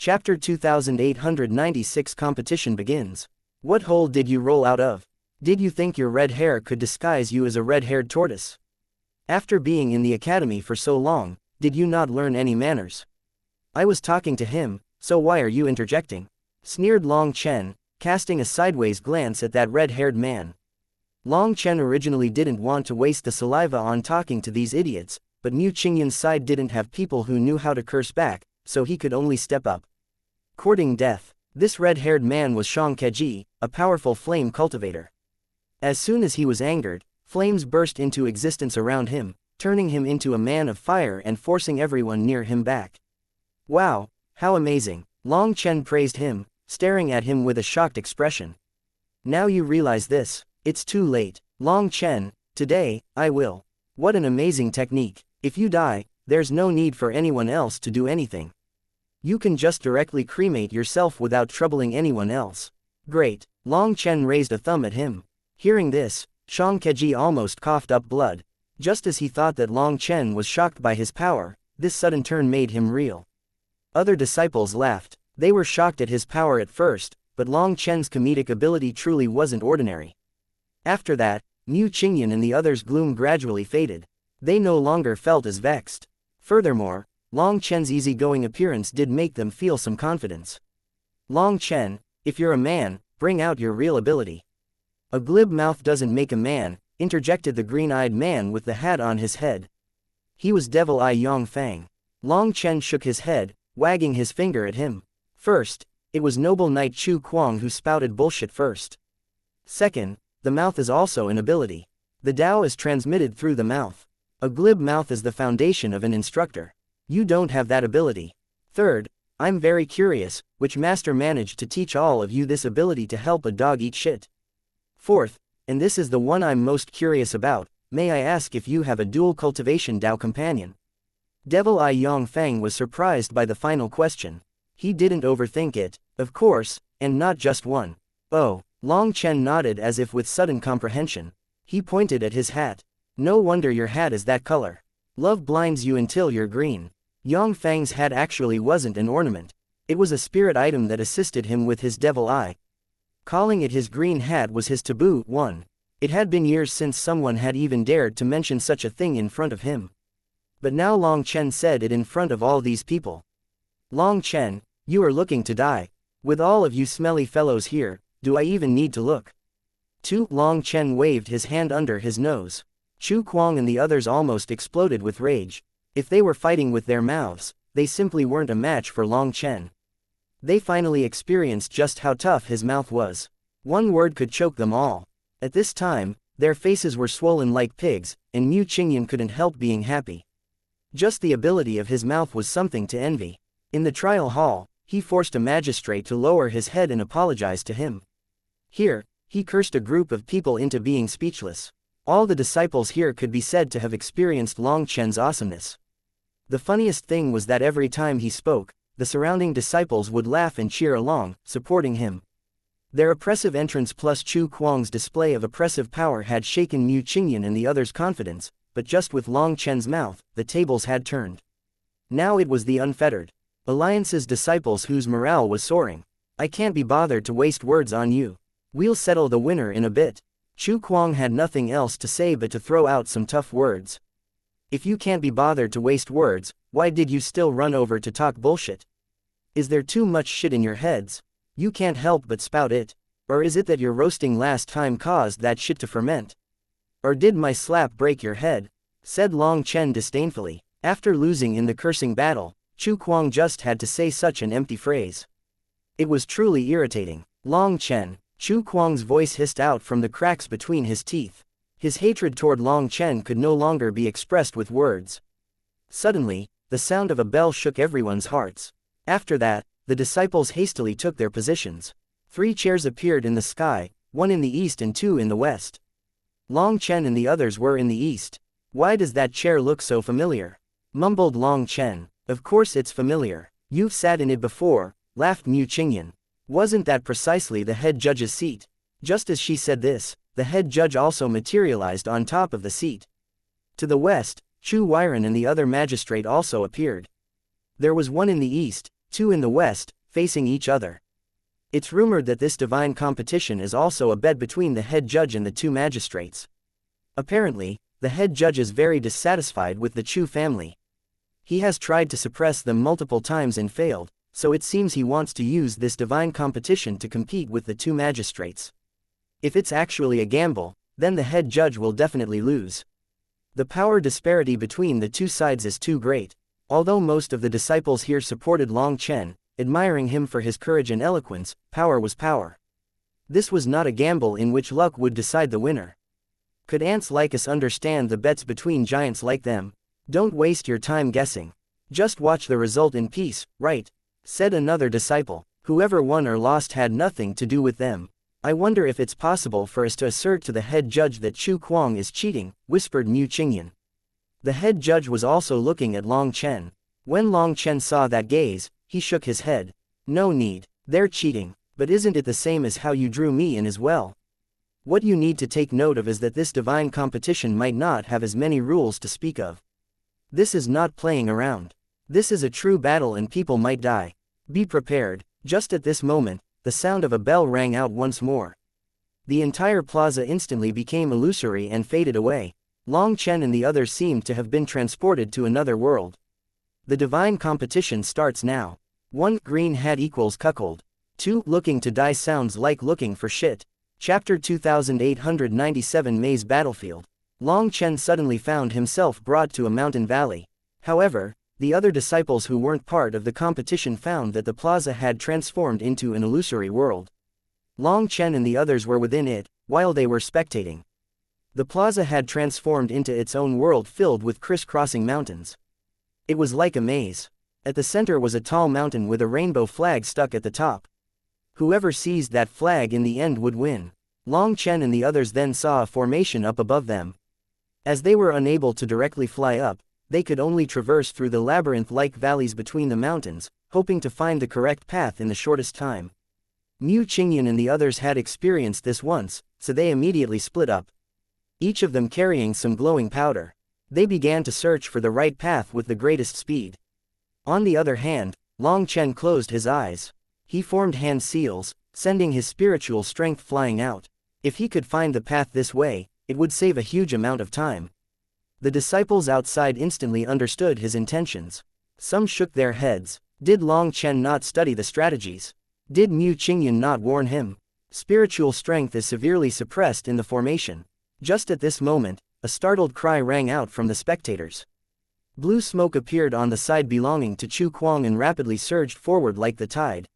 Chapter 2896 Competition begins. What hole did you roll out of? Did you think your red hair could disguise you as a red-haired tortoise? After being in the academy for so long, did you not learn any manners? I was talking to him, so why are you interjecting? Sneered Long Chen, casting a sideways glance at that red-haired man. Long Chen originally didn't want to waste the saliva on talking to these idiots, but Mu Qingyan's side didn't have people who knew how to curse back, so he could only step up. Courting death. This red-haired man was xianxia, a powerful flame cultivator. As soon as he was angered, flames burst into existence around him, turning him into a man of fire and forcing everyone near him back. Wow, how amazing! Long Chen praised him, staring at him with a shocked expression. Now you realize this, it's too late. Long Chen, today, I will. What an amazing technique. If you die, there's no need for anyone else to do anything. You can just directly cremate yourself without troubling anyone else. Great. Long Chen raised a thumb at him. Hearing this, xianxia almost coughed up blood. Just as he thought that Long Chen was shocked by his power, this sudden turn made him reel. Other disciples laughed. They were shocked at his power at first, but Long Chen's comedic ability truly wasn't ordinary. After that, Mu Qingyan and the others' gloom gradually faded. They no longer felt as vexed. Furthermore, Long Chen's easygoing appearance did make them feel some confidence. Long Chen, if you're a man, bring out your real ability. A glib mouth doesn't make a man, interjected the green-eyed man with the hat on his head. He was Devil Eye Yongfang. Long Chen shook his head, wagging his finger at him. First, it was Noble Knight Chu Kuang who spouted bullshit first. Second, the mouth is also an ability. The Tao is transmitted through the mouth. A glib mouth is the foundation of an instructor. You don't have that ability. Third, I'm very curious, which master managed to teach all of you this ability to help a dog eat shit? Fourth, and this is the one I'm most curious about, may I ask if you have a dual cultivation Tao companion? Devil Eye Yongfang was surprised by the final question. He didn't overthink it, of course, and not just one. Oh, Long Chen nodded as if with sudden comprehension. He pointed at his hat. No wonder your hat is that color. Love blinds you until you're green. Yongfang's hat actually wasn't an ornament. It was a spirit item that assisted him with his devil eye. Calling it his green hat was his taboo one. It had been years since someone had even dared to mention such a thing in front of him. But now Long Chen said it in front of all these people. Long Chen, you are looking to die. With all of you smelly fellows here, do I even need to look? Long Chen waved his hand under his nose. Chu Kuang and the others almost exploded with rage. If they were fighting with their mouths, they simply weren't a match for Long Chen. They finally experienced just how tough his mouth was. One word could choke them all. At this time, their faces were swollen like pigs, and Mu Qingyan couldn't help being happy. Just the ability of his mouth was something to envy. In the trial hall, he forced a magistrate to lower his head and apologize to him. Here, he cursed a group of people into being speechless. All the disciples here could be said to have experienced Long Chen's awesomeness. The funniest thing was that every time he spoke, the surrounding disciples would laugh and cheer along, supporting him. Their oppressive entrance plus Chu Kuang's display of oppressive power had shaken Mu Qingyan and the others' confidence, but just with Long Chen's mouth, the tables had turned. Now it was the unfettered Alliance's disciples whose morale was soaring. I can't be bothered to waste words on you. We'll settle the winner in a bit. Chu Kuang had nothing else to say but to throw out some tough words. If you can't be bothered to waste words, why did you still run over to talk bullshit? Is there too much shit in your heads? You can't help but spout it. Or is it that your roasting last time caused that shit to ferment? Or did my slap break your head? Said Long Chen disdainfully. After losing in the cursing battle, Chu Kuang just had to say such an empty phrase. It was truly irritating. Long Chen. Chu Kuang's voice hissed out from the cracks between his teeth. His hatred toward Long Chen could no longer be expressed with words. Suddenly, the sound of a bell shook everyone's hearts. After that, the disciples hastily took their positions. 3 chairs appeared in the sky, 1 in the east and 2 in the west. Long Chen and the others were in the east. Why does that chair look so familiar? Mumbled Long Chen. Of course it's familiar. You've sat in it before, laughed Mu Qingyan. Wasn't that precisely the head judge's seat? Just as she said this, the head judge also materialized on top of the seat. To the west, Chu Weiren and the other magistrate also appeared. There was one in the east, two in the west, facing each other. It's rumored that this divine competition is also a bet between the head judge and the two magistrates. Apparently, the head judge is very dissatisfied with the Chu family. He has tried to suppress them multiple times and failed, so it seems he wants to use this divine competition to compete with the two magistrates. If it's actually a gamble, then the head judge will definitely lose. The power disparity between the two sides is too great. Although most of the disciples here supported Long Chen, admiring him for his courage and eloquence, power was power. This was not a gamble in which luck would decide the winner. Could ants like us understand the bets between giants like them? Don't waste your time guessing. Just watch the result in peace, right? Said another disciple. Whoever won or lost had nothing to do with them. I wonder if it's possible for us to assert to the head judge that Chu Kuang is cheating, whispered Mu Qingyan. The head judge was also looking at Long Chen. When Long Chen saw that gaze, he shook his head. No need, they're cheating, but isn't it the same as how you drew me in as well? What you need to take note of is that this divine competition might not have as many rules to speak of. This is not playing around. This is a true battle and people might die. Be prepared. Just at this moment, the sound of a bell rang out once more. The entire plaza instantly became illusory and faded away. Long Chen and the others seemed to have been transported to another world. The divine competition starts now. 1. Green hat equals cuckold. 2. Looking to die sounds like looking for shit. Chapter 2897 Maze Battlefield. Long Chen suddenly found himself brought to a mountain valley. However, the other disciples who weren't part of the competition found that the plaza had transformed into an illusory world. Long Chen and the others were within it, while they were spectating. The plaza had transformed into its own world filled with crisscrossing mountains. It was like a maze. At the center was a tall mountain with a rainbow flag stuck at the top. Whoever seized that flag in the end would win. Long Chen and the others then saw a formation up above them. As they were unable to directly fly up, they could only traverse through the labyrinth-like valleys between the mountains, hoping to find the correct path in the shortest time. Mu Qingyan and the others had experienced this once, so they immediately split up. Each of them carrying some glowing powder. They began to search for the right path with the greatest speed. On the other hand, Long Chen closed his eyes. He formed hand seals, sending his spiritual strength flying out. If he could find the path this way, it would save a huge amount of time. The disciples outside instantly understood his intentions. Some shook their heads. Did Long Chen not study the strategies? Did Mu Qingyan not warn him? Spiritual strength is severely suppressed in the formation. Just at this moment, a startled cry rang out from the spectators. Blue smoke appeared on the side belonging to Chu Kuang and rapidly surged forward like the tide.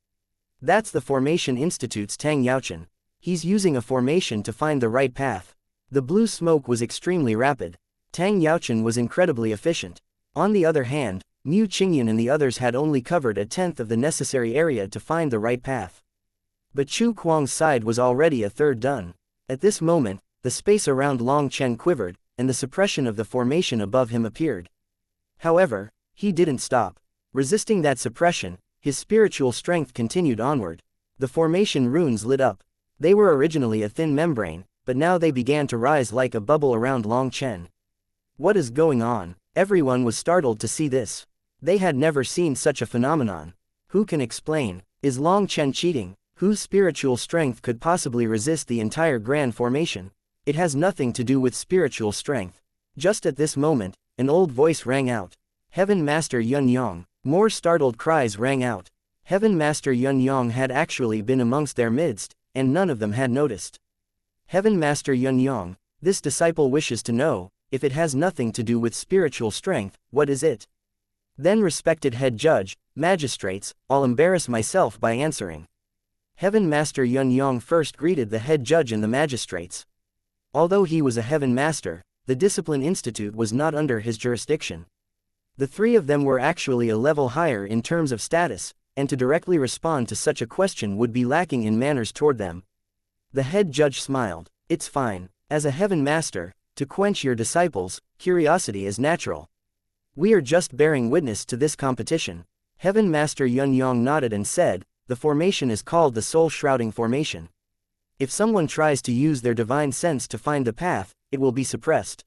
That's the Formation Institute's Tang Yaochen. He's using a formation to find the right path. The blue smoke was extremely rapid. Tang Yaochen was incredibly efficient. On the other hand, Mu Qingyan and the others had only covered a tenth of the necessary area to find the right path. But Chu Kuang's side was already a third done. At this moment, the space around Long Chen quivered, and the suppression of the formation above him appeared. However, he didn't stop. Resisting that suppression, his spiritual strength continued onward. The formation runes lit up. They were originally a thin membrane, but now they began to rise like a bubble around Long Chen. What is going on? Everyone was startled to see this. They had never seen such a phenomenon. Who can explain? Is Long Chen cheating? Whose spiritual strength could possibly resist the entire grand formation? It has nothing to do with spiritual strength. Just at this moment, an old voice rang out. Heaven Master Yun Yang. More startled cries rang out. Heaven Master Yun Yang had actually been amongst their midst, and none of them had noticed. Heaven Master Yun Yang, this disciple wishes to know, if it has nothing to do with spiritual strength, what is it? Then respected head judge, magistrates, I'll embarrass myself by answering. Heaven Master Yun Yang first greeted the head judge and the magistrates. Although he was a heaven master, the Discipline Institute was not under his jurisdiction. The three of them were actually a level higher in terms of status, and to directly respond to such a question would be lacking in manners toward them. The head judge smiled. It's fine. As a heaven master, to quench your disciples, curiosity is natural. We are just bearing witness to this competition. Heaven Master Yun Yang nodded and said, the formation is called the soul-shrouding formation. If someone tries to use their divine sense to find the path, it will be suppressed.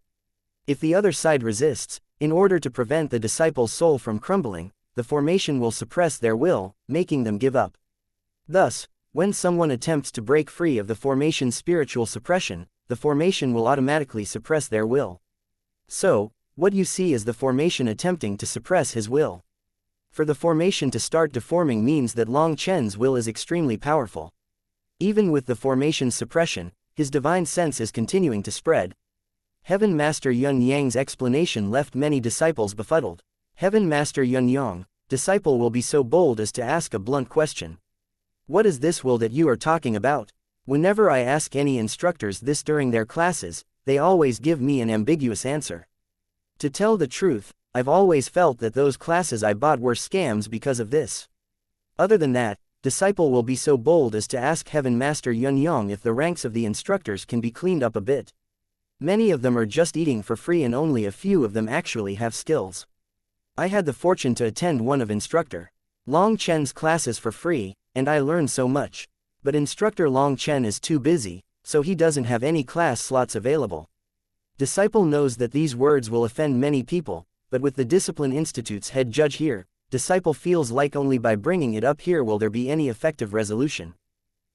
If the other side resists, in order to prevent the disciple's soul from crumbling, the formation will suppress their will, making them give up. Thus, when someone attempts to break free of the formation's spiritual suppression, the formation will automatically suppress their will. So, what you see is the formation attempting to suppress his will. For the formation to start deforming means that Long Chen's will is extremely powerful. Even with the formation's suppression, his divine sense is continuing to spread. Heaven Master Yun Yang's explanation left many disciples befuddled. Heaven Master Yun Yang, disciple will be so bold as to ask a blunt question. What is this will that you are talking about? Whenever I ask any instructors this during their classes, they always give me an ambiguous answer. To tell the truth, I've always felt that those classes I bought were scams because of this. Other than that, disciple will be so bold as to ask Heaven Master Yun Yang if the ranks of the instructors can be cleaned up a bit. Many of them are just eating for free and only a few of them actually have skills. I had the fortune to attend one of Instructor Long Chen's classes for free, and I learned so much. But Instructor Long Chen is too busy, so he doesn't have any class slots available. Disciple knows that these words will offend many people, but with the Discipline Institute's head judge here, disciple feels like only by bringing it up here will there be any effective resolution.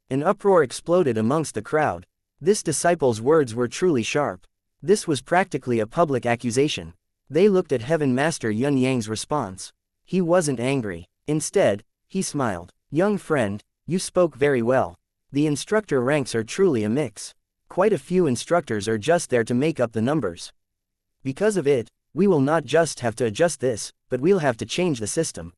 An uproar exploded amongst the crowd. This disciple's words were truly sharp. This was practically a public accusation. They looked at Heaven Master Yun Yang's response. He wasn't angry. Instead, he smiled. Young friend, you spoke very well. The instructor ranks are truly a mix. Quite a few instructors are just there to make up the numbers. Because of it, we will not just have to adjust this, but we'll have to change the system.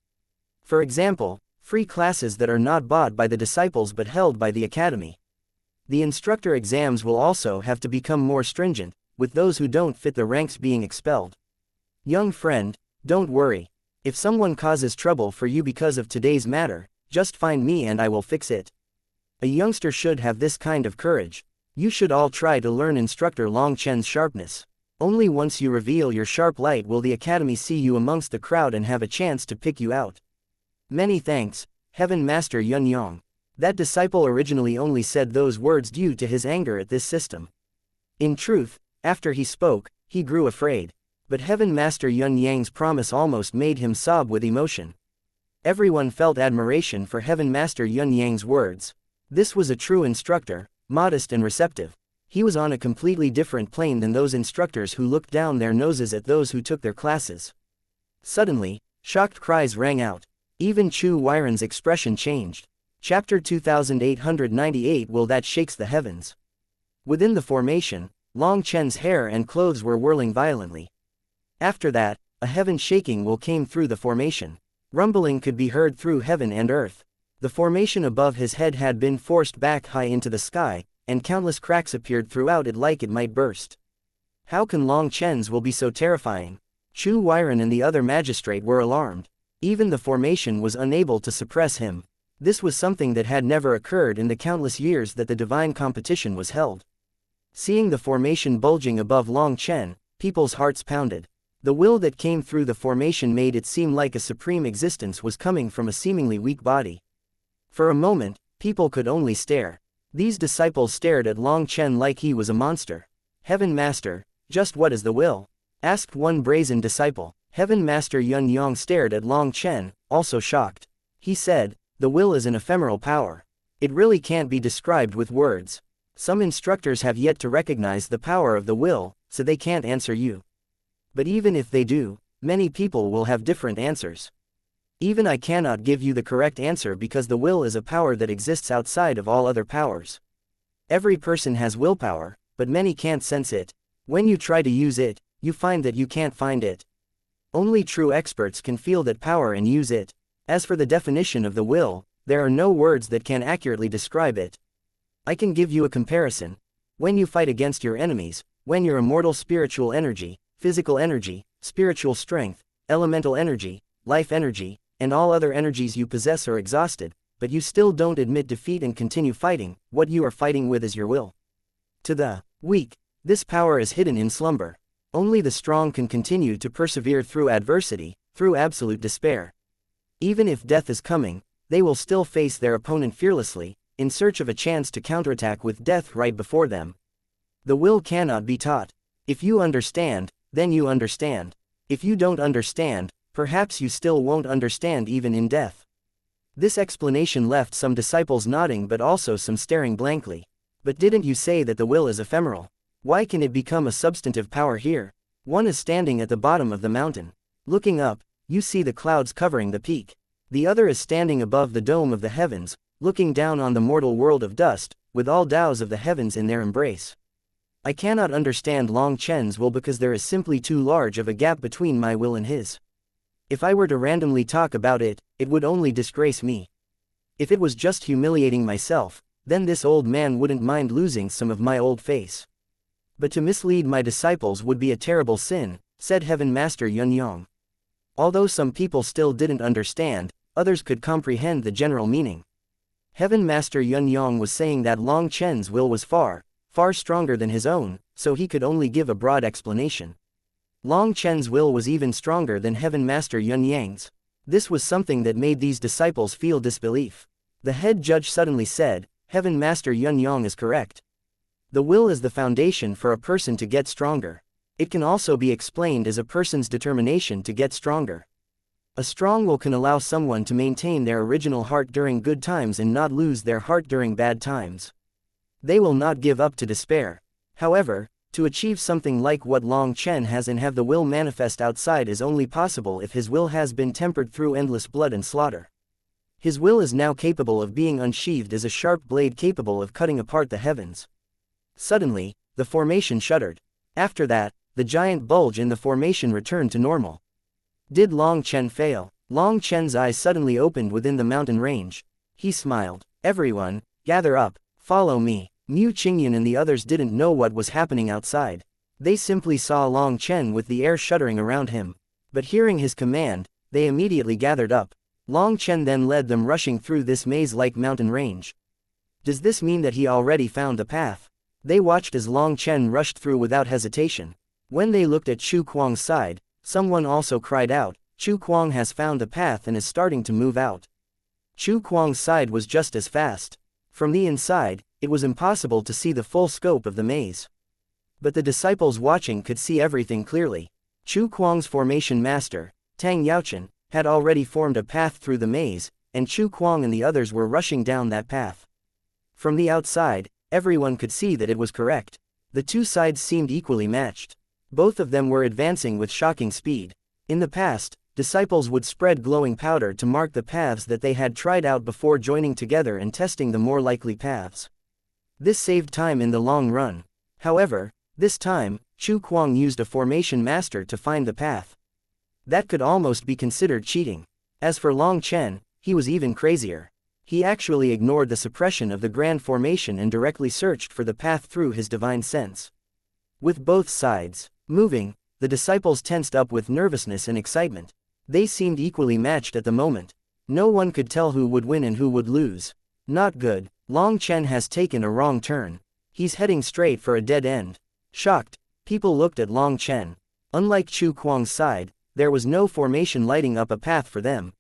For example, free classes that are not bought by the disciples but held by the academy. The instructor exams will also have to become more stringent, with those who don't fit the ranks being expelled. Young friend, don't worry. If someone causes trouble for you because of today's matter, just find me and I will fix it. A youngster should have this kind of courage. You should all try to learn Instructor Long Chen's sharpness. Only once you reveal your sharp light will the academy see you amongst the crowd and have a chance to pick you out. Many thanks, Heaven Master Yun Yang. That disciple originally only said those words due to his anger at this system. In truth, after he spoke, he grew afraid. But Heaven Master Yun Yang's promise almost made him sob with emotion. Everyone felt admiration for Heaven Master Yun Yang's words. This was a true instructor, modest and receptive. He was on a completely different plane than those instructors who looked down their noses at those who took their classes. Suddenly, shocked cries rang out. Even Chu Weiren's expression changed. Chapter 2898 Will that shakes the heavens. Within the formation, Long Chen's hair and clothes were whirling violently. After that, a heaven shaking will came through the formation. Rumbling could be heard through heaven and earth. The formation above his head had been forced back high into the sky, and countless cracks appeared throughout it like it might burst. How can Long Chen's will be so terrifying? Chu Weiren and the other magistrate were alarmed. Even the formation was unable to suppress him. This was something that had never occurred in the countless years that the divine competition was held. Seeing the formation bulging above Long Chen, people's hearts pounded. The will that came through the formation made it seem like a supreme existence was coming from a seemingly weak body. For a moment, people could only stare. These disciples stared at Long Chen like he was a monster. Heaven Master, just what is the will? Asked one brazen disciple. Heaven Master Yun Yang stared at Long Chen, also shocked. He said, the will is an ephemeral power. It really can't be described with words. Some instructors have yet to recognize the power of the will, so they can't answer you. But even if they do, many people will have different answers. Even I cannot give you the correct answer because the will is a power that exists outside of all other powers. Every person has willpower, but many can't sense it. When you try to use it, you find that you can't find it. Only true experts can feel that power and use it. As for the definition of the will, there are no words that can accurately describe it. I can give you a comparison. When you fight against your enemies, when your immortal spiritual energy, physical energy, spiritual strength, elemental energy, life energy, and all other energies you possess are exhausted, but you still don't admit defeat and continue fighting, what you are fighting with is your will. To the weak, this power is hidden in slumber. Only the strong can continue to persevere through adversity, through absolute despair. Even if death is coming, they will still face their opponent fearlessly, in search of a chance to counterattack with death right before them. The will cannot be taught. If you understand, then you understand. If you don't understand, Perhaps you still won't understand even in death. This explanation left some disciples nodding but also some staring blankly. But didn't you say that the will is ephemeral? Why can it become a substantive power here? One is standing at the bottom of the mountain. Looking up, you see the clouds covering the peak. The other is standing above the dome of the heavens, looking down on the mortal world of dust, with all Taos of the heavens in their embrace. I cannot understand Long Chen's will because there is simply too large of a gap between my will and his. If I were to randomly talk about it, it would only disgrace me. If it was just humiliating myself, then this old man wouldn't mind losing some of my old face. But to mislead my disciples would be a terrible sin, said Heaven Master Yun Yang. Although some people still didn't understand, others could comprehend the general meaning. Heaven Master Yun Yang was saying that Long Chen's will was far, far stronger than his own, so he could only give a broad explanation. Long Chen's will was even stronger than Heaven Master Yun Yang's. This was something that made these disciples feel disbelief. The head judge suddenly said, Heaven Master Yun Yang is correct. The will is the foundation for a person to get stronger. It can also be explained as a person's determination to get stronger. A strong will can allow someone to maintain their original heart during good times and not lose their heart during bad times. They will not give up to despair. However, to achieve something like what Long Chen has and have the will manifest outside is only possible if his will has been tempered through endless blood and slaughter. His will is now capable of being unsheathed as a sharp blade capable of cutting apart the heavens. Suddenly, the formation shuddered. After that, the giant bulge in the formation returned to normal. Did Long Chen fail? Long Chen's eyes suddenly opened within the mountain range. He smiled. Everyone, gather up, follow me. Mu Qingyan and the others didn't know what was happening outside. They simply saw Long Chen with the air shuddering around him. But hearing his command, they immediately gathered up. Long Chen then led them rushing through this maze-like mountain range. Does this mean that he already found the path? They watched as Long Chen rushed through without hesitation. When they looked at Chu Kuang's side, someone also cried out, Chu Kuang has found the path and is starting to move out. Chu Kuang's side was just as fast. From the inside, it was impossible to see the full scope of the maze. But the disciples watching could see everything clearly. Chu Kuang's formation master, Tang Yaochen, had already formed a path through the maze, and Chu Kuang and the others were rushing down that path. From the outside, everyone could see that it was correct. The two sides seemed equally matched. Both of them were advancing with shocking speed. In the past, disciples would spread glowing powder to mark the paths that they had tried out before joining together and testing the more likely paths. This saved time in the long run. However, this time, Chu Kuang used a formation master to find the path. That could almost be considered cheating. As for Long Chen, he was even crazier. He actually ignored the suppression of the grand formation and directly searched for the path through his divine sense. With both sides moving, the disciples tensed up with nervousness and excitement. They seemed equally matched at the moment. No one could tell who would win and who would lose. Not good. Long Chen has taken a wrong turn. He's heading straight for a dead end. Shocked, people looked at Long Chen. Unlike Chu Kuang's side, there was no formation lighting up a path for them.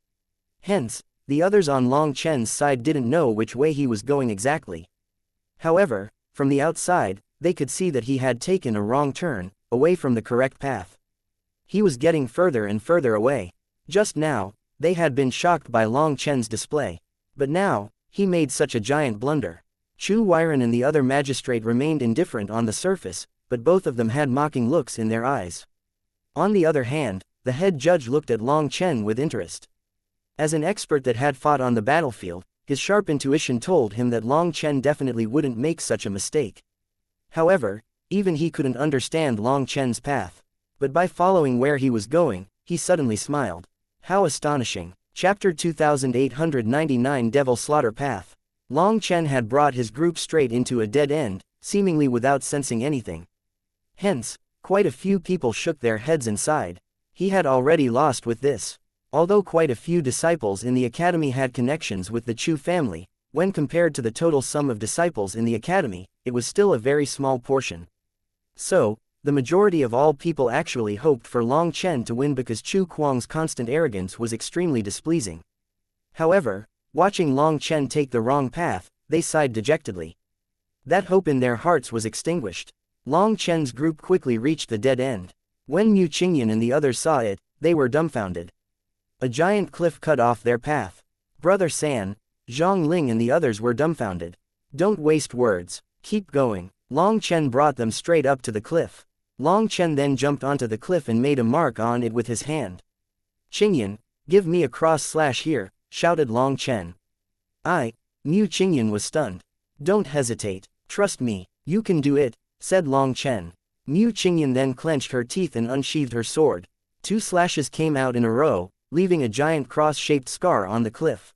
Hence, the others on Long Chen's side didn't know which way he was going exactly. However, from the outside, they could see that he had taken a wrong turn, away from the correct path. He was getting further and further away. Just now, they had been shocked by Long Chen's display. But now, he made such a giant blunder. Chu Weiren and the other magistrate remained indifferent on the surface, but both of them had mocking looks in their eyes. On the other hand, the head judge looked at Long Chen with interest. As an expert that had fought on the battlefield, his sharp intuition told him that Long Chen definitely wouldn't make such a mistake. However, even he couldn't understand Long Chen's path. But by following where he was going, he suddenly smiled. How astonishing. Chapter 2899 Devil Slaughter Path. Long Chen had brought his group straight into a dead end, seemingly without sensing anything. Hence, quite a few people shook their heads and sighed. He had already lost with this. Although quite a few disciples in the academy had connections with the Chu family, when compared to the total sum of disciples in the academy, it was still a very small portion. So, the majority of all people actually hoped for Long Chen to win because Chu Kuang's constant arrogance was extremely displeasing. However, watching Long Chen take the wrong path, they sighed dejectedly. That hope in their hearts was extinguished. Long Chen's group quickly reached the dead end. When Mu Qingyan and the others saw it, they were dumbfounded. A giant cliff cut off their path. Brother San, Zhang Ling and the others were dumbfounded. Don't waste words. Keep going. Long Chen brought them straight up to the cliff. Long Chen then jumped onto the cliff and made a mark on it with his hand. Qingyan, give me a cross/here, shouted Long Chen. Mu Qingyan was stunned. Don't hesitate. Trust me, you can do it, said Long Chen. Mu Qingyan then clenched her teeth and unsheathed her sword. 2 slashes came out in a row, leaving a giant cross-shaped scar on the cliff.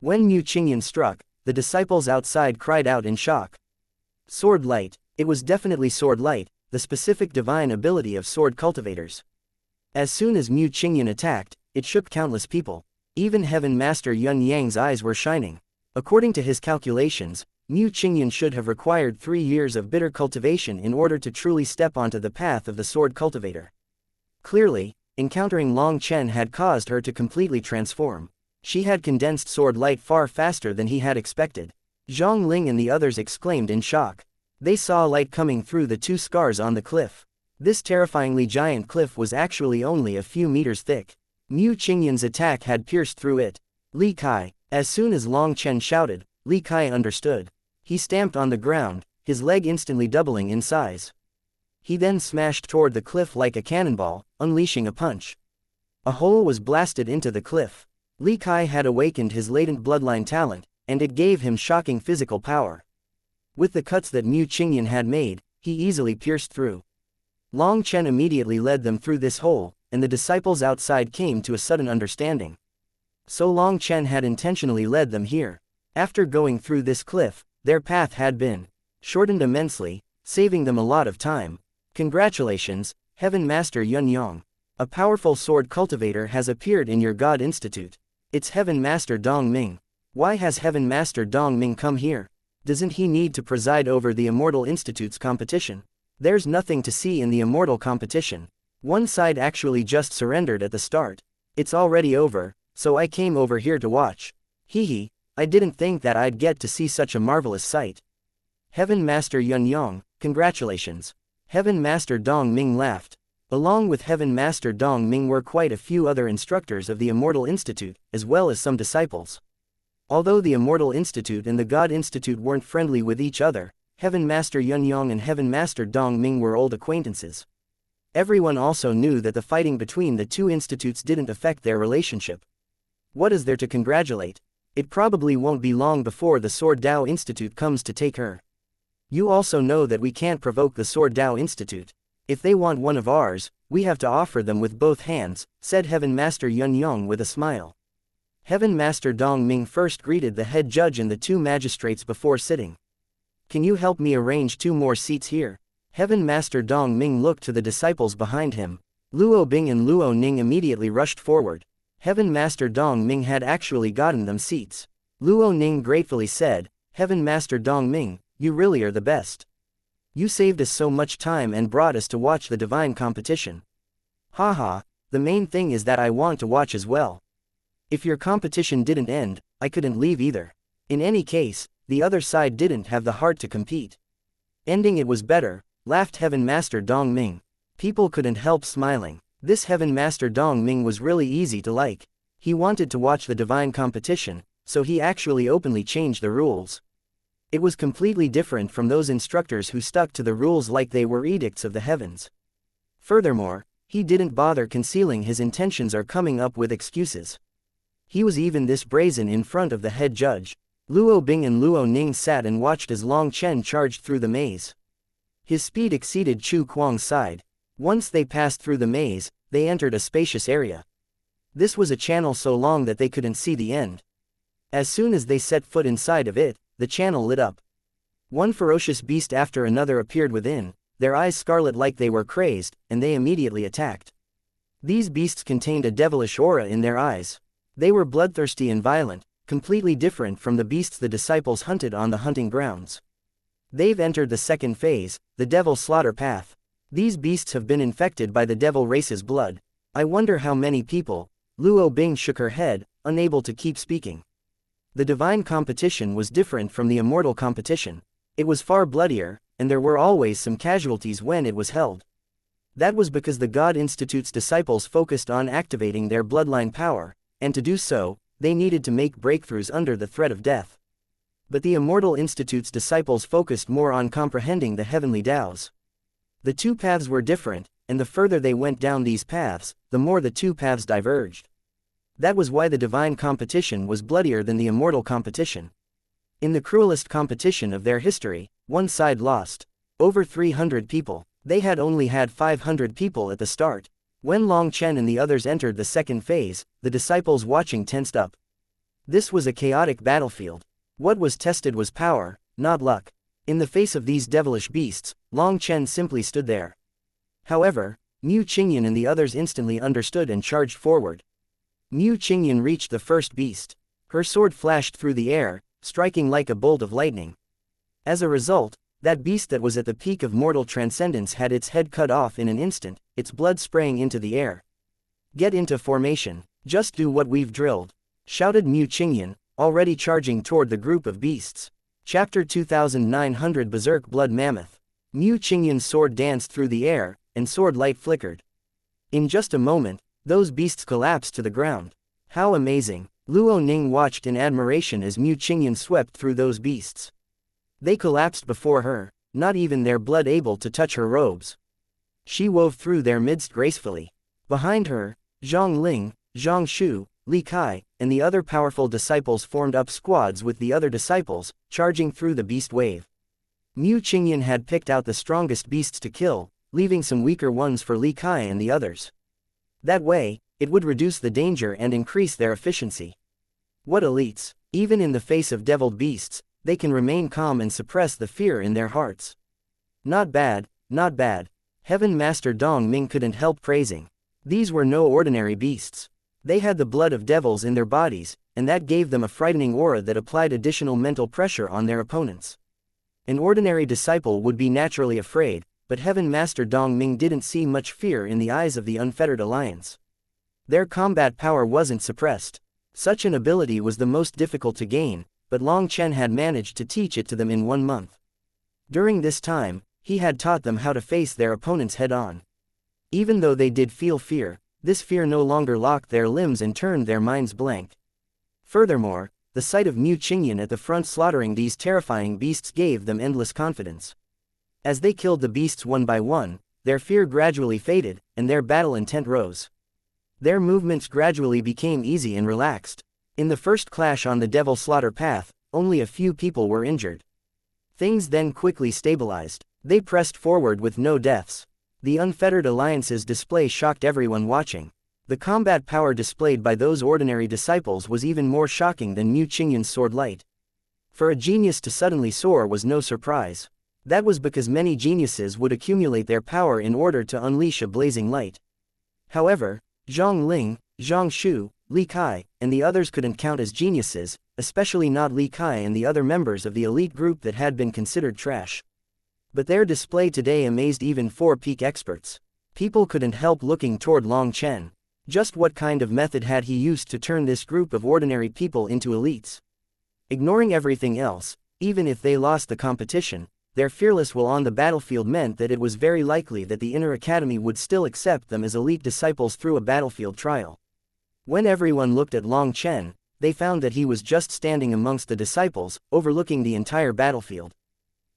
When Mu Qingyan struck, the disciples outside cried out in shock. Sword light. It was definitely sword light, the specific divine ability of sword cultivators. As soon as Mu Qingyan attacked, it shook countless people. Even Heaven Master Yun Yang's eyes were shining. According to his calculations, Mu Qingyan should have required 3 years of bitter cultivation in order to truly step onto the path of the sword cultivator. Clearly, encountering Long Chen had caused her to completely transform. She had condensed sword light far faster than he had expected. Zhang Ling and the others exclaimed in shock. They saw light coming through the 2 scars on the cliff. This terrifyingly giant cliff was actually only a few meters thick. Mu Qingyan's attack had pierced through it. Li Kai. As soon as Long Chen shouted, Li Kai understood. He stamped on the ground, his leg instantly doubling in size. He then smashed toward the cliff like a cannonball, unleashing a punch. A hole was blasted into the cliff. Li Kai had awakened his latent bloodline talent, and it gave him shocking physical power. With the cuts that Mu Qingyan had made, he easily pierced through. Long Chen immediately led them through this hole, and the disciples outside came to a sudden understanding. So Long Chen had intentionally led them here. After going through this cliff, their path had been shortened immensely, saving them a lot of time. Congratulations, Heaven Master Yun Yang. A powerful sword cultivator has appeared in your God Institute. It's Heaven Master Dong Ming. Why has Heaven Master Dong Ming come here? Doesn't he need to preside over the Immortal Institute's competition? There's nothing to see in the Immortal competition. One side actually just surrendered at the start. It's already over, so I came over here to watch. Hee, I didn't think that I'd get to see such a marvelous sight. Heaven Master Yun Yang, congratulations. Heaven Master Dong Ming laughed. Along with Heaven Master Dong Ming were quite a few other instructors of the Immortal Institute, as well as some disciples. Although the Immortal Institute and the God Institute weren't friendly with each other, Heaven Master Yun Yang and Heaven Master Dong Ming were old acquaintances. Everyone also knew that the fighting between the 2 institutes didn't affect their relationship. What is there to congratulate? It probably won't be long before the Sword Dao Institute comes to take her. You also know that we can't provoke the Sword Dao Institute. If they want one of ours, we have to offer them with both hands, said Heaven Master Yun Yang with a smile. Heaven Master Dong Ming first greeted the head judge and the 2 magistrates before sitting. Can you help me arrange 2 more seats here? Heaven Master Dong Ming looked to the disciples behind him. Luo Bing and Luo Ning immediately rushed forward. Heaven Master Dong Ming had actually gotten them seats. Luo Ning gratefully said, Heaven Master Dong Ming, you really are the best. You saved us so much time and brought us to watch the divine competition. Haha, the main thing is that I want to watch as well. If your competition didn't end, I couldn't leave either. In any case, the other side didn't have the heart to compete. Ending it was better, laughed Heaven Master Dong Ming. People couldn't help smiling. This Heaven Master Dong Ming was really easy to like. He wanted to watch the divine competition, so he actually openly changed the rules. It was completely different from those instructors who stuck to the rules like they were edicts of the heavens. Furthermore, he didn't bother concealing his intentions or coming up with excuses. He was even this brazen in front of the head judge. Luo Bing and Luo Ning sat and watched as Long Chen charged through the maze. His speed exceeded Chu Kuang's side. Once they passed through the maze, they entered a spacious area. This was a channel so long that they couldn't see the end. As soon as they set foot inside of it, the channel lit up. One ferocious beast after another appeared within, their eyes scarlet like they were crazed, and they immediately attacked. These beasts contained a devilish aura in their eyes. They were bloodthirsty and violent, completely different from the beasts the disciples hunted on the hunting grounds. They've entered the second phase, the devil slaughter path. These beasts have been infected by the devil race's blood. I wonder how many people. Luo Bing shook her head, unable to keep speaking. The divine competition was different from the immortal competition. It was far bloodier, and there were always some casualties when it was held. That was because the God Institute's disciples focused on activating their bloodline power, and to do so, they needed to make breakthroughs under the threat of death. But the Immortal Institute's disciples focused more on comprehending the heavenly Taos. The two paths were different, and the further they went down these paths, the more the two paths diverged. That was why the divine competition was bloodier than the immortal competition. In the cruelest competition of their history, one side lost. Over 300 people. They had only had 500 people at the start. When Long Chen and the others entered the second phase, the disciples watching tensed up. This was a chaotic battlefield. What was tested was power, not luck. In the face of these devilish beasts, Long Chen simply stood there. However, Mu Qingyan and the others instantly understood and charged forward. Mu Qingyan reached the first beast. Her sword flashed through the air, striking like a bolt of lightning. As a result, that beast that was at the peak of mortal transcendence had its head cut off in an instant, its blood spraying into the air. "Get into formation, just do what we've drilled," shouted Mu Qingyan, already charging toward the group of beasts. Chapter 2900 Berserk Blood Mammoth. Mu Qingyan's sword danced through the air, and sword light flickered. In just a moment, those beasts collapsed to the ground. How amazing! Luo Ning watched in admiration as Mu Qingyan swept through those beasts. They collapsed before her, not even their blood able to touch her robes. She wove through their midst gracefully. Behind her, Zhang Ling, Zhang Shu, Li Kai, and the other powerful disciples formed up squads with the other disciples, charging through the beast wave. Mu Qingyan had picked out the strongest beasts to kill, leaving some weaker ones for Li Kai and the others. That way, it would reduce the danger and increase their efficiency. What elites! Even in the face of deviled beasts, they can remain calm and suppress the fear in their hearts. Not bad, not bad. Heaven Master Dong Ming couldn't help praising. These were no ordinary beasts. They had the blood of devils in their bodies, and that gave them a frightening aura that applied additional mental pressure on their opponents. An ordinary disciple would be naturally afraid, but Heaven Master Dong Ming didn't see much fear in the eyes of the Unfettered Alliance. Their combat power wasn't suppressed. Such an ability was the most difficult to gain, but Long Chen had managed to teach it to them in 1 month. During this time, he had taught them how to face their opponents head-on. Even though they did feel fear, this fear no longer locked their limbs and turned their minds blank. Furthermore, the sight of Mu Qingyan at the front slaughtering these terrifying beasts gave them endless confidence. As they killed the beasts one by one, their fear gradually faded, and their battle intent rose. Their movements gradually became easy and relaxed. In the first clash on the Devil Slaughter path, only a few people were injured. Things then quickly stabilized. They pressed forward with no deaths. The Unfettered Alliance's display shocked everyone watching. The combat power displayed by those ordinary disciples was even more shocking than Mu Qingyan's sword light. For a genius to suddenly soar was no surprise. That was because many geniuses would accumulate their power in order to unleash a blazing light. However, Zhang Ling, Zhang Shu, Li Kai, and the others couldn't count as geniuses, especially not Li Kai and the other members of the elite group that had been considered trash. But their display today amazed even 4 peak experts. People couldn't help looking toward Long Chen. Just what kind of method had he used to turn this group of ordinary people into elites? Ignoring everything else, even if they lost the competition, their fearless will on the battlefield meant that it was very likely that the Inner Academy would still accept them as elite disciples through a battlefield trial. When everyone looked at Long Chen, they found that he was just standing amongst the disciples, overlooking the entire battlefield.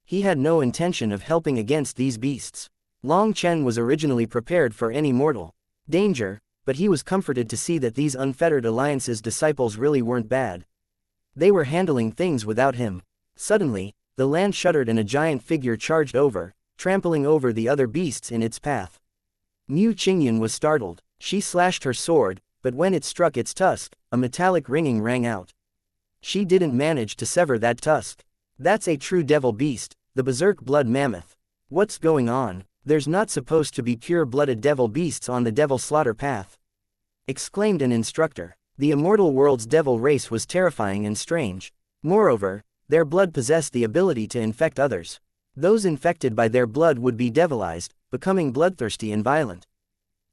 He had no intention of helping against these beasts. Long Chen was originally prepared for any mortal danger, but he was comforted to see that these Unfettered Alliance's disciples really weren't bad. They were handling things without him. Suddenly, the land shuddered and a giant figure charged over, trampling over the other beasts in its path. Mu Qingyan was startled. She slashed her sword, but when it struck its tusk, a metallic ringing rang out. She didn't manage to sever that tusk. That's a true devil beast, the Berserk Blood Mammoth. What's going on? There's not supposed to be pure-blooded devil beasts on the Devil Slaughter path, exclaimed an instructor. The immortal world's devil race was terrifying and strange. Moreover, their blood possessed the ability to infect others. Those infected by their blood would be devilized, becoming bloodthirsty and violent.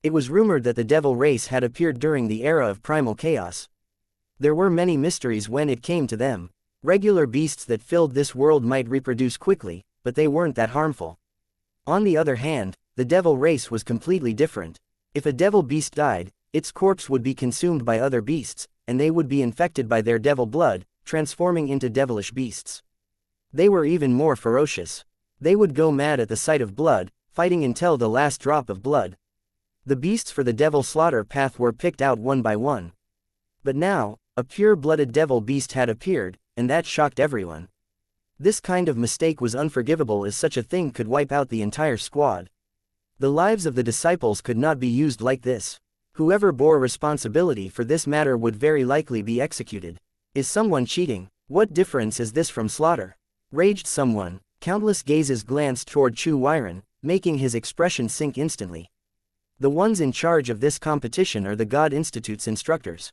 It was rumored that the devil race had appeared during the era of primal chaos. There were many mysteries when it came to them. Regular beasts that filled this world might reproduce quickly, but they weren't that harmful. On the other hand, the devil race was completely different. If a devil beast died, its corpse would be consumed by other beasts, and they would be infected by their devil blood, transforming into devilish beasts. They were even more ferocious. They would go mad at the sight of blood, fighting until the last drop of blood. The beasts for the devil slaughter path were picked out one by one. But now, a pure-blooded devil beast had appeared, and that shocked everyone. This kind of mistake was unforgivable, as such a thing could wipe out the entire squad. The lives of the disciples could not be used like this. Whoever bore responsibility for this matter would very likely be executed. Is someone cheating? What difference is this from slaughter? Raged someone. Countless gazes glanced toward Chu Weiren, making his expression sink instantly. The ones in charge of this competition are the God Institute's instructors.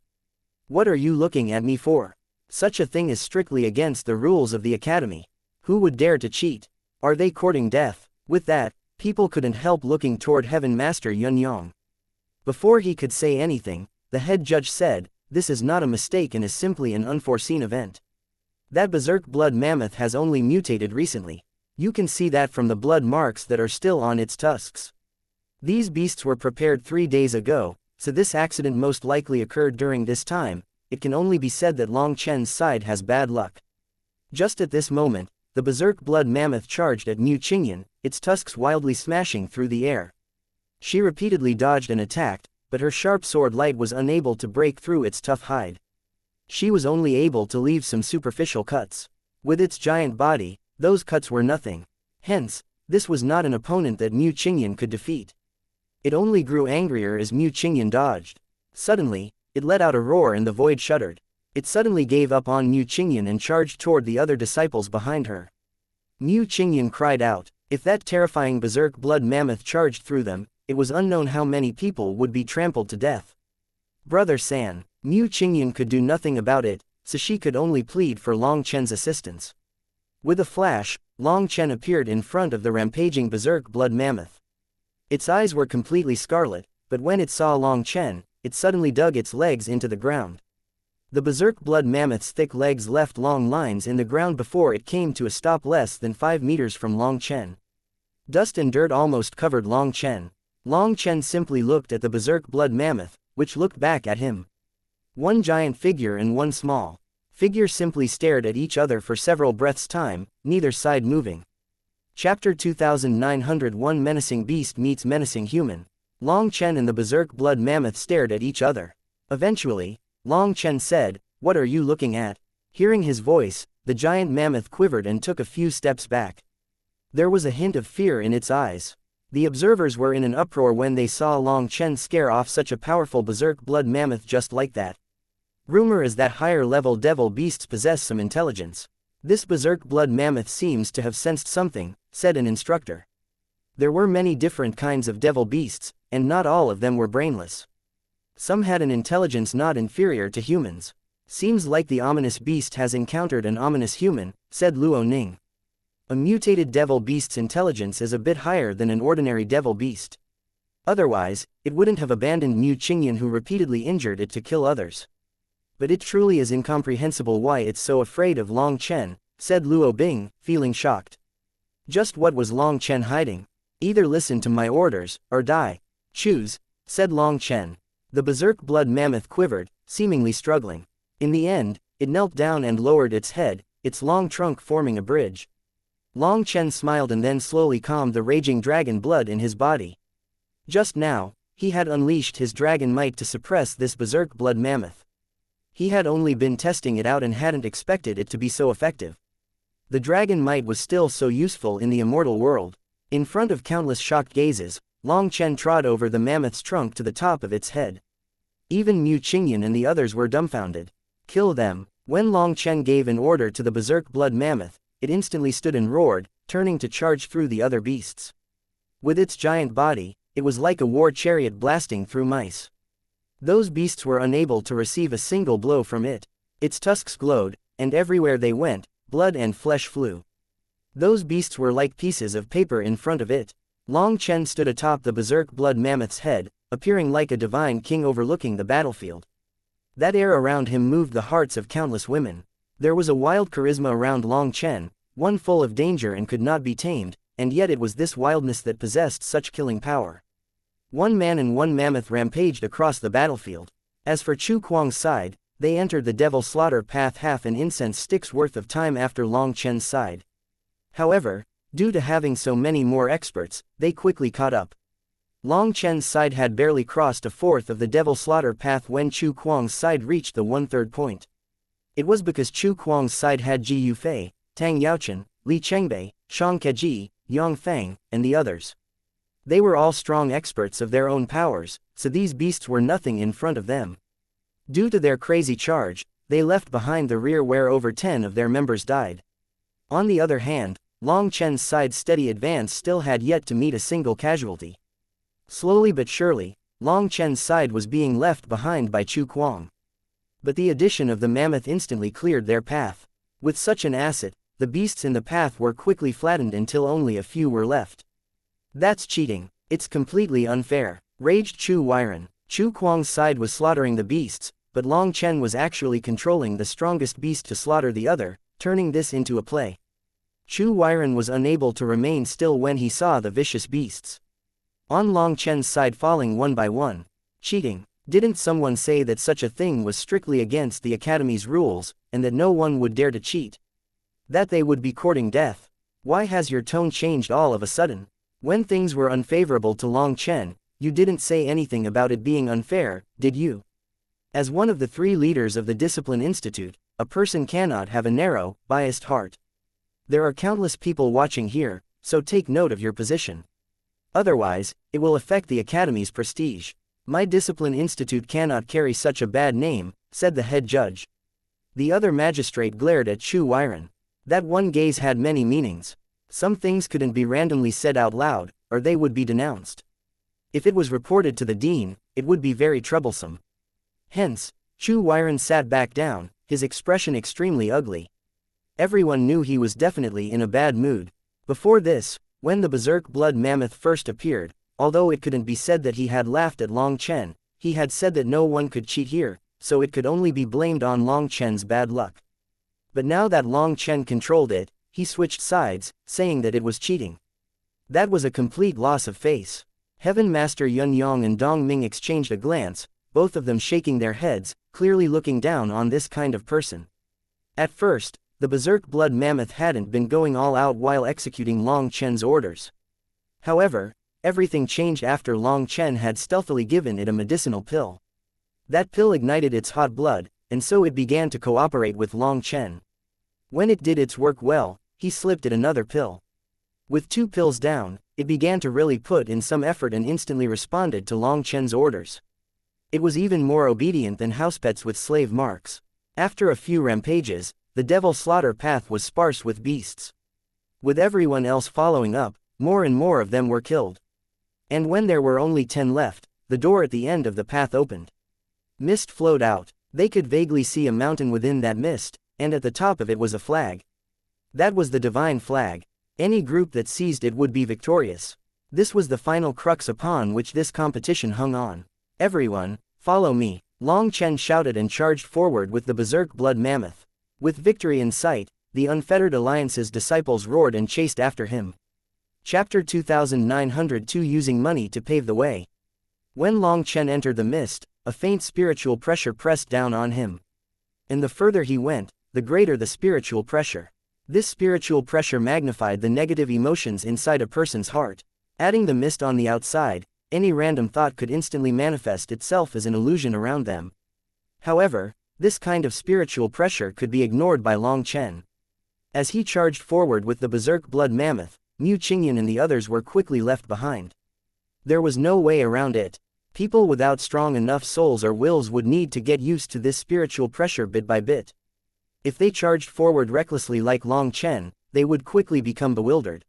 What are you looking at me for? Such a thing is strictly against the rules of the academy. Who would dare to cheat? Are they courting death? With that, people couldn't help looking toward Heaven Master Yun Yong. Before he could say anything, the head judge said, "This is not a mistake and is simply an unforeseen event. That berserk blood mammoth has only mutated recently. You can see that from the blood marks that are still on its tusks. These beasts were prepared 3 days ago, so this accident most likely occurred during this time. It can only be said that Long Chen's side has bad luck." Just at this moment, the berserk blood mammoth charged at Mu Qingyan, its tusks wildly smashing through the air. She repeatedly dodged and attacked, but her sharp sword light was unable to break through its tough hide. She was only able to leave some superficial cuts. With its giant body, those cuts were nothing. Hence, this was not an opponent that Mu Qingyan could defeat. It only grew angrier as Mu Qingyan dodged. Suddenly, it let out a roar and the void shuddered. It suddenly gave up on Mu Qingyan and charged toward the other disciples behind her. Mu Qingyan cried out. If that terrifying berserk blood mammoth charged through them, it was unknown how many people would be trampled to death. Brother San. Mu Qingyan could do nothing about it, so she could only plead for Long Chen's assistance. With a flash, Long Chen appeared in front of the rampaging berserk blood mammoth. Its eyes were completely scarlet, but when it saw Long Chen, it suddenly dug its legs into the ground. The berserk blood mammoth's thick legs left long lines in the ground before it came to a stop less than 5 meters from Long Chen. Dust and dirt almost covered Long Chen. Long Chen simply looked at the berserk blood mammoth, which looked back at him. One giant figure and one small figure simply stared at each other for several breaths' time, neither side moving. Chapter 2901 Menacing Beast Meets Menacing Human. Long Chen and the berserk blood mammoth stared at each other. Eventually, Long Chen said, "What are you looking at?" Hearing his voice, the giant mammoth quivered and took a few steps back. There was a hint of fear in its eyes. The observers were in an uproar when they saw Long Chen scare off such a powerful berserk blood mammoth just like that. Rumor is that higher-level devil beasts possess some intelligence. This berserk blood mammoth seems to have sensed something, said an instructor. There were many different kinds of devil beasts, and not all of them were brainless. Some had an intelligence not inferior to humans. Seems like the ominous beast has encountered an ominous human, said Luo Ning. A mutated devil beast's intelligence is a bit higher than an ordinary devil beast. Otherwise, it wouldn't have abandoned Mu Qingyan, who repeatedly injured it to kill others. But it truly is incomprehensible why it's so afraid of Long Chen, said Luo Bing, feeling shocked. Just what was Long Chen hiding? Either listen to my orders, or die. Choose, said Long Chen. The berserk blood mammoth quivered, seemingly struggling. In the end, it knelt down and lowered its head, its long trunk forming a bridge. Long Chen smiled and then slowly calmed the raging dragon blood in his body. Just now, he had unleashed his dragon might to suppress this berserk blood mammoth. He had only been testing it out and hadn't expected it to be so effective. The dragon might was still so useful in the immortal world. In front of countless shocked gazes, Long Chen trod over the mammoth's trunk to the top of its head. Even Mu Qingyan and the others were dumbfounded. Kill them. When Long Chen gave an order to the berserk blood mammoth, it instantly stood and roared, turning to charge through the other beasts. With its giant body, it was like a war chariot blasting through mice. Those beasts were unable to receive a single blow from it. Its tusks glowed, and everywhere they went, blood and flesh flew. Those beasts were like pieces of paper in front of it. Long Chen stood atop the berserk blood mammoth's head, appearing like a divine king overlooking the battlefield. That air around him moved the hearts of countless women. There was a wild charisma around Long Chen, one full of danger and could not be tamed, and yet it was this wildness that possessed such killing power. One man and one mammoth rampaged across the battlefield. As for Chu Kuang's side, they entered the Devil Slaughter path half an incense stick's worth of time after Long Chen's side. However, due to having so many more experts, they quickly caught up. Long Chen's side had barely crossed a fourth of the Devil Slaughter path when Chu Kuang's side reached the one-third point. It was because Chu Kuang's side had Ji Yufei, Tang Yaochen, Li Chengbei, Shang Keji, Yang Feng, and the others. They were all strong experts of their own powers, so these beasts were nothing in front of them. Due to their crazy charge, they left behind the rear where over 10 of their members died. On the other hand, Long Chen's side's steady advance still had yet to meet a single casualty. Slowly but surely, Long Chen's side was being left behind by Chu Kuang. But the addition of the mammoth instantly cleared their path. With such an asset, the beasts in the path were quickly flattened until only a few were left. That's cheating. It's completely unfair, raged Chu Weiren. Chu Kuang's side was slaughtering the beasts, but Long Chen was actually controlling the strongest beast to slaughter the other, turning this into a play. Chu Weiren was unable to remain still when he saw the vicious beasts on Long Chen's side falling one by one. Cheating. Didn't someone say that such a thing was strictly against the Academy's rules, and that no one would dare to cheat? That they would be courting death? Why has your tone changed all of a sudden? When things were unfavorable to Long Chen, you didn't say anything about it being unfair, did you? As one of the 3 leaders of the Discipline Institute, a person cannot have a narrow, biased heart. There are countless people watching here, so take note of your position. Otherwise, it will affect the Academy's prestige. My Discipline Institute cannot carry such a bad name, said the head judge. The other magistrate glared at Chu Weiren. That one gaze had many meanings. Some things couldn't be randomly said out loud, or they would be denounced. If it was reported to the dean, it would be very troublesome. Hence, Chu Weiren sat back down, his expression extremely ugly. Everyone knew he was definitely in a bad mood. Before this, when the Berserk Blood Mammoth first appeared, although it couldn't be said that he had laughed at Long Chen, he had said that no one could cheat here, so it could only be blamed on Long Chen's bad luck. But now that Long Chen controlled it, he switched sides, saying that it was cheating. That was a complete loss of face. Heaven Master Yun Yong and Dong Ming exchanged a glance, both of them shaking their heads, clearly looking down on this kind of person. At first, the Berserk Blood Mammoth hadn't been going all out while executing Long Chen's orders. However, everything changed after Long Chen had stealthily given it a medicinal pill. That pill ignited its hot blood, and so it began to cooperate with Long Chen. When it did its work well, he slipped it another pill. With 2 pills down, it began to really put in some effort and instantly responded to Long Chen's orders. It was even more obedient than housepets with slave marks. After a few rampages, the Devil Slaughter path was sparse with beasts. With everyone else following up, more and more of them were killed. And when there were only 10 left, the door at the end of the path opened. Mist flowed out. They could vaguely see a mountain within that mist, and at the top of it was a flag. That was the divine flag. Any group that seized it would be victorious. This was the final crux upon which this competition hung on. Everyone, follow me, Long Chen shouted and charged forward with the Berserk Blood Mammoth. With victory in sight, the Unfettered Alliance's disciples roared and chased after him. Chapter 2902 Using Money to Pave the Way. When Long Chen entered the mist, a faint spiritual pressure pressed down on him. And the further he went, the greater the spiritual pressure. This spiritual pressure magnified the negative emotions inside a person's heart. Adding the mist on the outside, any random thought could instantly manifest itself as an illusion around them. However, this kind of spiritual pressure could be ignored by Long Chen. As he charged forward with the Berserk Blood Mammoth, Mu Qingyan and the others were quickly left behind. There was no way around it. People without strong enough souls or wills would need to get used to this spiritual pressure bit by bit. If they charged forward recklessly like Long Chen, they would quickly become bewildered.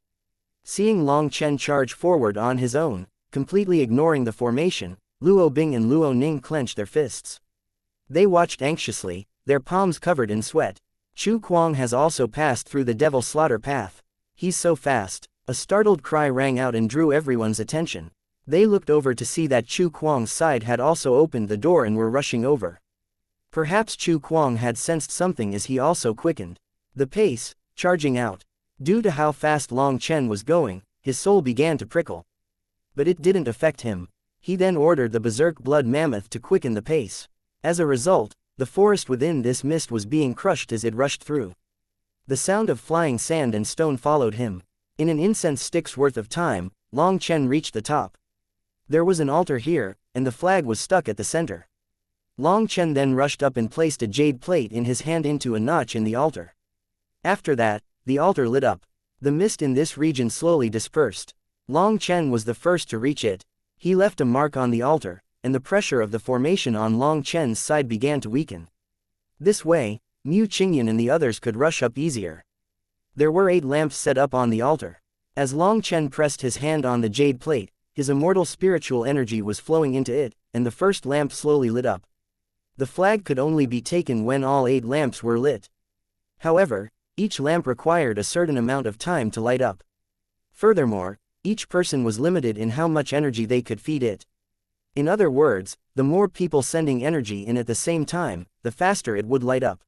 Seeing Long Chen charge forward on his own, completely ignoring the formation, Luo Bing and Luo Ning clenched their fists. They watched anxiously, their palms covered in sweat. Chu Kuang has also passed through the Devil Slaughter path. He's so fast. A startled cry rang out and drew everyone's attention. They looked over to see that Chu Kuang's side had also opened the door and were rushing over. Perhaps Chu Kuang had sensed something as he also quickened the pace, charging out. Due to how fast Long Chen was going, his soul began to prickle. But it didn't affect him. He then ordered the berserk blood mammoth to quicken the pace. As a result, the forest within this mist was being crushed as it rushed through. The sound of flying sand and stone followed him. In an incense stick's worth of time, Long Chen reached the top. There was an altar here, and the flag was stuck at the center. Long Chen then rushed up and placed a jade plate in his hand into a notch in the altar. After that, the altar lit up. The mist in this region slowly dispersed. Long Chen was the first to reach it. He left a mark on the altar, and the pressure of the formation on Long Chen's side began to weaken. This way, Mu Qingyan and the others could rush up easier. There were 8 lamps set up on the altar. As Long Chen pressed his hand on the jade plate, his immortal spiritual energy was flowing into it, and the first lamp slowly lit up. The flag could only be taken when all 8 lamps were lit. However, each lamp required a certain amount of time to light up. Furthermore, each person was limited in how much energy they could feed it. In other words, the more people sending energy in at the same time, the faster it would light up.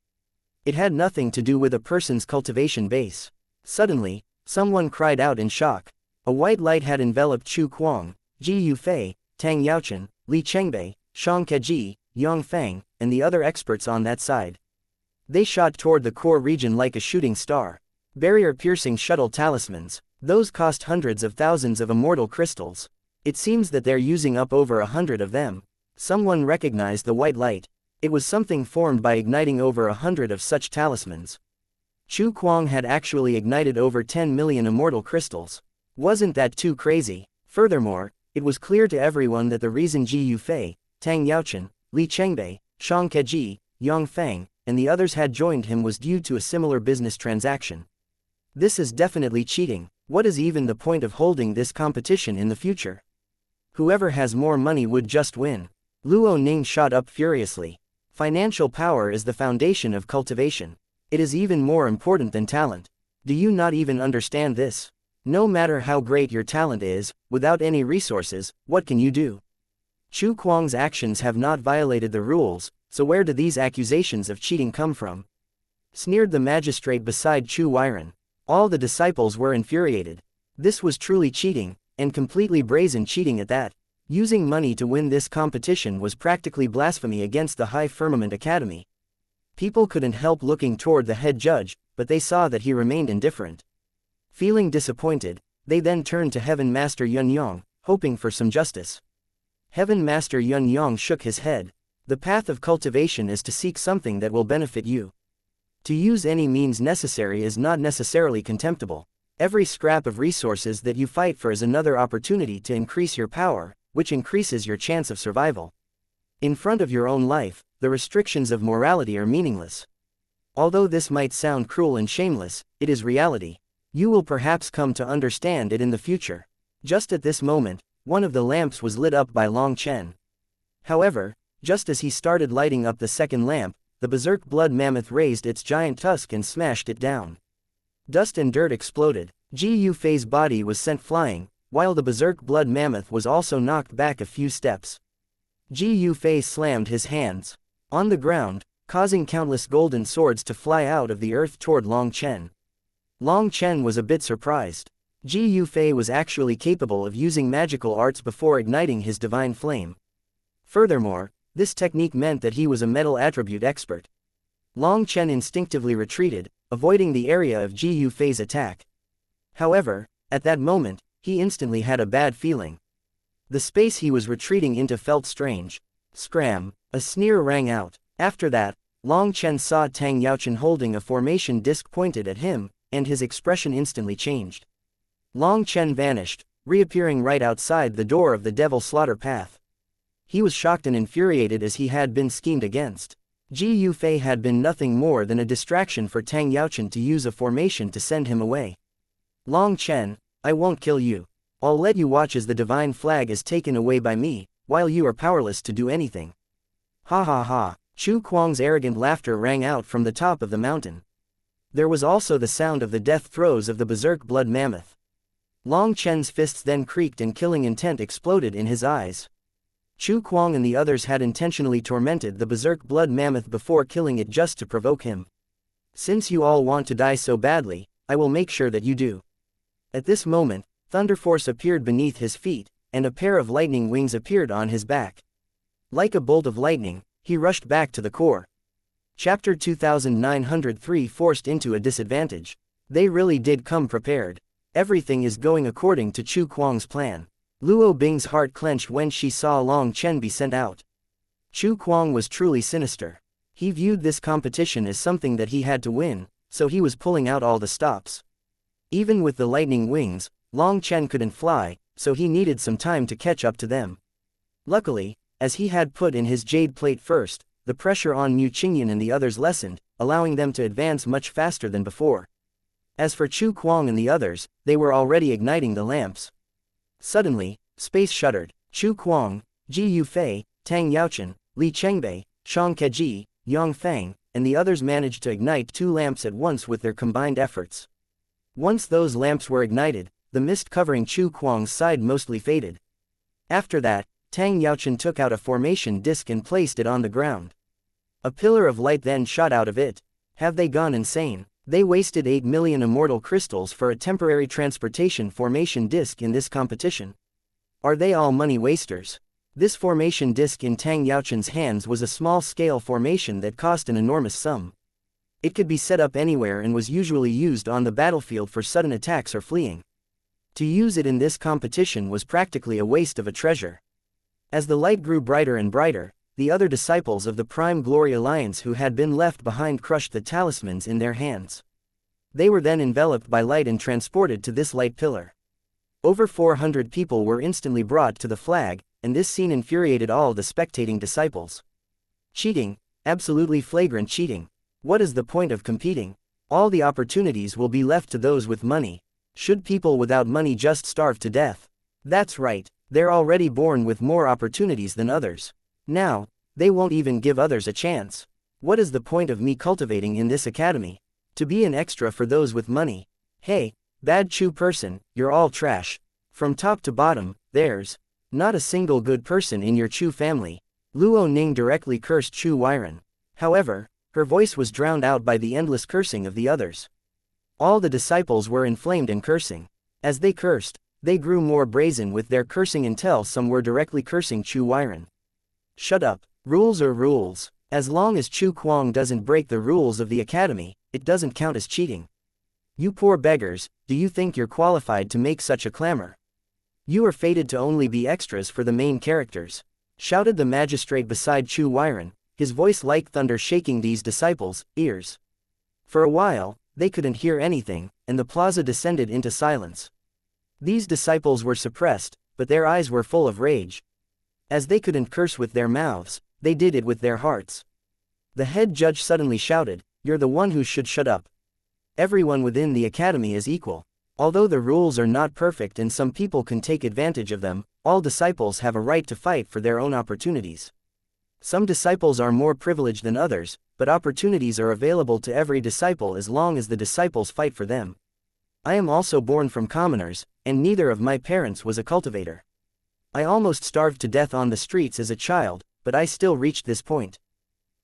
It had nothing to do with a person's cultivation base. Suddenly, someone cried out in shock. A white light had enveloped Chu Kuang, Ji Yufei, Tang Yaochen, Li Chengbei, Xianxia Ji, Yang Fang, and the other experts on that side. They shot toward the core region like a shooting star. Barrier-piercing shuttle talismans. Those cost hundreds of thousands of immortal crystals. It seems that they're using up over 100 of them. Someone recognized the white light. It was something formed by igniting over 100 of such talismans. Chu Kuang had actually ignited over 10 million immortal crystals. Wasn't that too crazy? Furthermore, it was clear to everyone that the reason Ji Yufei, Tang Yaochen, Li Chengbei, Xianxia Ji, Yang Fang, and the others had joined him was due to a similar business transaction. This is definitely cheating. What is even the point of holding this competition in the future? Whoever has more money would just win. Luo Ning shot up furiously. Financial power is the foundation of cultivation. It is even more important than talent. Do you not even understand this? No matter how great your talent is, without any resources, what can you do? Chu Kuang's actions have not violated the rules, so where do these accusations of cheating come from? Sneered the magistrate beside Chu Weiren. All the disciples were infuriated. This was truly cheating, and completely brazen cheating at that. Using money to win this competition was practically blasphemy against the High Firmament Academy. People couldn't help looking toward the head judge, but they saw that he remained indifferent. Feeling disappointed, they then turned to Heaven Master Yun Yang, hoping for some justice. Heaven Master Yun Yang shook his head. The path of cultivation is to seek something that will benefit you. To use any means necessary is not necessarily contemptible. Every scrap of resources that you fight for is another opportunity to increase your power, which increases your chance of survival. In front of your own life, the restrictions of morality are meaningless. Although this might sound cruel and shameless, it is reality. You will perhaps come to understand it in the future. Just at this moment, one of the lamps was lit up by Long Chen. However, just as he started lighting up the second lamp, the berserk blood mammoth raised its giant tusk and smashed it down. Dust and dirt exploded. Ji Yufei's body was sent flying, while the berserk blood mammoth was also knocked back a few steps. Ji Yufei slammed his hands on the ground, causing countless golden swords to fly out of the earth toward Long Chen. Long Chen was a bit surprised. Ji Yufei was actually capable of using magical arts before igniting his divine flame. Furthermore, this technique meant that he was a metal attribute expert. Long Chen instinctively retreated, avoiding the area of Ji Yufei's attack. However, at that moment, he instantly had a bad feeling. The space he was retreating into felt strange. Scram! A sneer rang out. After that, Long Chen saw Tang Yaochen holding a formation disc pointed at him, and his expression instantly changed. Long Chen vanished, reappearing right outside the door of the Devil Slaughter Path. He was shocked and infuriated as he had been schemed against. Ji Yufei had been nothing more than a distraction for Tang Yaochen to use a formation to send him away. Long Chen, I won't kill you. I'll let you watch as the divine flag is taken away by me, while you are powerless to do anything. Ha ha ha. Chu Kuang's arrogant laughter rang out from the top of the mountain. There was also the sound of the death throes of the berserk blood mammoth. Long Chen's fists then creaked and killing intent exploded in his eyes. Chu Kuang and the others had intentionally tormented the berserk blood mammoth before killing it just to provoke him. Since you all want to die so badly, I will make sure that you do. At this moment, thunder force appeared beneath his feet, and a pair of lightning wings appeared on his back. Like a bolt of lightning, he rushed back to the core. Chapter 2903 Forced into a disadvantage. They really did come prepared. Everything is going according to Chu Kuang's plan. Luo Bing's heart clenched when she saw Long Chen be sent out. Chu Kuang was truly sinister. He viewed this competition as something that he had to win, so he was pulling out all the stops. Even with the lightning wings, Long Chen couldn't fly, so he needed some time to catch up to them. Luckily, as he had put in his jade plate first, the pressure on Mu Qingyan and the others lessened, allowing them to advance much faster than before. As for Chu Kuang and the others, they were already igniting the lamps. Suddenly, space shuddered. Chu Kuang, Ji Yufei, Tang Yaochen, Li Chengbei, Shang Keji, Yang Feng, and the others managed to ignite 2 lamps at once with their combined efforts. Once those lamps were ignited, the mist covering Chu Kuang's side mostly faded. After that, Tang Yaochen took out a formation disc and placed it on the ground. A pillar of light then shot out of it. Have they gone insane? They wasted 8 million immortal crystals for a temporary transportation formation disc in this competition. Are they all money wasters? This formation disc in Tang Yaochen's hands was a small-scale formation that cost an enormous sum. It could be set up anywhere and was usually used on the battlefield for sudden attacks or fleeing. To use it in this competition was practically a waste of a treasure. As the light grew brighter and brighter, the other disciples of the Prime Glory Alliance who had been left behind crushed the talismans in their hands. They were then enveloped by light and transported to this light pillar. Over 400 people were instantly brought to the flag, and this scene infuriated all the spectating disciples. Cheating, absolutely flagrant cheating. What is the point of competing? All the opportunities will be left to those with money. Should people without money just starve to death? That's right, they're already born with more opportunities than others. Now, they won't even give others a chance. What is the point of me cultivating in this academy? To be an extra for those with money. Hey, bad Chu person, you're all trash. From top to bottom, there's not a single good person in your Chu family. Luo Ning directly cursed Chu Weiren. However, her voice was drowned out by the endless cursing of the others. All the disciples were inflamed and cursing. As they cursed, they grew more brazen with their cursing until some were directly cursing Chu Weiren. Shut up. Rules are rules. As long as Chu Kuang doesn't break the rules of the academy, it doesn't count as cheating. You poor beggars, do you think you're qualified to make such a clamor? You are fated to only be extras for the main characters, shouted the magistrate beside Chu Weiren, his voice like thunder shaking these disciples' ears. For a while, they couldn't hear anything, and the plaza descended into silence. These disciples were suppressed, but their eyes were full of rage. As they couldn't curse with their mouths, they did it with their hearts. The head judge suddenly shouted, "You're the one who should shut up. Everyone within the academy is equal. Although the rules are not perfect and some people can take advantage of them, all disciples have a right to fight for their own opportunities. Some disciples are more privileged than others, but opportunities are available to every disciple as long as the disciples fight for them. I am also born from commoners, and neither of my parents was a cultivator. I almost starved to death on the streets as a child, but I still reached this point.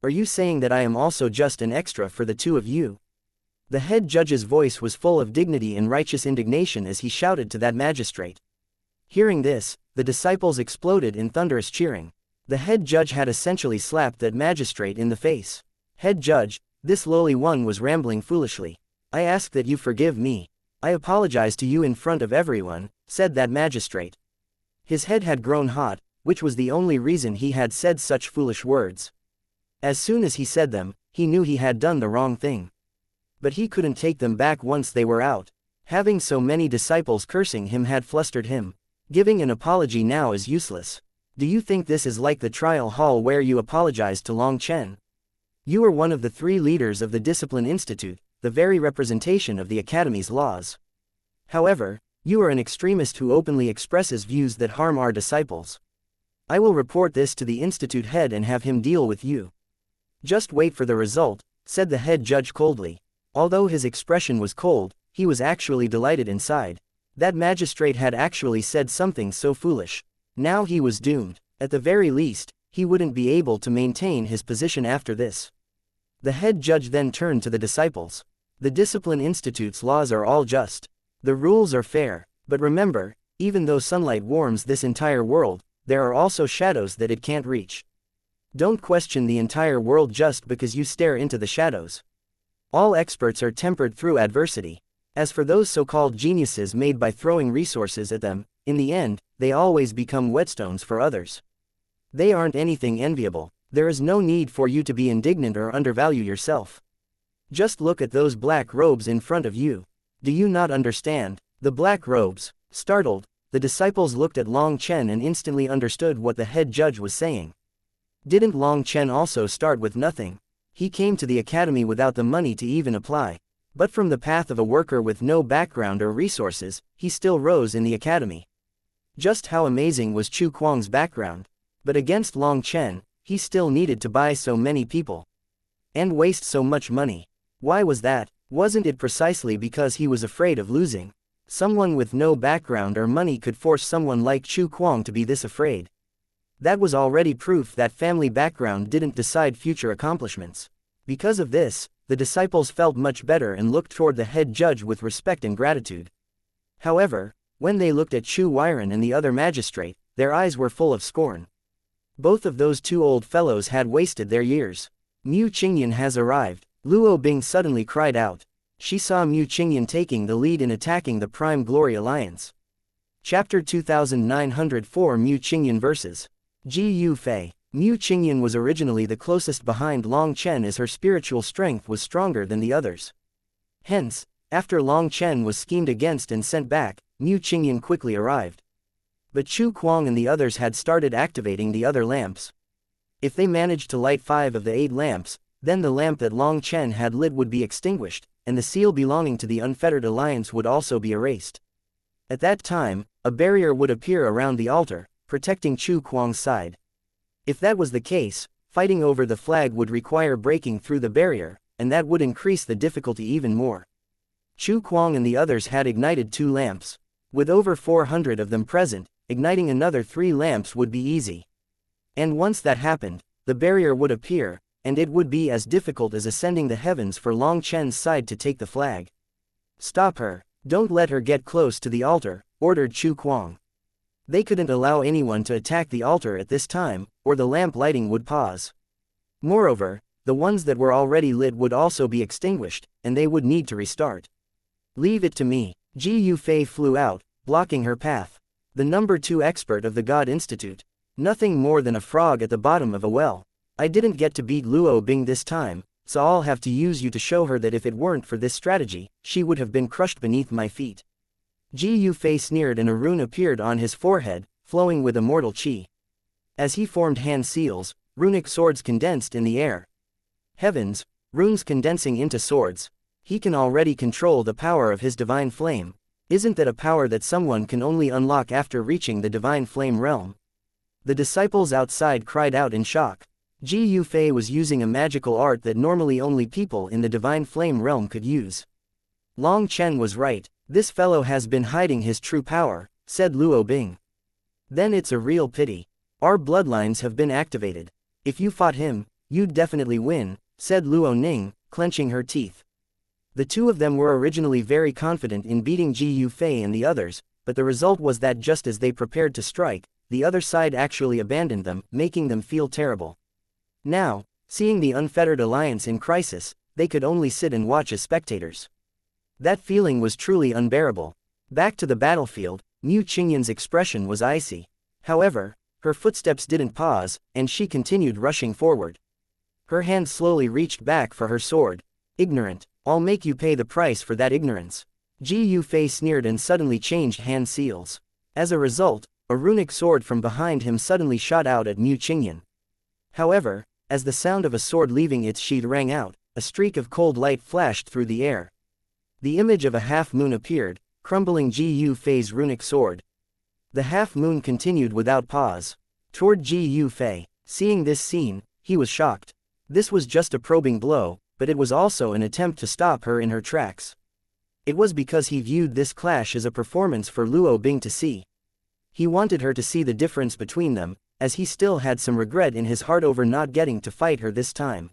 Are you saying that I am also just an extra for the two of you?" The head judge's voice was full of dignity and righteous indignation as he shouted to that magistrate. Hearing this, the disciples exploded in thunderous cheering. The head judge had essentially slapped that magistrate in the face. "Head judge, this lowly one was rambling foolishly. I ask that you forgive me. I apologize to you in front of everyone," said that magistrate. His head had grown hot, which was the only reason he had said such foolish words. As soon as he said them, he knew he had done the wrong thing. But he couldn't take them back once they were out. Having so many disciples cursing him had flustered him. Giving an apology now is useless. Do you think this is like the trial hall where you apologized to Long Chen? You are one of the 3 leaders of the Discipline Institute, the very representation of the Academy's laws. However, you are an extremist who openly expresses views that harm our disciples. I will report this to the Institute head and have him deal with you. Just wait for the result, said the head judge coldly. Although his expression was cold, he was actually delighted inside. That magistrate had actually said something so foolish. Now he was doomed. At the very least, he wouldn't be able to maintain his position after this. The head judge then turned to the disciples. The Discipline Institute's laws are all just. The rules are fair. But remember, even though sunlight warms this entire world, there are also shadows that it can't reach. Don't question the entire world just because you stare into the shadows. All experts are tempered through adversity. As for those so-called geniuses made by throwing resources at them, in the end, they always become whetstones for others. They aren't anything enviable. There is no need for you to be indignant or undervalue yourself. Just look at those black robes in front of you. Do you not understand? The black robes. Startled, the disciples looked at Long Chen and instantly understood what the head judge was saying. Didn't Long Chen also start with nothing? He came to the academy without the money to even apply. But from the path of a worker with no background or resources, he still rose in the academy. Just how amazing was Chu Kuang's background? But against Long Chen, he still needed to buy so many people. And waste so much money. Why was that? Wasn't it precisely because he was afraid of losing? Someone with no background or money could force someone like Chu Kuang to be this afraid. That was already proof that family background didn't decide future accomplishments. Because of this, the disciples felt much better and looked toward the head judge with respect and gratitude. However, when they looked at Chu Weiren and the other magistrate, their eyes were full of scorn. Both of those two old fellows had wasted their years. Mu Qingyan has arrived, Luo Bing suddenly cried out. She saw Mu Qingyan taking the lead in attacking the Prime Glory Alliance. Chapter 2904 Mu Qingyan vs. Ji Yu Fei. Mu Qingyan was originally the closest behind Long Chen as her spiritual strength was stronger than the others. Hence, after Long Chen was schemed against and sent back, Mu Qingyan quickly arrived. But Chu Kuang and the others had started activating the other lamps. If they managed to light 5 of the 8 lamps, then the lamp that Long Chen had lit would be extinguished, and the seal belonging to the Unfettered Alliance would also be erased. At that time, a barrier would appear around the altar, protecting Chu Kuang's side. If that was the case, fighting over the flag would require breaking through the barrier, and that would increase the difficulty even more. Chu Kuang and the others had ignited 2 lamps. With over 400 of them present, igniting another 3 lamps would be easy. And once that happened, the barrier would appear, and it would be as difficult as ascending the heavens for Long Chen's side to take the flag. Stop her. Don't let her get close to the altar, ordered Chu Kuang. They couldn't allow anyone to attack the altar at this time, or the lamp lighting would pause. Moreover, the ones that were already lit would also be extinguished, and they would need to restart. Leave it to me. Ji Yu Fei flew out, blocking her path. The number 2 expert of the God Institute. Nothing more than a frog at the bottom of a well. I didn't get to beat Luo Bing this time, so I'll have to use you to show her that if it weren't for this strategy, she would have been crushed beneath my feet. Ji Yu Fei sneered and a rune appeared on his forehead, flowing with immortal qi. As he formed hand seals, runic swords condensed in the air. Heavens, runes condensing into swords. He can already control the power of his divine flame. Isn't that a power that someone can only unlock after reaching the divine flame realm? The disciples outside cried out in shock. Ji Yu Fei was using a magical art that normally only people in the divine flame realm could use. Long Chen was right. This fellow has been hiding his true power, said Luo Bing. Then it's a real pity. Our bloodlines have been activated. If you fought him, you'd definitely win, said Luo Ning, clenching her teeth. The two of them were originally very confident in beating Ji Yu Fei and the others, but the result was that just as they prepared to strike, the other side actually abandoned them, making them feel terrible. Now, seeing the Unfettered Alliance in crisis, they could only sit and watch as spectators. That feeling was truly unbearable. Back to the battlefield, Mu Qingyan's expression was icy. However, her footsteps didn't pause, and she continued rushing forward. Her hand slowly reached back for her sword. Ignorant, I'll make you pay the price for that ignorance. Ji Yu Fei sneered and suddenly changed hand seals. As a result, a runic sword from behind him suddenly shot out at Mu Qingyan. However, as the sound of a sword leaving its sheath rang out, a streak of cold light flashed through the air. The image of a half-moon appeared, crumbling Ji Yu Fei's runic sword. The half-moon continued without pause. Toward Ji Yu Fei. Seeing this scene, he was shocked. This was just a probing blow, but it was also an attempt to stop her in her tracks. It was because he viewed this clash as a performance for Luo Bing to see. He wanted her to see the difference between them, as he still had some regret in his heart over not getting to fight her this time.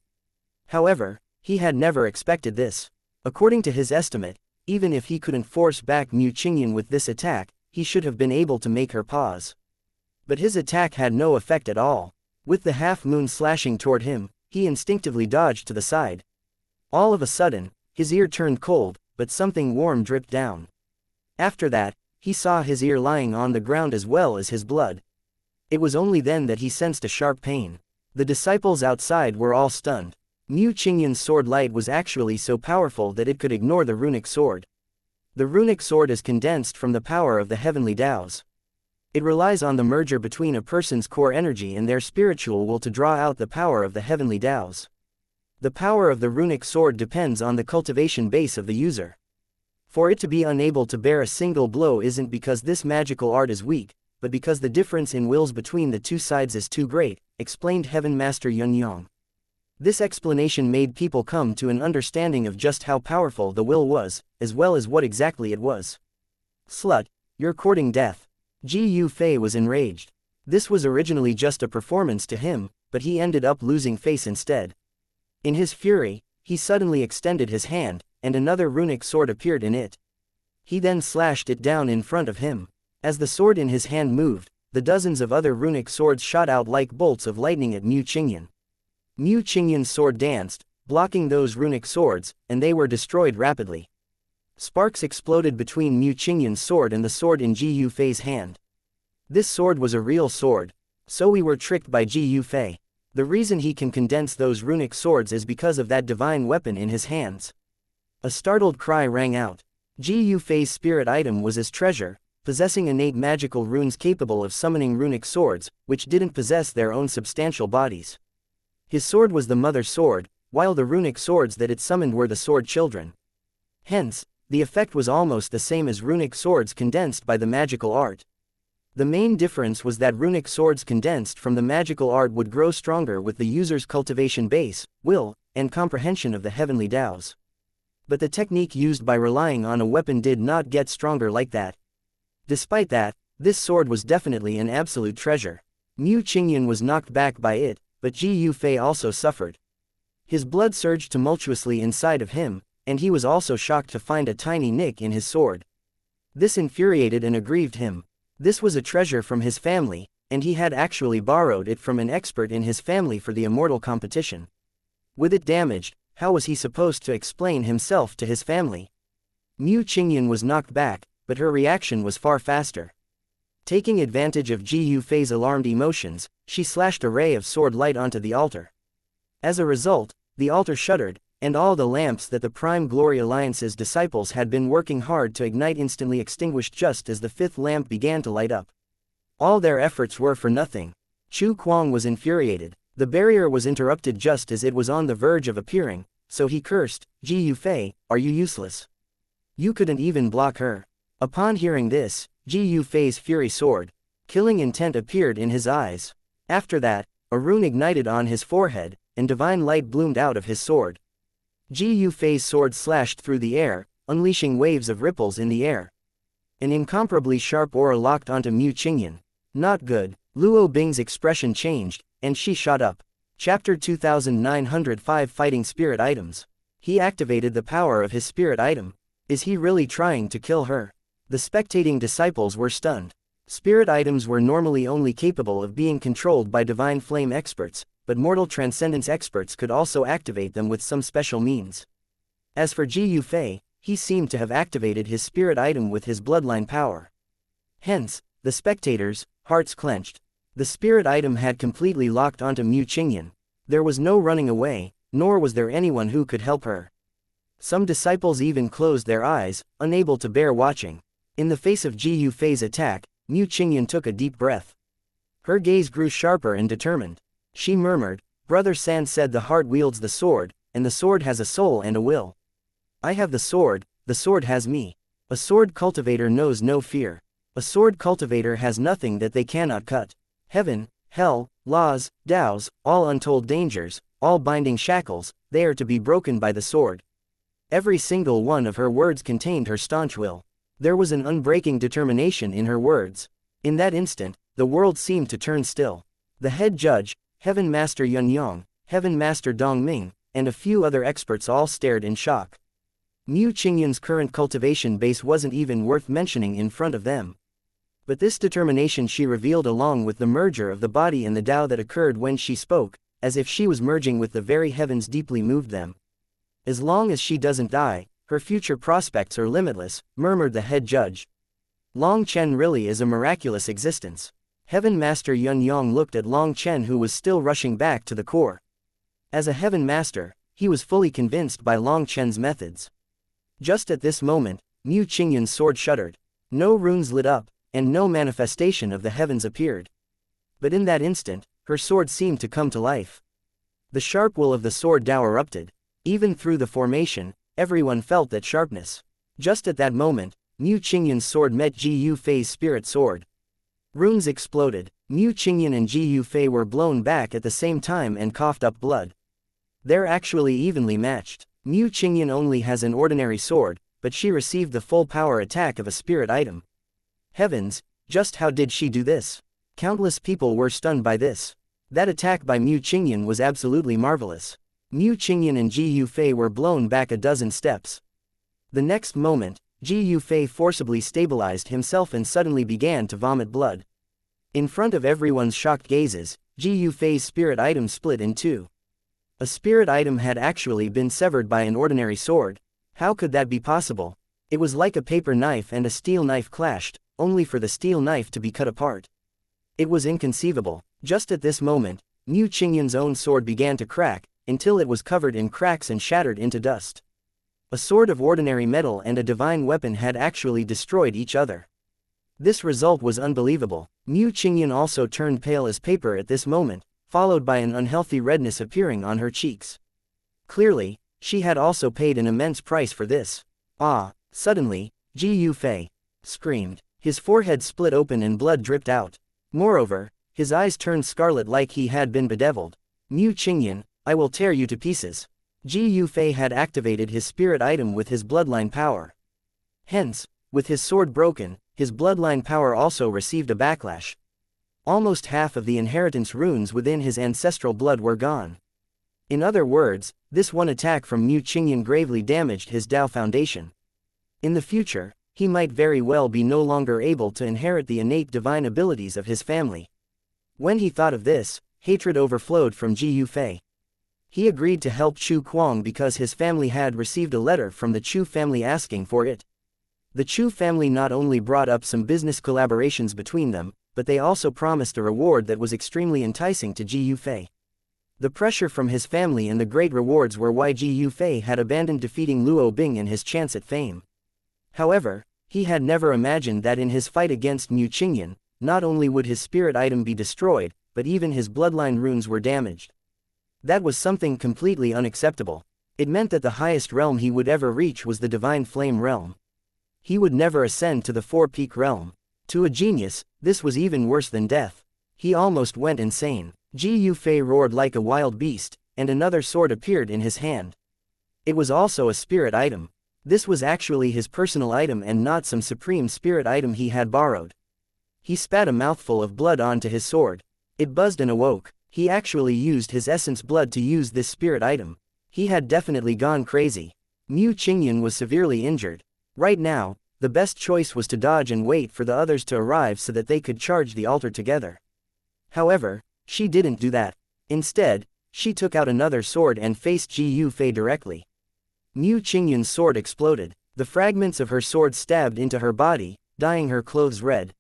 However, he had never expected this. According to his estimate, even if he couldn't force back Mu Qingyan with this attack, he should have been able to make her pause. But his attack had no effect at all. With the half-moon slashing toward him, he instinctively dodged to the side. All of a sudden, his ear turned cold, but something warm dripped down. After that, he saw his ear lying on the ground as well as his blood. It was only then that he sensed a sharp pain. The disciples outside were all stunned. Mu Qingyan's sword light was actually so powerful that it could ignore the runic sword. The runic sword is condensed from the power of the heavenly Taos. It relies on the merger between a person's core energy and their spiritual will to draw out the power of the heavenly Taos. The power of the runic sword depends on the cultivation base of the user. For it to be unable to bear a single blow isn't because this magical art is weak, but because the difference in wills between the two sides is too great, explained Heaven Master Yun Yang. This explanation made people come to an understanding of just how powerful the will was, as well as what exactly it was. Slut, you're courting death. Ji Yu Fei was enraged. This was originally just a performance to him, but he ended up losing face instead. In his fury, he suddenly extended his hand, and another runic sword appeared in it. He then slashed it down in front of him. As the sword in his hand moved, the dozens of other runic swords shot out like bolts of lightning at Mu Qingyan. Mu Qingyan's sword danced, blocking those runic swords, and they were destroyed rapidly. Sparks exploded between Mu Qingyan's sword and the sword in Ji Yu Fei's hand. This sword was a real sword. So we were tricked by Ji Yu Fei. The reason he can condense those runic swords is because of that divine weapon in his hands. A startled cry rang out. Ji Yu Fei's spirit item was his treasure, possessing innate magical runes capable of summoning runic swords, which didn't possess their own substantial bodies. His sword was the mother sword, while the runic swords that it summoned were the sword children. Hence, the effect was almost the same as runic swords condensed by the magical art. The main difference was that runic swords condensed from the magical art would grow stronger with the user's cultivation base, will, and comprehension of the heavenly Taos. But the technique used by relying on a weapon did not get stronger like that. Despite that, this sword was definitely an absolute treasure. Mu Qingyan was knocked back by it, but Ji Yu Fei also suffered. His blood surged tumultuously inside of him, and he was also shocked to find a tiny nick in his sword. This infuriated and aggrieved him. This was a treasure from his family, and he had actually borrowed it from an expert in his family for the immortal competition. With it damaged, how was he supposed to explain himself to his family? Mu Qingyan was knocked back, but her reaction was far faster. Taking advantage of Ji Yu Fei's alarmed emotions, she slashed a ray of sword light onto the altar. As a result, the altar shuddered, and all the lamps that the Prime Glory Alliance's disciples had been working hard to ignite instantly extinguished just as the fifth lamp began to light up. All their efforts were for nothing. Chu Kuang was infuriated. The barrier was interrupted just as it was on the verge of appearing, so he cursed, "Ji Yu Fei, are you useless? You couldn't even block her." Upon hearing this, Ji Yu Fei's fury soared. Killing intent appeared in his eyes. After that, a rune ignited on his forehead, and divine light bloomed out of his sword. Ji Yu Fei's sword slashed through the air, unleashing waves of ripples in the air. An incomparably sharp aura locked onto Mu Qingyan. Not good. Luo Bing's expression changed, and she shot up. Chapter 2905 Fighting Spirit Items. He activated the power of his spirit item. Is he really trying to kill her? The spectating disciples were stunned. Spirit items were normally only capable of being controlled by divine flame experts, but mortal transcendence experts could also activate them with some special means. As for Ji Yu Fei, he seemed to have activated his spirit item with his bloodline power. Hence, the spectators' hearts clenched. The spirit item had completely locked onto Mu Qingyan. There was no running away, nor was there anyone who could help her. Some disciples even closed their eyes, unable to bear watching. In the face of Ji Yu Fei's attack, Mu Qingyan took a deep breath. Her gaze grew sharper and determined. She murmured, "Brother San said the heart wields the sword, and the sword has a soul and a will. I have the sword has me. A sword cultivator knows no fear. A sword cultivator has nothing that they cannot cut. Heaven, hell, laws, Taos, all untold dangers, all binding shackles, they are to be broken by the sword." Every single one of her words contained her staunch will. There was an unbreaking determination in her words. In that instant, the world seemed to turn still. The head judge, Heaven Master Yun Yang, Heaven Master Dong Ming, and a few other experts all stared in shock. Mu Qingyan's current cultivation base wasn't even worth mentioning in front of them. But this determination she revealed along with the merger of the body and the Tao that occurred when she spoke, as if she was merging with the very heavens, deeply moved them. As long as she doesn't die, her future prospects are limitless, murmured the head judge. Long Chen really is a miraculous existence. Heaven Master Yun Yong looked at Long Chen, who was still rushing back to the core. As a Heaven Master, he was fully convinced by Long Chen's methods. Just at this moment, Mu Qingyan's sword shuddered. No runes lit up, and no manifestation of the heavens appeared. But in that instant, her sword seemed to come to life. The sharp will of the sword Tao erupted. Even through the formation, everyone felt that sharpness. Just at that moment, Mu Qingyan's sword met Ji Yufei's spirit sword. Runes exploded. Mu Qingyan and Ji Yufei were blown back at the same time and coughed up blood. They're actually evenly matched. Mu Qingyan only has an ordinary sword, but she received the full power attack of a spirit item. Heavens, just how did she do this? Countless people were stunned by this. That attack by Mu Qingyan was absolutely marvelous. Mu Qingyan and Ji Yufei were blown back a dozen steps. The next moment, Ji Yufei forcibly stabilized himself and suddenly began to vomit blood. In front of everyone's shocked gazes, Ji Yufei's spirit item split in two. A spirit item had actually been severed by an ordinary sword. How could that be possible? It was like a paper knife and a steel knife clashed, only for the steel knife to be cut apart. It was inconceivable. Just at this moment, Mu Qingyan's own sword began to crack, until it was covered in cracks and shattered into dust. A sword of ordinary metal and a divine weapon had actually destroyed each other. This result was unbelievable. Mu Qingyan also turned pale as paper at this moment, followed by an unhealthy redness appearing on her cheeks. Clearly, she had also paid an immense price for this. Ah! Suddenly, Ji Yufei screamed. His forehead split open and blood dripped out. Moreover, his eyes turned scarlet like he had been bedeviled. Mu Qingyan, I will tear you to pieces. Ji Yufei had activated his spirit item with his bloodline power. Hence, with his sword broken, his bloodline power also received a backlash. Almost half of the inheritance runes within his ancestral blood were gone. In other words, this one attack from Mu Qingyan gravely damaged his Tao foundation. In the future, he might very well be no longer able to inherit the innate divine abilities of his family. When he thought of this, hatred overflowed from Ji Yufei. He agreed to help Chu Kuang because his family had received a letter from the Chu family asking for it. The Chu family not only brought up some business collaborations between them, but they also promised a reward that was extremely enticing to Ji Yufei. The pressure from his family and the great rewards were why Ji Yufei had abandoned defeating Luo Bing and his chance at fame. However, he had never imagined that in his fight against Mu Qingyan, not only would his spirit item be destroyed, but even his bloodline runes were damaged. That was something completely unacceptable. It meant that the highest realm he would ever reach was the Divine Flame realm. He would never ascend to the Four-Peak realm. To a genius, this was even worse than death. He almost went insane. Ji Yufei roared like a wild beast, and another sword appeared in his hand. It was also a spirit item. This was actually his personal item and not some supreme spirit item he had borrowed. He spat a mouthful of blood onto his sword. It buzzed and awoke. He actually used his essence blood to use this spirit item. He had definitely gone crazy. Mu Qingyan was severely injured. Right now, the best choice was to dodge and wait for the others to arrive so that they could charge the altar together. However, she didn't do that. Instead, she took out another sword and faced Ji Yufei directly. Mu Qingyan's sword exploded. The fragments of her sword stabbed into her body, dyeing her clothes red.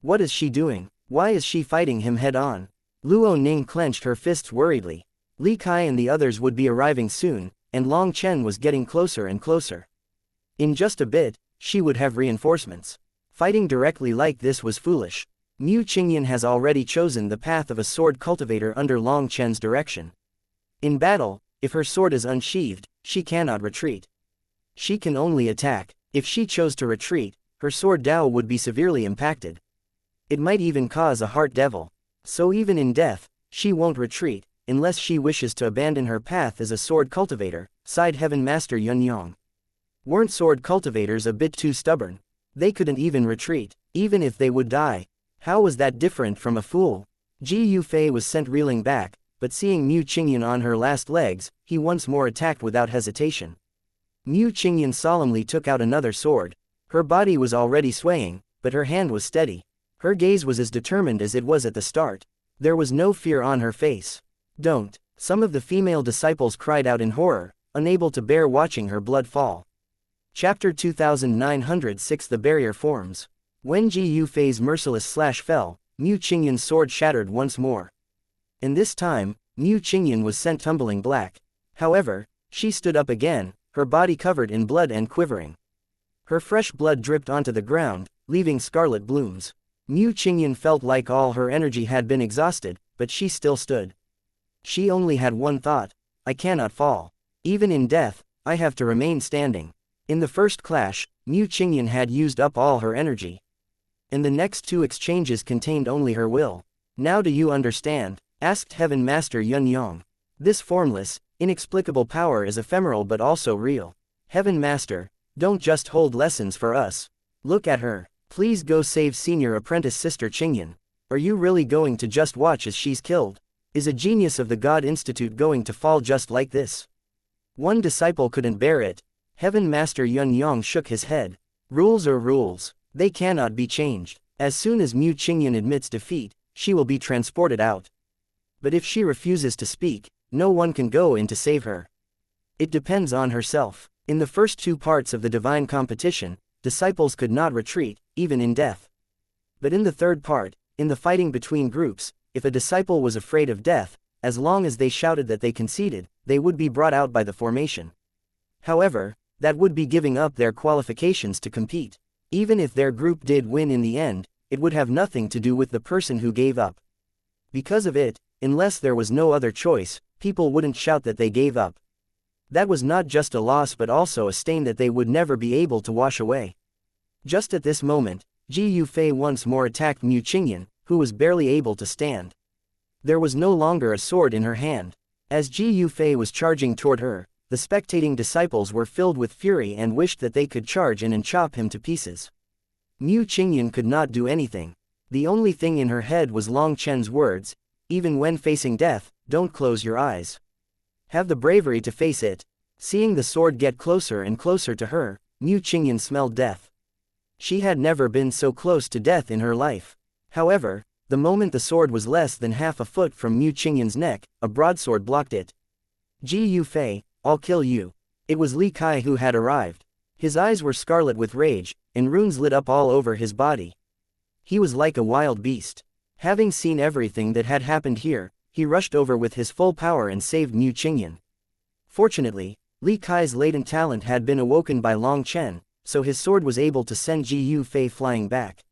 What is she doing? Why is she fighting him head-on? Luo Ning clenched her fists worriedly. Li Kai and the others would be arriving soon, and Long Chen was getting closer and closer. In just a bit, she would have reinforcements. Fighting directly like this was foolish. Mu Qingyan has already chosen the path of a sword cultivator under Long Chen's direction. In battle, if her sword is unsheathed, she cannot retreat. She can only attack. If she chose to retreat, her sword Tao would be severely impacted. It might even cause a heart devil. So even in death, she won't retreat, unless she wishes to abandon her path as a sword cultivator, sighed Heaven Master Yun Yong. Weren't sword cultivators a bit too stubborn? They couldn't even retreat, even if they would die. How was that different from a fool? Ji Yufei was sent reeling back, but seeing Mu Qingyan on her last legs, he once more attacked without hesitation. Mu Qingyan solemnly took out another sword. Her body was already swaying, but her hand was steady. Her gaze was as determined as it was at the start. There was no fear on her face. Don't. Some of the female disciples cried out in horror, unable to bear watching her blood fall. Chapter 2906 The Barrier Forms. When Ji Yufei's merciless slash fell, Mu Qingyan's sword shattered once more. And this time, Mu Qingyan was sent tumbling black. However, she stood up again, her body covered in blood and quivering. Her fresh blood dripped onto the ground, leaving scarlet blooms. Mu Qingyan felt like all her energy had been exhausted, but she still stood. She only had one thought: I cannot fall. Even in death, I have to remain standing. In the first clash, Mu Qingyan had used up all her energy. And the next two exchanges contained only her will. Now do you understand? Asked Heaven Master Yun Yong. This formless, inexplicable power is ephemeral but also real. Heaven Master, don't just hold lessons for us. Look at her. Please go save senior apprentice Sister Qingyan. Are you really going to just watch as she's killed? Is a genius of the God Institute going to fall just like this? One disciple couldn't bear it. Heaven Master Yun Yong shook his head. Rules are rules. They cannot be changed. As soon as Mu Qingyan admits defeat, she will be transported out. But if she refuses to speak, no one can go in to save her. It depends on herself. In the first two parts of the divine competition, disciples could not retreat, even in death. But in the third part, in the fighting between groups, if a disciple was afraid of death, as long as they shouted that they conceded, they would be brought out by the formation. However, that would be giving up their qualifications to compete. Even if their group did win in the end, it would have nothing to do with the person who gave up. Because of it, unless there was no other choice, people wouldn't shout that they gave up. That was not just a loss but also a stain that they would never be able to wash away. Just at this moment, Ji Yufei once more attacked Mu Qingyan, who was barely able to stand. There was no longer a sword in her hand. As Ji Yufei was charging toward her, the spectating disciples were filled with fury and wished that they could charge in and chop him to pieces. Mu Qingyan could not do anything. The only thing in her head was Long Chen's words: even when facing death, don't close your eyes. Have the bravery to face it. Seeing the sword get closer and closer to her, Mu Qingyan smelled death. She had never been so close to death in her life. However, the moment the sword was less than half a foot from Mu Qingyan's neck, a broadsword blocked it. Ji Yufei, I'll kill you. It was Li Kai who had arrived. His eyes were scarlet with rage, and runes lit up all over his body. He was like a wild beast. Having seen everything that had happened here, he rushed over with his full power and saved Mu Qingyan. Fortunately, Li Kai's latent talent had been awoken by Long Chen, so his sword was able to send Ji Yufei flying back.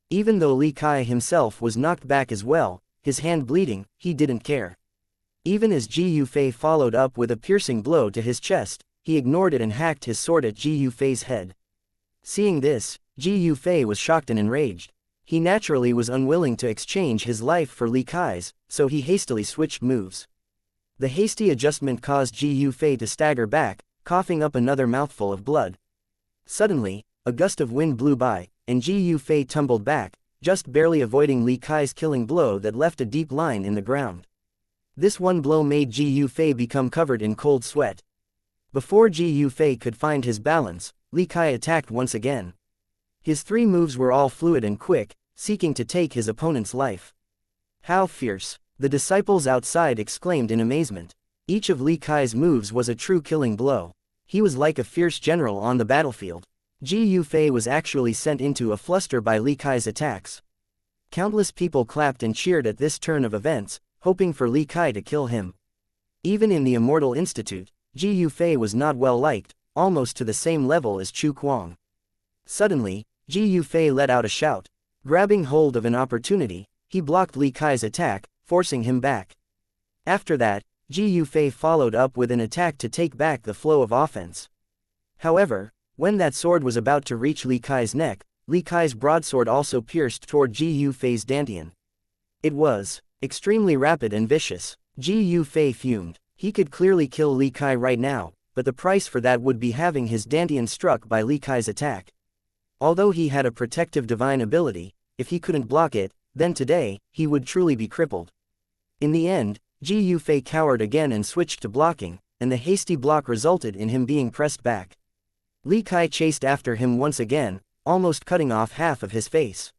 Even though Li Kai himself was knocked back as well, his hand bleeding, he didn't care. Even as Ji Yufei followed up with a piercing blow to his chest, he ignored it and hacked his sword at Ji Yufei's head. Seeing this, Ji Yufei was shocked and enraged. He naturally was unwilling to exchange his life for Li Kai's, so he hastily switched moves. The hasty adjustment caused Ji Yufei to stagger back, coughing up another mouthful of blood. Suddenly, a gust of wind blew by, and Ji Yufei tumbled back, just barely avoiding Li Kai's killing blow that left a deep line in the ground. This one blow made Ji Yufei become covered in cold sweat. Before Ji Yufei could find his balance, Li Kai attacked once again. His three moves were all fluid and quick, seeking to take his opponent's life. How fierce! The disciples outside exclaimed in amazement. Each of Li Kai's moves was a true killing blow. He was like a fierce general on the battlefield. Ji Yufei was actually sent into a fluster by Li Kai's attacks. Countless people clapped and cheered at this turn of events, hoping for Li Kai to kill him. Even in the Immortal Institute, Ji Yufei was not well liked, almost to the same level as Chu Kuang. Suddenly, Ji Yufei let out a shout. Grabbing hold of an opportunity, he blocked Li Kai's attack, forcing him back. After that, Ji Yufei followed up with an attack to take back the flow of offense. However, when that sword was about to reach Li Kai's neck, Li Kai's broadsword also pierced toward Ji Yufei's dantian. It was extremely rapid and vicious. Ji Yufei fumed. He could clearly kill Li Kai right now, but the price for that would be having his dantian struck by Li Kai's attack. Although he had a protective divine ability, if he couldn't block it, then today, he would truly be crippled. In the end, Ji Yufei cowered again and switched to blocking, and the hasty block resulted in him being pressed back. Li Kai chased after him once again, almost cutting off half of his face.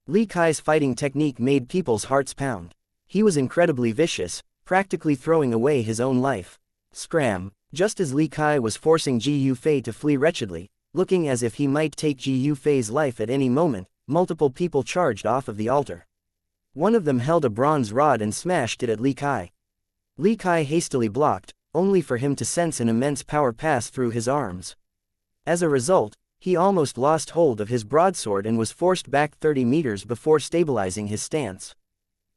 Li Kai's fighting technique made people's hearts pound. He was incredibly vicious, practically throwing away his own life. Scram! Just as Li Kai was forcing Ji Yufei to flee wretchedly, looking as if he might take Ji Yufei's life at any moment, multiple people charged off of the altar. One of them held a bronze rod and smashed it at Li Kai. Li Kai hastily blocked, only for him to sense an immense power pass through his arms. As a result, he almost lost hold of his broadsword and was forced back 30 meters before stabilizing his stance.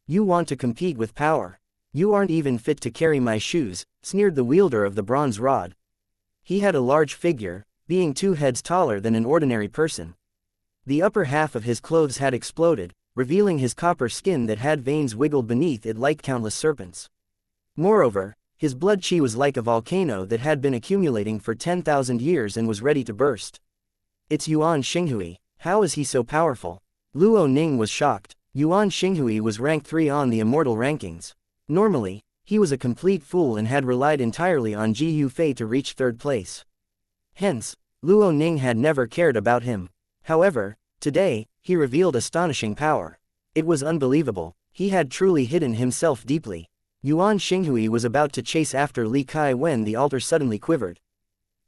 "You want to compete with power? You aren't even fit to carry my shoes," sneered the wielder of the bronze rod. He had a large figure, being 2 heads taller than an ordinary person. The upper half of his clothes had exploded, revealing his copper skin that had veins wiggled beneath it like countless serpents. Moreover, his blood qi was like a volcano that had been accumulating for 10,000 years and was ready to burst. "It's Yuan Xinghui. How is he so powerful?" Luo Ning was shocked. Yuan Xinghui was rank 3 on the immortal rankings. Normally, he was a complete fool and had relied entirely on Ji Yufei to reach 3rd place. Hence, Luo Ning had never cared about him. However, today, he revealed astonishing power. It was unbelievable. He had truly hidden himself deeply. Yuan Xinghui was about to chase after Li Kai when the altar suddenly quivered.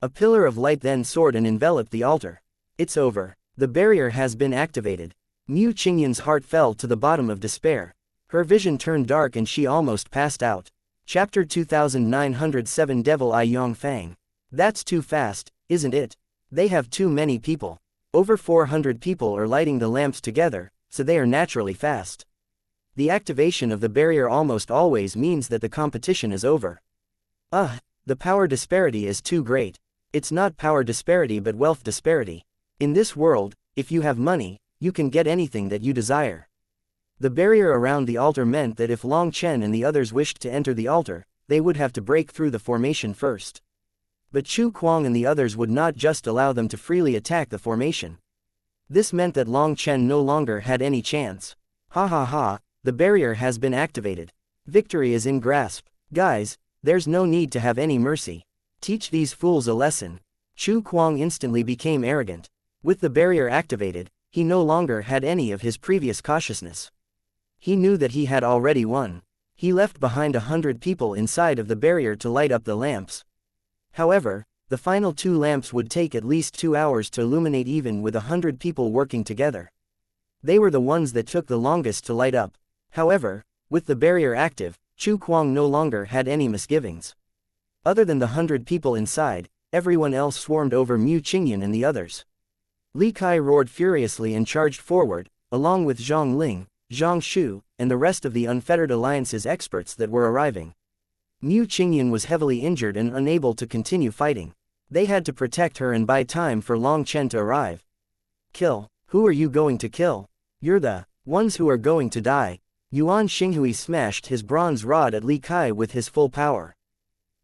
A pillar of light then soared and enveloped the altar. "It's over. The barrier has been activated." Mu Qingyan's heart fell to the bottom of despair. Her vision turned dark and she almost passed out. Chapter 2907 Devil Eye Yongfang. "That's too fast, isn't it? They have too many people. Over 400 people are lighting the lamps together, so they are naturally fast. The activation of the barrier almost always means that the competition is over. The power disparity is too great. It's not power disparity but wealth disparity. In this world, if you have money, you can get anything that you desire." The barrier around the altar meant that if Long Chen and the others wished to enter the altar, they would have to break through the formation first. But Chu Kuang and the others would not just allow them to freely attack the formation. This meant that Long Chen no longer had any chance. Ha ha ha, the barrier has been activated. Victory is in grasp. Guys, there's no need to have any mercy. Teach these fools a lesson. Chu Kuang instantly became arrogant. With the barrier activated, he no longer had any of his previous cautiousness. He knew that he had already won. He left behind 100 people inside of the barrier to light up the lamps. However, the final 2 lamps would take at least 2 hours to illuminate even with 100 people working together. They were the ones that took the longest to light up. However, with the barrier active, Chu Kuang no longer had any misgivings. Other than the 100 people inside, everyone else swarmed over Mu Qingyan and the others. Li Kai roared furiously and charged forward, along with Zhang Ling, Zhang Shu, and the rest of the Unfettered Alliance's experts that were arriving. Mu Qingyan was heavily injured and unable to continue fighting. They had to protect her and buy time for Long Chen to arrive. "Kill. Who are you going to kill? You're the ones who are going to die." Yuan Xinghui smashed his bronze rod at Li Kai with his full power.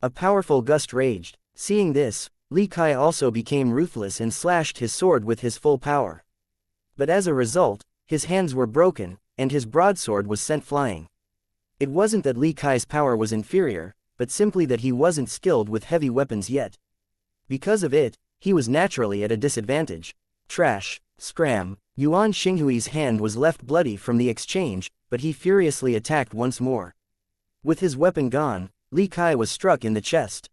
A powerful gust raged. Seeing this, Li Kai also became ruthless and slashed his sword with his full power. But as a result, his hands were broken, and his broadsword was sent flying. It wasn't that Li Kai's power was inferior, but simply that he wasn't skilled with heavy weapons yet. Because of it, he was naturally at a disadvantage. Trash. Scram. Yuan Xinghui's hand was left bloody from the exchange, but he furiously attacked once more. With his weapon gone, Li Kai was struck in the chest.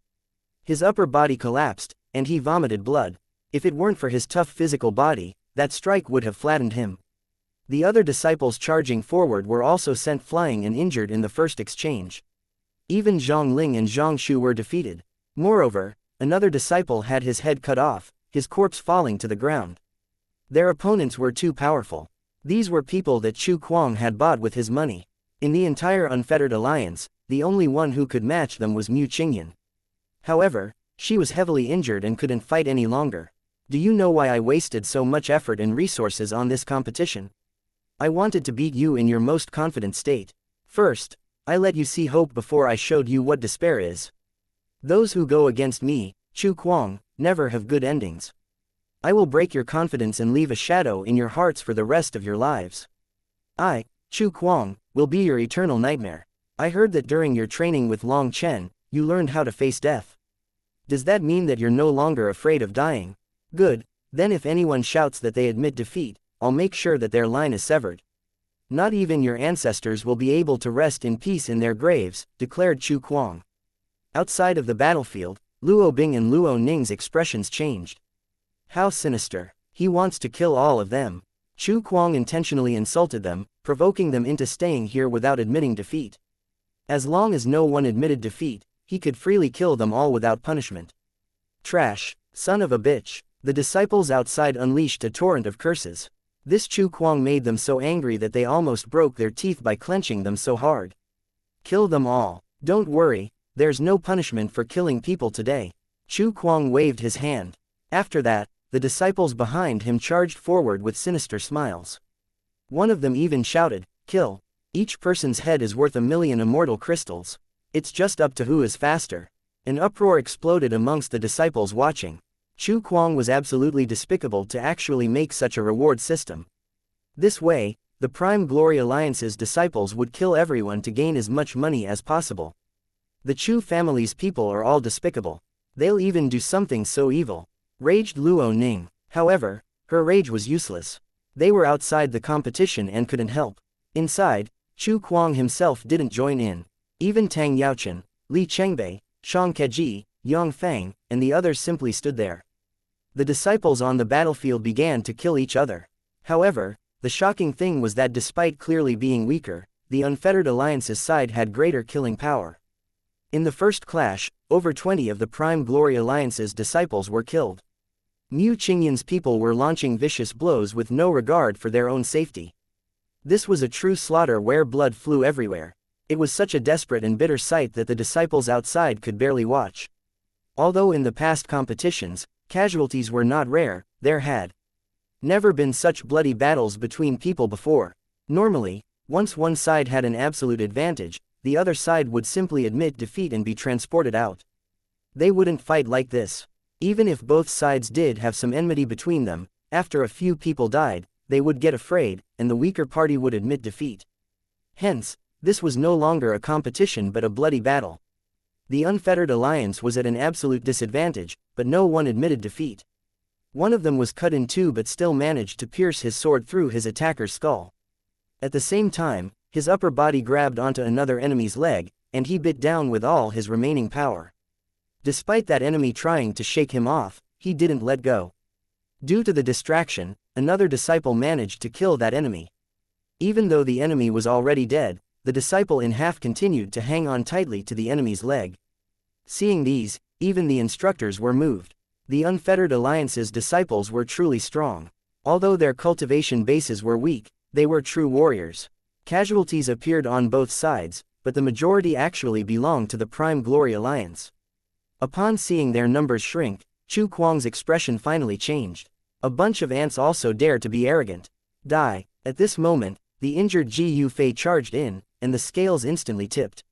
His upper body collapsed, and he vomited blood. If it weren't for his tough physical body, that strike would have flattened him. The other disciples charging forward were also sent flying and injured in the first exchange. Even Zhang Ling and Zhang Shu were defeated. Moreover, another disciple had his head cut off, his corpse falling to the ground. Their opponents were too powerful. These were people that Chu Kuang had bought with his money. In the entire Unfettered Alliance, the only one who could match them was Mu Qingyan. However, she was heavily injured and couldn't fight any longer. "Do you know why I wasted so much effort and resources on this competition? I wanted to beat you in your most confident state. First, I let you see hope before I showed you what despair is. Those who go against me, Chu Kuang, never have good endings. I will break your confidence and leave a shadow in your hearts for the rest of your lives. I, Chu Kuang, will be your eternal nightmare. I heard that during your training with Long Chen, you learned how to face death. Does that mean that you're no longer afraid of dying? Good, then if anyone shouts that they admit defeat, I'll make sure that their line is severed. Not even your ancestors will be able to rest in peace in their graves, declared Chu Kuang. Outside of the battlefield, Luo Bing and Luo Ning's expressions changed. How sinister. He wants to kill all of them. Chu Kuang intentionally insulted them, provoking them into staying here without admitting defeat. As long as no one admitted defeat, he could freely kill them all without punishment. Trash, son of a bitch. The disciples outside unleashed a torrent of curses. This Chu Kuang made them so angry that they almost broke their teeth by clenching them so hard. Kill them all. Don't worry, there's no punishment for killing people today. Chu Kuang waved his hand. After that, the disciples behind him charged forward with sinister smiles. One of them even shouted, "Kill! Each person's head is worth 1,000,000 immortal crystals. It's just up to who is faster." An uproar exploded amongst the disciples watching. Chu Kuang was absolutely despicable to actually make such a reward system. This way, the Prime Glory Alliance's disciples would kill everyone to gain as much money as possible. The Chu family's people are all despicable. They'll even do something so evil, raged Luo Ning. However, her rage was useless. They were outside the competition and couldn't help. Inside, Chu Kuang himself didn't join in. Even Tang Yaochen, Li Chengbei, Shang Keji, Yang Fang, and the others simply stood there. The disciples on the battlefield began to kill each other. However, the shocking thing was that despite clearly being weaker, the Unfettered Alliance's side had greater killing power. In the first clash, over 20 of the Prime Glory Alliance's disciples were killed. Mu Qingyan's people were launching vicious blows with no regard for their own safety. This was a true slaughter where blood flew everywhere. It was such a desperate and bitter sight that the disciples outside could barely watch. Although in the past competitions, casualties were not rare, there had never been such bloody battles between people before. Normally, once one side had an absolute advantage, the other side would simply admit defeat and be transported out. They wouldn't fight like this. Even if both sides did have some enmity between them, after a few people died, they would get afraid, and the weaker party would admit defeat. Hence, this was no longer a competition but a bloody battle. The Unfettered Alliance was at an absolute disadvantage, but no one admitted defeat. One of them was cut in two but still managed to pierce his sword through his attacker's skull. At the same time, his upper body grabbed onto another enemy's leg, and he bit down with all his remaining power. Despite that enemy trying to shake him off, he didn't let go. Due to the distraction, another disciple managed to kill that enemy. Even though the enemy was already dead, the disciple in half continued to hang on tightly to the enemy's leg. Seeing these, even the instructors were moved. The Unfettered Alliance's disciples were truly strong. Although their cultivation bases were weak, they were true warriors. Casualties appeared on both sides, but the majority actually belonged to the Prime Glory Alliance. Upon seeing their numbers shrink, Chu Kuang's expression finally changed. A bunch of ants also dared to be arrogant. Die. At this moment, the injured Ji Yufei charged in, and the scales instantly tipped.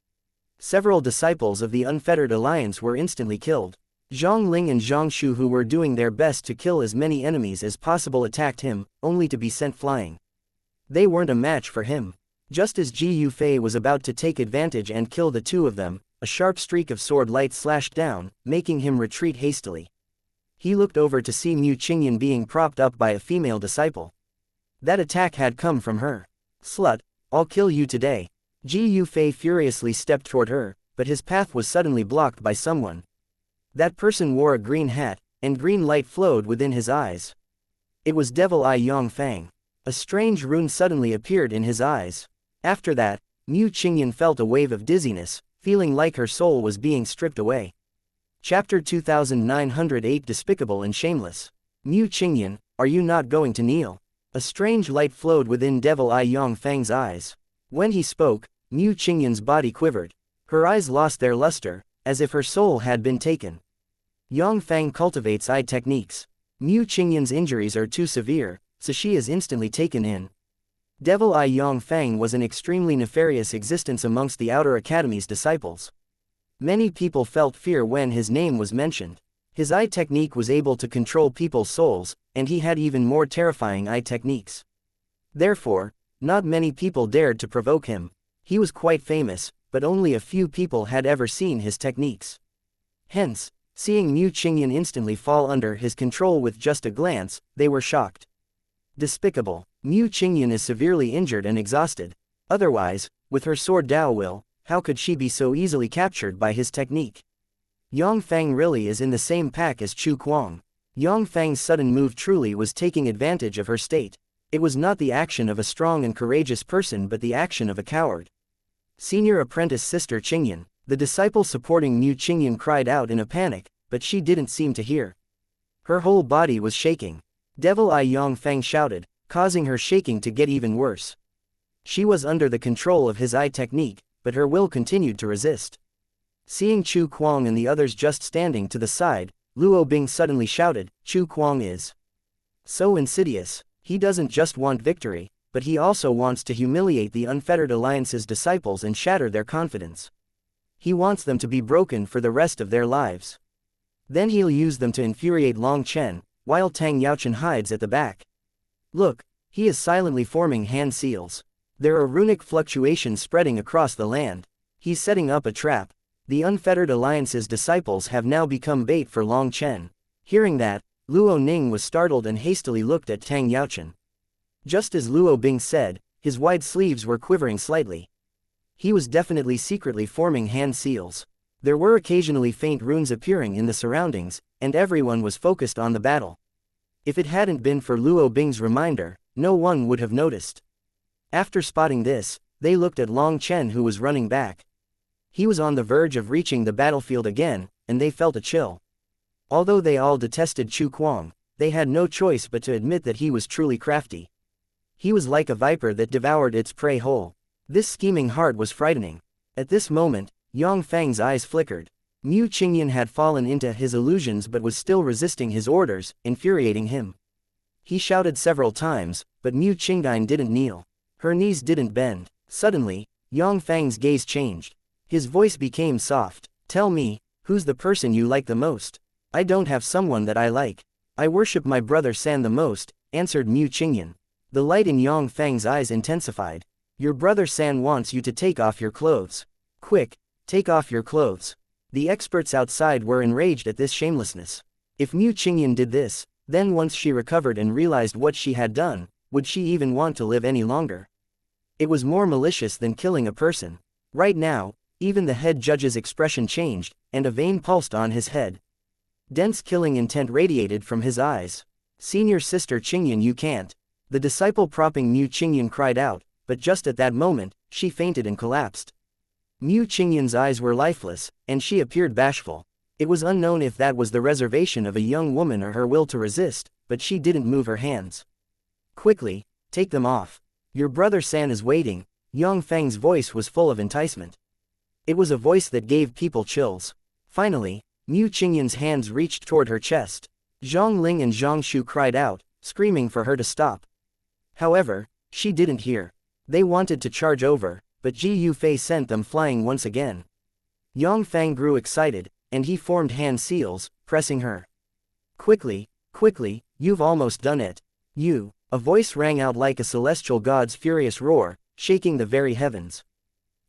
Several disciples of the Unfettered Alliance were instantly killed. Zhang Ling and Zhang Shu, who were doing their best to kill as many enemies as possible, attacked him, only to be sent flying. They weren't a match for him. Just as Ji Yufei was about to take advantage and kill the two of them, a sharp streak of sword light slashed down, making him retreat hastily. He looked over to see Mu Qingyan being propped up by a female disciple. That attack had come from her. "Slut, I'll kill you today." Ji Yufei furiously stepped toward her, but his path was suddenly blocked by someone. That person wore a green hat, and green light flowed within his eyes. It was Devil Eye Yang Fang. A strange rune suddenly appeared in his eyes. After that, Mu Qingyan felt a wave of dizziness, feeling like her soul was being stripped away. Chapter 2908 Despicable and Shameless. Mu Qingyan, are you not going to kneel? A strange light flowed within Devil Eye Yang Fang's eyes. When he spoke, Mu Qingyan's body quivered. Her eyes lost their luster, as if her soul had been taken. Yang Fang cultivates eye techniques. Mu Qingyan's injuries are too severe, so she is instantly taken in. Devil Eye Yang Fang was an extremely nefarious existence amongst the Outer Academy's disciples. Many people felt fear when his name was mentioned. His eye technique was able to control people's souls, and he had even more terrifying eye techniques. Therefore, not many people dared to provoke him. He was quite famous, but only a few people had ever seen his techniques. Hence, seeing Mu Qingyan instantly fall under his control with just a glance, they were shocked. Despicable. Mu Qingyan is severely injured and exhausted. Otherwise, with her sword Dao will, how could she be so easily captured by his technique? Yang Fang really is in the same pack as Chu Kuang. Yang Fang's sudden move truly was taking advantage of her state. It was not the action of a strong and courageous person but the action of a coward. Senior apprentice Sister Qingyan, the disciple supporting Mu Qingyan, cried out in a panic, but she didn't seem to hear. Her whole body was shaking. Devil Eye Yang Fang shouted, causing her shaking to get even worse. She was under the control of his eye technique, but her will continued to resist. Seeing Chu Kuang and the others just standing to the side, Luo Bing suddenly shouted, Chu Kuang is so insidious. He doesn't just want victory, but he also wants to humiliate the Unfettered Alliance's disciples and shatter their confidence. He wants them to be broken for the rest of their lives. Then he'll use them to infuriate Long Chen, while Tang Yaochen hides at the back. Look, he is silently forming hand seals. There are runic fluctuations spreading across the land. He's setting up a trap. The Unfettered Alliance's disciples have now become bait for Long Chen. Hearing that, Luo Ning was startled and hastily looked at Tang Yaochen. Just as Luo Bing said, his wide sleeves were quivering slightly. He was definitely secretly forming hand seals. There were occasionally faint runes appearing in the surroundings, and everyone was focused on the battle. If it hadn't been for Luo Bing's reminder, no one would have noticed. After spotting this, they looked at Long Chen, who was running back. He was on the verge of reaching the battlefield again, and they felt a chill. Although they all detested Chu Kuang, they had no choice but to admit that he was truly crafty. He was like a viper that devoured its prey whole. This scheming heart was frightening. At this moment, Yang Fang's eyes flickered. Mu Qingyan had fallen into his illusions but was still resisting his orders, infuriating him. He shouted several times, but Mu Qingyan didn't kneel. Her knees didn't bend. Suddenly, Yang Fang's gaze changed. His voice became soft. Tell me, who's the person you like the most? I don't have someone that I like. I worship my brother San the most, answered Mu Qingyan. The light in Yang Fang's eyes intensified. Your brother San wants you to take off your clothes. Quick, take off your clothes. The experts outside were enraged at this shamelessness. If Mu Qingyan did this, then once she recovered and realized what she had done, would she even want to live any longer? It was more malicious than killing a person. Right now, even the head judge's expression changed, and a vein pulsed on his head. Dense killing intent radiated from his eyes. Senior Sister Qingyan, you can't. The disciple propping Mu Qingyan cried out, but just at that moment, she fainted and collapsed. Mu Qingyan's eyes were lifeless, and she appeared bashful. It was unknown if that was the reservation of a young woman or her will to resist, but she didn't move her hands. Quickly, take them off. Your brother San is waiting. Yang Fang's voice was full of enticement. It was a voice that gave people chills. Finally, Mu Qingyan's hands reached toward her chest. Zhang Ling and Zhang Shu cried out, screaming for her to stop. However, she didn't hear. They wanted to charge over, but Ji Yufei sent them flying once again. Yang Fang grew excited, and he formed hand seals, pressing her. Quickly, quickly, you've almost done it. You. A voice rang out like a celestial god's furious roar, shaking the very heavens.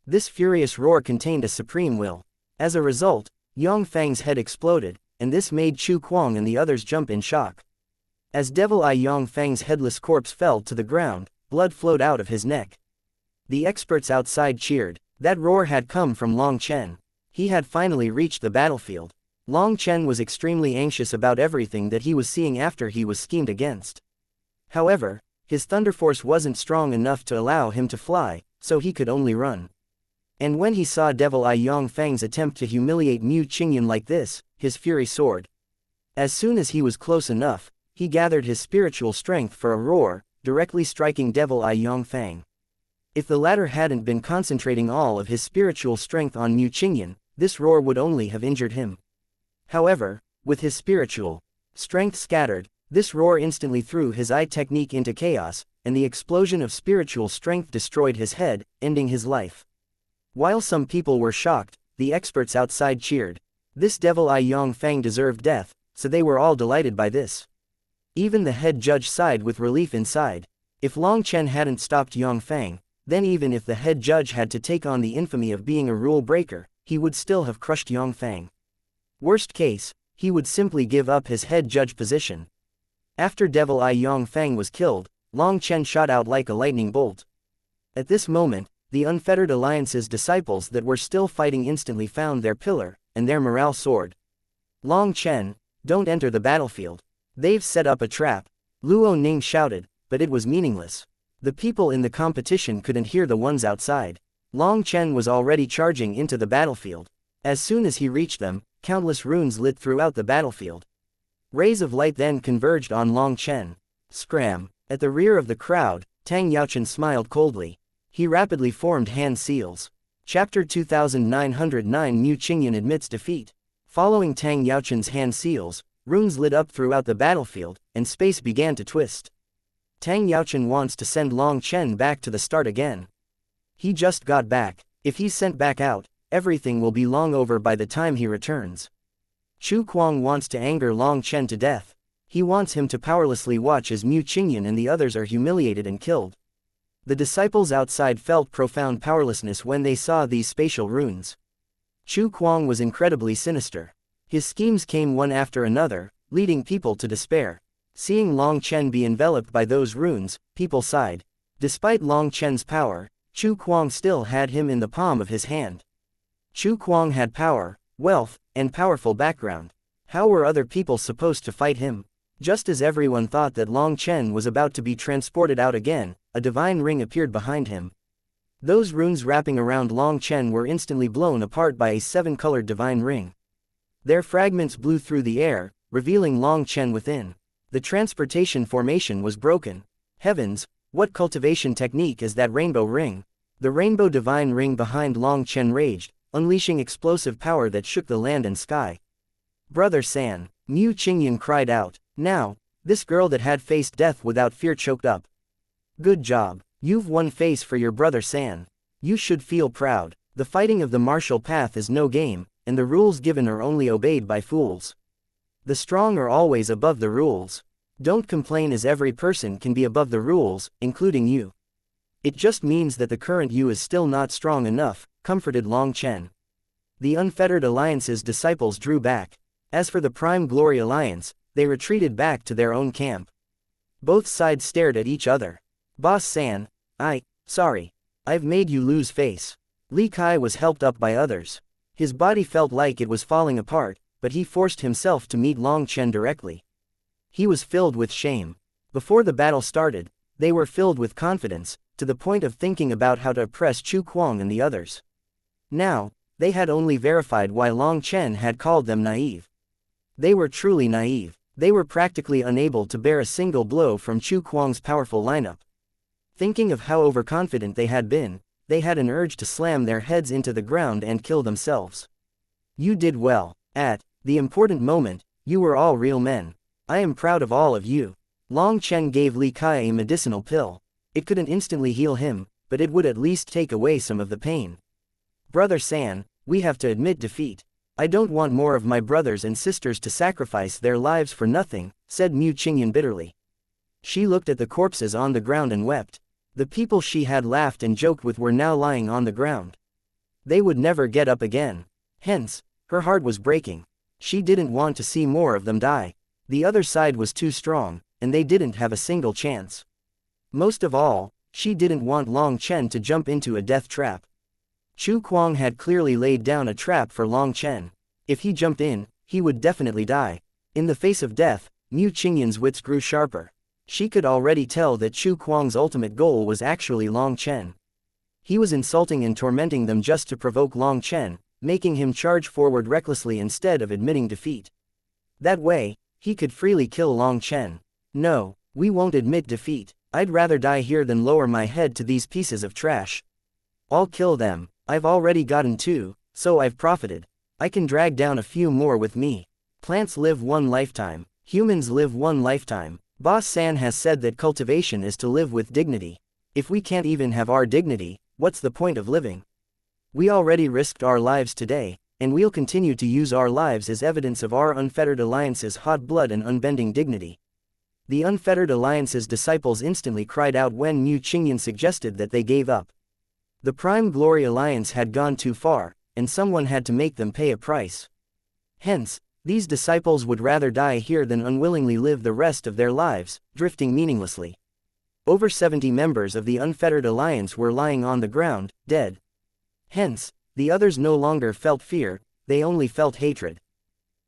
This furious roar contained a supreme will. As a result, Yang Fang's head exploded, and this made Chu Kuang and the others jump in shock. As Devil Eye Yang Fang's headless corpse fell to the ground, blood flowed out of his neck. The experts outside cheered. That roar had come from Long Chen. He had finally reached the battlefield. Long Chen was extremely anxious about everything that he was seeing after he was schemed against. However, his thunder force wasn't strong enough to allow him to fly, so he could only run. And when he saw Devil Eye Yang Fang's attempt to humiliate Mu Qingyan like this, his fury soared. As soon as he was close enough, he gathered his spiritual strength for a roar, directly striking Devil Eye Yang Fang. If the latter hadn't been concentrating all of his spiritual strength on Mu Qingyan, this roar would only have injured him. However, with his spiritual strength scattered, this roar instantly threw his eye technique into chaos, and the explosion of spiritual strength destroyed his head, ending his life. While some people were shocked, the experts outside cheered. This Devil Eye Yang Fang deserved death, so they were all delighted by this. Even the head judge sighed with relief inside. If Long Chen hadn't stopped Yang Fang, Then even if the head judge had to take on the infamy of being a rule breaker, he would still have crushed Yongfang. Worst case, he would simply give up his head judge position. After Devil Eye Yongfang was killed, Long Chen shot out like a lightning bolt. At this moment, the Unfettered Alliance's disciples that were still fighting instantly found their pillar, and their morale soared. Long Chen, don't enter the battlefield. They've set up a trap. Luo Ning shouted, but it was meaningless. The people in the competition couldn't hear the ones outside. Long Chen was already charging into the battlefield. As soon as he reached them, countless runes lit throughout the battlefield. Rays of light then converged on Long Chen. Scram! At the rear of the crowd, Tang Yaochen smiled coldly. He rapidly formed hand seals. Chapter 2909 Mu Qingyan admits defeat. Following Tang Yaochen's hand seals, runes lit up throughout the battlefield, and space began to twist. Tang Yaochen wants to send Long Chen back to the start again. He just got back. If he's sent back out, everything will be long over by the time he returns. Chu Kuang wants to anger Long Chen to death. He wants him to powerlessly watch as Mu Qingyan and the others are humiliated and killed. The disciples outside felt profound powerlessness when they saw these spatial runes. Chu Kuang was incredibly sinister. His schemes came one after another, leading people to despair. Seeing Long Chen be enveloped by those runes, people sighed. Despite Long Chen's power, Chu Kuang still had him in the palm of his hand. Chu Kuang had power, wealth, and powerful background. How were other people supposed to fight him? Just as everyone thought that Long Chen was about to be transported out again, a divine ring appeared behind him. Those runes wrapping around Long Chen were instantly blown apart by a 7-colored divine ring. Their fragments blew through the air, revealing Long Chen within. The transportation formation was broken. Heavens, what cultivation technique is that rainbow ring? The rainbow divine ring behind Long Chen raged, unleashing explosive power that shook the land and sky. Brother San, Mu Qingyan cried out. Now, this girl that had faced death without fear choked up. Good job. You've won face for your brother San. You should feel proud. The fighting of the martial path is no game, and the rules given are only obeyed by fools. The strong are always above the rules. Don't complain, as every person can be above the rules, including you. It just means that the current you is still not strong enough, comforted Long Chen. The Unfettered Alliance's disciples drew back. As for the Prime Glory Alliance, they retreated back to their own camp. Both sides stared at each other. Boss San, sorry. I've made you lose face. Li Kai was helped up by others. His body felt like it was falling apart, but he forced himself to meet Long Chen directly. He was filled with shame. Before the battle started, they were filled with confidence, to the point of thinking about how to oppress Chu Kuang and the others. Now, they had only verified why Long Chen had called them naive. They were truly naive. They were practically unable to bear a single blow from Chu Kuang's powerful lineup. Thinking of how overconfident they had been, they had an urge to slam their heads into the ground and kill themselves. You did well. At the important moment, you were all real men. I am proud of all of you. Long Chen gave Li Kai a medicinal pill. It couldn't instantly heal him, but it would at least take away some of the pain. Brother San, we have to admit defeat. I don't want more of my brothers and sisters to sacrifice their lives for nothing, said Mu Qingyan bitterly. She looked at the corpses on the ground and wept. The people she had laughed and joked with were now lying on the ground. They would never get up again. Hence, her heart was breaking. She didn't want to see more of them die. The other side was too strong, and they didn't have a single chance. Most of all, she didn't want Long Chen to jump into a death trap. Chu Kuang had clearly laid down a trap for Long Chen. If he jumped in, he would definitely die. In the face of death, Mu Qingyan's wits grew sharper. She could already tell that Chu Kuang's ultimate goal was actually Long Chen. He was insulting and tormenting them just to provoke Long Chen, making him charge forward recklessly instead of admitting defeat. That way, he could freely kill Long Chen. No, we won't admit defeat. I'd rather die here than lower my head to these pieces of trash. I'll kill them. I've already gotten 2, so I've profited. I can drag down a few more with me. Plants live 1 lifetime. Humans live 1 lifetime. Boss San has said that cultivation is to live with dignity. If we can't even have our dignity, what's the point of living? We already risked our lives today, and we'll continue to use our lives as evidence of our Unfettered Alliance's hot blood and unbending dignity. The Unfettered Alliance's disciples instantly cried out when Mu Qingyan suggested that they gave up. The Prime Glory Alliance had gone too far, and someone had to make them pay a price. Hence, these disciples would rather die here than unwillingly live the rest of their lives, drifting meaninglessly. Over 70 members of the Unfettered Alliance were lying on the ground, dead. Hence, the others no longer felt fear, they only felt hatred.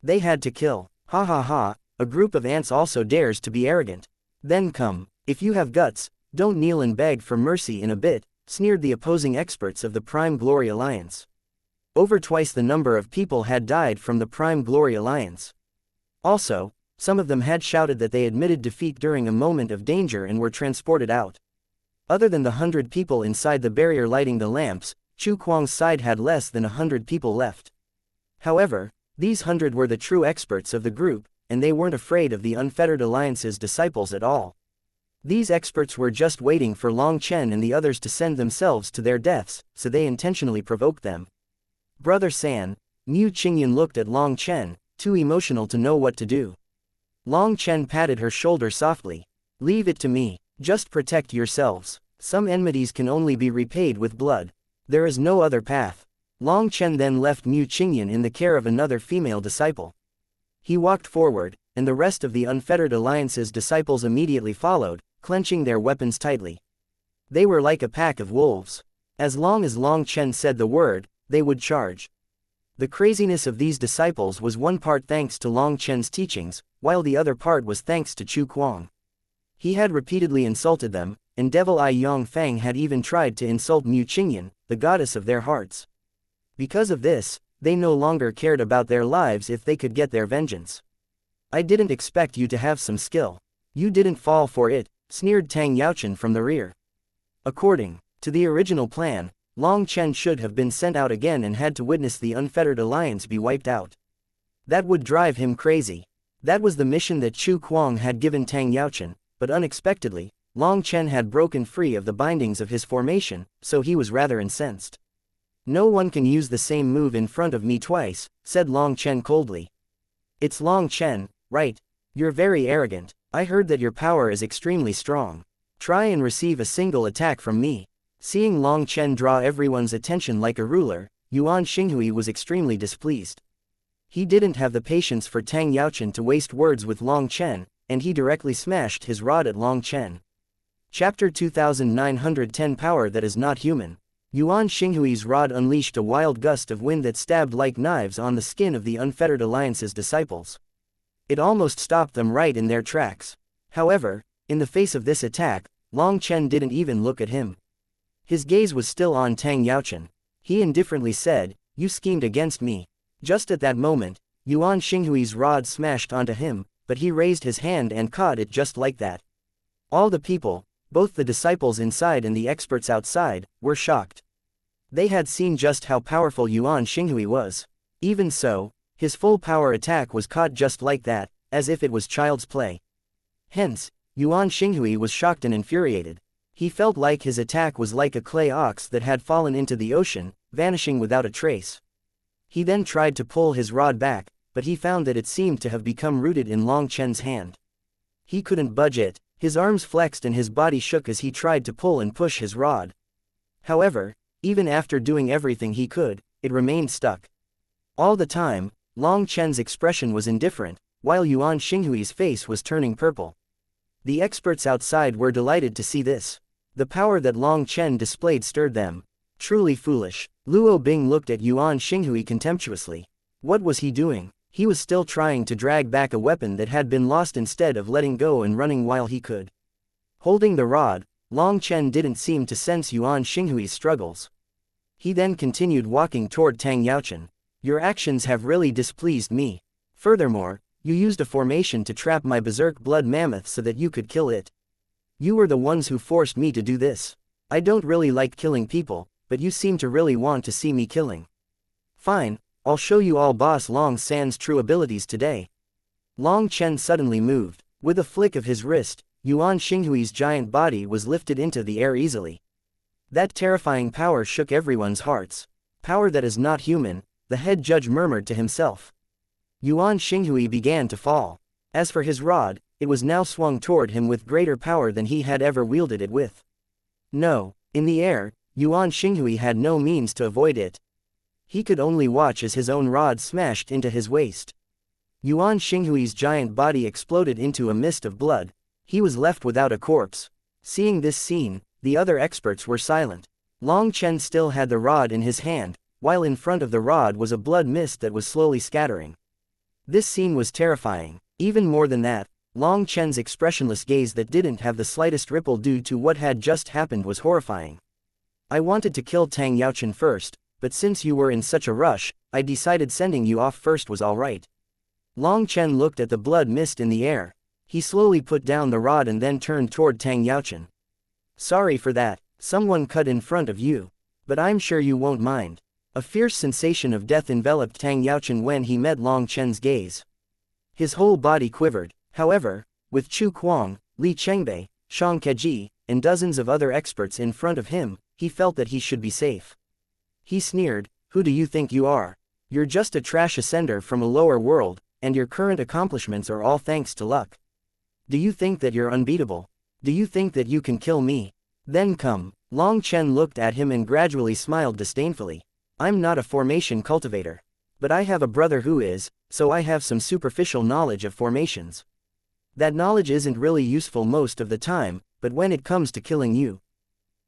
They had to kill. Ha ha ha, a group of ants also dares to be arrogant. Then come, if you have guts, don't kneel and beg for mercy in a bit, sneered the opposing experts of the Prime Glory Alliance. Over twice the number of people had died from the Prime Glory Alliance. Also, some of them had shouted that they admitted defeat during a moment of danger and were transported out. Other than the 100 people inside the barrier lighting the lamps, Chu Kuang's side had less than 100 people left. However, these 100 were the true experts of the group, and they weren't afraid of the Unfettered Alliance's disciples at all. These experts were just waiting for Long Chen and the others to send themselves to their deaths, so they intentionally provoked them. Brother San, Mu Qingyun looked at Long Chen, too emotional to know what to do. Long Chen patted her shoulder softly. Leave it to me. Just protect yourselves. Some enmities can only be repaid with blood. There is no other path. Long Chen then left Mu Qingyun in the care of another female disciple. He walked forward, and the rest of the Unfettered Alliance's disciples immediately followed, clenching their weapons tightly. They were like a pack of wolves. As long as Long Chen said the word, they would charge. The craziness of these disciples was one part thanks to Long Chen's teachings, while the other part was thanks to Chu Kuang. He had repeatedly insulted them, and Devil Eye Yong Fang had even tried to insult Mu Qingyun, the goddess of their hearts. Because of this, they no longer cared about their lives if they could get their vengeance. I didn't expect you to have some skill. You didn't fall for it, sneered Tang Yaochen from the rear. According to the original plan, Long Chen should have been sent out again and had to witness the Unfettered Alliance be wiped out. That would drive him crazy. That was the mission that Chu Kuang had given Tang Yaochen, but unexpectedly, Long Chen had broken free of the bindings of his formation, so he was rather incensed. No one can use the same move in front of me twice, said Long Chen coldly. It's Long Chen, right? You're very arrogant. I heard that your power is extremely strong. Try and receive a single attack from me. Seeing Long Chen draw everyone's attention like a ruler, Yuan Xinghui was extremely displeased. He didn't have the patience for Tang Yaochen to waste words with Long Chen, and he directly smashed his rod at Long Chen. Chapter 2910 Power That Is Not Human. Yuan Xinghui's rod unleashed a wild gust of wind that stabbed like knives on the skin of the Unfettered Alliance's disciples. It almost stopped them right in their tracks. However, in the face of this attack, Long Chen didn't even look at him. His gaze was still on Tang Yaochen. He indifferently said, "You schemed against me." Just at that moment, Yuan Xinghui's rod smashed onto him, but he raised his hand and caught it just like that. All the people, both the disciples inside and the experts outside, were shocked. They had seen just how powerful Yuan Xinghui was. Even so, his full power attack was caught just like that, as if it was child's play. Hence, Yuan Xinghui was shocked and infuriated. He felt like his attack was like a clay ox that had fallen into the ocean, vanishing without a trace. He then tried to pull his rod back, but he found that it seemed to have become rooted in Long Chen's hand. He couldn't budge it, his arms flexed and his body shook as he tried to pull and push his rod. However, even after doing everything he could, it remained stuck. All the time, Long Chen's expression was indifferent, while Yuan Xinghui's face was turning purple. The experts outside were delighted to see this. The power that Long Chen displayed stirred them. Truly foolish. Luo Bing looked at Yuan Xinghui contemptuously. What was he doing? He was still trying to drag back a weapon that had been lost instead of letting go and running while he could. Holding the rod, Long Chen didn't seem to sense Yuan Xinghui's struggles. He then continued walking toward Tang Yaochen. Your actions have really displeased me. Furthermore, you used a formation to trap my berserk blood mammoth so that you could kill it. You were the ones who forced me to do this. I don't really like killing people, but you seem to really want to see me killing. Fine, I'll show you all Boss Long San's true abilities today. Long Chen suddenly moved. With a flick of his wrist, Yuan Xinghui's giant body was lifted into the air easily. That terrifying power shook everyone's hearts. Power that is not human, the head judge murmured to himself. Yuan Xinghui began to fall. As for his rod, it was now swung toward him with greater power than he had ever wielded it with. No, in the air, Yuan Xinghui had no means to avoid it. He could only watch as his own rod smashed into his waist. Yuan Xinghui's giant body exploded into a mist of blood. He was left without a corpse. Seeing this scene, the other experts were silent. Long Chen still had the rod in his hand, while in front of the rod was a blood mist that was slowly scattering. This scene was terrifying. Even more than that, Long Chen's expressionless gaze that didn't have the slightest ripple due to what had just happened was horrifying. I wanted to kill Tang Yaochen first, but since you were in such a rush, I decided sending you off first was alright. Long Chen looked at the blood mist in the air. He slowly put down the rod and then turned toward Tang Yaochen. Sorry for that, someone cut in front of you. But I'm sure you won't mind. A fierce sensation of death enveloped Tang Yaochen when he met Long Chen's gaze. His whole body quivered. However, with Chu Kuang, Li Chengbei, Shang Keji, and dozens of other experts in front of him, he felt that he should be safe. He sneered, "Who do you think you are? You're just a trash ascender from a lower world, and your current accomplishments are all thanks to luck. Do you think that you're unbeatable? Do you think that you can kill me? Then come." Long Chen looked at him and gradually smiled disdainfully. "I'm not a formation cultivator. But I have a brother who is, so I have some superficial knowledge of formations. That knowledge isn't really useful most of the time, but when it comes to killing you."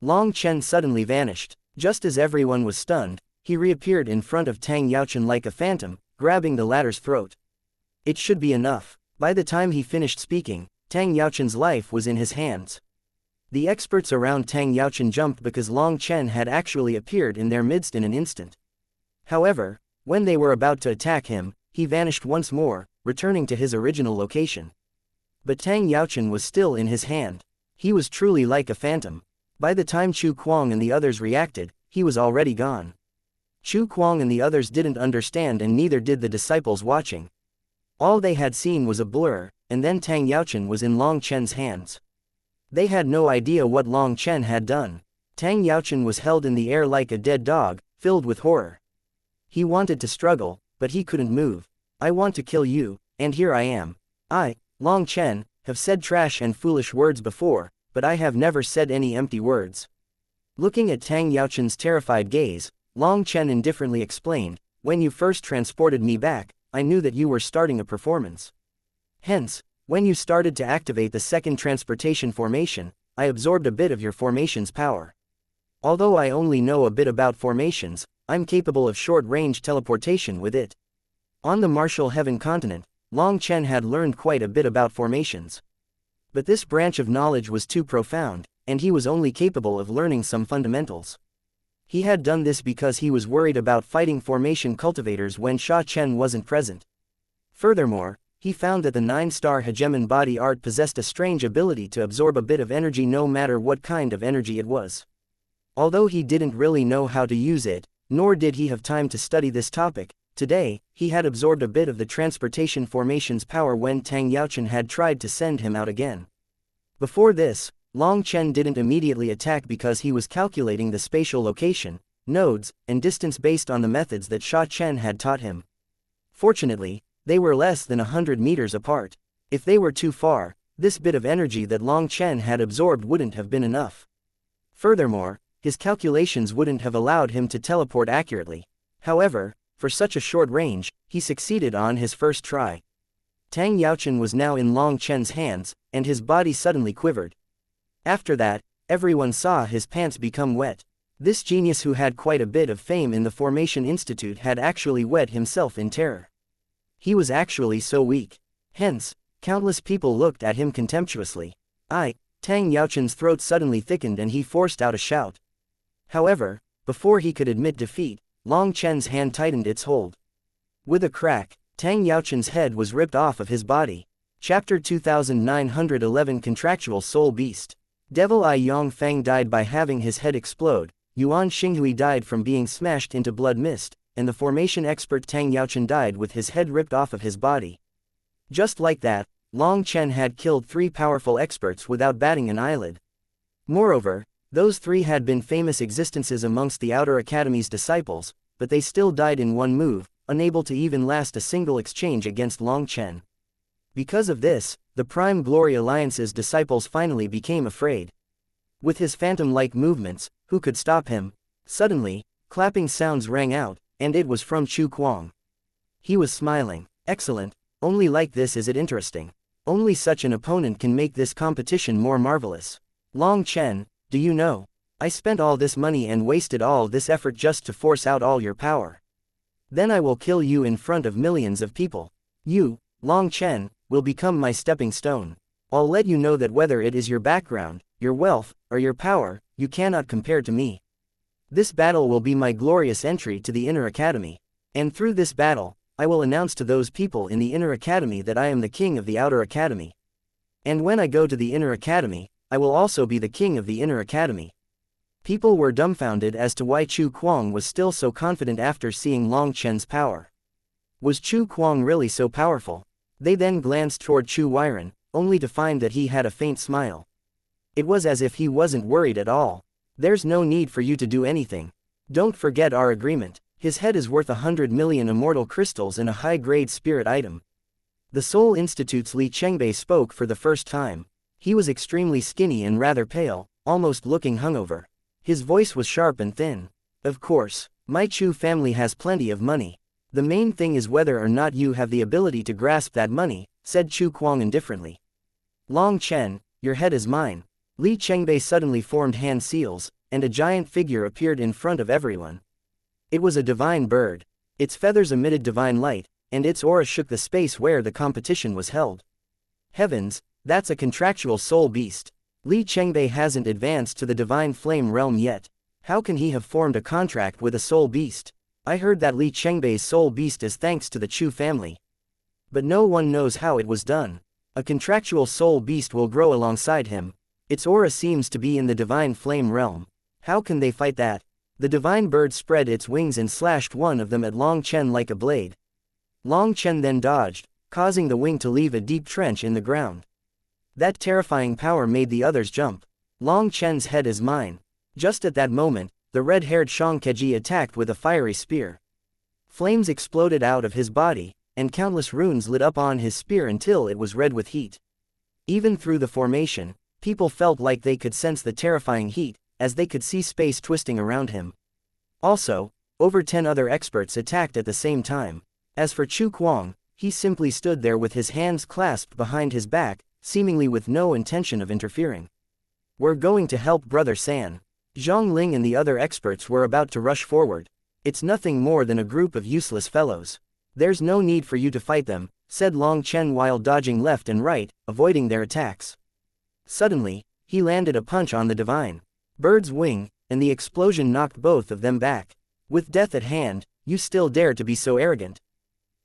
Long Chen suddenly vanished. Just as everyone was stunned, he reappeared in front of Tang Yaochen like a phantom, grabbing the latter's throat. It should be enough. By the time he finished speaking, Tang Yaochen's life was in his hands. The experts around Tang Yaochen jumped because Long Chen had actually appeared in their midst in an instant. However, when they were about to attack him, he vanished once more, returning to his original location. But Tang Yaochen was still in his hand. He was truly like a phantom. By the time Chu Kuang and the others reacted, he was already gone. Chu Kuang and the others didn't understand, and neither did the disciples watching. All they had seen was a blur, and then Tang Yaochen was in Long Chen's hands. They had no idea what Long Chen had done. Tang Yaochen was held in the air like a dead dog, filled with horror. He wanted to struggle, but he couldn't move. "I want to kill you, and here I am. I, Long Chen, have said trash and foolish words before, but I have never said any empty words." Looking at Tang Yaochen's terrified gaze, Long Chen indifferently explained, "When you first transported me back, I knew that you were starting a performance. Hence, when you started to activate the second transportation formation, I absorbed a bit of your formation's power. Although I only know a bit about formations, I'm capable of short-range teleportation with it." On the Martial Heaven continent, Long Chen had learned quite a bit about formations. But this branch of knowledge was too profound, and he was only capable of learning some fundamentals. He had done this because he was worried about fighting formation cultivators when Sha Chen wasn't present. Furthermore, he found that the 9-star hegemon body art possessed a strange ability to absorb a bit of energy no matter what kind of energy it was. Although he didn't really know how to use it, nor did he have time to study this topic, today, he had absorbed a bit of the transportation formation's power when Tang Yaochen had tried to send him out again. Before this, Long Chen didn't immediately attack because he was calculating the spatial location, nodes, and distance based on the methods that Sha Chen had taught him. Fortunately, they were less than 100 meters apart. If they were too far, this bit of energy that Long Chen had absorbed wouldn't have been enough. Furthermore, his calculations wouldn't have allowed him to teleport accurately. However, for such a short range, he succeeded on his first try. Tang Yaochen was now in Long Chen's hands, and his body suddenly quivered. After that, everyone saw his pants become wet. This genius who had quite a bit of fame in the Formation Institute had actually wet himself in terror. He was actually so weak. Hence, countless people looked at him contemptuously. Tang Yaochen's throat suddenly thickened and he forced out a shout. However, before he could admit defeat, Long Chen's hand tightened its hold. With a crack, Tang Yaochen's head was ripped off of his body. Chapter 2911 Contractual Soul Beast. Devil Ai Yongfang died by having his head explode, Yuan Xinghui died from being smashed into blood mist, and the formation expert Tang Yaochen died with his head ripped off of his body. Just like that, Long Chen had killed 3 powerful experts without batting an eyelid. Moreover, those 3 had been famous existences amongst the Outer Academy's disciples, but they still died in one move, unable to even last a single exchange against Long Chen. Because of this, the Prime Glory Alliance's disciples finally became afraid. With his phantom-like movements, who could stop him? Suddenly, clapping sounds rang out, and it was from Chu Kuang. He was smiling. Excellent, only like this is it interesting. Only such an opponent can make this competition more marvelous. Long Chen, do you know? I spent all this money and wasted all this effort just to force out all your power. Then I will kill you in front of millions of people. You, Long Chen, will become my stepping stone. I'll let you know that whether it is your background, your wealth, or your power, you cannot compare to me. This battle will be my glorious entry to the Inner Academy. And through this battle, I will announce to those people in the Inner Academy that I am the king of the Outer Academy. And when I go to the Inner Academy, I will also be the king of the Inner Academy. People were dumbfounded as to why Chu Kuang was still so confident after seeing Long Chen's power. Was Chu Kuang really so powerful? They then glanced toward Chu Weiren, only to find that he had a faint smile. It was as if he wasn't worried at all. There's no need for you to do anything. Don't forget our agreement. His head is worth 100 million immortal crystals and a high-grade spirit item. The Seoul Institute's Li Chengbei spoke for the first time. He was extremely skinny and rather pale, almost looking hungover. His voice was sharp and thin. Of course, my Chu family has plenty of money. The main thing is whether or not you have the ability to grasp that money, said Chu Kuang indifferently. Long Chen, your head is mine. Li Chengbei suddenly formed hand seals, and a giant figure appeared in front of everyone. It was a divine bird. Its feathers emitted divine light, and its aura shook the space where the competition was held. Heavens, that's a contractual soul beast. Li Chengbei hasn't advanced to the divine flame realm yet. How can he have formed a contract with a soul beast? I heard that Li Chengbei's soul beast is thanks to the Chu family. But no one knows how it was done. A contractual soul beast will grow alongside him. Its aura seems to be in the divine flame realm. How can they fight that? The divine bird spread its wings and slashed one of them at Long Chen like a blade. Long Chen then dodged, causing the wing to leave a deep trench in the ground. That terrifying power made the others jump. Long Chen's head is mine. Just at that moment, the red-haired xianxia attacked with a fiery spear. Flames exploded out of his body, and countless runes lit up on his spear until it was red with heat. Even through the formation, people felt like they could sense the terrifying heat, as they could see space twisting around him. Also, over 10 other experts attacked at the same time. As for Chu Kuang, he simply stood there with his hands clasped behind his back, seemingly with no intention of interfering. We're going to help Brother San. Zhang Ling and the other experts were about to rush forward. It's nothing more than a group of useless fellows. There's no need for you to fight them, said Long Chen while dodging left and right, avoiding their attacks. Suddenly, he landed a punch on the divine bird's wing, and the explosion knocked both of them back. With death at hand, you still dare to be so arrogant.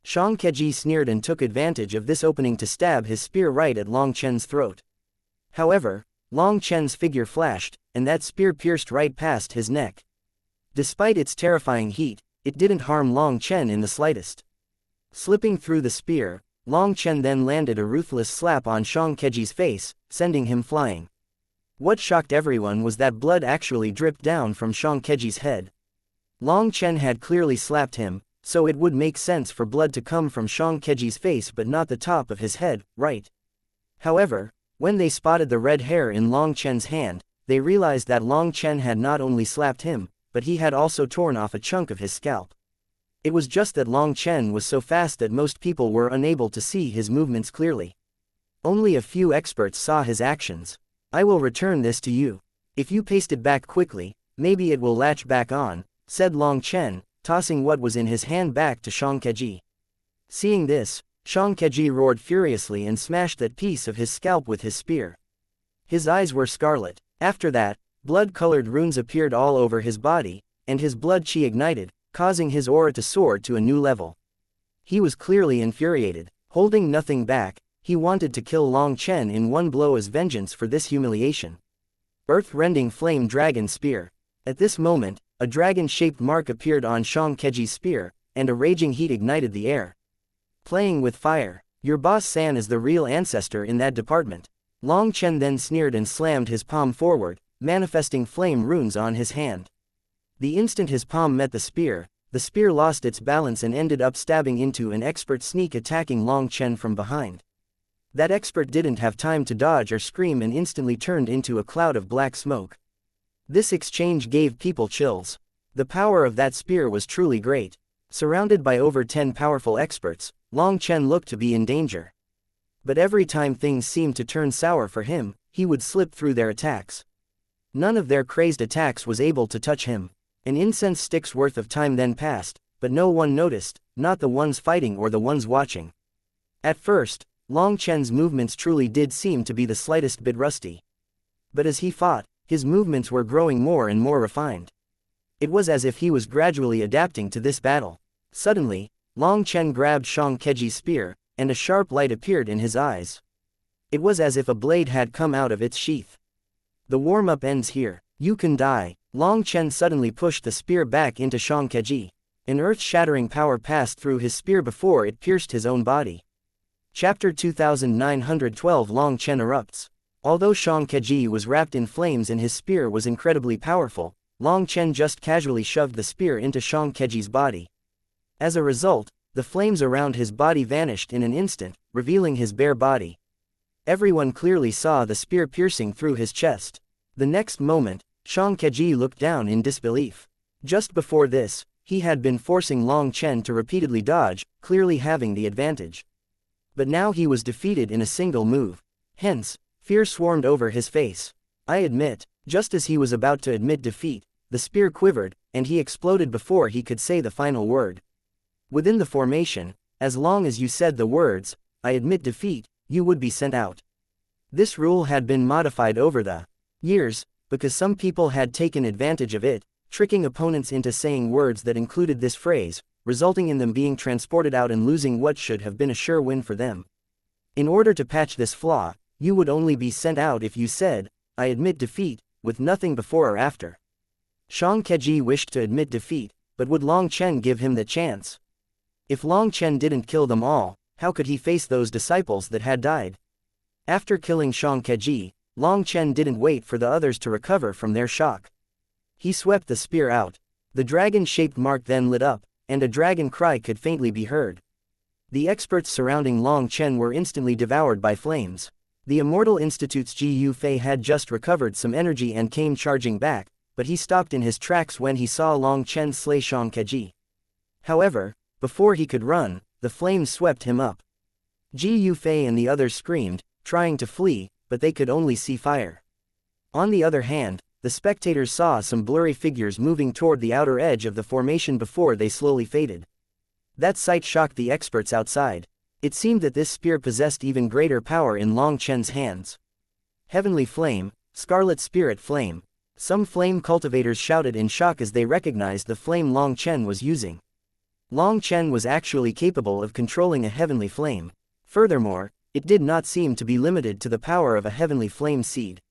xianxia sneered and took advantage of this opening to stab his spear right at Long Chen's throat. However, Long Chen's figure flashed, and that spear pierced right past his neck. Despite its terrifying heat, it didn't harm Long Chen in the slightest. Slipping through the spear, Long Chen then landed a ruthless slap on xianxia's face, sending him flying. What shocked everyone was that blood actually dripped down from xianxia's head. Long Chen had clearly slapped him, so it would make sense for blood to come from xianxia's face but not the top of his head, right? However, when they spotted the red hair in Long Chen's hand, they realized that Long Chen had not only slapped him, but he had also torn off a chunk of his scalp. It was just that Long Chen was so fast that most people were unable to see his movements clearly. Only a few experts saw his actions. I will return this to you. If you paste it back quickly, maybe it will latch back on, said Long Chen, tossing what was in his hand back to xianxia. Seeing this, xianxia roared furiously and smashed that piece of his scalp with his spear. His eyes were scarlet. After that, blood-colored runes appeared all over his body, and his blood qi ignited, causing his aura to soar to a new level. He was clearly infuriated. Holding nothing back, he wanted to kill Long Chen in one blow as vengeance for this humiliation. Earth-rending flame dragon spear. At this moment, a dragon-shaped mark appeared on xianxia's spear, and a raging heat ignited the air. Playing with fire. Your boss San is the real ancestor in that department. Long Chen then sneered and slammed his palm forward, manifesting flame runes on his hand. The instant his palm met the spear lost its balance and ended up stabbing into an expert sneak attacking Long Chen from behind. That expert didn't have time to dodge or scream and instantly turned into a cloud of black smoke. This exchange gave people chills. The power of that spear was truly great. Surrounded by over 10 powerful experts, Long Chen looked to be in danger. But every time things seemed to turn sour for him, he would slip through their attacks. None of their crazed attacks was able to touch him. An incense stick's worth of time then passed, but no one noticed, not the ones fighting or the ones watching. At first, Long Chen's movements truly did seem to be the slightest bit rusty. But as he fought, his movements were growing more and more refined. It was as if he was gradually adapting to this battle. Suddenly, Long Chen grabbed Xianxia's spear, and a sharp light appeared in his eyes. It was as if a blade had come out of its sheath. The warm-up ends here. You can die. Long Chen suddenly pushed the spear back into Xianxia. An earth-shattering power passed through his spear before it pierced his own body. Chapter 2912 Long Chen erupts. Although Xianxia was wrapped in flames and his spear was incredibly powerful, Long Chen just casually shoved the spear into Xianxia's body. As a result, the flames around his body vanished in an instant, revealing his bare body. Everyone clearly saw the spear piercing through his chest. The next moment, Xianxia looked down in disbelief. Just before this, he had been forcing Long Chen to repeatedly dodge, clearly having the advantage. But now he was defeated in a single move. Hence, fear swarmed over his face. I admit, just as he was about to admit defeat, the spear quivered, and he exploded before he could say the final word. Within the formation, as long as you said the words, I admit defeat, you would be sent out. This rule had been modified over the years, because some people had taken advantage of it, tricking opponents into saying words that included this phrase, resulting in them being transported out and losing what should have been a sure win for them. In order to patch this flaw, you would only be sent out if you said, I admit defeat, with nothing before or after. Xianxia wished to admit defeat, but would Long Chen give him the chance? If Long Chen didn't kill them all, how could he face those disciples that had died? After killing Xianxia, Long Chen didn't wait for the others to recover from their shock. He swept the spear out. The dragon-shaped mark then lit up, and a dragon cry could faintly be heard. The experts surrounding Long Chen were instantly devoured by flames. The Immortal Institute's Ji Yufei had just recovered some energy and came charging back, but he stopped in his tracks when he saw Long Chen slay Xianxia. However, before he could run, the flames swept him up. Ji Yufei and the others screamed, trying to flee, but they could only see fire. On the other hand, the spectators saw some blurry figures moving toward the outer edge of the formation before they slowly faded. That sight shocked the experts outside. It seemed that this spear possessed even greater power in Long Chen's hands. Heavenly Flame, Scarlet Spirit Flame. Some flame cultivators shouted in shock as they recognized the flame Long Chen was using. Long Chen was actually capable of controlling a heavenly flame. Furthermore, it did not seem to be limited to the power of a heavenly flame seed.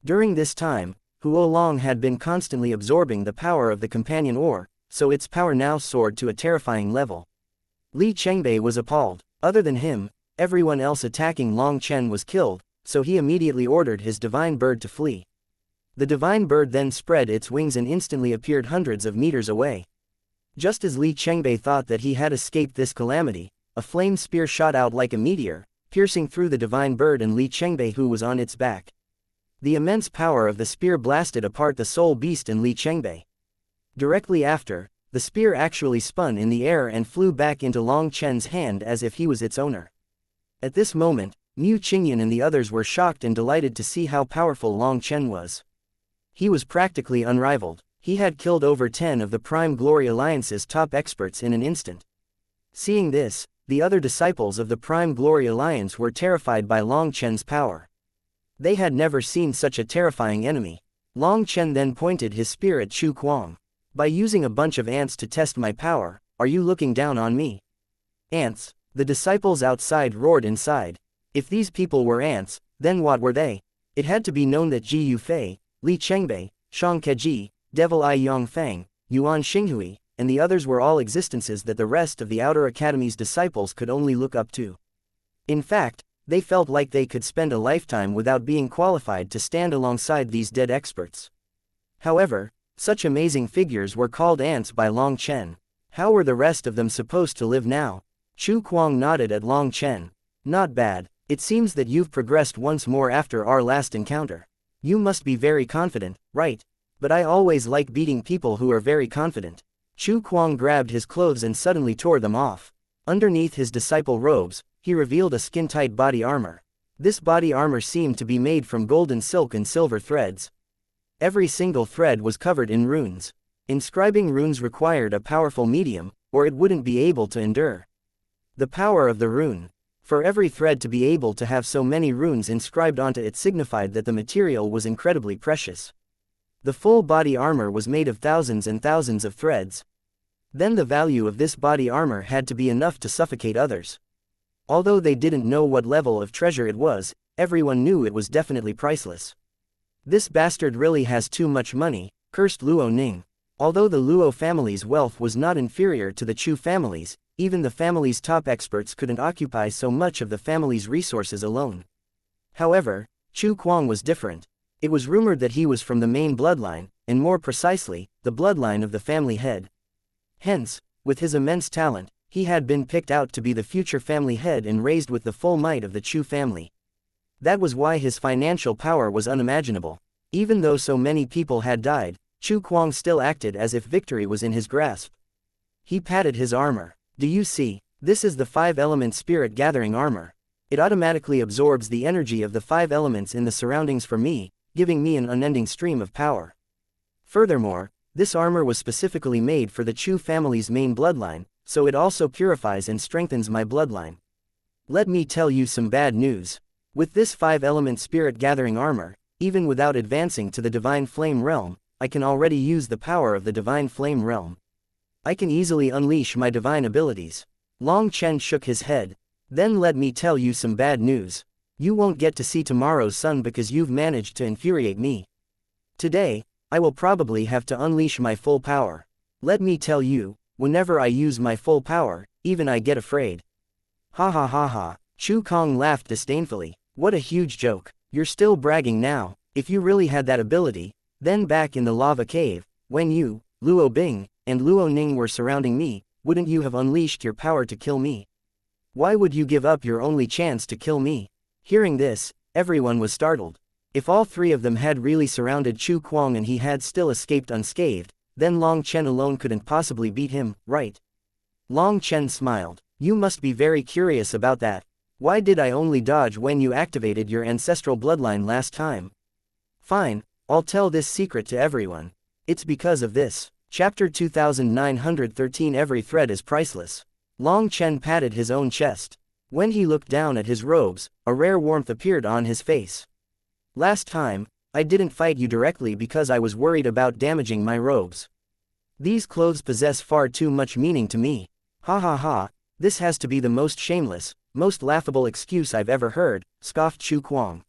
During this time, Huo Long had been constantly absorbing the power of the companion ore, so its power now soared to a terrifying level. Li Chengbei was appalled. Other than him, everyone else attacking Long Chen was killed, so he immediately ordered his divine bird to flee. The divine bird then spread its wings and instantly appeared hundreds of meters away. Just as Li Chengbei thought that he had escaped this calamity, a flame spear shot out like a meteor, piercing through the divine bird and Li Chengbei who was on its back. The immense power of the spear blasted apart the soul beast in Li Chengbei. Directly after, the spear actually spun in the air and flew back into Long Chen's hand as if he was its owner. At this moment, Mu Qingyan and the others were shocked and delighted to see how powerful Long Chen was. He was practically unrivaled. He had killed over 10 of the Prime Glory Alliance's top experts in an instant. Seeing this, the other disciples of the Prime Glory Alliance were terrified by Long Chen's power. They had never seen such a terrifying enemy. Long Chen then pointed his spear at Chu Kuang. By using a bunch of ants to test my power, are you looking down on me? Ants, the disciples outside roared inside. If these people were ants, then what were they? It had to be known that Ji Yufei, Li Chengbei, Xianxia, Devil Eye Yongfang, Yuan Xinghui, and the others were all existences that the rest of the Outer Academy's disciples could only look up to. In fact, they felt like they could spend a lifetime without being qualified to stand alongside these dead experts. However, such amazing figures were called ants by Long Chen. How were the rest of them supposed to live now? Chu Kuang nodded at Long Chen. Not bad. It seems that you've progressed once more after our last encounter. You must be very confident, right? But I always like beating people who are very confident. Chu Kuang grabbed his clothes and suddenly tore them off. Underneath his disciple robes, he revealed a skin-tight body armor. This body armor seemed to be made from golden silk and silver threads. Every single thread was covered in runes. Inscribing runes required a powerful medium, or it wouldn't be able to endure. The power of the rune. For every thread to be able to have so many runes inscribed onto it signified that the material was incredibly precious. The full body armor was made of thousands and thousands of threads. Then the value of this body armor had to be enough to suffocate others. Although they didn't know what level of treasure it was, everyone knew it was definitely priceless. This bastard really has too much money, cursed Luo Ning. Although the Luo family's wealth was not inferior to the Chu family's, even the family's top experts couldn't occupy so much of the family's resources alone. However, Chu Kuang was different. It was rumored that he was from the main bloodline, and more precisely, the bloodline of the family head. Hence, with his immense talent, he had been picked out to be the future family head and raised with the full might of the Chu family. That was why his financial power was unimaginable. Even though so many people had died, Chu Kuang still acted as if victory was in his grasp. He patted his armor. Do you see? This is the 5-element spirit gathering armor. It automatically absorbs the energy of the 5 elements in the surroundings for me, giving me an unending stream of power. Furthermore, this armor was specifically made for the Chu family's main bloodline, so it also purifies and strengthens my bloodline. Let me tell you some bad news. With this 5-element spirit gathering armor, even without advancing to the divine flame realm, I can already use the power of the divine flame realm. I can easily unleash my divine abilities. Long Chen shook his head. Then let me tell you some bad news. You won't get to see tomorrow's sun because you've managed to infuriate me. Today, I will probably have to unleash my full power. Let me tell you, whenever I use my full power, even I get afraid. Ha ha ha ha. Chu Kong laughed disdainfully. What a huge joke. You're still bragging now. If you really had that ability, then back in the lava cave, when you, Luo Bing, and Luo Ning were surrounding me, wouldn't you have unleashed your power to kill me? Why would you give up your only chance to kill me? Hearing this, everyone was startled. If all 3 of them had really surrounded Chu Kuang and he had still escaped unscathed, then Long Chen alone couldn't possibly beat him, right? Long Chen smiled. You must be very curious about that. Why did I only dodge when you activated your ancestral bloodline last time? Fine, I'll tell this secret to everyone. It's because of this. Chapter 2913. Every thread is priceless. Long Chen patted his own chest. When he looked down at his robes, a rare warmth appeared on his face. Last time, I didn't fight you directly because I was worried about damaging my robes. These clothes possess far too much meaning to me. Ha ha ha, this has to be the most shameless, most laughable excuse I've ever heard, scoffed Chu Kuang.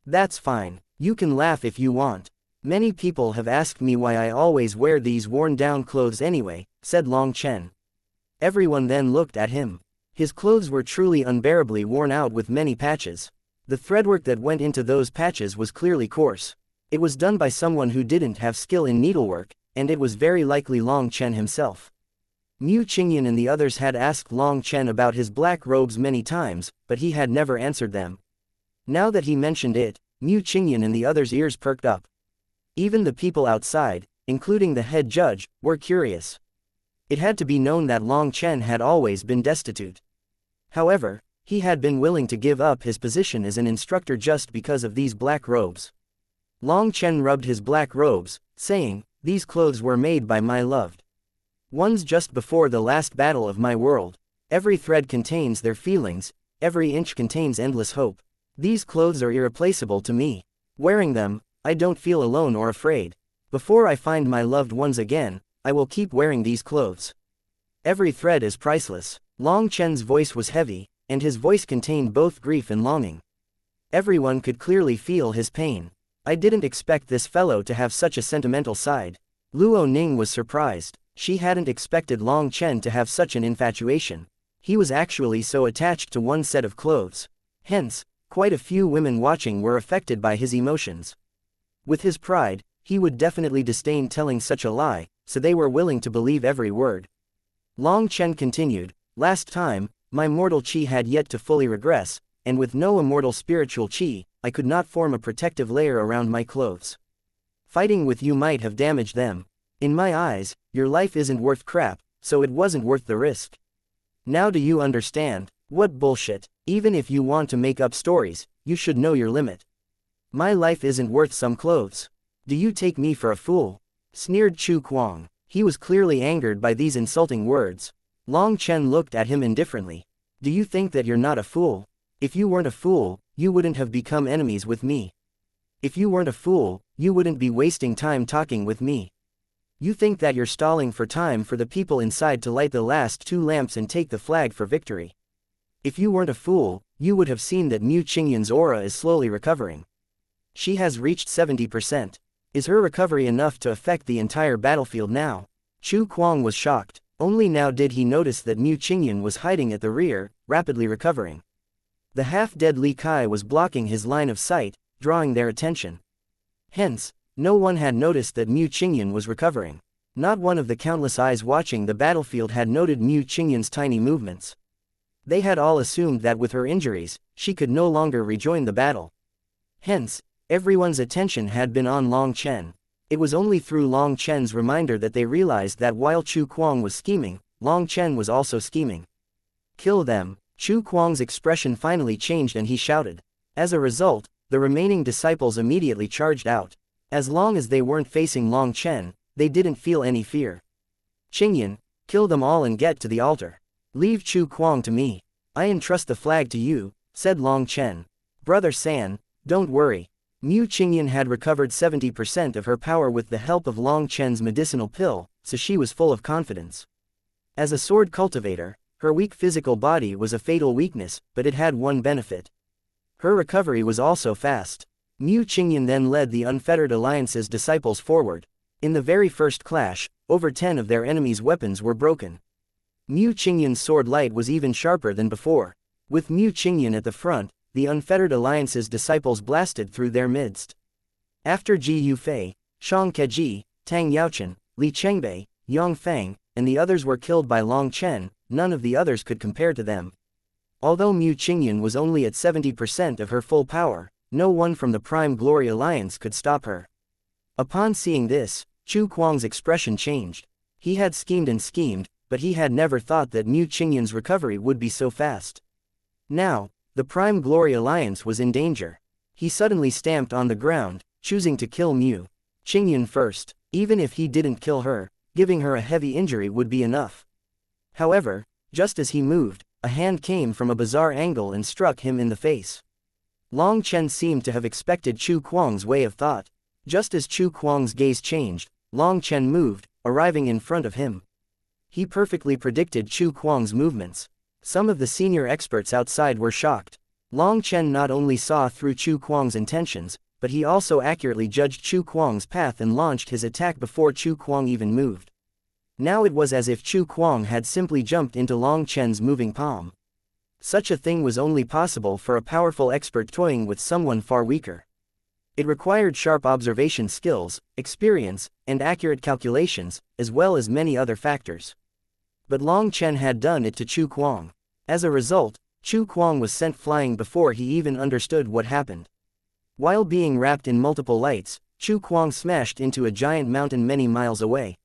That's fine, you can laugh if you want. Many people have asked me why I always wear these worn-down clothes anyway, said Long Chen. Everyone then looked at him. His clothes were truly unbearably worn out with many patches. The threadwork that went into those patches was clearly coarse. It was done by someone who didn't have skill in needlework, and it was very likely Long Chen himself. Mu Qingyan and the others had asked Long Chen about his black robes many times, but he had never answered them. Now that he mentioned it, Mu Qingyan and the others' ears perked up. Even the people outside, including the head judge, were curious. It had to be known that Long Chen had always been destitute. However, he had been willing to give up his position as an instructor just because of these black robes. Long Chen rubbed his black robes, saying, "These clothes were made by my loved ones just before the last battle of my world. Every thread contains their feelings, every inch contains endless hope. These clothes are irreplaceable to me. Wearing them, I don't feel alone or afraid. Before I find my loved ones again, I will keep wearing these clothes. Every thread is priceless." Long Chen's voice was heavy, and his voice contained both grief and longing. Everyone could clearly feel his pain. I didn't expect this fellow to have such a sentimental side. Luo Ning was surprised. She hadn't expected Long Chen to have such an infatuation. He was actually so attached to one set of clothes. Hence, quite a few women watching were affected by his emotions. With his pride, he would definitely disdain telling such a lie, so they were willing to believe every word. Long Chen continued, "Last time, my mortal chi had yet to fully regress, and with no immortal spiritual chi, I could not form a protective layer around my clothes. Fighting with you might have damaged them. In my eyes, your life isn't worth crap, so it wasn't worth the risk. Now do you understand? What bullshit. Even if you want to make up stories, you should know your limit. My life isn't worth some clothes. Do you take me for a fool? Sneered Chu Kuang. He was clearly angered by these insulting words. Long Chen looked at him indifferently. Do you think that you're not a fool? If you weren't a fool, you wouldn't have become enemies with me. If you weren't a fool, you wouldn't be wasting time talking with me. You think that you're stalling for time for the people inside to light the last 2 lamps and take the flag for victory. If you weren't a fool, you would have seen that Mu Qingyan's aura is slowly recovering. She has reached 70%. Is her recovery enough to affect the entire battlefield now? Chu Kuang was shocked. Only now did he notice that Mu Qingyan was hiding at the rear, rapidly recovering. The half-dead Li Kai was blocking his line of sight, drawing their attention. Hence, no one had noticed that Mu Qingyan was recovering. Not one of the countless eyes watching the battlefield had noted Mu Qingyan's tiny movements. They had all assumed that with her injuries, she could no longer rejoin the battle. Hence, everyone's attention had been on Long Chen. It was only through Long Chen's reminder that they realized that while Chu Kuang was scheming, Long Chen was also scheming. Kill them. Chu Kuang's expression finally changed and he shouted. As a result, the remaining disciples immediately charged out. As long as they weren't facing Long Chen, they didn't feel any fear. Qingyan, kill them all and get to the altar. Leave Chu Kuang to me. I entrust the flag to you, said Long Chen. Brother San, don't worry. Mu Qingyan had recovered 70% of her power with the help of Long Chen's medicinal pill, so she was full of confidence. As a sword cultivator, her weak physical body was a fatal weakness, but it had one benefit. Her recovery was also fast. Mu Qingyan then led the Unfettered Alliance's disciples forward. In the very first clash, over 10 of their enemies' weapons were broken. Mu Qingyan's sword light was even sharper than before. With Mu Qingyan at the front, the Unfettered Alliance's disciples blasted through their midst. After Ji Yufei, Shang Keji, Tang Yaochen, Li Chengbei, Yang Feng, and the others were killed by Long Chen, none of the others could compare to them. Although Mu Qingyan was only at 70% of her full power, no one from the Prime Glory Alliance could stop her. Upon seeing this, Chu Kuang's expression changed. He had schemed, but he had never thought that Mu Qingyan's recovery would be so fast. Now, the Prime Glory Alliance was in danger. He suddenly stamped on the ground, choosing to kill Mu Qingyan first. Even if he didn't kill her, giving her a heavy injury would be enough. However, just as he moved, a hand came from a bizarre angle and struck him in the face. Long Chen seemed to have expected Chu Kuang's way of thought. Just as Chu Kuang's gaze changed, Long Chen moved, arriving in front of him. He perfectly predicted Chu Kuang's movements. Some of the senior experts outside were shocked. Long Chen not only saw through Chu Kuang's intentions, but he also accurately judged Chu Kuang's path and launched his attack before Chu Kuang even moved. Now it was as if Chu Kuang had simply jumped into Long Chen's moving palm. Such a thing was only possible for a powerful expert toying with someone far weaker. It required sharp observation skills, experience, and accurate calculations, as well as many other factors. But Long Chen had done it to Chu Kuang. As a result, Chu Kuang was sent flying before he even understood what happened. While being wrapped in multiple lights, Chu Kuang smashed into a giant mountain many miles away.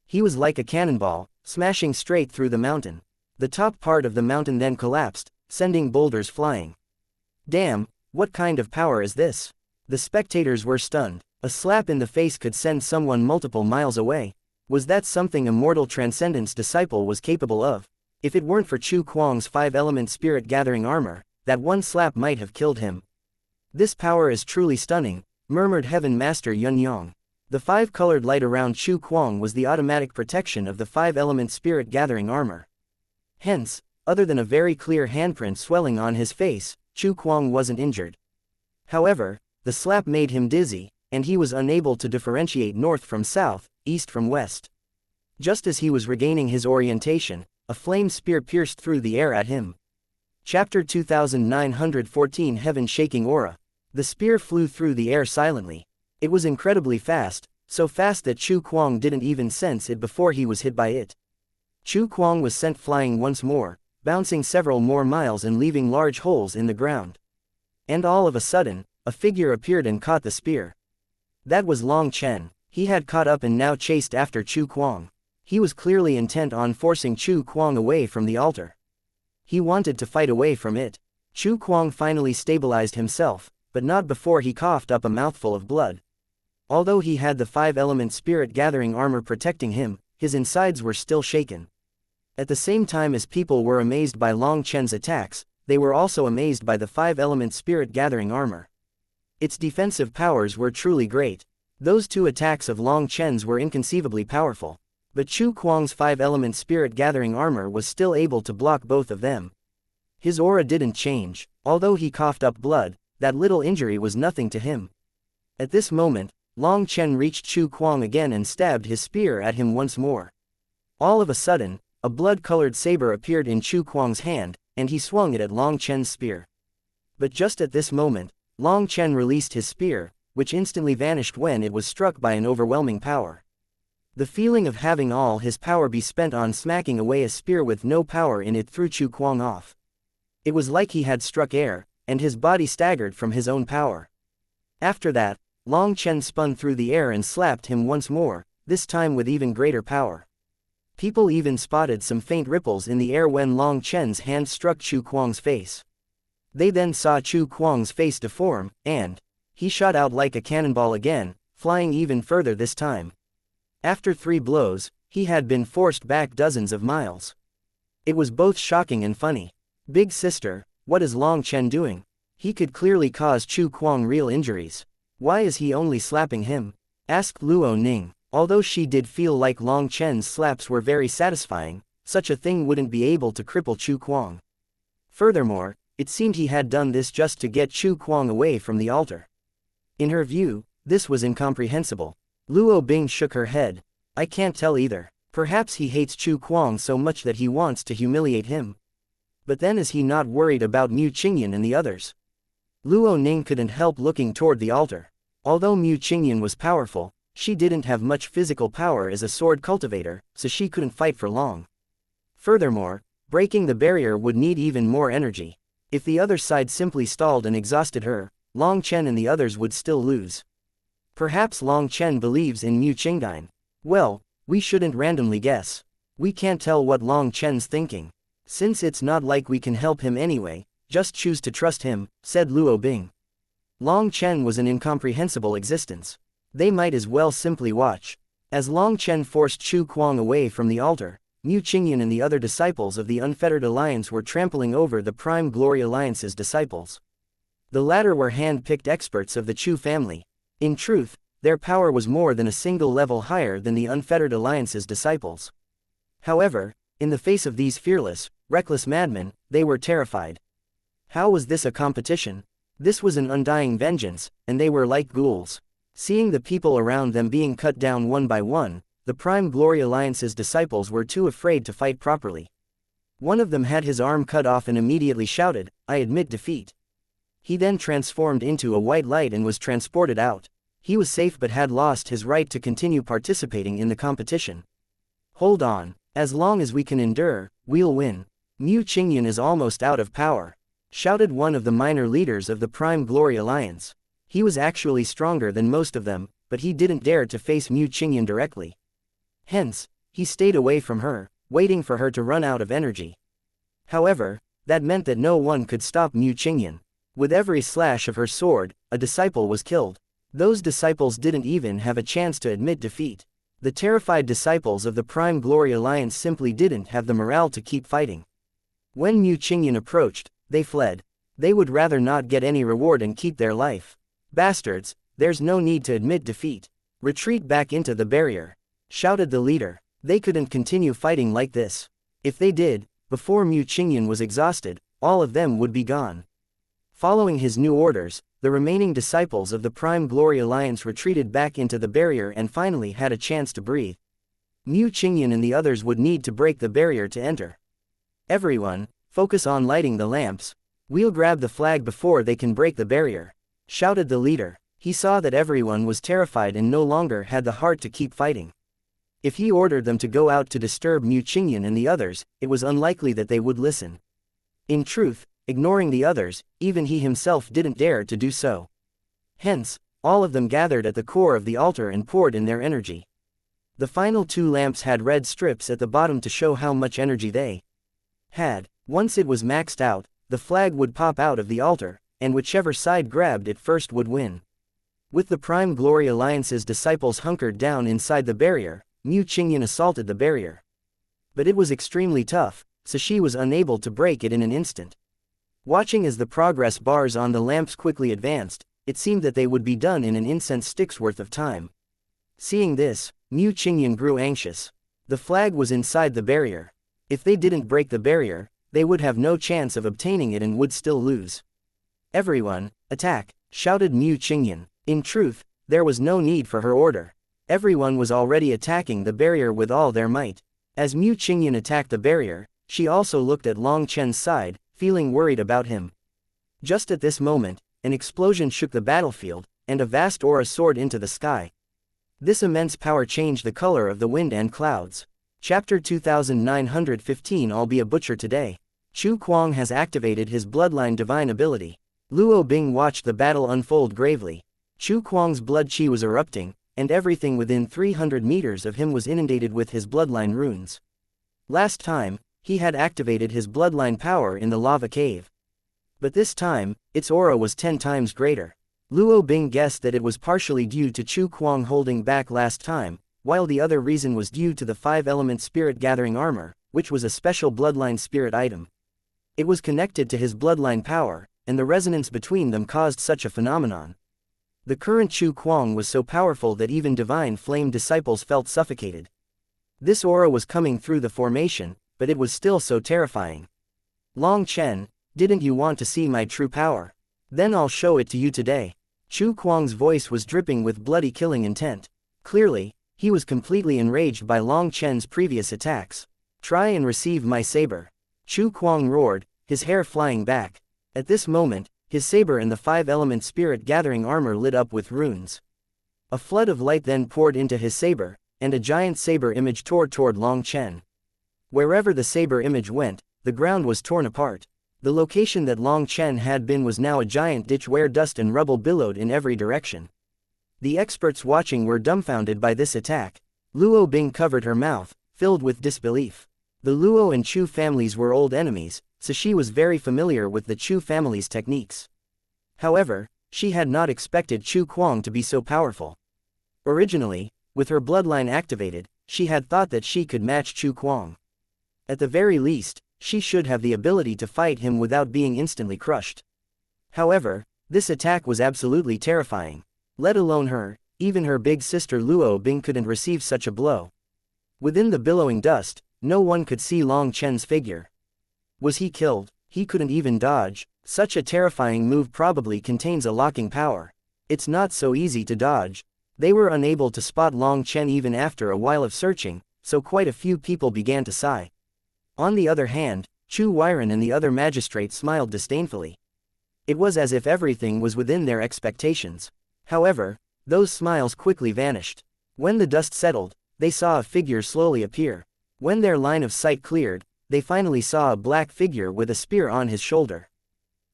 He was like a cannonball, smashing straight through the mountain. The top part of the mountain then collapsed, sending boulders flying. Damn, what kind of power is this? The spectators were stunned. A slap in the face could send someone multiple miles away. Was that something a mortal Transcendence disciple was capable of? If it weren't for Chu Kuang's 5-element spirit-gathering armor, that one slap might have killed him. This power is truly stunning, murmured Heaven Master Yun Yang. The 5-colored light around Chu Kuang was the automatic protection of the 5-element spirit-gathering armor. Hence, other than a very clear handprint swelling on his face, Chu Kuang wasn't injured. However, the slap made him dizzy, and he was unable to differentiate north from south, east from west. Just as he was regaining his orientation, a flame spear pierced through the air at him. Chapter 2914 Heaven-Shaking Aura. The spear flew through the air silently. It was incredibly fast, so fast that Chu Kuang didn't even sense it before he was hit by it. Chu Kuang was sent flying once more, bouncing several more miles and leaving large holes in the ground. And all of a sudden, a figure appeared and caught the spear. That was Long Chen. He had caught up and now chased after Chu Kuang. He was clearly intent on forcing Chu Kuang away from the altar. He wanted to fight away from it. Chu Kuang finally stabilized himself, but not before he coughed up a mouthful of blood. Although he had the 5-element spirit gathering armor protecting him, his insides were still shaken. At the same time as people were amazed by Long Chen's attacks, they were also amazed by the 5-element spirit gathering armor. Its defensive powers were truly great. Those 2 attacks of Long Chen's were inconceivably powerful. But Chu Kuang's 5-element spirit gathering armor was still able to block both of them. His aura didn't change. Although he coughed up blood, that little injury was nothing to him. At this moment, Long Chen reached Chu Kuang again and stabbed his spear at him once more. All of a sudden, a blood-colored saber appeared in Chu Kuang's hand, and he swung it at Long Chen's spear. But just at this moment, Long Chen released his spear, which instantly vanished when it was struck by an overwhelming power. The feeling of having all his power be spent on smacking away a spear with no power in it threw Chu Kuang off. It was like he had struck air, and his body staggered from his own power. After that, Long Chen spun through the air and slapped him once more, this time with even greater power. People even spotted some faint ripples in the air when Long Chen's hand struck Chu Kuang's face. They then saw Chu Kuang's face deform, and he shot out like a cannonball again, flying even further this time. After 3 blows, he had been forced back dozens of miles. It was both shocking and funny. Big sister, what is Long Chen doing? He could clearly cause Chu Kuang real injuries. Why is he only slapping him? Asked Luo Ning. Although she did feel like Long Chen's slaps were very satisfying, such a thing wouldn't be able to cripple Chu Kuang. Furthermore, it seemed he had done this just to get Chu Kuang away from the altar. In her view, this was incomprehensible. Luo Bing shook her head. I can't tell either. Perhaps he hates Chu Kuang so much that he wants to humiliate him. But then is he not worried about Mu Qingyan and the others? Luo Ning couldn't help looking toward the altar. Although Mu Qingyan was powerful, she didn't have much physical power as a sword cultivator, so she couldn't fight for long. Furthermore, breaking the barrier would need even more energy. If the other side simply stalled and exhausted her, Long Chen and the others would still lose. Perhaps Long Chen believes in Mu Qingyan. Well, we shouldn't randomly guess. We can't tell what Long Chen's thinking. Since it's not like we can help him anyway, just choose to trust him, said Luo Bing. Long Chen was an incomprehensible existence. They might as well simply watch. As Long Chen forced Chu Kuang away from the altar, Mu Qingyan and the other disciples of the Unfettered Alliance were trampling over the Prime Glory Alliance's disciples. The latter were hand-picked experts of the Chu family. In truth, their power was more than a single level higher than the Unfettered Alliance's disciples. However, in the face of these fearless, reckless madmen, they were terrified. How was this a competition? This was an undying vengeance, and they were like ghouls. Seeing the people around them being cut down one by one, the Prime Glory Alliance's disciples were too afraid to fight properly. One of them had his arm cut off and immediately shouted, "I admit defeat." He then transformed into a white light and was transported out. He was safe but had lost his right to continue participating in the competition. Hold on, as long as we can endure, we'll win. Mu Qingyan is almost out of power, shouted one of the minor leaders of the Prime Glory Alliance. He was actually stronger than most of them, but he didn't dare to face Mu Qingyan directly. Hence, he stayed away from her, waiting for her to run out of energy. However, that meant that no one could stop Mu Qingyan. With every slash of her sword, a disciple was killed. Those disciples didn't even have a chance to admit defeat. The terrified disciples of the Prime Glory Alliance simply didn't have the morale to keep fighting. When Mu Qingyan approached, they fled. They would rather not get any reward and keep their life. Bastards, there's no need to admit defeat. Retreat back into the barrier, shouted the leader. They couldn't continue fighting like this. If they did, before Mu Qingyan was exhausted, all of them would be gone. Following his new orders, the remaining disciples of the Prime Glory Alliance retreated back into the barrier and finally had a chance to breathe. Mu Qingyan and the others would need to break the barrier to enter. Everyone, focus on lighting the lamps. We'll grab the flag before they can break the barrier, shouted the leader. He saw that everyone was terrified and no longer had the heart to keep fighting. If he ordered them to go out to disturb Mu Qingyan and the others, it was unlikely that they would listen. In truth, ignoring the others, even he himself didn't dare to do so. Hence, all of them gathered at the core of the altar and poured in their energy. The final 2 lamps had red strips at the bottom to show how much energy they had. Once it was maxed out, the flag would pop out of the altar, and whichever side grabbed it first would win. With the Prime Glory Alliance's disciples hunkered down inside the barrier, Mu Qingyan assaulted the barrier. But it was extremely tough, so she was unable to break it in an instant. Watching as the progress bars on the lamps quickly advanced, it seemed that they would be done in an incense stick's worth of time. Seeing this, Mu Qingyan grew anxious. The flag was inside the barrier. If they didn't break the barrier, they would have no chance of obtaining it and would still lose. "Everyone, attack!" shouted Mu Qingyan. In truth, there was no need for her order. Everyone was already attacking the barrier with all their might. As Mu Qingyan attacked the barrier, she also looked at Long Chen's side, feeling worried about him. Just at this moment, an explosion shook the battlefield, and a vast aura soared into the sky. This immense power changed the color of the wind and clouds. Chapter 2915. I'll be a butcher today. Chu Kuang has activated his bloodline divine ability. Luo Bing watched the battle unfold gravely. Chu Kuang's blood qi was erupting, and everything within 300 meters of him was inundated with his bloodline runes. Last time, he had activated his bloodline power in the lava cave. But this time, its aura was 10 times greater. Luo Bing guessed that it was partially due to Chu Kuang holding back last time, while the other reason was due to the 5-element spirit gathering armor, which was a special bloodline spirit item. It was connected to his bloodline power, and the resonance between them caused such a phenomenon. The current Chu Kuang was so powerful that even divine flame disciples felt suffocated. This aura was coming through the formation, but it was still so terrifying. "Long Chen, didn't you want to see my true power? Then I'll show it to you today." Chu Kuang's voice was dripping with bloody killing intent. Clearly, he was completely enraged by Long Chen's previous attacks. "Try and receive my saber." Chu Kuang roared, his hair flying back. At this moment, his saber and the 5-element spirit gathering armor lit up with runes. A flood of light then poured into his saber, and a giant saber image tore toward Long Chen. Wherever the saber image went, the ground was torn apart. The location that Long Chen had been was now a giant ditch where dust and rubble billowed in every direction. The experts watching were dumbfounded by this attack. Luo Bing covered her mouth, filled with disbelief. The Luo and Chu families were old enemies, so she was very familiar with the Chu family's techniques. However, she had not expected Chu Kuang to be so powerful. Originally, with her bloodline activated, she had thought that she could match Chu Kuang. At the very least, she should have the ability to fight him without being instantly crushed. However, this attack was absolutely terrifying. Let alone her, even her big sister Luo Bing couldn't receive such a blow. Within the billowing dust, no one could see Long Chen's figure. Was he killed? He couldn't even dodge. Such a terrifying move probably contains a locking power. It's not so easy to dodge. They were unable to spot Long Chen even after a while of searching, so quite a few people began to sigh. On the other hand, Chu Weiren and the other magistrates smiled disdainfully. It was as if everything was within their expectations. However, those smiles quickly vanished. When the dust settled, they saw a figure slowly appear. When their line of sight cleared, they finally saw a black figure with a spear on his shoulder.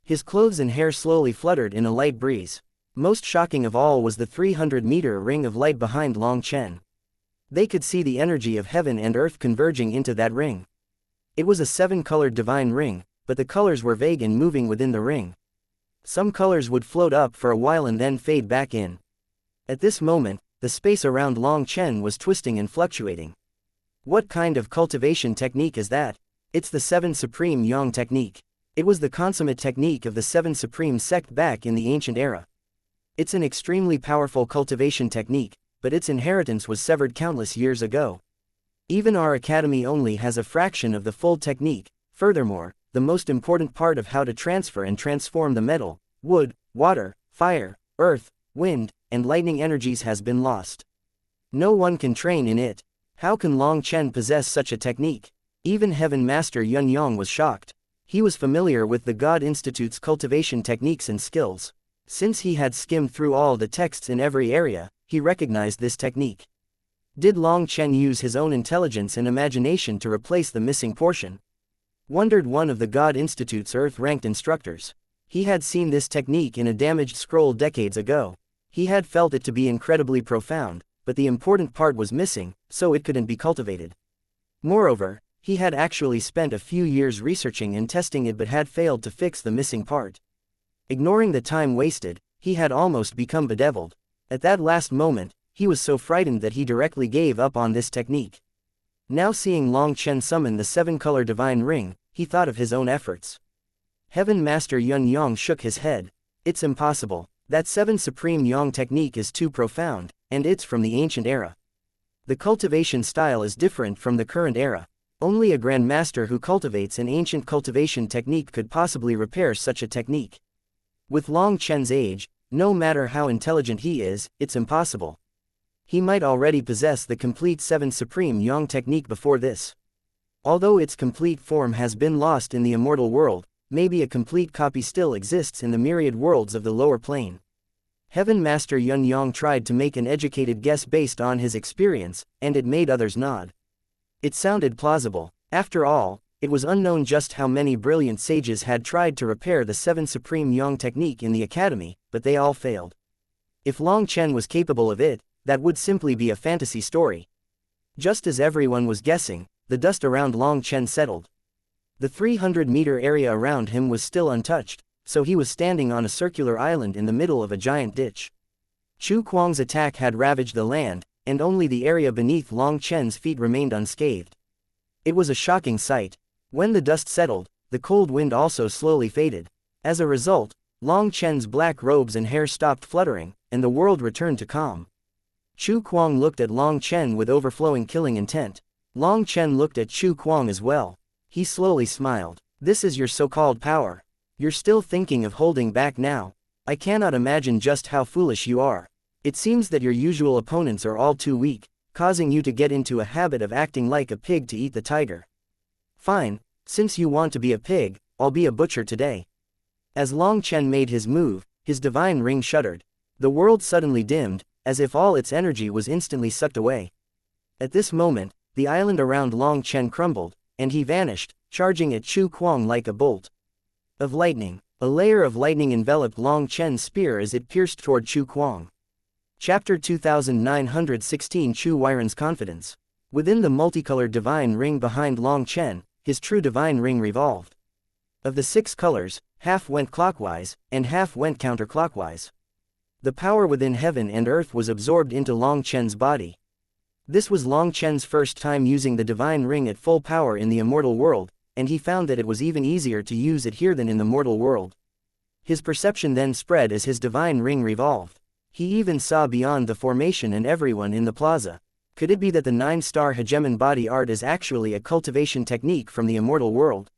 His clothes and hair slowly fluttered in a light breeze. Most shocking of all was the 300-meter ring of light behind Long Chen. They could see the energy of heaven and earth converging into that ring. It was a 7-colored divine ring, but the colors were vague and moving within the ring. Some colors would float up for a while and then fade back in. At this moment, the space around Long Chen was twisting and fluctuating. What kind of cultivation technique is that? It's the 7 Supreme Yang technique. It was the consummate technique of the 7 Supreme sect back in the ancient era. It's an extremely powerful cultivation technique, but its inheritance was severed countless years ago. Even our academy only has a fraction of the full technique. Furthermore, the most important part of how to transfer and transform the metal, wood, water, fire, earth, wind, and lightning energies has been lost. No one can train in it. How can Long Chen possess such a technique? Even Heaven Master Yun Yang was shocked. He was familiar with the God Institute's cultivation techniques and skills. Since he had skimmed through all the texts in every area, he recognized this technique. Did Long Chen use his own intelligence and imagination to replace the missing portion? Wondered one of the God Institute's Earth-ranked instructors. He had seen this technique in a damaged scroll decades ago. He had felt it to be incredibly profound, but the important part was missing, so it couldn't be cultivated. Moreover, he had actually spent a few years researching and testing it but had failed to fix the missing part. Ignoring the time wasted, he had almost become bedeviled. At that last moment, he was so frightened that he directly gave up on this technique. Now seeing Long Chen summon the seven-color divine ring, he thought of his own efforts. Heaven Master Yun Yang shook his head. It's impossible. That seven supreme Yang technique is too profound, and it's from the ancient era. The cultivation style is different from the current era. Only a Grand Master who cultivates an ancient cultivation technique could possibly repair such a technique. With Long Chen's age, no matter how intelligent he is, it's impossible. He might already possess the complete seven supreme Yang technique before this. Although its complete form has been lost in the immortal world, maybe a complete copy still exists in the myriad worlds of the lower plane. Heaven Master Yun Yang tried to make an educated guess based on his experience, and it made others nod. It sounded plausible. After all, it was unknown just how many brilliant sages had tried to repair the seven supreme Yang technique in the academy, but they all failed. If Long Chen was capable of it, that would simply be a fantasy story. Just as everyone was guessing, the dust around Long Chen settled. The 300-meter area around him was still untouched, so he was standing on a circular island in the middle of a giant ditch. Chu Kuang's attack had ravaged the land, and only the area beneath Long Chen's feet remained unscathed. It was a shocking sight. When the dust settled, the cold wind also slowly faded. As a result, Long Chen's black robes and hair stopped fluttering, and the world returned to calm. Chu Kuang looked at Long Chen with overflowing killing intent. Long Chen looked at Chu Kuang as well. He slowly smiled. This is your so-called power. You're still thinking of holding back now. I cannot imagine just how foolish you are. It seems that your usual opponents are all too weak, causing you to get into a habit of acting like a pig to eat the tiger. Fine, since you want to be a pig, I'll be a butcher today. As Long Chen made his move, his divine ring shuddered. The world suddenly dimmed, as if all its energy was instantly sucked away. At this moment, the island around Long Chen crumbled, and he vanished, charging at Chu Kuang like a bolt of lightning. A layer of lightning enveloped Long Chen's spear as it pierced toward Chu Kuang. Chapter 2916 Chu Weiren's Confidence. Within the multicolored divine ring behind Long Chen, his true divine ring revolved. Of the 6 colors, half went clockwise, and half went counterclockwise. The power within heaven and earth was absorbed into Long Chen's body. This was Long Chen's first time using the divine ring at full power in the immortal world, and he found that it was even easier to use it here than in the mortal world. His perception then spread as his divine ring revolved. He even saw beyond the formation and everyone in the plaza. Could it be that the 9-star hegemon body art is actually a cultivation technique from the immortal world?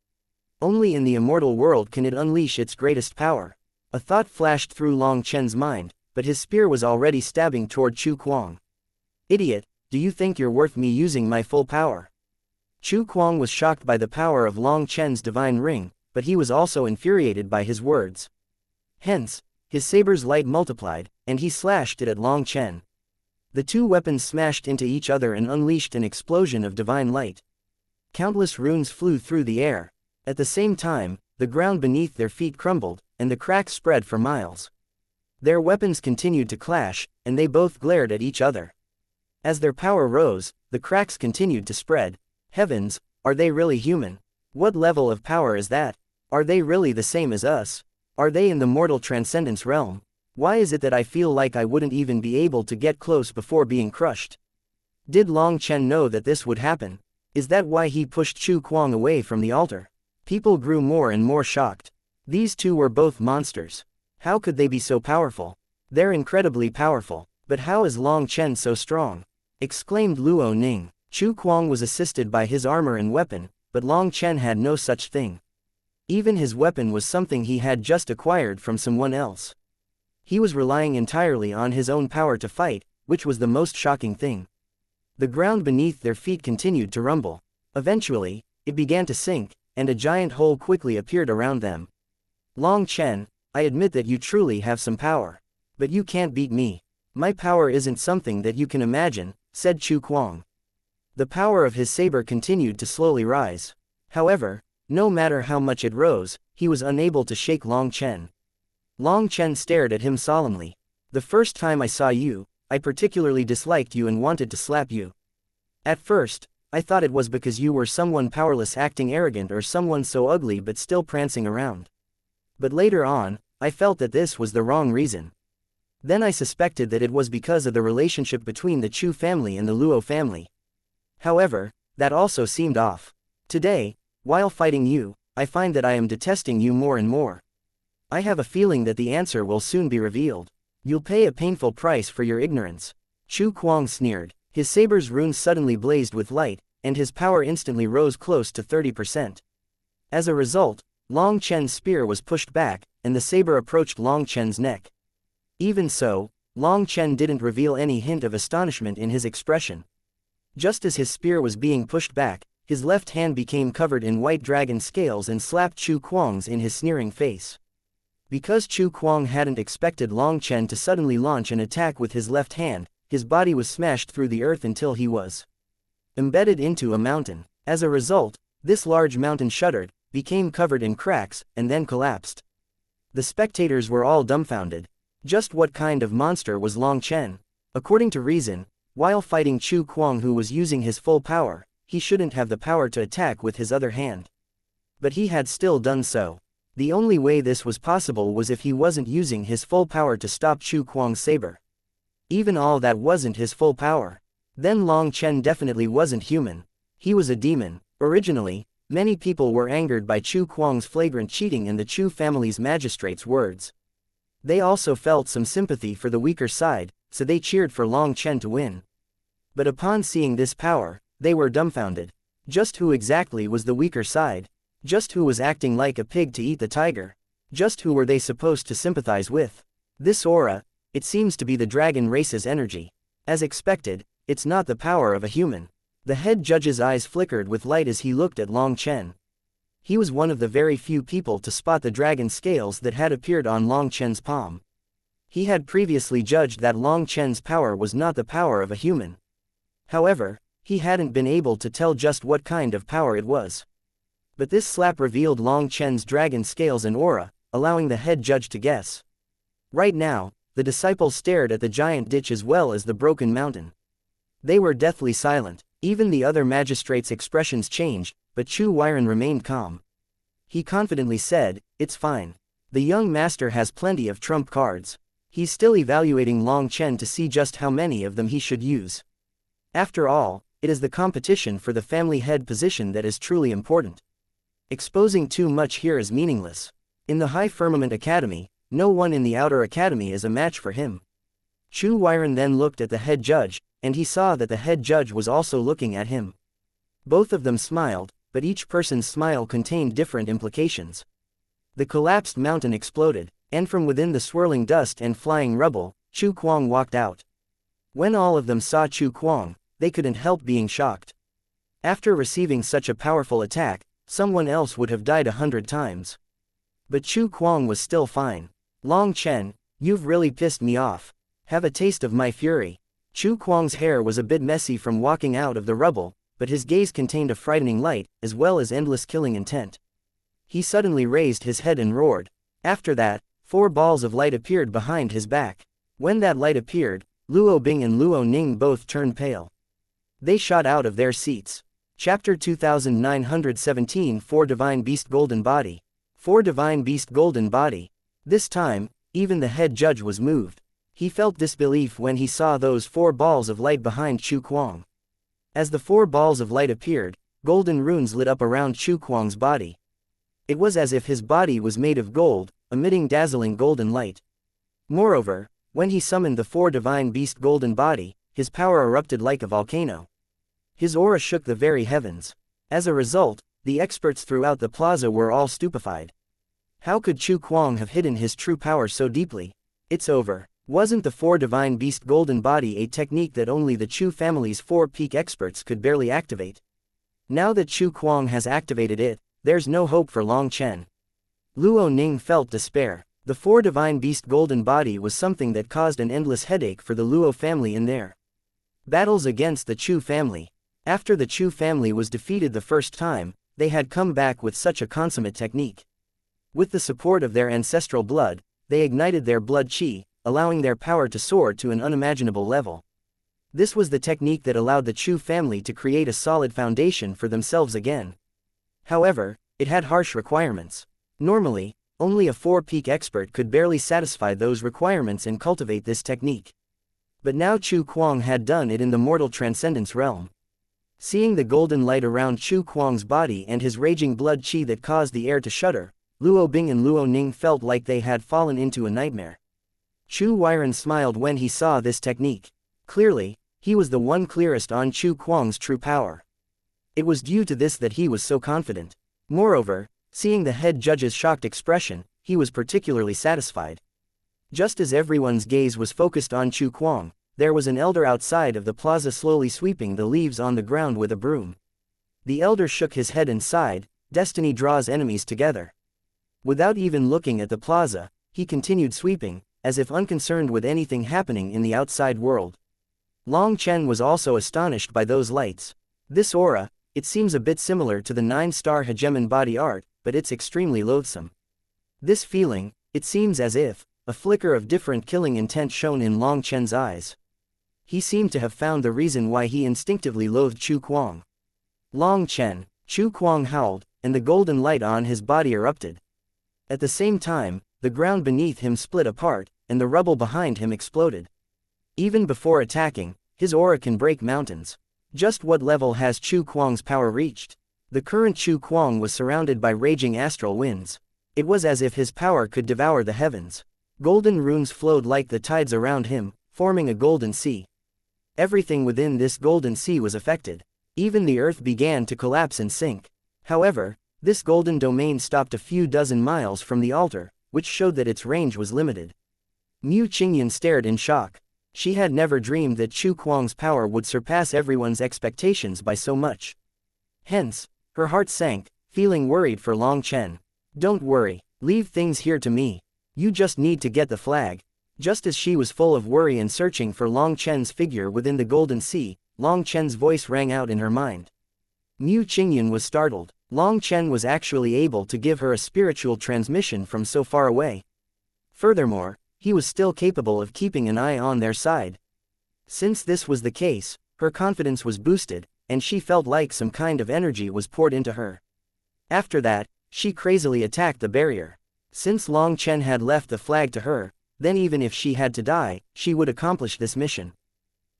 Only in the immortal world can it unleash its greatest power. A thought flashed through Long Chen's mind, but his spear was already stabbing toward Chu Kuang. Idiot, do you think you're worth me using my full power? Chu Kuang was shocked by the power of Long Chen's divine ring, but he was also infuriated by his words. Hence, his saber's light multiplied, and he slashed it at Long Chen. The two weapons smashed into each other and unleashed an explosion of divine light. Countless runes flew through the air. At the same time, the ground beneath their feet crumbled, and the cracks spread for miles. Their weapons continued to clash, and they both glared at each other. As their power rose, the cracks continued to spread. Heavens, are they really human? What level of power is that? Are they really the same as us? Are they in the mortal transcendence realm? Why is it that I feel like I wouldn't even be able to get close before being crushed? Did Long Chen know that this would happen? Is that why he pushed Chu Kuang away from the altar? People grew more and more shocked. These two were both monsters. How could they be so powerful? They're incredibly powerful. But how is Long Chen so strong? Exclaimed Luo Ning. Chu Kuang was assisted by his armor and weapon, but Long Chen had no such thing. Even his weapon was something he had just acquired from someone else. He was relying entirely on his own power to fight, which was the most shocking thing. The ground beneath their feet continued to rumble. Eventually, it began to sink, and a giant hole quickly appeared around them. Long Chen, I admit that you truly have some power. But you can't beat me. My power isn't something that you can imagine, said Chu Kuang. The power of his saber continued to slowly rise. However, no matter how much it rose, he was unable to shake Long Chen. Long Chen stared at him solemnly. The first time I saw you, I particularly disliked you and wanted to slap you. At first, I thought it was because you were someone powerless acting arrogant or someone so ugly but still prancing around. But later on, I felt that this was the wrong reason. Then I suspected that it was because of the relationship between the Chu family and the Luo family. However, that also seemed off. Today, while fighting you, I find that I am detesting you more and more. I have a feeling that the answer will soon be revealed. You'll pay a painful price for your ignorance. Chu Kuang sneered. His saber's runes suddenly blazed with light, and his power instantly rose close to 30%. As a result, Long Chen's spear was pushed back, and the saber approached Long Chen's neck. Even so, Long Chen didn't reveal any hint of astonishment in his expression. Just as his spear was being pushed back, his left hand became covered in white dragon scales and slapped Chu Kuang's in his sneering face. Because Chu Kuang hadn't expected Long Chen to suddenly launch an attack with his left hand, his body was smashed through the earth until he was embedded into a mountain. As a result, this large mountain shuddered, became covered in cracks, and then collapsed. The spectators were all dumbfounded. Just what kind of monster was Long Chen? According to reason, while fighting Chu Kuang, who was using his full power, he shouldn't have the power to attack with his other hand. But he had still done so. The only way this was possible was if he wasn't using his full power to stop Chu Kuang's saber. Even all that wasn't his full power. Then Long Chen definitely wasn't human. He was a demon. Originally, many people were angered by Chu Kuang's flagrant cheating and the Chu family's magistrate's words. They also felt some sympathy for the weaker side, so they cheered for Long Chen to win. But upon seeing this power, they were dumbfounded. Just who exactly was the weaker side? Just who was acting like a pig to eat the tiger? Just who were they supposed to sympathize with? This aura, it seems to be the dragon race's energy. As expected, it's not the power of a human. The head judge's eyes flickered with light as he looked at Long Chen. He was one of the very few people to spot the dragon scales that had appeared on Long Chen's palm. He had previously judged that Long Chen's power was not the power of a human. However, he hadn't been able to tell just what kind of power it was. But this slap revealed Long Chen's dragon scales and aura, allowing the head judge to guess. Right now, the disciples stared at the giant ditch as well as the broken mountain. They were deathly silent. Even the other magistrates' expressions changed, but Chu Weiren remained calm. He confidently said, "It's fine. The young master has plenty of trump cards. He's still evaluating Long Chen to see just how many of them he should use. After all, it is the competition for the family head position that is truly important. Exposing too much here is meaningless. In the High Firmament Academy, no one in the Outer Academy is a match for him." Chu Weiren then looked at the head judge, and he saw that the head judge was also looking at him. Both of them smiled, but each person's smile contained different implications. The collapsed mountain exploded, and from within the swirling dust and flying rubble, Chu Kuang walked out. When all of them saw Chu Kuang, they couldn't help being shocked. After receiving such a powerful attack, someone else would have died 100 times. But Chu Kuang was still fine. "Long Chen, you've really pissed me off. Have a taste of my fury." Chu Kuang's hair was a bit messy from walking out of the rubble, but his gaze contained a frightening light, as well as endless killing intent. He suddenly raised his head and roared. After that, 4 balls of light appeared behind his back. When that light appeared, Luo Bing and Luo Ning both turned pale. They shot out of their seats. Chapter 2917 4 Divine Beast Golden Body. 4 Divine Beast Golden Body. This time, even the head judge was moved. He felt disbelief when he saw those 4 balls of light behind Chu Kuang. As the 4 balls of light appeared, golden runes lit up around Chu Kuang's body. It was as if his body was made of gold, emitting dazzling golden light. Moreover, when he summoned the 4 Divine Beast Golden Body, his power erupted like a volcano. His aura shook the very heavens. As a result, the experts throughout the plaza were all stupefied. How could Chu Kuang have hidden his true power so deeply? It's over. Wasn't the 4 Divine Beast Golden Body a technique that only the Chu family's 4 peak experts could barely activate? Now that Chu Kuang has activated it, there's no hope for Long Chen. Luo Ning felt despair. The 4 Divine Beast Golden Body was something that caused an endless headache for the Luo family in there. Battles against the Chu family. After the Chu family was defeated the first time, they had come back with such a consummate technique. With the support of their ancestral blood, they ignited their blood qi, allowing their power to soar to an unimaginable level. This was the technique that allowed the Chu family to create a solid foundation for themselves again. However, it had harsh requirements. Normally, only a 4-peak expert could barely satisfy those requirements and cultivate this technique. But now Chu Kuang had done it in the mortal transcendence realm. Seeing the golden light around Chu Kuang's body and his raging blood qi that caused the air to shudder, Luo Bing and Luo Ning felt like they had fallen into a nightmare. Chu Weiren smiled when he saw this technique. Clearly, he was the one clearest on Chu Kuang's true power. It was due to this that he was so confident. Moreover, seeing the head judge's shocked expression, he was particularly satisfied. Just as everyone's gaze was focused on Chu Kuang, there was an elder outside of the plaza slowly sweeping the leaves on the ground with a broom. The elder shook his head and sighed, "Destiny draws enemies together." Without even looking at the plaza, he continued sweeping, as if unconcerned with anything happening in the outside world. Long Chen was also astonished by those lights. This aura, it seems a bit similar to the 9-star hegemon body art, but it's extremely loathsome. This feeling, it seems as if, a flicker of different killing intent shone in Long Chen's eyes. He seemed to have found the reason why he instinctively loathed Chu Kuang. Long Chen, Chu Kuang howled, and the golden light on his body erupted. At the same time, the ground beneath him split apart, and the rubble behind him exploded. Even before attacking, his aura can break mountains. Just what level has Chu Kuang's power reached? The current Chu Kuang was surrounded by raging astral winds. It was as if his power could devour the heavens. Golden runes flowed like the tides around him, forming a golden sea. Everything within this golden sea was affected. Even the earth began to collapse and sink. However, this golden domain stopped a few dozen miles from the altar, which showed that its range was limited. Mu Qingyan stared in shock. She had never dreamed that Chu Kuang's power would surpass everyone's expectations by so much. Hence, her heart sank, feeling worried for Long Chen. "Don't worry, leave things here to me. You just need to get the flag." Just as she was full of worry and searching for Long Chen's figure within the golden sea, Long Chen's voice rang out in her mind. Mu Qingyan was startled. Long Chen was actually able to give her a spiritual transmission from so far away. Furthermore, he was still capable of keeping an eye on their side. Since this was the case, her confidence was boosted, and she felt like some kind of energy was poured into her. After that, she crazily attacked the barrier. Since Long Chen had left the flag to her, then even if she had to die, she would accomplish this mission.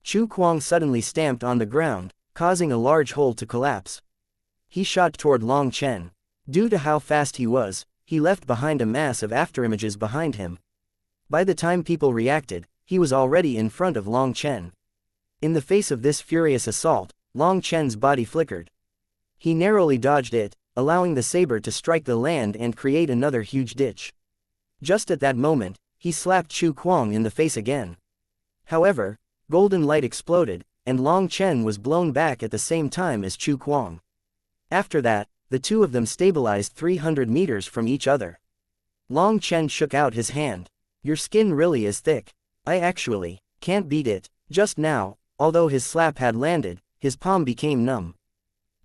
Chu Kuang suddenly stamped on the ground, causing a large hole to collapse. He shot toward Long Chen. Due to how fast he was, he left behind a mass of afterimages behind him. By the time people reacted, he was already in front of Long Chen. In the face of this furious assault, Long Chen's body flickered. He narrowly dodged it, allowing the saber to strike the land and create another huge ditch. Just at that moment, he slapped Chu Kuang in the face again. However, golden light exploded, and Long Chen was blown back at the same time as Chu Kuang. After that, the two of them stabilized 300 meters from each other. Long Chen shook out his hand. "Your skin really is thick. I actually can't beat it." Just now, although his slap had landed, his palm became numb.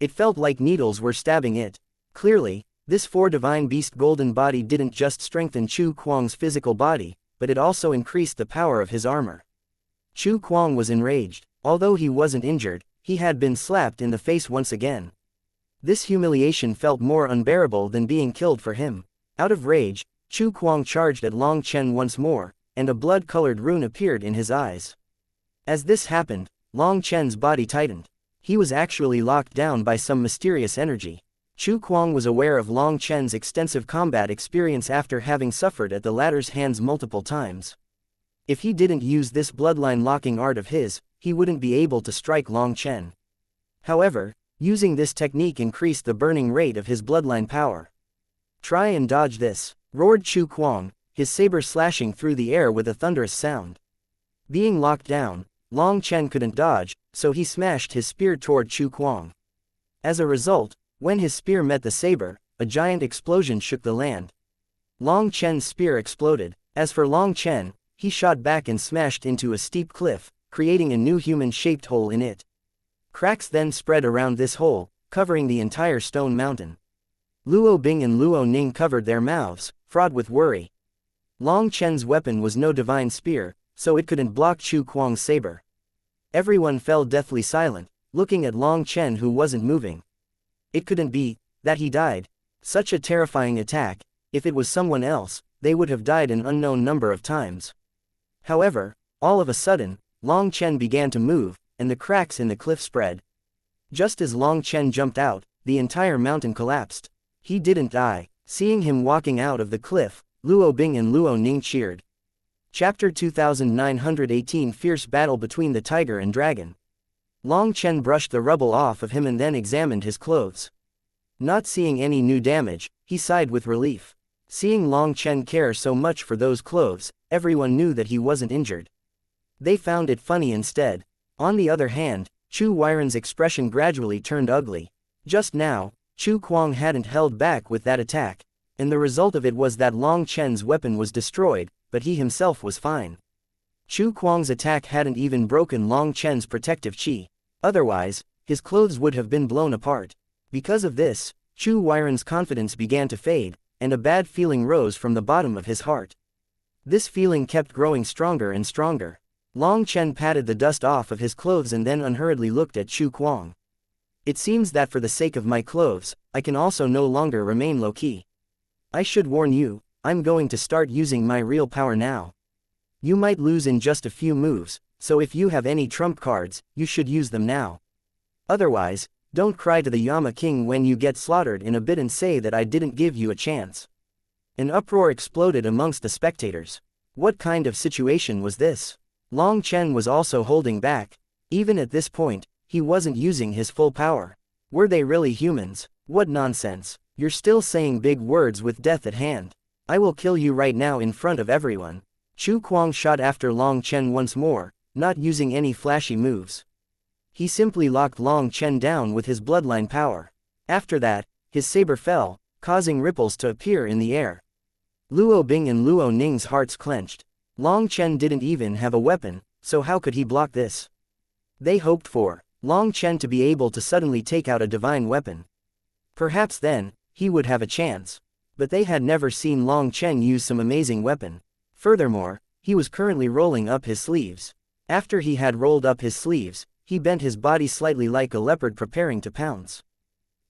It felt like needles were stabbing it. Clearly, this 4 divine beast golden body didn't just strengthen Chu Kuang's physical body, but it also increased the power of his armor. Chu Kuang was enraged. Although he wasn't injured, he had been slapped in the face once again. This humiliation felt more unbearable than being killed for him. Out of rage, Chu Kuang charged at Long Chen once more, and a blood-colored rune appeared in his eyes. As this happened, Long Chen's body tightened. He was actually locked down by some mysterious energy. Chu Kuang was aware of Long Chen's extensive combat experience after having suffered at the latter's hands multiple times. If he didn't use this bloodline locking art of his, he wouldn't be able to strike Long Chen. However, using this technique increased the burning rate of his bloodline power. "Try and dodge this," roared Chu Kuang, his saber slashing through the air with a thunderous sound. Being locked down, Long Chen couldn't dodge, so he smashed his spear toward Chu Kuang. As a result, when his spear met the saber, a giant explosion shook the land. Long Chen's spear exploded. As for Long Chen, he shot back and smashed into a steep cliff, creating a new human-shaped hole in it. Cracks then spread around this hole, covering the entire stone mountain. Luo Bing and Luo Ning covered their mouths, fraught with worry. Long Chen's weapon was no divine spear, so it couldn't block Chu Kuang's saber. Everyone fell deathly silent, looking at Long Chen who wasn't moving. It couldn't be that he died. Such a terrifying attack, if it was someone else, they would have died an unknown number of times. However, all of a sudden, Long Chen began to move, and the cracks in the cliff spread. Just as Long Chen jumped out, the entire mountain collapsed. He didn't die. Seeing him walking out of the cliff, Luo Bing and Luo Ning cheered. Chapter 2918 Fierce Battle Between the Tiger and Dragon. Long Chen brushed the rubble off of him and then examined his clothes. Not seeing any new damage, he sighed with relief. Seeing Long Chen care so much for those clothes, everyone knew that he wasn't injured. They found it funny instead. On the other hand, Chu Weiren's expression gradually turned ugly. Just now, Chu Kuang hadn't held back with that attack, and the result of it was that Long Chen's weapon was destroyed, but he himself was fine. Chu Kuang's attack hadn't even broken Long Chen's protective chi. Otherwise, his clothes would have been blown apart. Because of this, Chu Weiren's confidence began to fade, and a bad feeling rose from the bottom of his heart. This feeling kept growing stronger and stronger. Long Chen patted the dust off of his clothes and then unhurriedly looked at Chu Kuang. It seems that for the sake of my clothes, I can also no longer remain low-key. I should warn you, I'm going to start using my real power now. You might lose in just a few moves, so if you have any trump cards, you should use them now. Otherwise, don't cry to the Yama King when you get slaughtered in a bit and say that I didn't give you a chance. An uproar exploded amongst the spectators. What kind of situation was this? Long Chen was also holding back. Even at this point, he wasn't using his full power. Were they really humans? What nonsense. You're still saying big words with death at hand. I will kill you right now in front of everyone. Chu Kuang shot after Long Chen once more, not using any flashy moves. He simply locked Long Chen down with his bloodline power. After that, his saber fell, causing ripples to appear in the air. Luo Bing and Luo Ning's hearts clenched. Long Chen didn't even have a weapon, so how could he block this? They hoped for Long Chen to be able to suddenly take out a divine weapon. Perhaps then, he would have a chance. But they had never seen Long Chen use some amazing weapon. Furthermore, he was currently rolling up his sleeves. After he had rolled up his sleeves, he bent his body slightly like a leopard preparing to pounce.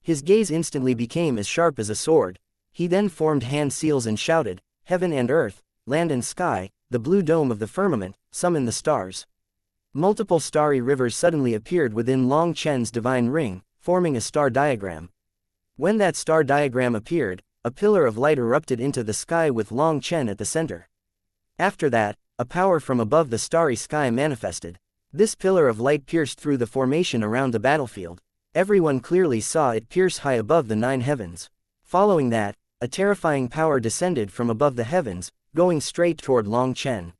His gaze instantly became as sharp as a sword. He then formed hand seals and shouted, "Heaven and earth, land and sky, the blue dome of the firmament, summon the stars." Multiple starry rivers suddenly appeared within Long Chen's divine ring, forming a star diagram. When that star diagram appeared, a pillar of light erupted into the sky with Long Chen at the center. After that, a power from above the starry sky manifested. This pillar of light pierced through the formation around the battlefield. Everyone clearly saw it pierce high above the 9 heavens. Following that, a terrifying power descended from above the heavens, going straight toward Long Chen.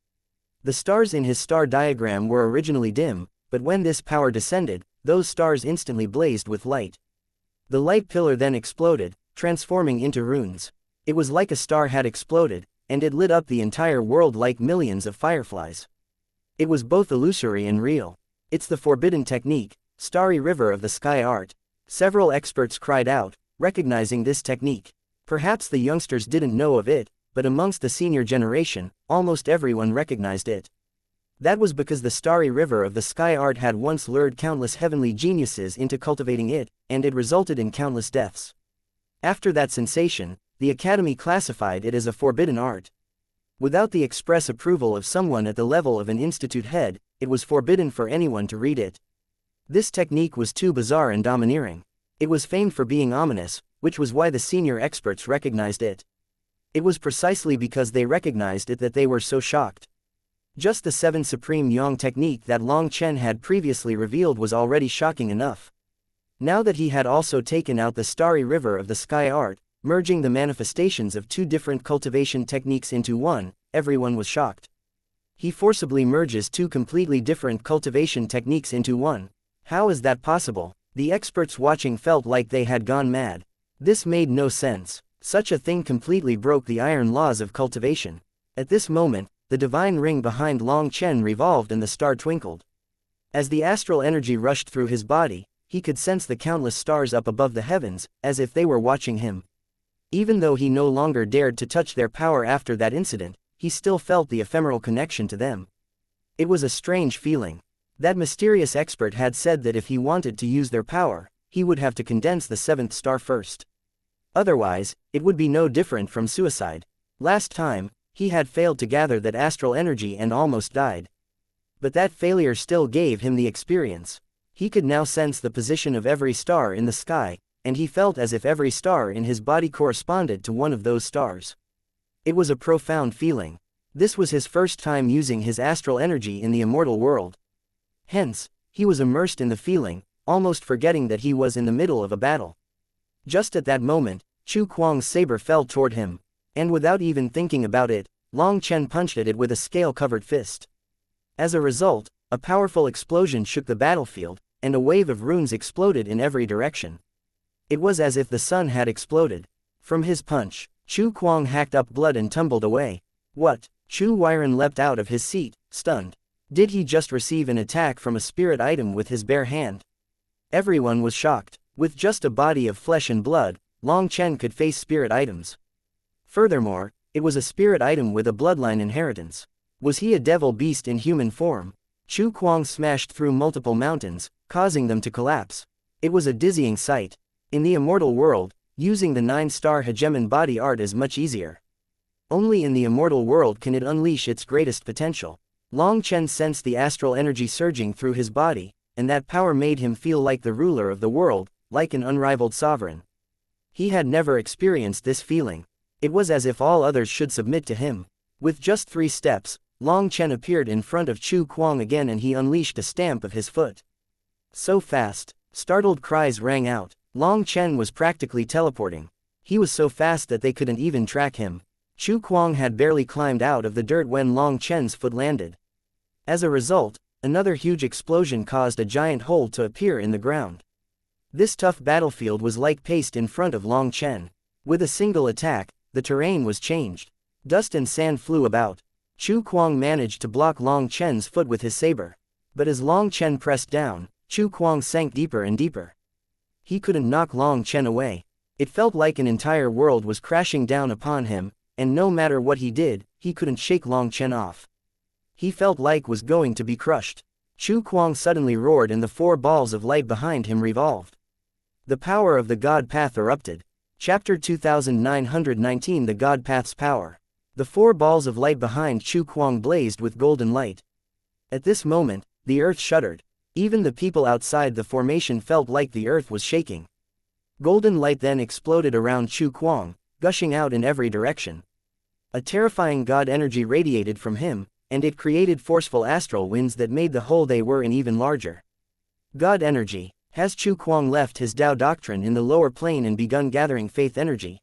The stars in his star diagram were originally dim, but when this power descended, those stars instantly blazed with light. The light pillar then exploded, transforming into runes. It was like a star had exploded, and it lit up the entire world like millions of fireflies. It was both illusory and real. It's the forbidden technique, Starry River of the Sky Art. Several experts cried out, recognizing this technique. Perhaps the youngsters didn't know of it, but amongst the senior generation, almost everyone recognized it. That was because the Starry River of the Sky Art had once lured countless heavenly geniuses into cultivating it, and it resulted in countless deaths. After that sensation, the Academy classified it as a forbidden art. Without the express approval of someone at the level of an institute head, it was forbidden for anyone to read it. This technique was too bizarre and domineering. It was famed for being ominous, which was why the senior experts recognized it. It was precisely because they recognized it that they were so shocked. Just the 7 Supreme Yang technique that Long Chen had previously revealed was already shocking enough. Now that he had also taken out the Starry River of the Sky Art, merging the manifestations of 2 different cultivation techniques into one, everyone was shocked. He forcibly merges 2 completely different cultivation techniques into one. How is that possible? The experts watching felt like they had gone mad. This made no sense. Such a thing completely broke the iron laws of cultivation. At this moment, the divine ring behind Long Chen revolved and the star twinkled. As the astral energy rushed through his body, he could sense the countless stars up above the heavens, as if they were watching him. Even though he no longer dared to touch their power after that incident, he still felt the ephemeral connection to them. It was a strange feeling. That mysterious expert had said that if he wanted to use their power, he would have to condense the seventh star first. Otherwise, it would be no different from suicide. Last time, he had failed to gather that astral energy and almost died. But that failure still gave him the experience. He could now sense the position of every star in the sky, and he felt as if every star in his body corresponded to one of those stars. It was a profound feeling. This was his first time using his astral energy in the immortal world. Hence, he was immersed in the feeling, almost forgetting that he was in the middle of a battle. Just at that moment, Chu Kuang's saber fell toward him, and without even thinking about it, Long Chen punched at it with a scale-covered fist. As a result, a powerful explosion shook the battlefield, and a wave of runes exploded in every direction. It was as if the sun had exploded. From his punch, Chu Kuang hacked up blood and tumbled away. What? Chu Weiren leapt out of his seat, stunned. Did he just receive an attack from a spirit item with his bare hand? Everyone was shocked. With just a body of flesh and blood, Long Chen could face spirit items. Furthermore, it was a spirit item with a bloodline inheritance. Was he a devil beast in human form? Chu Kuang smashed through multiple mountains, causing them to collapse. It was a dizzying sight. In the immortal world, using the 9-star hegemon body art is much easier. Only in the immortal world can it unleash its greatest potential. Long Chen sensed the astral energy surging through his body, and that power made him feel like the ruler of the world, like an unrivaled sovereign. He had never experienced this feeling. It was as if all others should submit to him. With just 3 steps, Long Chen appeared in front of Chu Kuang again and he unleashed a stamp of his foot. So fast, startled cries rang out. Long Chen was practically teleporting. He was so fast that they couldn't even track him. Chu Kuang had barely climbed out of the dirt when Long Chen's foot landed. As a result, another huge explosion caused a giant hole to appear in the ground. This tough battlefield was like paste in front of Long Chen. With a single attack, the terrain was changed. Dust and sand flew about. Chu Kuang managed to block Long Chen's foot with his saber. But as Long Chen pressed down, Chu Kuang sank deeper and deeper. He couldn't knock Long Chen away. It felt like an entire world was crashing down upon him, and no matter what he did, he couldn't shake Long Chen off. He felt like was going to be crushed. Chu Kuang suddenly roared and the 4 balls of light behind him revolved. The power of the God Path erupted. Chapter 2919 The God Path's Power. The 4 balls of light behind Chu Kuang blazed with golden light. At this moment, the earth shuddered. Even the people outside the formation felt like the earth was shaking. Golden light then exploded around Chu Kuang, gushing out in every direction. A terrifying god energy radiated from him, and it created forceful astral winds that made the hole they were in even larger. God energy. Has Chu Kuang left his Tao doctrine in the lower plane and begun gathering faith energy?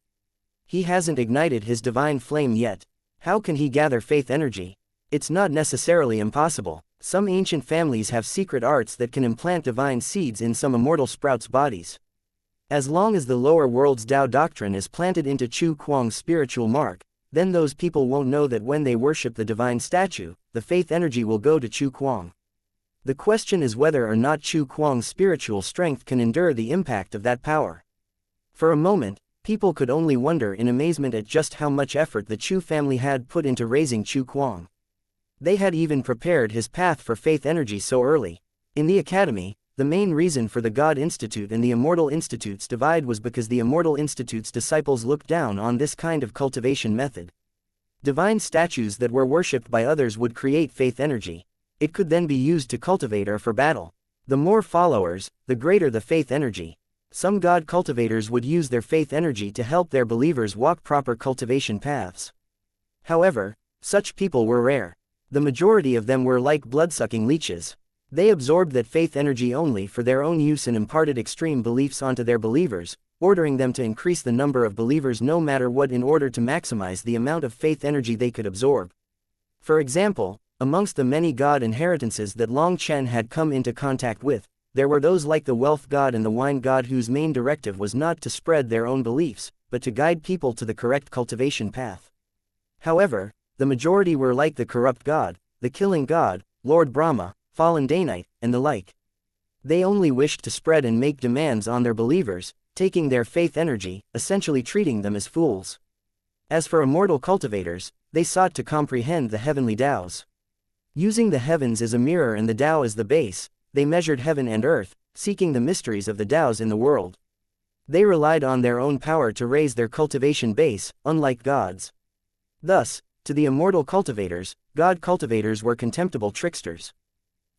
He hasn't ignited his divine flame yet. How can he gather faith energy? It's not necessarily impossible. Some ancient families have secret arts that can implant divine seeds in some immortal sprouts' bodies. As long as the lower world's Tao doctrine is planted into Chu Kuang's spiritual mark, then those people won't know that when they worship the divine statue, the faith energy will go to Chu Kuang. The question is whether or not Chu Kuang's spiritual strength can endure the impact of that power. For a moment, people could only wonder in amazement at just how much effort the Chu family had put into raising Chu Kuang. They had even prepared his path for faith energy so early. In the academy, the main reason for the God Institute and the Immortal Institute's divide was because the Immortal Institute's disciples looked down on this kind of cultivation method. Divine statues that were worshipped by others would create faith energy. It could then be used to cultivate or for battle. The more followers, the greater the faith energy. Some god cultivators would use their faith energy to help their believers walk proper cultivation paths. However, such people were rare. The majority of them were like blood-sucking leeches. They absorbed that faith energy only for their own use and imparted extreme beliefs onto their believers, ordering them to increase the number of believers no matter what in order to maximize the amount of faith energy they could absorb. For example, amongst the many god inheritances that Long Chen had come into contact with, there were those like the wealth god and the wine god whose main directive was not to spread their own beliefs, but to guide people to the correct cultivation path. However, the majority were like the corrupt god, the killing god, Lord Brahma, fallen Daynite, and the like. They only wished to spread and make demands on their believers, taking their faith energy, essentially treating them as fools. As for immortal cultivators, they sought to comprehend the heavenly Taos. Using the heavens as a mirror and the Tao as the base, they measured heaven and earth, seeking the mysteries of the Taos in the world. They relied on their own power to raise their cultivation base, unlike gods. Thus, to the immortal cultivators, god cultivators were contemptible tricksters.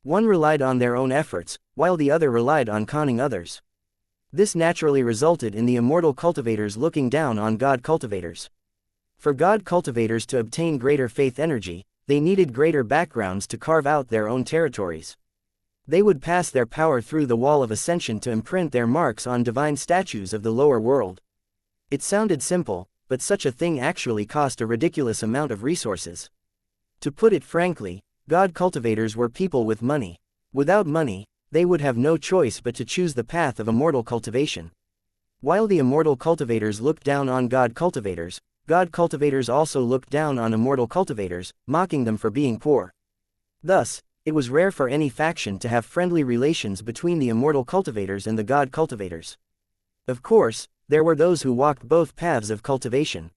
One relied on their own efforts, while the other relied on conning others. This naturally resulted in the immortal cultivators looking down on god cultivators. For god cultivators to obtain greater faith energy, they needed greater backgrounds to carve out their own territories. They would pass their power through the wall of ascension to imprint their marks on divine statues of the lower world. It sounded simple, but such a thing actually cost a ridiculous amount of resources. To put it frankly, god cultivators were people with money. Without money, they would have no choice but to choose the path of immortal cultivation. While the immortal cultivators looked down on god cultivators also looked down on immortal cultivators, mocking them for being poor. Thus, it was rare for any faction to have friendly relations between the immortal cultivators and the god cultivators. Of course, there were those who walked both paths of cultivation.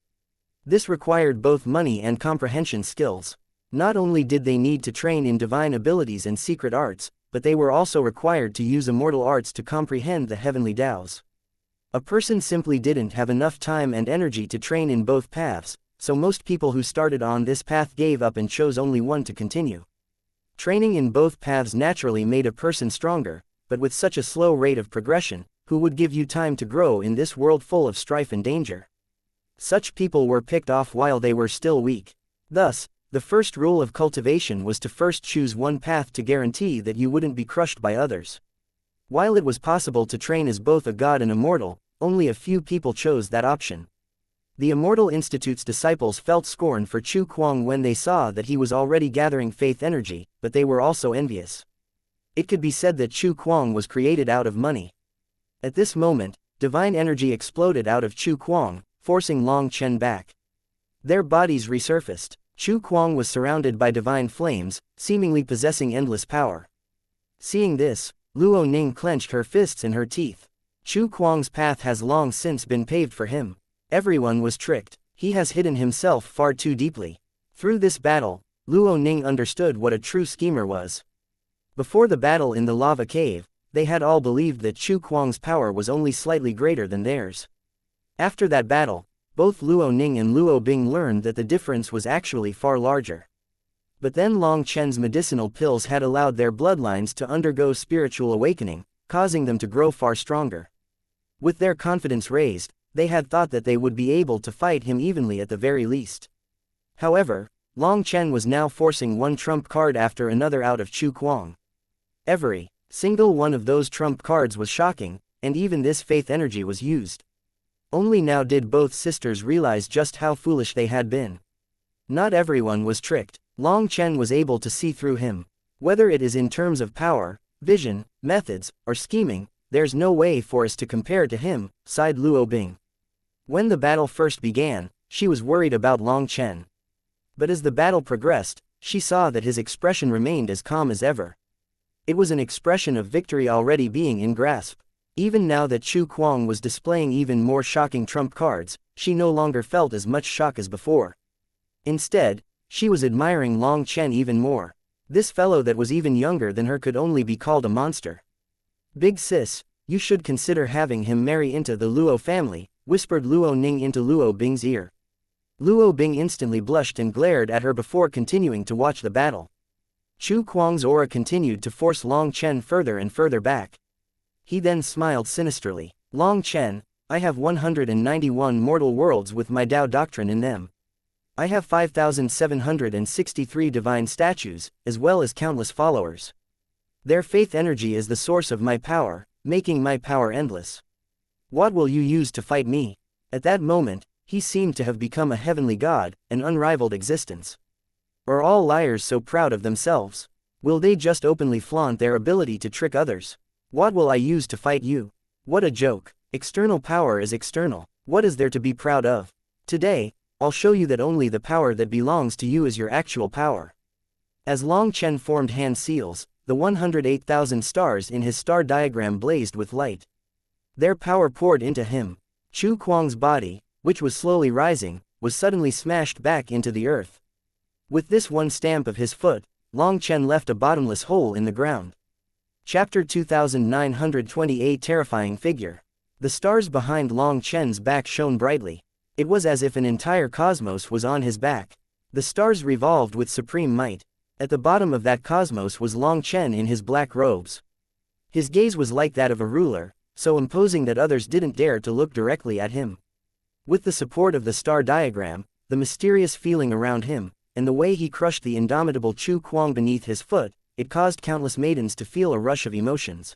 This required both money and comprehension skills. Not only did they need to train in divine abilities and secret arts, but they were also required to use immortal arts to comprehend the heavenly Taos. A person simply didn't have enough time and energy to train in both paths, so most people who started on this path gave up and chose only one to continue. Training in both paths naturally made a person stronger, but with such a slow rate of progression, who would give you time to grow in this world full of strife and danger? Such people were picked off while they were still weak. Thus, the first rule of cultivation was to first choose one path to guarantee that you wouldn't be crushed by others. While it was possible to train as both a god and immortal, only a few people chose that option. The Immortal Institute's disciples felt scorn for Chu Kuang when they saw that he was already gathering faith energy, but they were also envious. It could be said that Chu Kuang was created out of money. At this moment, divine energy exploded out of Chu Kuang, forcing Long Chen back. Their bodies resurfaced. Chu Kuang was surrounded by divine flames, seemingly possessing endless power. Seeing this, Luo Ning clenched her fists in her teeth. Chu Kuang's path has long since been paved for him. Everyone was tricked. He has hidden himself far too deeply. Through this battle, Luo Ning understood what a true schemer was. Before the battle in the lava cave, they had all believed that Chu Kuang's power was only slightly greater than theirs. After that battle, both Luo Ning and Luo Bing learned that the difference was actually far larger. But then Long Chen's medicinal pills had allowed their bloodlines to undergo spiritual awakening, causing them to grow far stronger. With their confidence raised, they had thought that they would be able to fight him evenly at the very least. However, Long Chen was now forcing one trump card after another out of Chu Kuang. Every single one of those trump cards was shocking, and even this faith energy was used. Only now did both sisters realize just how foolish they had been. Not everyone was tricked. Long Chen was able to see through him. Whether it is in terms of power, vision, methods, or scheming, there's no way for us to compare to him, sighed Luo Bing. When the battle first began, she was worried about Long Chen. But as the battle progressed, she saw that his expression remained as calm as ever. It was an expression of victory already being in grasp. Even now that Chu Kuang was displaying even more shocking trump cards, she no longer felt as much shock as before. Instead, she was admiring Long Chen even more. This fellow that was even younger than her could only be called a monster. Big sis, you should consider having him marry into the Luo family, whispered Luo Ning into Luo Bing's ear. Luo Bing instantly blushed and glared at her before continuing to watch the battle. Chu Kuang's aura continued to force Long Chen further and further back. He then smiled sinisterly. Long Chen, I have 191 mortal worlds with my Tao doctrine in them. I have 5,763 divine statues, as well as countless followers. Their faith energy is the source of my power, making my power endless. What will you use to fight me? At that moment, he seemed to have become a heavenly god, an unrivaled existence. Are all liars so proud of themselves? Will they just openly flaunt their ability to trick others? What will I use to fight you? What a joke. External power is external. What is there to be proud of? Today, I'll show you that only the power that belongs to you is your actual power. As Long Chen formed hand seals, the 108,000 stars in his star diagram blazed with light. Their power poured into him. Chu Kuang's body, which was slowly rising, was suddenly smashed back into the earth. With this one stamp of his foot, Long Chen left a bottomless hole in the ground. Chapter 2928 Terrifying Figure. The stars behind Long Chen's back shone brightly. It was as if an entire cosmos was on his back. The stars revolved with supreme might. At the bottom of that cosmos was Long Chen in his black robes. His gaze was like that of a ruler, so imposing that others didn't dare to look directly at him. With the support of the star diagram, the mysterious feeling around him, and the way he crushed the indomitable Chu Kuang beneath his foot, it caused countless maidens to feel a rush of emotions.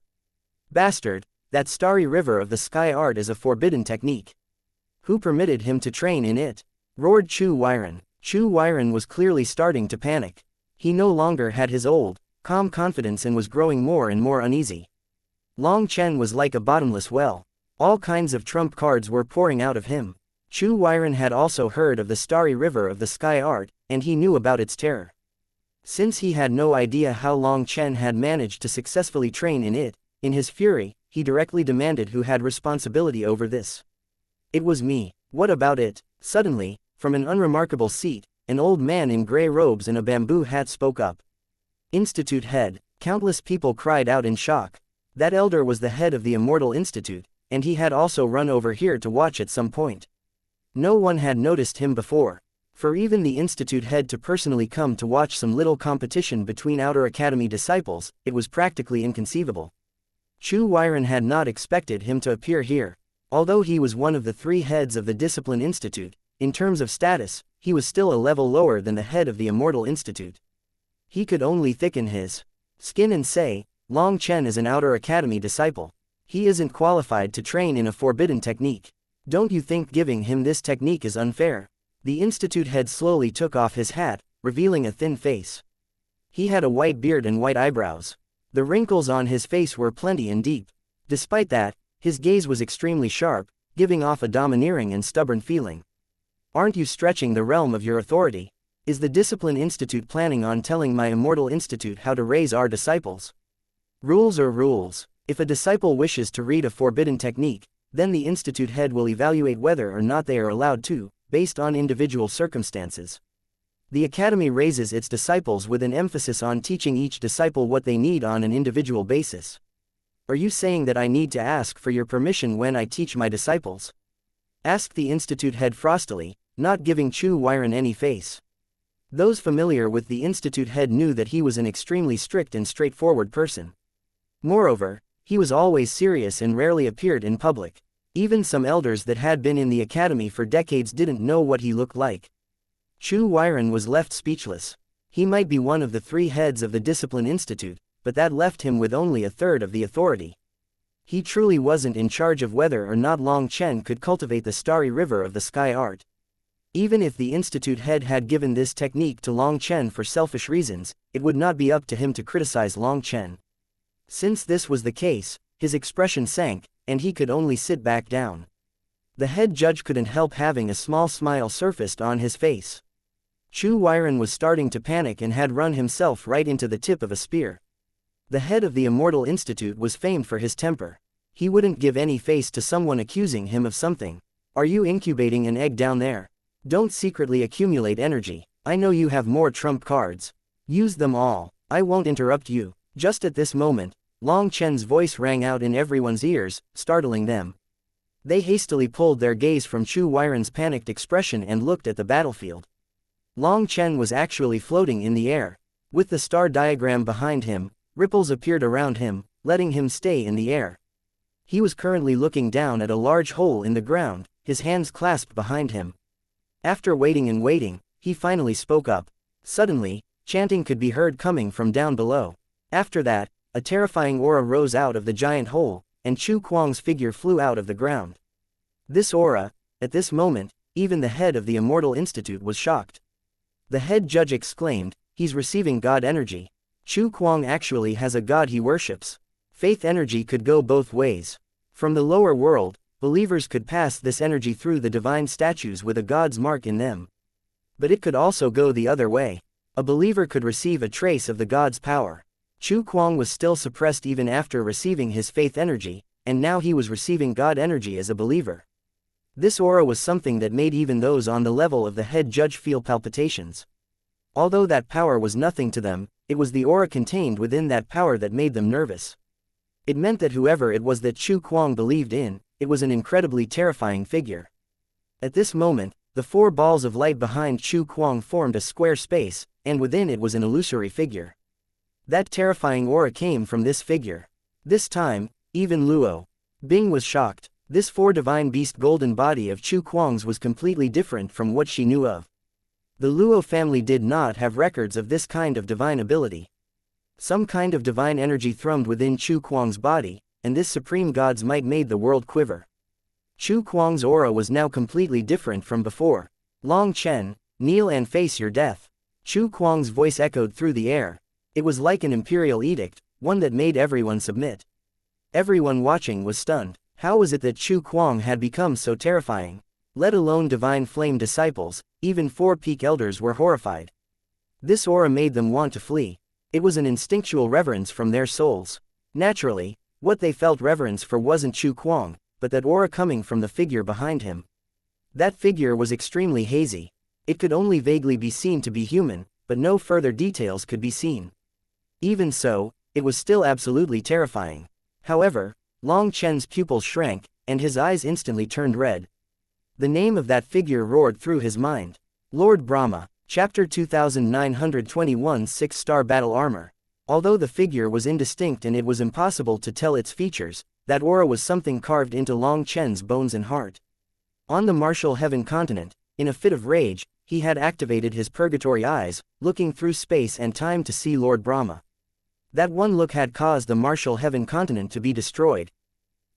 Bastard, that starry river of the sky art is a forbidden technique. Who permitted him to train in it? Roared Chu Weiren. Chu Weiren was clearly starting to panic. He no longer had his old, calm confidence and was growing more and more uneasy. Long Chen was like a bottomless well. All kinds of trump cards were pouring out of him. Chu Weiren had also heard of the starry river of the sky art, and he knew about its terror. Since he had no idea how Long Chen had managed to successfully train in it, in his fury, he directly demanded who had responsibility over this. It was me. What about it? Suddenly, from an unremarkable seat, an old man in gray robes and a bamboo hat spoke up. Institute head. Countless people cried out in shock. That elder was the head of the Immortal Institute, and he had also run over here to watch at some point. No one had noticed him before. For even the institute head to personally come to watch some little competition between Outer Academy disciples, it was practically inconceivable. Chu Weiren had not expected him to appear here. Although he was one of the 3 heads of the Discipline Institute, in terms of status, he was still a level lower than the head of the Immortal Institute. He could only thicken his skin and say, Long Chen is an Outer Academy disciple. He isn't qualified to train in a forbidden technique. Don't you think giving him this technique is unfair? The institute head slowly took off his hat, revealing a thin face. He had a white beard and white eyebrows. The wrinkles on his face were plenty and deep. Despite that, his gaze was extremely sharp, giving off a domineering and stubborn feeling. Aren't you stretching the realm of your authority? Is the Discipline Institute planning on telling my Immortal Institute how to raise our disciples? Rules are rules. If a disciple wishes to read a forbidden technique, then the institute head will evaluate whether or not they are allowed to, based on individual circumstances. The academy raises its disciples with an emphasis on teaching each disciple what they need on an individual basis. Are you saying that I need to ask for your permission when I teach my disciples? Asked the institute head frostily, not giving Chu Weiren any face. Those familiar with the institute head knew that he was an extremely strict and straightforward person. Moreover, he was always serious and rarely appeared in public. Even some elders that had been in the academy for decades didn't know what he looked like. Chu Weiren was left speechless. He might be one of the 3 heads of the Discipline Institute, but that left him with only a third of the authority. He truly wasn't in charge of whether or not Long Chen could cultivate the starry river of the sky art. Even if the institute head had given this technique to Long Chen for selfish reasons, it would not be up to him to criticize Long Chen. Since this was the case, his expression sank, and he could only sit back down. The head judge couldn't help having a small smile surfaced on his face. Chu Weiren was starting to panic and had run himself right into the tip of a spear. The head of the Immortal Institute was famed for his temper. He wouldn't give any face to someone accusing him of something. Are you incubating an egg down there? Don't secretly accumulate energy. I know you have more trump cards. Use them all. I won't interrupt you. Just at this moment, Long Chen's voice rang out in everyone's ears, startling them. They hastily pulled their gaze from Chu Weiren's panicked expression and looked at the battlefield. Long Chen was actually floating in the air. With the star diagram behind him, ripples appeared around him, letting him stay in the air. He was currently looking down at a large hole in the ground, his hands clasped behind him. After waiting and waiting, he finally spoke up. Suddenly, chanting could be heard coming from down below. After that, a terrifying aura rose out of the giant hole, and Chu Kuang's figure flew out of the ground. This aura, at this moment, even the head of the Immortal Institute was shocked. The head judge exclaimed, "He's receiving god energy. Chu Kuang actually has a god he worships." Faith energy could go both ways. From the lower world, believers could pass this energy through the divine statues with a god's mark in them. But it could also go the other way. A believer could receive a trace of the god's power. Chu Kuang was still suppressed even after receiving his faith energy, and now he was receiving God energy as a believer. This aura was something that made even those on the level of the head judge feel palpitations. Although that power was nothing to them, it was the aura contained within that power that made them nervous. It meant that whoever it was that Chu Kuang believed in, it was an incredibly terrifying figure. At this moment, the four balls of light behind Chu Kuang formed a square space, and within it was an illusory figure. That terrifying aura came from this figure. This time, even Luo Bing was shocked. This four divine beast golden body of Chu Kuang's was completely different from what she knew of. The Luo family did not have records of this kind of divine ability. Some kind of divine energy thrummed within Chu Kuang's body, and this supreme god's might made the world quiver. Chu Kuang's aura was now completely different from before. Long Chen, kneel and face your death. Chu Kuang's voice echoed through the air. It was like an imperial edict, one that made everyone submit. Everyone watching was stunned. How was it that Chu Kuang had become so terrifying? Let alone divine flame disciples, even four peak elders were horrified. This aura made them want to flee. It was an instinctual reverence from their souls. Naturally, what they felt reverence for wasn't Chu Kuang, but that aura coming from the figure behind him. That figure was extremely hazy. It could only vaguely be seen to be human, but no further details could be seen. Even so, it was still absolutely terrifying. However, Long Chen's pupils shrank, and his eyes instantly turned red. The name of that figure roared through his mind. Lord Brahma, Chapter 2921 6-star battle armor. Although the figure was indistinct and it was impossible to tell its features, that aura was something carved into Long Chen's bones and heart. On the martial heaven continent, in a fit of rage, he had activated his purgatory eyes, looking through space and time to see Lord Brahma. That one look had caused the martial heaven continent to be destroyed.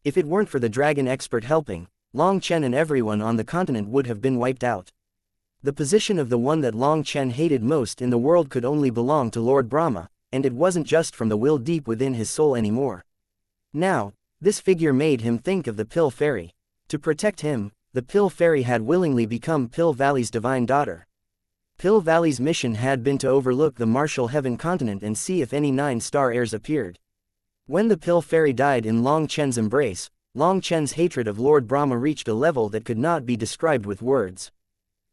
If it weren't for the dragon expert helping, Long Chen and everyone on the continent would have been wiped out. The position of the one that Long Chen hated most in the world could only belong to Lord Brahma, and it wasn't just from the will deep within his soul anymore. Now, this figure made him think of the Pill Fairy. To protect him, the Pill Fairy had willingly become Pill Valley's divine daughter. Pill Valley's mission had been to overlook the martial heaven continent and see if any 9-star heirs appeared. When the Pill Fairy died in Long Chen's embrace, Long Chen's hatred of Lord Brahma reached a level that could not be described with words.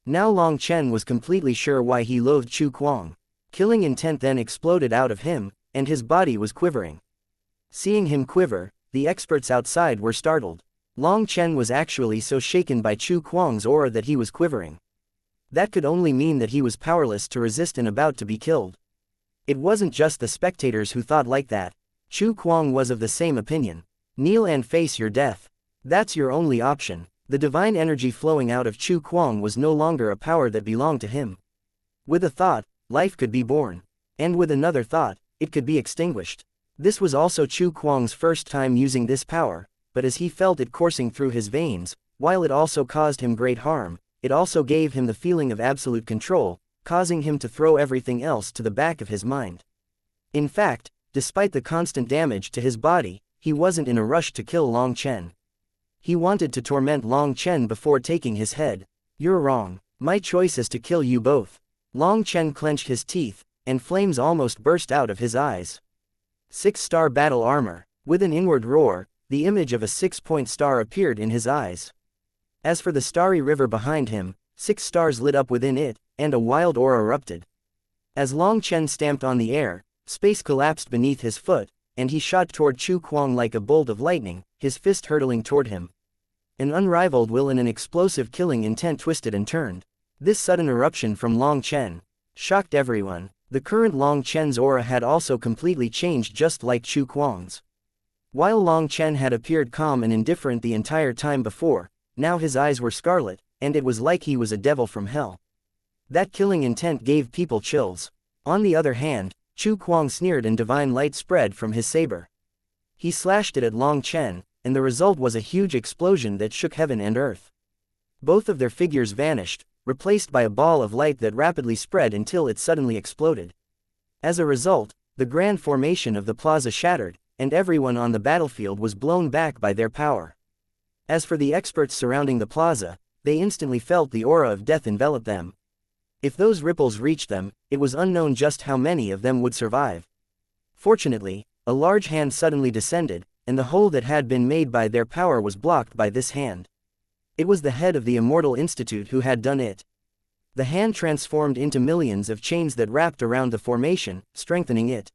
Now Long Chen was completely sure why he loathed Chu Kuang. Killing intent then exploded out of him, and his body was quivering. Seeing him quiver, the experts outside were startled. Long Chen was actually so shaken by Chu Kuang's aura that he was quivering. That could only mean that he was powerless to resist and about to be killed. It wasn't just the spectators who thought like that. Chu Kuang was of the same opinion. Kneel and face your death. That's your only option. The divine energy flowing out of Chu Kuang was no longer a power that belonged to him. With a thought, life could be born. And with another thought, it could be extinguished. This was also Chu Kuang's first time using this power, but as he felt it coursing through his veins, while it also caused him great harm, it also gave him the feeling of absolute control, causing him to throw everything else to the back of his mind. In fact, despite the constant damage to his body, he wasn't in a rush to kill Long Chen. He wanted to torment Long Chen before taking his head. You're wrong. My choice is to kill you both. Long Chen clenched his teeth, and flames almost burst out of his eyes. 6-star battle armor. With an inward roar, the image of a 6-point star appeared in his eyes. As for the starry river behind him, 6 stars lit up within it, and a wild aura erupted. As Long Chen stamped on the air, space collapsed beneath his foot, and he shot toward Chu Kuang like a bolt of lightning, his fist hurtling toward him. An unrivaled will and an explosive killing intent twisted and turned. This sudden eruption from Long Chen shocked everyone. The current Long Chen's aura had also completely changed, just like Chu Kuang's. While Long Chen had appeared calm and indifferent the entire time before, now his eyes were scarlet, and it was like he was a devil from hell. That killing intent gave people chills. On the other hand, Chu Kuang sneered and divine light spread from his saber. He slashed it at Long Chen, and the result was a huge explosion that shook heaven and earth. Both of their figures vanished, replaced by a ball of light that rapidly spread until it suddenly exploded. As a result, the grand formation of the plaza shattered, and everyone on the battlefield was blown back by their power. As for the experts surrounding the plaza, they instantly felt the aura of death envelop them. If those ripples reached them, it was unknown just how many of them would survive. Fortunately, a large hand suddenly descended, and the hole that had been made by their power was blocked by this hand. It was the head of the Immortal Institute who had done it. The hand transformed into millions of chains that wrapped around the formation, strengthening it.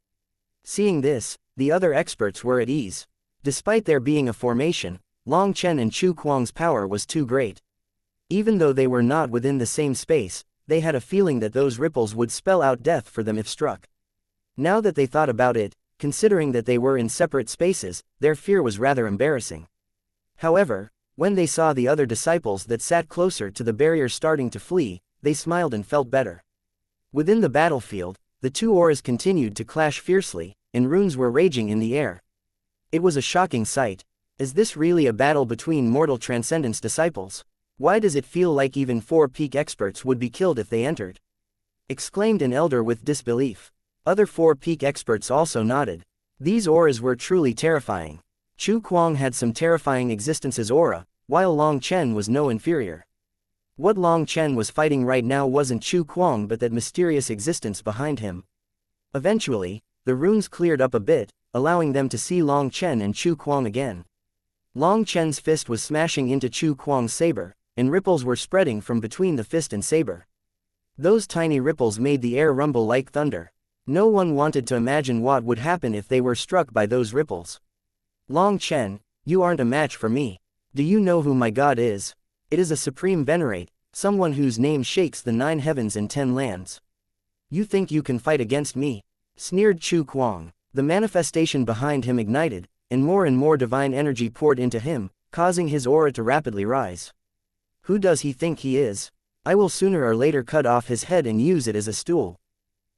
Seeing this, the other experts were at ease. Despite there being a formation, Long Chen and Chu Kuang's power was too great. Even though they were not within the same space, they had a feeling that those ripples would spell out death for them if struck. Now that they thought about it, considering that they were in separate spaces, their fear was rather embarrassing. However, when they saw the other disciples that sat closer to the barrier starting to flee, they smiled and felt better. Within the battlefield, the two auras continued to clash fiercely, and runes were raging in the air. It was a shocking sight. Is this really a battle between mortal transcendence disciples? Why does it feel like even 4 peak experts would be killed if they entered? Exclaimed an elder with disbelief. Other 4 peak experts also nodded. These auras were truly terrifying. Chu Kuang had some terrifying existence's aura, while Long Chen was no inferior. What Long Chen was fighting right now wasn't Chu Kuang but that mysterious existence behind him. Eventually, the runes cleared up a bit, allowing them to see Long Chen and Chu Kuang again. Long Chen's fist was smashing into Chu Kuang's saber, and ripples were spreading from between the fist and saber. Those tiny ripples made the air rumble like thunder. No one wanted to imagine what would happen if they were struck by those ripples. Long Chen, you aren't a match for me. Do you know who my god is? It is a supreme venerate, someone whose name shakes the 9 heavens and 10 lands. You think you can fight against me? Sneered Chu Kuang. The manifestation behind him ignited, and more divine energy poured into him, causing his aura to rapidly rise. Who does he think he is? I will sooner or later cut off his head and use it as a stool.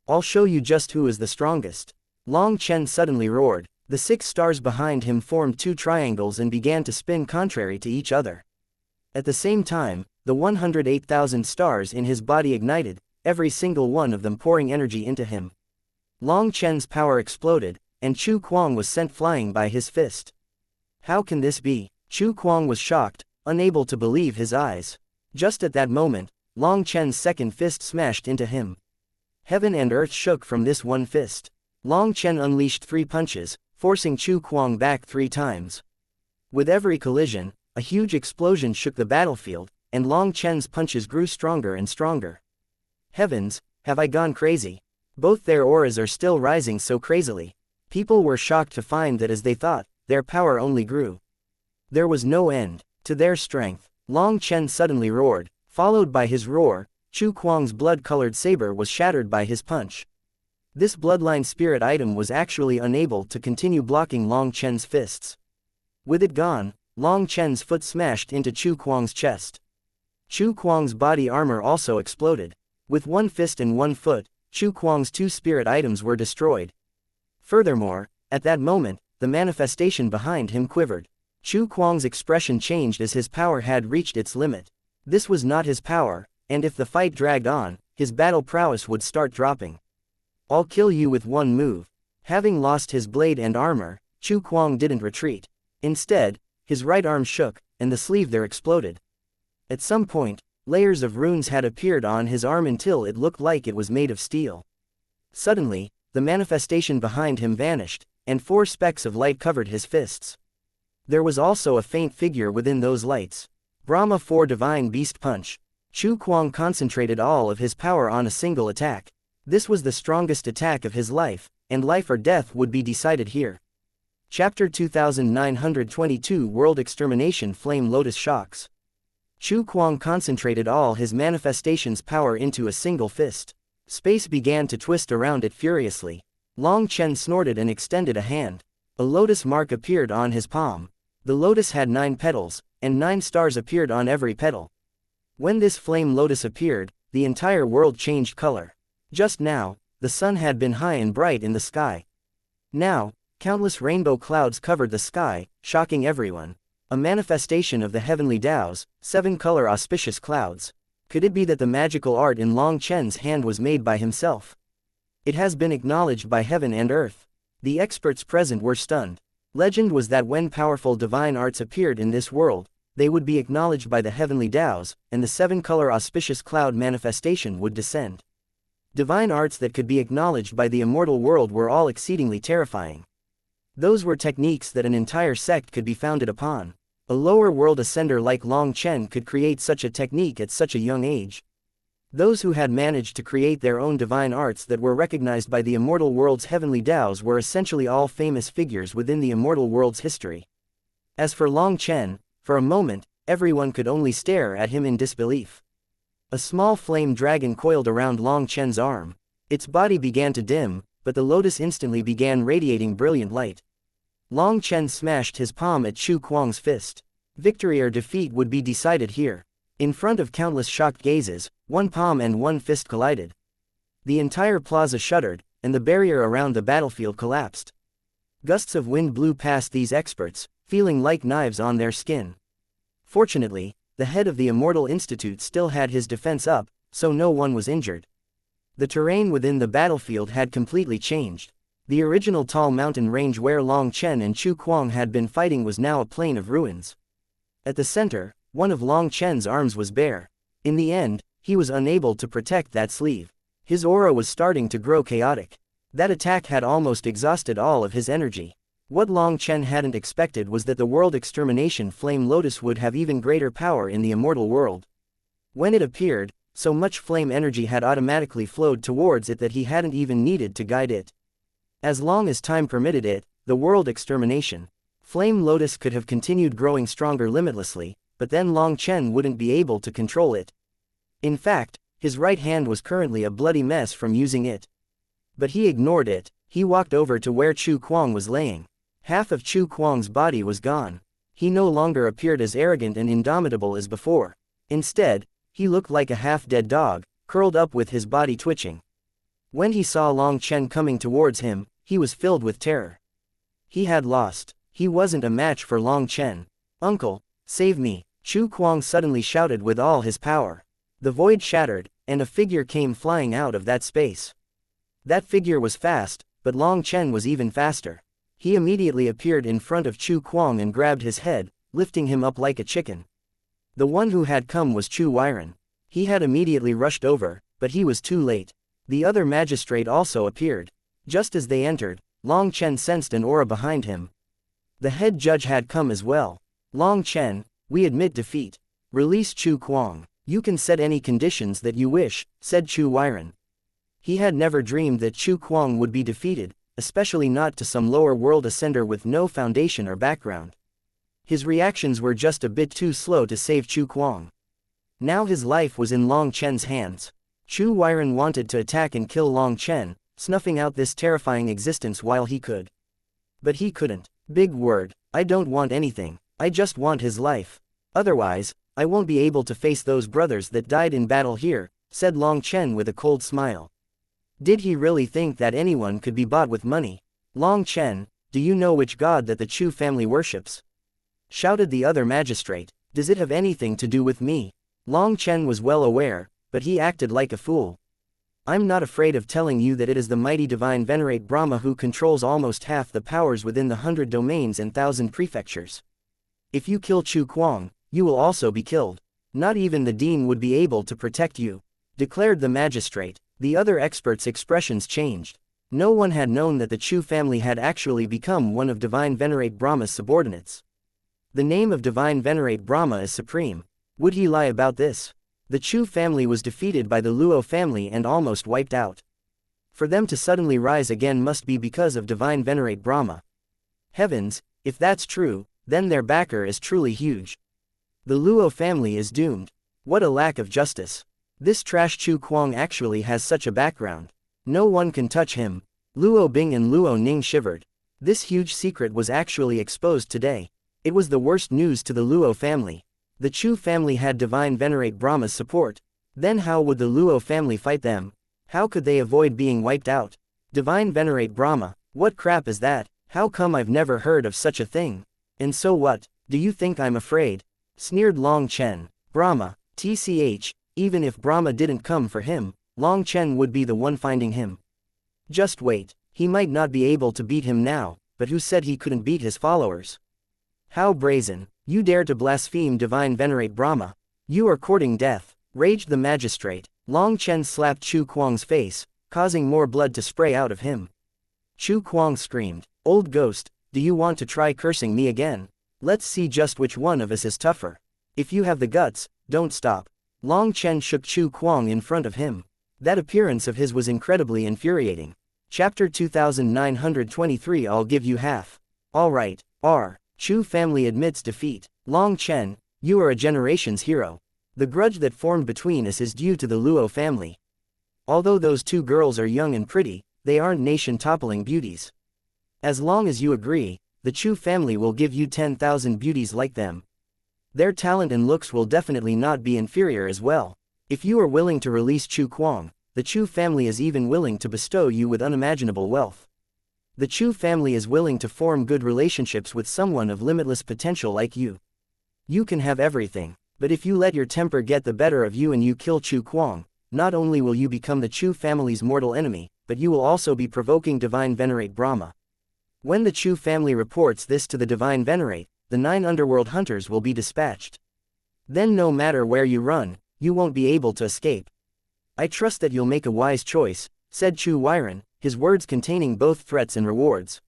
I'll show you just who is the strongest. Long Chen suddenly roared. The 6 stars behind him formed 2 triangles and began to spin contrary to each other. At the same time, the 108,000 stars in his body ignited, every single one of them pouring energy into him. Long Chen's power exploded, and Chu Kuang was sent flying by his fist. How can this be? Chu Kuang was shocked, unable to believe his eyes. Just at that moment, Long Chen's second fist smashed into him. Heaven and earth shook from this one fist. Long Chen unleashed 3 punches, forcing Chu Kuang back 3 times. With every collision, a huge explosion shook the battlefield, and Long Chen's punches grew stronger and stronger. Heavens, have I gone crazy? Both their auras are still rising so crazily. People were shocked to find that as they thought, their power only grew. There was no end to their strength. Long Chen suddenly roared. Followed by his roar, Chu Kuang's blood-colored saber was shattered by his punch. This bloodline spirit item was actually unable to continue blocking Long Chen's fists. With it gone, Long Chen's foot smashed into Chu Kuang's chest. Chu Kuang's body armor also exploded. With 1 fist and 1 foot, Chu Kuang's 2 spirit items were destroyed. Furthermore, at that moment, the manifestation behind him quivered. Chu Kuang's expression changed as his power had reached its limit. This was not his power, and if the fight dragged on, his battle prowess would start dropping. I'll kill you with 1 move. Having lost his blade and armor, Chu Kuang didn't retreat. Instead, his right arm shook, and the sleeve there exploded. At some point, layers of runes had appeared on his arm until it looked like it was made of steel. Suddenly, the manifestation behind him vanished, and 4 specks of light covered his fists. There was also a faint figure within those lights. Brahma 4 Divine Beast Punch. Chu Kuang concentrated all of his power on a single attack. This was the strongest attack of his life, and life or death would be decided here. Chapter 2922 World Extermination Flame Lotus Shocks. Chu Kuang concentrated all his manifestation's power into a single fist. Space began to twist around it furiously. Long Chen snorted and extended a hand. A lotus mark appeared on his palm. The lotus had 9 petals, and 9 stars appeared on every petal. When this flame lotus appeared, the entire world changed color. Just now, the sun had been high and bright in the sky. Now, countless rainbow clouds covered the sky, shocking everyone. A manifestation of the heavenly Tao's, 7-color auspicious clouds. Could it be that the magical art in Long Chen's hand was made by himself? It has been acknowledged by heaven and earth. The experts present were stunned. Legend was that when powerful divine arts appeared in this world, they would be acknowledged by the heavenly Tao's, and the 7-color auspicious cloud manifestation would descend. Divine arts that could be acknowledged by the immortal world were all exceedingly terrifying. Those were techniques that an entire sect could be founded upon. A lower world ascender like Long Chen could create such a technique at such a young age. Those who had managed to create their own divine arts that were recognized by the immortal world's heavenly Taos were essentially all famous figures within the immortal world's history. As for Long Chen, for a moment, everyone could only stare at him in disbelief. A small flame dragon coiled around Long Chen's arm. Its body began to dim, but the lotus instantly began radiating brilliant light. Long Chen smashed his palm at Chu Kuang's fist. Victory or defeat would be decided here. In front of countless shocked gazes, one palm and one fist collided. The entire plaza shuddered, and the barrier around the battlefield collapsed. Gusts of wind blew past these experts, feeling like knives on their skin. Fortunately, the head of the Immortal Institute still had his defense up, so no one was injured. The terrain within the battlefield had completely changed. The original tall mountain range where Long Chen and Chu Kuang had been fighting was now a plain of ruins. At the center, one of Long Chen's arms was bare. In the end, he was unable to protect that sleeve. His aura was starting to grow chaotic. That attack had almost exhausted all of his energy. What Long Chen hadn't expected was that the world extermination flame lotus would have even greater power in the immortal world. When it appeared, so much flame energy had automatically flowed towards it that he hadn't even needed to guide it. As long as time permitted it, the world extermination flame lotus could have continued growing stronger limitlessly, but then Long Chen wouldn't be able to control it. In fact, his right hand was currently a bloody mess from using it. But he ignored it. He walked over to where Chu Kuang was laying. Half of Chu Kuang's body was gone. He no longer appeared as arrogant and indomitable as before. Instead, he looked like a half-dead dog, curled up with his body twitching. When he saw Long Chen coming towards him, he was filled with terror. He had lost. He wasn't a match for Long Chen. "Uncle, save me!" Chu Kuang suddenly shouted with all his power. The void shattered, and a figure came flying out of that space. That figure was fast, but Long Chen was even faster. He immediately appeared in front of Chu Kuang and grabbed his head, lifting him up like a chicken. The one who had come was Chu Weiren. He had immediately rushed over, but he was too late. The other magistrate also appeared. Just as they entered, Long Chen sensed an aura behind him. The head judge had come as well. "Long Chen, we admit defeat. Release Chu Kuang. You can set any conditions that you wish," said Chu Weiren. He had never dreamed that Chu Kuang would be defeated, especially not to some lower world ascender with no foundation or background. His reactions were just a bit too slow to save Chu Kuang. Now his life was in Long Chen's hands. Chu Weiren wanted to attack and kill Long Chen, snuffing out this terrifying existence while he could. But he couldn't. "Big word. I don't want anything. I just want his life. Otherwise, I won't be able to face those brothers that died in battle here," said Long Chen with a cold smile. Did he really think that anyone could be bought with money? "Long Chen, do you know which god that the Chu family worships?" shouted the other magistrate. "Does it have anything to do with me?" Long Chen was well aware, but he acted like a fool. "I'm not afraid of telling you that it is the mighty divine venerate Brahma who controls almost half the powers within the 100 domains and 1,000 prefectures. If you kill Chu Kuang, you will also be killed. Not even the dean would be able to protect you," declared the magistrate. The other experts' expressions changed. No one had known that the Chu family had actually become one of divine venerate Brahma's subordinates. The name of divine venerate Brahma is supreme. Would he lie about this? The Chu family was defeated by the Luo family and almost wiped out. For them to suddenly rise again must be because of divine venerate Brahma. Heavens, if that's true, then their backer is truly huge. The Luo family is doomed. What a lack of justice. This trash Chu Kuang actually has such a background. No one can touch him. Luo Bing and Luo Ning shivered. This huge secret was actually exposed today. It was the worst news to the Luo family. The Chu family had divine venerate Brahma's support. Then how would the Luo family fight them? How could they avoid being wiped out? Divine venerate Brahma, what crap is that? How come I've never heard of such a thing? And so what, do you think I'm afraid? Sneered Long Chen. Brahma, tch, even if Brahma didn't come for him, Long Chen would be the one finding him. Just wait, he might not be able to beat him now, but who said he couldn't beat his followers? How brazen, you dare to blaspheme divine venerate Brahma. You are courting death, raged the magistrate. Long Chen slapped Chu Kuang's face, causing more blood to spray out of him. Chu Kuang screamed, "Old ghost, do you want to try cursing me again? Let's see just which one of us is tougher. If you have the guts, don't stop." Long Chen shook Chu Kuang in front of him. That appearance of his was incredibly infuriating. Chapter 2923. I'll give you half. Alright, Chu family admits defeat. Long Chen, you are a generation's hero. The grudge that formed between us is due to the Luo family. Although those two girls are young and pretty, they aren't nation-toppling beauties. As long as you agree, the Chu family will give you 10,000 beauties like them. Their talent and looks will definitely not be inferior as well. If you are willing to release Chu Kuang, the Chu family is even willing to bestow you with unimaginable wealth. The Chu family is willing to form good relationships with someone of limitless potential like you. You can have everything, but if you let your temper get the better of you and you kill Chu Kuang, not only will you become the Chu family's mortal enemy, but you will also be provoking Divine Venerate Brahma. When the Chu family reports this to the Divine Venerate, the 9 underworld hunters will be dispatched. Then no matter where you run, you won't be able to escape. I trust that you'll make a wise choice, said Chu Weiren, his words containing both threats and rewards.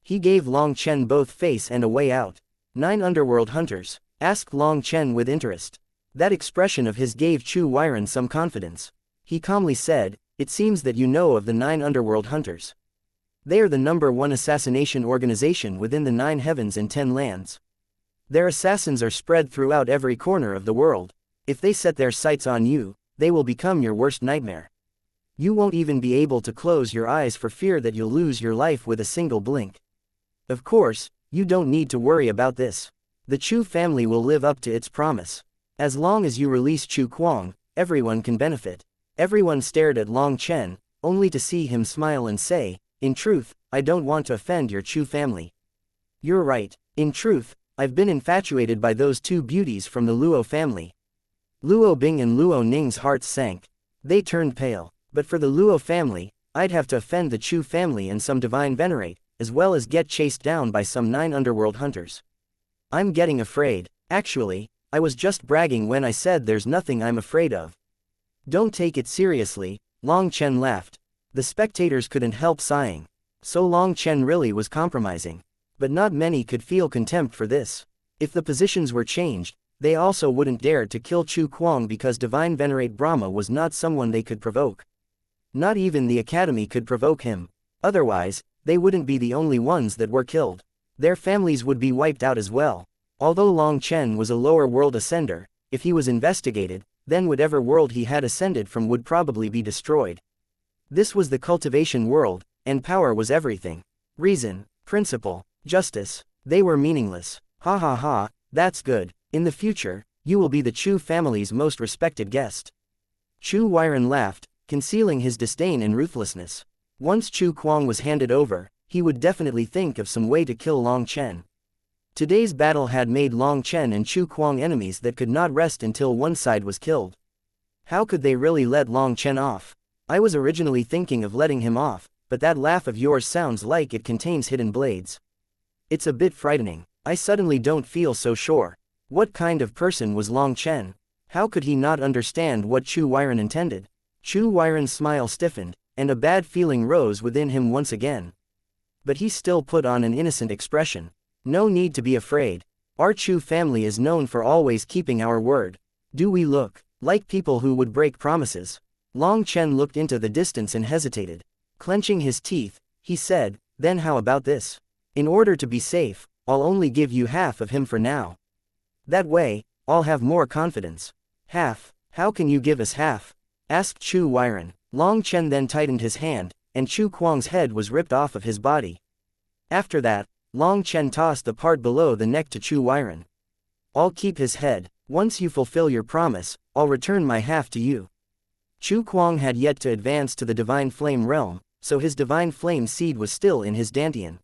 He gave Long Chen both face and a way out. 9 underworld hunters? Asked Long Chen with interest. That expression of his gave Chu Weiren some confidence. He calmly said, "It seems that you know of the 9 underworld hunters. They are the #1 assassination organization within the 9 heavens and 10 lands. Their assassins are spread throughout every corner of the world. If they set their sights on you, they will become your worst nightmare. You won't even be able to close your eyes for fear that you'll lose your life with a single blink. Of course, you don't need to worry about this. The Chu family will live up to its promise. As long as you release Chu Kuang, everyone can benefit." Everyone stared at Long Chen, only to see him smile and say, "In truth, I don't want to offend your Chu family. You're right, in truth, I've been infatuated by those 2 beauties from the Luo family." Luo Bing and Luo Ning's hearts sank. They turned pale. But for the Luo family, I'd have to offend the Chu family and some Divine Venerate, as well as get chased down by some 9 underworld hunters. I'm getting afraid. Actually, I was just bragging when I said there's nothing I'm afraid of. Don't take it seriously, Long Chen laughed. The spectators couldn't help sighing. So Long Chen really was compromising. But not many could feel contempt for this. If the positions were changed, they also wouldn't dare to kill Chu Kuang because Divine Venerate Brahma was not someone they could provoke. Not even the Academy could provoke him. Otherwise, they wouldn't be the only ones that were killed. Their families would be wiped out as well. Although Long Chen was a lower world ascender, if he was investigated, then whatever world he had ascended from would probably be destroyed. This was the cultivation world, and power was everything. Reason, principle, justice, they were meaningless. Ha ha ha, that's good. In the future, you will be the Chu family's most respected guest. Chu Weiren laughed, concealing his disdain and ruthlessness. Once Chu Kuang was handed over, he would definitely think of some way to kill Long Chen. Today's battle had made Long Chen and Chu Kuang enemies that could not rest until one side was killed. How could they really let Long Chen off? I was originally thinking of letting him off, but that laugh of yours sounds like it contains hidden blades. It's a bit frightening. I suddenly don't feel so sure. What kind of person was Long Chen? How could he not understand what Chu Weiren intended? Chu Weiren's smile stiffened, and a bad feeling rose within him once again. But he still put on an innocent expression. No need to be afraid. Our Chu family is known for always keeping our word. Do we look like people who would break promises? Long Chen looked into the distance and hesitated. Clenching his teeth, he said, "Then how about this? In order to be safe, I'll only give you half of him for now. That way, I'll have more confidence." "Half? How can you give us half?" asked Chu Weiren. Long Chen then tightened his hand, and Chu Kuang's head was ripped off of his body. After that, Long Chen tossed the part below the neck to Chu Weiren. "I'll keep his head. Once you fulfill your promise, I'll return my half to you." Chu Kuang had yet to advance to the Divine Flame realm, so his Divine Flame seed was still in his dantian.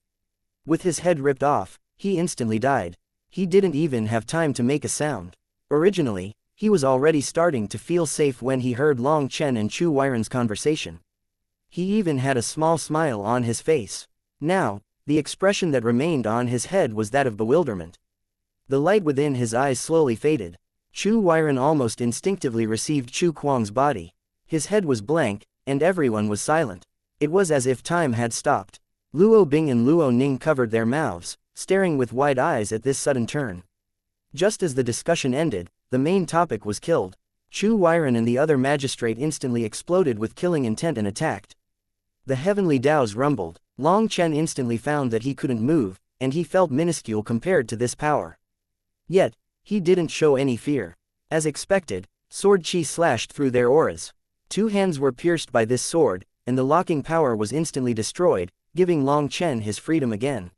With his head ripped off, he instantly died. He didn't even have time to make a sound. Originally, he was already starting to feel safe when he heard Long Chen and Chu Weiren's conversation. He even had a small smile on his face. Now, the expression that remained on his head was that of bewilderment. The light within his eyes slowly faded. Chu Weiren almost instinctively received Chu Kuang's body. His head was blank, and everyone was silent. It was as if time had stopped. Luo Bing and Luo Ning covered their mouths, staring with wide eyes at this sudden turn. Just as the discussion ended, the main topic was killed. Chu Weiren and the other magistrate instantly exploded with killing intent and attacked. The heavenly Daos rumbled. Long Chen instantly found that he couldn't move, and he felt minuscule compared to this power. Yet, he didn't show any fear. As expected, sword chi slashed through their auras. 2 hands were pierced by this sword, and the locking power was instantly destroyed, giving Long Chen his freedom again.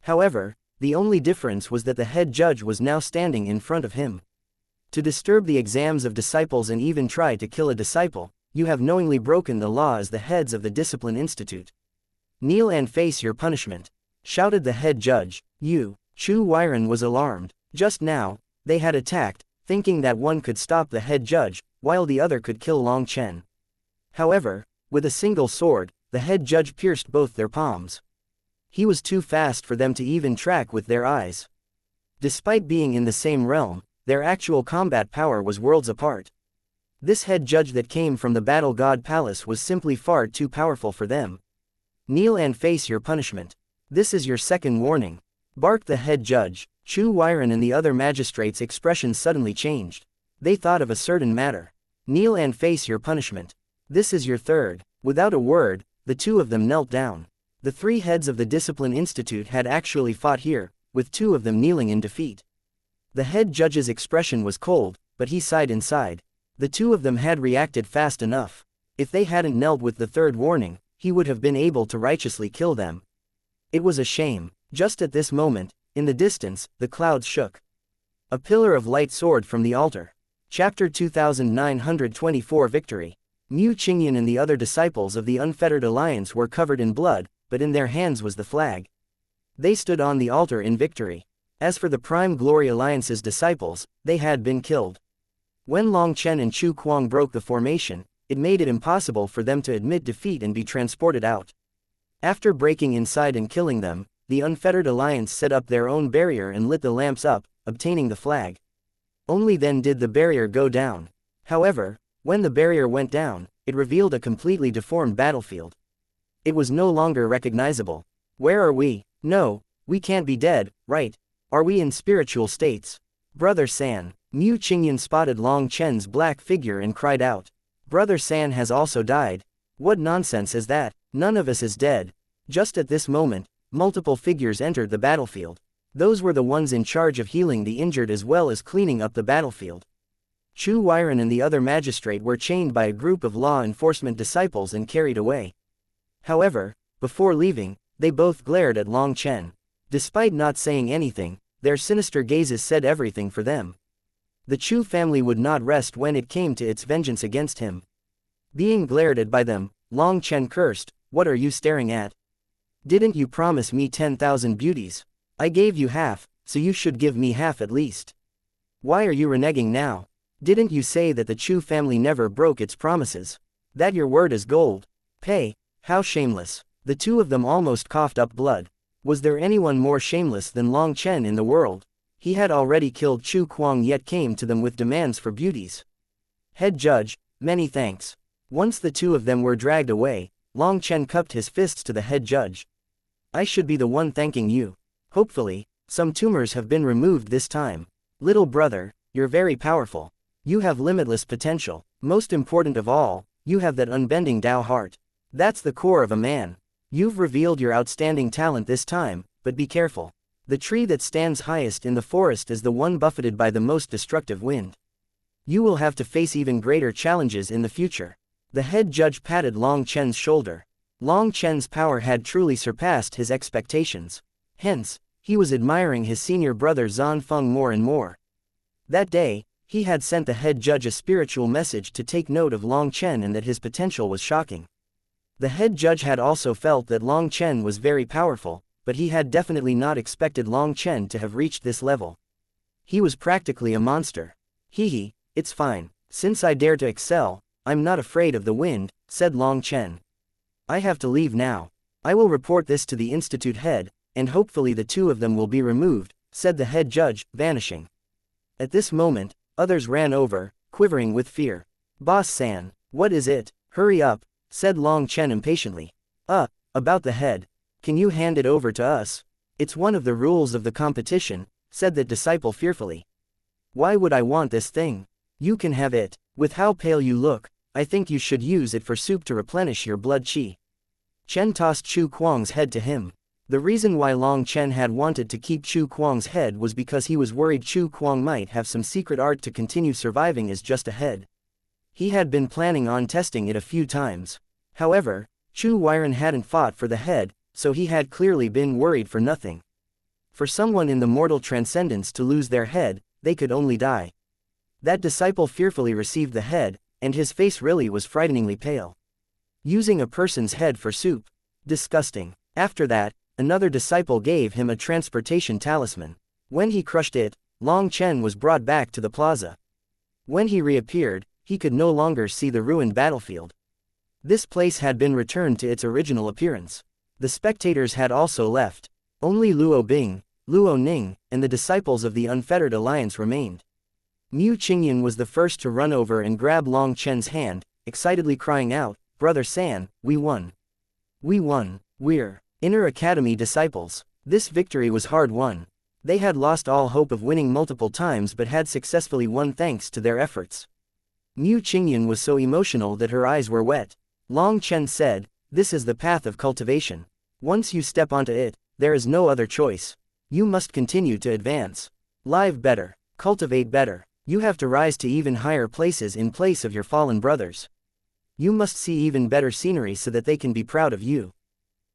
However, the only difference was that the head judge was now standing in front of him. To disturb the exams of disciples and even try to kill a disciple, you have knowingly broken the law as the heads of the Discipline Institute. Kneel and face your punishment, shouted the head judge. Chu Weiren was alarmed. Just now, they had attacked, thinking that one could stop the head judge, while the other could kill Long Chen. However, with a single sword, the head judge pierced both their palms. He was too fast for them to even track with their eyes. Despite being in the same realm, their actual combat power was worlds apart. This head judge that came from the Battle God Palace was simply far too powerful for them. Kneel and face your punishment. This is your second warning, barked the head judge. Chu Weiren and the other magistrates' expressions suddenly changed. They thought of a certain matter. Kneel and face your punishment. This is your third. Without a word, the 2 of them knelt down. The 3 heads of the Discipline Institute had actually fought here, with 2 of them kneeling in defeat. The head judge's expression was cold, but he sighed inside. The 2 of them had reacted fast enough. If they hadn't knelt with the 3rd warning, he would have been able to righteously kill them. It was a shame. Just at this moment, in the distance, the clouds shook. A pillar of light soared from the altar. Chapter 2924 Victory. Mu Qingyan and the other disciples of the Unfettered Alliance were covered in blood, but in their hands was the flag. They stood on the altar in victory. As for the Prime Glory Alliance's disciples, they had been killed. When Long Chen and Chu Kuang broke the formation, it made it impossible for them to admit defeat and be transported out. After breaking inside and killing them, the Unfettered Alliance set up their own barrier and lit the lamps up, obtaining the flag. Only then did the barrier go down. However, when the barrier went down, it revealed a completely deformed battlefield. It was no longer recognizable. Where are we? No, we can't be dead, right? Are we in spiritual states? Brother San. Mu Qingyan spotted Long Chen's black figure and cried out. Brother San has also died. What nonsense is that? None of us is dead. Just at this moment, multiple figures entered the battlefield. Those were the ones in charge of healing the injured as well as cleaning up the battlefield. Chu Weiren and the other magistrate were chained by a group of law enforcement disciples and carried away. However, before leaving, they both glared at Long Chen. Despite not saying anything, their sinister gazes said everything for them. The Chu family would not rest when it came to its vengeance against him. Being glared at by them, Long Chen cursed, "What are you staring at? Didn't you promise me 10,000 beauties? I gave you half, so you should give me half at least. Why are you reneging now? Didn't you say that the Chu family never broke its promises? That your word is gold? Pay, how shameless." The 2 of them almost coughed up blood. Was there anyone more shameless than Long Chen in the world? He had already killed Chu Kuang yet came to them with demands for beauties. Head judge, many thanks. Once the 2 of them were dragged away, Long Chen cupped his fists to the head judge. I should be the one thanking you. Hopefully, some tumors have been removed this time. Little brother, you're very powerful. You have limitless potential. Most important of all, you have that unbending Tao heart. That's the core of a man. You've revealed your outstanding talent this time, but be careful. The tree that stands highest in the forest is the one buffeted by the most destructive wind. You will have to face even greater challenges in the future. The head judge patted Long Chen's shoulder. Long Chen's power had truly surpassed his expectations. Hence, he was admiring his senior brother Zan Feng more and more. That day, he had sent the head judge a spiritual message to take note of Long Chen and that his potential was shocking. The head judge had also felt that Long Chen was very powerful, but he had definitely not expected Long Chen to have reached this level. He was practically a monster. Hehe, it's fine. Since I dare to excel, I'm not afraid of the wind, said Long Chen. I have to leave now. I will report this to the institute head, and hopefully the 2 of them will be removed, said the head judge, vanishing. At this moment, others ran over, quivering with fear. Boss San, What is it? Hurry up, said Long Chen impatiently. About the head. Can you hand it over to us? It's one of the rules of the competition, said the disciple fearfully. Why would I want this thing? You can have it. With how pale you look, I think you should use it for soup to replenish your blood qi. Chen tossed Chu Kuang's head to him. The reason why Long Chen had wanted to keep Chu Kuang's head was because he was worried Chu Kuang might have some secret art to continue surviving as just a head. He had been planning on testing it a few times. However, Chu Weiren hadn't fought for the head, so he had clearly been worried for nothing. For someone in the mortal transcendence to lose their head, they could only die. That disciple fearfully received the head, and his face really was frighteningly pale. Using a person's head for soup. Disgusting. After that, another disciple gave him a transportation talisman. When he crushed it, Long Chen was brought back to the plaza. When he reappeared, he could no longer see the ruined battlefield. This place had been returned to its original appearance. The spectators had also left. Only Luo Bing, Luo Ning, and the disciples of the Unfettered Alliance remained. Mu Qingyan was the first to run over and grab Long Chen's hand, excitedly crying out, "Brother San, we won! We won! We're Inner Academy disciples!" This victory was hard-won. They had lost all hope of winning multiple times but had successfully won thanks to their efforts. Mu Qingyan was so emotional that her eyes were wet. Long Chen said, "This is the path of cultivation. Once you step onto it, there is no other choice. You must continue to advance. Live better, cultivate better. You have to rise to even higher places in place of your fallen brothers. You must see even better scenery so that they can be proud of you."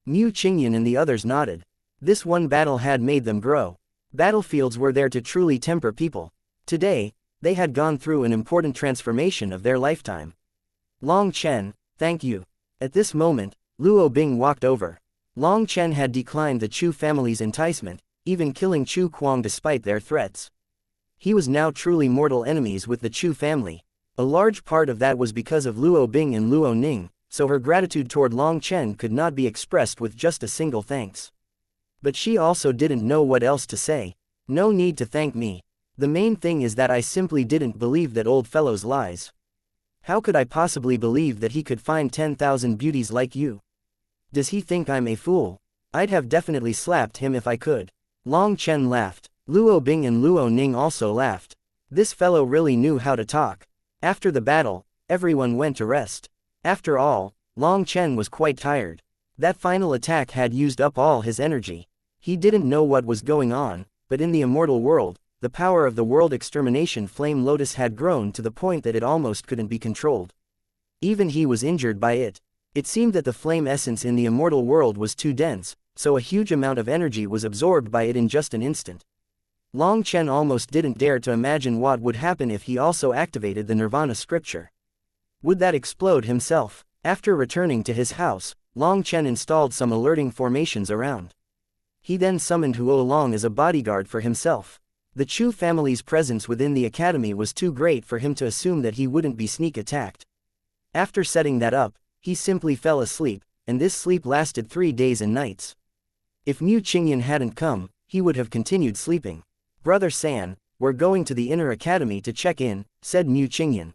Mu Qingyan and the others nodded. This one battle had made them grow. Battlefields were there to truly temper people. Today, they had gone through an important transformation of their lifetime. Long Chen, thank you. At this moment, Luo Bing walked over. Long Chen had declined the Chu family's enticement, even killing Chu Kuang despite their threats. He was now truly mortal enemies with the Chu family. A large part of that was because of Luo Bing and Luo Ning, so her gratitude toward Long Chen could not be expressed with just a single thanks. But she also didn't know what else to say. No need to thank me. The main thing is that I simply didn't believe that old fellow's lies. How could I possibly believe that he could find 10,000 beauties like you? Does he think I'm a fool? I'd have definitely slapped him if I could. Long Chen laughed. Luo Bing and Luo Ning also laughed. This fellow really knew how to talk. After the battle, everyone went to rest. After all, Long Chen was quite tired. That final attack had used up all his energy. He didn't know what was going on, but in the immortal world, the power of the world extermination flame lotus had grown to the point that it almost couldn't be controlled. Even he was injured by it. It seemed that the flame essence in the immortal world was too dense, so a huge amount of energy was absorbed by it in just an instant. Long Chen almost didn't dare to imagine what would happen if he also activated the Nirvana scripture. Would that explode himself? After returning to his house, Long Chen installed some alerting formations around. He then summoned Huo Long as a bodyguard for himself. The Chu family's presence within the academy was too great for him to assume that he wouldn't be sneak attacked. After setting that up, he simply fell asleep, and this sleep lasted 3 days and nights. If Mu Qingyan hadn't come, he would have continued sleeping. "Brother San, we're going to the Inner Academy to check in," said Mu Qingyan.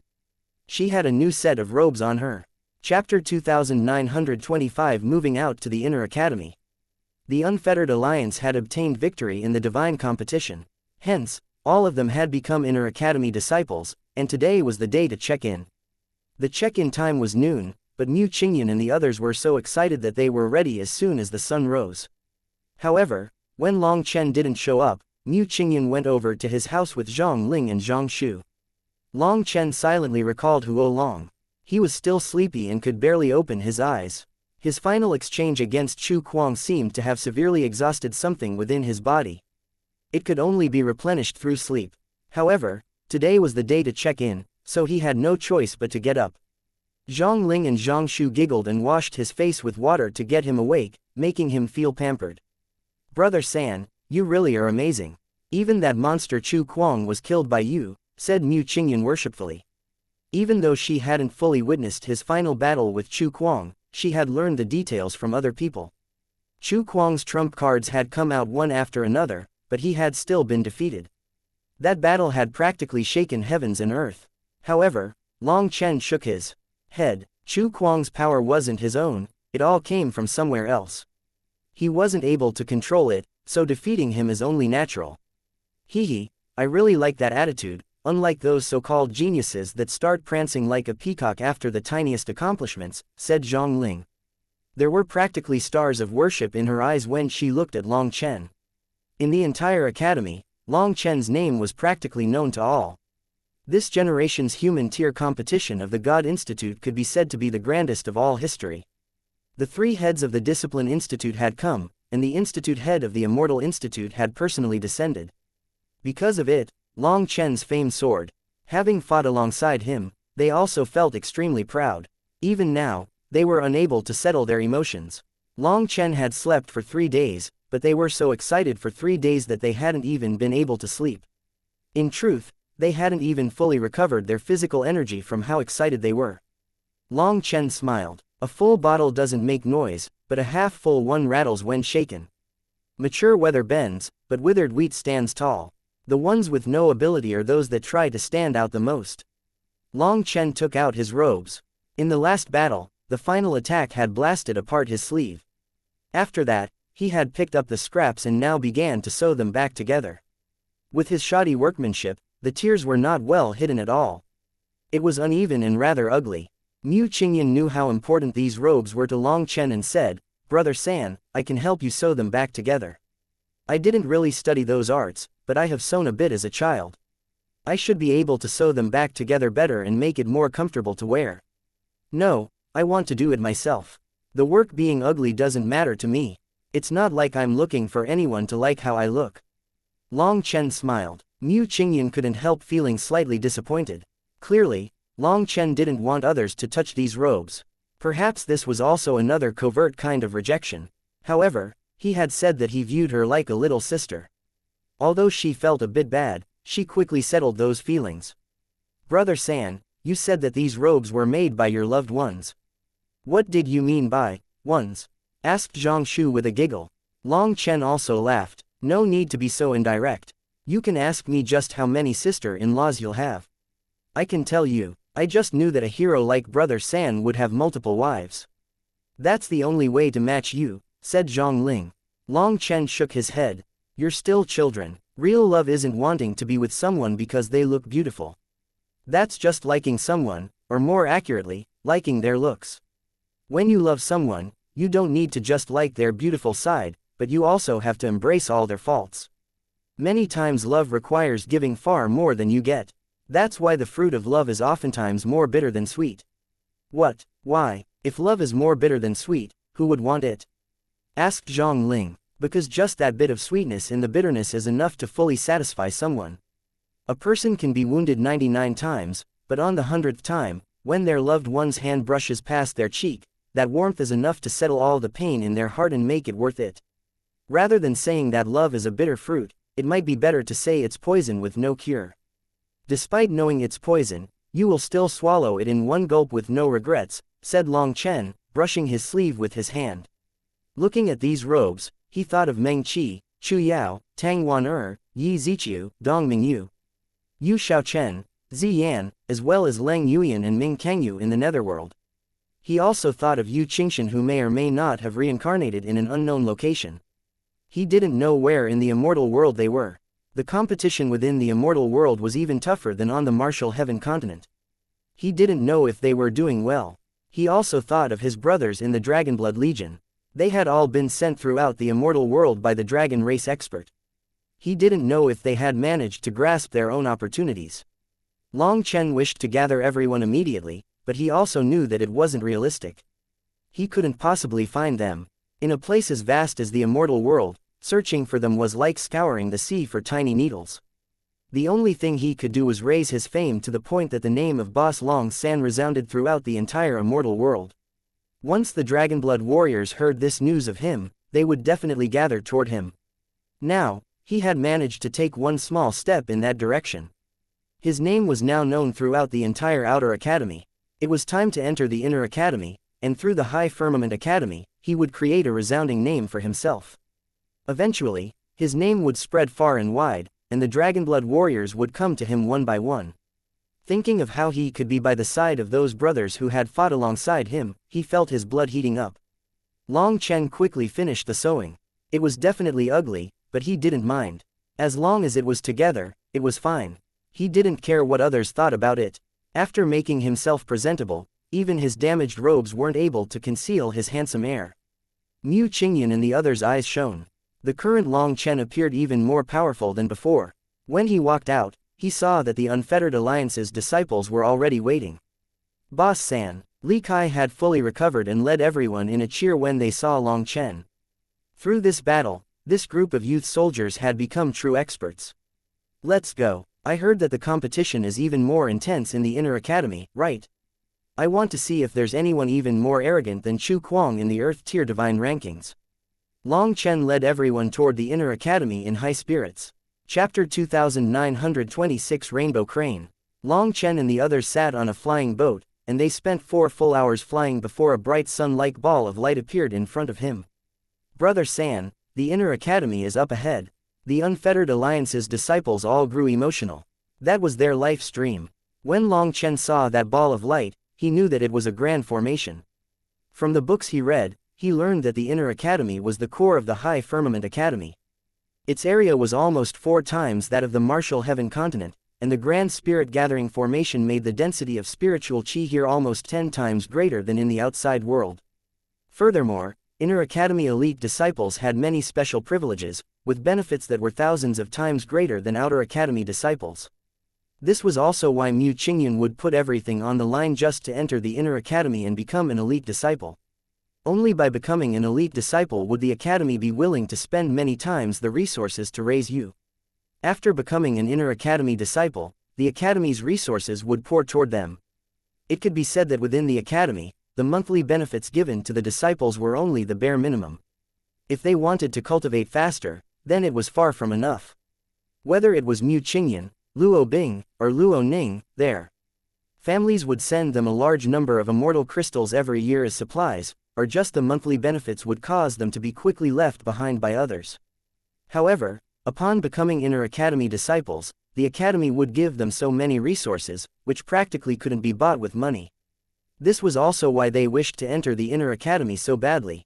She had a new set of robes on her. Chapter 2925 Moving out to the Inner Academy. The Unfettered Alliance had obtained victory in the divine competition. Hence, all of them had become Inner Academy disciples, and today was the day to check in. The check-in time was noon, but Mu Qingyan and the others were so excited that they were ready as soon as the sun rose. However, when Long Chen didn't show up, Mu Qingyan went over to his house with Zhang Ling and Zhang Shu. Long Chen silently recalled Huo Long. He was still sleepy and could barely open his eyes. His final exchange against Chu Kuang seemed to have severely exhausted something within his body. It could only be replenished through sleep. However, today was the day to check in, so he had no choice but to get up. Zhang Ling and Zhang Shu giggled and washed his face with water to get him awake, making him feel pampered. "Brother San, you really are amazing. Even that monster Chu Kuang was killed by you," said Mu Qingyan worshipfully. Even though she hadn't fully witnessed his final battle with Chu Kuang, she had learned the details from other people. Chu Kuang's trump cards had come out one after another, but he had still been defeated. That battle had practically shaken heavens and earth. However, Long Chen shook his Head, Chu Kuang's power wasn't his own, it all came from somewhere else. He wasn't able to control it, so defeating him is only natural. Hehe, I really like that attitude, unlike those so-called geniuses that start prancing like a peacock after the tiniest accomplishments, said Zhang Ling. There were practically stars of worship in her eyes when she looked at Long Chen. In the entire academy, Long Chen's name was practically known to all. This generation's human tier competition of the God Institute could be said to be the grandest of all history. The three heads of the Discipline Institute had come, and the Institute head of the Immortal Institute had personally descended. Because of it, Long Chen's fame soared. Having fought alongside him, they also felt extremely proud. Even now, they were unable to settle their emotions. Long Chen had slept for 3 days, but they were so excited for 3 days that they hadn't even been able to sleep. In truth, they hadn't even fully recovered their physical energy from how excited they were. Long Chen smiled. A full bottle doesn't make noise, but a half-full one rattles when shaken. Mature weather bends, but withered wheat stands tall. The ones with no ability are those that try to stand out the most. Long Chen took out his robes. In the last battle, the final attack had blasted apart his sleeve. After that, he had picked up the scraps and now began to sew them back together. With his shoddy workmanship, the tears were not well hidden at all. It was uneven and rather ugly. Mu Qingyan knew how important these robes were to Long Chen and said, "Brother San, I can help you sew them back together. I didn't really study those arts, but I have sewn a bit as a child. I should be able to sew them back together better and make it more comfortable to wear. No, I want to do it myself. The work being ugly doesn't matter to me. It's not like I'm looking for anyone to like how I look." Long Chen smiled. Mu Qingyan couldn't help feeling slightly disappointed. Clearly, Long Chen didn't want others to touch these robes. Perhaps this was also another covert kind of rejection. However, he had said that he viewed her like a little sister. Although she felt a bit bad, she quickly settled those feelings. "Brother San, you said that these robes were made by your loved ones. What did you mean by ones?" asked Zhang Shu with a giggle. Long Chen also laughed. "No need to be so indirect. You can ask me just how many sister-in-laws you'll have. I can tell you, I just knew that a hero like Brother San would have multiple wives. That's the only way to match you," said Zhang Ling. Long Chen shook his head. "You're still children. Real love isn't wanting to be with someone because they look beautiful. That's just liking someone, or more accurately, liking their looks. When you love someone, you don't need to just like their beautiful side, but you also have to embrace all their faults. Many times love requires giving far more than you get. That's why the fruit of love is oftentimes more bitter than sweet." "What? Why? If love is more bitter than sweet, who would want it?" asked Zhang Ling. "Because just that bit of sweetness in the bitterness is enough to fully satisfy someone. A person can be wounded 99 times, but on the 100th time, when their loved one's hand brushes past their cheek, that warmth is enough to settle all the pain in their heart and make it worth it. Rather than saying that love is a bitter fruit, it might be better to say it's poison with no cure. Despite knowing it's poison, you will still swallow it in one gulp with no regrets," said Long Chen, brushing his sleeve with his hand. Looking at these robes, he thought of Meng Qi, Chu Yao, Tang Wan Yi Ziqiu, Dong Mingyu, Yu Xiaochen, Zi Yan, as well as Leng Yuyan and Ming Kengyu in the netherworld. He also thought of Yu Qingshan, who may or may not have reincarnated in an unknown location. He didn't know where in the immortal world they were. The competition within the immortal world was even tougher than on the martial heaven continent. He didn't know if they were doing well. He also thought of his brothers in the Dragonblood Legion. They had all been sent throughout the immortal world by the dragon race expert. He didn't know if they had managed to grasp their own opportunities. Long Chen wished to gather everyone immediately, but he also knew that it wasn't realistic. He couldn't possibly find them. In a place as vast as the immortal world, searching for them was like scouring the sea for tiny needles. The only thing he could do was raise his fame to the point that the name of Boss Long San resounded throughout the entire immortal world. Once the Dragonblood warriors heard this news of him, they would definitely gather toward him. Now, he had managed to take one small step in that direction. His name was now known throughout the entire Outer Academy. It was time to enter the Inner Academy, and through the High Firmament Academy, he would create a resounding name for himself. Eventually, his name would spread far and wide, and the Dragonblood warriors would come to him one by one. Thinking of how he could be by the side of those brothers who had fought alongside him, he felt his blood heating up. Long Chen quickly finished the sewing. It was definitely ugly, but he didn't mind. As long as it was together, it was fine. He didn't care what others thought about it. After making himself presentable, even his damaged robes weren't able to conceal his handsome air. Mu Qingyan and the others' eyes shone. The current Long Chen appeared even more powerful than before. When he walked out, he saw that the Unfettered Alliance's disciples were already waiting. Boss San, Li Kai had fully recovered and led everyone in a cheer when they saw Long Chen. Through this battle, this group of youth soldiers had become true experts. Let's go. I heard that the competition is even more intense in the Inner Academy, right? I want to see if there's anyone even more arrogant than Chu Kuang in the Earth Tier Divine rankings. Long Chen led everyone toward the Inner Academy in high spirits. Chapter 2926 Rainbow Crane. Long Chen and the others sat on a flying boat, and they spent 4 full hours flying before a bright sun-like ball of light appeared in front of him. Brother San, the Inner Academy is up ahead. The Unfettered Alliance's disciples all grew emotional. That was their life stream. When Long Chen saw that ball of light, he knew that it was a grand formation. From the books he read, he learned that the Inner Academy was the core of the High Firmament Academy. Its area was almost 4 times that of the Martial Heaven continent, and the Grand Spirit Gathering formation made the density of spiritual chi here almost 10 times greater than in the outside world. Furthermore, Inner Academy elite disciples had many special privileges, with benefits that were thousands of times greater than Outer Academy disciples. This was also why Mu Qingyan would put everything on the line just to enter the Inner Academy and become an elite disciple. Only by becoming an elite disciple would the Academy be willing to spend many times the resources to raise you. After becoming an Inner Academy disciple, the Academy's resources would pour toward them. It could be said that within the Academy, the monthly benefits given to the disciples were only the bare minimum. If they wanted to cultivate faster, then it was far from enough. Whether it was Mu Qingyan, Luo Bing, or Luo Ning, their families would send them a large number of immortal crystals every year as supplies, or just the monthly benefits would cause them to be quickly left behind by others. However, upon becoming Inner Academy disciples, the Academy would give them so many resources, which practically couldn't be bought with money. This was also why they wished to enter the Inner Academy so badly.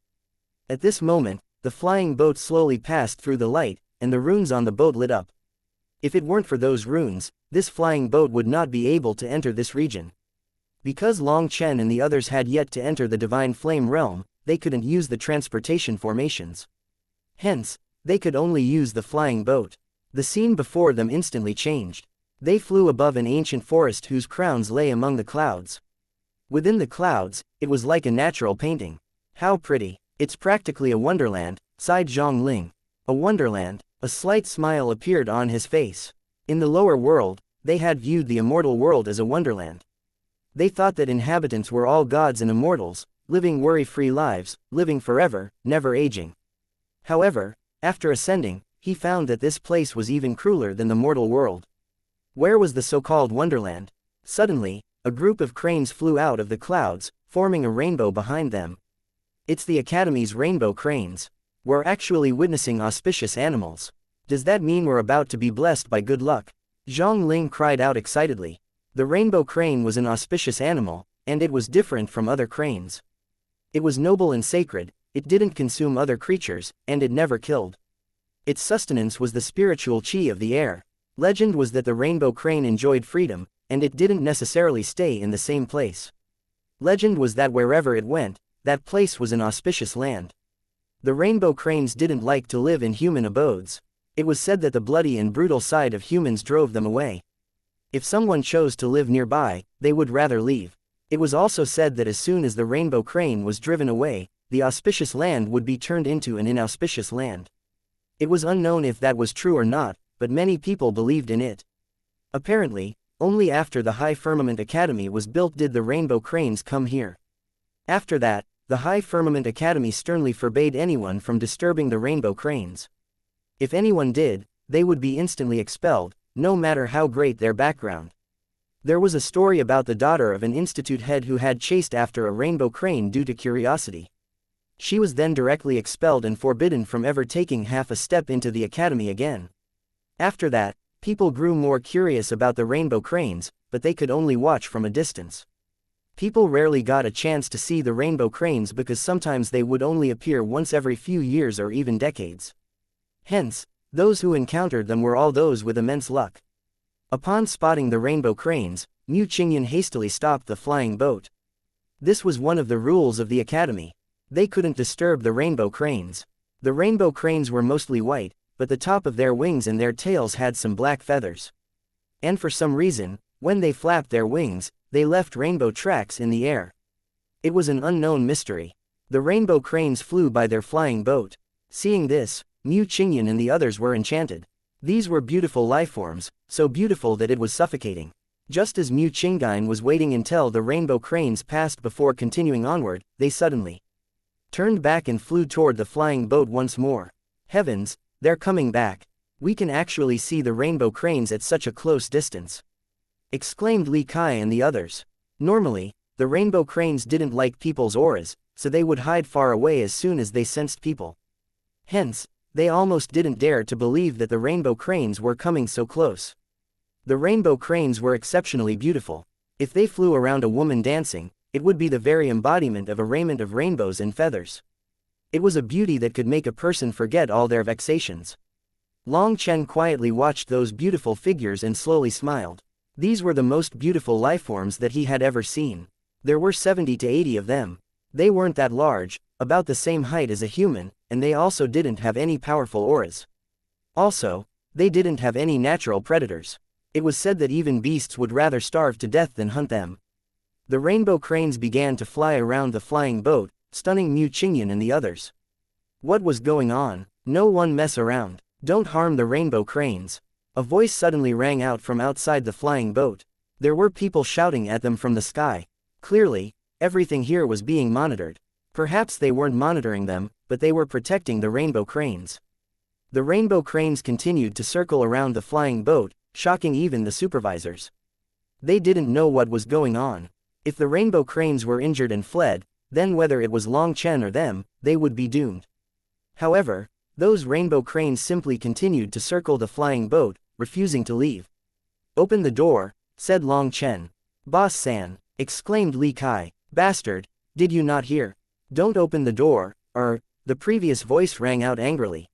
At this moment, the flying boat slowly passed through the light, and the runes on the boat lit up. If it weren't for those runes, this flying boat would not be able to enter this region. Because Long Chen and the others had yet to enter the Divine Flame realm, they couldn't use the transportation formations. Hence, they could only use the flying boat. The scene before them instantly changed. They flew above an ancient forest whose crowns lay among the clouds. Within the clouds, it was like a natural painting. How pretty. It's practically a wonderland, sighed Zhang Ling. A wonderland. A slight smile appeared on his face. In the lower world, they had viewed the immortal world as a wonderland. They thought that inhabitants were all gods and immortals, living worry-free lives, living forever, never aging. However, after ascending, he found that this place was even crueler than the mortal world. Where was the so-called wonderland? Suddenly, a group of cranes flew out of the clouds, forming a rainbow behind them. It's the Academy's rainbow cranes. We're actually witnessing auspicious animals. Does that mean we're about to be blessed by good luck? Zhang Ling cried out excitedly. The rainbow crane was an auspicious animal, and it was different from other cranes. It was noble and sacred, it didn't consume other creatures, and it never killed. Its sustenance was the spiritual chi of the air. Legend was that the rainbow crane enjoyed freedom, and it didn't necessarily stay in the same place. Legend was that wherever it went, that place was an auspicious land. The rainbow cranes didn't like to live in human abodes. It was said that the bloody and brutal side of humans drove them away. If someone chose to live nearby, they would rather leave. It was also said that as soon as the rainbow crane was driven away, the auspicious land would be turned into an inauspicious land. It was unknown if that was true or not, but many people believed in it. Apparently, only after the High Firmament Academy was built did the rainbow cranes come here. After that, the High Firmament Academy sternly forbade anyone from disturbing the rainbow cranes. If anyone did, they would be instantly expelled, no matter how great their background. There was a story about the daughter of an institute head who had chased after a rainbow crane due to curiosity. She was then directly expelled and forbidden from ever taking half a step into the academy again. After that, People grew more curious about the rainbow cranes, but they could only watch from a distance. People rarely got a chance to see the rainbow cranes because sometimes they would only appear once every few years or even decades. Hence, those who encountered them were all those with immense luck. Upon spotting the rainbow cranes, Mu Qingyan hastily stopped the flying boat. This was one of the rules of the academy. They couldn't disturb the rainbow cranes. The rainbow cranes were mostly white, but the top of their wings and their tails had some black feathers. And for some reason, when they flapped their wings, they left rainbow tracks in the air. It was an unknown mystery. The rainbow cranes flew by their flying boat. Seeing this, Mu Qingyan and the others were enchanted. These were beautiful lifeforms, so beautiful that it was suffocating. Just as Mu Qingyan was waiting until the rainbow cranes passed before continuing onward, they suddenly turned back and flew toward the flying boat once more. Heavens, they're coming back. We can actually see the rainbow cranes at such a close distance, exclaimed Li Kai and the others. Normally, the rainbow cranes didn't like people's auras, so they would hide far away as soon as they sensed people. Hence, they almost didn't dare to believe that the rainbow cranes were coming so close. The rainbow cranes were exceptionally beautiful. If they flew around a woman dancing, it would be the very embodiment of a raiment of rainbows and feathers. It was a beauty that could make a person forget all their vexations. Long Chen quietly watched those beautiful figures and slowly smiled. These were the most beautiful lifeforms that he had ever seen. There were 70 to 80 of them. They weren't that large, about the same height as a human, and they also didn't have any powerful auras. Also, they didn't have any natural predators. It was said that even beasts would rather starve to death than hunt them. The rainbow cranes began to fly around the flying boat, stunning Mu Qingyan and the others. What was going on? No one mess around. Don't harm the rainbow cranes. A voice suddenly rang out from outside the flying boat. There were people shouting at them from the sky. Clearly, everything here was being monitored. Perhaps they weren't monitoring them, but they were protecting the rainbow cranes. The rainbow cranes continued to circle around the flying boat, shocking even the supervisors. They didn't know what was going on. If the rainbow cranes were injured and fled, then whether it was Long Chen or them, they would be doomed. However, those rainbow cranes simply continued to circle the flying boat, refusing to leave. "Open the door," said Long Chen. "Boss-san," exclaimed Li Kai. "Bastard, did you not hear? Don't open the door, or," the previous voice rang out angrily.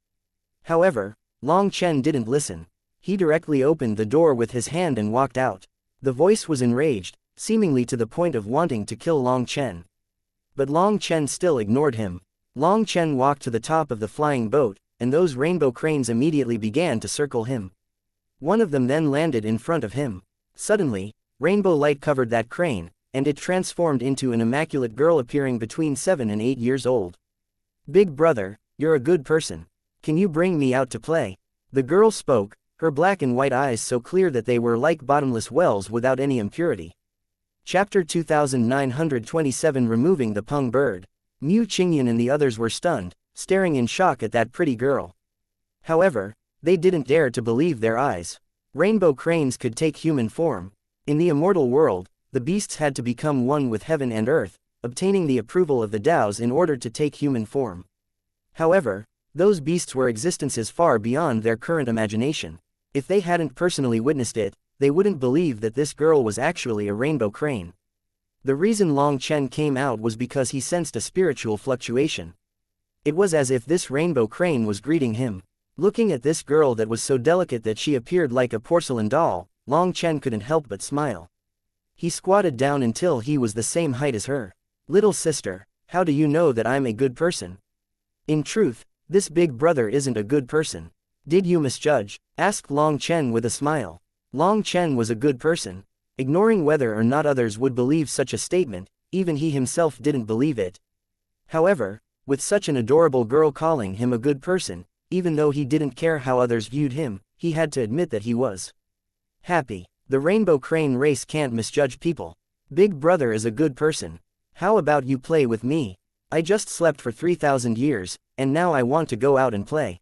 However, Long Chen didn't listen. He directly opened the door with his hand and walked out. The voice was enraged, seemingly to the point of wanting to kill Long Chen. But Long Chen still ignored him. Long Chen walked to the top of the flying boat, and those rainbow cranes immediately began to circle him. One of them then landed in front of him. Suddenly, rainbow light covered that crane, and it transformed into an immaculate girl appearing between 7 and 8 years old. "Big brother, you're a good person. Can you bring me out to play?" The girl spoke, her black and white eyes so clear that they were like bottomless wells without any impurity. Chapter 2927 Removing the Pung Bird. Mu Qingyan and the others were stunned, staring in shock at that pretty girl. However, they didn't dare to believe their eyes. Rainbow cranes could take human form. In the immortal world, the beasts had to become one with heaven and earth, obtaining the approval of the Taos in order to take human form. However, those beasts were existences far beyond their current imagination. If they hadn't personally witnessed it, they wouldn't believe that this girl was actually a rainbow crane. The reason Long Chen came out was because he sensed a spiritual fluctuation. It was as if this rainbow crane was greeting him. Looking at this girl that was so delicate that she appeared like a porcelain doll, Long Chen couldn't help but smile. He squatted down until he was the same height as her. "Little sister, how do you know that I'm a good person?" "In truth, this big brother isn't a good person. Did you misjudge?" asked Long Chen with a smile. Long Chen was a good person. Ignoring whether or not others would believe such a statement, even he himself didn't believe it. However, with such an adorable girl calling him a good person, even though he didn't care how others viewed him, he had to admit that he was happy. The rainbow crane race can't misjudge people. "Big brother is a good person. How about you play with me? I just slept for 3,000 years, and now I want to go out and play.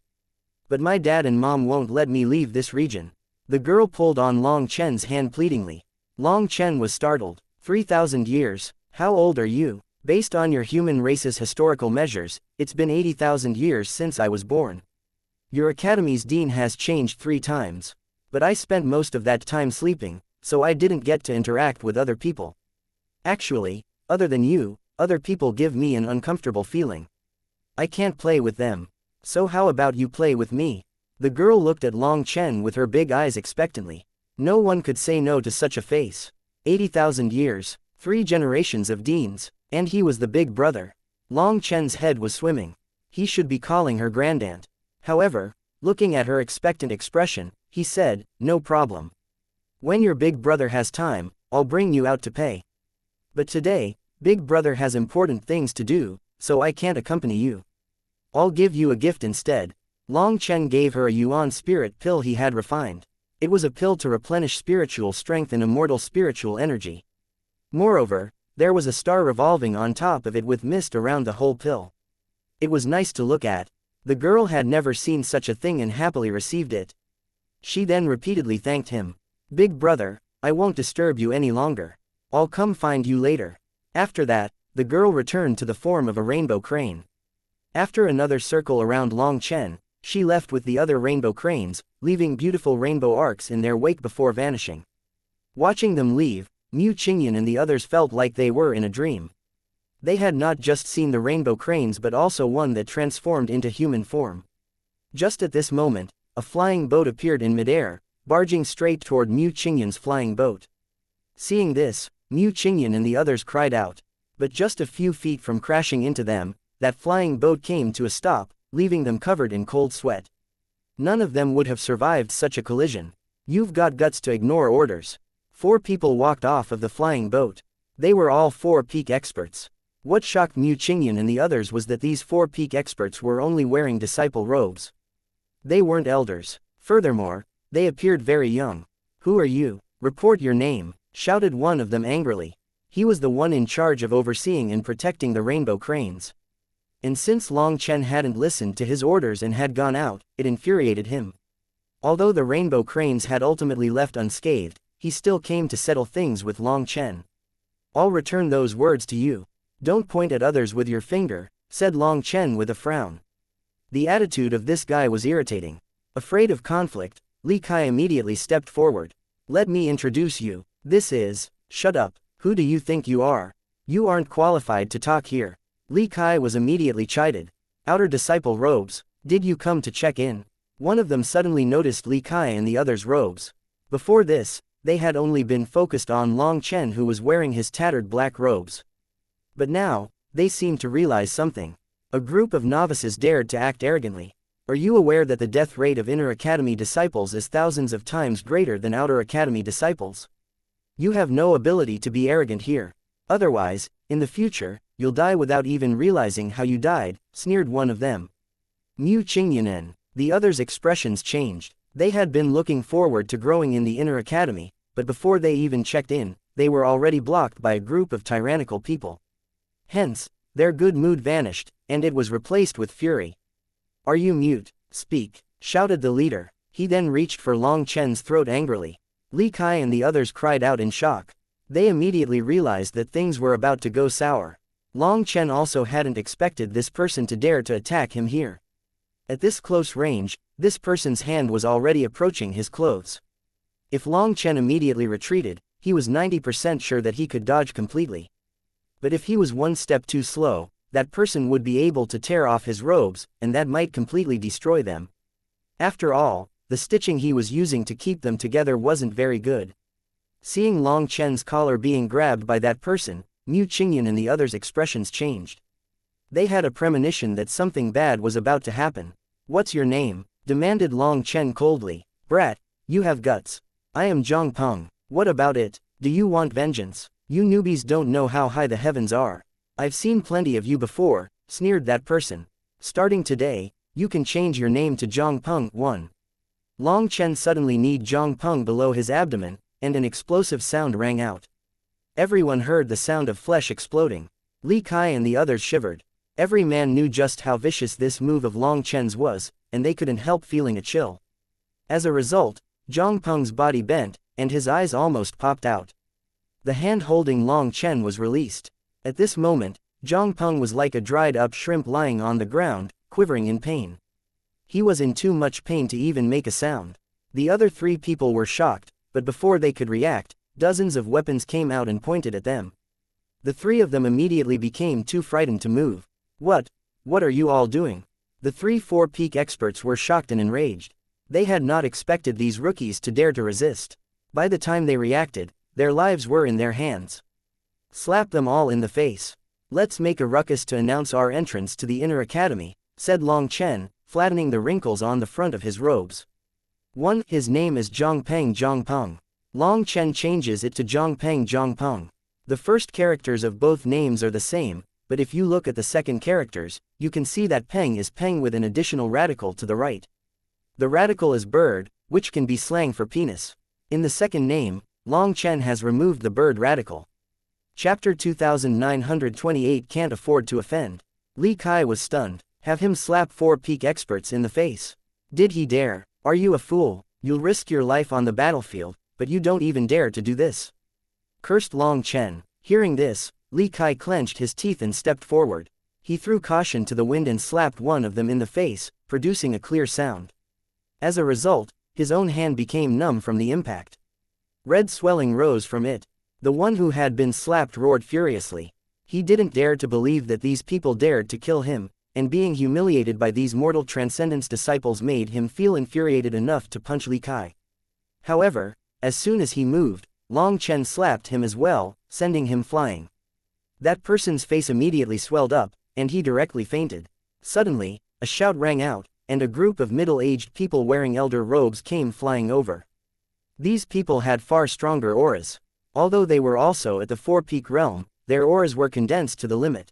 But my dad and mom won't let me leave this region." The girl pulled on Long Chen's hand pleadingly. Long Chen was startled. 3,000 years? How old are you? Based on your human race's historical measures, it's been 80,000 years since I was born. Your academy's dean has changed 3 times. But I spent most of that time sleeping, so I didn't get to interact with other people. Actually, other than you, other people give me an uncomfortable feeling. I can't play with them. So how about you play with me? The girl looked at Long Chen with her big eyes expectantly. No one could say no to such a face. 80,000 years, 3 generations of deans, and he was the big brother. Long Chen's head was swimming. He should be calling her grandaunt. However, looking at her expectant expression, he said, "No problem. When your big brother has time, I'll bring you out to pay. But today, big brother has important things to do, so I can't accompany you. I'll give you a gift instead." Long Chen gave her a yuan spirit pill he had refined. It was a pill to replenish spiritual strength and immortal spiritual energy. Moreover, there was a star revolving on top of it with mist around the whole pill. It was nice to look at. The girl had never seen such a thing and happily received it. She then repeatedly thanked him. "Big brother, I won't disturb you any longer. I'll come find you later." After that, the girl returned to the form of a rainbow crane. After another circle around Long Chen, she left with the other rainbow cranes, leaving beautiful rainbow arcs in their wake before vanishing. Watching them leave, Mu Qingyan and the others felt like they were in a dream. They had not just seen the rainbow cranes but also one that transformed into human form. Just at this moment, a flying boat appeared in midair, barging straight toward Mu Qingyan's flying boat. Seeing this, Mu Qingyan and the others cried out. But just a few feet from crashing into them, that flying boat came to a stop, leaving them covered in cold sweat. None of them would have survived such a collision. "You've got guts to ignore orders." 4 people walked off of the flying boat. They were all 4 peak experts. What shocked Mu Qingyan and the others was that these 4 peak experts were only wearing disciple robes. They weren't elders. Furthermore, they appeared very young. "Who are you? Report your name," shouted one of them angrily. He was the one in charge of overseeing and protecting the rainbow cranes. And since Long Chen hadn't listened to his orders and had gone out, it infuriated him. Although the rainbow cranes had ultimately left unscathed, he still came to settle things with Long Chen. "I'll return those words to you. Don't point at others with your finger," said Long Chen with a frown. The attitude of this guy was irritating. Afraid of conflict, Li Kai immediately stepped forward. "Let me introduce you. This is..." "Shut up, who do you think you are? You aren't qualified to talk here." Li Kai was immediately chided. "Outer disciple robes, did you come to check in?" One of them suddenly noticed Li Kai and the others' robes. Before this, they had only been focused on Long Chen who was wearing his tattered black robes. But now, they seemed to realize something. A group of novices dared to act arrogantly. "Are you aware that the death rate of inner academy disciples is thousands of times greater than outer academy disciples? You have no ability to be arrogant here. Otherwise, in the future, you'll die without even realizing how you died," sneered one of them. Mu Qingyan and the others' expressions changed. They had been looking forward to growing in the inner academy, but before they even checked in, they were already blocked by a group of tyrannical people. Hence, their good mood vanished, and it was replaced with fury. "Are you mute? Speak," shouted the leader. He then reached for Long Chen's throat angrily. Li Kai and the others cried out in shock. They immediately realized that things were about to go sour. Long Chen also hadn't expected this person to dare to attack him here. At this close range, this person's hand was already approaching his clothes. If Long Chen immediately retreated, he was 90% sure that he could dodge completely. But if he was one step too slow, that person would be able to tear off his robes, and that might completely destroy them. After all, the stitching he was using to keep them together wasn't very good. Seeing Long Chen's collar being grabbed by that person, Mu Qingyan and the others' expressions changed. They had a premonition that something bad was about to happen. "What's your name?" demanded Long Chen coldly. "Brat, you have guts. I am Zhang Peng. What about it? Do you want vengeance? You newbies don't know how high the heavens are. I've seen plenty of you before," sneered that person. "Starting today, you can change your name to Zhang Peng 1. Long Chen suddenly kneed Zhang Peng below his abdomen, and an explosive sound rang out. Everyone heard the sound of flesh exploding. Li Kai and the others shivered. Every man knew just how vicious this move of Long Chen's was, and they couldn't help feeling a chill. As a result, Zhang Peng's body bent, and his eyes almost popped out. The hand holding Long Chen was released. At this moment, Zhang Peng was like a dried-up shrimp lying on the ground, quivering in pain. He was in too much pain to even make a sound. The other 3 people were shocked, but before they could react, dozens of weapons came out and pointed at them. The 3 of them immediately became too frightened to move. What are you all doing? The 3 4-peak experts were shocked and enraged. They had not expected these rookies to dare to resist. By the time they reacted, their lives were in their hands. Slap them all in the face. Let's make a ruckus to announce our entrance to the inner academy, said Long Chen, flattening the wrinkles on the front of his robes. His name is Zhongpeng Zhongpeng. Long Chen changes it to Zhongpeng Zhongpeng. The first characters of both names are the same, but if you look at the second characters, you can see that Peng is Peng with an additional radical to the right. The radical is bird, which can be slang for penis. In the second name, Long Chen has removed the bird radical. Chapter 2928 Can't afford to offend. Li Kai was stunned. Have him slap 4 peak experts in the face. Did he dare? Are you a fool? You'll risk your life on the battlefield, but you don't even dare to do this. Cursed Long Chen. Hearing this, Li Kai clenched his teeth and stepped forward. He threw caution to the wind and slapped one of them in the face, producing a clear sound. As a result, his own hand became numb from the impact. Red swelling rose from it. The one who had been slapped roared furiously. He didn't dare to believe that these people dared to kill him, and being humiliated by these mortal transcendence disciples made him feel infuriated enough to punch Li Kai. However, as soon as he moved, Long Chen slapped him as well, sending him flying. That person's face immediately swelled up, and he directly fainted. Suddenly, a shout rang out, and a group of middle-aged people wearing elder robes came flying over. These people had far stronger auras. Although they were also at the 4-peak realm, their auras were condensed to the limit.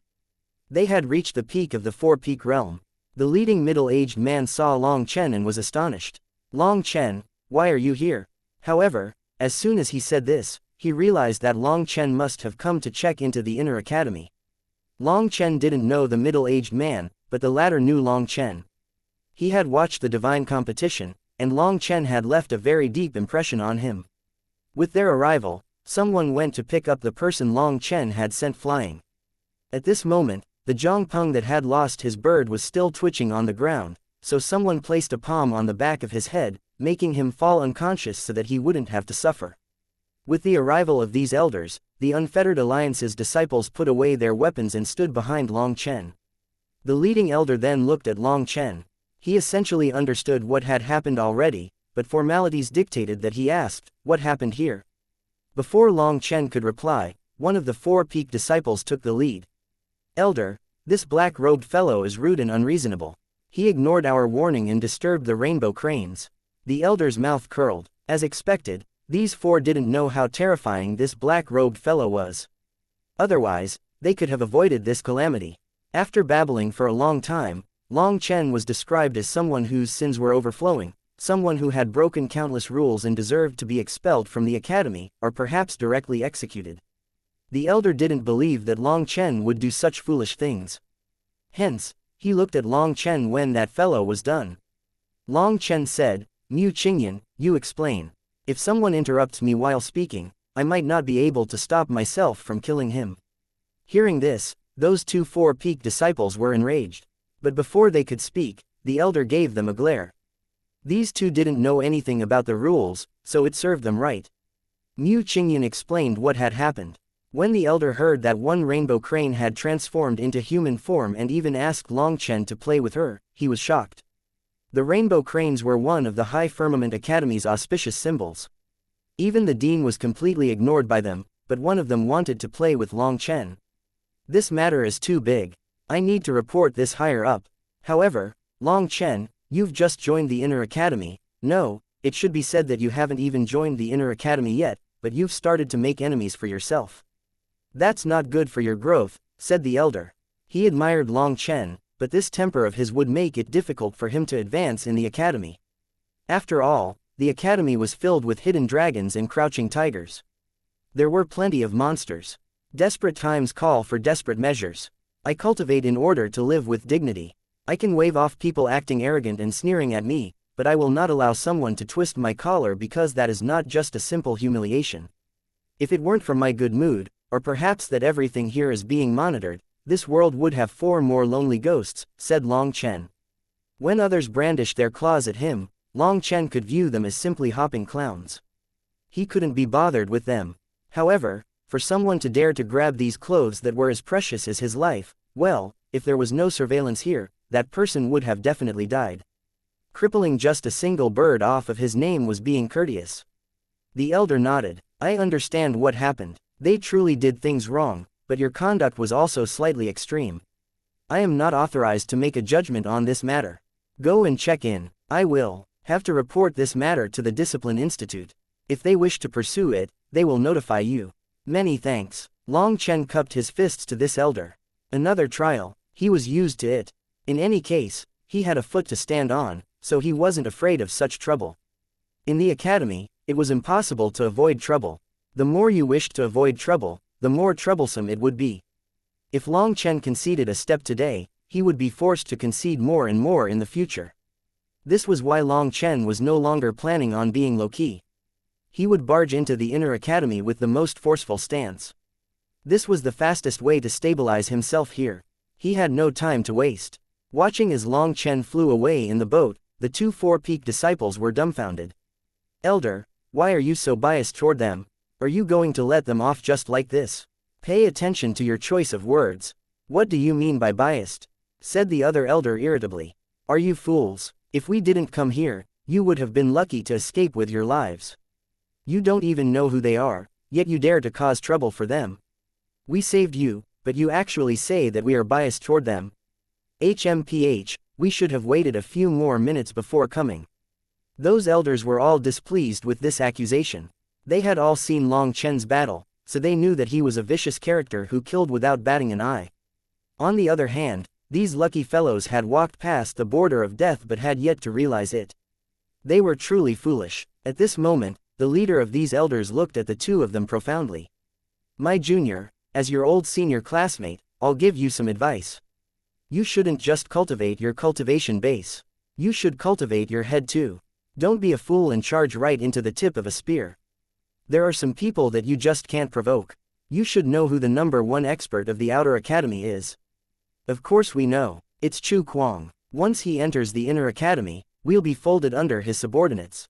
They had reached the peak of the 4-peak realm. The leading middle-aged man saw Long Chen and was astonished. Long Chen, why are you here? However, as soon as he said this, he realized that Long Chen must have come to check into the inner academy. Long Chen didn't know the middle-aged man, but the latter knew Long Chen. He had watched the divine competition, and Long Chen had left a very deep impression on him. With their arrival, someone went to pick up the person Long Chen had sent flying. At this moment, the Zhongpeng that had lost his bird was still twitching on the ground, so someone placed a palm on the back of his head, making him fall unconscious so that he wouldn't have to suffer. With the arrival of these elders, the Unfettered Alliance's disciples put away their weapons and stood behind Long Chen. The leading elder then looked at Long Chen. He essentially understood what had happened already, but formalities dictated that he asked, "What happened here?" Before Long Chen could reply, one of the 4-peak disciples took the lead. "Elder, this black-robed fellow is rude and unreasonable. He ignored our warning and disturbed the rainbow cranes." The elder's mouth curled. As expected, these 4 didn't know how terrifying this black-robed fellow was. Otherwise, they could have avoided this calamity. After babbling for a long time, Long Chen was described as someone whose sins were overflowing, someone who had broken countless rules and deserved to be expelled from the academy, or perhaps directly executed. The elder didn't believe that Long Chen would do such foolish things. Hence, he looked at Long Chen when that fellow was done. Long Chen said, "Mu Qingyan, you explain. If someone interrupts me while speaking, I might not be able to stop myself from killing him." Hearing this, those 2 4-peak disciples were enraged. But before they could speak, the elder gave them a glare. These 2 didn't know anything about the rules, so it served them right. Mu Qingyan explained what had happened. When the elder heard that one rainbow crane had transformed into human form and even asked Long Chen to play with her, he was shocked. The rainbow cranes were one of the High Firmament Academy's auspicious symbols. Even the dean was completely ignored by them, but one of them wanted to play with Long Chen. "This matter is too big. I need to report this higher up. However, Long Chen, you've just joined the inner academy. No, it should be said that you haven't even joined the inner academy yet, but you've started to make enemies for yourself. That's not good for your growth," said the elder. He admired Long Chen, but this temper of his would make it difficult for him to advance in the academy. After all, the academy was filled with hidden dragons and crouching tigers. There were plenty of monsters. Desperate times call for desperate measures. I cultivate in order to live with dignity. I can wave off people acting arrogant and sneering at me, but I will not allow someone to twist my collar because that is not just a simple humiliation. If it weren't for my good mood, or perhaps that everything here is being monitored, this world would have 4 more lonely ghosts, said Long Chen. When others brandished their claws at him, Long Chen could view them as simply hopping clowns. He couldn't be bothered with them. However, for someone to dare to grab these clothes that were as precious as his life, well, if there was no surveillance here, that person would have definitely died. Crippling just a single bird off of his name was being courteous. The elder nodded. I understand what happened. They truly did things wrong, but your conduct was also slightly extreme. I am not authorized to make a judgment on this matter. Go and check in. I will have to report this matter to the Discipline Institute. If they wish to pursue it, they will notify you. Many thanks. Long Chen cupped his fists to this elder. Another trial. He was used to it. In any case, he had a foot to stand on, so he wasn't afraid of such trouble. In the academy, it was impossible to avoid trouble. The more you wished to avoid trouble, the more troublesome it would be. If Long Chen conceded a step today, he would be forced to concede more and more in the future. This was why Long Chen was no longer planning on being low-key. He would barge into the inner academy with the most forceful stance. This was the fastest way to stabilize himself here. He had no time to waste. Watching as Long Chen flew away in the boat, the two Four-Peak disciples were dumbfounded. Elder, why are you so biased toward them? Are you going to let them off just like this? Pay attention to your choice of words. What do you mean by biased? Said the other elder irritably. Are you fools? If we didn't come here, you would have been lucky to escape with your lives. You don't even know who they are, yet you dare to cause trouble for them. We saved you, but you actually say that we are biased toward them. HMPH, we should have waited a few more minutes before coming. Those elders were all displeased with this accusation. They had all seen Long Chen's battle, so they knew that he was a vicious character who killed without batting an eye. On the other hand, these lucky fellows had walked past the border of death but had yet to realize it. They were truly foolish. At this moment, the leader of these elders looked at the two of them profoundly. My junior, as your old senior classmate, I'll give you some advice. You shouldn't just cultivate your cultivation base. You should cultivate your head too. Don't be a fool and charge right into the tip of a spear. There are some people that you just can't provoke. You should know who the #1 expert of the Outer Academy is. Of course we know. It's Chu Kuang. Once he enters the Inner Academy, we'll be folded under his subordinates.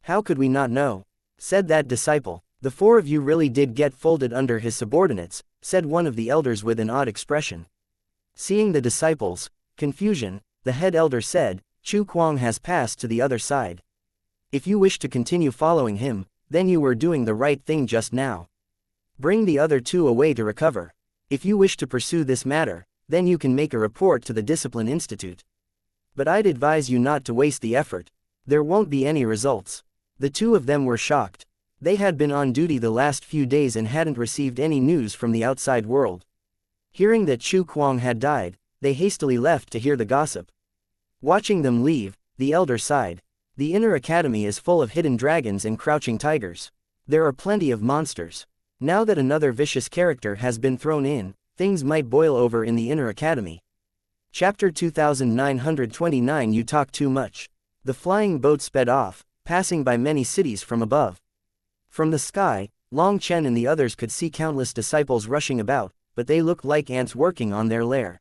How could we not know? Said that disciple. The four of you really did get folded under his subordinates, said one of the elders with an odd expression. Seeing the disciples' confusion, the head elder said, Chu Kuang has passed to the other side. If you wish to continue following him, then you were doing the right thing just now. Bring the other two away to recover. If you wish to pursue this matter, then you can make a report to the Discipline Institute. But I'd advise you not to waste the effort. There won't be any results. The two of them were shocked. They had been on duty the last few days and hadn't received any news from the outside world. Hearing that Chu Kuang had died, they hastily left to hear the gossip. Watching them leave, the elder sighed. The Inner Academy is full of hidden dragons and crouching tigers. There are plenty of monsters. Now that another vicious character has been thrown in, things might boil over in the Inner Academy. Chapter 2929 You Talk Too Much. The flying boat sped off, passing by many cities from above. From the sky, Long Chen and the others could see countless disciples rushing about, but they looked like ants working on their lair.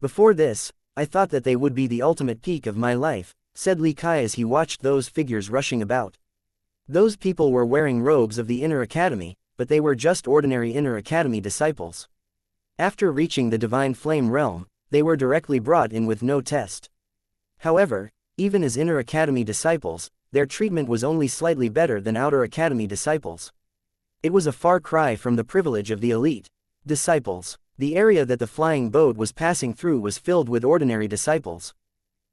Before this, I thought that they would be the ultimate peak of my life, said Li Kai as he watched those figures rushing about. Those people were wearing robes of the Inner Academy, but they were just ordinary Inner Academy disciples. After reaching the Divine Flame Realm, they were directly brought in with no test. However, even as Inner Academy disciples, their treatment was only slightly better than Outer Academy disciples. It was a far cry from the privilege of the elite disciples. The area that the flying boat was passing through was filled with ordinary disciples.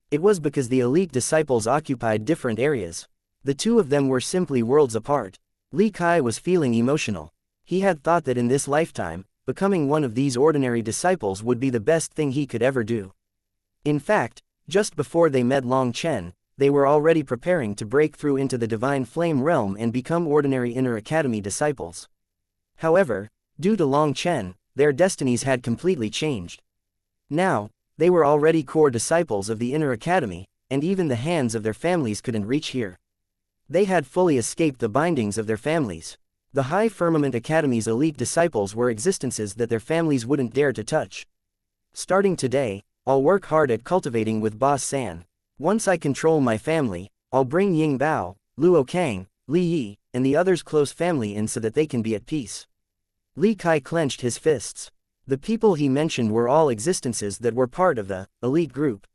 It was because the elite disciples occupied different areas. The two of them were simply worlds apart. Li Kai was feeling emotional. He had thought that in this lifetime, becoming one of these ordinary disciples would be the best thing he could ever do. In fact, just before they met Long Chen, they were already preparing to break through into the Divine Flame Realm and become ordinary Inner Academy disciples. However, due to Long Chen, their destinies had completely changed. Now, they were already core disciples of the Inner Academy, and even the hands of their families couldn't reach here. They had fully escaped the bindings of their families. The High Firmament Academy's elite disciples were existences that their families wouldn't dare to touch. Starting today, I'll work hard at cultivating with Boss San. Once I control my family, I'll bring Ying Bao, Luo Kang, Li Yi, and the others' close family in so that they can be at peace. Li Kai clenched his fists. The people he mentioned were all existences that were part of the elite group.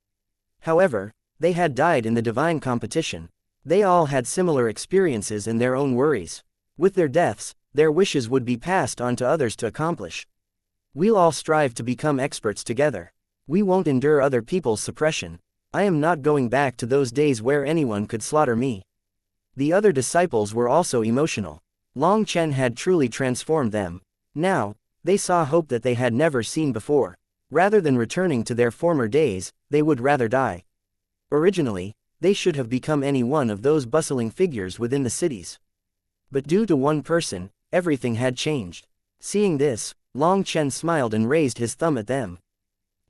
However, they had died in the divine competition. They all had similar experiences and their own worries. With their deaths, their wishes would be passed on to others to accomplish. We'll all strive to become experts together. We won't endure other people's suppression. I am not going back to those days where anyone could slaughter me. The other disciples were also emotional. Long Chen had truly transformed them. Now, they saw hope that they had never seen before. Rather than returning to their former days, they would rather die. Originally, they should have become any one of those bustling figures within the cities. But due to one person, everything had changed. Seeing this, Long Chen smiled and raised his thumb at them.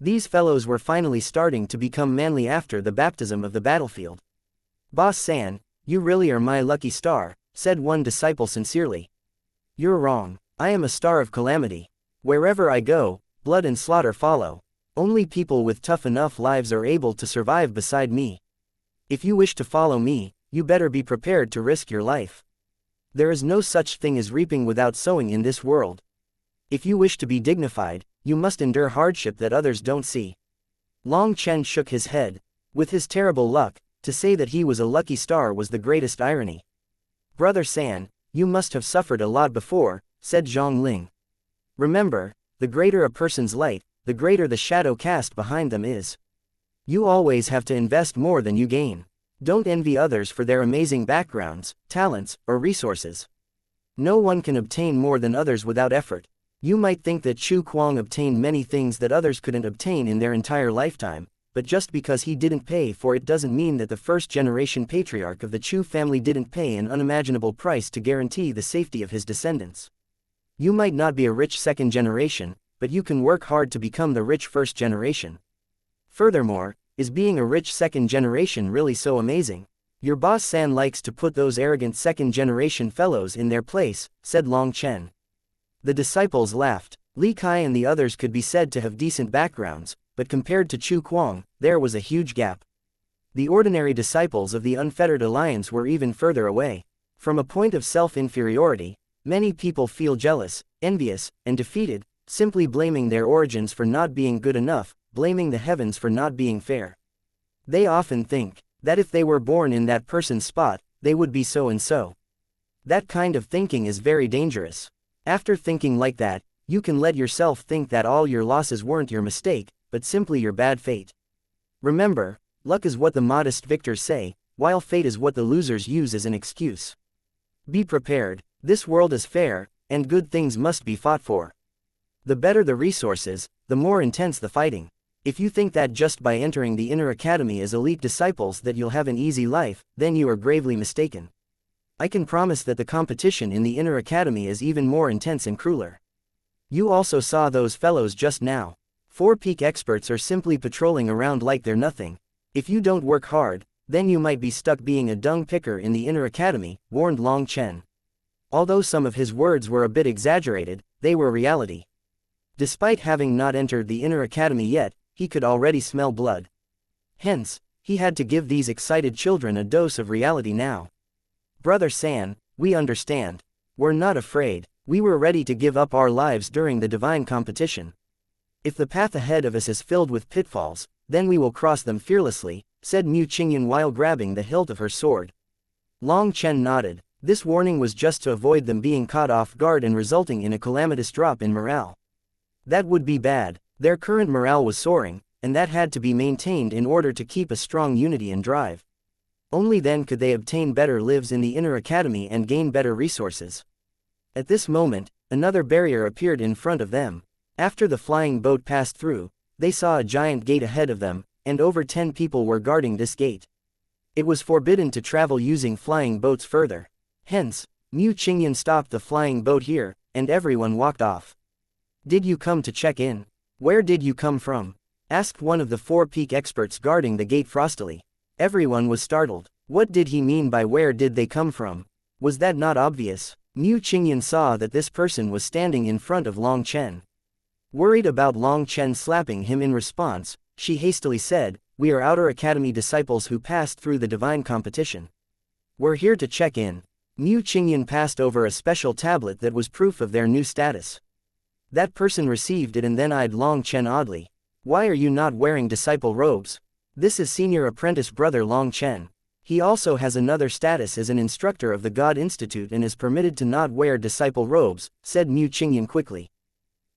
These fellows were finally starting to become manly after the baptism of the battlefield. Boss San, you really are my lucky star, said one disciple sincerely. You're wrong. I am a star of calamity. Wherever I go, blood and slaughter follow. Only people with tough enough lives are able to survive beside me. If you wish to follow me, you better be prepared to risk your life. There is no such thing as reaping without sowing in this world. If you wish to be dignified, you must endure hardship that others don't see. Long Chen shook his head. With his terrible luck, to say that he was a lucky star was the greatest irony. Brother San, you must have suffered a lot before, said Zhang Ling. Remember, the greater a person's light, the greater the shadow cast behind them is. You always have to invest more than you gain. Don't envy others for their amazing backgrounds, talents, or resources. No one can obtain more than others without effort. You might think that Chu Kuang obtained many things that others couldn't obtain in their entire lifetime, but just because he didn't pay for it doesn't mean that the first-generation patriarch of the Chu family didn't pay an unimaginable price to guarantee the safety of his descendants. You might not be a rich second generation, but you can work hard to become the rich first generation. Furthermore, is being a rich second generation really so amazing? Your boss San likes to put those arrogant second generation fellows in their place, said Long Chen. The disciples laughed. Li Kai and the others could be said to have decent backgrounds, but compared to Chu Kuang, there was a huge gap. The ordinary disciples of the Unfettered Alliance were even further away. From a point of self-inferiority, many people feel jealous, envious, and defeated, simply blaming their origins for not being good enough, blaming the heavens for not being fair. They often think that if they were born in that person's spot, they would be so and so. That kind of thinking is very dangerous. After thinking like that, you can let yourself think that all your losses weren't your mistake, but simply your bad fate. Remember, luck is what the modest victors say, while fate is what the losers use as an excuse. Be prepared. This world is fair, and good things must be fought for. The better the resources, the more intense the fighting. If you think that just by entering the inner academy as elite disciples that you'll have an easy life, then you are gravely mistaken. I can promise that the competition in the inner academy is even more intense and crueler. You also saw those fellows just now. 4 peak experts are simply patrolling around like they're nothing. If you don't work hard, then you might be stuck being a dung picker in the inner academy, warned Long Chen. Although some of his words were a bit exaggerated, they were reality. Despite having not entered the inner academy yet, he could already smell blood. Hence, he had to give these excited children a dose of reality now. Brother San, we understand. We're not afraid. We were ready to give up our lives during the divine competition. If the path ahead of us is filled with pitfalls, then we will cross them fearlessly, said Mu Qingyan while grabbing the hilt of her sword. Long Chen nodded. This warning was just to avoid them being caught off guard and resulting in a calamitous drop in morale. That would be bad. Their current morale was soaring, and that had to be maintained in order to keep a strong unity and drive. Only then could they obtain better lives in the inner academy and gain better resources. At this moment, another barrier appeared in front of them. After the flying boat passed through, they saw a giant gate ahead of them, and over 10 people were guarding this gate. It was forbidden to travel using flying boats further. Hence, Mu Qingyan stopped the flying boat here, and everyone walked off. Did you come to check in? Where did you come from? Asked one of the 4 peak experts guarding the gate frostily. Everyone was startled. What did he mean by where did they come from? Was that not obvious? Mu Qingyan saw that this person was standing in front of Long Chen. Worried about Long Chen slapping him in response, she hastily said, we are Outer Academy disciples who passed through the divine competition. We're here to check in. Mu Qingyan passed over a special tablet that was proof of their new status. That person received it and then eyed Long Chen oddly. Why are you not wearing disciple robes? This is senior apprentice brother Long Chen. He also has another status as an instructor of the God Institute and is permitted to not wear disciple robes, said Mu Qingyan quickly.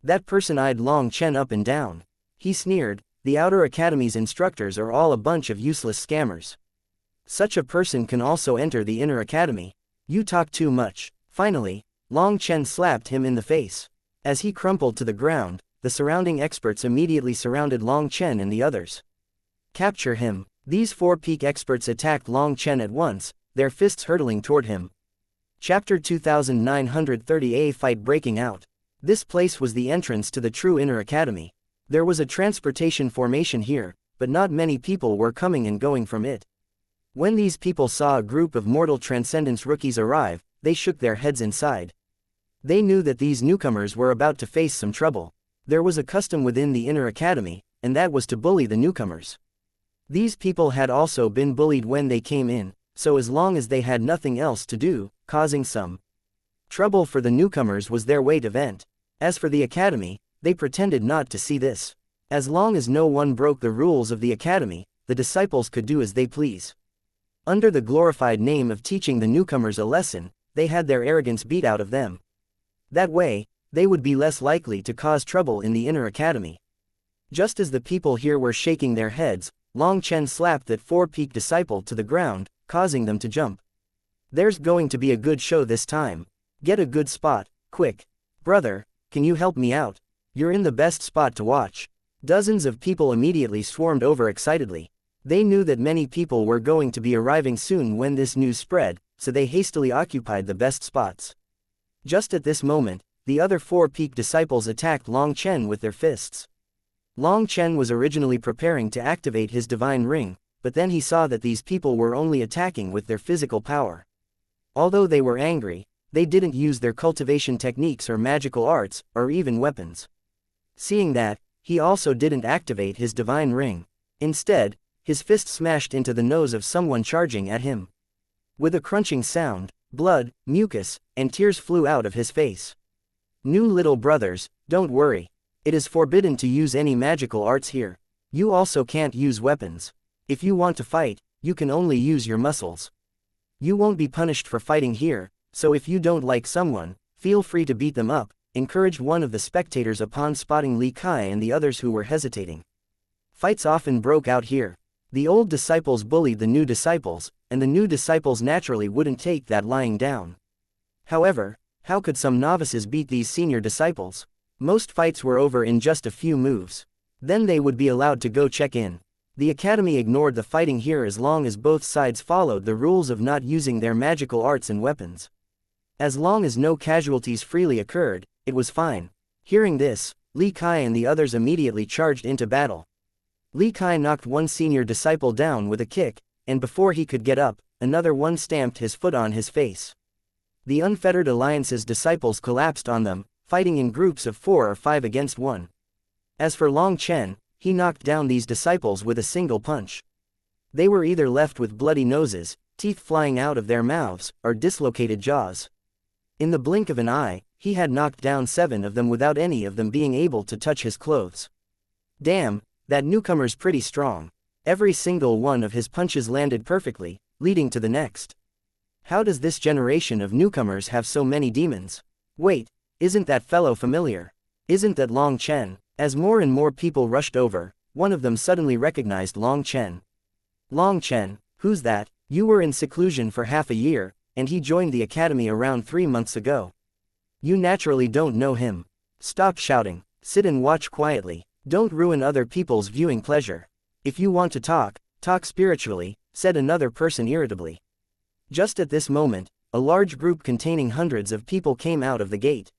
That person eyed Long Chen up and down. He sneered, the Outer Academy's instructors are all a bunch of useless scammers. Such a person can also enter the Inner Academy. You talk too much. Finally, Long Chen slapped him in the face. As he crumpled to the ground, the surrounding experts immediately surrounded Long Chen and the others. Capture him. These 4 peak experts attacked Long Chen at once, their fists hurtling toward him. Chapter 2930. A fight breaking out. This place was the entrance to the true Inner Academy. There was a transportation formation here, but not many people were coming and going from it. When these people saw a group of mortal transcendence rookies arrive, they shook their heads inside. They knew that these newcomers were about to face some trouble. There was a custom within the Inner Academy, and that was to bully the newcomers. These people had also been bullied when they came in, so as long as they had nothing else to do, causing some trouble for the newcomers was their way to vent. As for the Academy, they pretended not to see this. As long as no one broke the rules of the Academy, the disciples could do as they please. Under the glorified name of teaching the newcomers a lesson, they had their arrogance beat out of them. That way, they would be less likely to cause trouble in the Inner Academy. Just as the people here were shaking their heads, Long Chen slapped that 4-peak disciple to the ground, causing them to jump. There's going to be a good show this time. Get a good spot, quick. Brother, can you help me out? You're in the best spot to watch. Dozens of people immediately swarmed over excitedly. They knew that many people were going to be arriving soon when this news spread, so they hastily occupied the best spots. Just at this moment, the other 4-peak disciples attacked Long Chen with their fists. Long Chen was originally preparing to activate his divine ring, but then he saw that these people were only attacking with their physical power. Although they were angry, they didn't use their cultivation techniques or magical arts, or even weapons. Seeing that, he also didn't activate his divine ring. Instead, his fist smashed into the nose of someone charging at him. With a crunching sound, blood, mucus, and tears flew out of his face. New little brothers, don't worry. It is forbidden to use any magical arts here. You also can't use weapons. If you want to fight, you can only use your muscles. You won't be punished for fighting here, so if you don't like someone, feel free to beat them up, encouraged one of the spectators upon spotting Li Kai and the others who were hesitating. Fights often broke out here. The old disciples bullied the new disciples, and the new disciples naturally wouldn't take that lying down. However, how could some novices beat these senior disciples? Most fights were over in just a few moves. Then they would be allowed to go check in. The Academy ignored the fighting here as long as both sides followed the rules of not using their magical arts and weapons. As long as no casualties freely occurred, it was fine. Hearing this, Li Kai and the others immediately charged into battle. Li Kai knocked one senior disciple down with a kick, and before he could get up, another one stamped his foot on his face. The Unfettered Alliance's disciples collapsed on them, fighting in groups of 4 or 5 against 1. As for Long Chen, he knocked down these disciples with a single punch. They were either left with bloody noses, teeth flying out of their mouths, or dislocated jaws. In the blink of an eye, he had knocked down 7 of them without any of them being able to touch his clothes. Damn, that newcomer's pretty strong. Every single one of his punches landed perfectly, leading to the next. How does this generation of newcomers have so many demons? Wait, isn't that fellow familiar? Isn't that Long Chen? As more and more people rushed over, one of them suddenly recognized Long Chen. Long Chen, who's that? You were in seclusion for half a year, and he joined the Academy around 3 months ago. You naturally don't know him. Stop shouting, sit and watch quietly, don't ruin other people's viewing pleasure. If you want to talk, talk spiritually, said another person irritably. Just at this moment, a large group containing hundreds of people came out of the gate.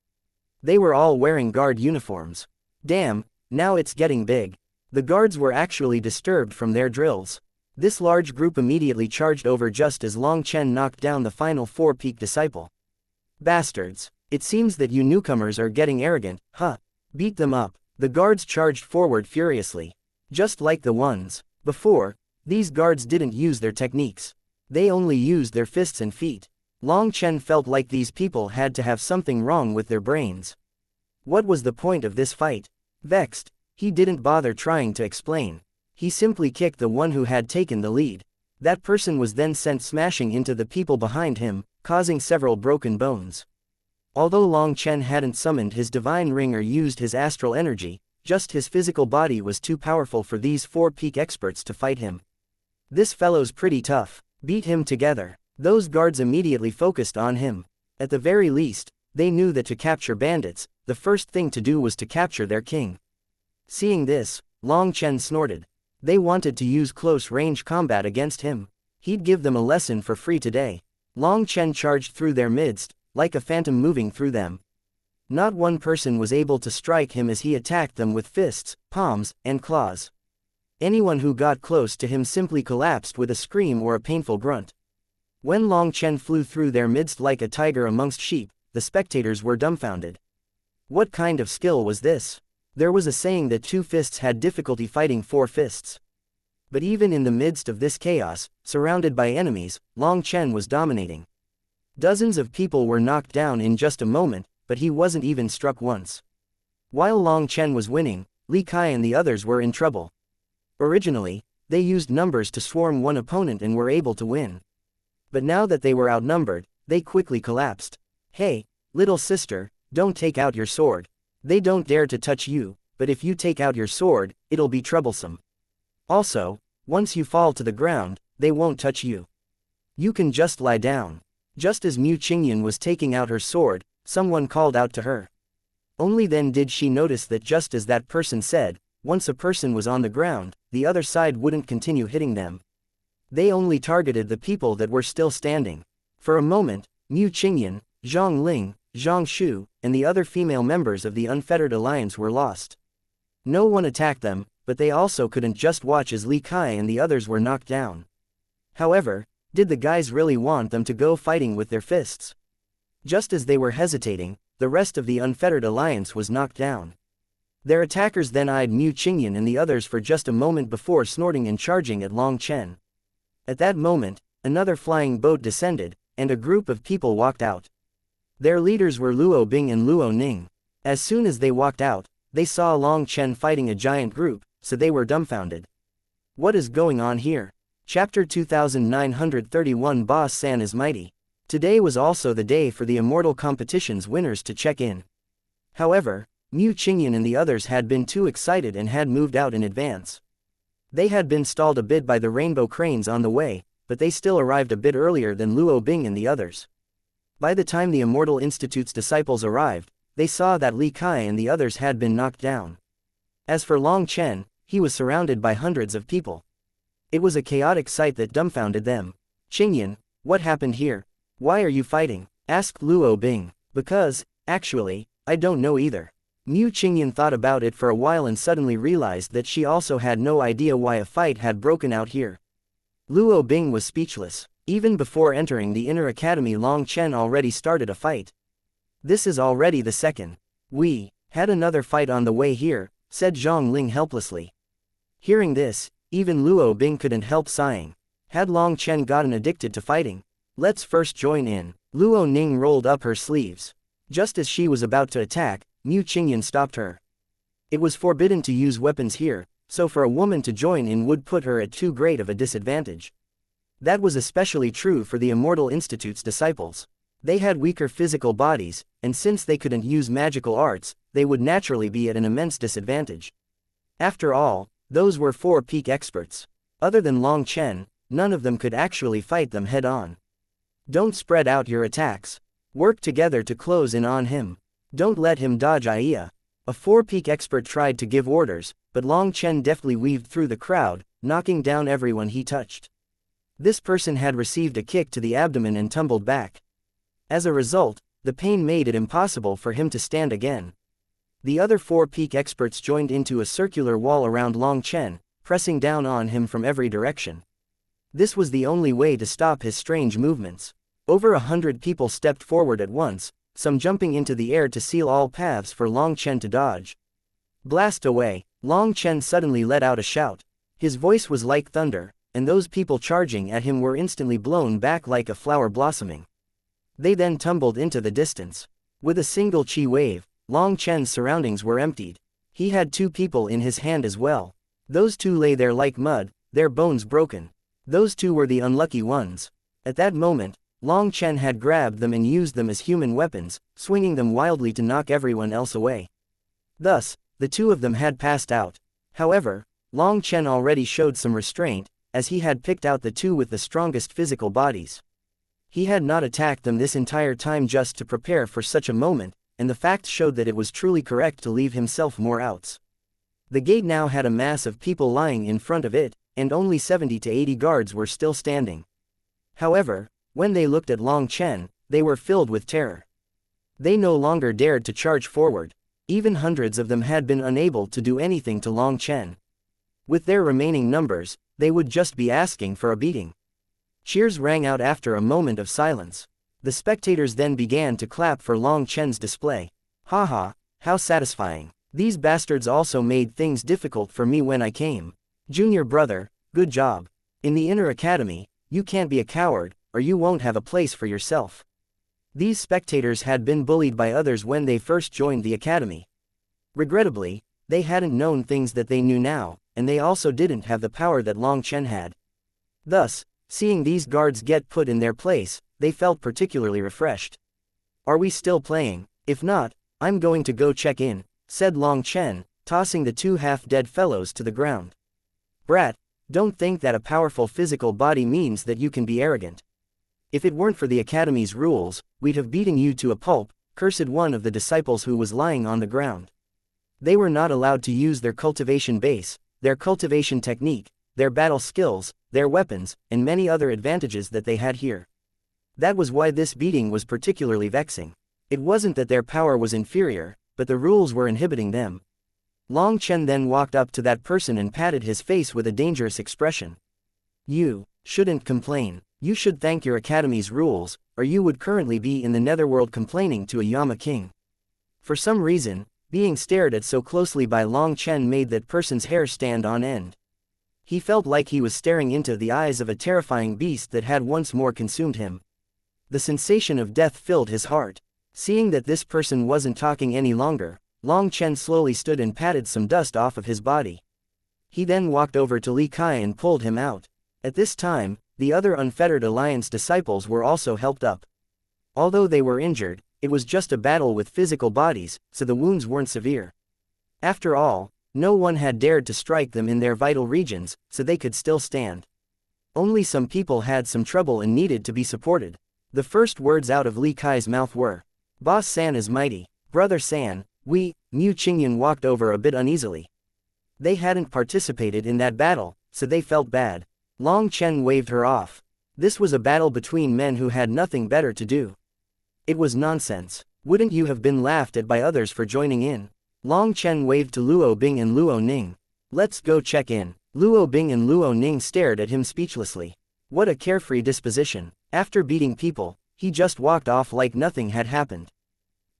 They were all wearing guard uniforms. Damn, now it's getting big. The guards were actually disturbed from their drills. This large group immediately charged over just as Long Chen knocked down the final 4-peak disciple. Bastards, it seems that you newcomers are getting arrogant, huh? Beat them up. The guards charged forward furiously. Just like the ones Before, these guards didn't use their techniques. They only used their fists and feet. Long Chen felt like these people had to have something wrong with their brains. What was the point of this fight? Vexed, he didn't bother trying to explain. He simply kicked the one who had taken the lead. That person was then sent smashing into the people behind him, causing several broken bones. Although Long Chen hadn't summoned his divine ring or used his astral energy, just his physical body was too powerful for these 4 peak experts to fight him. This fellow's pretty tough. Beat him together. Those guards immediately focused on him. At the very least, they knew that to capture bandits, the first thing to do was to capture their king. Seeing this, Long Chen snorted. They wanted to use close-range combat against him. He'd give them a lesson for free today. Long Chen charged through their midst, like a phantom moving through them. Not one person was able to strike him as he attacked them with fists, palms, and claws. Anyone who got close to him simply collapsed with a scream or a painful grunt. When Long Chen flew through their midst like a tiger amongst sheep, the spectators were dumbfounded. What kind of skill was this? There was a saying that 2 fists had difficulty fighting 4 fists. But even in the midst of this chaos, surrounded by enemies, Long Chen was dominating. Dozens of people were knocked down in just a moment, but he wasn't even struck once. While Long Chen was winning, Li Kai and the others were in trouble. Originally, they used numbers to swarm one opponent and were able to win. But now that they were outnumbered, they quickly collapsed. Hey, little sister, don't take out your sword. They don't dare to touch you, but if you take out your sword, it'll be troublesome. Also, once you fall to the ground, they won't touch you. You can just lie down. Just as Mu Qingyan was taking out her sword, someone called out to her. Only then did she notice that just as that person said, once a person was on the ground, the other side wouldn't continue hitting them. They only targeted the people that were still standing. For a moment, Mu Qingyan, Zhang Ling, Zhang Shu, and the other female members of the Unfettered Alliance were lost. No one attacked them, but they also couldn't just watch as Li Kai and the others were knocked down. However, did the guys really want them to go fighting with their fists? Just as they were hesitating, the rest of the Unfettered Alliance was knocked down. Their attackers then eyed Mu Qingyan and the others for just a moment before snorting and charging at Long Chen. At that moment, another flying boat descended, and a group of people walked out. Their leaders were Luo Bing and Luo Ning. As soon as they walked out, they saw Long Chen fighting a giant group, so they were dumbfounded. What is going on here? Chapter 2931 Boss San is Mighty. Today was also the day for the Immortal Competition's winners to check in. However, Mu Qingyan and the others had been too excited and had moved out in advance. They had been stalled a bit by the rainbow cranes on the way, but they still arrived a bit earlier than Luo Bing and the others. By the time the Immortal Institute's disciples arrived, they saw that Li Kai and the others had been knocked down. As for Long Chen, he was surrounded by hundreds of people. It was a chaotic sight that dumbfounded them. Qingyan, what happened here? Why are you fighting? Asked Luo Bing. Because, actually, I don't know either. Mu Qingyan thought about it for a while and suddenly realized that she also had no idea why a fight had broken out here. Luo Bing was speechless. Even before entering the inner academy, Long Chen already started a fight. This is already the second. We had another fight on the way here, said Zhang Ling helplessly. Hearing this, even Luo Bing couldn't help sighing. Had Long Chen gotten addicted to fighting? Let's first join in. Luo Ning rolled up her sleeves. Just as she was about to attack, Mu Qingyan stopped her. It was forbidden to use weapons here, so for a woman to join in would put her at too great of a disadvantage. That was especially true for the Immortal Institute's disciples. They had weaker physical bodies, and since they couldn't use magical arts, they would naturally be at an immense disadvantage. After all, those were 4 peak experts. Other than Long Chen, none of them could actually fight them head-on. Don't spread out your attacks. Work together to close in on him. Don't let him dodge Xianxia. A 4 peak expert tried to give orders, but Long Chen deftly weaved through the crowd, knocking down everyone he touched. This person had received a kick to the abdomen and tumbled back. As a result, the pain made it impossible for him to stand again. The other 4 peak experts joined into a circular wall around Long Chen, pressing down on him from every direction. This was the only way to stop his strange movements. Over 100 people stepped forward at once, some jumping into the air to seal all paths for Long Chen to dodge. Blast away! Long Chen suddenly let out a shout. His voice was like thunder, and those people charging at him were instantly blown back like a flower blossoming. They then tumbled into the distance. With a single chi wave, Long Chen's surroundings were emptied. He had 2 people in his hand as well. Those 2 lay there like mud, their bones broken. Those 2 were the unlucky ones. At that moment, Long Chen had grabbed them and used them as human weapons, swinging them wildly to knock everyone else away. Thus, the 2 of them had passed out. However, Long Chen already showed some restraint, as he had picked out the 2 with the strongest physical bodies. He had not attacked them this entire time just to prepare for such a moment, and the facts showed that it was truly correct to leave himself more outs. The gate now had a mass of people lying in front of it, and only 70 to 80 guards were still standing. However, when they looked at Long Chen, they were filled with terror. They no longer dared to charge forward. Even hundreds of them had been unable to do anything to Long Chen. With their remaining numbers, they would just be asking for a beating. Cheers rang out after a moment of silence. The spectators then began to clap for Long Chen's display. Haha, how satisfying. These bastards also made things difficult for me when I came. Junior brother, good job. In the inner academy, you can't be a coward, or you won't have a place for yourself. These spectators had been bullied by others when they first joined the academy. Regrettably, they hadn't known things that they knew now, and they also didn't have the power that Long Chen had. Thus, seeing these guards get put in their place, they felt particularly refreshed. Are we still playing? If not, I'm going to go check in, said Long Chen, tossing the 2 half-dead fellows to the ground. Brat, don't think that a powerful physical body means that you can be arrogant. If it weren't for the academy's rules, we'd have beaten you to a pulp, cursed one of the disciples who was lying on the ground. They were not allowed to use their cultivation base, their cultivation technique, their battle skills, their weapons, and many other advantages that they had here. That was why this beating was particularly vexing. It wasn't that their power was inferior, but the rules were inhibiting them. Long Chen then walked up to that person and patted his face with a dangerous expression. You shouldn't complain. You should thank your academy's rules, or you would currently be in the netherworld complaining to a Yama king. For some reason, being stared at so closely by Long Chen made that person's hair stand on end. He felt like he was staring into the eyes of a terrifying beast that had once more consumed him. The sensation of death filled his heart. Seeing that this person wasn't talking any longer, Long Chen slowly stood and patted some dust off of his body. He then walked over to Li Kai and pulled him out. At this time, the other Unfettered Alliance disciples were also helped up. Although they were injured, it was just a battle with physical bodies, so the wounds weren't severe. After all, no one had dared to strike them in their vital regions, so they could still stand. Only some people had some trouble and needed to be supported. The first words out of Li Kai's mouth were, "Boss San is mighty. Brother San, Mu Qingyun walked over a bit uneasily. They hadn't participated in that battle, so they felt bad. Long Chen waved her off. This was a battle between men who had nothing better to do. It was nonsense. Wouldn't you have been laughed at by others for joining in? Long Chen waved to Luo Bing and Luo Ning. Let's go check in. Luo Bing and Luo Ning stared at him speechlessly. What a carefree disposition. After beating people, he just walked off like nothing had happened.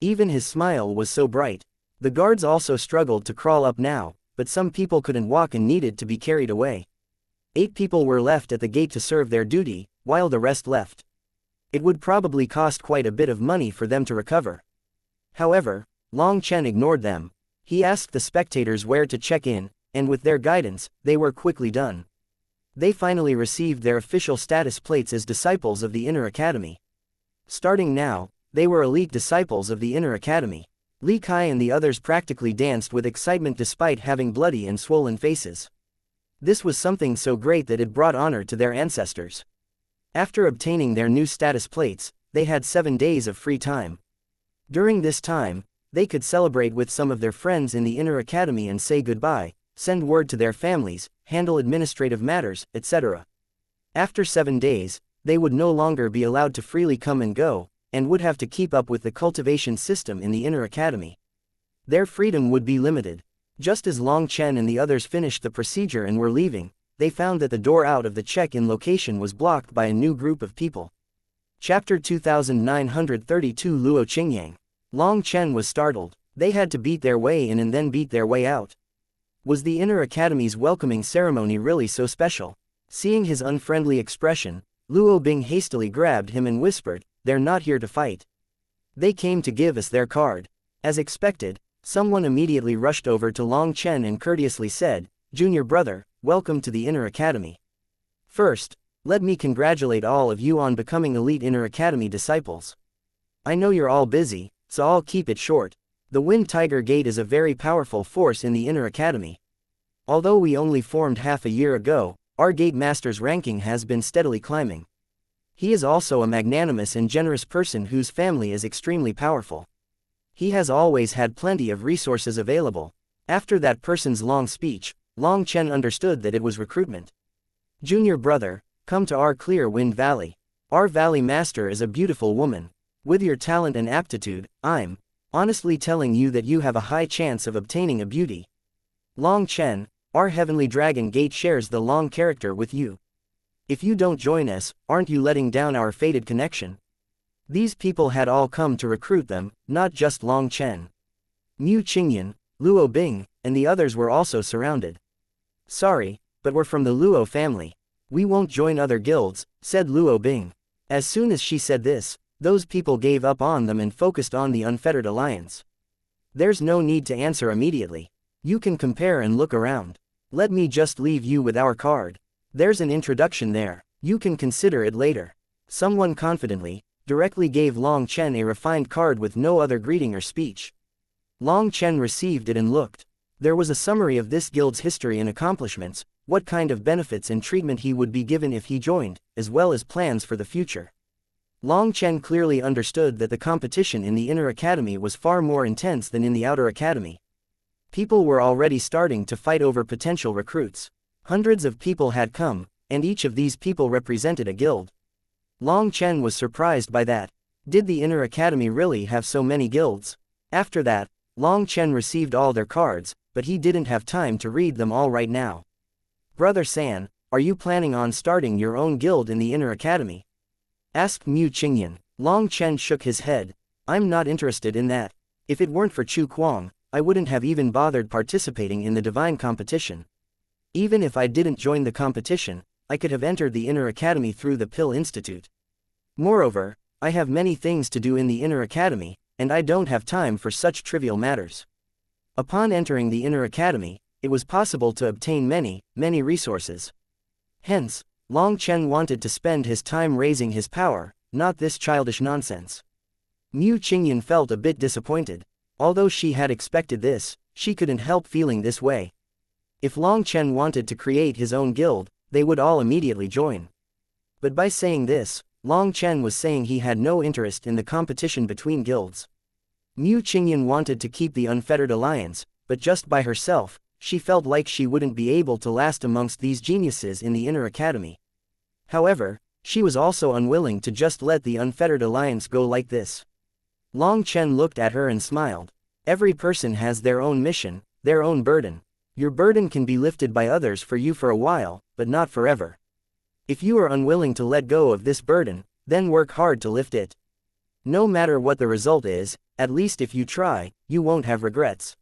Even his smile was so bright. The guards also struggled to crawl up now, but some people couldn't walk and needed to be carried away. 8 people were left at the gate to serve their duty, while the rest left. It would probably cost quite a bit of money for them to recover. However, Long Chen ignored them. He asked the spectators where to check in, and with their guidance, they were quickly done. They finally received their official status plates as disciples of the Inner Academy. Starting now, they were elite disciples of the Inner Academy. Li Kai and the others practically danced with excitement despite having bloody and swollen faces. This was something so great that it brought honor to their ancestors. After obtaining their new status plates, they had 7 days of free time. During this time, they could celebrate with some of their friends in the Inner Academy and say goodbye, send word to their families, handle administrative matters, etc. After 7 days, they would no longer be allowed to freely come and go, and would have to keep up with the cultivation system in the Inner Academy. Their freedom would be limited. Just as Long Chen and the others finished the procedure and were leaving, they found that the door out of the check-in location was blocked by a new group of people. Chapter 2932 Luo Qingyang. Long Chen was startled. They had to beat their way in and then beat their way out. Was the Inner Academy's welcoming ceremony really so special? Seeing his unfriendly expression, Luo Bing hastily grabbed him and whispered, "They're not here to fight. They came to give us their card." As expected, someone immediately rushed over to Long Chen and courteously said, "Junior brother, welcome to the Inner Academy. First, let me congratulate all of you on becoming elite Inner Academy disciples. I know you're all busy, so I'll keep it short. The Wind Tiger Gate is a very powerful force in the Inner Academy. Although we only formed half a year ago, our Gate Master's ranking has been steadily climbing. He is also a magnanimous and generous person whose family is extremely powerful. He has always had plenty of resources available." After that person's long speech, Long Chen understood that it was recruitment. "Junior brother, come to our Clear Wind Valley. Our Valley Master is a beautiful woman. With your talent and aptitude, I'm honestly telling you that you have a high chance of obtaining a beauty. Long Chen, our Heavenly Dragon Gate shares the Long character with you. If you don't join us, aren't you letting down our fated connection?" These people had all come to recruit them, not just Long Chen. Mu Qingyan, Luo Bing, and the others were also surrounded. "Sorry, but we're from the Luo family. We won't join other guilds," said Luo Bing. As soon as she said this, those people gave up on them and focused on the Unfettered Alliance. "There's no need to answer immediately. You can compare and look around. Let me just leave you with our card. There's an introduction there. You can consider it later." Someone confidently, directly gave Long Chen a refined card with no other greeting or speech. Long Chen received it and looked. There was a summary of this guild's history and accomplishments, what kind of benefits and treatment he would be given if he joined, as well as plans for the future. Long Chen clearly understood that the competition in the Inner Academy was far more intense than in the Outer Academy. People were already starting to fight over potential recruits. Hundreds of people had come, and each of these people represented a guild. Long Chen was surprised by that. Did the Inner Academy really have so many guilds? After that, Long Chen received all their cards, but he didn't have time to read them all right now. "Brother San, are you planning on starting your own guild in the Inner Academy?" asked Mu Qingyan. Long Chen shook his head. "I'm not interested in that. If it weren't for Chu Kuang, I wouldn't have even bothered participating in the divine competition. Even if I didn't join the competition, I could have entered the Inner Academy through the Pill Institute. Moreover, I have many things to do in the Inner Academy, and I don't have time for such trivial matters." Upon entering the Inner Academy, it was possible to obtain many resources. Hence, Long Chen wanted to spend his time raising his power, not this childish nonsense. Mu Qingyan felt a bit disappointed. Although she had expected this, she couldn't help feeling this way. If Long Chen wanted to create his own guild, they would all immediately join. But by saying this, Long Chen was saying he had no interest in the competition between guilds. Mu Qingyan wanted to keep the Unfettered Alliance, but just by herself, she felt like she wouldn't be able to last amongst these geniuses in the Inner Academy. However, she was also unwilling to just let the Unfettered Alliance go like this. Long Chen looked at her and smiled. "Every person has their own mission, their own burden. Your burden can be lifted by others for you for a while, but not forever. If you are unwilling to let go of this burden, then work hard to lift it. No matter what the result is, at least if you try, you won't have regrets.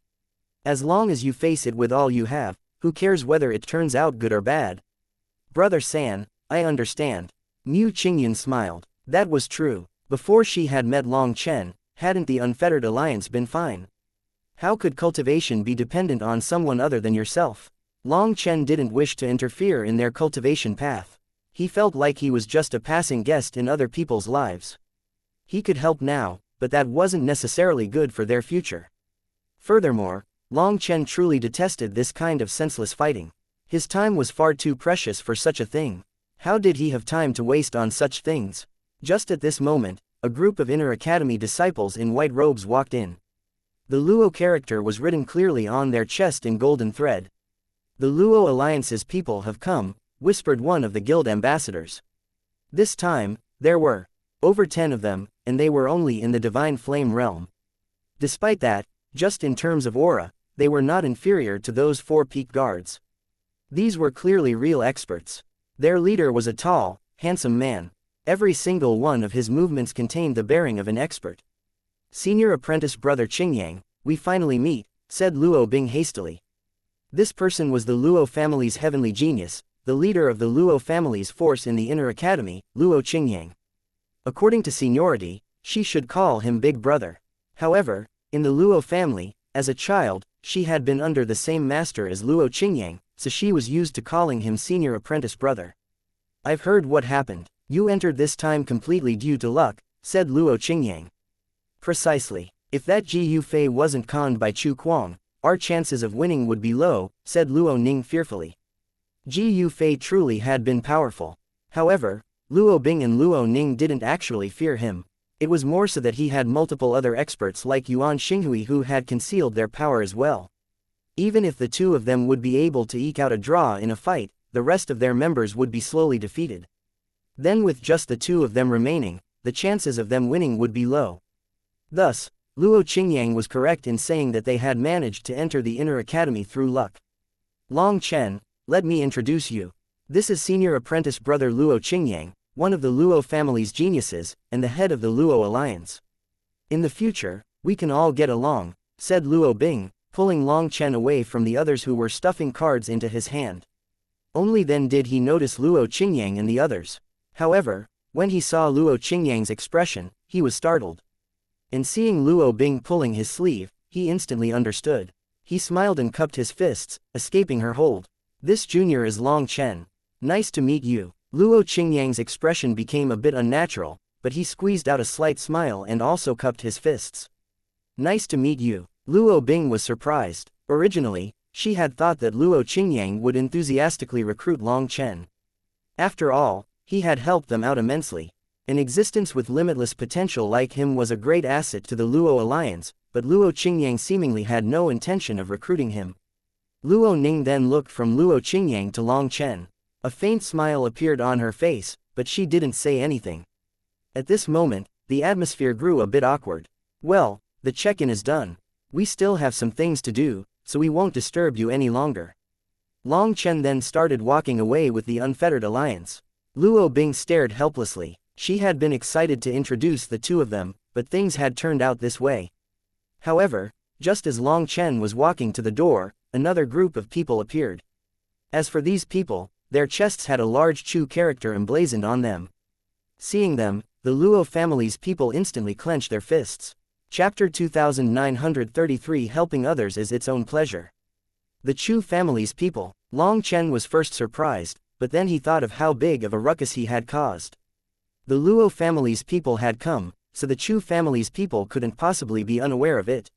As long as you face it with all you have, who cares whether it turns out good or bad?" "Brother San, I understand." Mu Qingyan smiled. That was true. Before she had met Long Chen, hadn't the Unfettered Alliance been fine? How could cultivation be dependent on someone other than yourself? Long Chen didn't wish to interfere in their cultivation path. He felt like he was just a passing guest in other people's lives. He could help now, but that wasn't necessarily good for their future. Furthermore, Long Chen truly detested this kind of senseless fighting. His time was far too precious for such a thing. How did he have time to waste on such things? Just at this moment, a group of Inner Academy disciples in white robes walked in. The Luo character was written clearly on their chest in golden thread. "The Luo Alliance's people have come," whispered one of the guild ambassadors. This time, there were over 10 of them, and they were only in the Divine Flame realm. Despite that, just in terms of aura, they were not inferior to those 4 peak guards. These were clearly real experts. Their leader was a tall, handsome man. Every single one of his movements contained the bearing of an expert. "Senior apprentice brother Qingyang, we finally meet," said Luo Bing hastily. This person was the Luo family's heavenly genius, the leader of the Luo family's force in the inner academy, Luo Qingyang. According to seniority, she should call him Big Brother. However, in the Luo family, as a child, she had been under the same master as Luo Qingyang, so she was used to calling him senior apprentice brother. I've heard what happened. You entered this time completely due to luck, said Luo Qingyang. Precisely. If that Ji Yufei wasn't conned by Chu Kuang, our chances of winning would be low, said Luo Ning fearfully. Ji Yufei truly had been powerful. However, Luo Bing and Luo Ning didn't actually fear him. It was more so that he had multiple other experts like Yuan Xinghui who had concealed their power as well. Even if the two of them would be able to eke out a draw in a fight, the rest of their members would be slowly defeated. Then with just the two of them remaining, the chances of them winning would be low. Thus, Luo Qingyang was correct in saying that they had managed to enter the inner academy through luck. Long Chen, let me introduce you. This is senior apprentice brother Luo Qingyang, one of the Luo family's geniuses, and the head of the Luo alliance. In the future, we can all get along, said Luo Bing, pulling Long Chen away from the others who were stuffing cards into his hand. Only then did he notice Luo Qingyang and the others. However, when he saw Luo Qingyang's expression, he was startled. And seeing Luo Bing pulling his sleeve, he instantly understood. He smiled and cupped his fists, escaping her hold. This junior is Long Chen. Nice to meet you. Luo Qingyang's expression became a bit unnatural, but he squeezed out a slight smile and also cupped his fists. Nice to meet you. Luo Bing was surprised. Originally, she had thought that Luo Qingyang would enthusiastically recruit Long Chen. After all, he had helped them out immensely. An existence with limitless potential like him was a great asset to the Luo alliance, but Luo Qingyang seemingly had no intention of recruiting him. Luo Ning then looked from Luo Qingyang to Long Chen. A faint smile appeared on her face, but she didn't say anything. At this moment, the atmosphere grew a bit awkward. Well, the check-in is done. We still have some things to do, so we won't disturb you any longer. Long Chen then started walking away with the unfettered alliance. Luo Bing stared helplessly. She had been excited to introduce the two of them, but things had turned out this way. However, just as Long Chen was walking to the door, another group of people appeared. As for these people, their chests had a large Chu character emblazoned on them. Seeing them, the Luo family's people instantly clenched their fists. Chapter 2933 Helping Others is Its Own Pleasure. The Chu family's people. Long Chen was first surprised, but then he thought of how big of a ruckus he had caused. The Luo family's people had come, so the Chu family's people couldn't possibly be unaware of it.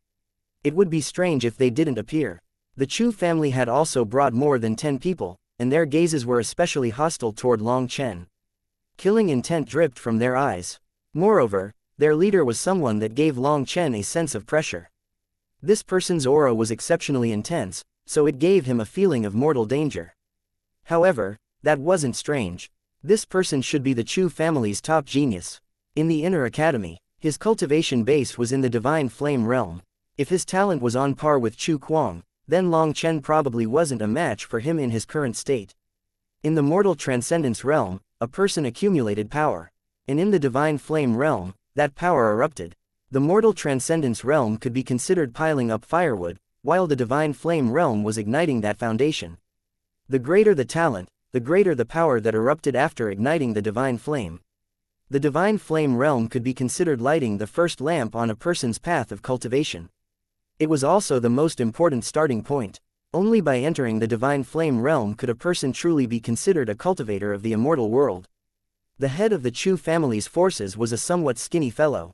It would be strange if they didn't appear. The Chu family had also brought more than 10 people, and their gazes were especially hostile toward Long Chen. Killing intent dripped from their eyes. Moreover, their leader was someone that gave Long Chen a sense of pressure. This person's aura was exceptionally intense, so it gave him a feeling of mortal danger. However, that wasn't strange. This person should be the Chu family's top genius. In the inner academy, his cultivation base was in the divine flame realm. If his talent was on par with Chu Kuang, then Long Chen probably wasn't a match for him in his current state. In the mortal transcendence realm, a person accumulated power. And in the divine flame realm, that power erupted. The mortal transcendence realm could be considered piling up firewood, while the divine flame realm was igniting that foundation. The greater the talent, the greater the power that erupted after igniting the divine flame. The divine flame realm could be considered lighting the first lamp on a person's path of cultivation. It was also the most important starting point. Only by entering the divine flame realm could a person truly be considered a cultivator of the immortal world. The head of the Chu family's forces was a somewhat skinny fellow.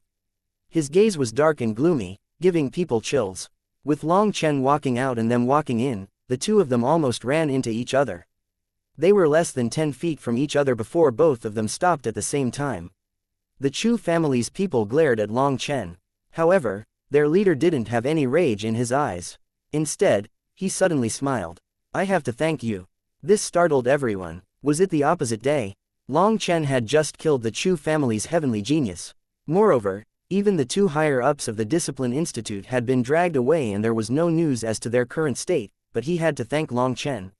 His gaze was dark and gloomy, giving people chills. With Long Chen walking out and them walking in, the two of them almost ran into each other. They were less than 10 feet from each other before both of them stopped at the same time. The Chu family's people glared at Long Chen. However, their leader didn't have any rage in his eyes. Instead, he suddenly smiled. I have to thank you. This startled everyone. Was it the opposite day? Long Chen had just killed the Chu family's heavenly genius. Moreover, even the two higher-ups of the Discipline Institute had been dragged away and there was no news as to their current state, but he had to thank Long Chen.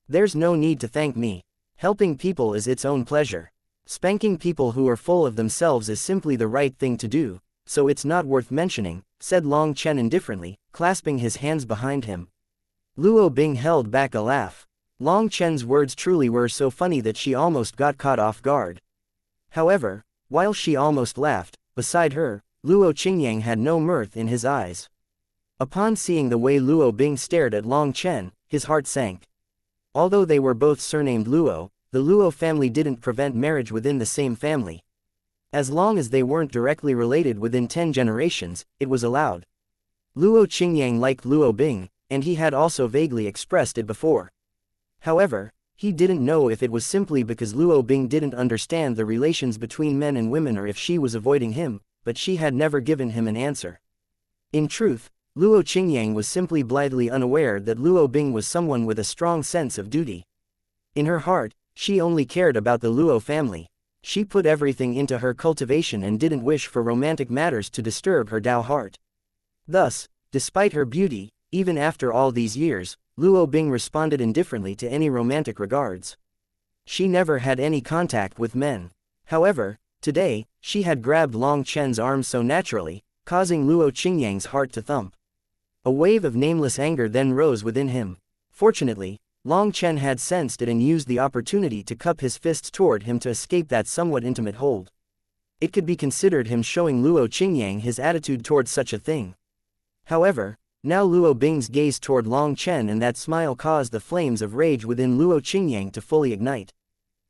There's no need to thank me. Helping people is its own pleasure. Spanking people who are full of themselves is simply the right thing to do, so it's not worth mentioning, said Long Chen indifferently, clasping his hands behind him. Luo Bing held back a laugh. Long Chen's words truly were so funny that she almost got caught off guard. However, while she almost laughed, beside her, Luo Qingyang had no mirth in his eyes. Upon seeing the way Luo Bing stared at Long Chen, his heart sank. Although they were both surnamed Luo, the Luo family didn't prevent marriage within the same family. As long as they weren't directly related within 10 generations, it was allowed. Luo Qingyang liked Luo Bing, and he had also vaguely expressed it before. However, he didn't know if it was simply because Luo Bing didn't understand the relations between men and women or if she was avoiding him, but she had never given him an answer. In truth, Luo Qingyang was simply blithely unaware that Luo Bing was someone with a strong sense of duty. In her heart, she only cared about the Luo family. She put everything into her cultivation and didn't wish for romantic matters to disturb her Dao heart. Thus, despite her beauty, even after all these years, Luo Bing responded indifferently to any romantic regards. She never had any contact with men. However, today, she had grabbed Long Chen's arm so naturally, causing Luo Qingyang's heart to thump. A wave of nameless anger then rose within him. Fortunately, Long Chen had sensed it and used the opportunity to cup his fists toward him to escape that somewhat intimate hold. It could be considered him showing Luo Qingyang his attitude towards such a thing. However, now Luo Bing's gaze toward Long Chen and that smile caused the flames of rage within Luo Qingyang to fully ignite.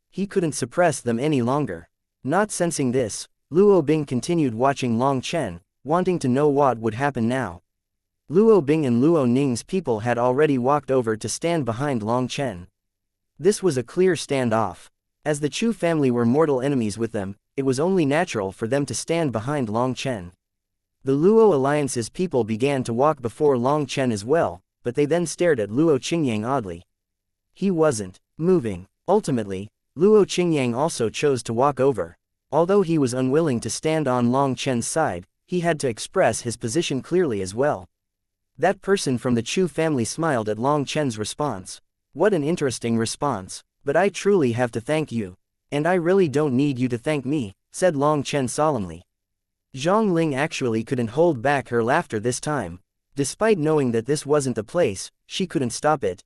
He couldn't suppress them any longer. Not sensing this, Luo Bing continued watching Long Chen, wanting to know what would happen now. Luo Bing and Luo Ning's people had already walked over to stand behind Long Chen. This was a clear standoff. As the Chu family were mortal enemies with them, it was only natural for them to stand behind Long Chen. The Luo Alliance's people began to walk before Long Chen as well, but they then stared at Luo Qingyang oddly. He wasn't moving. Ultimately, Luo Qingyang also chose to walk over. Although he was unwilling to stand on Long Chen's side, he had to express his position clearly as well. That person from the Chu family smiled at Long Chen's response. What an interesting response. But I truly have to thank you. And I really don't need you to thank me, said Long Chen solemnly. Zhang Ling actually couldn't hold back her laughter this time. Despite knowing that this wasn't the place, she couldn't stop it.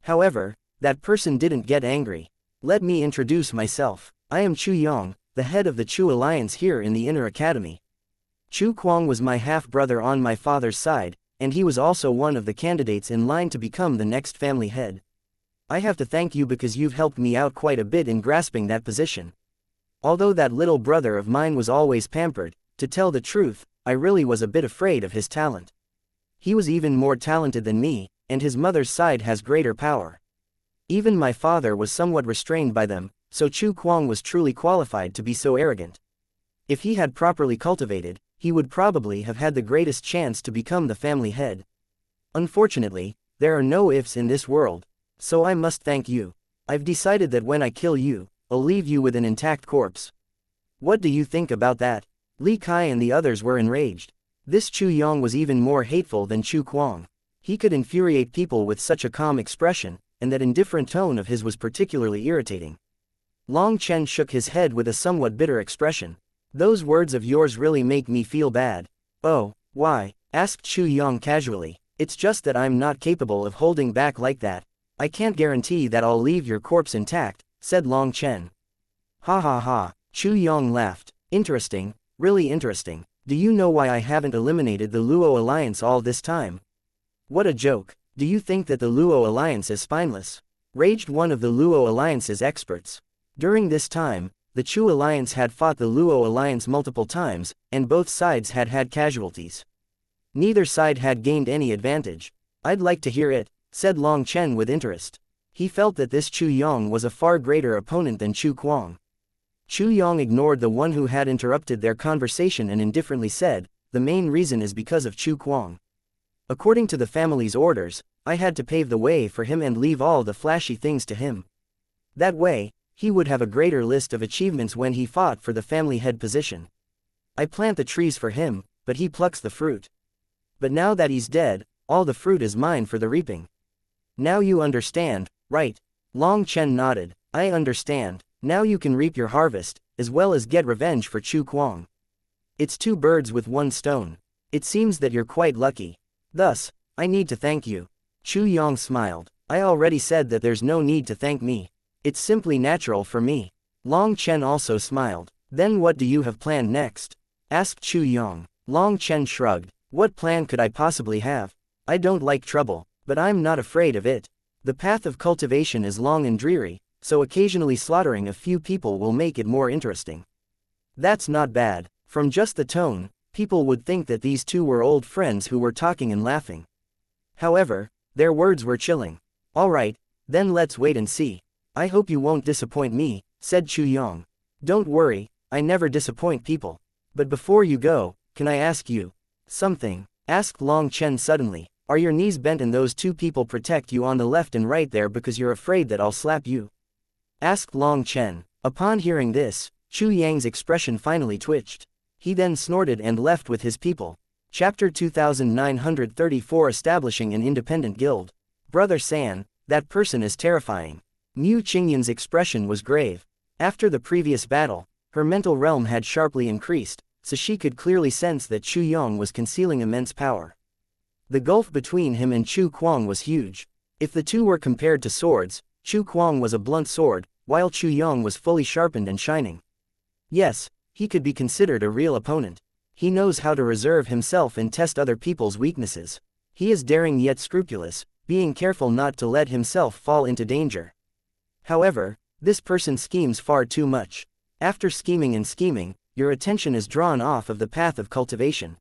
However, that person didn't get angry. Let me introduce myself. I am Chu Yong, the head of the Chu Alliance here in the Inner Academy. Chu Kuang was my half-brother on my father's side, and he was also one of the candidates in line to become the next family head. I have to thank you because you've helped me out quite a bit in grasping that position. Although that little brother of mine was always pampered, to tell the truth, I really was a bit afraid of his talent. He was even more talented than me, and his mother's side has greater power. Even my father was somewhat restrained by them, so Chu Kuang was truly qualified to be so arrogant. If he had properly cultivated, he would probably have had the greatest chance to become the family head. Unfortunately, there are no ifs in this world, so I must thank you. I've decided that when I kill you, I'll leave you with an intact corpse. What do you think about that? Li Kai and the others were enraged. This Chu Yong was even more hateful than Chu Kuang. He could infuriate people with such a calm expression, and that indifferent tone of his was particularly irritating. Long Chen shook his head with a somewhat bitter expression. Those words of yours really make me feel bad. Oh, why? Asked Chu Yong casually. It's just that I'm not capable of holding back like that. I can't guarantee that I'll leave your corpse intact, said Long Chen. Ha ha ha, Chu Yong laughed. Interesting, really interesting. Do you know why I haven't eliminated the Luo Alliance all this time? What a joke. Do you think that the Luo Alliance is spineless? Raged one of the Luo Alliance's experts. During this time, the Chu Alliance had fought the Luo Alliance multiple times, and both sides had had casualties. Neither side had gained any advantage. I'd like to hear it, said Long Chen with interest. He felt that this Chu Yong was a far greater opponent than Chu Kuang. Chu Yong ignored the one who had interrupted their conversation and indifferently said, the main reason is because of Chu Kuang. According to the family's orders, I had to pave the way for him and leave all the flashy things to him. That way, he would have a greater list of achievements when he fought for the family head position. I plant the trees for him, but he plucks the fruit. But now that he's dead, all the fruit is mine for the reaping. Now you understand, right? Long Chen nodded. I understand. Now you can reap your harvest, as well as get revenge for Chu Kuang. It's two birds with one stone. It seems that you're quite lucky. Thus, I need to thank you. Chu Yong smiled. I already said that there's no need to thank me. It's simply natural for me. Long Chen also smiled. Then what do you have planned next? Asked Chu Yong. Long Chen shrugged. What plan could I possibly have? I don't like trouble, but I'm not afraid of it. The path of cultivation is long and dreary, so occasionally slaughtering a few people will make it more interesting. That's not bad. From just the tone, people would think that these two were old friends who were talking and laughing. However, their words were chilling. Alright, then let's wait and see. I hope you won't disappoint me, said Chu Yong. Don't worry, I never disappoint people. But before you go, can I ask you something? Asked Long Chen suddenly. Are your knees bent and those two people protect you on the left and right there because you're afraid that I'll slap you? Asked Long Chen. Upon hearing this, Chu Yang's expression finally twitched. He then snorted and left with his people. Chapter 2934 Establishing an Independent Guild. Brother San, that person is terrifying. Mu Qingyan's expression was grave. After the previous battle, her mental realm had sharply increased, so she could clearly sense that Chu Yong was concealing immense power. The gulf between him and Chu Kuang was huge. If the two were compared to swords, Chu Kuang was a blunt sword, while Chu Yong was fully sharpened and shining. Yes, he could be considered a real opponent. He knows how to reserve himself and test other people's weaknesses. He is daring yet scrupulous, being careful not to let himself fall into danger. However, this person schemes far too much. After scheming and scheming, your attention is drawn off of the path of cultivation.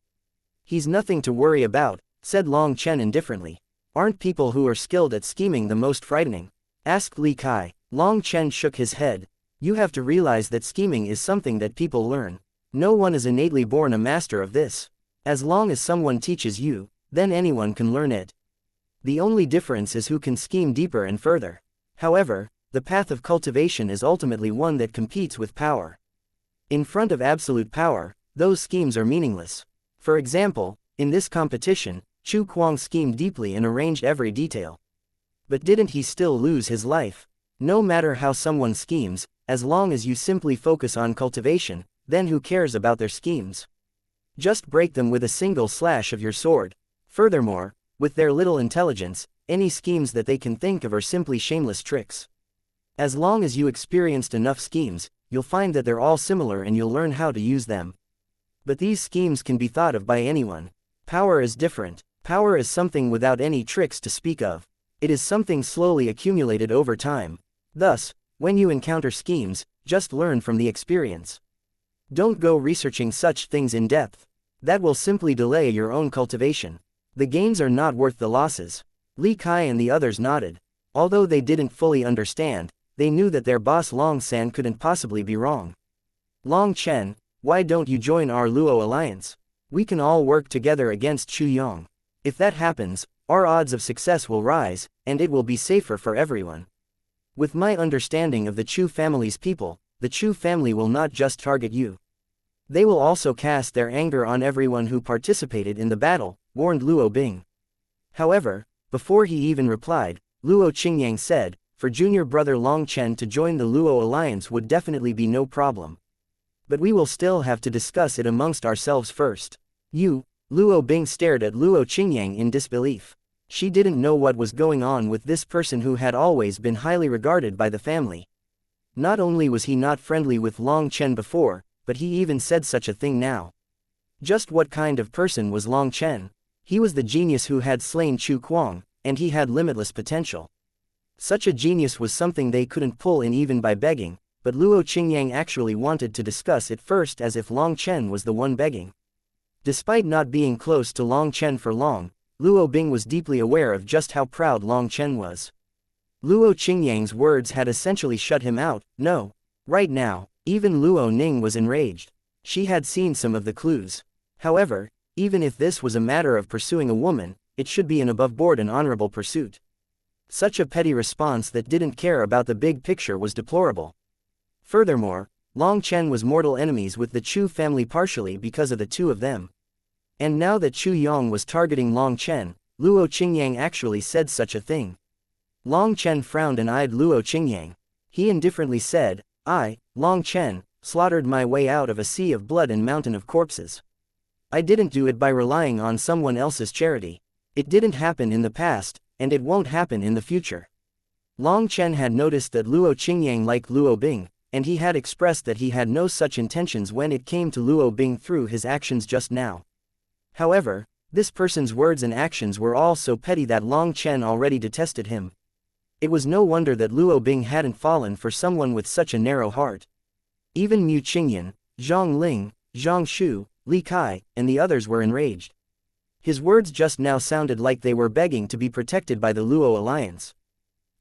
He's nothing to worry about, said Long Chen indifferently. Aren't people who are skilled at scheming the most frightening? Asked Li Kai. Long Chen shook his head. You have to realize that scheming is something that people learn. No one is innately born a master of this. As long as someone teaches you, then anyone can learn it. The only difference is who can scheme deeper and further. However, the path of cultivation is ultimately one that competes with power. In front of absolute power, those schemes are meaningless. For example, in this competition, Chu Kuang schemed deeply and arranged every detail. But didn't he still lose his life? No matter how someone schemes, as long as you simply focus on cultivation, then who cares about their schemes? Just break them with a single slash of your sword. Furthermore, with their little intelligence, any schemes that they can think of are simply shameless tricks. As long as you experienced enough schemes, you'll find that they're all similar and you'll learn how to use them. But these schemes can be thought of by anyone. Power is different. Power is something without any tricks to speak of. It is something slowly accumulated over time. Thus, when you encounter schemes, just learn from the experience. Don't go researching such things in depth. That will simply delay your own cultivation. The gains are not worth the losses. Li Kai and the others nodded. Although they didn't fully understand, they knew that their boss Long San couldn't possibly be wrong. Long Chen, why don't you join our Luo alliance? We can all work together against Chu Yong. If that happens, our odds of success will rise, and it will be safer for everyone. With my understanding of the Chu family's people, the Chu family will not just target you. They will also cast their anger on everyone who participated in the battle, warned Luo Bing. However, before he even replied, Luo Qingyang said, for junior brother Long Chen to join the Luo alliance would definitely be no problem. But we will still have to discuss it amongst ourselves first. You, Luo Bing stared at Luo Qingyang in disbelief. She didn't know what was going on with this person who had always been highly regarded by the family. Not only was he not friendly with Long Chen before, but he even said such a thing now. Just what kind of person was Long Chen? He was the genius who had slain Chu Kuang, and he had limitless potential. Such a genius was something they couldn't pull in even by begging, but Luo Qingyang actually wanted to discuss it first as if Long Chen was the one begging. Despite not being close to Long Chen for long, Luo Bing was deeply aware of just how proud Long Chen was. Luo Qingyang's words had essentially shut him out. No. Right now, even Luo Ning was enraged. She had seen some of the clues. However, even if this was a matter of pursuing a woman, it should be an above-board and honorable pursuit. Such a petty response that didn't care about the big picture was deplorable. Furthermore, Long Chen was mortal enemies with the Chu family partially because of the two of them. And now that Chu Yong was targeting Long Chen, Luo Qingyang actually said such a thing. Long Chen frowned and eyed Luo Qingyang. He indifferently said, I, Long Chen, slaughtered my way out of a sea of blood and mountain of corpses. I didn't do it by relying on someone else's charity. It didn't happen in the past, and it won't happen in the future. Long Chen had noticed that Luo Qingyang liked Luo Bing, and he had expressed that he had no such intentions when it came to Luo Bing through his actions just now. However, this person's words and actions were all so petty that Long Chen already detested him. It was no wonder that Luo Bing hadn't fallen for someone with such a narrow heart. Even Mu Qingyan, Zhang Ling, Zhang Shu, Li Kai, and the others were enraged. His words just now sounded like they were begging to be protected by the Luo alliance.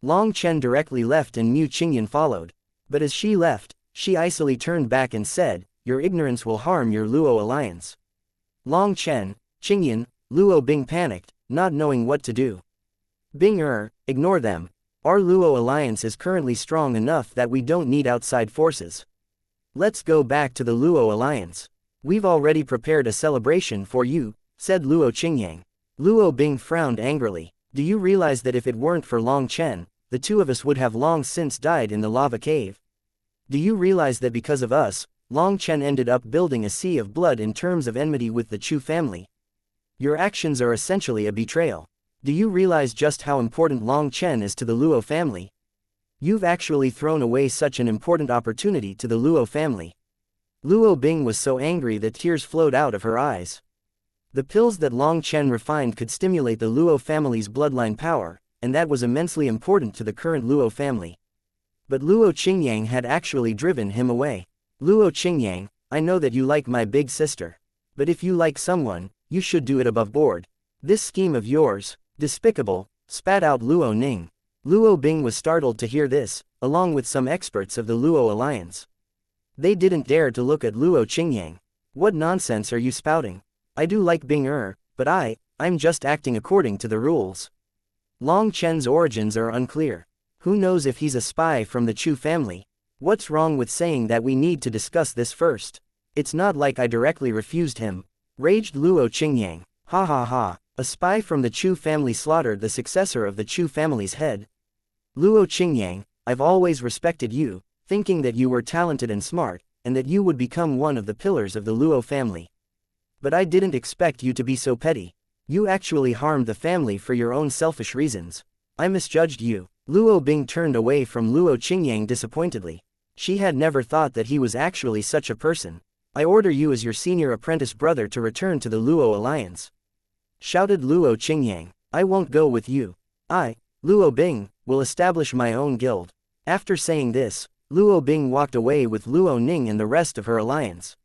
Long Chen directly left and Mu Qingyan followed. But as she left, she icily turned back and said, "Your ignorance will harm your Luo alliance." Long Chen, Qingyan, Luo Bing panicked, not knowing what to do. Bing ignore them. Our Luo alliance is currently strong enough that we don't need outside forces. Let's go back to the Luo alliance. We've already prepared a celebration for you, said Luo Qingyang. Luo Bing frowned angrily. Do you realize that if it weren't for Long Chen, the two of us would have long since died in the lava cave? Do you realize that because of us, Long Chen ended up building a sea of blood in terms of enmity with the Chu family? Your actions are essentially a betrayal. Do you realize just how important Long Chen is to the Luo family? You've actually thrown away such an important opportunity to the Luo family. Luo Bing was so angry that tears flowed out of her eyes. The pills that Long Chen refined could stimulate the Luo family's bloodline power, and that was immensely important to the current Luo family. But Luo Qingyang had actually driven him away. Luo Qingyang, I know that you like my big sister. But if you like someone, you should do it above board. This scheme of yours, despicable, spat out Luo Ning. Luo Bing was startled to hear this, along with some experts of the Luo alliance. They didn't dare to look at Luo Qingyang. What nonsense are you spouting? I do like Bing but I'm just acting according to the rules. Long Chen's origins are unclear. Who knows if he's a spy from the Chu family? What's wrong with saying that we need to discuss this first? It's not like I directly refused him, raged Luo Qingyang. Ha ha ha, a spy from the Chu family slaughtered the successor of the Chu family's head. Luo Qingyang, I've always respected you, thinking that you were talented and smart, and that you would become one of the pillars of the Luo family. But I didn't expect you to be so petty. You actually harmed the family for your own selfish reasons. I misjudged you. Luo Bing turned away from Luo Qingyang disappointedly. She had never thought that he was actually such a person. I order you as your senior apprentice brother to return to the Luo alliance, shouted Luo Qingyang. I won't go with you. I, Luo Bing, will establish my own guild. After saying this, Luo Bing walked away with Luo Ning and the rest of her alliance.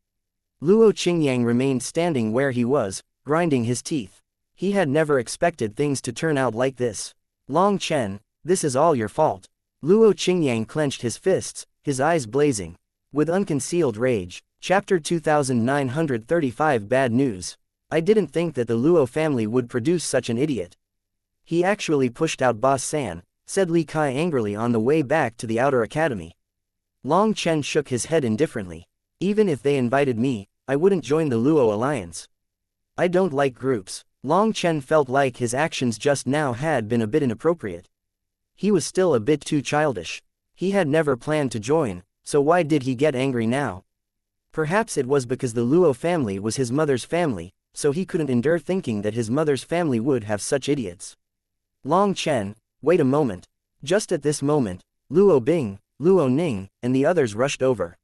Luo Qingyang remained standing where he was, grinding his teeth. He had never expected things to turn out like this. Long Chen, this is all your fault. Luo Qingyang clenched his fists, his eyes blazing with unconcealed rage. Chapter 2935 Bad News. I didn't think that the Luo family would produce such an idiot. He actually pushed out Boss San, said Li Kai angrily on the way back to the outer academy. Long Chen shook his head indifferently. Even if they invited me, I wouldn't join the Luo alliance. I don't like groups. Long Chen felt like his actions just now had been a bit inappropriate. He was still a bit too childish. He had never planned to join, so why did he get angry now? Perhaps it was because the Luo family was his mother's family, so he couldn't endure thinking that his mother's family would have such idiots. Long Chen, wait a moment. Just at this moment, Luo Bing, Luo Ning, and the others rushed over.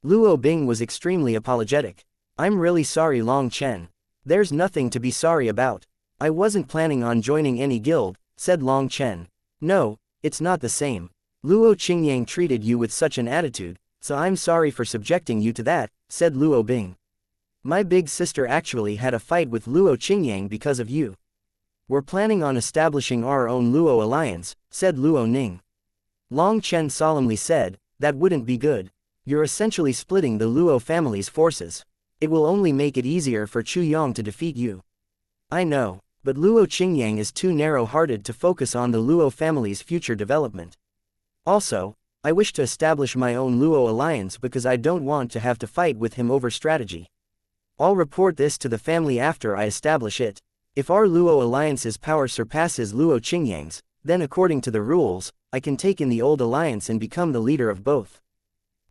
Luo Bing was extremely apologetic. I'm really sorry Long Chen. There's nothing to be sorry about. I wasn't planning on joining any guild, said Long Chen. No, it's not the same. Luo Qingyang treated you with such an attitude, so I'm sorry for subjecting you to that, said Luo Bing. My big sister actually had a fight with Luo Qingyang because of you. We're planning on establishing our own Luo alliance, said Luo Ning. Long Chen solemnly said, that wouldn't be good. You're essentially splitting the Luo family's forces. It will only make it easier for Chu Yong to defeat you. I know, but Luo Qingyang is too narrow-hearted to focus on the Luo family's future development. Also, I wish to establish my own Luo alliance because I don't want to have to fight with him over strategy. I'll report this to the family after I establish it. If our Luo alliance's power surpasses Luo Qingyang's, then according to the rules, I can take in the old alliance and become the leader of both.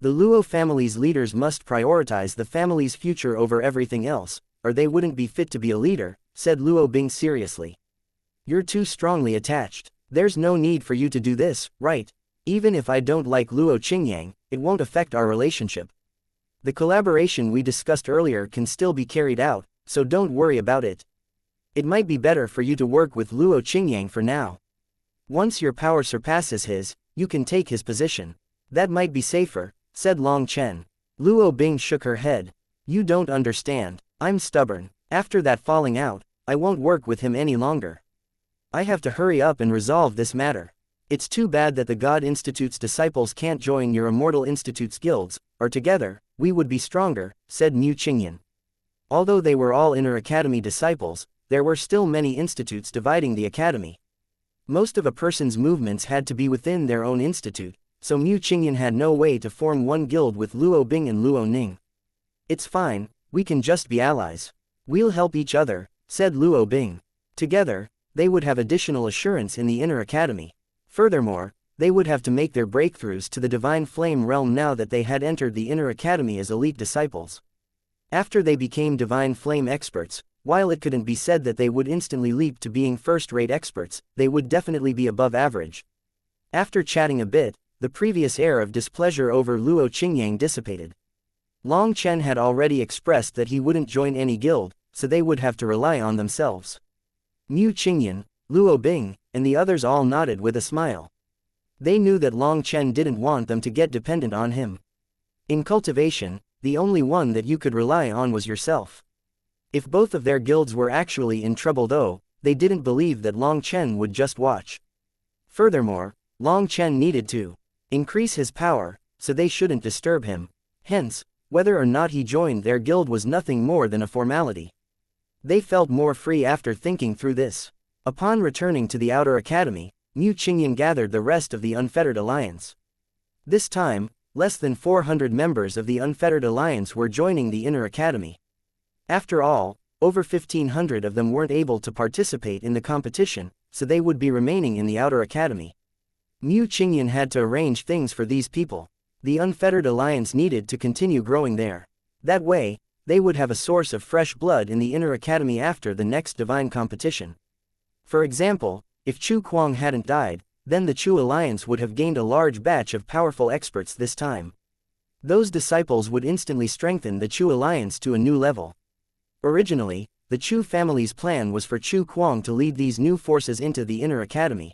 The Luo family's leaders must prioritize the family's future over everything else, or they wouldn't be fit to be a leader, said Luo Bing seriously. You're too strongly attached. There's no need for you to do this, right? Even if I don't like Luo Qingyang, it won't affect our relationship. The collaboration we discussed earlier can still be carried out, so don't worry about it. It might be better for you to work with Luo Qingyang for now. Once your power surpasses his, you can take his position. That might be safer, said Long Chen. Luo Bing shook her head. You don't understand. I'm stubborn. After that falling out, I won't work with him any longer. I have to hurry up and resolve this matter. It's too bad that the God Institute's disciples can't join your Immortal Institute's guilds, or together, we would be stronger, said Mu Qingyan. Although they were all Inner Academy disciples, there were still many institutes dividing the academy. Most of a person's movements had to be within their own institute, so Mu Qingyan had no way to form one guild with Luo Bing and Luo Ning. It's fine, we can just be allies. We'll help each other, said Luo Bing. Together, they would have additional assurance in the Inner Academy. Furthermore, they would have to make their breakthroughs to the Divine Flame realm now that they had entered the Inner Academy as elite disciples. After they became Divine Flame experts, while it couldn't be said that they would instantly leap to being first-rate experts, they would definitely be above average. After chatting a bit, the previous air of displeasure over Luo Qingyang dissipated. Long Chen had already expressed that he wouldn't join any guild, so they would have to rely on themselves. Mu Qingyan, Luo Bing, and the others all nodded with a smile. They knew that Long Chen didn't want them to get dependent on him. In cultivation, the only one that you could rely on was yourself. If both of their guilds were actually in trouble though, they didn't believe that Long Chen would just watch. Furthermore, Long Chen needed to increase his power, so they shouldn't disturb him. Hence, whether or not he joined their guild was nothing more than a formality. They felt more free after thinking through this. Upon returning to the Outer Academy, Mu Qingyan gathered the rest of the Unfettered Alliance. This time, less than 400 members of the Unfettered Alliance were joining the Inner Academy. After all, over 1,500 of them weren't able to participate in the competition, so they would be remaining in the Outer Academy. Mu Qingyan had to arrange things for these people. The Unfettered Alliance needed to continue growing there. That way, they would have a source of fresh blood in the Inner Academy after the next divine competition. For example, if Chu Kuang hadn't died, then the Chu Alliance would have gained a large batch of powerful experts this time. Those disciples would instantly strengthen the Chu Alliance to a new level. Originally, the Chu family's plan was for Chu Kuang to lead these new forces into the Inner Academy.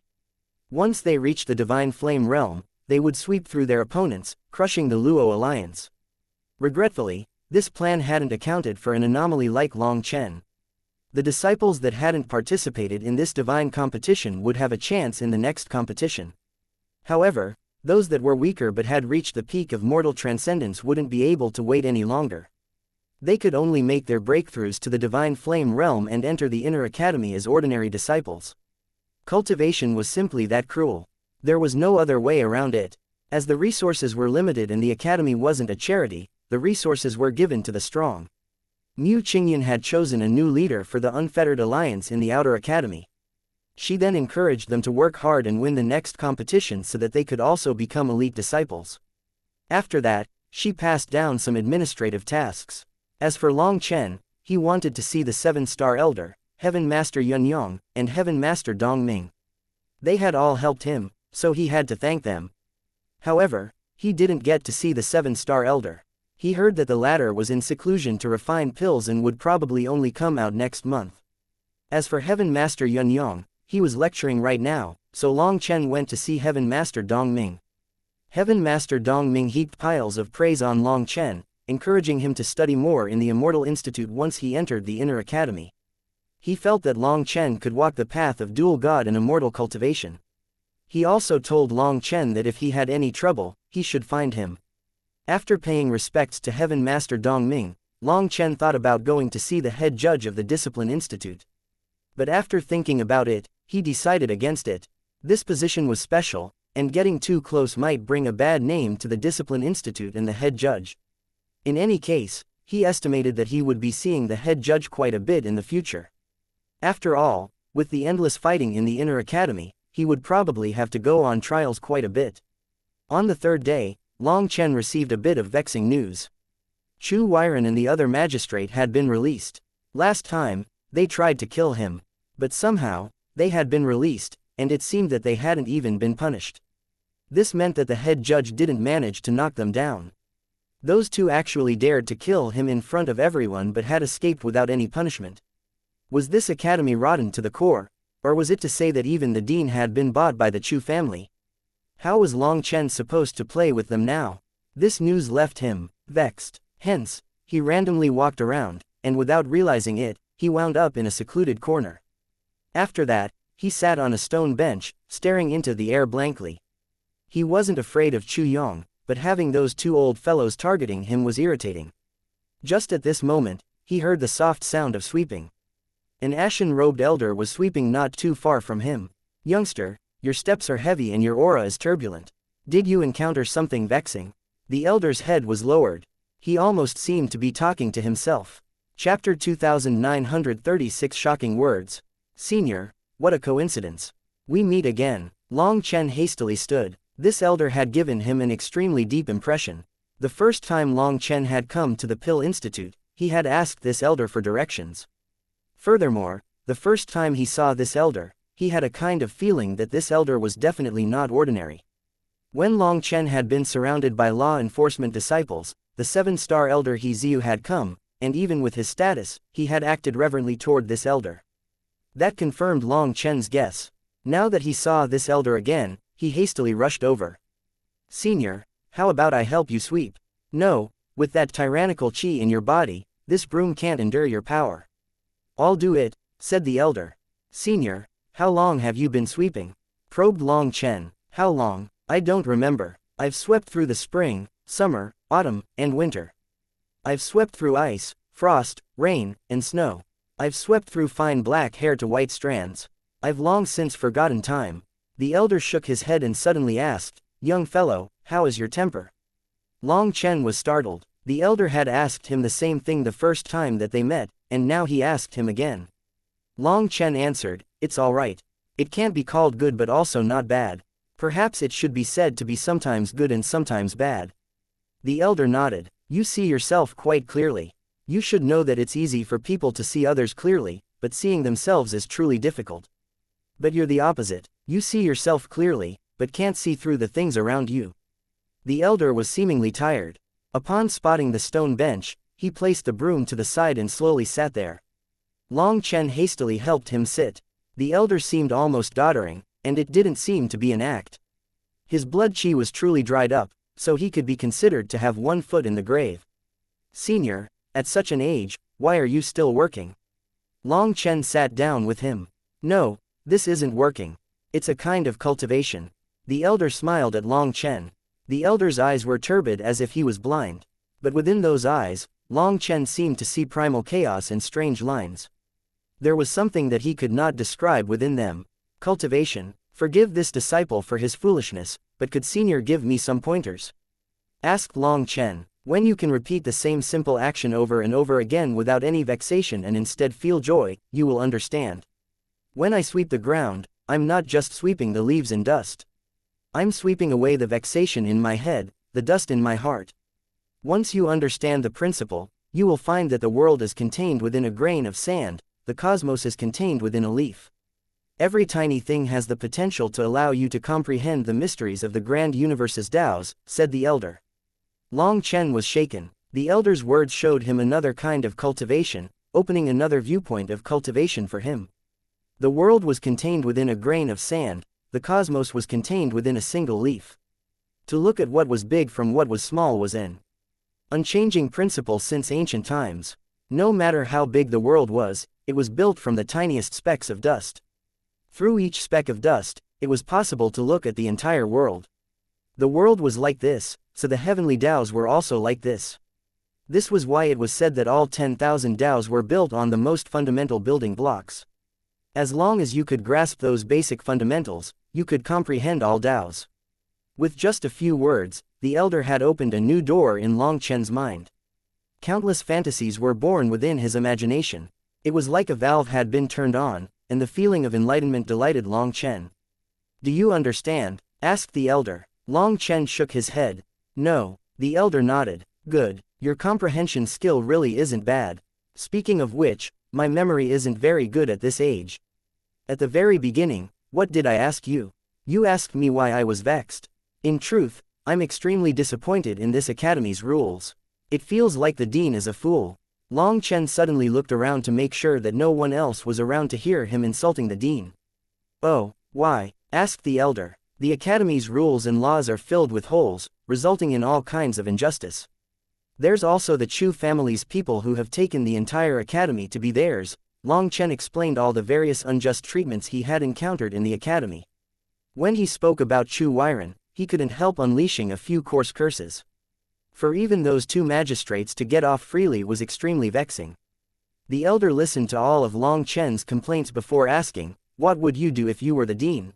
Once they reached the Divine Flame realm, they would sweep through their opponents, crushing the Luo Alliance. Regretfully, this plan hadn't accounted for an anomaly like Long Chen. The disciples that hadn't participated in this divine competition would have a chance in the next competition. However, those that were weaker but had reached the peak of mortal transcendence wouldn't be able to wait any longer. They could only make their breakthroughs to the Divine Flame realm and enter the Inner Academy as ordinary disciples. Cultivation was simply that cruel. There was no other way around it. As the resources were limited and the Academy wasn't a charity, the resources were given to the strong. Mu Qingyan had chosen a new leader for the Unfettered Alliance in the Outer Academy. She then encouraged them to work hard and win the next competition so that they could also become elite disciples. After that, she passed down some administrative tasks. As for Long Chen, he wanted to see the 7-star Elder, Heaven Master Yun Yong, and Heaven Master Dong Ming. They had all helped him, so he had to thank them. However, he didn't get to see the 7-star Elder. He heard that the latter was in seclusion to refine pills and would probably only come out next month. As for Heaven Master Yun Yong, he was lecturing right now, so Long Chen went to see Heaven Master Dong Ming. Heaven Master Dong Ming heaped piles of praise on Long Chen, encouraging him to study more in the Immortal Institute once he entered the Inner Academy. He felt that Long Chen could walk the path of dual god and immortal cultivation. He also told Long Chen that if he had any trouble, he should find him. After paying respects to Heaven Master Dong Ming, Long Chen thought about going to see the head judge of the Discipline Institute. But after thinking about it, he decided against it. This position was special, and getting too close might bring a bad name to the Discipline Institute and the head judge. In any case, he estimated that he would be seeing the head judge quite a bit in the future. After all, with the endless fighting in the Inner Academy, he would probably have to go on trials quite a bit. On the third day, Long Chen received a bit of vexing news. Chu Weiren and the other magistrate had been released. Last time, they tried to kill him. But somehow, They had been released, and it seemed that they hadn't even been punished. This meant that the head judge didn't manage to knock them down. Those two actually dared to kill him in front of everyone but had escaped without any punishment. Was this academy rotten to the core, or was it to say that even the dean had been bought by the Chu family? How was Long Chen supposed to play with them now? This news left him vexed. Hence, he randomly walked around, and without realizing it, he wound up in a secluded corner. After that, he sat on a stone bench, staring into the air blankly. He wasn't afraid of Chu Yong, but having those two old fellows targeting him was irritating. Just at this moment, he heard the soft sound of sweeping. An ashen-robed elder was sweeping not too far from him. "Youngster, your steps are heavy and your aura is turbulent. Did you encounter something vexing?" The elder's head was lowered. He almost seemed to be talking to himself. Chapter 2936 Shocking Words. "Senior, what a coincidence. We meet again." Long Chen hastily stood. This elder had given him an extremely deep impression. The first time Long Chen had come to the Pill Institute, he had asked this elder for directions. Furthermore, the first time he saw this elder, he had a kind of feeling that this elder was definitely not ordinary. When Long Chen had been surrounded by law enforcement disciples, the 7-star elder He Ziu had come, and even with his status, he had acted reverently toward this elder. That confirmed Long Chen's guess. Now that he saw this elder again, he hastily rushed over. "Senior, how about I help you sweep?" "No, with that tyrannical qi in your body, this broom can't endure your power." "I'll do it," said the elder. "Senior, how long have you been sweeping?" probed Long Chen. "How long? I don't remember. I've swept through the spring, summer, autumn, and winter. I've swept through ice, frost, rain, and snow. I've swept through fine black hair to white strands. I've long since forgotten time." The elder shook his head and suddenly asked, "Young fellow, how is your temper?" Long Chen was startled. The elder had asked him the same thing the first time that they met, and now he asked him again. Long Chen answered, "It's all right. It can't be called good but also not bad. Perhaps it should be said to be sometimes good and sometimes bad." The elder nodded. "You see yourself quite clearly. You should know that it's easy for people to see others clearly, but seeing themselves is truly difficult. But you're the opposite. You see yourself clearly, but can't see through the things around you." The elder was seemingly tired. Upon spotting the stone bench, he placed the broom to the side and slowly sat there. Long Chen hastily helped him sit. The elder seemed almost doddering, and it didn't seem to be an act. His blood qi was truly dried up, so he could be considered to have one foot in the grave. "Senior, at such an age, why are you still working?" Long Chen sat down with him. "No, this isn't working. It's a kind of cultivation." The elder smiled at Long Chen. The elder's eyes were turbid as if he was blind. But within those eyes, Long Chen seemed to see primal chaos and strange lines. There was something that he could not describe within them. "Cultivation. Forgive this disciple for his foolishness, but could Senior give me some pointers?" asked Long Chen. "When you can repeat the same simple action over and over again without any vexation and instead feel joy, you will understand. When I sweep the ground, I'm not just sweeping the leaves and dust. I'm sweeping away the vexation in my head, the dust in my heart. Once you understand the principle, you will find that the world is contained within a grain of sand, the cosmos is contained within a leaf. Every tiny thing has the potential to allow you to comprehend the mysteries of the grand universe's Taos," said the elder. Long Chen was shaken. The elder's words showed him another kind of cultivation, opening another viewpoint of cultivation for him. The world was contained within a grain of sand, the cosmos was contained within a single leaf. To look at what was big from what was small was an unchanging principle since ancient times. No matter how big the world was, it was built from the tiniest specks of dust. Through each speck of dust, it was possible to look at the entire world. The world was like this, so the heavenly Taos were also like this. This was why it was said that all 10,000 Taos were built on the most fundamental building blocks. As long as you could grasp those basic fundamentals, you could comprehend all Taos. With just a few words, the elder had opened a new door in Long Chen's mind. Countless fantasies were born within his imagination. It was like a valve had been turned on, and the feeling of enlightenment delighted Long Chen. "Do you understand?" asked the elder. Long Chen shook his head. "No." The elder nodded. "Good. Your comprehension skill really isn't bad. Speaking of which, my memory isn't very good at this age." At the very beginning, what did I ask you? You asked me why I was vexed. In truth, I'm extremely disappointed in this academy's rules. It feels like the dean is a fool. Long Chen suddenly looked around to make sure that no one else was around to hear him insulting the dean. Oh, why? Asked the elder. The academy's rules and laws are filled with holes, resulting in all kinds of injustice. There's also the Chu family's people who have taken the entire academy to be theirs. Long Chen explained all the various unjust treatments he had encountered in the academy. When he spoke about Chu Weiren, he couldn't help unleashing a few coarse curses. For even those two magistrates to get off freely was extremely vexing. The elder listened to all of Long Chen's complaints before asking, "What would you do if you were the dean?"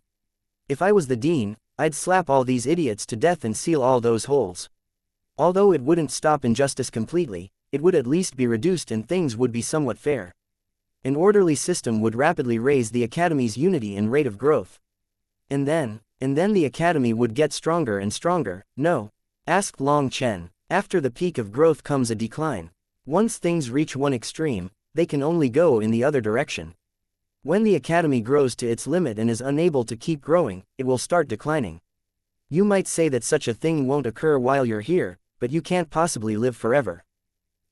"If I was the dean, I'd slap all these idiots to death and seal all those holes. Although it wouldn't stop injustice completely, it would at least be reduced and things would be somewhat fair. An orderly system would rapidly raise the academy's unity and rate of growth. And then the academy would get stronger and stronger." "No?" asked Long Chen. "After the peak of growth comes a decline. Once things reach one extreme, they can only go in the other direction. When the academy grows to its limit and is unable to keep growing, it will start declining. You might say that such a thing won't occur while you're here, but you can't possibly live forever.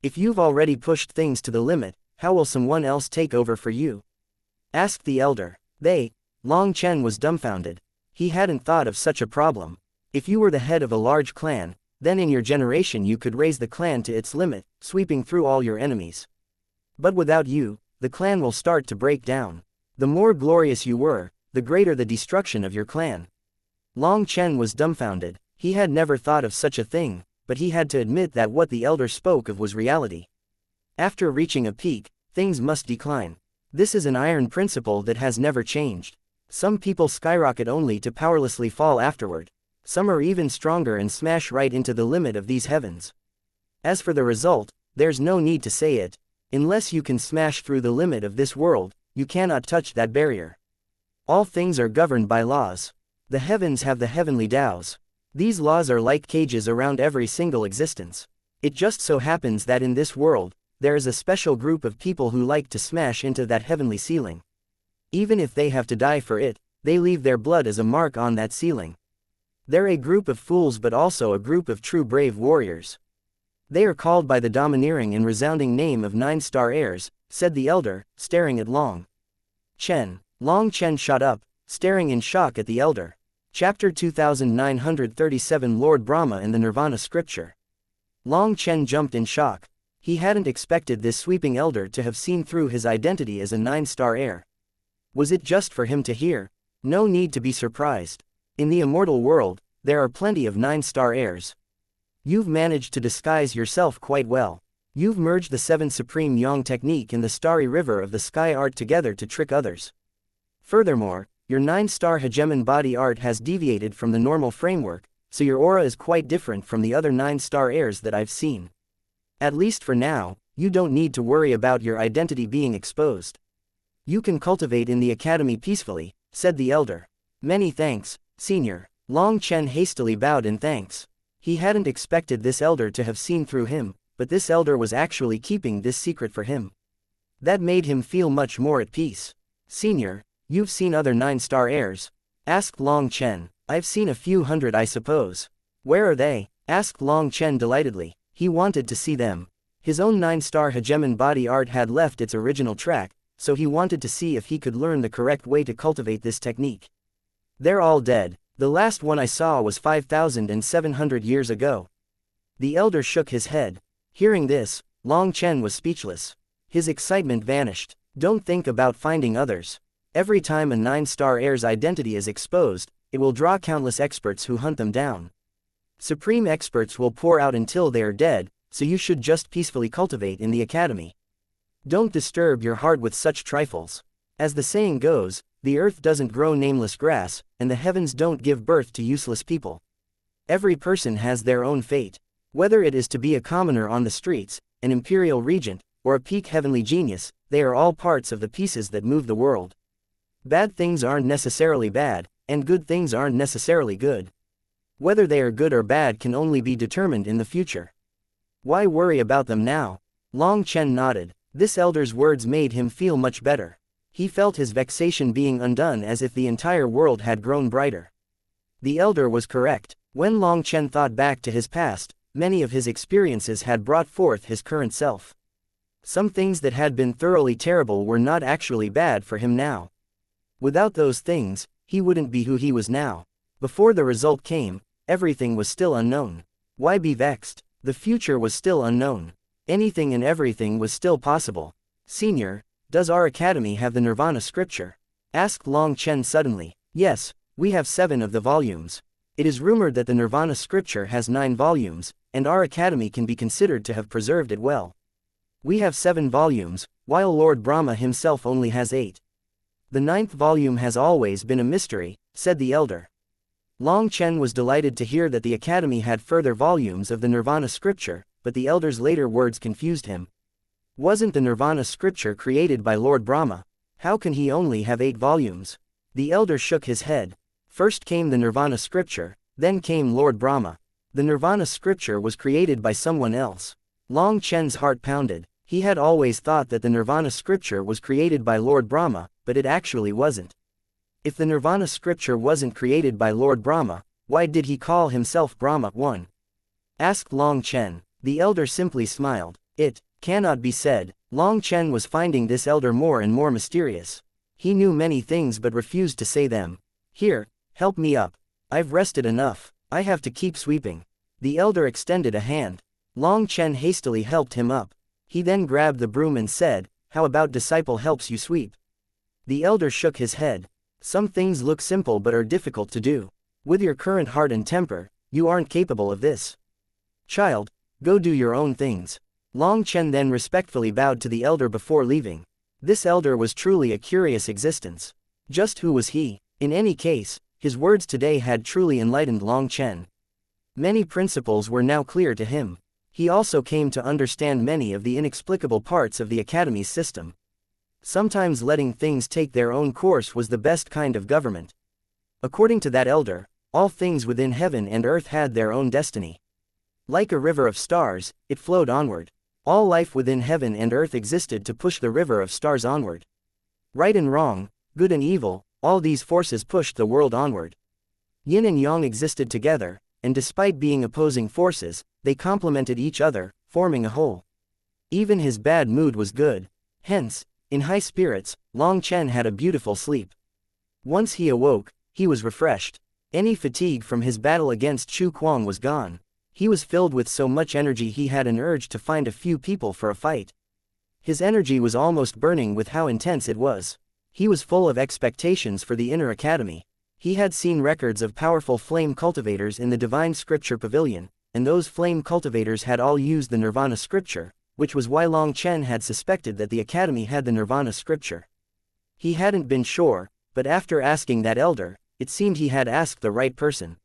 If you've already pushed things to the limit, how will someone else take over for you?" asked the elder. Long Chen was dumbfounded. He hadn't thought of such a problem. If you were the head of a large clan, then in your generation you could raise the clan to its limit, sweeping through all your enemies. But without you, the clan will start to break down. The more glorious you were, the greater the destruction of your clan. Long Chen was dumbfounded. He had never thought of such a thing, but he had to admit that what the elder spoke of was reality. After reaching a peak, things must decline. This is an iron principle that has never changed. Some people skyrocket only to powerlessly fall afterward. Some are even stronger and smash right into the limit of these heavens. As for the result, there's no need to say it. Unless you can smash through the limit of this world, you cannot touch that barrier. All things are governed by laws. The heavens have the heavenly Taos. These laws are like cages around every single existence. It just so happens that in this world, there is a special group of people who like to smash into that heavenly ceiling. Even if they have to die for it, they leave their blood as a mark on that ceiling. They're a group of fools but also a group of true brave warriors. They are called by the domineering and resounding name of 9-star heirs, said the elder, staring at Long Chen. Long Chen shot up, staring in shock at the elder. Chapter 2937 Lord Brahma and the Nirvana Scripture. Long Chen jumped in shock. He hadn't expected this sweeping elder to have seen through his identity as a 9-star heir. Was it just for him to hear? No need to be surprised. In the immortal world, there are plenty of 9-star heirs. You've managed to disguise yourself quite well. You've merged the 7 Supreme Yang technique and the Starry River of the Sky art together to trick others. Furthermore, your 9-star hegemon body art has deviated from the normal framework, so your aura is quite different from the other 9-star heirs that I've seen. At least for now, you don't need to worry about your identity being exposed. You can cultivate in the academy peacefully, said the elder. Many thanks, senior. Long Chen hastily bowed in thanks. He hadn't expected this elder to have seen through him, but this elder was actually keeping this secret for him. That made him feel much more at peace. Senior, you've seen other 9-star heirs? Asked Long Chen. I've seen a few hundred I suppose. Where are they? Asked Long Chen delightedly. He wanted to see them. His own 9-star hegemon body art had left its original track, so he wanted to see if he could learn the correct way to cultivate this technique. They're all dead. The last one I saw was 5,700 years ago. The elder shook his head. Hearing this, Long Chen was speechless. His excitement vanished. Don't think about finding others. Every time a 9-star heir's identity is exposed, it will draw countless experts who hunt them down. Supreme experts will pour out until they are dead, so you should just peacefully cultivate in the academy. Don't disturb your heart with such trifles. As the saying goes, the earth doesn't grow nameless grass, and the heavens don't give birth to useless people. Every person has their own fate. Whether it is to be a commoner on the streets, an imperial regent, or a peak heavenly genius, they are all parts of the pieces that move the world. Bad things aren't necessarily bad, and good things aren't necessarily good. Whether they are good or bad can only be determined in the future. Why worry about them now? Long Chen nodded. This elder's words made him feel much better. He felt his vexation being undone as if the entire world had grown brighter. The elder was correct. When Long Chen thought back to his past, many of his experiences had brought forth his current self. Some things that had been thoroughly terrible were not actually bad for him now. Without those things, he wouldn't be who he was now. Before the result came, everything was still unknown. Why be vexed? The future was still unknown. Anything and everything was still possible. Senior, does our academy have the Nirvana scripture? Asked Long Chen suddenly. Yes, we have 7 of the volumes. It is rumored that the Nirvana scripture has 9 volumes, and our academy can be considered to have preserved it well. We have 7 volumes, while Lord Brahma himself only has 8. The 9th volume has always been a mystery, said the elder. Long Chen was delighted to hear that the academy had further volumes of the Nirvana scripture, but the elder's later words confused him. Wasn't the Nirvana scripture created by Lord Brahma? How can he only have 8 volumes? The elder shook his head. First came the Nirvana scripture, then came Lord Brahma. The Nirvana scripture was created by someone else. Long Chen's heart pounded. He had always thought that the Nirvana scripture was created by Lord Brahma, but it actually wasn't. If the Nirvana scripture wasn't created by Lord Brahma, why did he call himself Brahma One? Asked Long Chen. The elder simply smiled. It cannot be said. Long Chen was finding this elder more and more mysterious. He knew many things but refused to say them. Here, help me up. I've rested enough. I have to keep sweeping. The elder extended a hand. Long Chen hastily helped him up. He then grabbed the broom and said, "How about disciple helps you sweep?" The elder shook his head. Some things look simple but are difficult to do. With your current heart and temper, you aren't capable of this. Child, go do your own things. Long Chen then respectfully bowed to the elder before leaving. This elder was truly a curious existence. Just who was he? In any case, his words today had truly enlightened Long Chen. Many principles were now clear to him. He also came to understand many of the inexplicable parts of the academy's system. Sometimes letting things take their own course was the best kind of government. According to that elder, all things within heaven and earth had their own destiny. Like a river of stars, it flowed onward. All life within heaven and earth existed to push the river of stars onward. Right and wrong, good and evil, all these forces pushed the world onward. Yin and Yang existed together, and despite being opposing forces, they complemented each other, forming a whole. Even his bad mood was good. Hence, in high spirits, Long Chen had a beautiful sleep. Once he awoke, he was refreshed. Any fatigue from his battle against Chu Kuang was gone. He was filled with so much energy he had an urge to find a few people for a fight. His energy was almost burning with how intense it was. He was full of expectations for the inner academy. He had seen records of powerful flame cultivators in the divine scripture pavilion, and those flame cultivators had all used the Nirvana scripture, which was why Long Chen had suspected that the academy had the Nirvana scripture. He hadn't been sure, but after asking that elder, it seemed he had asked the right person.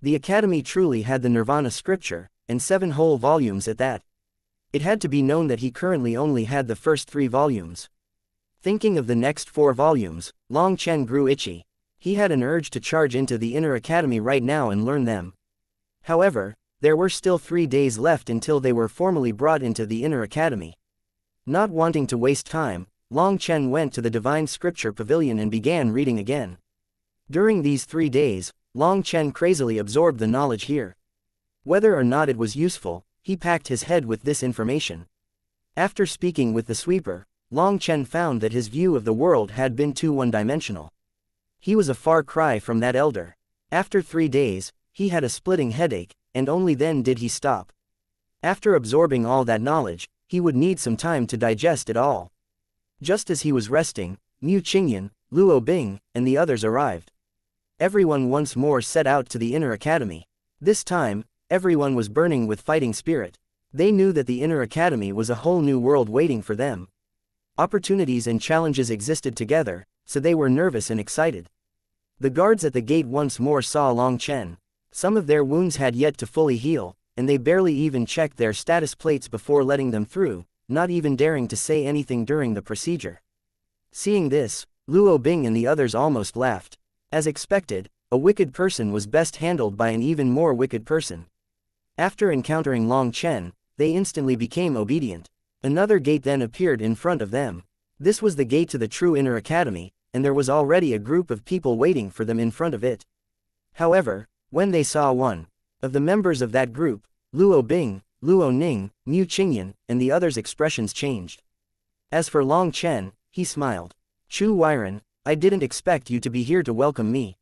The academy truly had the Nirvana scripture, and 7 whole volumes at that. It had to be known that he currently only had the first 3 volumes. Thinking of the next 4 volumes, Long Chen grew itchy. He had an urge to charge into the inner academy right now and learn them. However, there were still 3 days left until they were formally brought into the inner academy. Not wanting to waste time, Long Chen went to the divine scripture pavilion and began reading again. During these 3 days, Long Chen crazily absorbed the knowledge here. Whether or not it was useful, he packed his head with this information. After speaking with the sweeper, Long Chen found that his view of the world had been too one-dimensional. He was a far cry from that elder. After 3 days, he had a splitting headache, and only then did he stop. After absorbing all that knowledge, he would need some time to digest it all. Just as he was resting, Mu Qingyan, Luo Bing, and the others arrived. Everyone once more set out to the inner academy. This time, everyone was burning with fighting spirit. They knew that the inner academy was a whole new world waiting for them. Opportunities and challenges existed together, so they were nervous and excited. The guards at the gate once more saw Long Chen. Some of their wounds had yet to fully heal, and they barely even checked their status plates before letting them through, not even daring to say anything during the procedure. Seeing this, Luo Bing and the others almost laughed. As expected, a wicked person was best handled by an even more wicked person. After encountering Long Chen, they instantly became obedient. Another gate then appeared in front of them. This was the gate to the true inner academy, and there was already a group of people waiting for them in front of it. However, when they saw one of the members of that group, Luo Bing, Luo Ning, Mu Qingyan, and the others' expressions changed. As for Long Chen, he smiled. Chu Weiren, I didn't expect you to be here to welcome me.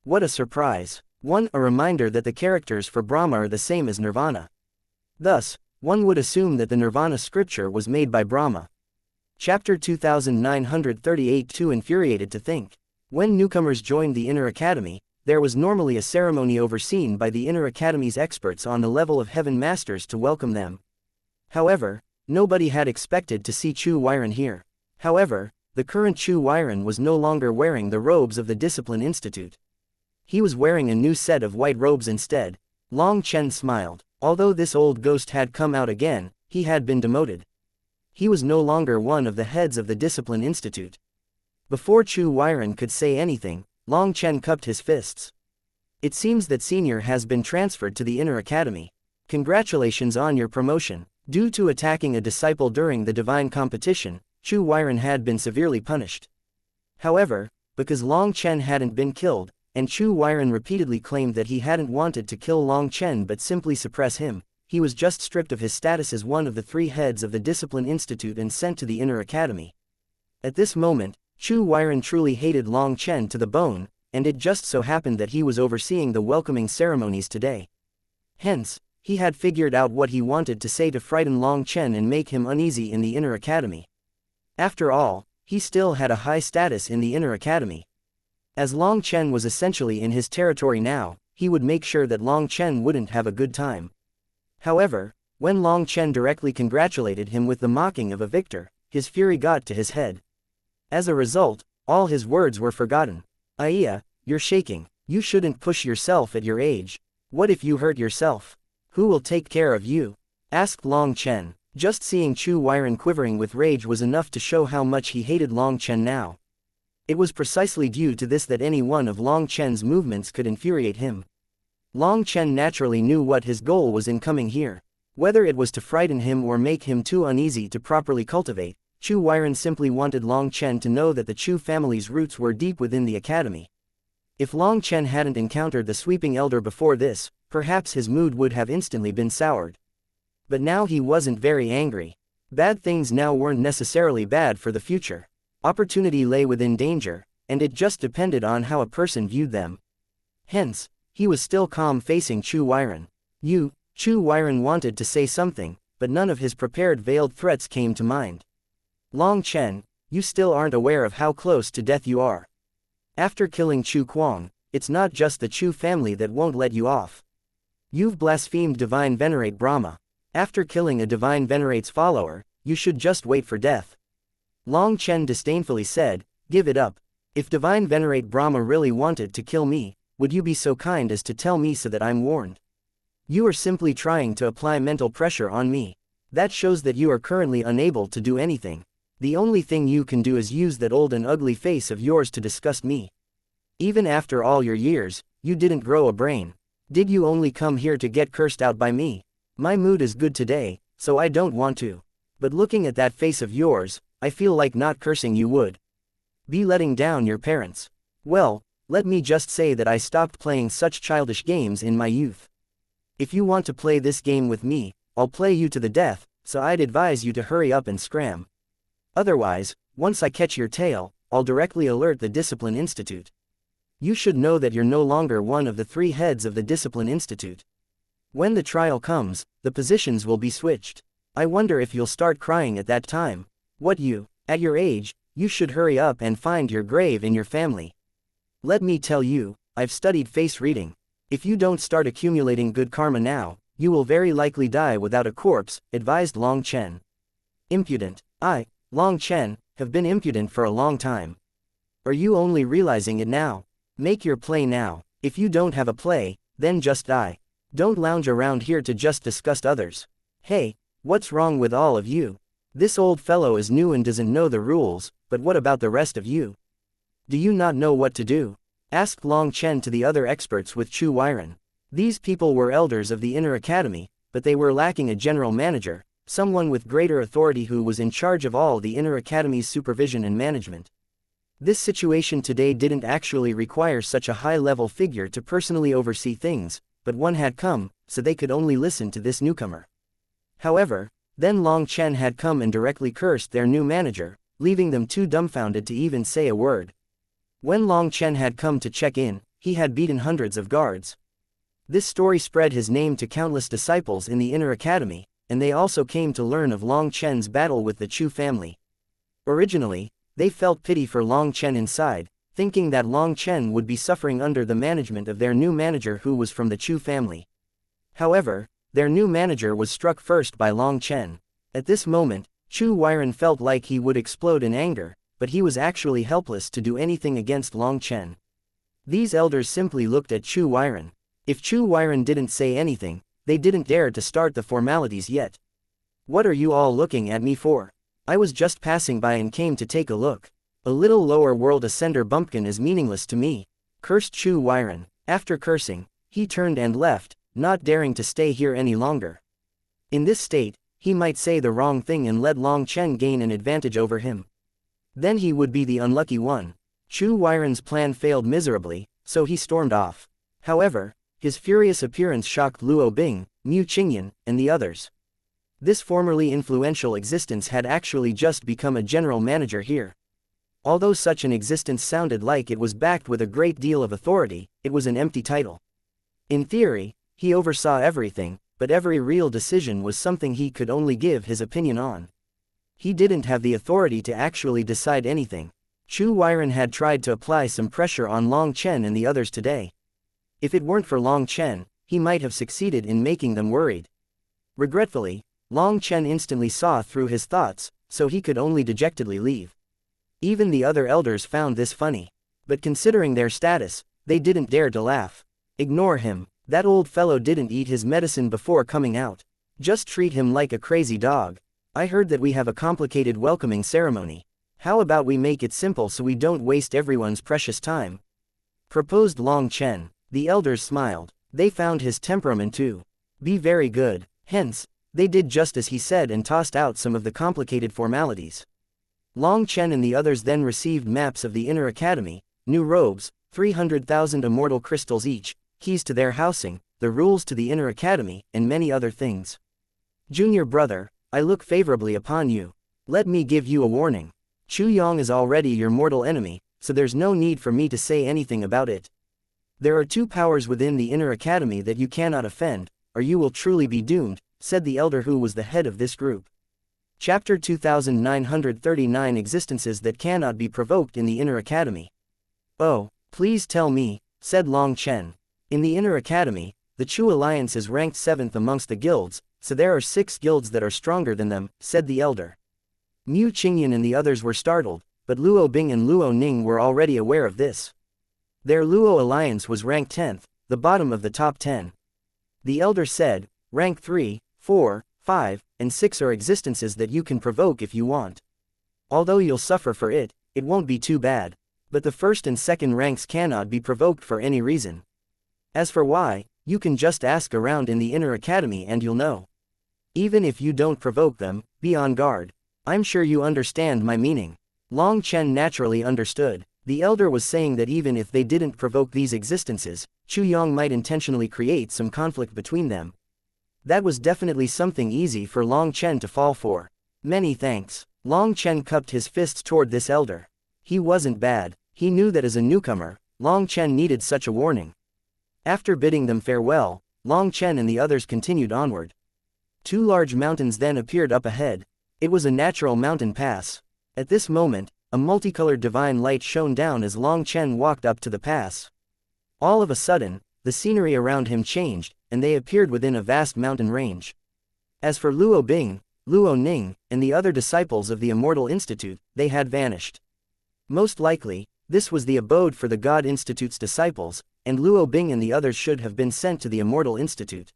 What a surprise. A reminder that the characters for Brahma are the same as Nirvana. Thus, one would assume that the Nirvana scripture was made by Brahma. Chapter 2938. Too infuriated to think. When newcomers joined the Inner Academy, there was normally a ceremony overseen by the Inner Academy's experts on the level of Heaven Masters to welcome them. However, nobody had expected to see Chu Weiren here. However, the current Chu Weiren was no longer wearing the robes of the Discipline Institute. He was wearing a new set of white robes instead. Long Chen smiled. Although this old ghost had come out again, he had been demoted. He was no longer one of the heads of the Discipline Institute. Before Chu Weiren could say anything, Long Chen cupped his fists. It seems that Senior has been transferred to the Inner Academy. Congratulations on your promotion. Due to attacking a disciple during the divine competition, Chu Weiren had been severely punished. However, because Long Chen hadn't been killed, and Chu Weiren repeatedly claimed that he hadn't wanted to kill Long Chen but simply suppress him, he was just stripped of his status as one of the 3 heads of the Discipline Institute and sent to the Inner Academy. At this moment, Chu Weiren truly hated Long Chen to the bone, and it just so happened that he was overseeing the welcoming ceremonies today. Hence, he had figured out what he wanted to say to frighten Long Chen and make him uneasy in the Inner Academy. After all, he still had a high status in the Inner Academy. As Long Chen was essentially in his territory now, he would make sure that Long Chen wouldn't have a good time. However, when Long Chen directly congratulated him with the mocking of a victor, his fury got to his head. As a result, all his words were forgotten. Aya, you're shaking. You shouldn't push yourself at your age. What if you hurt yourself? Who will take care of you? Asked Long Chen. Just seeing Chu Weiren quivering with rage was enough to show how much he hated Long Chen now. It was precisely due to this that any one of Long Chen's movements could infuriate him. Long Chen naturally knew what his goal was in coming here. Whether it was to frighten him or make him too uneasy to properly cultivate, Chu Weiren simply wanted Long Chen to know that the Chu family's roots were deep within the academy. If Long Chen hadn't encountered the sweeping elder before this, perhaps his mood would have instantly been soured. But now he wasn't very angry. Bad things now weren't necessarily bad for the future. Opportunity lay within danger, and it just depended on how a person viewed them. Hence, he was still calm facing Chu Weiren. Chu Weiren wanted to say something, but none of his prepared veiled threats came to mind. Long Chen, you still aren't aware of how close to death you are. After killing Chu Kuang, it's not just the Chu family that won't let you off. You've blasphemed Divine Venerate Brahma. After killing a Divine Venerate's follower, you should just wait for death. Long Chen disdainfully said, give it up. If Divine Venerate Brahma really wanted to kill me, would you be so kind as to tell me so that I'm warned? You are simply trying to apply mental pressure on me. That shows that you are currently unable to do anything. The only thing you can do is use that old and ugly face of yours to disgust me. Even after all your years, you didn't grow a brain. Did you only come here to get cursed out by me? My mood is good today, so I don't want to. But looking at that face of yours, I feel like not cursing you would be letting down your parents. Well, let me just say that I stopped playing such childish games in my youth. If you want to play this game with me, I'll play you to the death, so I'd advise you to hurry up and scram. Otherwise, once I catch your tail, I'll directly alert the Discipline Institute. You should know that you're no longer one of the 3 heads of the Discipline Institute. When the trial comes, the positions will be switched. I wonder if you'll start crying at that time. At your age, you should hurry up and find your grave in your family. Let me tell you, I've studied face reading. If you don't start accumulating good karma now, you will very likely die without a corpse, advised Long Chen. Impudent. I, Long Chen, have been impudent for a long time. Are you only realizing it now? Make your play now. If you don't have a play, then just die. Don't lounge around here to just disgust others. Hey, what's wrong with all of you? This old fellow is new and doesn't know the rules, but what about the rest of you? Do you not know what to do? Asked Long Chen to the other experts with Chu Weiren. These people were elders of the Inner Academy, but they were lacking a general manager, someone with greater authority who was in charge of all the Inner Academy's supervision and management. This situation today didn't actually require such a high-level figure to personally oversee things, but one had come, so they could only listen to this newcomer. However, then Long Chen had come and directly cursed their new manager, leaving them too dumbfounded to even say a word. When Long Chen had come to check in, he had beaten hundreds of guards. This story spread his name to countless disciples in the Inner Academy, and they also came to learn of Long Chen's battle with the Chu family. Originally, they felt pity for Long Chen inside, thinking that Long Chen would be suffering under the management of their new manager who was from the Chu family. However, their new manager was struck first by Long Chen. At this moment, Chu Weiren felt like he would explode in anger, but he was actually helpless to do anything against Long Chen. These elders simply looked at Chu Weiren. If Chu Weiren didn't say anything, they didn't dare to start the formalities yet. "What are you all looking at me for? I was just passing by and came to take a look. A little lower world ascender bumpkin is meaningless to me," cursed Chu Weiren. After cursing, he turned and left, not daring to stay here any longer. In this state, he might say the wrong thing and let Long Chen gain an advantage over him. Then he would be the unlucky one. Chu Weiren's plan failed miserably, so he stormed off. However, his furious appearance shocked Luo Bing, Mu Qingyan, and the others. This formerly influential existence had actually just become a general manager here. Although such an existence sounded like it was backed with a great deal of authority, it was an empty title. In theory, he oversaw everything, but every real decision was something he could only give his opinion on. He didn't have the authority to actually decide anything. Chu Weiren had tried to apply some pressure on Long Chen and the others today. If it weren't for Long Chen, he might have succeeded in making them worried. Regretfully, Long Chen instantly saw through his thoughts, so he could only dejectedly leave. Even the other elders found this funny. But considering their status, they didn't dare to laugh. "Ignore him, that old fellow didn't eat his medicine before coming out. Just treat him like a crazy dog. I heard that we have a complicated welcoming ceremony. How about we make it simple so we don't waste everyone's precious time?" proposed Long Chen. The elders smiled. They found his temperament to be very good. Hence, they did just as he said and tossed out some of the complicated formalities. Long Chen and the others then received maps of the Inner Academy, new robes, 300,000 immortal crystals each, keys to their housing, the rules to the Inner Academy, and many other things. "Junior brother, I look favorably upon you. Let me give you a warning. Chu Yang is already your mortal enemy, so there's no need for me to say anything about it. There are two powers within the Inner Academy that you cannot offend, or you will truly be doomed," said the elder who was the head of this group. Chapter 2939 Existences that cannot be provoked in the Inner Academy. "Oh, please tell me," said Long Chen. "In the Inner Academy, the Chu Alliance is ranked 7th amongst the guilds, so there are 6 guilds that are stronger than them," said the elder. Mu Qingyan and the others were startled, but Luo Bing and Luo Ning were already aware of this. Their Luo Alliance was ranked 10th, the bottom of the top 10. The elder said, "Rank 3, 4, 5, and 6 are existences that you can provoke if you want. Although you'll suffer for it, it won't be too bad. But the first and second ranks cannot be provoked for any reason. As for why, you can just ask around in the Inner Academy and you'll know. Even if you don't provoke them, be on guard. I'm sure you understand my meaning." Long Chen naturally understood. The elder was saying that even if they didn't provoke these existences, Chu Yang might intentionally create some conflict between them. That was definitely something easy for Long Chen to fall for. "Many thanks." Long Chen cupped his fists toward this elder. He wasn't bad. He knew that as a newcomer, Long Chen needed such a warning. After bidding them farewell, Long Chen and the others continued onward. 2 large mountains then appeared up ahead. It was a natural mountain pass. At this moment, a multicolored divine light shone down as Long Chen walked up to the pass. All of a sudden, the scenery around him changed, and they appeared within a vast mountain range. As for Luo Bing, Luo Ning, and the other disciples of the Immortal Institute, they had vanished. Most likely, this was the abode for the God Institute's disciples, and Luo Bing and the others should have been sent to the Immortal Institute.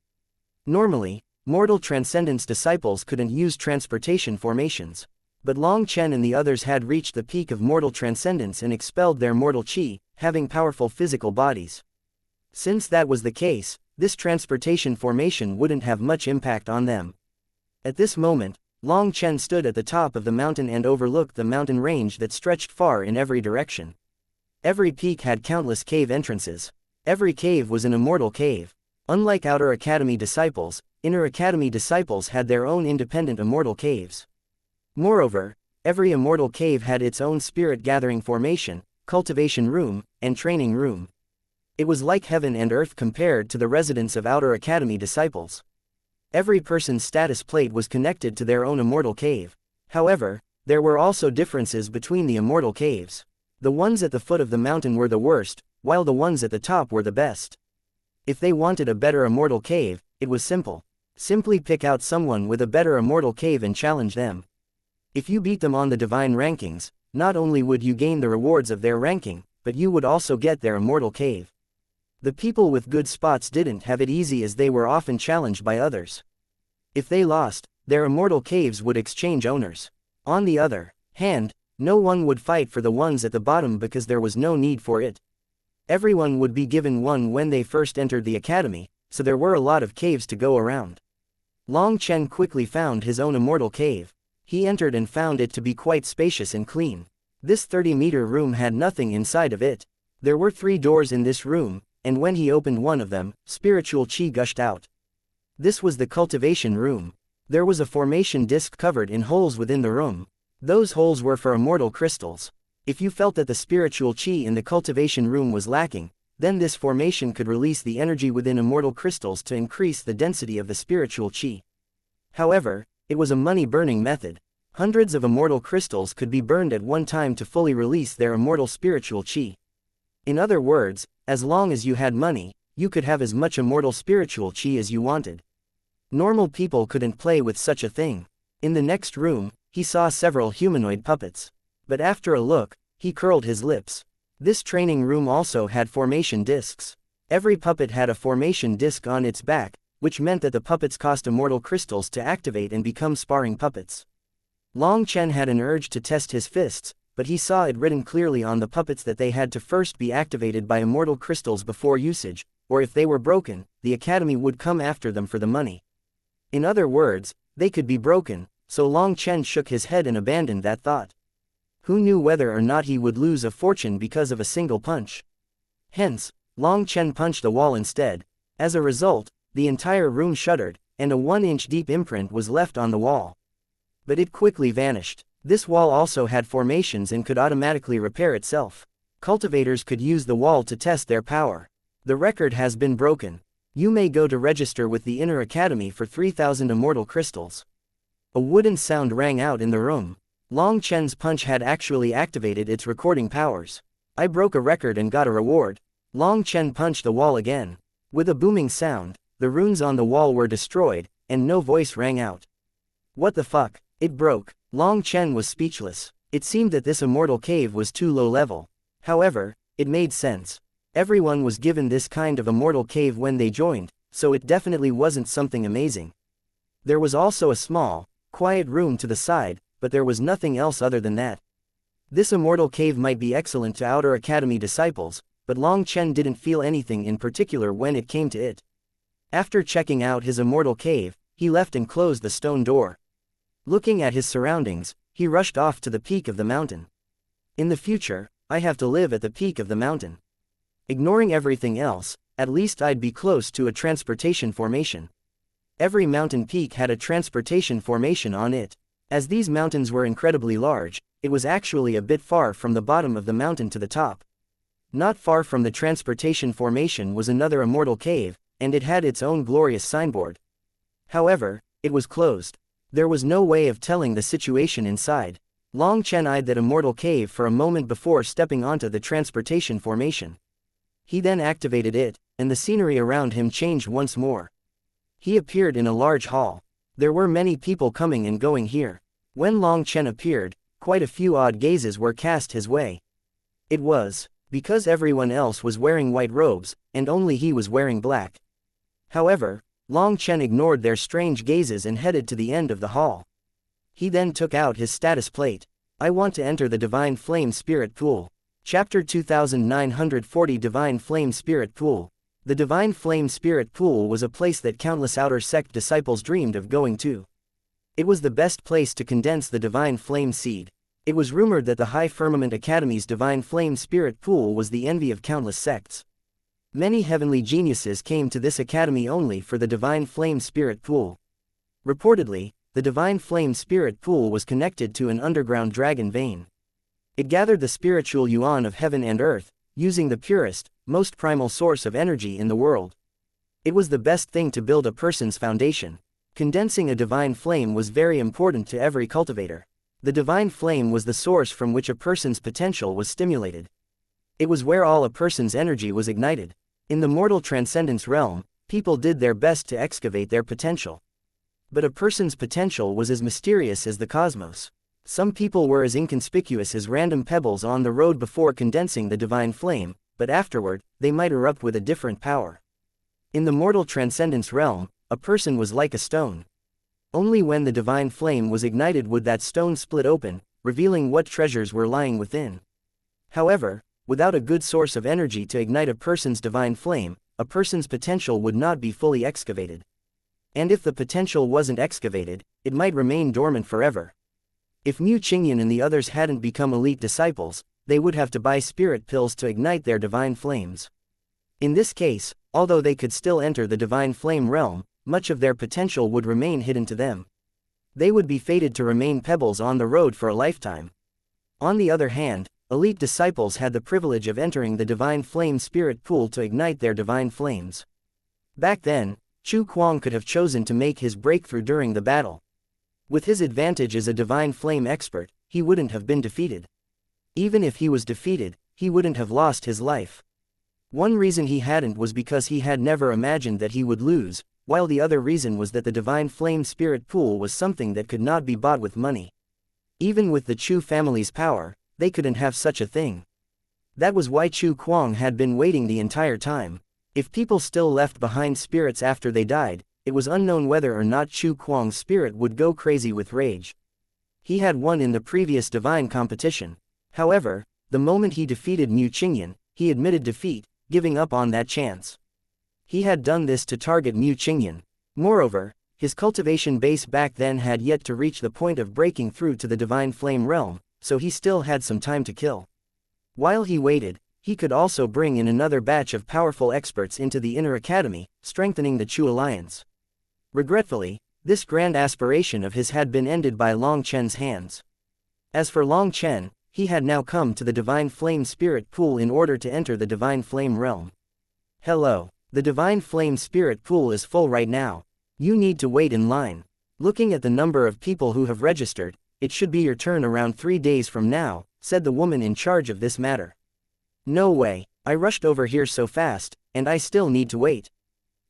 Normally, mortal transcendence disciples couldn't use transportation formations. But Long Chen and the others had reached the peak of mortal transcendence and expelled their mortal chi, having powerful physical bodies. Since that was the case, this transportation formation wouldn't have much impact on them. At this moment, Long Chen stood at the top of the mountain and overlooked the mountain range that stretched far in every direction. Every peak had countless cave entrances. Every cave was an immortal cave. Unlike Outer Academy disciples, Inner Academy disciples had their own independent immortal caves. Moreover, every immortal cave had its own spirit-gathering formation, cultivation room, and training room. It was like heaven and earth compared to the residence of Outer Academy disciples. Every person's status plate was connected to their own immortal cave. However, there were also differences between the immortal caves. The ones at the foot of the mountain were the worst, while the ones at the top were the best. If they wanted a better immortal cave, it was simple. Simply pick out someone with a better immortal cave and challenge them. If you beat them on the divine rankings, not only would you gain the rewards of their ranking, but you would also get their immortal cave. The people with good spots didn't have it easy as they were often challenged by others. If they lost, their immortal caves would exchange owners. On the other hand, no one would fight for the ones at the bottom because there was no need for it. Everyone would be given one when they first entered the academy, so there were a lot of caves to go around. Long Chen quickly found his own immortal cave. He entered and found it to be quite spacious and clean. This 30-meter room had nothing inside of it. There were 3 doors in this room, and when he opened one of them, spiritual qi gushed out. This was the cultivation room. There was a formation disc covered in holes within the room. Those holes were for immortal crystals. If you felt that the spiritual qi in the cultivation room was lacking, then this formation could release the energy within immortal crystals to increase the density of the spiritual qi. However, it was a money-burning method. Hundreds of immortal crystals could be burned at one time to fully release their immortal spiritual qi. In other words, as long as you had money, you could have as much immortal spiritual qi as you wanted. Normal people couldn't play with such a thing. In the next room, he saw several humanoid puppets. But after a look, he curled his lips. This training room also had formation discs. Every puppet had a formation disc on its back, which meant that the puppets cost immortal crystals to activate and become sparring puppets. Long Chen had an urge to test his fists, but he saw it written clearly on the puppets that they had to first be activated by immortal crystals before usage, or if they were broken, the academy would come after them for the money. In other words, they could be broken, so Long Chen shook his head and abandoned that thought. Who knew whether or not he would lose a fortune because of a single punch? Hence, Long Chen punched the wall instead. As a result, the entire room shuddered, and a 1-inch deep imprint was left on the wall. But it quickly vanished. This wall also had formations and could automatically repair itself. Cultivators could use the wall to test their power. The record has been broken. You may go to register with the Inner Academy for 3,000 immortal crystals. A wooden sound rang out in the room. Long Chen's punch had actually activated its recording powers. I broke a record and got a reward. Long Chen punched the wall again. With a booming sound, the runes on the wall were destroyed, and no voice rang out. What the fuck? It broke. Long Chen was speechless. It seemed that this immortal cave was too low level. However, it made sense. Everyone was given this kind of immortal cave when they joined, so it definitely wasn't something amazing. There was also a small, quiet room to the side, but there was nothing else other than that. This immortal cave might be excellent to Outer Academy disciples, but Long Chen didn't feel anything in particular when it came to it. After checking out his immortal cave, he left and closed the stone door. Looking at his surroundings, he rushed off to the peak of the mountain. In the future, I have to live at the peak of the mountain. Ignoring everything else, at least I'd be close to a transportation formation. Every mountain peak had a transportation formation on it. As these mountains were incredibly large, it was actually a bit far from the bottom of the mountain to the top. Not far from the transportation formation was another immortal cave, and it had its own glorious signboard. However, it was closed. There was no way of telling the situation inside. Long Chen eyed that immortal cave for a moment before stepping onto the transportation formation. He then activated it, and the scenery around him changed once more. He appeared in a large hall. There were many people coming and going here. When Long Chen appeared, quite a few odd gazes were cast his way. It was because everyone else was wearing white robes, and only he was wearing black. However, Long Chen ignored their strange gazes and headed to the end of the hall. He then took out his status plate. I want to enter the Divine Flame Spirit Pool. Chapter 2940 Divine Flame Spirit Pool. The Divine Flame Spirit Pool was a place that countless outer sect disciples dreamed of going to. It was the best place to condense the divine flame seed. It was rumored that the High Firmament Academy's divine flame spirit pool was the envy of countless sects. Many heavenly geniuses came to this academy only for the divine flame spirit pool. Reportedly, the divine flame spirit pool was connected to an underground dragon vein. It gathered the spiritual yuan of heaven and earth, using the purest, most primal source of energy in the world. It was the best thing to build a person's foundation. Condensing a divine flame was very important to every cultivator. The divine flame was the source from which a person's potential was stimulated. It was where all a person's energy was ignited. In the mortal transcendence realm, people did their best to excavate their potential. But a person's potential was as mysterious as the cosmos. Some people were as inconspicuous as random pebbles on the road before condensing the divine flame, but afterward, they might erupt with a different power. In the mortal transcendence realm, a person was like a stone. Only when the divine flame was ignited would that stone split open, revealing what treasures were lying within. However, without a good source of energy to ignite a person's divine flame, a person's potential would not be fully excavated. And if the potential wasn't excavated, it might remain dormant forever. If Mu Qingyan and the others hadn't become elite disciples, they would have to buy spirit pills to ignite their divine flames. In this case, although they could still enter the divine flame realm, much of their potential would remain hidden to them. They would be fated to remain pebbles on the road for a lifetime. On the other hand, elite disciples had the privilege of entering the divine flame spirit pool to ignite their divine flames. Back then, Chu Kuang could have chosen to make his breakthrough during the battle. With his advantage as a divine flame expert, he wouldn't have been defeated. Even if he was defeated, he wouldn't have lost his life. One reason he hadn't was because he had never imagined that he would lose, while the other reason was that the divine flame spirit pool was something that could not be bought with money. Even with the Chu family's power, they couldn't have such a thing. That was why Chu Kuang had been waiting the entire time. If people still left behind spirits after they died, it was unknown whether or not Chu Kuang's spirit would go crazy with rage. He had won in the previous divine competition. However, the moment he defeated Mu Qingyan, he admitted defeat, giving up on that chance. He had done this to target Mu Qingyan. Moreover, his cultivation base back then had yet to reach the point of breaking through to the divine flame realm, so he still had some time to kill. While he waited, he could also bring in another batch of powerful experts into the inner academy, strengthening the Chu alliance. Regretfully, this grand aspiration of his had been ended by Long Chen's hands. As for Long Chen, he had now come to the divine flame spirit pool in order to enter the divine flame realm. Hello, the divine flame spirit pool is full right now. You need to wait in line. Looking at the number of people who have registered, it should be your turn around 3 days from now, said the woman in charge of this matter. No way, I rushed over here so fast, and I still need to wait.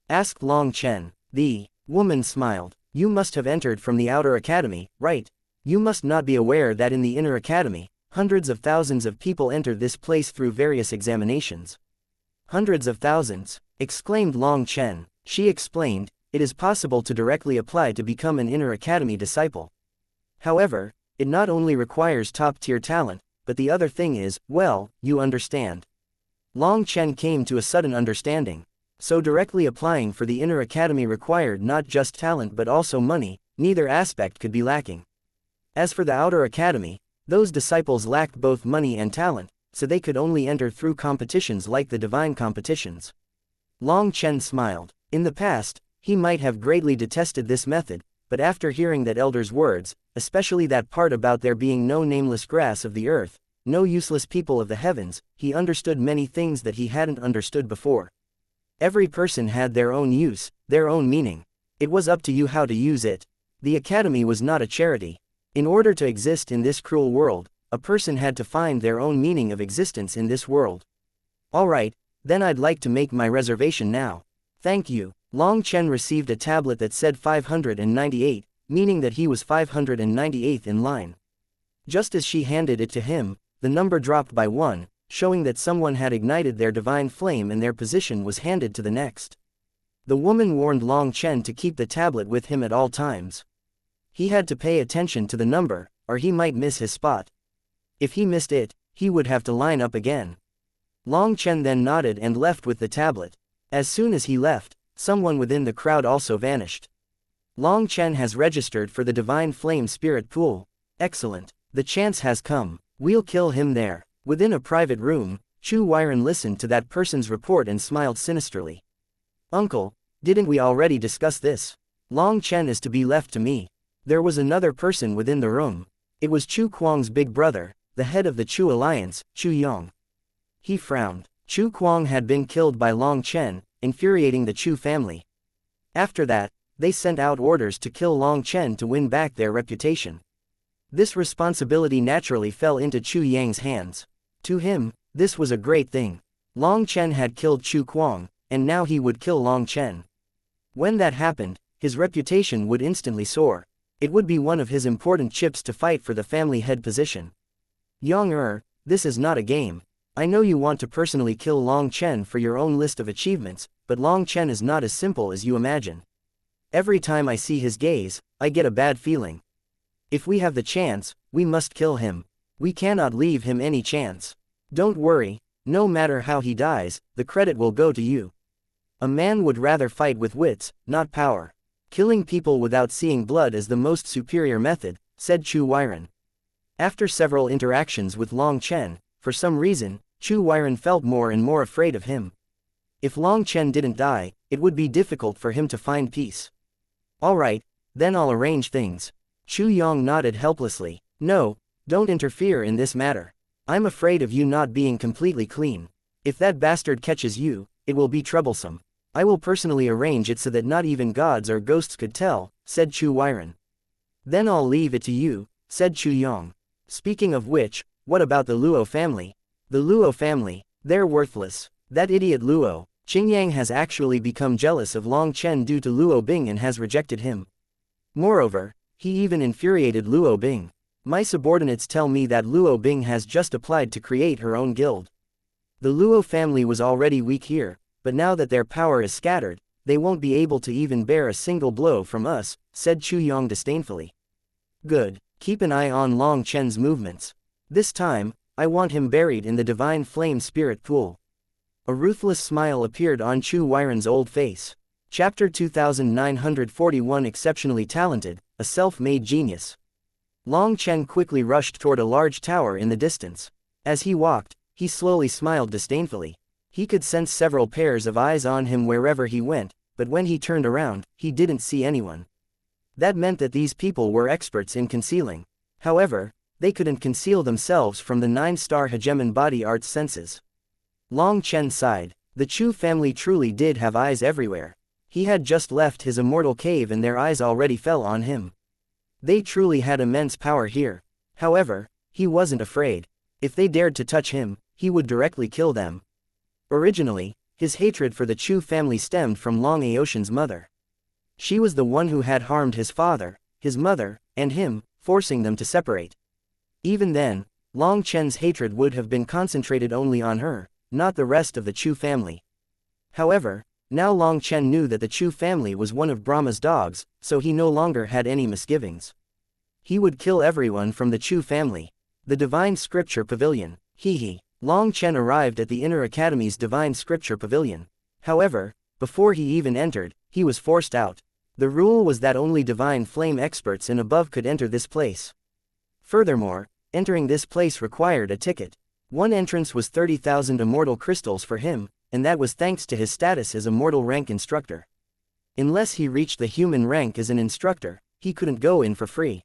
Asked Long Chen. The woman smiled. You must have entered from the outer academy, right? You must not be aware that in the inner academy, hundreds of thousands of people enter this place through various examinations. Hundreds of thousands, exclaimed Long Chen. She explained, it is possible to directly apply to become an inner academy disciple. However, it not only requires top-tier talent, but the other thing is, well, you understand. Long Chen came to a sudden understanding. So directly applying for the inner academy required not just talent but also money, neither aspect could be lacking. As for the outer academy, those disciples lacked both money and talent, so they could only enter through competitions like the divine competitions. Long Chen smiled. In the past, he might have greatly detested this method, but after hearing that elder's words, especially that part about there being no nameless grass of the earth, no useless people of the heavens, he understood many things that he hadn't understood before. Every person had their own use, their own meaning. It was up to you how to use it. The academy was not a charity. In order to exist in this cruel world, a person had to find their own meaning of existence in this world. Alright, then I'd like to make my reservation now. Thank you. Long Chen received a tablet that said 598, meaning that he was 598th in line. Just as she handed it to him, the number dropped by 1, showing that someone had ignited their divine flame and their position was handed to the next. The woman warned Long Chen to keep the tablet with him at all times. He had to pay attention to the number, or he might miss his spot. If he missed it, he would have to line up again. Long Chen then nodded and left with the tablet. As soon as he left, someone within the crowd also vanished. Long Chen has registered for the Divine Flame Spirit Pool. Excellent. The chance has come. We'll kill him there. Within a private room, Chu Weiren listened to that person's report and smiled sinisterly. Uncle, didn't we already discuss this? Long Chen is to be left to me. There was another person within the room. It was Chu Kuang's big brother, the head of the Chu Alliance, Chu Yong. He frowned. Chu Kuang had been killed by Long Chen, infuriating the Chu family. After that, they sent out orders to kill Long Chen to win back their reputation. This responsibility naturally fell into Chu Yang's hands. To him, this was a great thing. Long Chen had killed Chu Kuang, and now he would kill Long Chen. When that happened, his reputation would instantly soar. It would be one of his important chips to fight for the family head position. Yang this is not a game. I know you want to personally kill Long Chen for your own list of achievements, but Long Chen is not as simple as you imagine. Every time I see his gaze, I get a bad feeling. If we have the chance, we must kill him. We cannot leave him any chance. Don't worry, no matter how he dies, the credit will go to you. A man would rather fight with wits, not power. Killing people without seeing blood is the most superior method, said Chu Weiren. After several interactions with Long Chen, for some reason, Chu Weiren felt more and more afraid of him. If Long Chen didn't die, it would be difficult for him to find peace. Alright, then I'll arrange things. Chu Yong nodded helplessly. No, don't interfere in this matter. I'm afraid of you not being completely clean. If that bastard catches you, it will be troublesome. I will personally arrange it so that not even gods or ghosts could tell, said Chu Weiren. Then I'll leave it to you, said Chu Yong. Speaking of which, what about the Luo family? The Luo family, they're worthless. That idiot Luo, Qingyang has actually become jealous of Long Chen due to Luo Bing and has rejected him. Moreover, he even infuriated Luo Bing. My subordinates tell me that Luo Bing has just applied to create her own guild. The Luo family was already weak here, but now that their power is scattered, they won't be able to even bear a single blow from us, said Chu Yong disdainfully. Good, keep an eye on Long Chen's movements. This time, I want him buried in the Divine Flame Spirit Pool. A ruthless smile appeared on Chu Weiren's old face. Chapter 2941 Exceptionally Talented, a Self-Made Genius. Long Chen quickly rushed toward a large tower in the distance. As he walked, he slowly smiled disdainfully. He could sense several pairs of eyes on him wherever he went, but when he turned around, he didn't see anyone. That meant that these people were experts in concealing. However, they couldn't conceal themselves from the 9-star hegemon body arts senses. Long Chen sighed. The Chu family truly did have eyes everywhere. He had just left his immortal cave and their eyes already fell on him. They truly had immense power here. However, he wasn't afraid. If they dared to touch him, he would directly kill them. Originally, his hatred for the Chu family stemmed from Long Aotian's mother. She was the one who had harmed his father, his mother, and him, forcing them to separate. Even then, Long Chen's hatred would have been concentrated only on her, not the rest of the Chu family. However, now Long Chen knew that the Chu family was one of Brahma's dogs, so he no longer had any misgivings. He would kill everyone from the Chu family. The Divine Scripture Pavilion. Long Chen arrived at the Inner Academy's Divine Scripture Pavilion. However, before he even entered, he was forced out. The rule was that only Divine Flame experts and above could enter this place. Furthermore, entering this place required a ticket. One entrance was 30,000 immortal crystals for him, and that was thanks to his status as immortal rank instructor. Unless he reached the human rank as an instructor, he couldn't go in for free.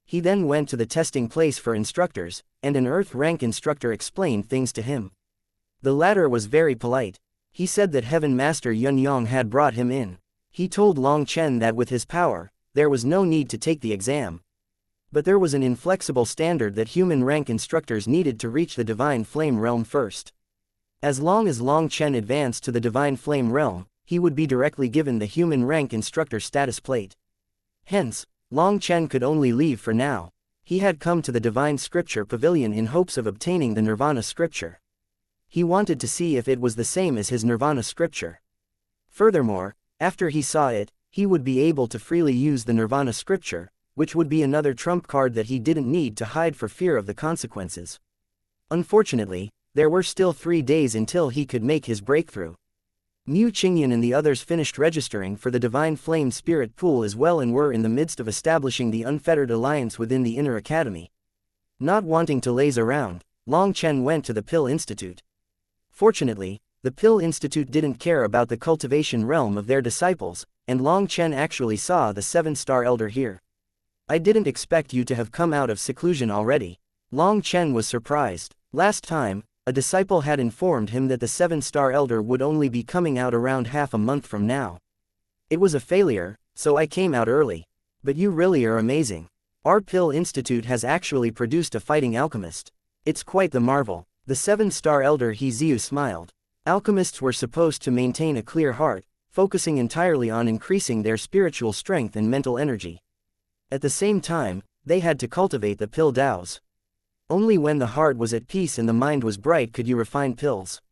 He then went to the testing place for instructors, and an earth rank instructor explained things to him. The latter was very polite. He said that Heaven Master Yun Yong had brought him in. He told Long Chen that with his power, there was no need to take the exam. But there was an inflexible standard that human rank instructors needed to reach the Divine Flame Realm first. As long as Long Chen advanced to the Divine Flame Realm, he would be directly given the human rank instructor status plate. Hence, Long Chen could only leave for now. He had come to the Divine Scripture Pavilion in hopes of obtaining the Nirvana Scripture. He wanted to see if it was the same as his Nirvana Scripture. Furthermore, after he saw it, he would be able to freely use the Nirvana Scripture, which would be another trump card that he didn't need to hide for fear of the consequences. Unfortunately, there were still 3 days until he could make his breakthrough. Mu Qingyan and the others finished registering for the Divine Flame Spirit Pool as well and were in the midst of establishing the unfettered alliance within the inner academy. Not wanting to laze around, Long Chen went to the Pill Institute. Fortunately, the Pill Institute didn't care about the cultivation realm of their disciples, and Long Chen actually saw the 7-star elder here. I didn't expect you to have come out of seclusion already. Long Chen was surprised. Last time, a disciple had informed him that the 7-star elder would only be coming out around half a month from now. It was a failure, so I came out early. But you really are amazing. Our Pill Institute has actually produced a fighting alchemist. It's quite the marvel. The 7-star elder Heziu smiled. Alchemists were supposed to maintain a clear heart, focusing entirely on increasing their spiritual strength and mental energy. At the same time, they had to cultivate the pill Daos. Only when the heart was at peace and the mind was bright could you refine pills.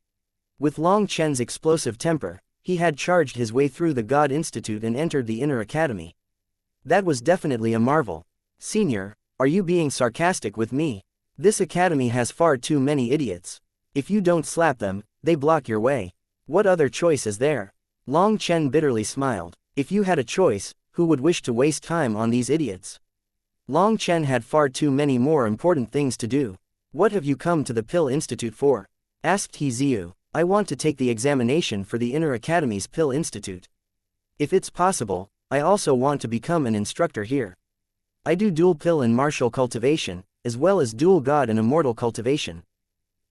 With Long Chen's explosive temper, he had charged his way through the God Institute and entered the inner academy. That was definitely a marvel. Senior, are you being sarcastic with me? This academy has far too many idiots. If you don't slap them, they block your way. What other choice is there? Long Chen bitterly smiled. If you had a choice, who would wish to waste time on these idiots? Long Chen had far too many more important things to do. What have you come to the Pill Institute for? Asked Heziu. I want to take the examination for the Inner Academy's Pill Institute. If it's possible, I also want to become an instructor here. I do dual pill and martial cultivation, as well as dual god and immortal cultivation.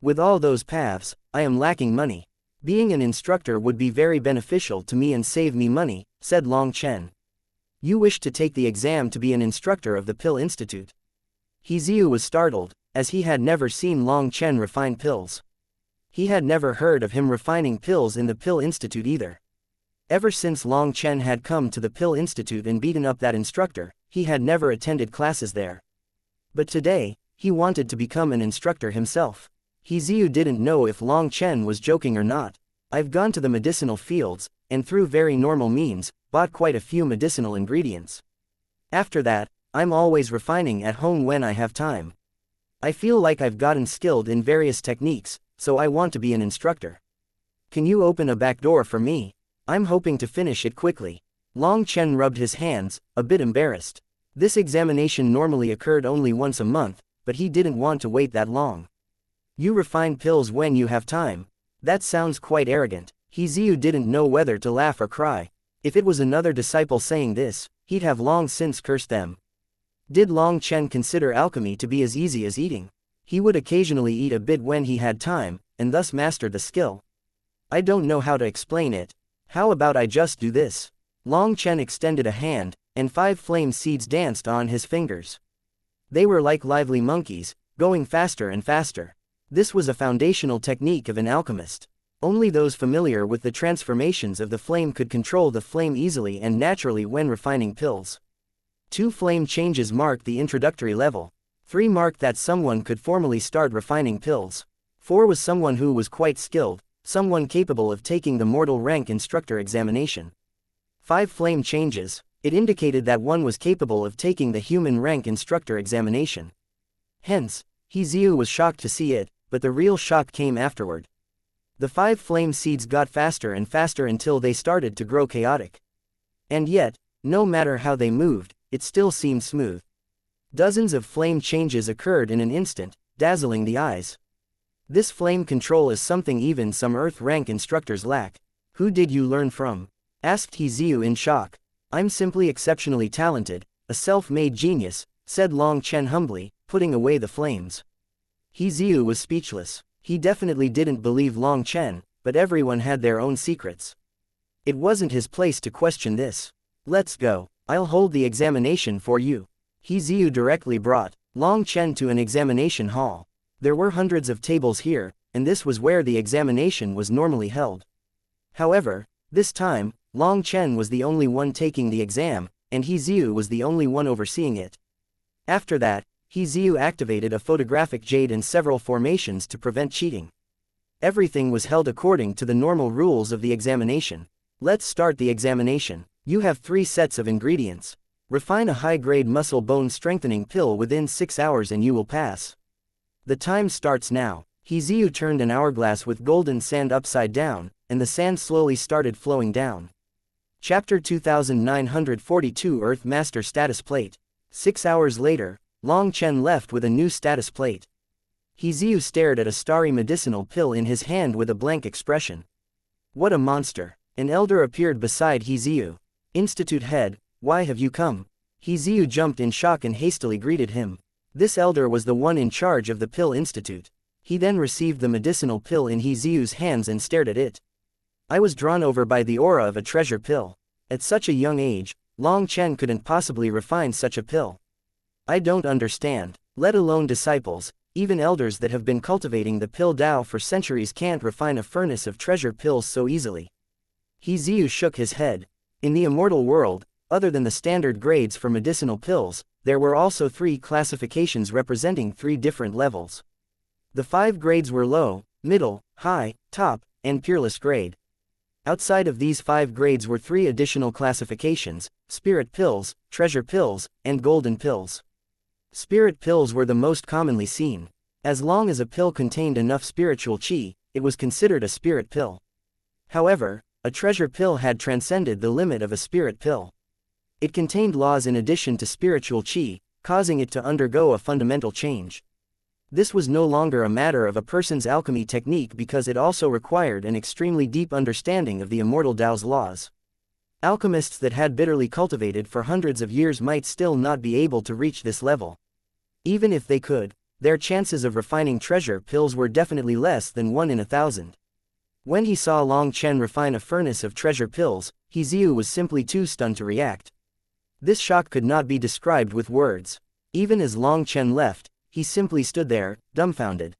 With all those paths, I am lacking money. Being an instructor would be very beneficial to me and save me money, said Long Chen. You wish to take the exam to be an instructor of the Pill Institute. Heziu was startled, as he had never seen Long Chen refine pills. He had never heard of him refining pills in the Pill Institute either. Ever since Long Chen had come to the Pill Institute and beaten up that instructor, he had never attended classes there. But today, he wanted to become an instructor himself. Heziu didn't know if Long Chen was joking or not. I've gone to the medicinal fields, and through very normal means, bought quite a few medicinal ingredients. After that, I'm always refining at home when I have time. I feel like I've gotten skilled in various techniques, so I want to be an instructor. Can you open a back door for me? I'm hoping to finish it quickly. Long Chen rubbed his hands, a bit embarrassed. This examination normally occurred only once a month, but he didn't want to wait that long. You refine pills when you have time. That sounds quite arrogant. Heziu didn't know whether to laugh or cry. If it was another disciple saying this, he'd have long since cursed them. Did Long Chen consider alchemy to be as easy as eating? He would occasionally eat a bit when he had time, and thus mastered the skill. I don't know how to explain it. How about I just do this? Long Chen extended a hand, and 5 flame seeds danced on his fingers. They were like lively monkeys, going faster and faster. This was a foundational technique of an alchemist. Only those familiar with the transformations of the flame could control the flame easily and naturally when refining pills. 2 flame changes marked the introductory level. 3 marked that someone could formally start refining pills. 4 was someone who was quite skilled, someone capable of taking the mortal rank instructor examination. 5 flame changes, it indicated that one was capable of taking the human rank instructor examination. Hence, Heziu was shocked to see it, but the real shock came afterward. The 5 flame seeds got faster and faster until they started to grow chaotic. And yet, no matter how they moved, it still seemed smooth. Dozens of flame changes occurred in an instant, dazzling the eyes. This flame control is something even some earth rank instructors lack. Who did you learn from? Asked Heziu in shock. I'm simply exceptionally talented, a self-made genius, said Long Chen humbly, putting away the flames. Heziu was speechless. He definitely didn't believe Long Chen, but everyone had their own secrets. It wasn't his place to question this. Let's go. I'll hold the examination for you. Heziu directly brought Long Chen to an examination hall. There were hundreds of tables here, and this was where the examination was normally held. However, this time, Long Chen was the only one taking the exam, and Heziu was the only one overseeing it. After that, Heziu activated a photographic jade and several formations to prevent cheating. Everything was held according to the normal rules of the examination. Let's start the examination. You have 3 sets of ingredients. Refine a high-grade muscle bone strengthening pill within 6 hours and you will pass. The time starts now. Heziu turned an hourglass with golden sand upside down, and the sand slowly started flowing down. Chapter 2942 Earth Master Status Plate. 6 hours later, Long Chen left with a new status plate. Xianxia stared at a starry medicinal pill in his hand with a blank expression. What a monster! An elder appeared beside Xianxia. Institute head, why have you come? Xianxia jumped in shock and hastily greeted him. This elder was the one in charge of the Pill Institute. He then received the medicinal pill in Xianxia's hands and stared at it. I was drawn over by the aura of a treasure pill. At such a young age, Long Chen couldn't possibly refine such a pill. I don't understand. Let alone disciples, even elders that have been cultivating the pill Tao for centuries can't refine a furnace of treasure pills so easily. Xianxia shook his head. In the immortal world, other than the standard grades for medicinal pills, there were also 3 classifications representing 3 different levels. The 5 grades were low, middle, high, top, and peerless grade. Outside of these 5 grades were 3 additional classifications: spirit pills, treasure pills, and golden pills. Spirit pills were the most commonly seen. As long as a pill contained enough spiritual qi, it was considered a spirit pill. However, a treasure pill had transcended the limit of a spirit pill. It contained laws in addition to spiritual qi, causing it to undergo a fundamental change. This was no longer a matter of a person's alchemy technique because it also required an extremely deep understanding of the immortal Tao's laws. Alchemists that had bitterly cultivated for hundreds of years might still not be able to reach this level. Even if they could, their chances of refining treasure pills were definitely less than 1 in 1,000. When he saw Long Chen refine a furnace of treasure pills, Xianxia was simply too stunned to react. This shock could not be described with words. Even as Long Chen left, he simply stood there, dumbfounded.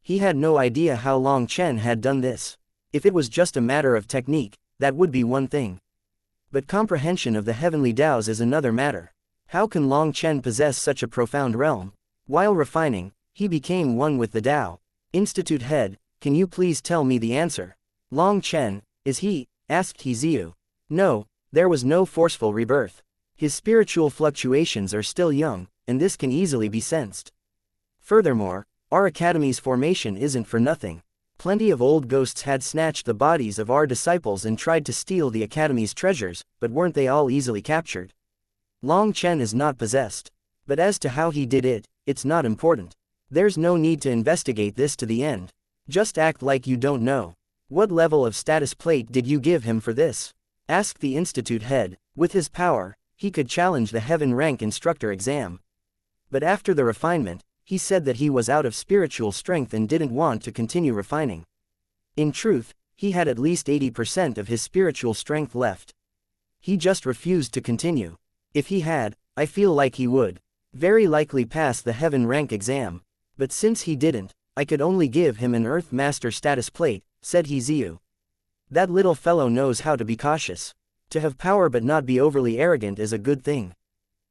He had no idea how Long Chen had done this. If it was just a matter of technique, that would be one thing. But comprehension of the heavenly Taos is another matter. How can Long Chen possess such a profound realm? While refining, he became one with the Tao. Institute head, can you please tell me the answer? Long Chen, is he? Asked Xianxia. No, there was no forceful rebirth. His spiritual fluctuations are still young, and this can easily be sensed. Furthermore, our academy's formation isn't for nothing. Plenty of old ghosts had snatched the bodies of our disciples and tried to steal the academy's treasures, but weren't they all easily captured? Long Chen is not possessed. But as to how he did it, it's not important. There's no need to investigate this to the end. Just act like you don't know. What level of status plate did you give him for this? Asked the institute head. With his power, he could challenge the heaven rank instructor exam. But after the refinement, he said that he was out of spiritual strength and didn't want to continue refining. In truth, he had at least 80% of his spiritual strength left. He just refused to continue. If he had, I feel like he would very likely pass the heaven rank exam. But since he didn't, I could only give him an Earth Master status plate, said Xianxia. That little fellow knows how to be cautious. To have power but not be overly arrogant is a good thing.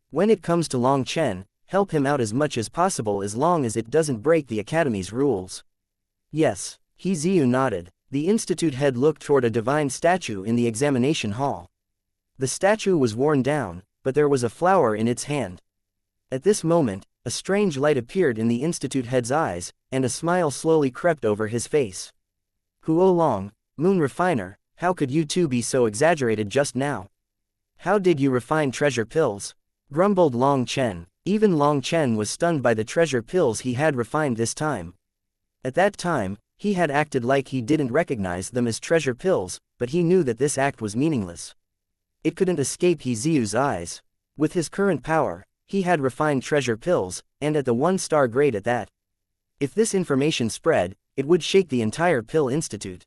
When it comes to Long Chen, help him out as much as possible as long as it doesn't break the academy's rules. Yes, Xianxia nodded. The institute head looked toward a divine statue in the examination hall. The statue was worn down, but there was a flower in its hand. At this moment, a strange light appeared in the institute head's eyes, and a smile slowly crept over his face. Huo Long, Moon Refiner, how could you two be so exaggerated just now? How did you refine treasure pills? Grumbled Long Chen. Even Long Chen was stunned by the treasure pills he had refined this time. At that time, he had acted like he didn't recognize them as treasure pills, but he knew that this act was meaningless. It couldn't escape Xianxia's eyes. With his current power, he had refined treasure pills, and at the 1-star grade at that. If this information spread, it would shake the entire Pill Institute.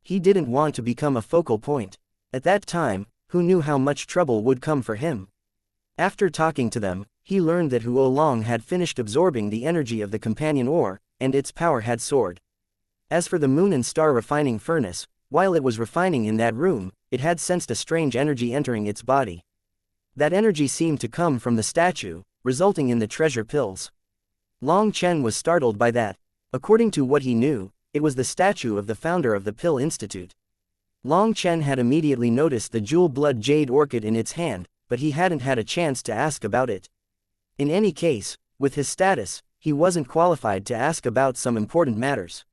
He didn't want to become a focal point. At that time, who knew how much trouble would come for him? After talking to them, he learned that Huo Long had finished absorbing the energy of the companion ore, and its power had soared. As for the moon and star refining furnace, while it was refining in that room, it had sensed a strange energy entering its body. That energy seemed to come from the statue, resulting in the treasure pills. Long Chen was startled by that. According to what he knew, it was the statue of the founder of the Pill Institute. Long Chen had immediately noticed the jewel blood jade orchid in its hand, but he hadn't had a chance to ask about it. In any case, with his status, he wasn't qualified to ask about some important matters.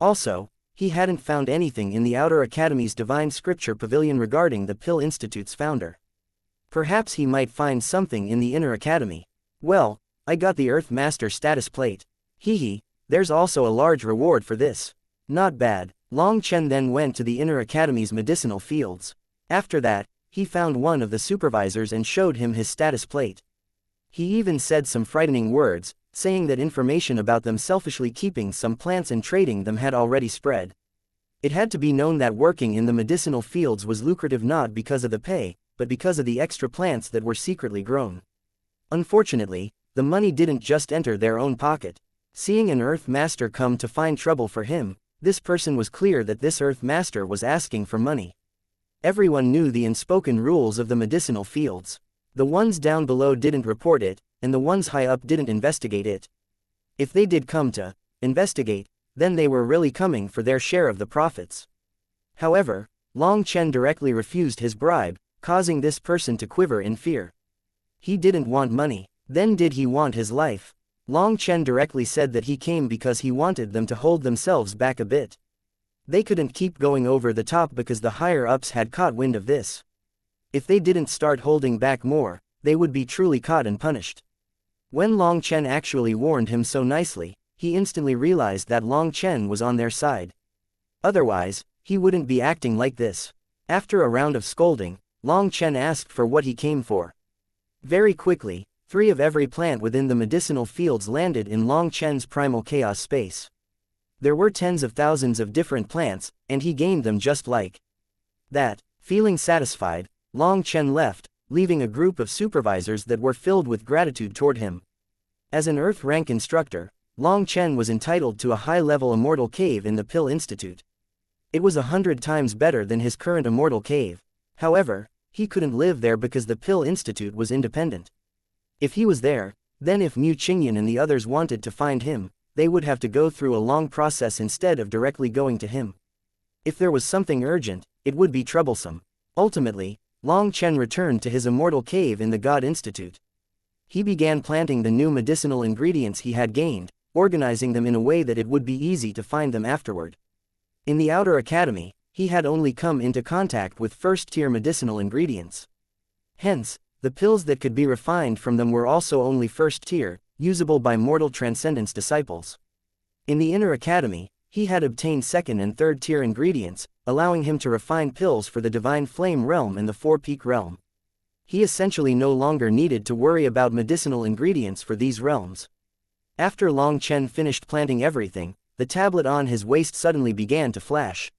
Also, he hadn't found anything in the Outer Academy's Divine Scripture Pavilion regarding the Pill Institute's founder. Perhaps he might find something in the Inner Academy. Well, I got the Earth Master status plate. Hehe, there's also a large reward for this. Not bad. Long Chen then went to the Inner Academy's medicinal fields. After that, he found one of the supervisors and showed him his status plate. He even said some frightening words, saying that information about them selfishly keeping some plants and trading them had already spread. It had to be known that working in the medicinal fields was lucrative not because of the pay, but because of the extra plants that were secretly grown. Unfortunately, the money didn't just enter their own pocket. Seeing an Earth Master come to find trouble for him, this person was clear that this Earth Master was asking for money. Everyone knew the unspoken rules of the medicinal fields. The ones down below didn't report it, and the ones high up didn't investigate it. If they did come to investigate, then they were really coming for their share of the profits. However, Long Chen directly refused his bribe, causing this person to quiver in fear. He didn't want money. Then did he want his life? Long Chen directly said that he came because he wanted them to hold themselves back a bit. They couldn't keep going over the top because the higher-ups had caught wind of this. If they didn't start holding back more, they would be truly caught and punished. When Long Chen actually warned him so nicely, he instantly realized that Long Chen was on their side. Otherwise, he wouldn't be acting like this. After a round of scolding, Long Chen asked for what he came for. Very quickly, 3 of every plant within the medicinal fields landed in Long Chen's primal chaos space. There were tens of thousands of different plants, and he gained them just like that. Feeling satisfied, Long Chen left, leaving a group of supervisors that were filled with gratitude toward him. As an Earth rank instructor, Long Chen was entitled to a high-level immortal cave in the Pill Institute. It was 100 times better than his current immortal cave. However, he couldn't live there because the Pill Institute was independent. If he was there, then if Mu Qingyan and the others wanted to find him, they would have to go through a long process instead of directly going to him. If there was something urgent, it would be troublesome. Ultimately, Long Chen returned to his immortal cave in the God Institute. He began planting the new medicinal ingredients he had gained, organizing them in a way that it would be easy to find them afterward. In the Outer Academy, he had only come into contact with first-tier medicinal ingredients. Hence, the pills that could be refined from them were also only first-tier, usable by mortal transcendence disciples. In the Inner Academy, he had obtained second and third-tier ingredients, allowing him to refine pills for the Divine Flame Realm and the Four-Peak Realm. He essentially no longer needed to worry about medicinal ingredients for these realms. After Long Chen finished planting everything, the tablet on his waist suddenly began to flash.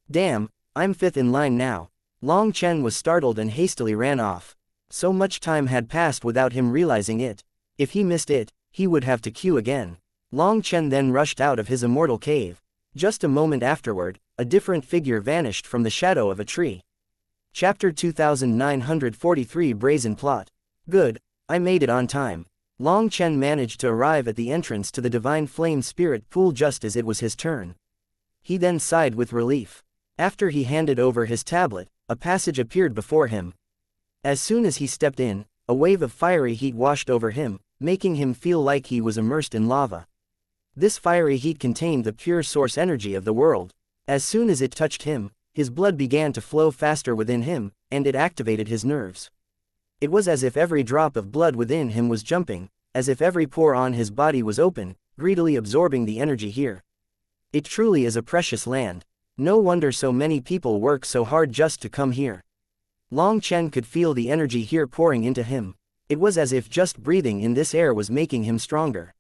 Damn, I'm 5th in line now. Long Chen was startled and hastily ran off. So much time had passed without him realizing it. If he missed it, he would have to queue again. Long Chen then rushed out of his immortal cave. Just a moment afterward, a different figure vanished from the shadow of a tree. Chapter 2943 Brazen Plot. Good, I made it on time. Long Chen managed to arrive at the entrance to the Divine Flame Spirit Pool just as it was his turn. He then sighed with relief. After he handed over his tablet, a passage appeared before him. As soon as he stepped in, a wave of fiery heat washed over him, making him feel like he was immersed in lava. This fiery heat contained the pure source energy of the world. As soon as it touched him, his blood began to flow faster within him, and it activated his nerves. It was as if every drop of blood within him was jumping, as if every pore on his body was open, greedily absorbing the energy here. It truly is a precious land. No wonder so many people work so hard just to come here. Long Chen could feel the energy here pouring into him. It was as if just breathing in this air was making him stronger.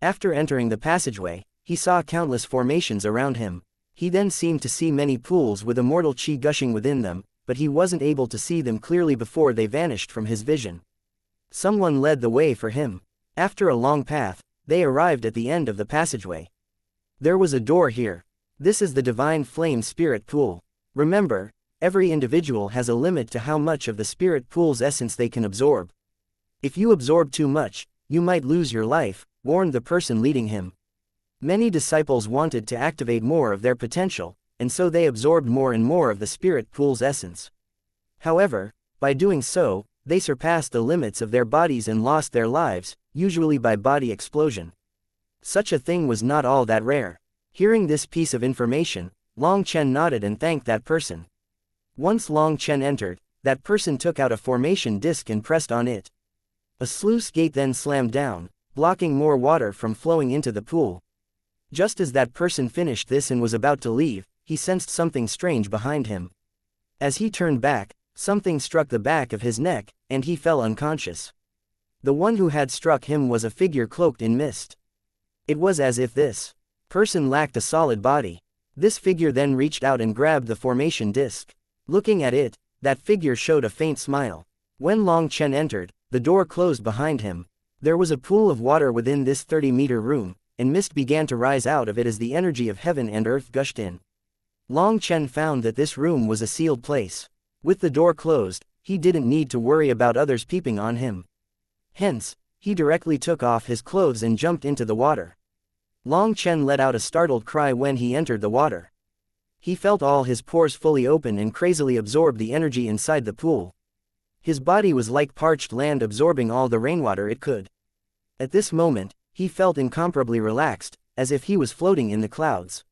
After entering the passageway, he saw countless formations around him. He then seemed to see many pools with immortal qi gushing within them, but he wasn't able to see them clearly before they vanished from his vision. Someone led the way for him. After a long path, they arrived at the end of the passageway. There was a door here. This is the Divine Flame Spirit Pool. Remember, every individual has a limit to how much of the Spirit Pool's essence they can absorb. If you absorb too much, you might lose your life, warned the person leading him. Many disciples wanted to activate more of their potential, and so they absorbed more and more of the Spirit Pool's essence. However, by doing so, they surpassed the limits of their bodies and lost their lives, usually by body explosion. Such a thing was not all that rare. Hearing this piece of information, Long Chen nodded and thanked that person. Once Long Chen entered, that person took out a formation disc and pressed on it. A sluice gate then slammed down, blocking more water from flowing into the pool. Just as that person finished this and was about to leave, he sensed something strange behind him. As he turned back, something struck the back of his neck, and he fell unconscious. The one who had struck him was a figure cloaked in mist. It was as if this person lacked a solid body. This figure then reached out and grabbed the formation disc. Looking at it, that figure showed a faint smile. When Long Chen entered, the door closed behind him. There was a pool of water within this 30-meter room, and mist began to rise out of it as the energy of heaven and earth gushed in. Long Chen found that this room was a sealed place. With the door closed, he didn't need to worry about others peeping on him. Hence, he directly took off his clothes and jumped into the water. Long Chen let out a startled cry when he entered the water. He felt all his pores fully open and crazily absorb the energy inside the pool. His body was like parched land absorbing all the rainwater it could. At this moment, he felt incomparably relaxed, as if he was floating in the clouds.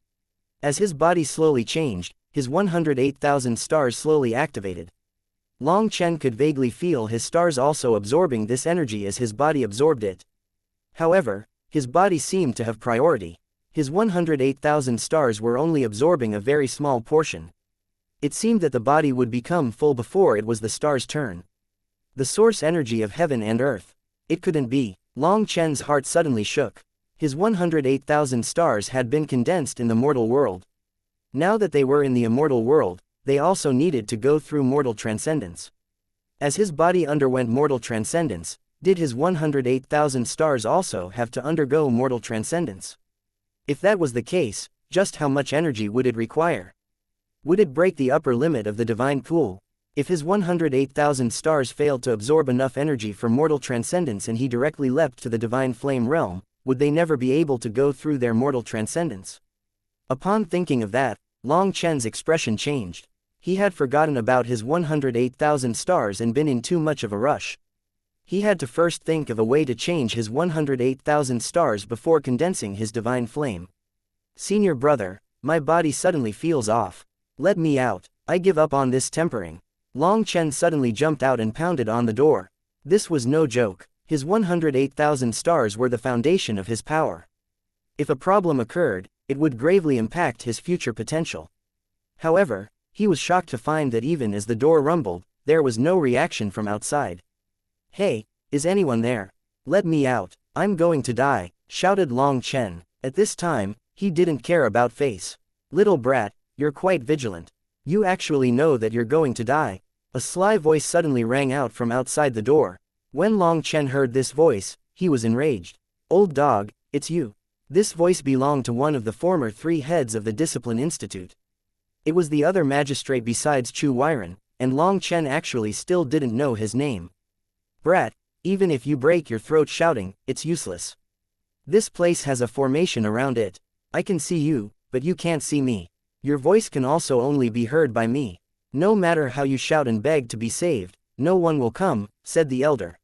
As his body slowly changed, his 108,000 stars slowly activated. Long Chen could vaguely feel his stars also absorbing this energy as his body absorbed it. However, his body seemed to have priority. His 108,000 stars were only absorbing a very small portion. It seemed that the body would become full before it was the star's turn. The source energy of heaven and earth. It couldn't be. Long Chen's heart suddenly shook. His 108,000 stars had been condensed in the mortal world. Now that they were in the immortal world, they also needed to go through mortal transcendence. As his body underwent mortal transcendence, did his 108,000 stars also have to undergo mortal transcendence? If that was the case, just how much energy would it require? Would it break the upper limit of the divine pool? If his 108,000 stars failed to absorb enough energy for mortal transcendence and he directly leapt to the divine flame realm, would they never be able to go through their mortal transcendence? Upon thinking of that, Long Chen's expression changed. He had forgotten about his 108,000 stars and been in too much of a rush. He had to first think of a way to change his 108,000 stars before condensing his divine flame. Senior brother, my body suddenly feels off. Let me out, I give up on this tempering. Long Chen suddenly jumped out and pounded on the door. This was no joke. His 108,000 stars were the foundation of his power. If a problem occurred, it would gravely impact his future potential. However, he was shocked to find that even as the door rumbled, there was no reaction from outside. Hey, is anyone there? Let me out, I'm going to die, shouted Long Chen. At this time, he didn't care about face. Little brat, you're quite vigilant. You actually know that you're going to die. A sly voice suddenly rang out from outside the door. When Long Chen heard this voice, he was enraged. Old dog, it's you. This voice belonged to one of the former 3 heads of the Discipline Institute. It was the other magistrate besides Chu Weiren, and Long Chen actually still didn't know his name. Brat, even if you break your throat shouting, it's useless. This place has a formation around it. I can see you, but you can't see me. Your voice can also only be heard by me. No matter how you shout and beg to be saved, no one will come, said the elder.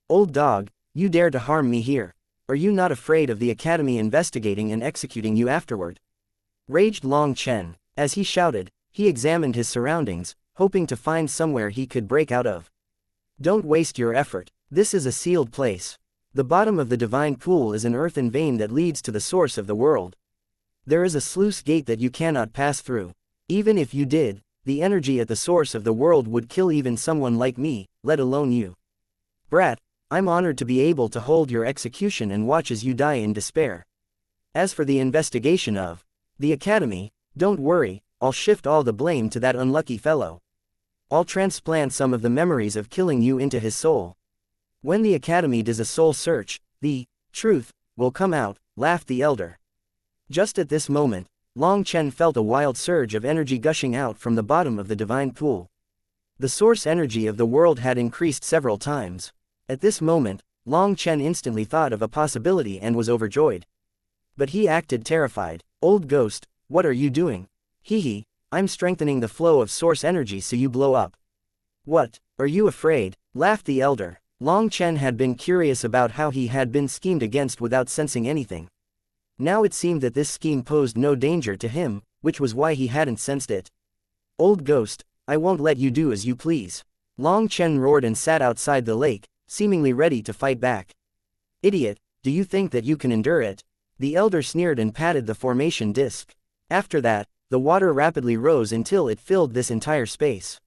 Old dog, you dare to harm me here. Are you not afraid of the academy investigating and executing you afterward? Raged Long Chen. As he shouted, he examined his surroundings, hoping to find somewhere he could break out of. Don't waste your effort. This is a sealed place. The bottom of the divine pool is an earthen vein that leads to the source of the world. There is a sluice gate that you cannot pass through. Even if you did, the energy at the source of the world would kill even someone like me, let alone you. Brat, I'm honored to be able to hold your execution and watch as you die in despair. As for the investigation of the academy, don't worry, I'll shift all the blame to that unlucky fellow. I'll transplant some of the memories of killing you into his soul. When the academy does a soul search, the truth will come out, laughed the elder. Just at this moment, Long Chen felt a wild surge of energy gushing out from the bottom of the divine pool. The source energy of the world had increased several times. At this moment, Long Chen instantly thought of a possibility and was overjoyed. But he acted terrified. Old ghost, what are you doing? Hee, I'm strengthening the flow of source energy so you blow up. What, are you afraid? Laughed the elder. Long Chen had been curious about how he had been schemed against without sensing anything. Now it seemed that this scheme posed no danger to him, which was why he hadn't sensed it. "Old ghost, I won't let you do as you please." Long Chen roared and sat outside the lake, seemingly ready to fight back. "Idiot, do you think that you can endure it?" The elder sneered and patted the formation disc. After that, the water rapidly rose until it filled this entire space.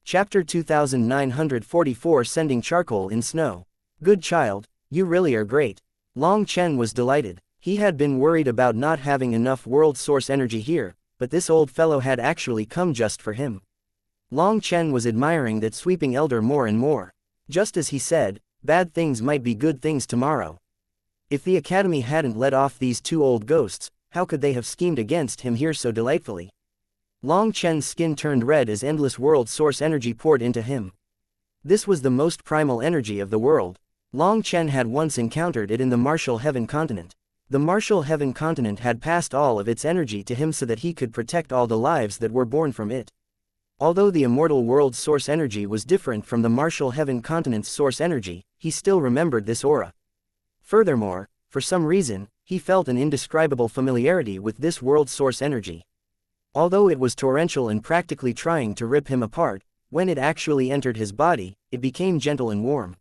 Chapter 2944 Sending Charcoal in Snow. "Good child, you really are great." Long Chen was delighted. He had been worried about not having enough world source energy here, but this old fellow had actually come just for him. Long Chen was admiring that sweeping elder more and more. Just as he said, bad things might be good things tomorrow. If the academy hadn't let off these two old ghosts, how could they have schemed against him here so delightfully? Long Chen's skin turned red as endless world source energy poured into him. This was the most primal energy of the world. Long Chen had once encountered it in the martial heaven continent. The martial heaven continent had passed all of its energy to him so that he could protect all the lives that were born from it. Although the immortal world's source energy was different from the martial heaven continent's source energy, he still remembered this aura. Furthermore, for some reason, he felt an indescribable familiarity with this world's source energy. Although it was torrential and practically trying to rip him apart, when it actually entered his body, it became gentle and warm.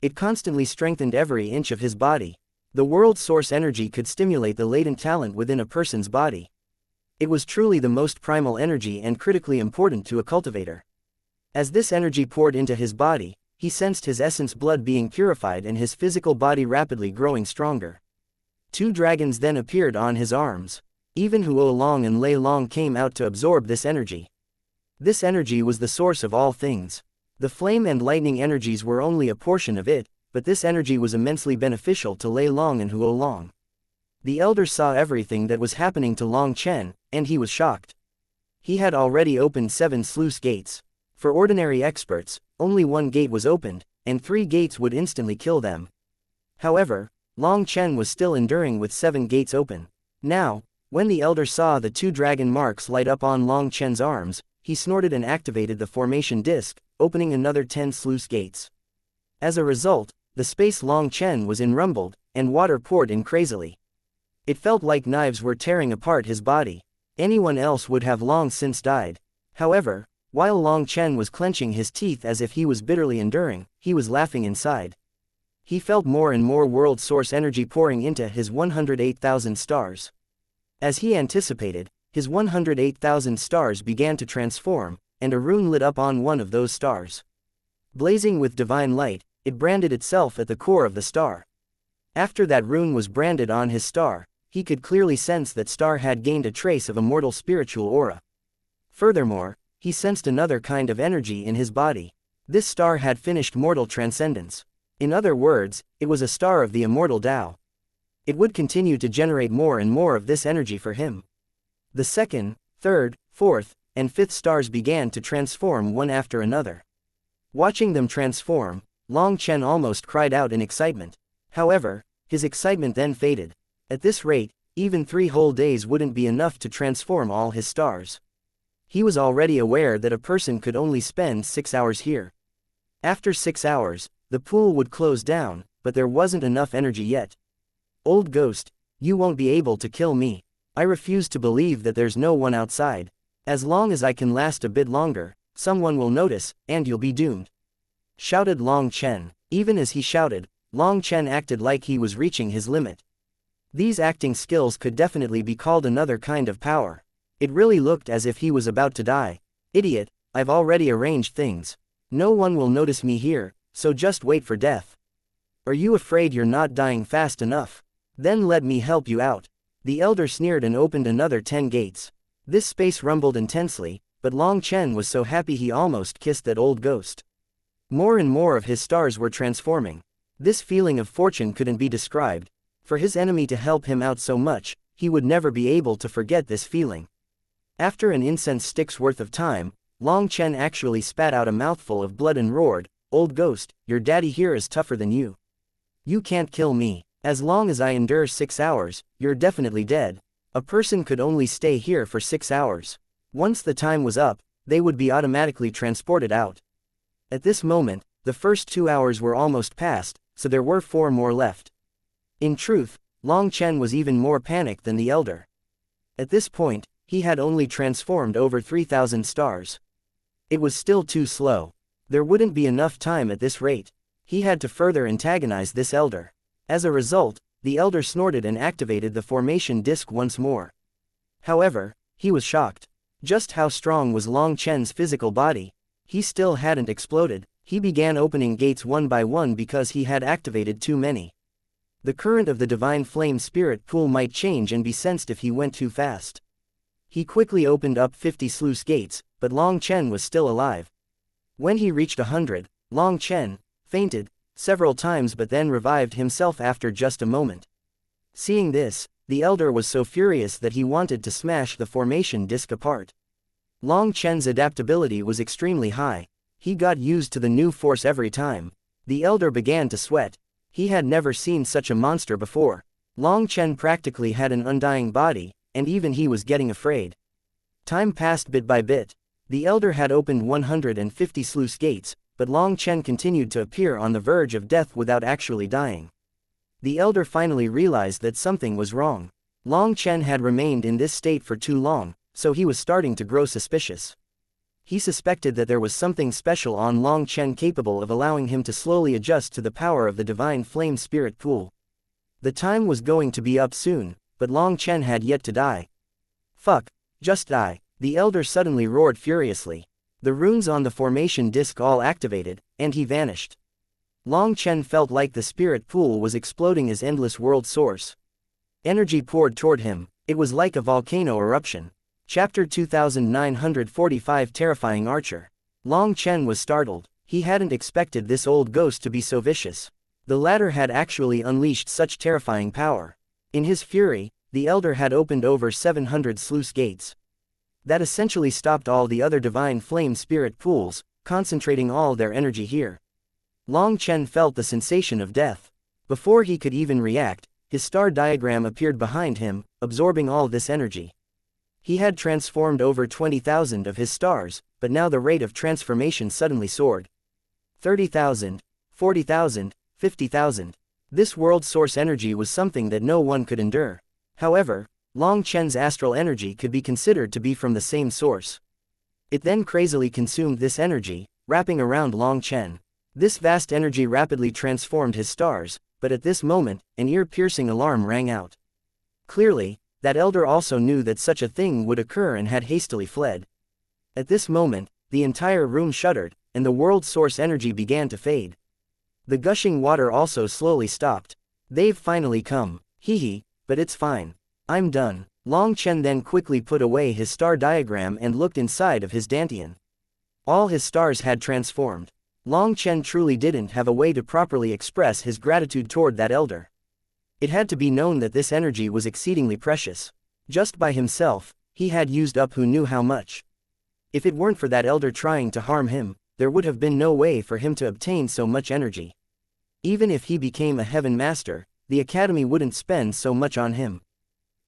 It constantly strengthened every inch of his body. The world source energy could stimulate the latent talent within a person's body. It was truly the most primal energy and critically important to a cultivator. As this energy poured into his body, he sensed his essence blood being purified and his physical body rapidly growing stronger. Two dragons then appeared on his arms. Even Huo Long and Lei Long came out to absorb this energy. This energy was the source of all things. The flame and lightning energies were only a portion of it, but this energy was immensely beneficial to Lei Long and Huo Long. The elder saw everything that was happening to Long Chen, and he was shocked. He had already opened 7 sluice gates. For ordinary experts, only 1 gate was opened, and 3 gates would instantly kill them. However, Long Chen was still enduring with 7 gates open. Now, when the elder saw the 2 dragon marks light up on Long Chen's arms, he snorted and activated the formation disc, opening another 10 sluice gates. As a result, the space Long Chen was in rumbled, and water poured in crazily. It felt like knives were tearing apart his body. Anyone else would have long since died. However, while Long Chen was clenching his teeth as if he was bitterly enduring, he was laughing inside. He felt more and more world source energy pouring into his 108,000 stars. As he anticipated, his 108,000 stars began to transform, and a rune lit up on one of those stars. Blazing with divine light, it branded itself at the core of the star. After that rune was branded on his star, he could clearly sense that star had gained a trace of immortal spiritual aura. Furthermore, he sensed another kind of energy in his body. This star had finished mortal transcendence. In other words, it was a star of the immortal Tao. It would continue to generate more and more of this energy for him. The 2nd, 3rd, 4th, and 5th stars began to transform one after another. Watching them transform, Long Chen almost cried out in excitement. However, his excitement then faded. At this rate, even 3 whole days wouldn't be enough to transform all his stars. He was already aware that a person could only spend 6 hours here. After 6 hours, the pool would close down, but there wasn't enough energy yet. "Old ghost, you won't be able to kill me. I refuse to believe that there's no one outside. As long as I can last a bit longer, someone will notice, and you'll be doomed," shouted Long Chen. Even as he shouted, Long Chen acted like he was reaching his limit. These acting skills could definitely be called another kind of power. It really looked as if he was about to die. "Idiot, I've already arranged things. No one will notice me here, so just wait for death. Are you afraid you're not dying fast enough? Then let me help you out." The elder sneered and opened another 10 gates. This space rumbled intensely, but Long Chen was so happy he almost kissed that old ghost. More and more of his stars were transforming. This feeling of fortune couldn't be described. For his enemy to help him out so much, he would never be able to forget this feeling. After an incense stick's worth of time, Long Chen actually spat out a mouthful of blood and roared, "Old ghost, your daddy here is tougher than you. You can't kill me. As long as I endure 6 hours, you're definitely dead." A person could only stay here for 6 hours. Once the time was up, they would be automatically transported out. At this moment, the first 2 hours were almost past, so there were 4 more left. In truth, Long Chen was even more panicked than the elder. At this point, he had only transformed over 3,000 stars. It was still too slow. There wouldn't be enough time at this rate. He had to further antagonize this elder. As a result, the elder snorted and activated the formation disc once more. However, he was shocked. Just how strong was Long Chen's physical body? He still hadn't exploded. He began opening gates one by one because he had activated too many. The current of the divine flame spirit pool might change and be sensed if he went too fast. He quickly opened up 50 sluice gates, but Long Chen was still alive. When he reached 100, Long Chen fainted several times but then revived himself after just a moment. Seeing this, the elder was so furious that he wanted to smash the formation disc apart. Long Chen's adaptability was extremely high. He got used to the new force every time. The elder began to sweat. He had never seen such a monster before. Long Chen practically had an undying body, and even he was getting afraid. Time passed bit by bit. The elder had opened 150 sluice gates, but Long Chen continued to appear on the verge of death without actually dying. The elder finally realized that something was wrong. Long Chen had remained in this state for too long, so he was starting to grow suspicious. He suspected that there was something special on Long Chen capable of allowing him to slowly adjust to the power of the divine flame spirit pool. The time was going to be up soon, but Long Chen had yet to die. Fuck, just die, the elder suddenly roared furiously. The runes on the formation disc all activated, and he vanished. Long Chen felt like the spirit pool was exploding as endless world source. Energy poured toward him. It was like a volcano eruption. Chapter 2945 Terrifying Archer. Long Chen was startled. He hadn't expected this old ghost to be so vicious. The latter had actually unleashed such terrifying power. In his fury, the elder had opened over 700 sluice gates. That essentially stopped all the other divine flame spirit pools, concentrating all their energy here. Long Chen felt the sensation of death. Before he could even react, his star diagram appeared behind him, absorbing all this energy. He had transformed over 20,000 of his stars, but now the rate of transformation suddenly soared. 30,000, 40,000, 50,000. This world source energy was something that no one could endure. However, Long Chen's astral energy could be considered to be from the same source. It then crazily consumed this energy, wrapping around Long Chen. This vast energy rapidly transformed his stars, but at this moment, an ear-piercing alarm rang out. Clearly, that elder also knew that such a thing would occur and had hastily fled. At this moment, the entire room shuddered, and the world source energy began to fade. The gushing water also slowly stopped. They've finally come. Hee, but it's fine. I'm done. Long Chen then quickly put away his star diagram and looked inside of his dantian. All his stars had transformed. Long Chen truly didn't have a way to properly express his gratitude toward that elder. It had to be known that this energy was exceedingly precious. Just by himself, he had used up who knew how much. If it weren't for that elder trying to harm him, there would have been no way for him to obtain so much energy. Even if he became a heaven master, the academy wouldn't spend so much on him.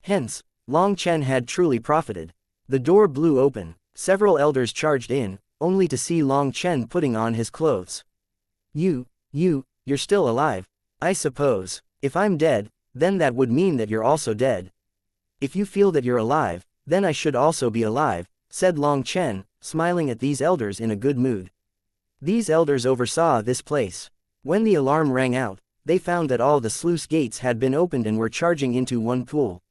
Hence, Long Chen had truly profited. The door blew open. Several elders charged in, only to see Long Chen putting on his clothes. You're still alive, I suppose. If I'm dead, then that would mean that you're also dead. If you feel that you're alive, then I should also be alive, said Long Chen, smiling at these elders in a good mood. These elders oversaw this place. When the alarm rang out, they found that all the sluice gates had been opened and were charging into one pool.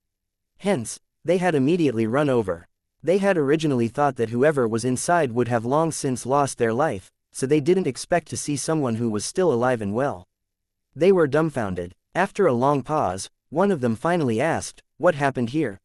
Hence, they had immediately run over. They had originally thought that whoever was inside would have long since lost their life, so they didn't expect to see someone who was still alive and well. They were dumbfounded. After a long pause, one of them finally asked, "What happened here?"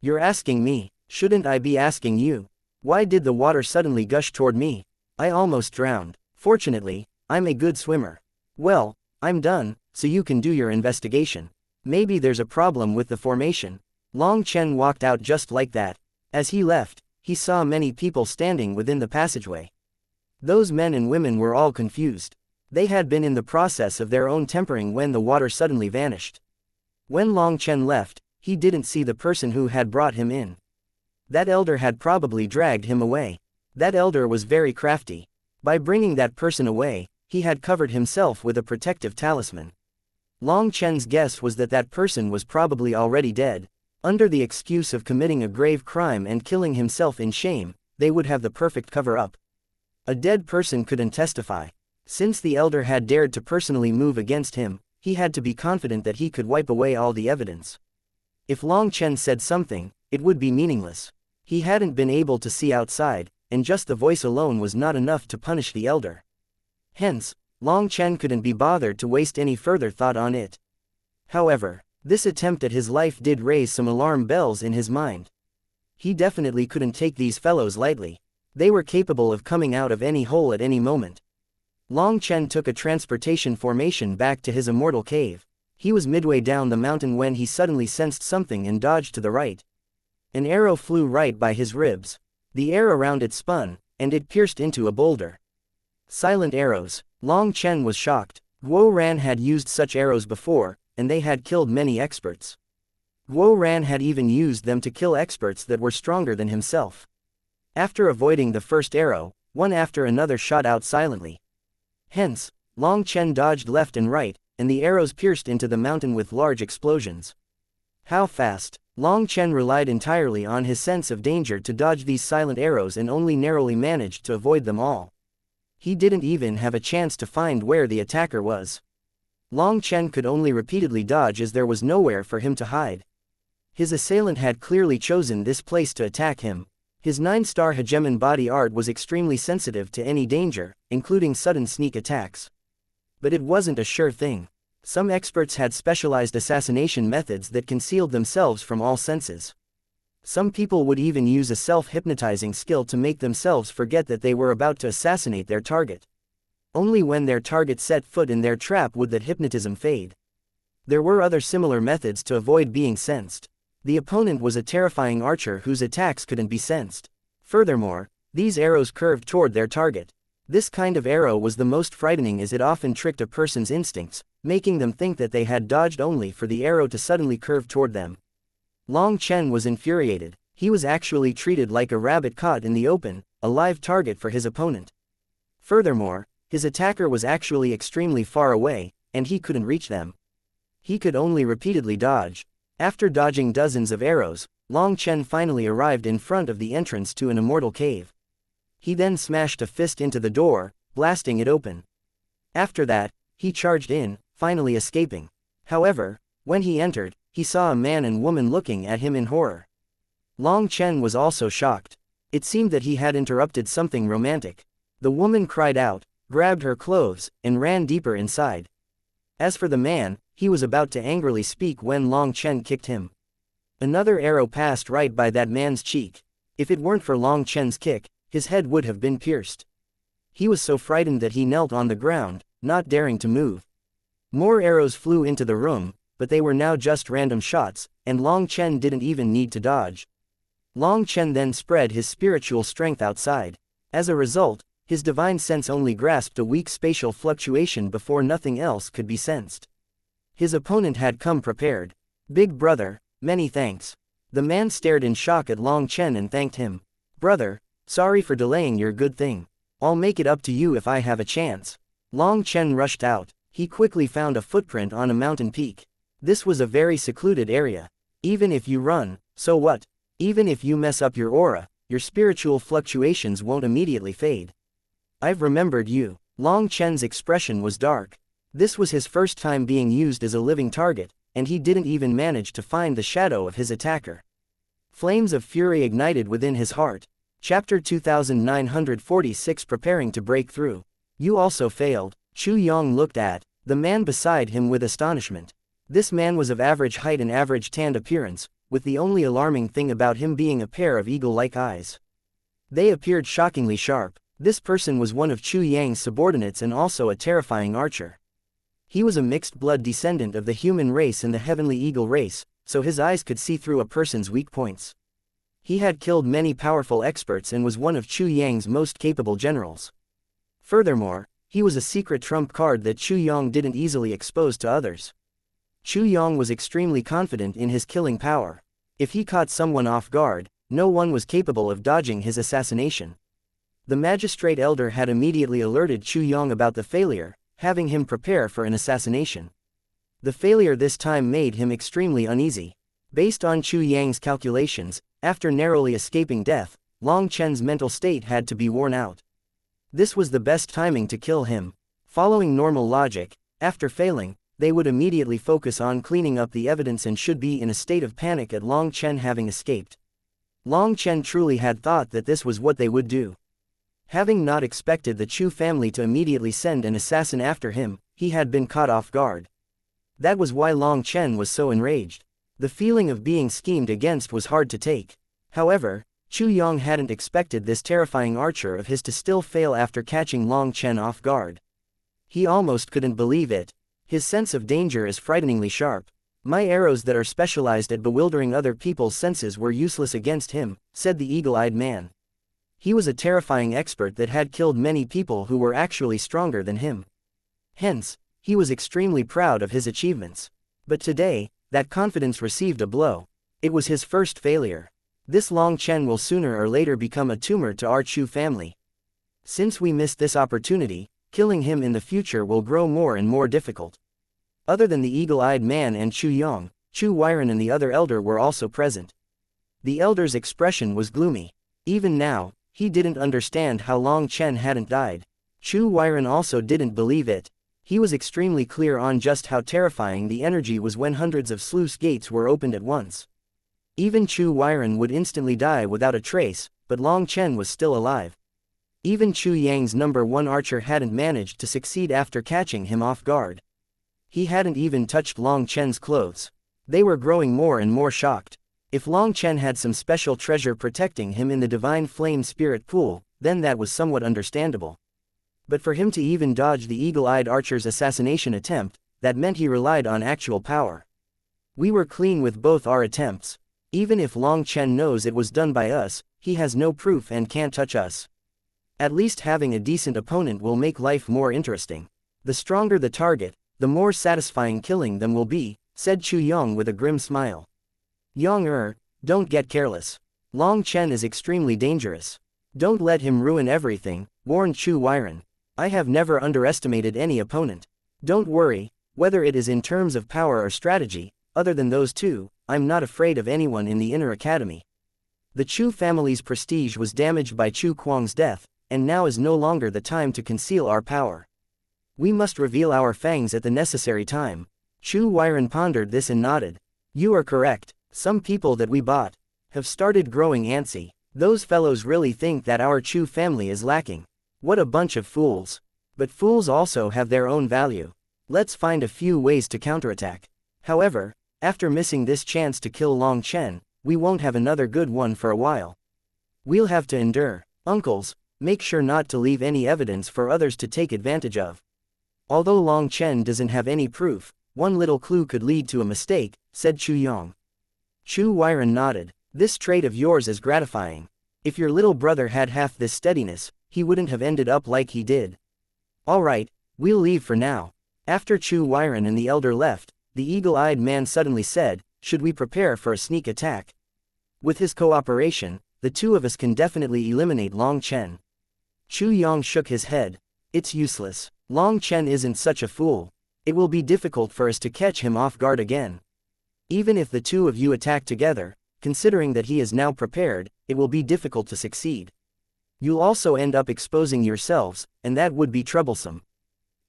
"You're asking me, shouldn't I be asking you? Why did the water suddenly gush toward me? I almost drowned. Fortunately, I'm a good swimmer." "Well, I'm done, so you can do your investigation. Maybe there's a problem with the formation." Long Chen walked out just like that. As he left, he saw many people standing within the passageway. Those men and women were all confused. They had been in the process of their own tempering when the water suddenly vanished. When Long Chen left, he didn't see the person who had brought him in. That elder had probably dragged him away. That elder was very crafty. By bringing that person away, he had covered himself with a protective talisman. Long Chen's guess was that that person was probably already dead. Under the excuse of committing a grave crime and killing himself in shame, they would have the perfect cover-up. A dead person couldn't testify. Since the elder had dared to personally move against him, he had to be confident that he could wipe away all the evidence. If Long Chen said something, it would be meaningless. He hadn't been able to see outside, and just the voice alone was not enough to punish the elder. Hence, Long Chen couldn't be bothered to waste any further thought on it. However, this attempt at his life did raise some alarm bells in his mind. He definitely couldn't take these fellows lightly. They were capable of coming out of any hole at any moment. Long Chen took a transportation formation back to his immortal cave. He was midway down the mountain when he suddenly sensed something and dodged to the right. An arrow flew right by his ribs. The air around it spun, and it pierced into a boulder. Silent arrows. Long Chen was shocked. Guo Ran had used such arrows before, and they had killed many experts. Guo Ran had even used them to kill experts that were stronger than himself. After avoiding the first arrow, one after another shot out silently. Hence, Long Chen dodged left and right, and the arrows pierced into the mountain with large explosions. How fast! Long Chen relied entirely on his sense of danger to dodge these silent arrows and only narrowly managed to avoid them all. He didn't even have a chance to find where the attacker was. Long Chen could only repeatedly dodge as there was nowhere for him to hide. His assailant had clearly chosen this place to attack him. His 9-star hegemon body art was extremely sensitive to any danger, including sudden sneak attacks. But it wasn't a sure thing. Some experts had specialized assassination methods that concealed themselves from all senses. Some people would even use a self-hypnotizing skill to make themselves forget that they were about to assassinate their target. Only when their target set foot in their trap would that hypnotism fade. There were other similar methods to avoid being sensed. The opponent was a terrifying archer whose attacks couldn't be sensed. Furthermore, these arrows curved toward their target. This kind of arrow was the most frightening as it often tricked a person's instincts, making them think that they had dodged only for the arrow to suddenly curve toward them. Long Chen was infuriated. He was actually treated like a rabbit caught in the open, a live target for his opponent. Furthermore, his attacker was actually extremely far away, and he couldn't reach them. He could only repeatedly dodge. After dodging dozens of arrows, Long Chen finally arrived in front of the entrance to an immortal cave. He then smashed a fist into the door, blasting it open. After that, he charged in, finally escaping. However, when he entered, he saw a man and woman looking at him in horror. Long Chen was also shocked. It seemed that he had interrupted something romantic. The woman cried out, grabbed her clothes, and ran deeper inside. As for the man, he was about to angrily speak when Long Chen kicked him. Another arrow passed right by that man's cheek. If it weren't for Long Chen's kick, his head would have been pierced. He was so frightened that he knelt on the ground, not daring to move. More arrows flew into the room, but they were now just random shots, and Long Chen didn't even need to dodge. Long Chen then spread his spiritual strength outside. As a result, his divine sense only grasped a weak spatial fluctuation before nothing else could be sensed. His opponent had come prepared. Big brother, many thanks. The man stared in shock at Long Chen and thanked him. Brother, sorry for delaying your good thing. I'll make it up to you if I have a chance. Long Chen rushed out. He quickly found a footprint on a mountain peak. This was a very secluded area. Even if you run, so what? Even if you mess up your aura, your spiritual fluctuations won't immediately fade. I've remembered you. Long Chen's expression was dark. This was his first time being used as a living target, and he didn't even manage to find the shadow of his attacker. Flames of fury ignited within his heart. Chapter 2946 Preparing to break through. You also failed. Chu Yong looked at the man beside him with astonishment. This man was of average height and average tanned appearance, with the only alarming thing about him being a pair of eagle-like eyes. They appeared shockingly sharp. This person was one of Chu Yang's subordinates and also a terrifying archer. He was a mixed-blood descendant of the human race and the heavenly eagle race, so his eyes could see through a person's weak points. He had killed many powerful experts and was one of Chu Yang's most capable generals. Furthermore, he was a secret trump card that Chu Yong didn't easily expose to others. Chu Yong was extremely confident in his killing power. If he caught someone off guard, no one was capable of dodging his assassination. The magistrate elder had immediately alerted Chu Yong about the failure, having him prepare for an assassination. The failure this time made him extremely uneasy. Based on Chu Yang's calculations, after narrowly escaping death, Long Chen's mental state had to be worn out. This was the best timing to kill him. Following normal logic, after failing, they would immediately focus on cleaning up the evidence and should be in a state of panic at Long Chen having escaped. Long Chen truly had thought that this was what they would do. Having not expected the Chu family to immediately send an assassin after him, he had been caught off guard. That was why Long Chen was so enraged. The feeling of being schemed against was hard to take. However, Chu Yong hadn't expected this terrifying archer of his to still fail after catching Long Chen off guard. He almost couldn't believe it. His sense of danger is frighteningly sharp. My arrows that are specialized at bewildering other people's senses were useless against him, said the eagle-eyed man. He was a terrifying expert that had killed many people who were actually stronger than him. Hence, he was extremely proud of his achievements. But today, that confidence received a blow. It was his first failure. This Long Chen will sooner or later become a tumor to our Chu family. Since we missed this opportunity, killing him in the future will grow more and more difficult. Other than the eagle-eyed man and Chu Yong, Chu Weiren and the other elder were also present. The elder's expression was gloomy. Even now, he didn't understand how Long Chen hadn't died. Chu Weiren also didn't believe it. He was extremely clear on just how terrifying the energy was when hundreds of sluice gates were opened at once. Even Chu Weiren would instantly die without a trace, but Long Chen was still alive. Even Chu Yang's #1 archer hadn't managed to succeed after catching him off guard. He hadn't even touched Long Chen's clothes. They were growing more and more shocked. If Long Chen had some special treasure protecting him in the divine flame spirit pool, then that was somewhat understandable. But for him to even dodge the eagle-eyed archer's assassination attempt, that meant he relied on actual power. We were clean with both our attempts. Even if Long Chen knows it was done by us, he has no proof and can't touch us. At least having a decent opponent will make life more interesting. The stronger the target, the more satisfying killing them will be, said Chu Yong with a grim smile. Yong don't get careless. Long Chen is extremely dangerous. Don't let him ruin everything, warned Chu Weiren. I have never underestimated any opponent. Don't worry, whether it is in terms of power or strategy, other than those two, I'm not afraid of anyone in the inner academy. The Chu family's prestige was damaged by Chu Kuang's death, and now is no longer the time to conceal our power. We must reveal our fangs at the necessary time. Chu Weiren pondered this and nodded. You are correct. Some people that we bought have started growing antsy. Those fellows really think that our Chu family is lacking. What a bunch of fools. But fools also have their own value. Let's find a few ways to counterattack. However, after missing this chance to kill Long Chen, we won't have another good one for a while. We'll have to endure. Uncles, make sure not to leave any evidence for others to take advantage of. Although Long Chen doesn't have any proof, one little clue could lead to a mistake, said Chu Yong. Chu Weiren nodded. This trait of yours is gratifying. If your little brother had half this steadiness, he wouldn't have ended up like he did. All right, we'll leave for now. After Chu Weiren and the elder left, the eagle-eyed man suddenly said, should we prepare for a sneak attack? With his cooperation, the two of us can definitely eliminate Long Chen. Chu Yong shook his head. It's useless. Long Chen isn't such a fool. It will be difficult for us to catch him off guard again. Even if the two of you attack together, considering that he is now prepared, it will be difficult to succeed. You'll also end up exposing yourselves, and that would be troublesome.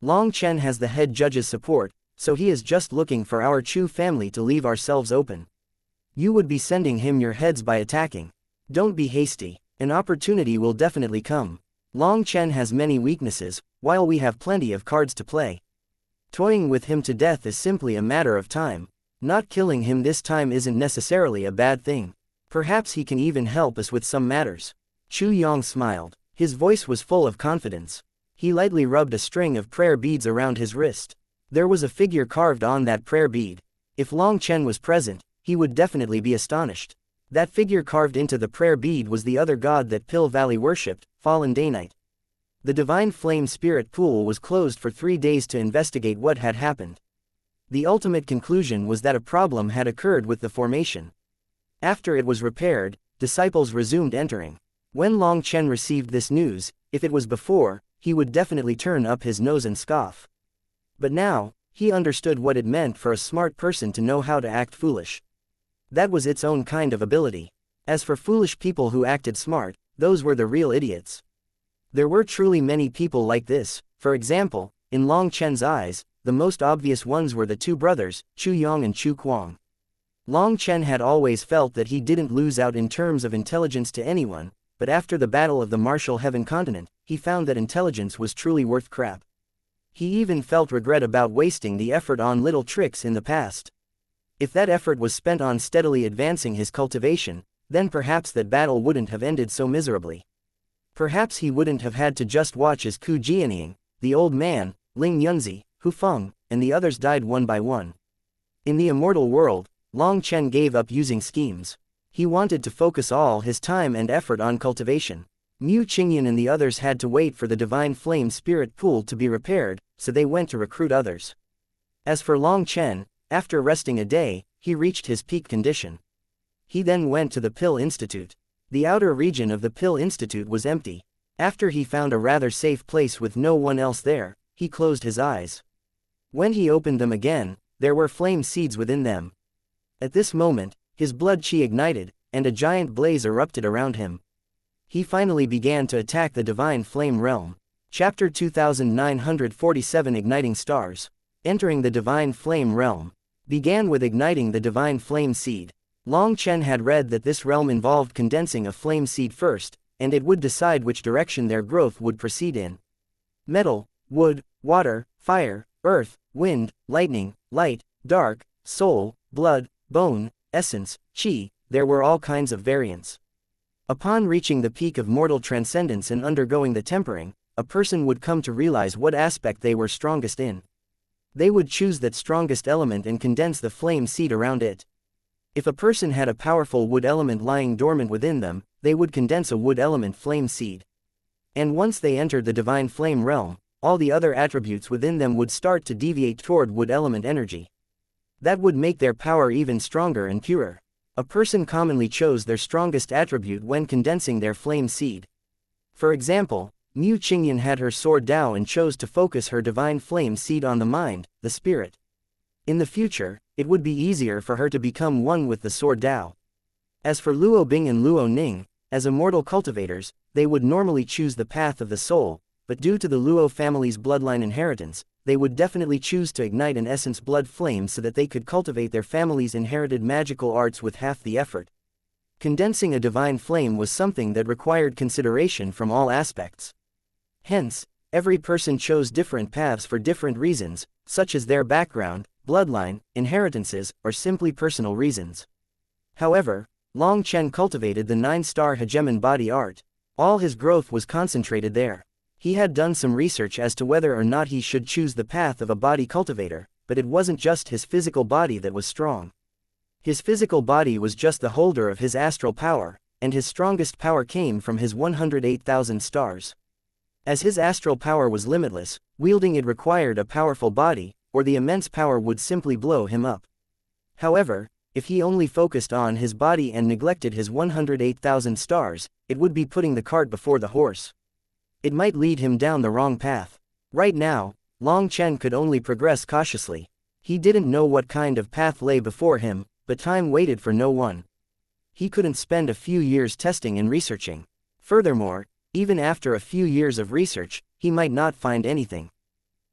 Long Chen has the head judge's support, so he is just looking for our Chu family to leave ourselves open. You would be sending him your heads by attacking. Don't be hasty. An opportunity will definitely come. Long Chen has many weaknesses, while we have plenty of cards to play. Toying with him to death is simply a matter of time. Not killing him this time isn't necessarily a bad thing. Perhaps he can even help us with some matters. Chu Yong smiled. His voice was full of confidence. He lightly rubbed a string of prayer beads around his wrist. There was a figure carved on that prayer bead. If Long Chen was present, he would definitely be astonished. That figure carved into the prayer bead was the other god that Pill Valley worshipped, Fallen Day Knight. The divine flame spirit pool was closed for 3 days to investigate what had happened. The ultimate conclusion was that a problem had occurred with the formation. After it was repaired, disciples resumed entering. When Long Chen received this news, if it was before, he would definitely turn up his nose and scoff. But now, He understood what it meant for a smart person to know how to act foolish. That was its own kind of ability. As for foolish people who acted smart, those were the real idiots. There were truly many people like this. For example, in Long Chen's eyes, the most obvious ones were the two brothers, Chu Yong and Chu Kuang. Long Chen had always felt that he didn't lose out in terms of intelligence to anyone, but after the Battle of the Martial Heaven Continent, he found that intelligence was truly worth crap. He even felt regret about wasting the effort on little tricks in the past. If that effort was spent on steadily advancing his cultivation, then perhaps that battle wouldn't have ended so miserably. Perhaps he wouldn't have had to just watch as Ku Jianying, the old man, Ling Yunzi, Hu Feng, and the others died one by one. In the immortal world, Long Chen gave up using schemes. He wanted to focus all his time and effort on cultivation. Mu Qingyan and the others had to wait for the divine flame spirit pool to be repaired, so they went to recruit others. As for Long Chen, after resting a day, he reached his peak condition. He then went to the Pill Institute. The outer region of the Pill Institute was empty. After he found a rather safe place with no one else there, he closed his eyes. When he opened them again, there were flame seeds within them. At this moment, his blood qi ignited, and a giant blaze erupted around him. He finally began to attack the divine flame realm. Chapter 2947 Igniting Stars. Entering the divine flame realm. Began with igniting the divine flame seed. Long Chen had read that this realm involved condensing a flame seed first, and it would decide which direction their growth would proceed in. Metal, wood, water, fire, earth, wind, lightning, light, dark, soul, blood, bone, essence, qi, there were all kinds of variants. Upon reaching the peak of mortal transcendence and undergoing the tempering, a person would come to realize what aspect they were strongest in. They would choose that strongest element and condense the flame seed around it. If a person had a powerful wood element lying dormant within them, they would condense a wood element flame seed. And once they entered the divine flame realm, all the other attributes within them would start to deviate toward wood element energy. That would make their power even stronger and purer. A person commonly chose their strongest attribute when condensing their flame seed. For example, Mu Qingyan had her sword Dao and chose to focus her divine flame seed on the mind, the spirit. In the future, it would be easier for her to become one with the sword Dao. As for Luo Bing and Luo Ning, as immortal cultivators, they would normally choose the path of the soul, but due to the Luo family's bloodline inheritance, they would definitely choose to ignite an essence blood flame so that they could cultivate their family's inherited magical arts with half the effort. Condensing a divine flame was something that required consideration from all aspects. Hence, every person chose different paths for different reasons, such as their background, bloodline, inheritances, or simply personal reasons. However, Long Chen cultivated the 9-star hegemon body art. All his growth was concentrated there. He had done some research as to whether or not he should choose the path of a body cultivator, but it wasn't just his physical body that was strong. His physical body was just the holder of his astral power, and his strongest power came from his 108,000 stars. As his astral power was limitless, wielding it required a powerful body, or the immense power would simply blow him up. However, if he only focused on his body and neglected his 108,000 stars, it would be putting the cart before the horse. It might lead him down the wrong path. Right now, Long Chen could only progress cautiously. He didn't know what kind of path lay before him, but time waited for no one. He couldn't spend a few years testing and researching. Furthermore, even after a few years of research, he might not find anything.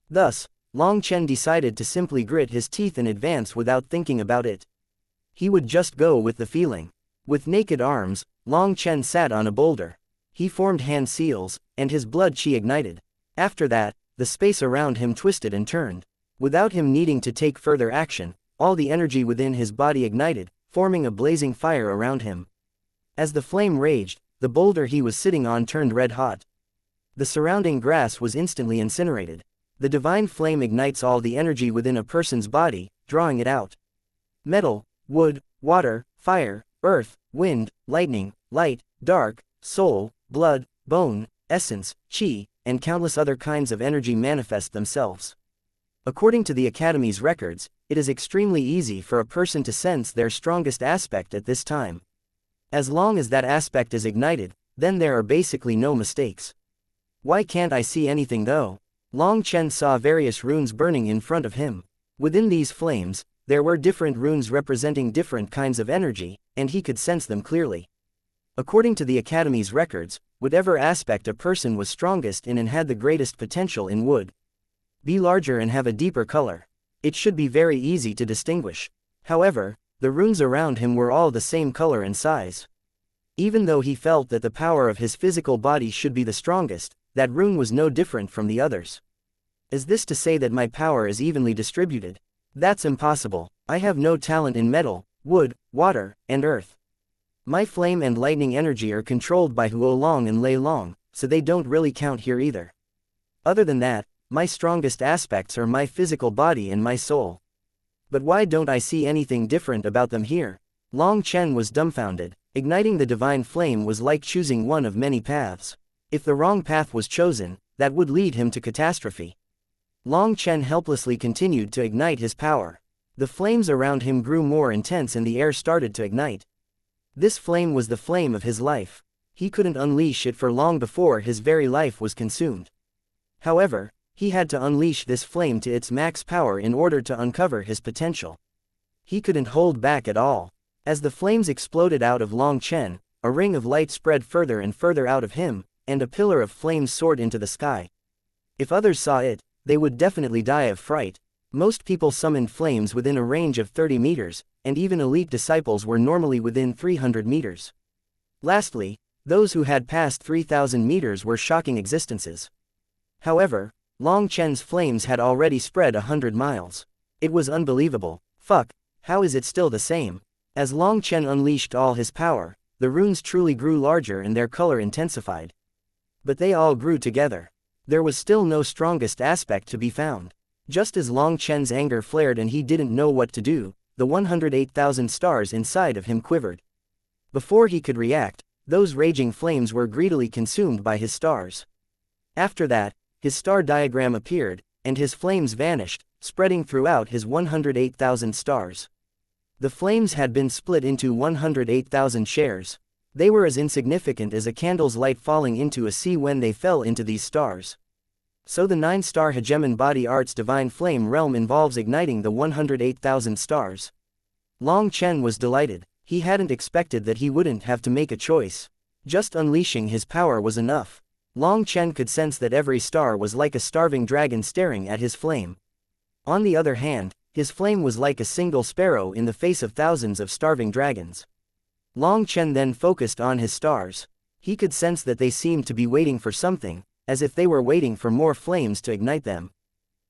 Thus, Long Chen decided to simply grit his teeth and advance without thinking about it. He would just go with the feeling. With naked arms, Long Chen sat on a boulder. He formed hand seals, and his blood qi ignited. After that, the space around him twisted and turned. Without him needing to take further action, all the energy within his body ignited, forming a blazing fire around him. As the flame raged, the boulder he was sitting on turned red hot. The surrounding grass was instantly incinerated. The divine flame ignites all the energy within a person's body, drawing it out. Metal, wood, water, fire, earth, wind, lightning, light, dark, soul, blood, bone, essence, qi, and countless other kinds of energy manifest themselves. According to the Academy's records, it is extremely easy for a person to sense their strongest aspect at this time. As long as that aspect is ignited, then there are basically no mistakes. Why can't I see anything though? Long Chen saw various runes burning in front of him. Within these flames, there were different runes representing different kinds of energy, and he could sense them clearly. According to the Academy's records, whatever aspect a person was strongest in and had the greatest potential in would be larger and have a deeper color. It should be very easy to distinguish. However, the runes around him were all the same color and size. Even though he felt that the power of his physical body should be the strongest, that rune was no different from the others. Is this to say that my power is evenly distributed? That's impossible. I have no talent in metal, wood, water, and earth. My flame and lightning energy are controlled by Huolong and Lei Long, so they don't really count here either. Other than that, my strongest aspects are my physical body and my soul. But why don't I see anything different about them here? Long Chen was dumbfounded. Igniting the divine flame was like choosing one of many paths. If the wrong path was chosen, that would lead him to catastrophe. Long Chen helplessly continued to ignite his power. The flames around him grew more intense and the air started to ignite. This flame was the flame of his life. He couldn't unleash it for long before his very life was consumed. However, he had to unleash this flame to its max power in order to uncover his potential. He couldn't hold back at all. As the flames exploded out of Long Chen, a ring of light spread further and further out of him, and a pillar of flames soared into the sky. If others saw it, they would definitely die of fright. Most people summoned flames within a range of 30 meters, and even elite disciples were normally within 300 meters. Lastly, those who had passed 3,000 meters were shocking existences. However, Long Chen's flames had already spread 100 miles. It was unbelievable. Fuck, how is it still the same? As Long Chen unleashed all his power, the runes truly grew larger and their color intensified. But they all grew together. There was still no strongest aspect to be found. Just as Long Chen's anger flared and he didn't know what to do, the 108,000 stars inside of him quivered. Before he could react, those raging flames were greedily consumed by his stars. After that, his star diagram appeared, and his flames vanished, spreading throughout his 108,000 stars. The flames had been split into 108,000 shares. They were as insignificant as a candle's light falling into a sea when they fell into these stars. So the 9-star hegemon body art's divine flame realm involves igniting the 108,000 stars. Long Chen was delighted. He hadn't expected that he wouldn't have to make a choice. Just unleashing his power was enough. Long Chen could sense that every star was like a starving dragon staring at his flame. On the other hand, his flame was like a single sparrow in the face of thousands of starving dragons. Long Chen then focused on his stars. He could sense that they seemed to be waiting for something, as if they were waiting for more flames to ignite them.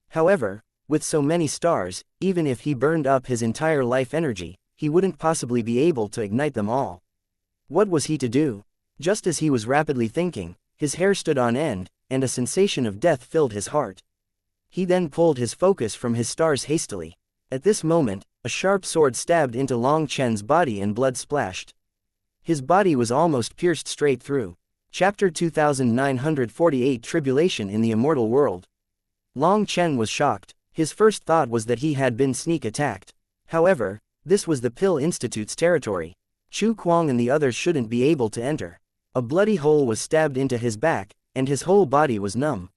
However, with so many stars, even if he burned up his entire life energy, he wouldn't possibly be able to ignite them all. What was he to do? Just as he was rapidly thinking, his hair stood on end, and a sensation of death filled his heart. He then pulled his focus from his stars hastily. At this moment, a sharp sword stabbed into Long Chen's body and blood splashed. His body was almost pierced straight through. Chapter 2948 Tribulation in the Immortal World. Long Chen was shocked. His first thought was that he had been sneak attacked. However, this was the Pill Institute's territory. Chu Kuang and the others shouldn't be able to enter. A bloody hole was stabbed into his back, and his whole body was numb.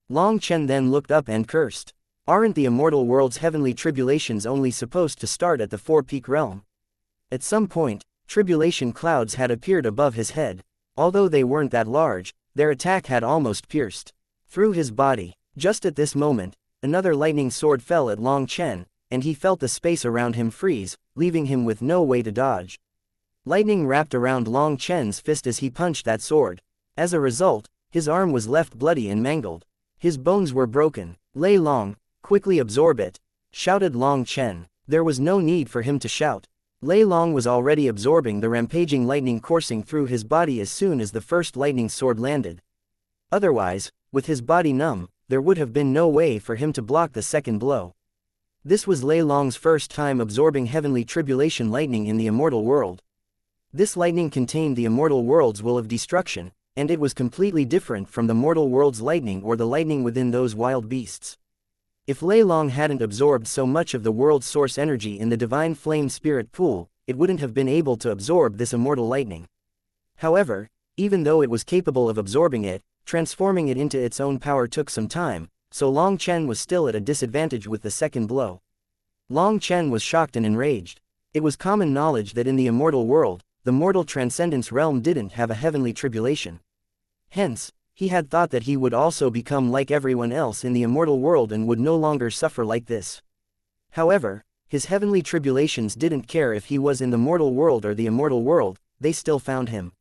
Long Chen then looked up and cursed. Aren't the immortal world's heavenly tribulations only supposed to start at the Four-Peak Realm? At some point, tribulation clouds had appeared above his head. Although they weren't that large, their attack had almost pierced through his body. Just at this moment, another lightning sword fell at Long Chen, and he felt the space around him freeze, leaving him with no way to dodge. Lightning wrapped around Long Chen's fist as he punched that sword. As a result, his arm was left bloody and mangled. His bones were broken. Lei Long, quickly absorb it, shouted Long Chen. There was no need for him to shout. Lei Long was already absorbing the rampaging lightning coursing through his body as soon as the first lightning sword landed. Otherwise, with his body numb, there would have been no way for him to block the second blow. This was Lei Long's first time absorbing heavenly tribulation lightning in the immortal world. This lightning contained the immortal world's will of destruction, and it was completely different from the mortal world's lightning or the lightning within those wild beasts. If Lei Long hadn't absorbed so much of the world's source energy in the divine flame spirit pool, it wouldn't have been able to absorb this immortal lightning. However, even though it was capable of absorbing it, transforming it into its own power took some time, so Long Chen was still at a disadvantage with the second blow. Long Chen was shocked and enraged. It was common knowledge that in the immortal world, the mortal transcendence realm didn't have a heavenly tribulation. Hence, he had thought that he would also become like everyone else in the immortal world and would no longer suffer like this. However, his heavenly tribulations didn't care if he was in the mortal world or the immortal world, they still found him.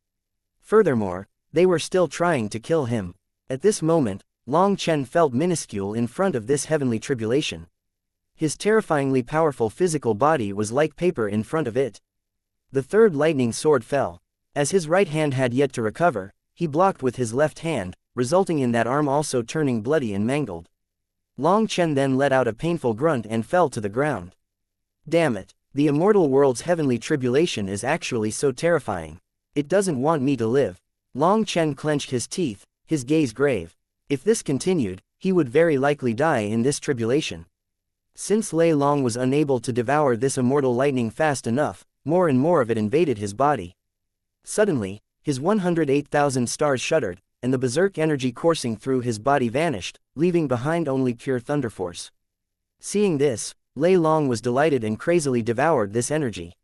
Furthermore, they were still trying to kill him. At this moment, Long Chen felt minuscule in front of this heavenly tribulation. His terrifyingly powerful physical body was like paper in front of it. The third lightning sword fell. As his right hand had yet to recover, he blocked with his left hand, resulting in that arm also turning bloody and mangled. Long Chen then let out a painful grunt and fell to the ground. Damn it, the immortal world's heavenly tribulation is actually so terrifying. It doesn't want me to live. Long Chen clenched his teeth, his gaze grave. If this continued, he would very likely die in this tribulation. Since Lei Long was unable to devour this immortal lightning fast enough, more and more of it invaded his body. Suddenly, his 108,000 stars shuddered, and the berserk energy coursing through his body vanished, leaving behind only pure thunder force. Seeing this, Lei Long was delighted and crazily devoured this energy.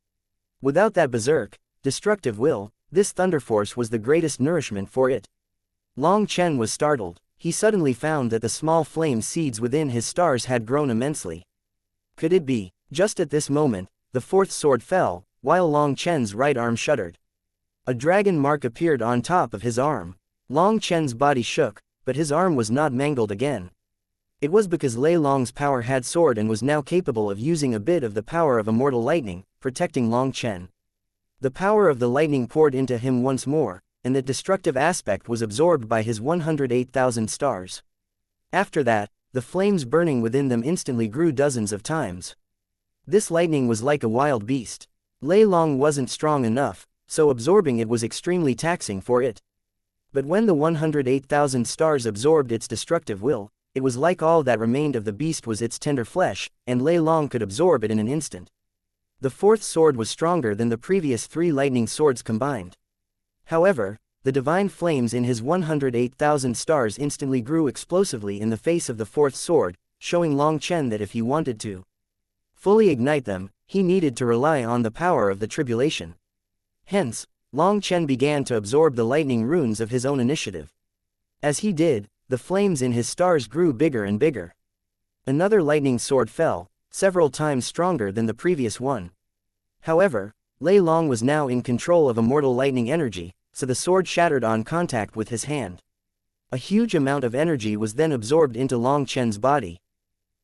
Without that berserk, destructive will, this thunder force was the greatest nourishment for it. Long Chen was startled. He suddenly found that the small flame seeds within his stars had grown immensely. Could it be? Just at this moment, the fourth sword fell, while Long Chen's right arm shuddered. A dragon mark appeared on top of his arm. Long Chen's body shook, but his arm was not mangled again. It was because Lei Long's power had soared and was now capable of using a bit of the power of immortal lightning, protecting Long Chen. The power of the lightning poured into him once more, and the destructive aspect was absorbed by his 108,000 stars. After that, the flames burning within them instantly grew dozens of times. This lightning was like a wild beast. Lei Long wasn't strong enough, so absorbing it was extremely taxing for it. But when the 108,000 stars absorbed its destructive will, it was like all that remained of the beast was its tender flesh, and Lei Long could absorb it in an instant. The fourth sword was stronger than the previous 3 lightning swords combined. However, the divine flames in his 108,000 stars instantly grew explosively in the face of the fourth sword, showing Long Chen that if he wanted to fully ignite them, he needed to rely on the power of the tribulation. Hence, Long Chen began to absorb the lightning runes of his own initiative. As he did, the flames in his stars grew bigger and bigger. Another lightning sword fell, several times stronger than the previous one. However, Lei Long was now in control of immortal lightning energy, so the sword shattered on contact with his hand. A huge amount of energy was then absorbed into Long Chen's body.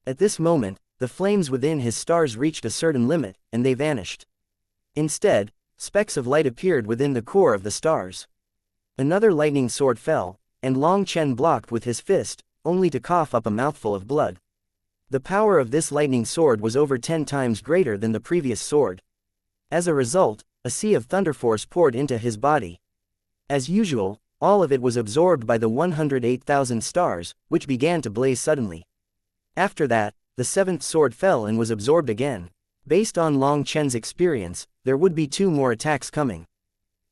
At this moment, the flames within his stars reached a certain limit, and they vanished. Instead, specks of light appeared within the core of the stars. Another lightning sword fell, and Long Chen blocked with his fist, only to cough up a mouthful of blood. The power of this lightning sword was over 10 times greater than the previous sword. As a result, a sea of thunder force poured into his body. As usual, all of it was absorbed by the 108,000 stars, which began to blaze suddenly. After that, the seventh sword fell and was absorbed again. Based on Long Chen's experience, there would be 2 more attacks coming.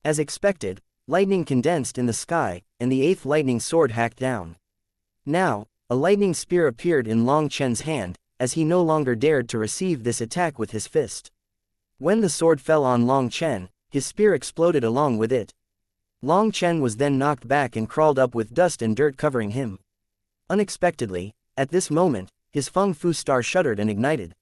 As expected, lightning condensed in the sky, and the 8th lightning sword hacked down. Now, a lightning spear appeared in Long Chen's hand, as he no longer dared to receive this attack with his fist. When the sword fell on Long Chen, his spear exploded along with it. Long Chen was then knocked back and crawled up with dust and dirt covering him. Unexpectedly, at this moment, his Feng Fu star shuddered and ignited.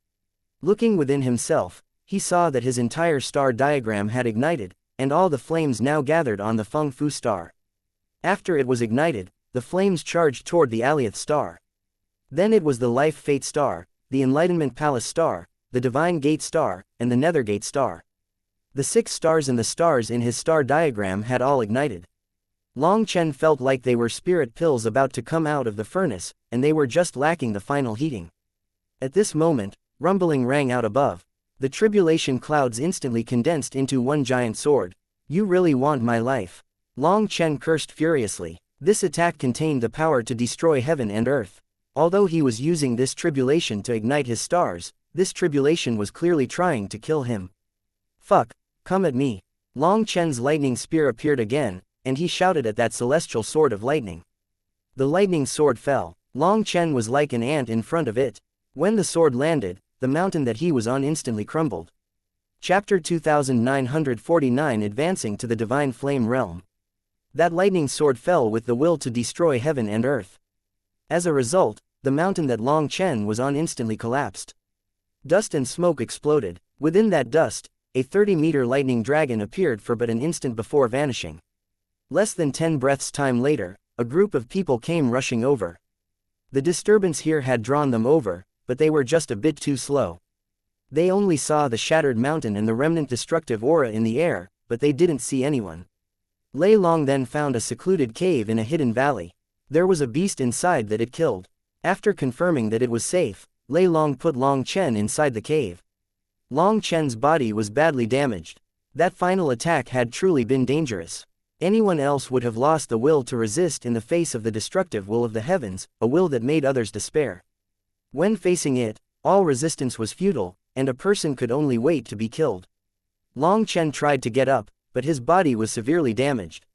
Looking within himself, he saw that his entire star diagram had ignited, and all the flames now gathered on the Feng Fu star. After it was ignited, the flames charged toward the Alioth star. Then it was the Life Fate star, the Enlightenment Palace star, the Divine Gate star, and the Nethergate star. The 6 stars and the stars in his star diagram had all ignited. Long Chen felt like they were spirit pills about to come out of the furnace, and they were just lacking the final heating. At this moment, rumbling rang out above. The tribulation clouds instantly condensed into one giant sword. "You really want my life?" Long Chen cursed furiously. This attack contained the power to destroy heaven and earth. Although he was using this tribulation to ignite his stars, this tribulation was clearly trying to kill him. "Fuck, come at me." Long Chen's lightning spear appeared again, and he shouted at that celestial sword of lightning. The lightning sword fell. Long Chen was like an ant in front of it. When the sword landed, the mountain that he was on instantly crumbled. Chapter 2949 Advancing to the Divine Flame Realm. That lightning sword fell with the will to destroy heaven and earth. As a result, the mountain that Long Chen was on instantly collapsed. Dust and smoke exploded. Within that dust, a 30-meter lightning dragon appeared for but an instant before vanishing. Less than 10 breaths' time later, a group of people came rushing over. The disturbance here had drawn them over, but they were just a bit too slow. They only saw the shattered mountain and the remnant destructive aura in the air, but they didn't see anyone. Lei Long then found a secluded cave in a hidden valley. There was a beast inside that it killed. After confirming that it was safe, Lei Long put Long Chen inside the cave. Long Chen's body was badly damaged. That final attack had truly been dangerous. Anyone else would have lost the will to resist in the face of the destructive will of the heavens, a will that made others despair. When facing it, all resistance was futile, and a person could only wait to be killed. Long Chen tried to get up, but his body was severely damaged.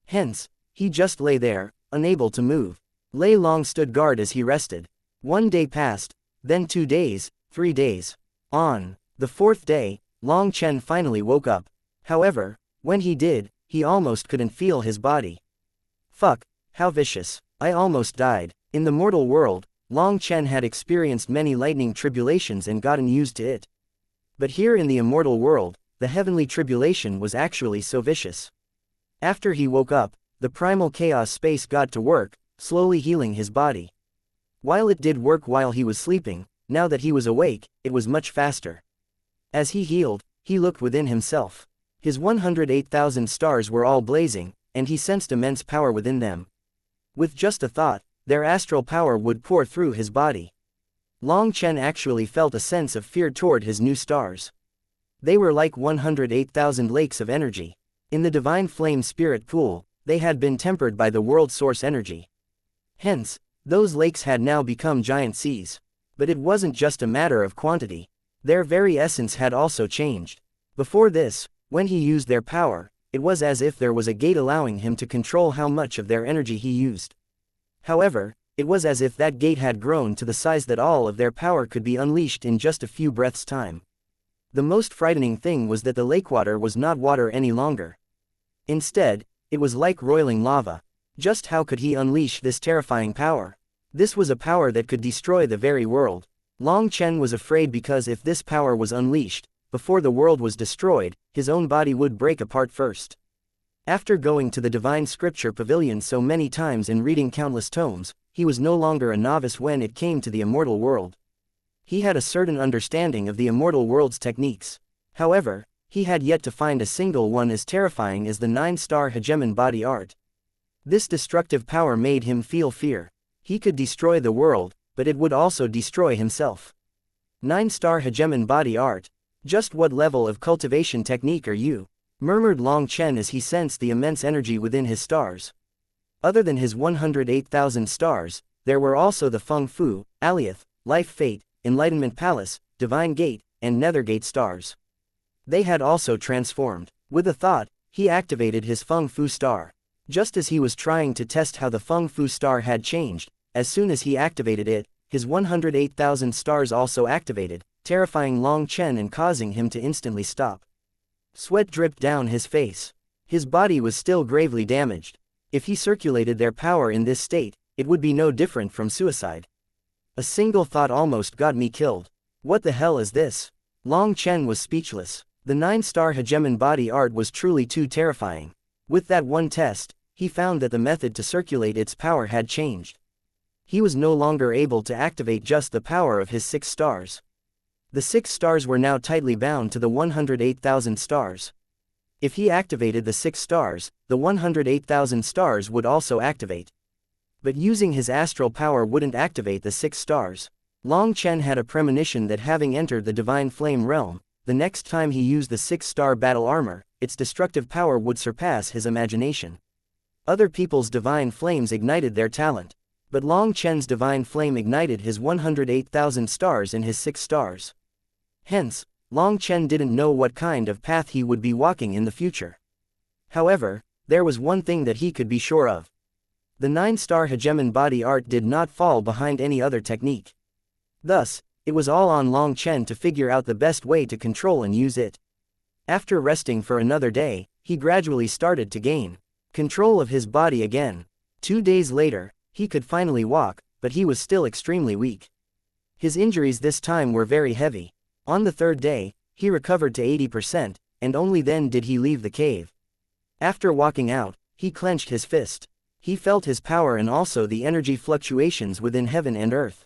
Hence, he just lay there, unable to move. Lei Long stood guard as he rested. 1 day passed, then 2 days, 3 days. On the 4th day, Long Chen finally woke up. However, when he did, he almost couldn't feel his body. Fuck, how vicious. I almost died. In the mortal world, Long Chen had experienced many lightning tribulations and gotten used to it. But here in the immortal world, the heavenly tribulation was actually so vicious. After he woke up, the primal chaos space got to work, slowly healing his body. While it did work while he was sleeping, now that he was awake, it was much faster. As he healed, he looked within himself. His 108,000 stars were all blazing, and he sensed immense power within them. With just a thought, their astral power would pour through his body. Long Chen actually felt a sense of fear toward his new stars. They were like 108,000 lakes of energy. In the divine flame spirit pool, they had been tempered by the world source energy. Hence, those lakes had now become giant seas. But it wasn't just a matter of quantity. Their very essence had also changed. Before this, when he used their power, it was as if there was a gate allowing him to control how much of their energy he used. However, it was as if that gate had grown to the size that all of their power could be unleashed in just a few breaths' time. The most frightening thing was that the lake water was not water any longer. Instead, it was like roiling lava. Just how could he unleash this terrifying power? This was a power that could destroy the very world. Long Chen was afraid because if this power was unleashed, before the world was destroyed, his own body would break apart first. After going to the divine scripture pavilion so many times and reading countless tomes, he was no longer a novice when it came to the immortal world. He had a certain understanding of the immortal world's techniques. However, he had yet to find a single one as terrifying as the 9-star hegemon body art. This destructive power made him feel fear. He could destroy the world, but it would also destroy himself. 9-star hegemon body art. Just what level of cultivation technique are you? Murmured Long Chen as he sensed the immense energy within his stars. Other than his 108,000 stars, there were also the Feng Fu, Alioth, Life Fate, Enlightenment Palace, Divine Gate, and Nethergate stars. They had also transformed. With a thought, he activated his Feng Fu star. Just as he was trying to test how the Feng Fu star had changed, as soon as he activated it, his 108,000 stars also activated, terrifying Long Chen and causing him to instantly stop. Sweat dripped down his face. His body was still gravely damaged. If he circulated their power in this state, it would be no different from suicide. A single thought almost got me killed. What the hell is this? Long Chen was speechless. The 9-star hegemon body art was truly too terrifying. With that one test, he found that the method to circulate its power had changed. He was no longer able to activate just the power of his 6 stars. The 6 stars were now tightly bound to the 108,000 stars. If he activated the 6 stars, the 108,000 stars would also activate. But using his astral power wouldn't activate the 6 stars. Long Chen had a premonition that having entered the divine flame realm, the next time he used the 6-star battle armor, its destructive power would surpass his imagination. Other people's divine flames ignited their talent. But Long Chen's divine flame ignited his 108,000 stars and his 6 stars. Hence, Long Chen didn't know what kind of path he would be walking in the future. However, there was one thing that he could be sure of. The 9-star hegemon body art did not fall behind any other technique. Thus, It was all on Long Chen to figure out the best way to control and use it. After resting for another day, he gradually started to gain control of his body again. 2 days later, he could finally walk, but he was still extremely weak. His injuries this time were very heavy. On the 3rd day, he recovered to 80%, and only then did he leave the cave. After walking out, he clenched his fist. He felt his power and also the energy fluctuations within heaven and earth.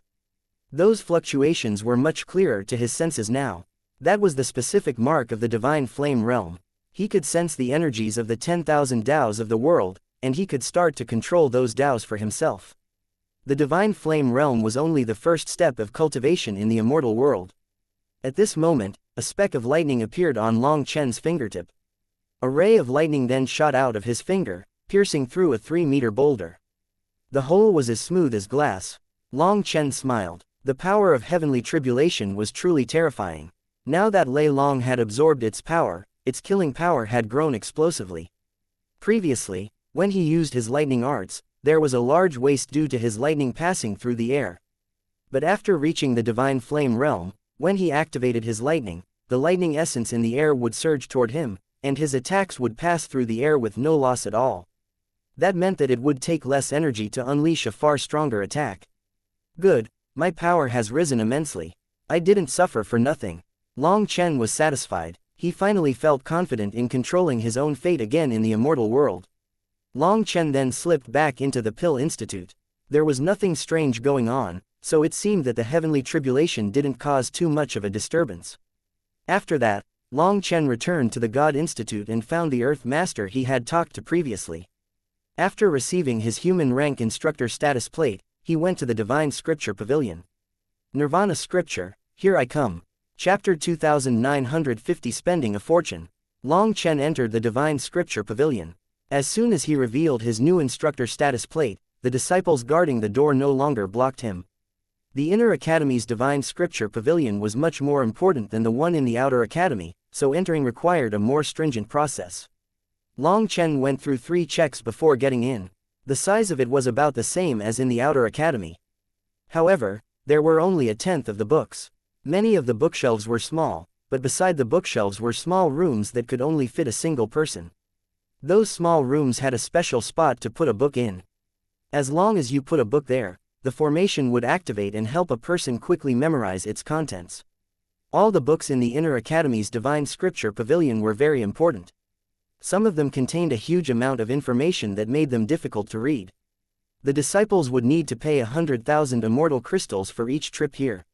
Those fluctuations were much clearer to his senses now. That was the specific mark of the divine flame realm. He could sense the energies of the 10,000 Taos of the world, and he could start to control those Taos for himself. The divine flame realm was only the first step of cultivation in the immortal world. At this moment, a speck of lightning appeared on Long Chen's fingertip. A ray of lightning then shot out of his finger, piercing through a 3-meter boulder. The hole was as smooth as glass. Long Chen smiled. The power of heavenly tribulation was truly terrifying. Now that Lei Long had absorbed its power, its killing power had grown explosively. Previously, when he used his lightning arts, there was a large waste due to his lightning passing through the air. But after reaching the divine flame realm, when he activated his lightning, the lightning essence in the air would surge toward him, and his attacks would pass through the air with no loss at all. That meant that it would take less energy to unleash a far stronger attack. Good. My power has risen immensely. I didn't suffer for nothing. Long Chen was satisfied. He finally felt confident in controlling his own fate again in the immortal world. Long Chen then slipped back into the Pill Institute. There was nothing strange going on, so it seemed that the heavenly tribulation didn't cause too much of a disturbance. After that, Long Chen returned to the God Institute and found the Earth Master he had talked to previously. After receiving his human rank instructor status plate, he went to the Divine Scripture Pavilion. Nirvana Scripture, Here I Come. Chapter 2950 Spending a Fortune. Long Chen entered the Divine Scripture Pavilion. As soon as he revealed his new instructor status plate, the disciples guarding the door no longer blocked him. The Inner Academy's Divine Scripture Pavilion was much more important than the one in the Outer Academy, so entering required a more stringent process. Long Chen went through 3 checks before getting in. The size of it was about the same as in the Outer Academy. However, there were only 1/10 of the books. Many of the bookshelves were small, but beside the bookshelves were small rooms that could only fit a single person. Those small rooms had a special spot to put a book in. As long as you put a book there, the formation would activate and help a person quickly memorize its contents. All the books in the Inner Academy's Divine Scripture Pavilion were very important. Some of them contained a huge amount of information that made them difficult to read. The disciples would need to pay 100,000 immortal crystals for each trip here.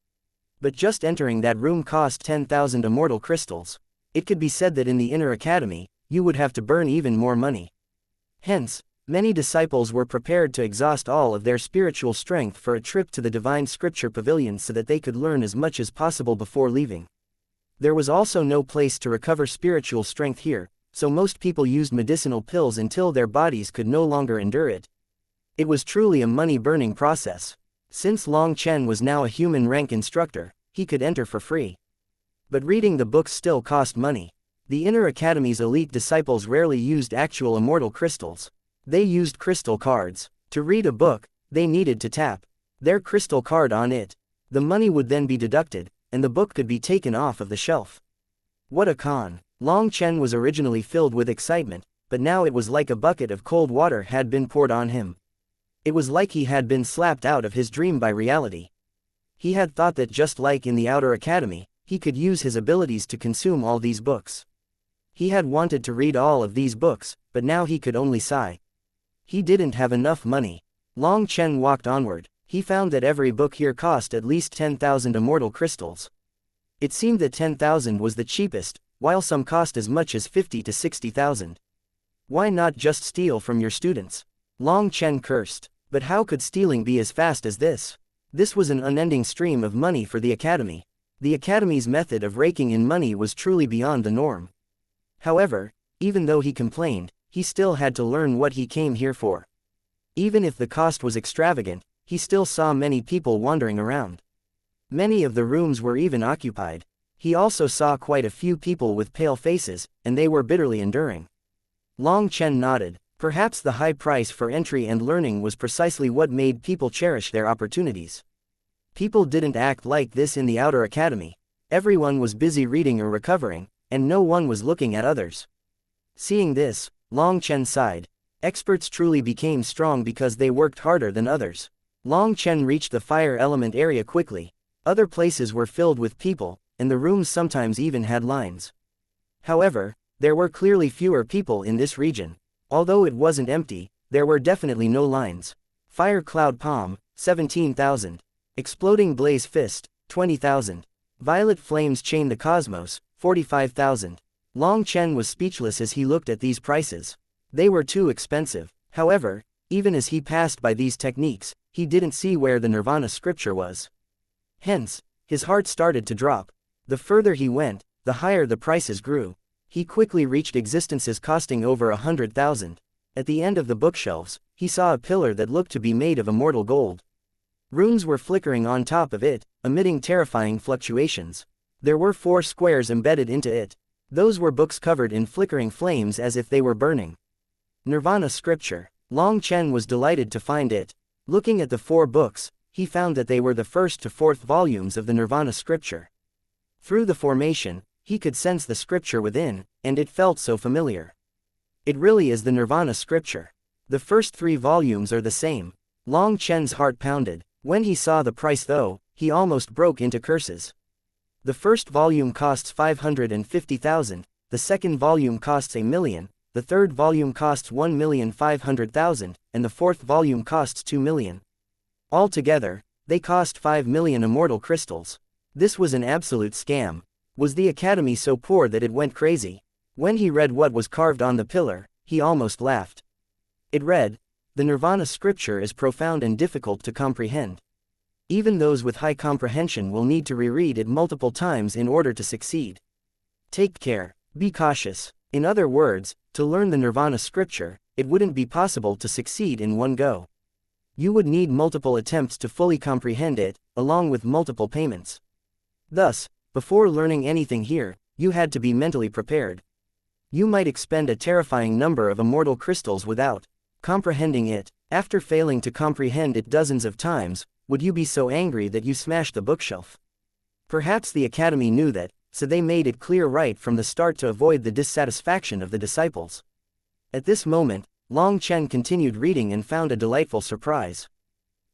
But just entering that room cost 10,000 immortal crystals. It could be said that in the Inner Academy, you would have to burn even more money. Hence, many disciples were prepared to exhaust all of their spiritual strength for a trip to the Divine Scripture Pavilion so that they could learn as much as possible before leaving. There was also no place to recover spiritual strength here, so most people used medicinal pills until their bodies could no longer endure it. It was truly a money-burning process. Since Long Chen was now a human rank instructor, he could enter for free. But reading the books still cost money. The Inner Academy's elite disciples rarely used actual immortal crystals. They used crystal cards. To read a book, they needed to tap their crystal card on it. The money would then be deducted, and the book could be taken off of the shelf. What a con! Long Chen was originally filled with excitement, but now it was like a bucket of cold water had been poured on him. It was like he had been slapped out of his dream by reality. He had thought that just like in the Outer Academy, he could use his abilities to consume all these books. He had wanted to read all of these books, but now he could only sigh. He didn't have enough money. Long Chen walked onward. He found that every book here cost at least 10,000 immortal crystals. It seemed that 10,000 was the cheapest, while some cost as much as 50 to 60,000. Why not just steal from your students? Long Chen cursed. But how could stealing be as fast as this? This was an unending stream of money for the Academy. The Academy's method of raking in money was truly beyond the norm. However, even though he complained, he still had to learn what he came here for. Even if the cost was extravagant, he still saw many people wandering around. Many of the rooms were even occupied. He also saw quite a few people with pale faces, and they were bitterly enduring. Long Chen nodded. Perhaps the high price for entry and learning was precisely what made people cherish their opportunities. People didn't act like this in the outer academy. Everyone was busy reading or recovering, and no one was looking at others. Seeing this, Long Chen sighed. Experts truly became strong because they worked harder than others. Long Chen reached the fire element area quickly. Other places were filled with people, and the rooms sometimes even had lines. However, there were clearly fewer people in this region. Although it wasn't empty, there were definitely no lines. Fire Cloud Palm, 17,000. Exploding Blaze Fist, 20,000. Violet Flames Chain the Cosmos, 45,000. Long Chen was speechless as he looked at these prices. They were too expensive. However, even as he passed by these techniques, he didn't see where the Nirvana scripture was. Hence, his heart started to drop. The further he went, the higher the prices grew. He quickly reached existences costing over 100,000. At the end of the bookshelves, he saw a pillar that looked to be made of immortal gold. Runes were flickering on top of it, emitting terrifying fluctuations. There were 4 squares embedded into it. Those were books covered in flickering flames as if they were burning. Nirvana scripture. Long Chen was delighted to find it. Looking at the 4 books, he found that they were the 1st to 4th volumes of the Nirvana scripture. Through the formation, he could sense the scripture within, and it felt so familiar. It really is the Nirvana scripture. The first 3 volumes are the same. Long Chen's heart pounded. When he saw the price though, he almost broke into curses. The first volume costs 550,000, the second volume costs 1 million, the third volume costs 1,500,000, and the fourth volume costs 2 million. Altogether, they cost 5 million immortal crystals. This was an absolute scam. Was the academy so poor that it went crazy? When he read what was carved on the pillar, he almost laughed. It read, "The Nirvana scripture is profound and difficult to comprehend. Even those with high comprehension will need to reread it multiple times in order to succeed. Take care, be cautious." In other words, to learn the Nirvana scripture, it wouldn't be possible to succeed in one go. You would need multiple attempts to fully comprehend it, along with multiple payments. Thus, before learning anything here, you had to be mentally prepared. You might expend a terrifying number of immortal crystals without comprehending it. After failing to comprehend it dozens of times, would you be so angry that you smashed the bookshelf? Perhaps the academy knew that, so they made it clear right from the start to avoid the dissatisfaction of the disciples. At this moment, Long Chen continued reading and found a delightful surprise.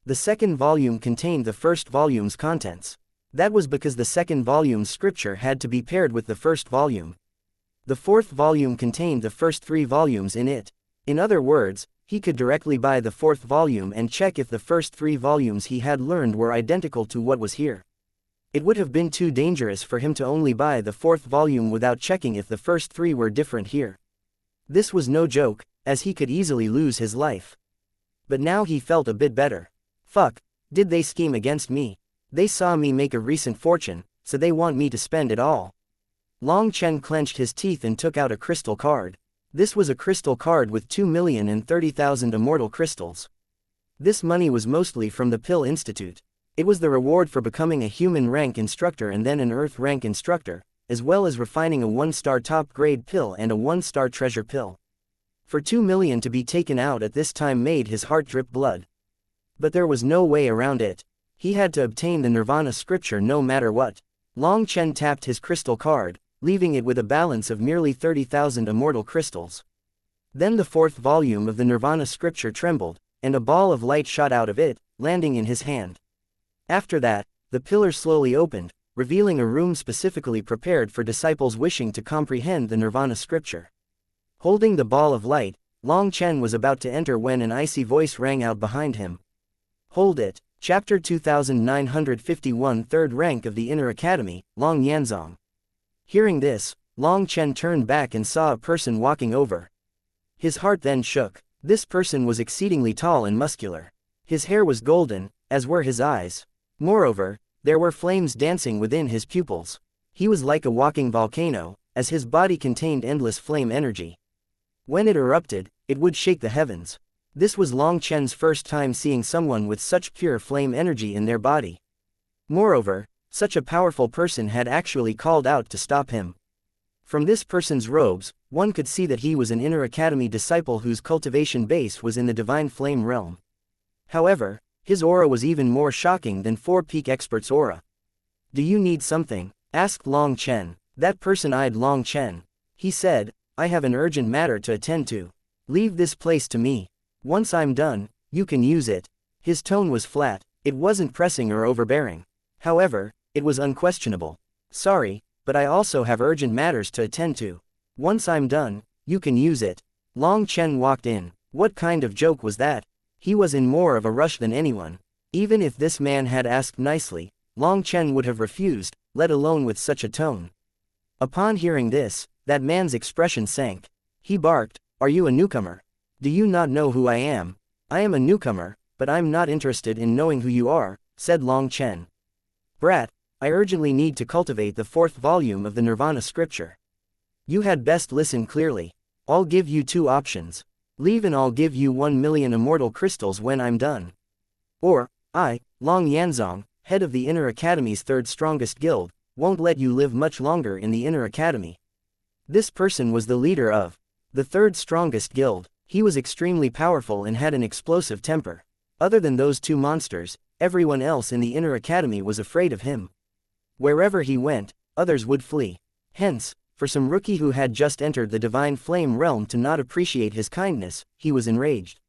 The second volume contained the first volume's contents. That was because the second volume's scripture had to be paired with the first volume. The fourth volume contained the first 3 volumes in it. In other words, he could directly buy the 4th volume and check if the first 3 volumes he had learned were identical to what was here. It would have been too dangerous for him to only buy the 4th volume without checking if the first 3 were different here. This was no joke, as he could easily lose his life. But now he felt a bit better. Fuck, did they scheme against me? They saw me make a recent fortune, so they want me to spend it all. Long Chen clenched his teeth and took out a crystal card. This was a crystal card with 2,030,000 immortal crystals. This money was mostly from the Pill Institute. It was the reward for becoming a human rank instructor and then an earth rank instructor, as well as refining a 1-star top grade pill and a 1-star treasure pill. For 2 million to be taken out at this time made his heart drip blood. But there was no way around it. He had to obtain the Nirvana scripture no matter what. Long Chen tapped his crystal card, leaving it with a balance of merely 30,000 immortal crystals. Then the 4th volume of the Nirvana scripture trembled, and a ball of light shot out of it, landing in his hand. After that, the pillar slowly opened, revealing a room specifically prepared for disciples wishing to comprehend the Nirvana scripture. Holding the ball of light, Long Chen was about to enter when an icy voice rang out behind him. Hold it. Chapter 2951 Third rank of the Inner Academy, Long Yanzong. Hearing this, Long Chen turned back and saw a person walking over. His heart then shook. This person was exceedingly tall and muscular. His hair was golden, as were his eyes. Moreover, there were flames dancing within his pupils. He was like a walking volcano, as his body contained endless flame energy. When it erupted, it would shake the heavens. This was Long Chen's first time seeing someone with such pure flame energy in their body. Moreover, such a powerful person had actually called out to stop him. From this person's robes, one could see that he was an Inner Academy disciple whose cultivation base was in the divine flame realm. However, His aura was even more shocking than 4 peak expert's aura. "Do you need something?" asked Long Chen. That person eyed Long Chen. He said, "I have an urgent matter to attend to. Leave this place to me. Once I'm done, you can use it." His tone was flat. It wasn't pressing or overbearing. However, it was unquestionable. "Sorry, but I also have urgent matters to attend to. Once I'm done, you can use it." Long Chen walked in. What kind of joke was that? He was in more of a rush than anyone. Even if this man had asked nicely, Long Chen would have refused, let alone with such a tone. Upon hearing this, that man's expression sank. He barked, "Are you a newcomer? Do you not know who I am?" "I am a newcomer, but I'm not interested in knowing who you are," said Long Chen. "Brat, I urgently need to cultivate the 4th volume of the Nirvana scripture. You had best listen clearly. I'll give you 2 options. Leave and I'll give you 1 million immortal crystals when I'm done. Or, I, Long Yanzong, head of the Inner Academy's 3rd strongest guild, won't let you live much longer in the Inner Academy." This person was the leader of the 3rd strongest guild. He was extremely powerful and had an explosive temper. Other than those 2 monsters, everyone else in the Inner Academy was afraid of him. Wherever he went, others would flee. Hence, for some rookie who had just entered the Divine Flame realm to not appreciate his kindness, he was enraged.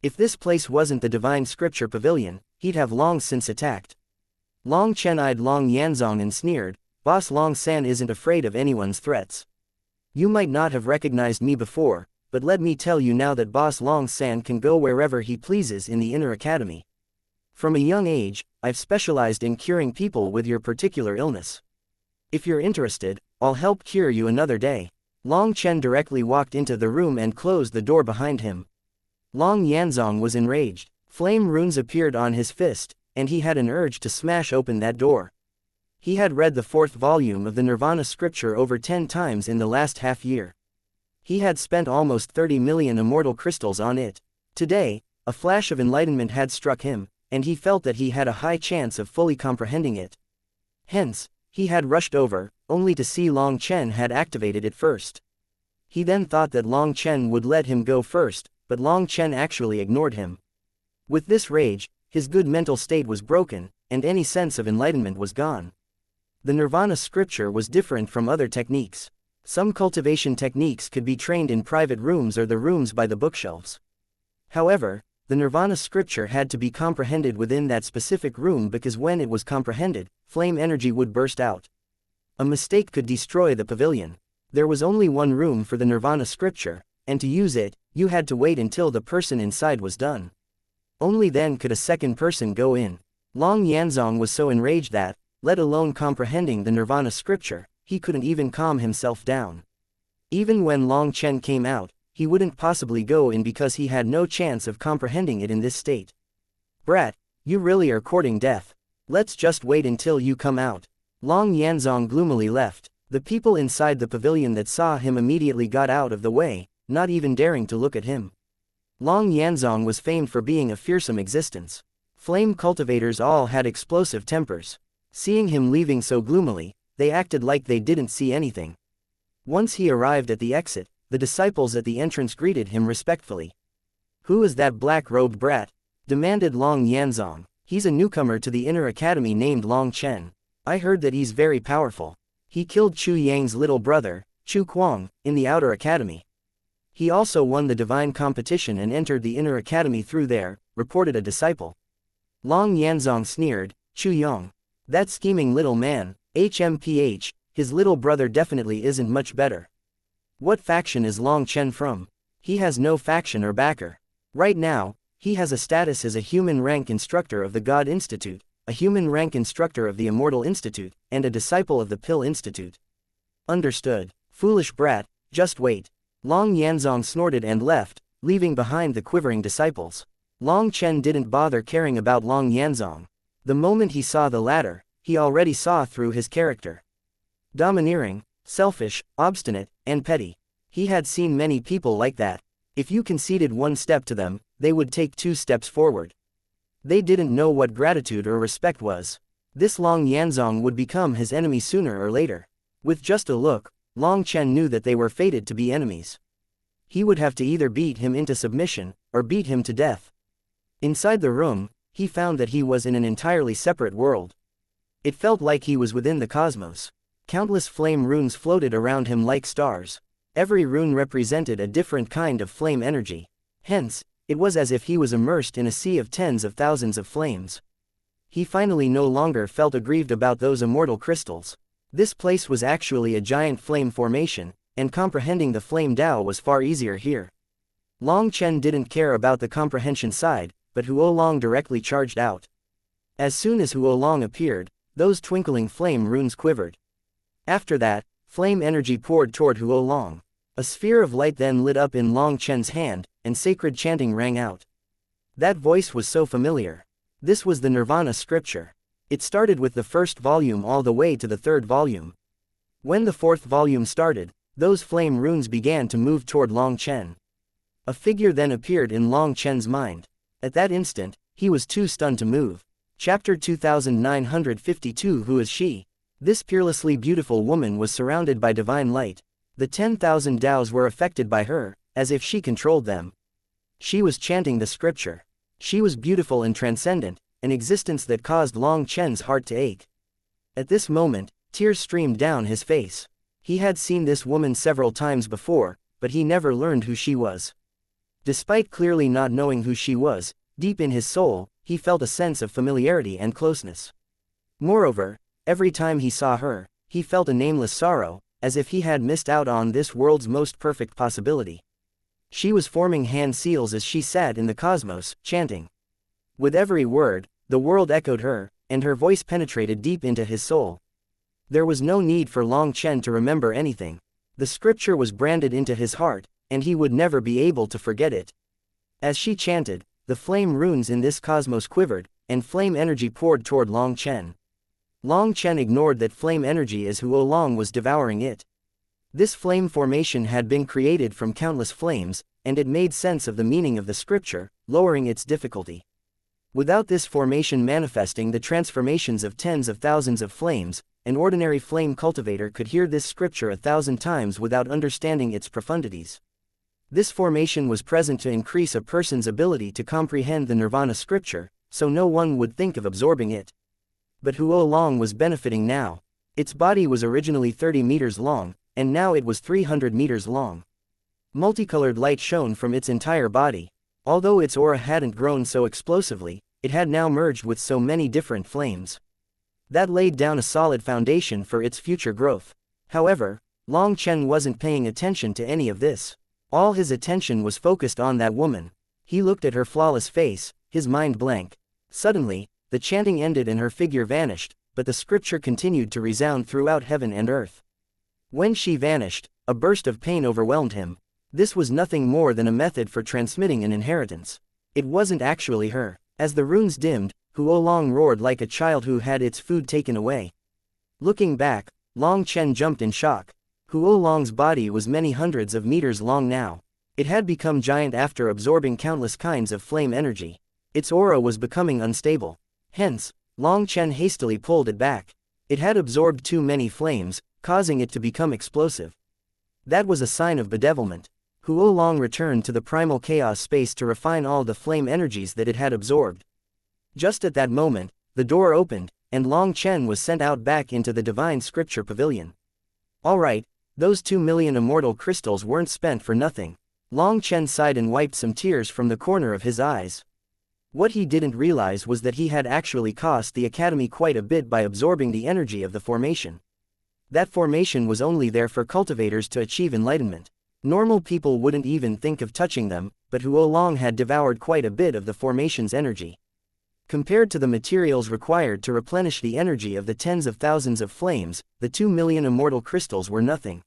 If this place wasn't the Divine Scripture Pavilion, he'd have long since attacked. Long Chen eyed Long Yanzong and sneered, "Boss Long San isn't afraid of anyone's threats. You might not have recognized me before, but let me tell you now that Boss Long San can go wherever he pleases in the Inner Academy. From a young age, I've specialized in curing people with your particular illness. If you're interested, I'll help cure you another day." Long Chen directly walked into the room and closed the door behind him. Long Yanzong was enraged. Flame runes appeared on his fist, and he had an urge to smash open that door. He had read the 4th volume of the Nirvana scripture over 10 times in the last half year. He had spent almost 30 million immortal crystals on it. Today, a flash of enlightenment had struck him, and he felt that he had a high chance of fully comprehending it. Hence, he had rushed over, only to see Long Chen had activated it first. He then thought that Long Chen would let him go first, but Long Chen actually ignored him. With this rage, his good mental state was broken, and any sense of enlightenment was gone. The Nirvana scripture was different from other techniques. Some cultivation techniques could be trained in private rooms or the rooms by the bookshelves. However, the Nirvana scripture had to be comprehended within that specific room because when it was comprehended, flame energy would burst out. A mistake could destroy the pavilion. There was only one room for the Nirvana scripture, and to use it, you had to wait until the person inside was done. Only then could a second person go in. Long Yanzong was so enraged that, let alone comprehending the Nirvana scripture, he couldn't even calm himself down. Even when Long Chen came out, he wouldn't possibly go in because he had no chance of comprehending it in this state. "Brat, you really are courting death. Let's just wait until you come out." Long Yanzong gloomily left. The people inside the pavilion that saw him immediately got out of the way, not even daring to look at him. Long Yanzong was famed for being a fearsome existence. Flame cultivators all had explosive tempers. Seeing him leaving so gloomily, they acted like they didn't see anything. Once he arrived at the exit, the disciples at the entrance greeted him respectfully. "Who is that black-robed brat?" demanded Long Yanzong. "He's a newcomer to the Inner Academy named Long Chen. I heard that he's very powerful. He killed Chu Yang's little brother, Chu Kuang, in the Outer Academy. He also won the divine competition and entered the Inner Academy through there," reported a disciple. Long Yanzong sneered, "Chu Yang. That scheming little man, HMPH, his little brother definitely isn't much better. What faction is Long Chen from? He has no faction or backer. Right now, he has a status as a human rank instructor of the God Institute, a human rank instructor of the Immortal Institute, and a disciple of the Pill Institute." "Understood. Foolish brat, just wait." Long Yanzong snorted and left, leaving behind the quivering disciples. Long Chen didn't bother caring about Long Yanzong. The moment he saw the latter, he already saw through his character. Domineering, selfish, obstinate, and petty. He had seen many people like that. If you conceded one step to them, they would take 2 steps forward. They didn't know what gratitude or respect was. This Long Yanzong would become his enemy sooner or later. With just a look, Long Chen knew that they were fated to be enemies. He would have to either beat him into submission, or beat him to death. Inside the room, he found that he was in an entirely separate world. It felt like he was within the cosmos. Countless flame runes floated around him like stars. Every rune represented a different kind of flame energy. Hence, it was as if he was immersed in a sea of tens of thousands of flames. He finally no longer felt aggrieved about those immortal crystals. This place was actually a giant flame formation, and comprehending the flame Tao was far easier here. Long Chen didn't care about the comprehension side, but Huolong directly charged out. As soon as Huolong appeared, those twinkling flame runes quivered. After that, flame energy poured toward Huolong. A sphere of light then lit up in Long Chen's hand, and sacred chanting rang out. That voice was so familiar. This was the Nirvana scripture. It started with the first volume all the way to the third volume. When the fourth volume started, those flame runes began to move toward Long Chen. A figure then appeared in Long Chen's mind. At that instant, he was too stunned to move. Chapter 2952. Who is she? This peerlessly beautiful woman was surrounded by divine light. The 10,000 Taos were affected by her, as if she controlled them. She was chanting the scripture. She was beautiful and transcendent, an existence that caused Long Chen's heart to ache. At this moment, tears streamed down his face. He had seen this woman several times before, but he never learned who she was. Despite clearly not knowing who she was, deep in his soul, he felt a sense of familiarity and closeness. Moreover, every time he saw her, he felt a nameless sorrow, as if he had missed out on this world's most perfect possibility. She was forming hand seals as she sat in the cosmos, chanting. With every word, the world echoed her, and her voice penetrated deep into his soul. There was no need for Long Chen to remember anything. The scripture was branded into his heart, and he would never be able to forget it. As she chanted, the flame runes in this cosmos quivered, and flame energy poured toward Long Chen. Long Chen ignored that flame energy as Huolong was devouring it. This flame formation had been created from countless flames, and it made sense of the meaning of the scripture, lowering its difficulty. Without this formation manifesting the transformations of tens of thousands of flames, an ordinary flame cultivator could hear this scripture 1,000 times without understanding its profundities. This formation was present to increase a person's ability to comprehend the Nirvana scripture, so no one would think of absorbing it. But Huolong was benefiting now. Its body was originally 30 meters long, and now it was 300 meters long. Multicolored light shone from its entire body. Although its aura hadn't grown so explosively, it had now merged with so many different flames. That laid down a solid foundation for its future growth. However, Long Chen wasn't paying attention to any of this. All his attention was focused on that woman. He looked at her flawless face, his mind blank. Suddenly, the chanting ended and her figure vanished, but the scripture continued to resound throughout heaven and earth. When she vanished, a burst of pain overwhelmed him. This was nothing more than a method for transmitting an inheritance. It wasn't actually her. As the runes dimmed, Huolong roared like a child who had its food taken away. Looking back, Long Chen jumped in shock. Huolong's body was many hundreds of meters long now. It had become giant after absorbing countless kinds of flame energy. Its aura was becoming unstable. Hence, Long Chen hastily pulled it back. It had absorbed too many flames, causing it to become explosive. That was a sign of bedevilment. Huolong returned to the primal chaos space to refine all the flame energies that it had absorbed. Just at that moment, the door opened, and Long Chen was sent out back into the divine scripture pavilion. Alright, those 2 million immortal crystals weren't spent for nothing. Long Chen sighed and wiped some tears from the corner of his eyes. What he didn't realize was that he had actually cost the academy quite a bit by absorbing the energy of the formation. That formation was only there for cultivators to achieve enlightenment. Normal people wouldn't even think of touching them, but Huolong had devoured quite a bit of the formation's energy. Compared to the materials required to replenish the energy of the tens of thousands of flames, the 2 million immortal crystals were nothing.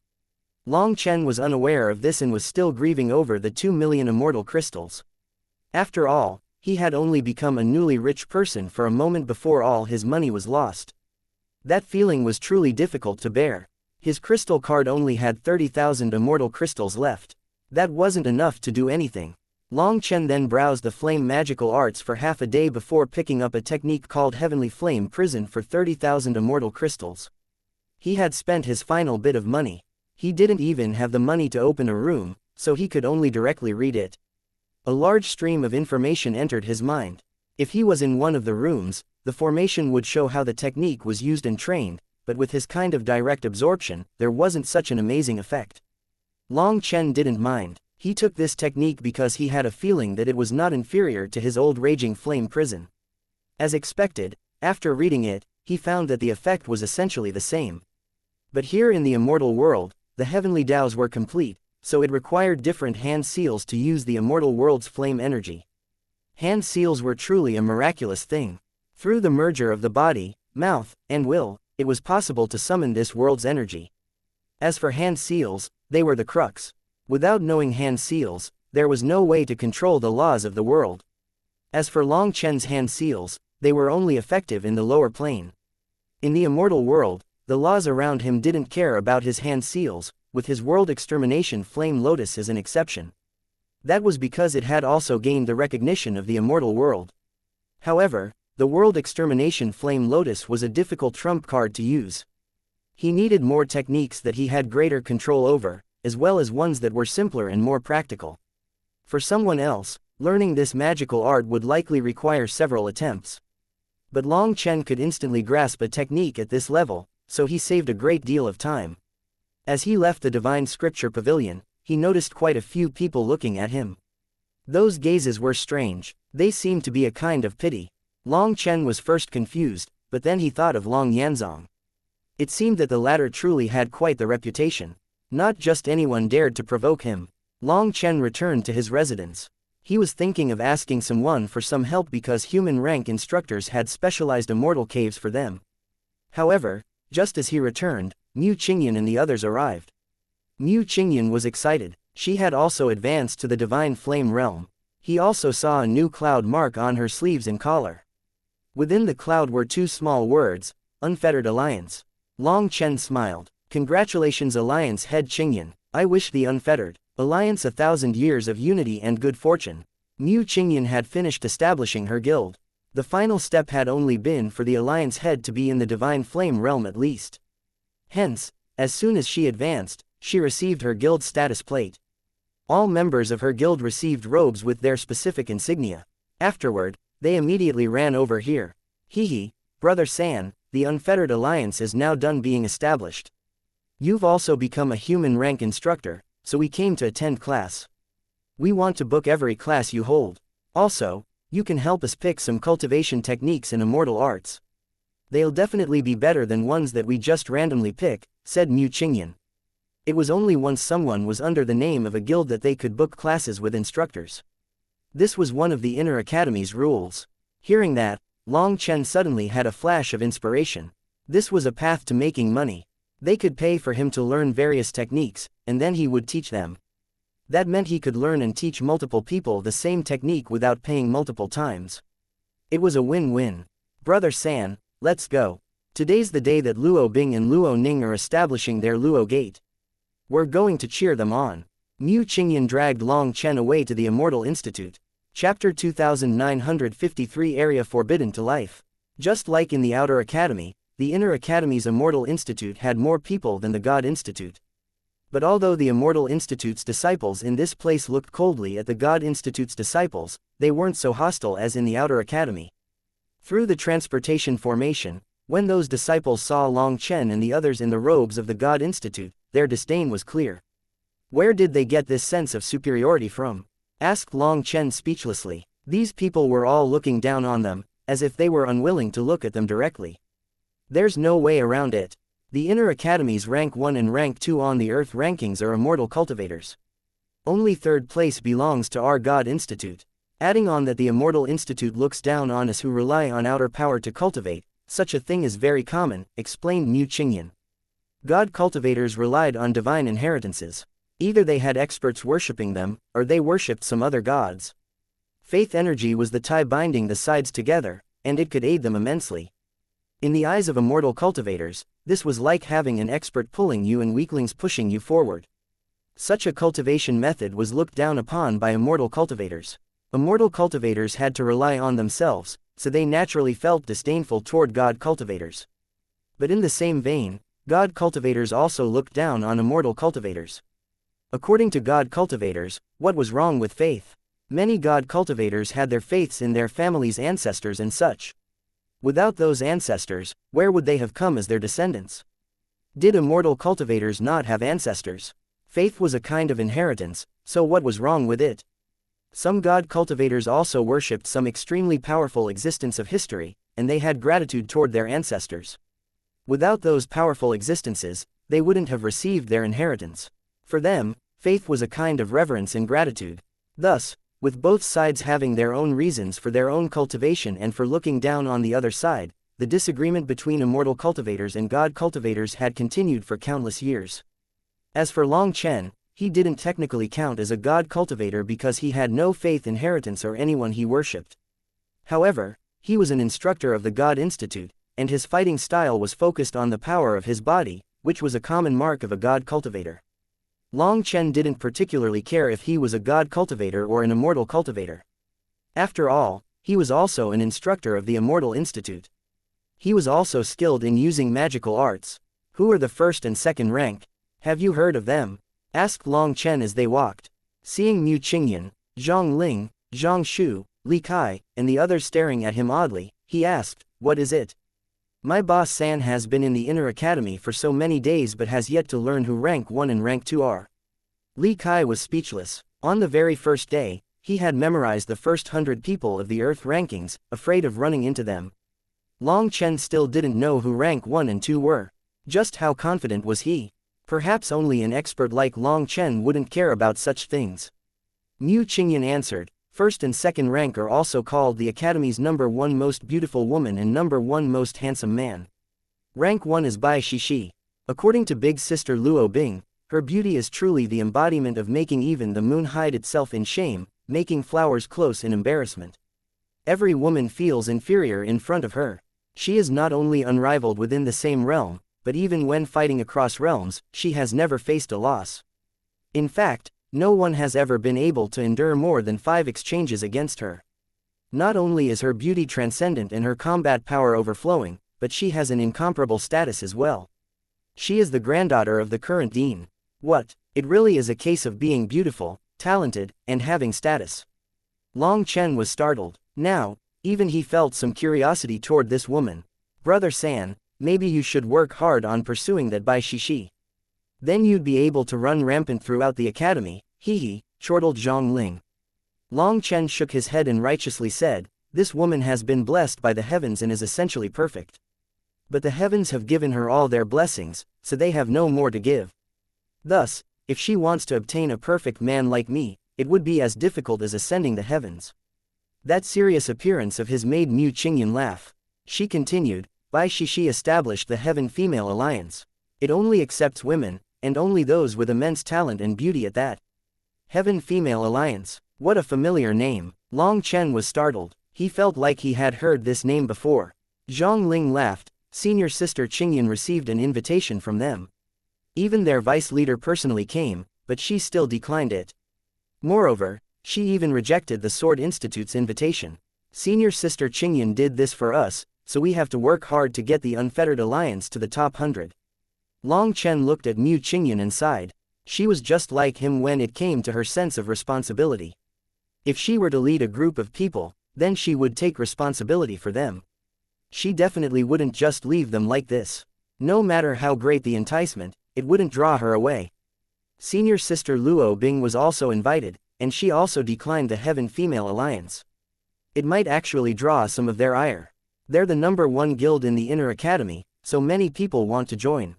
Long Chen was unaware of this and was still grieving over the 2 million immortal crystals. After all, he had only become a newly rich person for a moment before all his money was lost. That feeling was truly difficult to bear. His crystal card only had 30,000 immortal crystals left. That wasn't enough to do anything. Long Chen then browsed the flame magical arts for half a day before picking up a technique called Heavenly Flame Prison for 30,000 immortal crystals. He had spent his final bit of money. He didn't even have the money to open a room, so he could only directly read it. A large stream of information entered his mind. If he was in one of the rooms, the formation would show how the technique was used and trained, but with his kind of direct absorption, there wasn't such an amazing effect. Long Chen didn't mind. He took this technique because he had a feeling that it was not inferior to his old raging flame prison. As expected, after reading it, he found that the effect was essentially the same. But here in the immortal world, the heavenly Taos were complete, so it required different hand seals to use the immortal world's flame energy. Hand seals were truly a miraculous thing. Through the merger of the body, mouth, and will, it was possible to summon this world's energy. As for hand seals, they were the crux. Without knowing hand seals, there was no way to control the laws of the world. As for Long Chen's hand seals, they were only effective in the lower plane. In the immortal world, the laws around him didn't care about his hand seals, with his world extermination flame lotus as an exception. That was because it had also gained the recognition of the immortal world. However, the world extermination flame lotus was a difficult trump card to use. He needed more techniques that he had greater control over, as well as ones that were simpler and more practical. For someone else, learning this magical art would likely require several attempts. But Long Chen could instantly grasp a technique at this level, so he saved a great deal of time. As he left the Divine Scripture Pavilion, he noticed quite a few people looking at him. Those gazes were strange. They seemed to be a kind of pity. Long Chen was first confused, but then he thought of Long Yanzong. It seemed that the latter truly had quite the reputation. Not just anyone dared to provoke him. Long Chen returned to his residence. He was thinking of asking someone for some help because human rank instructors had specialized immortal caves for them. However, just as he returned, Mu Qingyan and the others arrived. Mu Qingyan was excited. She had also advanced to the divine flame realm. He also saw a new cloud mark on her sleeves and collar. Within the cloud were two small words, Unfettered Alliance. Long Chen smiled. Congratulations Alliance Head Qingyan, I wish the Unfettered Alliance 1,000 years of unity and good fortune. Mu Qingyan had finished establishing her guild. The final step had only been for the Alliance head to be in the divine flame realm at least. Hence, as soon as she advanced, she received her guild status plate. All members of her guild received robes with their specific insignia. Afterward, they immediately ran over here. Hehe, Brother San, the Unfettered Alliance is now done being established. You've also become a human rank instructor, so we came to attend class. We want to book every class you hold. Also, you can help us pick some cultivation techniques in immortal arts. They'll definitely be better than ones that we just randomly pick, said Mu Qingyan. It was only once someone was under the name of a guild that they could book classes with instructors. This was one of the inner academy's rules. Hearing that, Long Chen suddenly had a flash of inspiration. This was a path to making money. They could pay for him to learn various techniques, and then he would teach them. That meant he could learn and teach multiple people the same technique without paying multiple times. It was a win-win. Brother San, let's go. Today's the day that Luo Bing and Luo Ning are establishing their Luo Gate. We're going to cheer them on. Mu Qingyan dragged Long Chen away to the Immortal Institute. Chapter 2953 Area Forbidden to Life. Just like in the Outer Academy, the Inner Academy's Immortal Institute had more people than the God Institute. But although the Immortal Institute's disciples in this place looked coldly at the God Institute's disciples, they weren't so hostile as in the Outer Academy. Through the transportation formation, when those disciples saw Long Chen and the others in the robes of the God Institute, their disdain was clear. Where did they get this sense of superiority from? Asked Long Chen speechlessly. These people were all looking down on them, as if they were unwilling to look at them directly. There's no way around it. The Inner Academy's Rank 1 and Rank 2 on the Earth rankings are immortal cultivators. Only third place belongs to our God Institute. Adding on that the Immortal Institute looks down on us who rely on outer power to cultivate, such a thing is very common, explained Mu Qingyan. God cultivators relied on divine inheritances. Either they had experts worshipping them, or they worshipped some other gods. Faith energy was the tie binding the sides together, and it could aid them immensely. In the eyes of immortal cultivators, this was like having an expert pulling you and weaklings pushing you forward. Such a cultivation method was looked down upon by immortal cultivators. Immortal cultivators had to rely on themselves, so they naturally felt disdainful toward God cultivators. But in the same vein, God cultivators also looked down on immortal cultivators. According to God cultivators, what was wrong with faith? Many god cultivators had their faiths in their family's ancestors and such. Without those ancestors, where would they have come as their descendants? Did immortal cultivators not have ancestors? Faith was a kind of inheritance, so what was wrong with it? Some god cultivators also worshipped some extremely powerful existence of history, and they had gratitude toward their ancestors. Without those powerful existences, they wouldn't have received their inheritance. For them, faith was a kind of reverence and gratitude. Thus, with both sides having their own reasons for their own cultivation and for looking down on the other side, the disagreement between immortal cultivators and god cultivators had continued for countless years. As for Long Chen, he didn't technically count as a god cultivator because he had no faith inheritance or anyone he worshipped. However, he was an instructor of the God Institute, and his fighting style was focused on the power of his body, which was a common mark of a god cultivator. Long Chen didn't particularly care if he was a god cultivator or an immortal cultivator. After all, he was also an instructor of the Immortal Institute. He was also skilled in using magical arts. Who are the first and second rank? Have you heard of them? Asked Long Chen as they walked. Seeing Mu Qingyan, Zhang Ling, Zhang Shu, Li Kai, and the others staring at him oddly, he asked, "What is it?" "My boss San has been in the inner academy for so many days but has yet to learn who rank 1 and rank 2 are." Li Kai was speechless. On the very first day, he had memorized the first 100 people of the Earth rankings, afraid of running into them. Long Chen still didn't know who rank 1 and 2 were. Just how confident was he? Perhaps only an expert like Long Chen wouldn't care about such things. Mu Qingyan answered, "First and second rank are also called the Academy's number 1 most beautiful woman and number 1 most handsome man. Rank 1 is Bai Shishi. According to Big Sister Luo Bing, her beauty is truly the embodiment of making even the moon hide itself in shame, making flowers close in embarrassment. Every woman feels inferior in front of her. She is not only unrivaled within the same realm, but even when fighting across realms, she has never faced a loss. In fact, no one has ever been able to endure more than 5 exchanges against her. Not only is her beauty transcendent and her combat power overflowing, but she has an incomparable status as well. She is the granddaughter of the current dean. What? It really is a case of being beautiful, talented, and having status." Long Chen was startled. Now, even he felt some curiosity toward this woman. "Brother San, maybe you should work hard on pursuing that Bai Shishi. Then you'd be able to run rampant throughout the academy," chortled Zhang Ling. Long Chen shook his head and righteously said, "This woman has been blessed by the heavens and is essentially perfect. But the heavens have given her all their blessings, so they have no more to give. Thus, if she wants to obtain a perfect man like me, it would be as difficult as ascending the heavens." That serious appearance of his made Mu Qingyan laugh. She continued, "Bai Shishi established the Heaven-Female Alliance. It only accepts women, and only those with immense talent and beauty at that. Heaven-Female Alliance. What a familiar name." Long Chen was startled. He felt like he had heard this name before. Zhang Ling laughed. Senior Sister Qingyan received an invitation from them. Even their vice leader personally came, but she still declined it. Moreover, she even rejected the Sword Institute's invitation. "Senior Sister Qingyan did this for us, so we have to work hard to get the Unfettered Alliance to the top 100. Long Chen looked at Mu Qingyan and sighed. She was just like him when it came to her sense of responsibility. If she were to lead a group of people, then she would take responsibility for them. She definitely wouldn't just leave them like this. No matter how great the enticement, it wouldn't draw her away. Senior Sister Luo Bing was also invited, and she also declined the Heaven-Female Alliance. It might actually draw some of their ire. They're the number 1 guild in the Inner Academy, so many people want to join.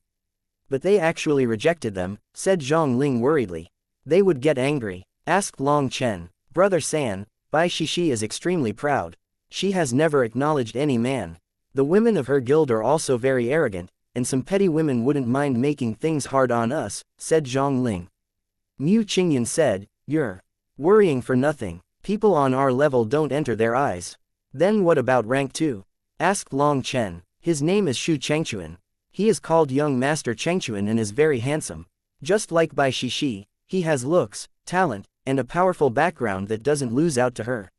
But they actually rejected them," said Zhang Ling worriedly. "They would get angry," asked Long Chen. "Brother San, Bai Shishi is extremely proud. She has never acknowledged any man. The women of her guild are also very arrogant, and some petty women wouldn't mind making things hard on us," said Zhang Ling. Mu Qingyan said, "You're worrying for nothing. People on our level don't enter their eyes." "Then what about rank 2? Asked Long Chen. "His name is Shu Changchuan. He is called Young Master Changchuan and is very handsome. Just like Bai Shishi, he has looks, talent, and a powerful background that doesn't lose out to her.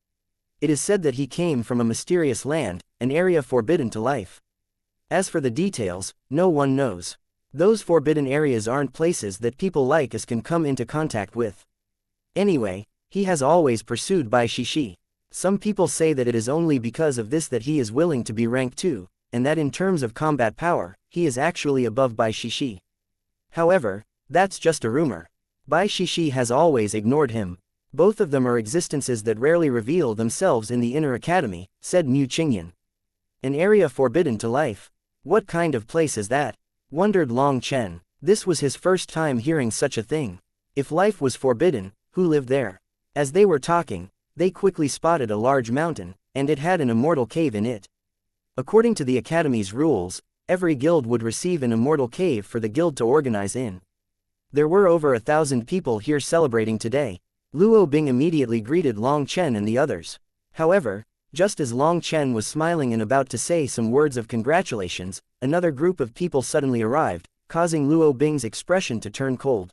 It is said that he came from a mysterious land, an area forbidden to life. As for the details, no one knows. Those forbidden areas aren't places that people like us can come into contact with. Anyway, He has always pursued Bai Shishi. Some people say that it is only because of this that he is willing to be rank 2, and that in terms of combat power, he is actually above Bai Shishi. However, that's just a rumor. Bai Shishi has always ignored him. Both of them are existences that rarely reveal themselves in the inner academy, said Mu Qingyan. An area forbidden to life. What kind of place is that? Wondered Long Chen. This was his first time hearing such a thing. If life was forbidden, who lived there? As they were talking, they quickly spotted a large mountain, and it had an immortal cave in it. According to the Academy's rules, every guild would receive an immortal cave for the guild to organize in. There were over 1,000 people here celebrating today. Luo Bing immediately greeted Long Chen and the others. However, just as Long Chen was smiling and about to say some words of congratulations, another group of people suddenly arrived, causing Luo Bing's expression to turn cold.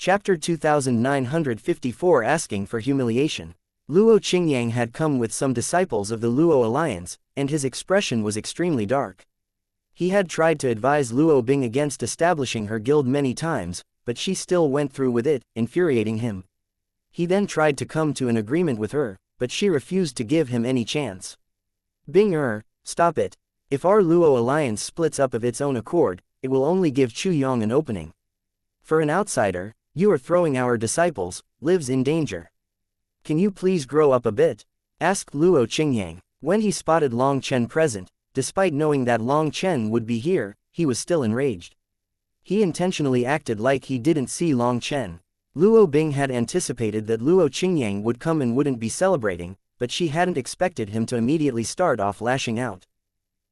Chapter 2954 Asking for Humiliation. Luo Qingyang had come with some disciples of the Luo Alliance, and his expression was extremely dark. He had tried to advise Luo Bing against establishing her guild many times, but she still went through with it, infuriating him. He then tried to come to an agreement with her, but she refused to give him any chance. Bing stop it. If our Luo Alliance splits up of its own accord, it will only give Chu Yong an opening. For an outsider, you are throwing our disciples' lives in danger. Can you please grow up a bit? Asked Luo Qingyang. When he spotted Long Chen present, despite knowing that Long Chen would be here, he was still enraged. He intentionally acted like he didn't see Long Chen. Luo Bing had anticipated that Luo Qingyang would come and wouldn't be celebrating, but she hadn't expected him to immediately start off lashing out.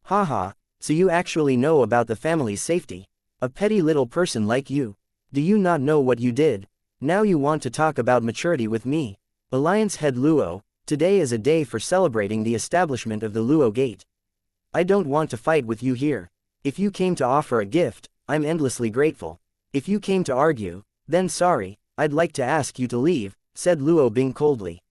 Haha, so you actually know about the family's safety? A petty little person like you. Do you not know what you did? Now you want to talk about maturity with me? Alliance head Luo, today is a day for celebrating the establishment of the Luo Gate. I don't want to fight with you here. If you came to offer a gift, I'm endlessly grateful. If you came to argue, then sorry, I'd like to ask you to leave, said Luo Bing coldly.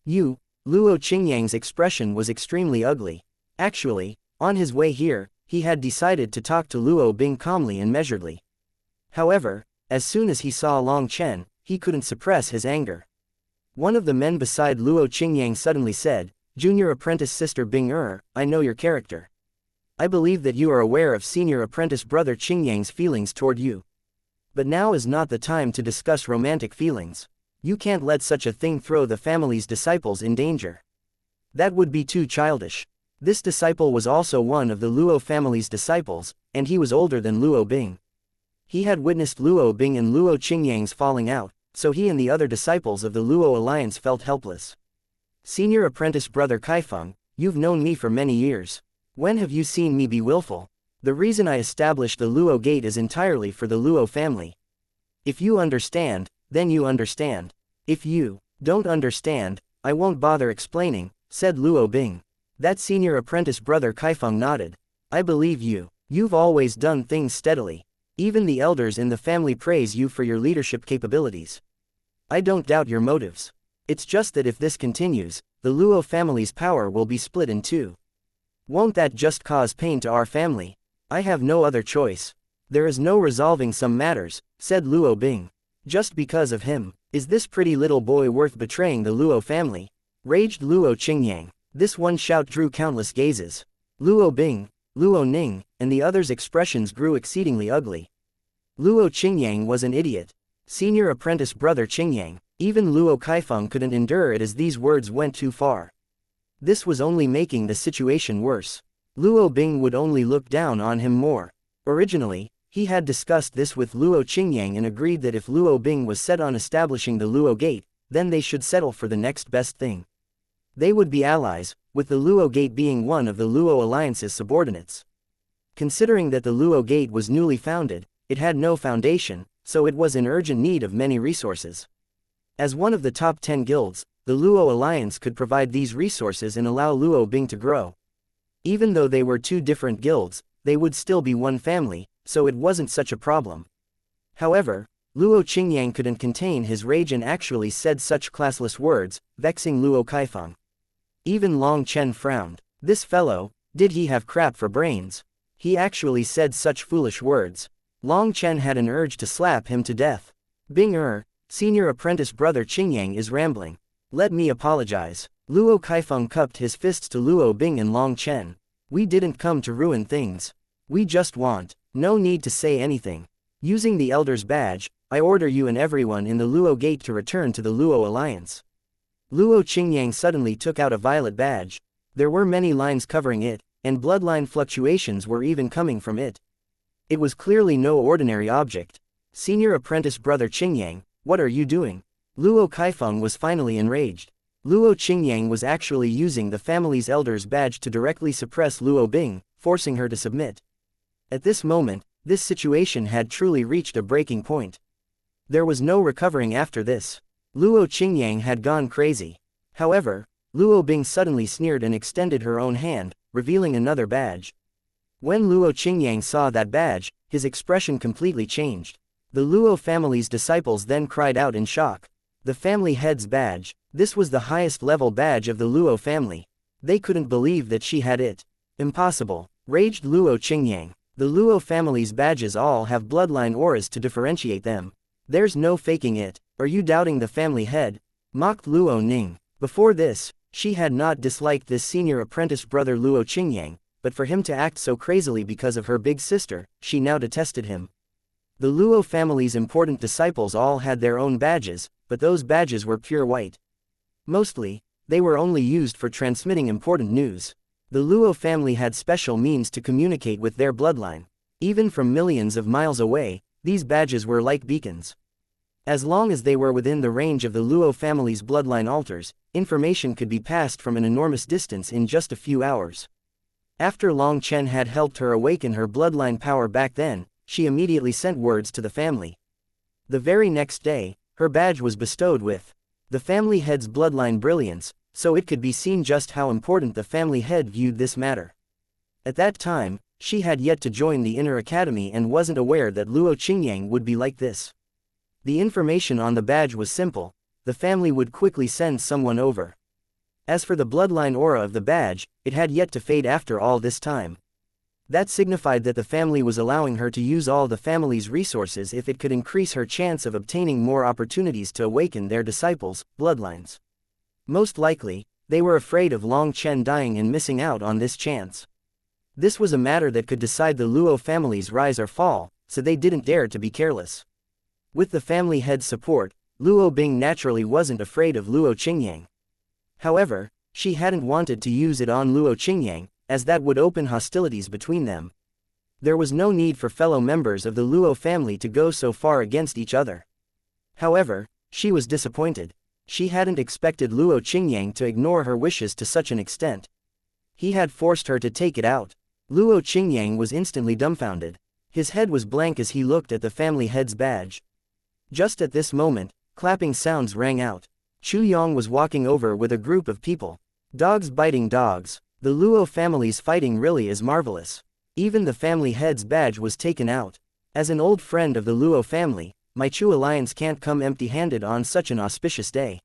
Luo Qingyang's expression was extremely ugly. Actually, on his way here, he had decided to talk to Luo Bing calmly and measuredly. However, as soon as he saw Long Chen, he couldn't suppress his anger. One of the men beside Luo Qingyang suddenly said, Junior Apprentice Sister Bing I know your character. I believe that you are aware of Senior Apprentice Brother Qingyang's feelings toward you. But now is not the time to discuss romantic feelings. You can't let such a thing throw the family's disciples in danger. That would be too childish. This disciple was also one of the Luo family's disciples, and he was older than Luo Bing. He had witnessed Luo Bing and Luo Qingyang's falling out, so he and the other disciples of the Luo Alliance felt helpless. Senior Apprentice Brother Kaifeng, you've known me for many years. When have you seen me be willful? The reason I established the Luo Gate is entirely for the Luo family. If you understand, then you understand. If you don't understand, I won't bother explaining, said Luo Bing. That Senior Apprentice Brother Kaifeng nodded. I believe you. You've always done things steadily. Even the elders in the family praise you for your leadership capabilities. I don't doubt your motives. It's just that if this continues, the Luo family's power will be split in two. Won't that just cause pain to our family? I have no other choice. There is no resolving some matters, said Luo Bing. Just because of him, is this pretty little boy worth betraying the Luo family? Raged Luo Qingyang. This one shout drew countless gazes. Luo Bing, Luo Ning, and the others' expressions grew exceedingly ugly. Luo Qingyang was an idiot. Senior Apprentice Brother Qingyang, even Luo Kaifeng couldn't endure it as these words went too far. This was only making the situation worse. Luo Bing would only look down on him more. Originally, he had discussed this with Luo Qingyang and agreed that if Luo Bing was set on establishing the Luo Gate, then they should settle for the next best thing. They would be allies, with the Luo Gate being one of the Luo Alliance's subordinates. Considering that the Luo Gate was newly founded, it had no foundation, so it was in urgent need of many resources. As one of the top 10 guilds, the Luo Alliance could provide these resources and allow Luo Bing to grow. Even though they were two different guilds, they would still be one family, so it wasn't such a problem. However, Luo Qingyang couldn't contain his rage and actually said such classless words, vexing Luo Kaifeng. Even Long Chen frowned. This fellow, did he have crap for brains? He actually said such foolish words. Long Chen had an urge to slap him to death. Bing Senior apprentice brother Qingyang is rambling. Let me apologize. Luo Kaifeng cupped his fists to Luo Bing and Long Chen. We didn't come to ruin things. We just want. No need to say anything. Using the Elder's badge, I order you and everyone in the Luo Gate to return to the Luo Alliance. Luo Qingyang suddenly took out a violet badge. There were many lines covering it, and bloodline fluctuations were even coming from it. It was clearly no ordinary object. Senior apprentice brother Qingyang, what are you doing? Luo Kaifeng was finally enraged. Luo Qingyang was actually using the family's elder's badge to directly suppress Luo Bing, forcing her to submit. At this moment, this situation had truly reached a breaking point. There was no recovering after this. Luo Qingyang had gone crazy. However, Luo Bing suddenly sneered and extended her own hand, revealing another badge. When Luo Qingyang saw that badge, his expression completely changed. The Luo family's disciples then cried out in shock. The family head's badge. This was the highest level badge of the Luo family. They couldn't believe that she had it. Impossible, raged Luo Qingyang. The Luo family's badges all have bloodline auras to differentiate them. There's no faking it. Are you doubting the family head? Mocked Luo Ning. Before this, she had not disliked this senior apprentice brother Luo Qingyang, but for him to act so crazily because of her big sister, she now detested him. The Luo family's important disciples all had their own badges, but those badges were pure white. Mostly, they were only used for transmitting important news. The Luo family had special means to communicate with their bloodline. Even from millions of miles away, these badges were like beacons. As long as they were within the range of the Luo family's bloodline altars, information could be passed from an enormous distance in just a few hours. After Long Chen had helped her awaken her bloodline power back then, she immediately sent words to the family. The very next day, her badge was bestowed with the family head's bloodline brilliance, so it could be seen just how important the family head viewed this matter. At that time, she had yet to join the inner academy and wasn't aware that Luo Qingyang would be like this. The information on the badge was simple: the family would quickly send someone over. As for the bloodline aura of the badge, it had yet to fade after all this time. That signified that the family was allowing her to use all the family's resources if it could increase her chance of obtaining more opportunities to awaken their disciples' bloodlines. Most likely, they were afraid of Long Chen dying and missing out on this chance. This was a matter that could decide the Luo family's rise or fall, so they didn't dare to be careless. With the family head's support, Luo Bing naturally wasn't afraid of Luo Qingyang. However, she hadn't wanted to use it on Luo Qingyang, as that would open hostilities between them. There was no need for fellow members of the Luo family to go so far against each other. However, she was disappointed. She hadn't expected Luo Qingyang to ignore her wishes to such an extent. He had forced her to take it out. Luo Qingyang was instantly dumbfounded. His head was blank as he looked at the family head's badge. Just at this moment, clapping sounds rang out. Chu Yong was walking over with a group of people. Dogs biting dogs. The Luo family's fighting really is marvelous. Even the family head's badge was taken out. As an old friend of the Luo family, my Chu alliance can't come empty-handed on such an auspicious day.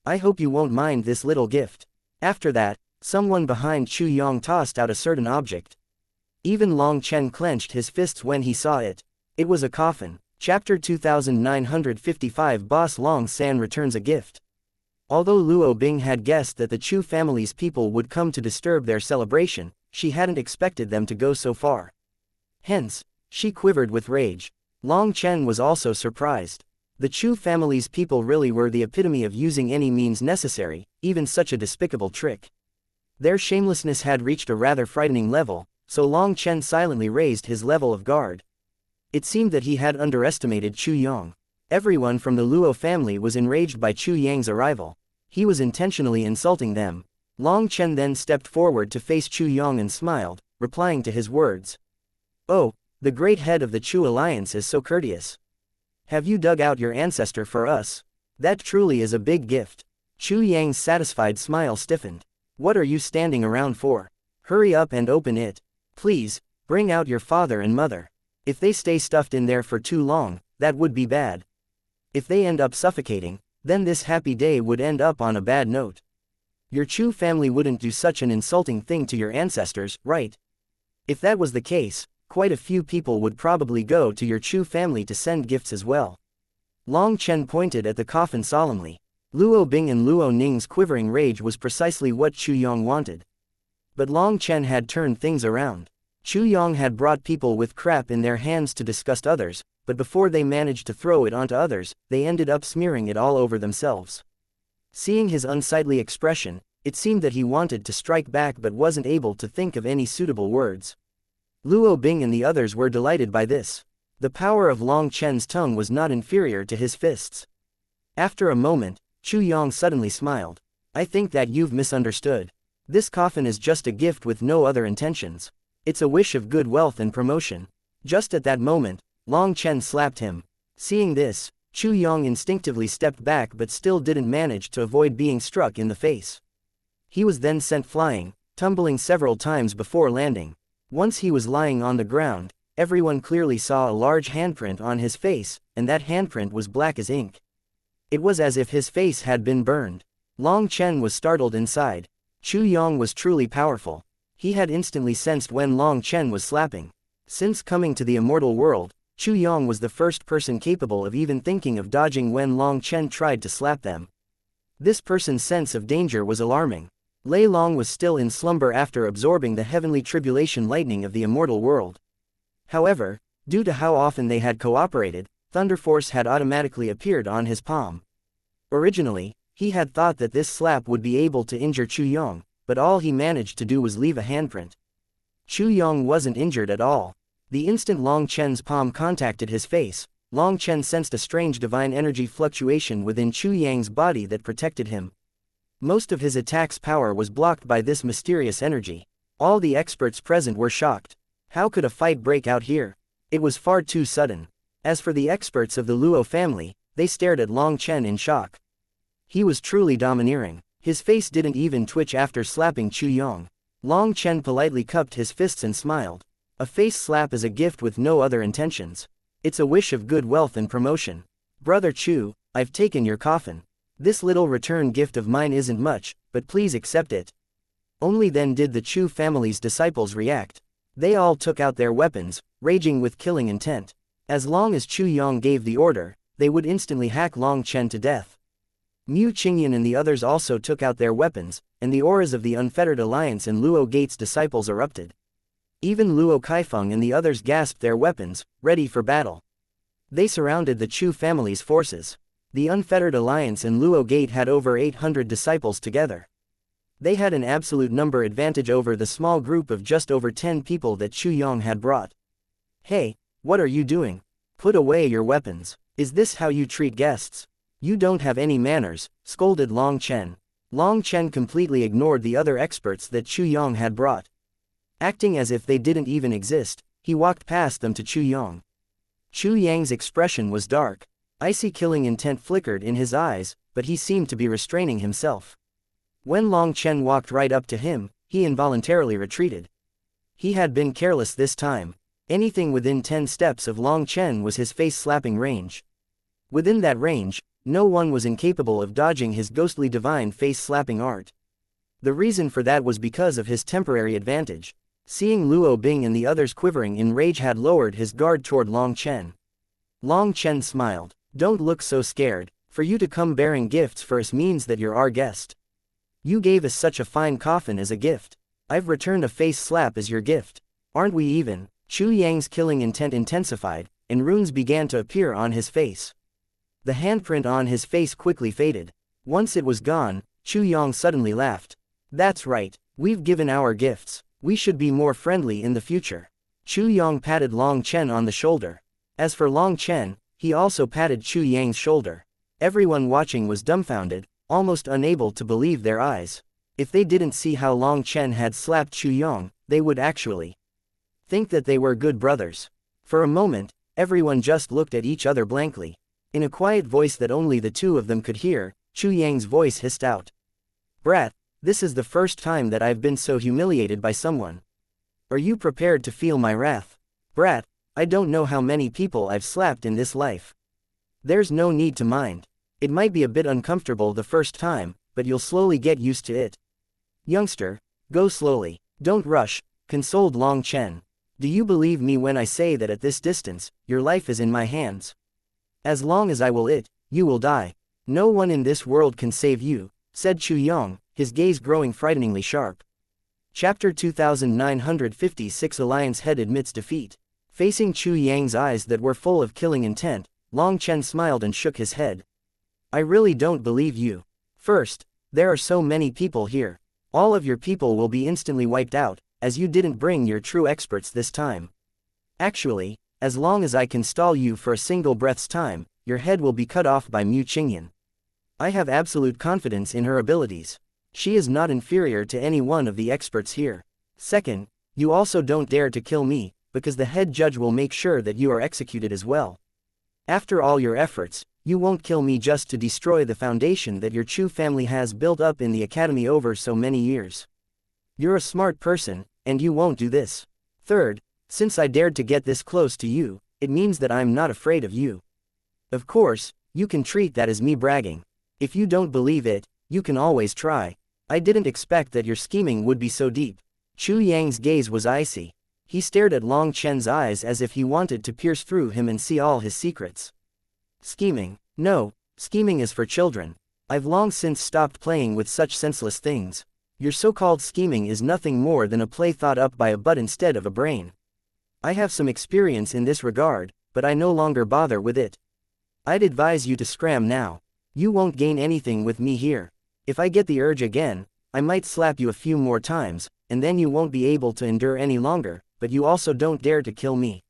I hope you won't mind this little gift. After that, someone behind Chu Yong tossed out a certain object. Even Long Chen clenched his fists when he saw it. It was a coffin. Chapter 2955 Boss Long San returns a gift. Although Luo Bing had guessed that the Chu family's people would come to disturb their celebration, she hadn't expected them to go so far. Hence, she quivered with rage. Long Chen was also surprised. The Chu family's people really were the epitome of using any means necessary, even such a despicable trick. Their shamelessness had reached a rather frightening level, so Long Chen silently raised his level of guard. It seemed that he had underestimated Chu Yong. Everyone from the Luo family was enraged by Chu Yang's arrival. He was intentionally insulting them. Long Chen then stepped forward to face Chu Yong and smiled, replying to his words. "Oh, the great head of the Chu alliance is so courteous. Have you dug out your ancestor for us? That truly is a big gift." Chu Yang's satisfied smile stiffened. "What are you standing around for? Hurry up and open it. Please, bring out your father and mother. If they stay stuffed in there for too long, that would be bad. If they end up suffocating, then this happy day would end up on a bad note. Your Chu family wouldn't do such an insulting thing to your ancestors, right? If that was the case, quite a few people would probably go to your Chu family to send gifts as well." Long Chen pointed at the coffin solemnly. Luo Bing and Luo Ning's quivering rage was precisely what Chu Yong wanted. But Long Chen had turned things around. Chu Yong had brought people with crap in their hands to disgust others, but before they managed to throw it onto others, they ended up smearing it all over themselves. Seeing his unsightly expression, it seemed that he wanted to strike back but wasn't able to think of any suitable words. Luo Bing and the others were delighted by this. The power of Long Chen's tongue was not inferior to his fists. After a moment, Chu Yong suddenly smiled. I think that you've misunderstood. This coffin is just a gift with no other intentions. It's a wish of good wealth and promotion. Just at that moment, Long Chen slapped him. Seeing this, Chu Yong instinctively stepped back but still didn't manage to avoid being struck in the face. He was then sent flying, tumbling several times before landing. Once he was lying on the ground, everyone clearly saw a large handprint on his face, and that handprint was black as ink. It was as if his face had been burned. Long Chen was startled inside. Chu Yong was truly powerful. He had instantly sensed when Long Chen was slapping. Since coming to the immortal world, Chu Yong was the first person capable of even thinking of dodging when Long Chen tried to slap them. This person's sense of danger was alarming. Lei Long was still in slumber after absorbing the heavenly tribulation lightning of the immortal world. However, due to how often they had cooperated, Thunder Force had automatically appeared on his palm. Originally, he had thought that this slap would be able to injure Chu Yong, but all he managed to do was leave a handprint. Chu Yong wasn't injured at all. The instant Long Chen's palm contacted his face, Long Chen sensed a strange divine energy fluctuation within Chu Yang's body that protected him. Most of his attack's power was blocked by this mysterious energy. All the experts present were shocked. How could a fight break out here? It was far too sudden. As for the experts of the Luo family, they stared at Long Chen in shock. He was truly domineering. His face didn't even twitch after slapping Chu Yong. Long Chen politely cupped his fists and smiled. A face slap is a gift with no other intentions. It's a wish of good wealth and promotion. Brother Chu, I've taken your coffin. This little return gift of mine isn't much, but please accept it. Only then did the Chu family's disciples react. They all took out their weapons, raging with killing intent. As long as Chu Yong gave the order, they would instantly hack Long Chen to death. Mu Qingyan and the others also took out their weapons, and the auras of the Unfettered Alliance and Luo Gate's disciples erupted. Even Luo Kaifeng and the others gasped their weapons, ready for battle. They surrounded the Chu family's forces. The Unfettered Alliance and Luo Gate had over 800 disciples together. They had an absolute number advantage over the small group of just over 10 people that Chu Yong had brought. Hey, what are you doing? Put away your weapons. Is this how you treat guests? You don't have any manners, scolded Long Chen. Long Chen completely ignored the other experts that Chu Yong had brought. Acting as if they didn't even exist, he walked past them to Chu Yong. Chu Yang's expression was dark. Icy killing intent flickered in his eyes, but he seemed to be restraining himself. When Long Chen walked right up to him, he involuntarily retreated. He had been careless this time. Anything within 10 steps of Long Chen was his face-slapping range. Within that range, no one was incapable of dodging his ghostly divine face-slapping art. The reason for that was because of his temporary advantage. Seeing Luo Bing and the others quivering in rage had lowered his guard toward Long Chen. Long Chen smiled. Don't look so scared. For you to come bearing gifts for us means that you're our guest. You gave us such a fine coffin as a gift. I've returned a face slap as your gift. Aren't we even? Chu Yang's killing intent intensified, and runes began to appear on his face. The handprint on his face quickly faded. Once it was gone, Chu Yang suddenly laughed. That's right, we've given our gifts. We should be more friendly in the future. Chu Yang patted Long Chen on the shoulder. As for Long Chen, he also patted Chu Yang's shoulder. Everyone watching was dumbfounded, almost unable to believe their eyes. If they didn't see how Long Chen had slapped Chu Yang, they would actually think that they were good brothers. For a moment, everyone just looked at each other blankly. In a quiet voice that only the two of them could hear, Chu Yang's voice hissed out. Brat, this is the first time that I've been so humiliated by someone. Are you prepared to feel my wrath? Brat, I don't know how many people I've slapped in this life. There's no need to mind. It might be a bit uncomfortable the first time, but you'll slowly get used to it. Youngster, go slowly. Don't rush, consoled Long Chen. Do you believe me when I say that at this distance, your life is in my hands? As long as I will it, you will die. No one in this world can save you, said Chu Yang, his gaze growing frighteningly sharp. Chapter 2956 Alliance Head admits defeat. Facing Chu Yang's eyes that were full of killing intent, Long Chen smiled and shook his head. I really don't believe you. First, there are so many people here. All of your people will be instantly wiped out, as you didn't bring your true experts this time. Actually, as long as I can stall you for a single breath's time, your head will be cut off by Mu Qingyan. I have absolute confidence in her abilities. She is not inferior to any one of the experts here. Second, you also don't dare to kill me, because the head judge will make sure that you are executed as well. After all your efforts, you won't kill me just to destroy the foundation that your Chu family has built up in the academy over so many years. You're a smart person, and you won't do this. Third, since I dared to get this close to you, it means that I'm not afraid of you. Of course, you can treat that as me bragging. If you don't believe it, you can always try. I didn't expect that your scheming would be so deep. Chu Yang's gaze was icy. He stared at Long Chen's eyes as if he wanted to pierce through him and see all his secrets. Scheming? No, scheming is for children. I've long since stopped playing with such senseless things. Your so-called scheming is nothing more than a play thought up by a butt instead of a brain. I have some experience in this regard, but I no longer bother with it. I'd advise you to scram now. You won't gain anything with me here. If I get the urge again, I might slap you a few more times, and then you won't be able to endure any longer, but you also don't dare to kill me.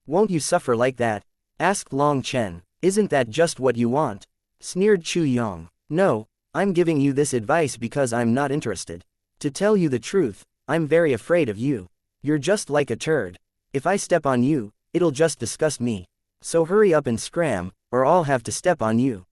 Won't you suffer like that? Asked Long Chen. Isn't that just what you want? Sneered Chu Yang. No, I'm giving you this advice because I'm not interested. To tell you the truth, I'm very afraid of you. You're just like a turd. If I step on you, it'll just disgust me. So hurry up and scram, or I'll have to step on you.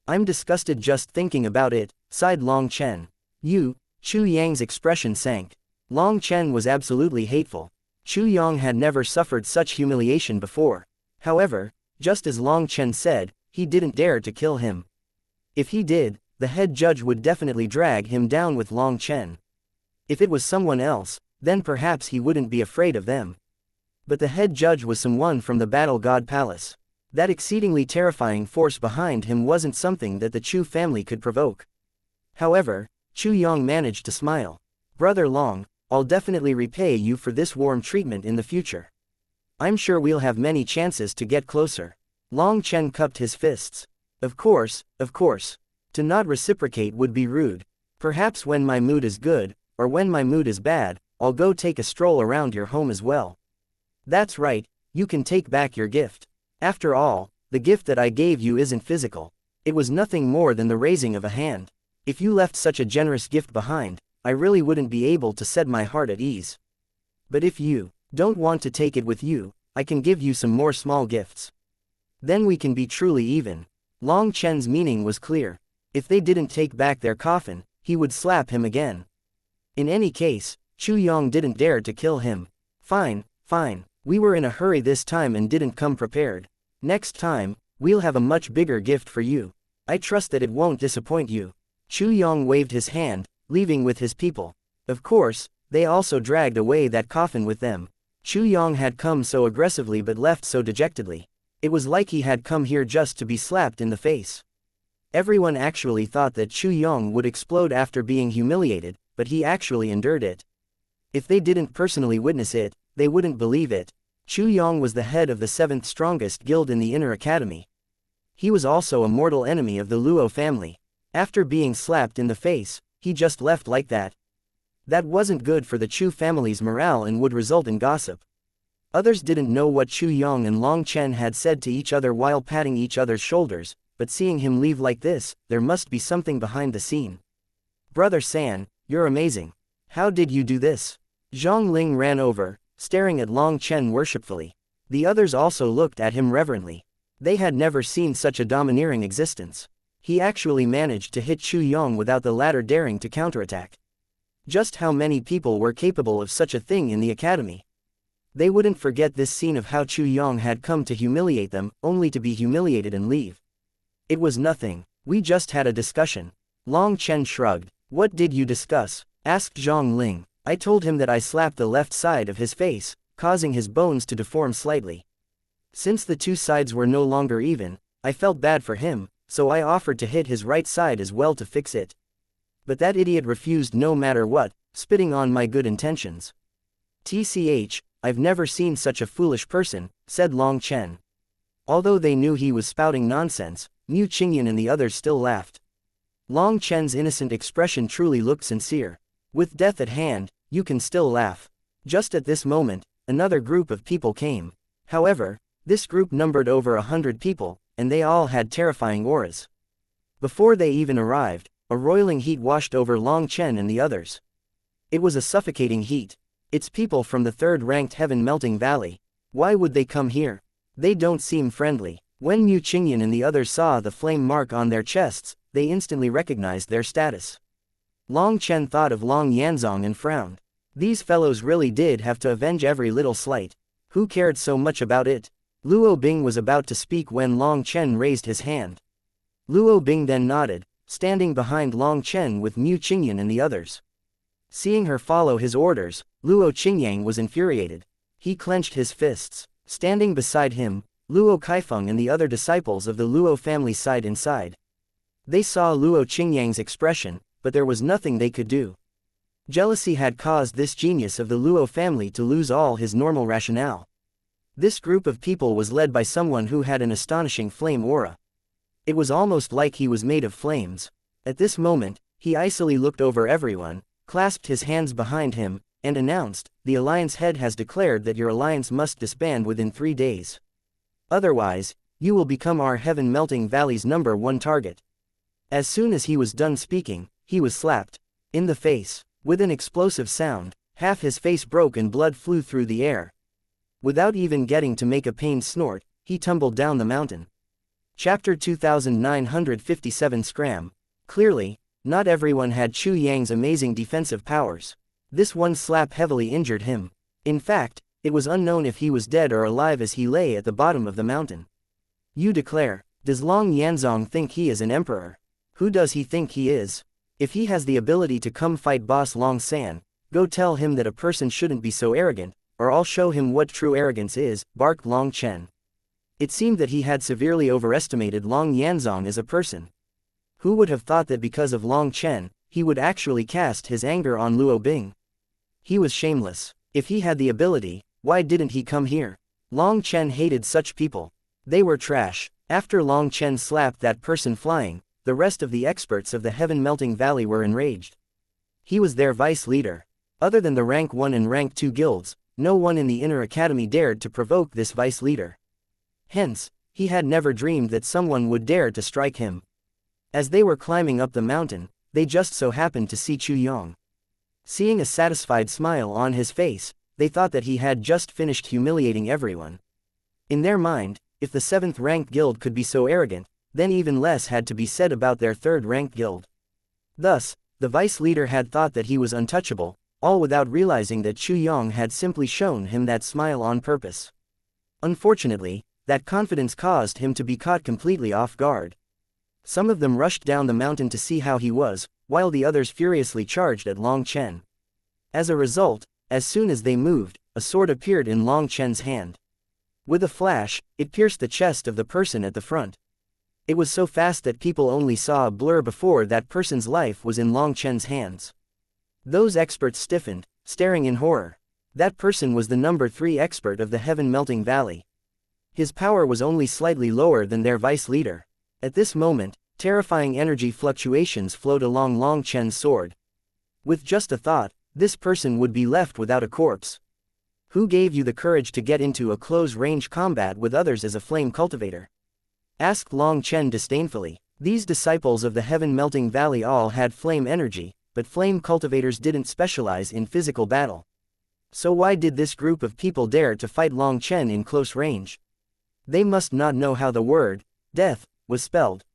I'm disgusted just thinking about it, sighed Long Chen. You, Chu Yang's expression sank. Long Chen was absolutely hateful. Chu Yang had never suffered such humiliation before. However, just as Long Chen said, he didn't dare to kill him. If he did, the head judge would definitely drag him down with Long Chen. If it was someone else, then perhaps he wouldn't be afraid of them. But the head judge was someone from the Battle God Palace. That exceedingly terrifying force behind him wasn't something that the Chu family could provoke. However, Chu Yang managed to smile. Brother Long, I'll definitely repay you for this warm treatment in the future. I'm sure we'll have many chances to get closer. Long Chen cupped his fists. Of course, of course. To not reciprocate would be rude. Perhaps when my mood is good, or when my mood is bad, I'll go take a stroll around your home as well. That's right, you can take back your gift. After all, the gift that I gave you isn't physical. It was nothing more than the raising of a hand. If you left such a generous gift behind, I really wouldn't be able to set my heart at ease. But if you don't want to take it with you, I can give you some more small gifts. Then we can be truly even. Long Chen's meaning was clear. If they didn't take back their coffin, he would slap him again. In any case, Chu Yang didn't dare to kill him. Fine, fine. We were in a hurry this time and didn't come prepared. Next time, we'll have a much bigger gift for you. I trust that it won't disappoint you. Chu Yang waved his hand, leaving with his people. Of course, they also dragged away that coffin with them. Chu Yang had come so aggressively but left so dejectedly. It was like he had come here just to be slapped in the face. Everyone actually thought that Chu Yang would explode after being humiliated, but he actually endured it. If they didn't personally witness it, they wouldn't believe it. Chu Yang was the head of the 7th strongest guild in the Inner Academy. He was also a mortal enemy of the Luo family. After being slapped in the face, he just left like that. That wasn't good for the Chu family's morale and would result in gossip. Others didn't know what Chu Yang and Long Chen had said to each other while patting each other's shoulders, but seeing him leave like this, there must be something behind the scene. Brother San, you're amazing. How did you do this? Zhang Ling ran over, staring at Long Chen worshipfully. The others also looked at him reverently. They had never seen such a domineering existence. He actually managed to hit Chu Yang without the latter daring to counterattack. Just how many people were capable of such a thing in the academy? They wouldn't forget this scene of how Chu Yang had come to humiliate them, only to be humiliated and leave. It was nothing. We just had a discussion. Long Chen shrugged. What did you discuss? Asked Zhang Ling. I told him that I slapped the left side of his face, causing his bones to deform slightly. Since the two sides were no longer even, I felt bad for him, so I offered to hit his right side as well to fix it. But that idiot refused no matter what, spitting on my good intentions. "Tch, I've never seen such a foolish person," said Long Chen. Although they knew he was spouting nonsense, Mu Qingyan and the others still laughed. Long Chen's innocent expression truly looked sincere. With death at hand, you can still laugh. Just at this moment, another group of people came. However, this group numbered over 100 people, and they all had terrifying auras. Before they even arrived, a roiling heat washed over Long Chen and the others. It was a suffocating heat. It's people from the third-ranked heaven-melting valley. Why would they come here? They don't seem friendly. When Mu Qingyan and the others saw the flame mark on their chests, they instantly recognized their status. Long Chen thought of Long Yanzong and frowned. These fellows really did have to avenge every little slight. Who cared so much about it? Luo Bing was about to speak when Long Chen raised his hand. Luo Bing then nodded, standing behind Long Chen with Mu Qingyan and the others. Seeing her follow his orders, Luo Qingyang was infuriated. He clenched his fists. Standing beside him, Luo Kaifeng and the other disciples of the Luo family sighed inside. They saw Luo Qingyang's expression, but there was nothing they could do. Jealousy had caused this genius of the Luo family to lose all his normal rationale. This group of people was led by someone who had an astonishing flame aura. It was almost like he was made of flames. At this moment, he icily looked over everyone, clasped his hands behind him, and announced, "The Alliance head has declared that your alliance must disband within 3 days. Otherwise, you will become our heaven-melting valley's #1 target." As soon as he was done speaking, he was slapped in the face. With an explosive sound, half his face broke and blood flew through the air. Without even getting to make a pained snort, he tumbled down the mountain. Chapter 2957 Scram. Clearly, not everyone had Chu Yang's amazing defensive powers. This one slap heavily injured him. In fact, it was unknown if he was dead or alive as he lay at the bottom of the mountain. You declare, does Long Yanzong think he is an emperor? Who does he think he is? If he has the ability to come fight boss Long San, go tell him that a person shouldn't be so arrogant, or I'll show him what true arrogance is, barked Long Chen. It seemed that he had severely overestimated Long Yanzong as a person. Who would have thought that because of Long Chen, he would actually cast his anger on Luo Bing? He was shameless. If he had the ability, why didn't he come here? Long Chen hated such people. They were trash. After Long Chen slapped that person flying, the rest of the experts of the heaven-melting valley were enraged. He was their vice leader. Other than the rank 1 and rank 2 guilds, no one in the inner academy dared to provoke this vice leader. Hence, he had never dreamed that someone would dare to strike him. As they were climbing up the mountain, they just so happened to see Chu Yong. Seeing a satisfied smile on his face, they thought that he had just finished humiliating everyone. In their mind, if the 7th-ranked guild could be so arrogant, then even less had to be said about their 3rd-ranked guild. Thus, the vice leader had thought that he was untouchable, all without realizing that Chu Yong had simply shown him that smile on purpose. Unfortunately, that confidence caused him to be caught completely off guard. Some of them rushed down the mountain to see how he was, while the others furiously charged at Long Chen. As a result, as soon as they moved, a sword appeared in Long Chen's hand. With a flash, it pierced the chest of the person at the front. It was so fast that people only saw a blur before that person's life was in Long Chen's hands. Those experts stiffened, staring in horror. That person was the #3 expert of the heaven-melting valley. His power was only slightly lower than their vice leader. At this moment, terrifying energy fluctuations flowed along Long Chen's sword. With just a thought, this person would be left without a corpse. Who gave you the courage to get into a close-range combat with others as a flame cultivator? Asked Long Chen disdainfully. These disciples of the heaven-melting valley all had flame energy, but flame cultivators didn't specialize in physical battle. So why did this group of people dare to fight Long Chen in close range? They must not know how the word, death, was spelled.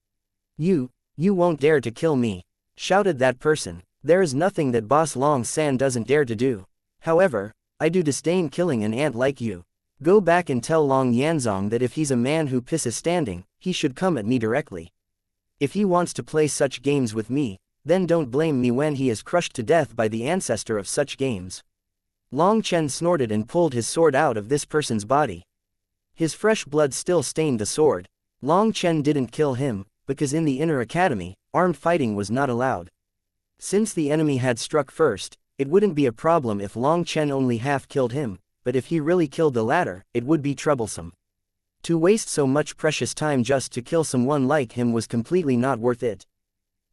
You won't dare to kill me, shouted that person. There is nothing that boss Long San doesn't dare to do. However, I do disdain killing an ant like you. Go back and tell Long Yanzong that if he's a man who pisses standing, he should come at me directly. If he wants to play such games with me, then don't blame me when he is crushed to death by the ancestor of such games. Long Chen snorted and pulled his sword out of this person's body. His fresh blood still stained the sword. Long Chen didn't kill him, because in the inner academy, armed fighting was not allowed. Since the enemy had struck first, it wouldn't be a problem if Long Chen only half killed him, but if he really killed the latter, it would be troublesome. To waste so much precious time just to kill someone like him was completely not worth it.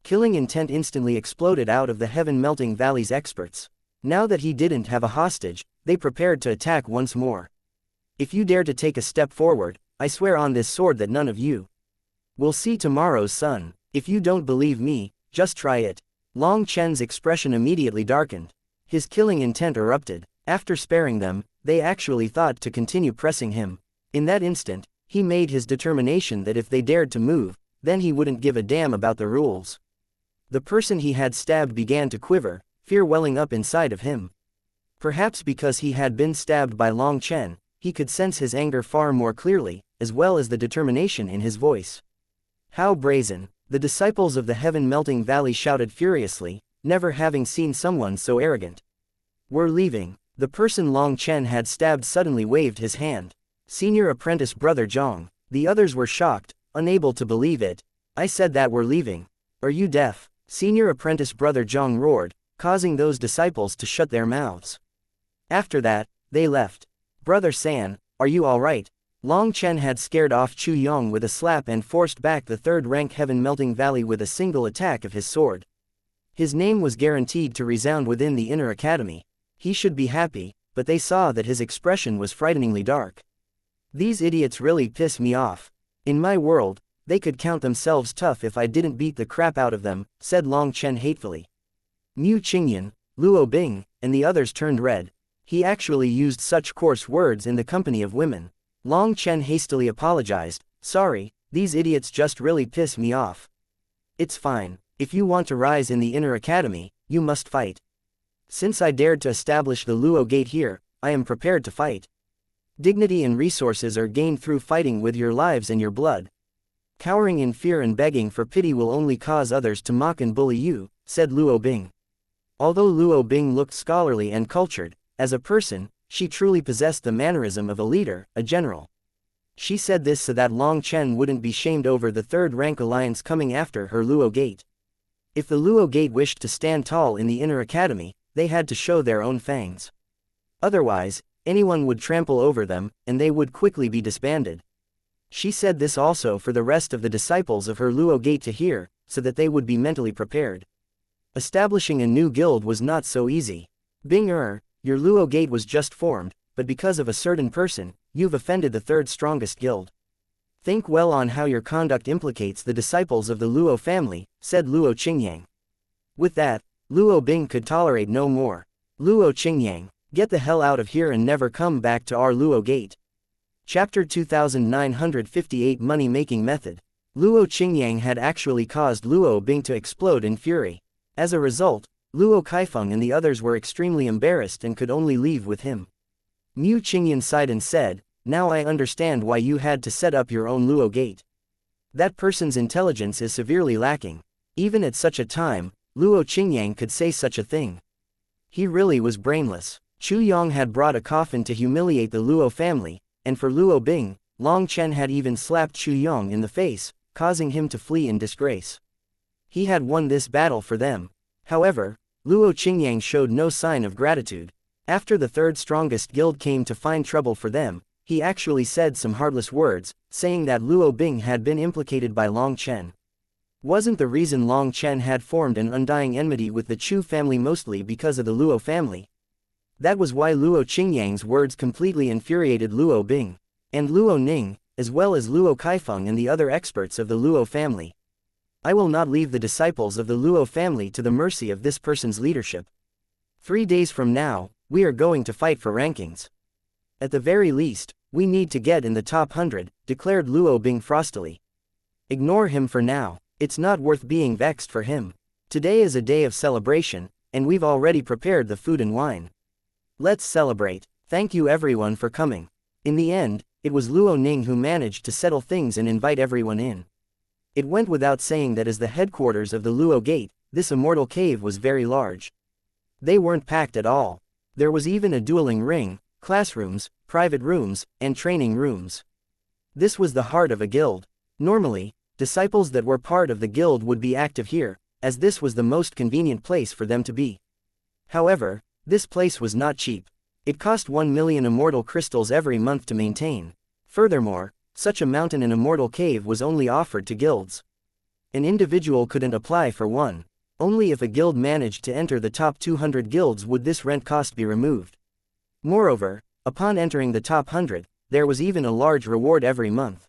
Killing intent instantly exploded out of the heaven-melting valley's experts. Now that he didn't have a hostage, they prepared to attack once more. If you dare to take a step forward, I swear on this sword that none of you will see tomorrow's sun. If you don't believe me, just try it. Long Chen's expression immediately darkened. His killing intent erupted. After sparing them, they actually thought to continue pressing him. In that instant, he made his determination that if they dared to move, then he wouldn't give a damn about the rules. The person he had stabbed began to quiver, fear welling up inside of him. Perhaps because he had been stabbed by Long Chen, he could sense his anger far more clearly, as well as the determination in his voice. How brazen! The disciples of the heaven-melting valley shouted furiously, never having seen someone so arrogant. We're leaving. The person Long Chen had stabbed suddenly waved his hand. Senior apprentice Brother Zhang. The others were shocked, unable to believe it. I said that we're leaving. Are you deaf? Senior apprentice Brother Zhang roared, causing those disciples to shut their mouths. After that, they left. Brother San, are you alright? Long Chen had scared off Chu Yong with a slap and forced back the third-rank heaven-melting valley with a single attack of his sword. His name was guaranteed to resound within the inner academy. He should be happy, but they saw that his expression was frighteningly dark. These idiots really piss me off. In my world, they could count themselves tough if I didn't beat the crap out of them, said Long Chen hatefully. Mu Qingyan, Luo Bing, and the others turned red. He actually used such coarse words in the company of women. Long Chen hastily apologized, sorry, these idiots just really piss me off. It's fine, if you want to rise in the inner academy, you must fight. Since I dared to establish the Luo Gate here, I am prepared to fight. Dignity and resources are gained through fighting with your lives and your blood. Cowering in fear and begging for pity will only cause others to mock and bully you, said Luo Bing. Although Luo Bing looked scholarly and cultured, as a person, she truly possessed the mannerism of a leader, a general. She said this so that Long Chen wouldn't be shamed over the third-rank alliance coming after her Luo Gate. If the Luo Gate wished to stand tall in the inner academy, they had to show their own fangs. Otherwise, anyone would trample over them, and they would quickly be disbanded. She said this also for the rest of the disciples of her Luo Gate to hear, so that they would be mentally prepared. Establishing a new guild was not so easy. Bing-er, your Luo Gate was just formed, but because of a certain person, you've offended the third strongest guild. Think well on how your conduct implicates the disciples of the Luo family, said Luo Qingyang. With that, Luo Bing could tolerate no more. Luo Qingyang, get the hell out of here and never come back to our Luo Gate. Chapter 2958 Money-Making Method. Luo Qingyang had actually caused Luo Bing to explode in fury. As a result, Luo Kaifeng and the others were extremely embarrassed and could only leave with him. Mu Qingyan sighed and said, now I understand why you had to set up your own Luo Gate. That person's intelligence is severely lacking. Even at such a time, Luo Qingyang could say such a thing. He really was brainless. Chu Yong had brought a coffin to humiliate the Luo family, and for Luo Bing, Long Chen had even slapped Chu Yong in the face, causing him to flee in disgrace. He had won this battle for them. However, Luo Qingyang showed no sign of gratitude. After the third strongest guild came to find trouble for them, he actually said some heartless words, saying that Luo Bing had been implicated by Long Chen. Wasn't the reason Long Chen had formed an undying enmity with the Chu family mostly because of the Luo family? That was why Luo Qingyang's words completely infuriated Luo Bing, and Luo Ning, as well as Luo Kaifeng and the other experts of the Luo family. I will not leave the disciples of the Luo family to the mercy of this person's leadership. 3 days from now, we are going to fight for rankings. At the very least, we need to get in the top 100, declared Luo Bing frostily. Ignore him for now, it's not worth being vexed for him. Today is a day of celebration, and we've already prepared the food and wine. Let's celebrate. Thank you everyone for coming. In the end, it was Luo Ning who managed to settle things and invite everyone in. It went without saying that as the headquarters of the Luo Gate, this immortal cave was very large. They weren't packed at all. There was even a dueling ring, classrooms, private rooms, and training rooms. This was the heart of a guild. Normally, disciples that were part of the guild would be active here, as this was the most convenient place for them to be. However, this place was not cheap. It cost 1 million immortal crystals every month to maintain. Furthermore, such a mountain in Immortal Cave was only offered to guilds. An individual couldn't apply for one. Only if a guild managed to enter the top 200 guilds would this rent cost be removed. Moreover, upon entering the top 100, there was even a large reward every month.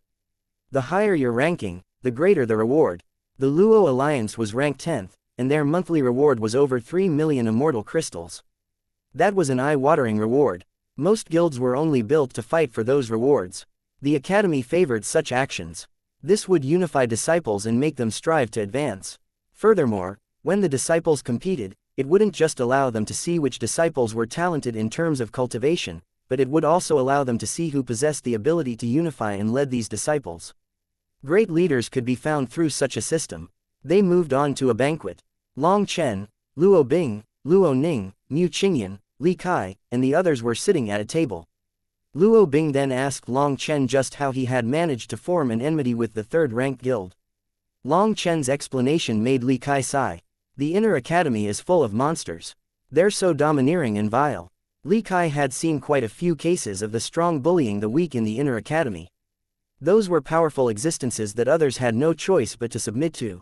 The higher your ranking, the greater the reward. The Luo Alliance was ranked 10th, and their monthly reward was over 3 million immortal crystals. That was an eye-watering reward. Most guilds were only built to fight for those rewards. The Academy favored such actions. This would unify disciples and make them strive to advance. Furthermore, when the disciples competed, it wouldn't just allow them to see which disciples were talented in terms of cultivation, but it would also allow them to see who possessed the ability to unify and lead these disciples. Great leaders could be found through such a system. They moved on to a banquet. Long Chen, Luo Bing, Luo Ning, Mu Qingyan, Li Kai, and the others were sitting at a table. Luo Bing then asked Long Chen just how he had managed to form an enmity with the third-ranked guild. Long Chen's explanation made Li Kai sigh. The inner academy is full of monsters. They're so domineering and vile. Li Kai had seen quite a few cases of the strong bullying the weak in the inner academy. Those were powerful existences that others had no choice but to submit to.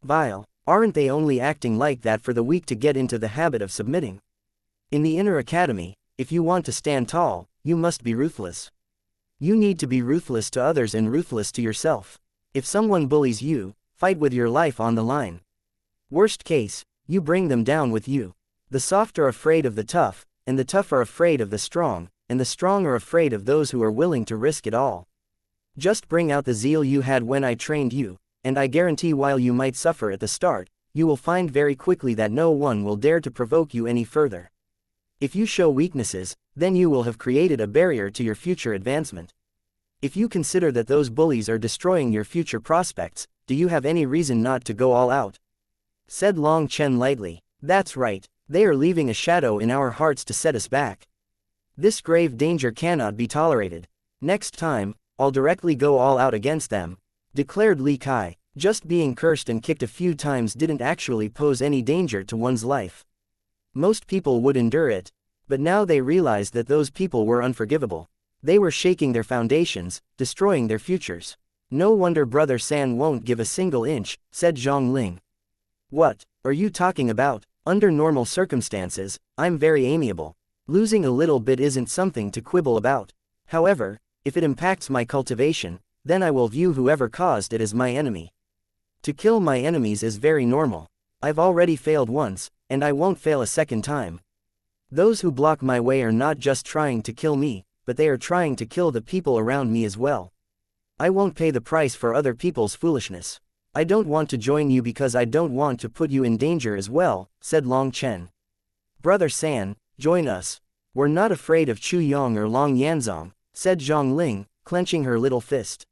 Vile, aren't they only acting like that for the weak to get into the habit of submitting? In the inner academy, if you want to stand tall, you must be ruthless. You need to be ruthless to others and ruthless to yourself. If someone bullies you, fight with your life on the line. Worst case, you bring them down with you. The soft are afraid of the tough, and the tough are afraid of the strong, and the strong are afraid of those who are willing to risk it all. Just bring out the zeal you had when I trained you, and I guarantee while you might suffer at the start, you will find very quickly that no one will dare to provoke you any further. If you show weaknesses, then you will have created a barrier to your future advancement. If you consider that those bullies are destroying your future prospects, do you have any reason not to go all out? Said Long Chen lightly. That's right, they are leaving a shadow in our hearts to set us back. This grave danger cannot be tolerated. Next time, I'll directly go all out against them, declared Li Kai. Just being cursed and kicked a few times didn't actually pose any danger to one's life. Most people would endure it, but now they realized that those people were unforgivable. They were shaking their foundations, destroying their futures. No wonder Brother San won't give a single inch, said Zhang Ling. What are you talking about? Under normal circumstances, I'm very amiable. Losing a little bit isn't something to quibble about. However, if it impacts my cultivation, then I will view whoever caused it as my enemy. To kill my enemies is very normal. I've already failed once, and I won't fail a second time. Those who block my way are not just trying to kill me, but they are trying to kill the people around me as well. I won't pay the price for other people's foolishness. I don't want to join you because I don't want to put you in danger as well, said Long Chen. Brother San, join us. We're not afraid of Chu Yong or Long Yanzong, said Zhang Ling, clenching her little fist.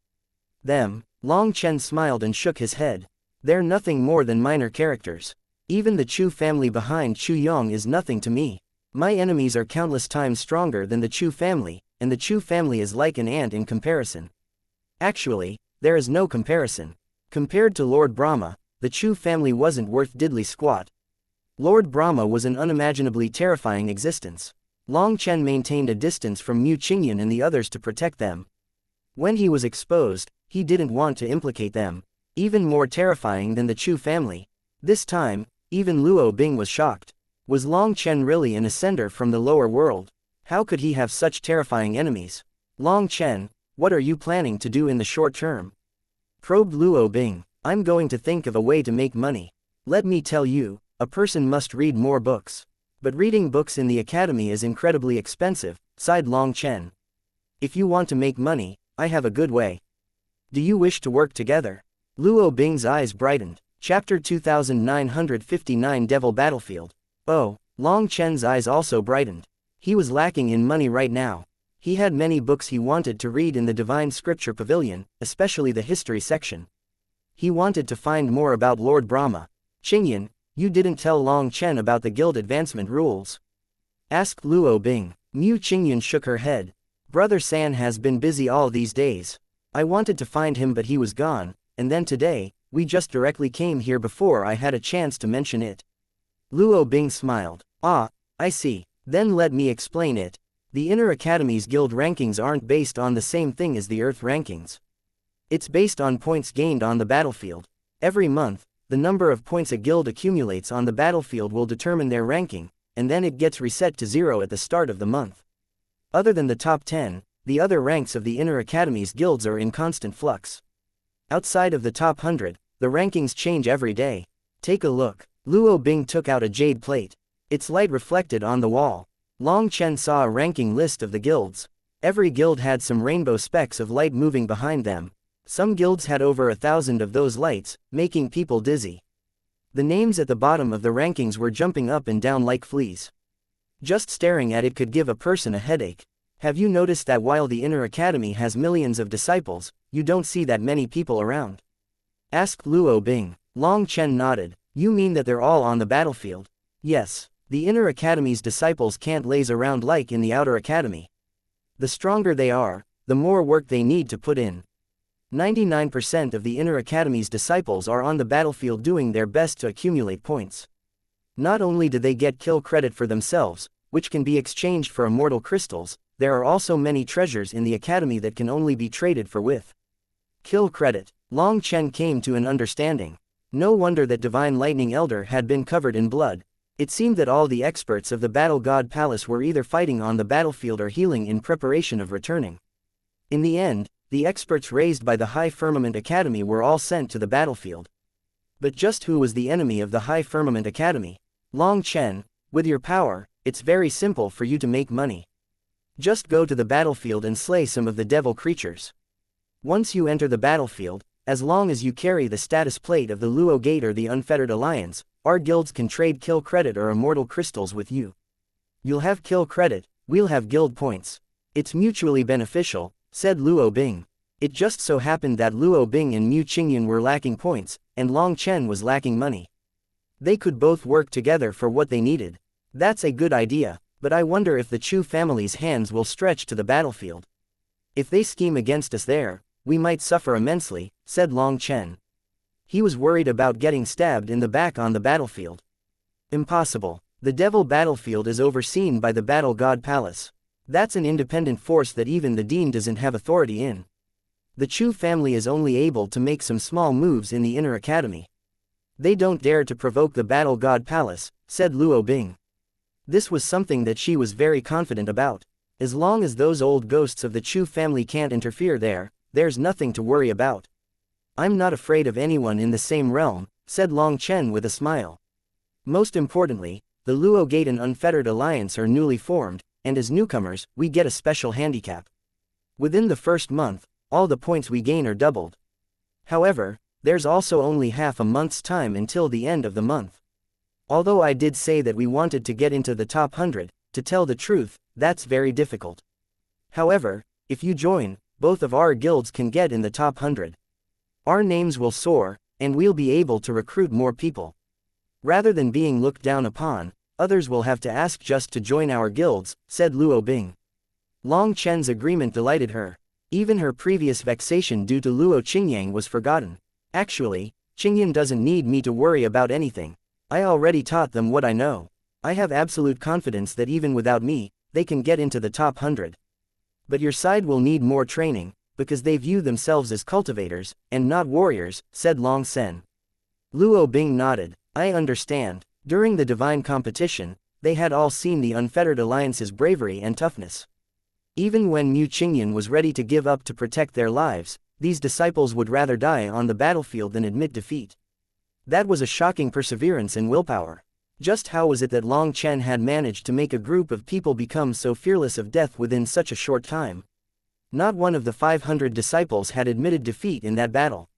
Them, Long Chen smiled and shook his head. They're nothing more than minor characters. Even the Chu family behind Chu Yong is nothing to me. My enemies are countless times stronger than the Chu family, and the Chu family is like an ant in comparison. Actually, there is no comparison. Compared to Lord Brahma, the Chu family wasn't worth diddly squat. Lord Brahma was an unimaginably terrifying existence. Long Chen maintained a distance from Mu Qingyan and the others to protect them. When he was exposed, he didn't want to implicate them. Even more terrifying than the Chu family. This time, even Luo Bing was shocked. Was Long Chen really an ascender from the lower world? How could he have such terrifying enemies? Long Chen, what are you planning to do in the short term? Probed Luo Bing. I'm going to think of a way to make money. Let me tell you, a person must read more books. But reading books in the academy is incredibly expensive, sighed Long Chen. If you want to make money, I have a good way. Do you wish to work together? Luo Bing's eyes brightened. Chapter 2959 Devil Battlefield. Oh, Long Chen's eyes also brightened. He was lacking in money right now. He had many books he wanted to read in the Divine Scripture Pavilion, especially the history section. He wanted to find more about Lord Brahma. Qingyan, you didn't tell Long Chen about the guild advancement rules? Asked Luo Bing. Mu Qingyan shook her head. Brother San has been busy all these days. I wanted to find him but he was gone, and then today, we just directly came here before I had a chance to mention it. Luo Bing smiled. Ah, I see. Then let me explain it. The Inner Academy's guild rankings aren't based on the same thing as the Earth rankings. It's based on points gained on the battlefield. Every month, the number of points a guild accumulates on the battlefield will determine their ranking, and then it gets reset to 0 at the start of the month. Other than the top 10, the other ranks of the Inner Academy's guilds are in constant flux. Outside of the top 100, the rankings change every day. Take a look. Luo Bing took out a jade plate. Its light reflected on the wall. Long Chen saw a ranking list of the guilds. Every guild had some rainbow specks of light moving behind them. Some guilds had over 1,000 of those lights, making people dizzy. The names at the bottom of the rankings were jumping up and down like fleas. Just staring at it could give a person a headache. Have you noticed that while the Inner Academy has millions of disciples, you don't see that many people around? Asked Luo Bing. Long Chen nodded. You mean that they're all on the battlefield? Yes. The Inner Academy's disciples can't laze around like in the Outer Academy. The stronger they are, the more work they need to put in. 99% of the Inner Academy's disciples are on the battlefield doing their best to accumulate points. Not only do they get kill credit for themselves, which can be exchanged for immortal crystals, there are also many treasures in the Academy that can only be traded for with kill credit. Long Chen came to an understanding. No wonder that Divine Lightning Elder had been covered in blood. It seemed that all the experts of the Battle God Palace were either fighting on the battlefield or healing in preparation of returning. In the end, the experts raised by the High Firmament Academy were all sent to the battlefield. But just who was the enemy of the High Firmament Academy? Long Chen, with your power, it's very simple for you to make money. Just go to the battlefield and slay some of the devil creatures. Once you enter the battlefield, as long as you carry the status plate of the Luo Gate or the Unfettered Alliance, our guilds can trade kill credit or immortal crystals with you. You'll have kill credit, we'll have guild points. It's mutually beneficial, said Luo Bing. It just so happened that Luo Bing and Mu Qingyun were lacking points, and Long Chen was lacking money. They could both work together for what they needed. That's a good idea, but I wonder if the Chu family's hands will stretch to the battlefield. If they scheme against us there, we might suffer immensely, said Long Chen. He was worried about getting stabbed in the back on the battlefield. Impossible. The Devil battlefield is overseen by the Battle God Palace. That's an independent force that even the Dean doesn't have authority in. The Chu family is only able to make some small moves in the Inner Academy. They don't dare to provoke the Battle God Palace, said Luo Bing. This was something that she was very confident about. As long as those old ghosts of the Chu family can't interfere there, there's nothing to worry about. I'm not afraid of anyone in the same realm, said Long Chen with a smile. Most importantly, the Luo Gate and Unfettered Alliance are newly formed, and as newcomers, we get a special handicap. Within the first month, all the points we gain are doubled. However, there's also only half a month's time until the end of the month. Although I did say that we wanted to get into the top 100, to tell the truth, that's very difficult. However, if you join, both of our guilds can get in the top 100. Our names will soar, and we'll be able to recruit more people. Rather than being looked down upon, others will have to ask just to join our guilds, said Luo Bing. Long Chen's agreement delighted her. Even her previous vexation due to Luo Qingyang was forgotten. Actually, Qingyun doesn't need me to worry about anything. I already taught them what I know. I have absolute confidence that even without me, they can get into the top 100. But your side will need more training, because they view themselves as cultivators, and not warriors, said Long Sen. Luo Bing nodded. I understand. During the divine competition, they had all seen the Unfettered Alliance's bravery and toughness. Even when Mu Qingyun was ready to give up to protect their lives, these disciples would rather die on the battlefield than admit defeat. That was a shocking perseverance and willpower. Just how was it that Long Chen had managed to make a group of people become so fearless of death within such a short time? Not one of the 500 disciples had admitted defeat in that battle.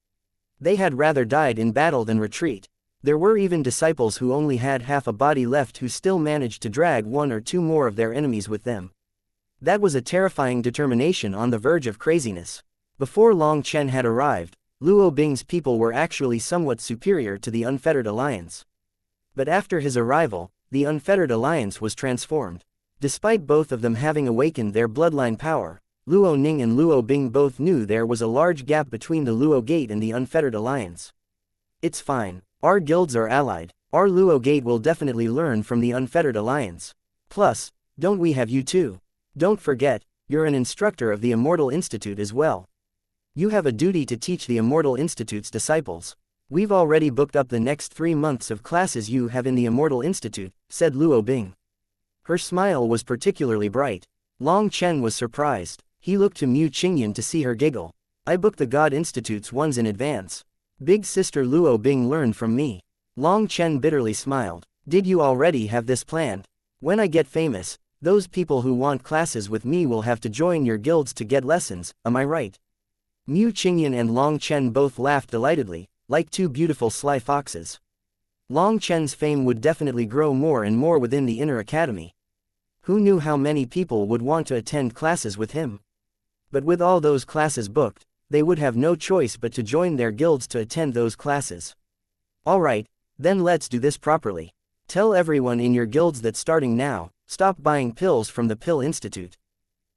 They had rather died in battle than retreat. There were even disciples who only had half a body left who still managed to drag one or two more of their enemies with them. That was a terrifying determination on the verge of craziness. Before Long Chen had arrived, Luo Bing's people were actually somewhat superior to the Unfettered Alliance. But after his arrival, the Unfettered Alliance was transformed. Despite both of them having awakened their bloodline power, Luo Ning and Luo Bing both knew there was a large gap between the Luo Gate and the Unfettered Alliance. It's fine. Our guilds are allied. Our Luo Gate will definitely learn from the Unfettered Alliance. Plus, don't we have you too? Don't forget, you're an instructor of the Immortal Institute as well. You have a duty to teach the Immortal Institute's disciples. We've already booked up the next 3 months of classes you have in the Immortal Institute, said Luo Bing. Her smile was particularly bright. Long Chen was surprised. He looked to Mu Qingyan to see her giggle. I booked the God Institute's ones in advance. Big sister Luo Bing learned from me. Long Chen bitterly smiled. Did you already have this planned? When I get famous, those people who want classes with me will have to join your guilds to get lessons, am I right? Mu Qingyan and Long Chen both laughed delightedly, like two beautiful sly foxes. Long Chen's fame would definitely grow more and more within the inner academy. Who knew how many people would want to attend classes with him? But with all those classes booked, they would have no choice but to join their guilds to attend those classes. Alright, then let's do this properly. Tell everyone in your guilds that starting now, stop buying pills from the Pill Institute.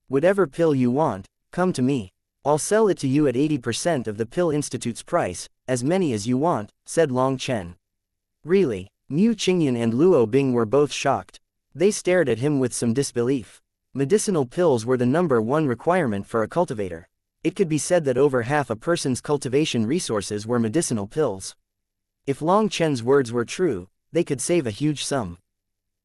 Whatever pill you want, come to me. I'll sell it to you at 80% of the Pill Institute's price, as many as you want, said Long Chen. Really? Mu Qingyan and Luo Bing were both shocked. They stared at him with some disbelief. Medicinal pills were the #1 requirement for a cultivator. It could be said that over half a person's cultivation resources were medicinal pills. If Long Chen's words were true, they could save a huge sum.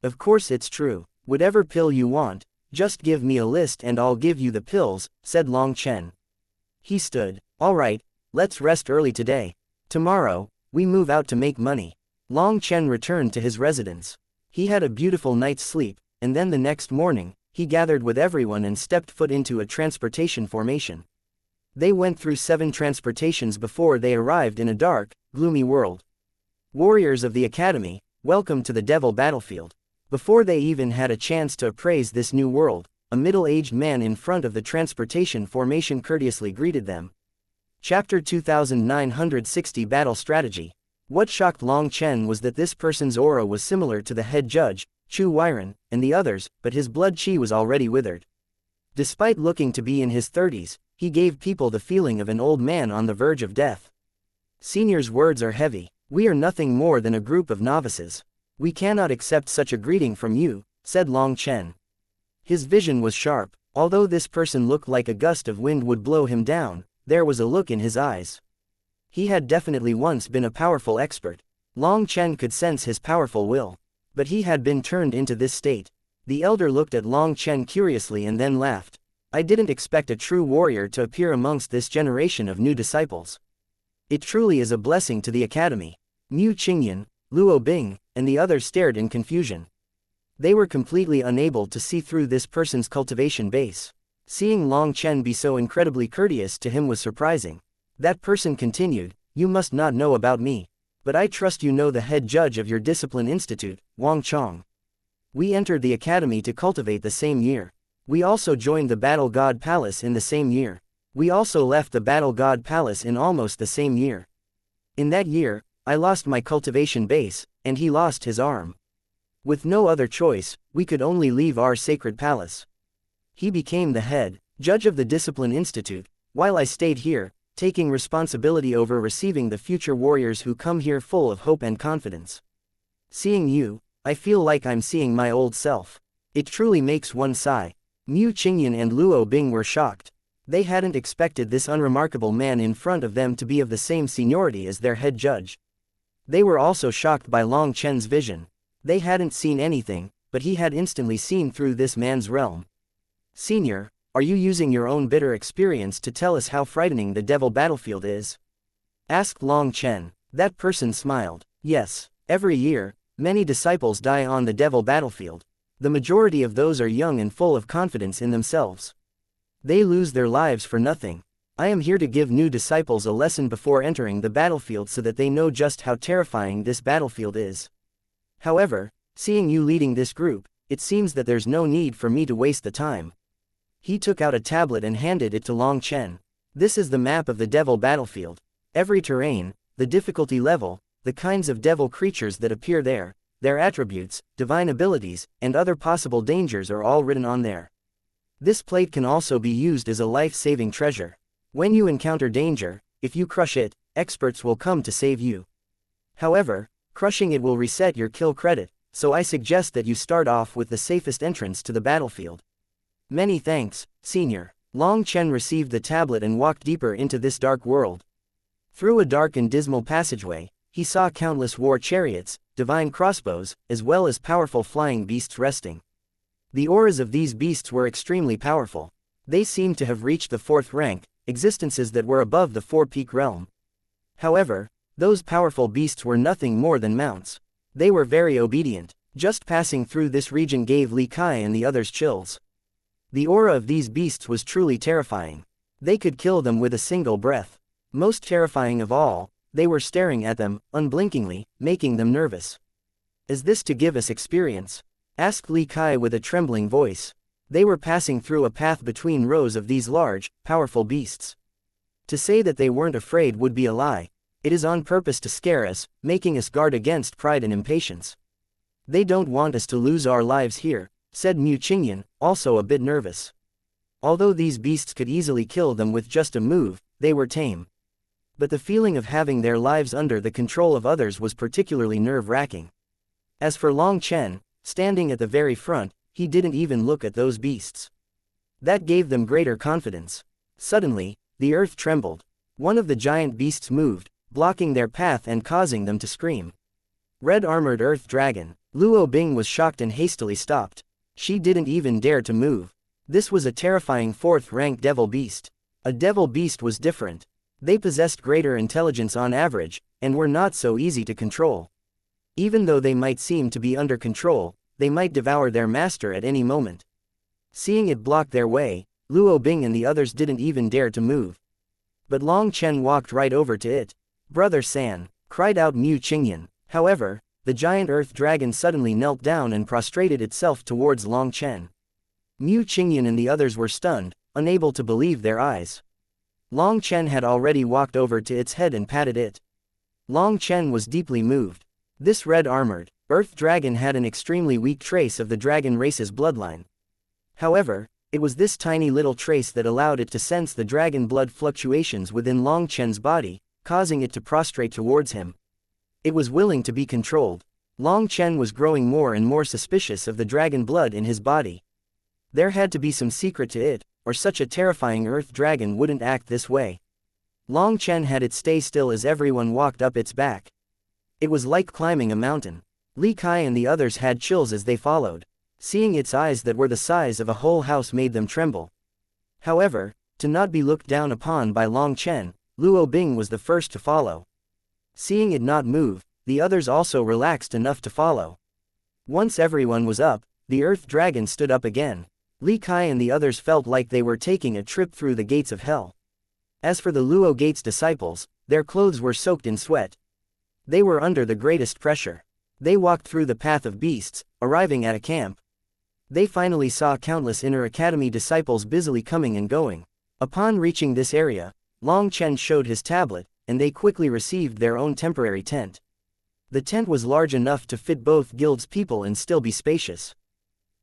Of course it's true. Whatever pill you want, just give me a list and I'll give you the pills, said Long Chen. He stood. Alright, let's rest early today. Tomorrow, we move out to make money. Long Chen returned to his residence. He had a beautiful night's sleep, and then the next morning, he gathered with everyone and stepped foot into a transportation formation. They went through 7 transportations before they arrived in a dark, gloomy world. Warriors of the Academy, welcome to the Devil Battlefield. Before they even had a chance to appraise this new world, a middle-aged man in front of the transportation formation courteously greeted them. Chapter 2960 Battle Strategy. What shocked Long Chen was that this person's aura was similar to the head judge, Chu Weiren, and the others, but his blood chi was already withered. Despite looking to be in his 30s, he gave people the feeling of an old man on the verge of death. Senior's words are heavy. We are nothing more than a group of novices. We cannot accept such a greeting from you, said Long Chen. His vision was sharp. Although this person looked like a gust of wind would blow him down, there was a look in his eyes. He had definitely once been a powerful expert. Long Chen could sense his powerful will. But he had been turned into this state. The elder looked at Long Chen curiously and then laughed. I didn't expect a true warrior to appear amongst this generation of new disciples. It truly is a blessing to the academy. Mu Qingyan, Luo Bing, and the others stared in confusion. They were completely unable to see through this person's cultivation base. Seeing Long Chen be so incredibly courteous to him was surprising. That person continued, you must not know about me. But I trust you know the head judge of your discipline institute, Wang Chong. We entered the academy to cultivate the same year. We also joined the Battle God Palace in the same year. We also left the Battle God Palace in almost the same year. In that year, I lost my cultivation base, and he lost his arm. With no other choice, we could only leave our sacred palace. He became the head judge of the Discipline Institute, while I stayed here, taking responsibility over receiving the future warriors who come here full of hope and confidence. Seeing you, I feel like I'm seeing my old self. It truly makes one sigh. Mu Qingyan and Luo Bing were shocked. They hadn't expected this unremarkable man in front of them to be of the same seniority as their head judge. They were also shocked by Long Chen's vision. They hadn't seen anything, but he had instantly seen through this man's realm. Senior, are you using your own bitter experience to tell us how frightening the Devil Battlefield is? Asked Long Chen. That person smiled. Yes, every year, many disciples die on the Devil Battlefield. The majority of those are young and full of confidence in themselves. They lose their lives for nothing. I am here to give new disciples a lesson before entering the battlefield so that they know just how terrifying this battlefield is. However, seeing you leading this group, it seems that there's no need for me to waste the time. He took out a tablet and handed it to Long Chen. This is the map of the Devil Battlefield. Every terrain, the difficulty level, the kinds of devil creatures that appear there, their attributes, divine abilities, and other possible dangers are all written on there. This plate can also be used as a life-saving treasure. When you encounter danger, if you crush it, experts will come to save you. However, crushing it will reset your kill credit, so I suggest that you start off with the safest entrance to the battlefield. Many thanks, Senior. Long Chen received the tablet and walked deeper into this dark world. Through a dark and dismal passageway, he saw countless war chariots, divine crossbows, as well as powerful flying beasts resting. The auras of these beasts were extremely powerful. They seemed to have reached the 4th rank, existences that were above the 4-peak realm. However, those powerful beasts were nothing more than mounts. They were very obedient. Just passing through this region gave Li Kai and the others chills. The aura of these beasts was truly terrifying. They could kill them with a single breath. Most terrifying of all, they were staring at them, unblinkingly, making them nervous. Is this to give us experience? Asked Li Kai with a trembling voice. They were passing through a path between rows of these large, powerful beasts. To say that they weren't afraid would be a lie. It is on purpose to scare us, making us guard against pride and impatience. They don't want us to lose our lives here, said Mu Qingyan, also a bit nervous. Although these beasts could easily kill them with just a move, they were tame. But the feeling of having their lives under the control of others was particularly nerve-wracking. As for Long Chen, standing at the very front, he didn't even look at those beasts. That gave them greater confidence. Suddenly, the earth trembled. One of the giant beasts moved, blocking their path and causing them to scream. Red-armored earth dragon. Luo Bing was shocked and hastily stopped. She didn't even dare to move. This was a terrifying 4th-rank devil beast. A devil beast was different. They possessed greater intelligence on average, and were not so easy to control. Even though they might seem to be under control, they might devour their master at any moment. Seeing it block their way, Luo Bing and the others didn't even dare to move. But Long Chen walked right over to it. Brother San, cried out Mu Qingyan. However, the giant earth dragon suddenly knelt down and prostrated itself towards Long Chen. Mu Qingyan and the others were stunned, unable to believe their eyes. Long Chen had already walked over to its head and patted it. Long Chen was deeply moved. This red-armored, earth dragon had an extremely weak trace of the dragon race's bloodline. However, it was this tiny little trace that allowed it to sense the dragon blood fluctuations within Long Chen's body, causing it to prostrate towards him. It was willing to be controlled. Long Chen was growing more and more suspicious of the dragon blood in his body. There had to be some secret to it, or such a terrifying earth dragon wouldn't act this way. Long Chen had it stay still as everyone walked up its back. It was like climbing a mountain. Li Kai and the others had chills as they followed. Seeing its eyes that were the size of a whole house made them tremble. However, to not be looked down upon by Long Chen, Luo Bing was the first to follow. Seeing it not move, the others also relaxed enough to follow. Once everyone was up, the earth dragon stood up again. Li Kai and the others felt like they were taking a trip through the gates of hell. As for the Luo Gate's disciples, their clothes were soaked in sweat. They were under the greatest pressure. They walked through the path of beasts, arriving at a camp. They finally saw countless inner academy disciples busily coming and going. Upon reaching this area, Long Chen showed his tablet, and they quickly received their own temporary tent. The tent was large enough to fit both guilds' people and still be spacious.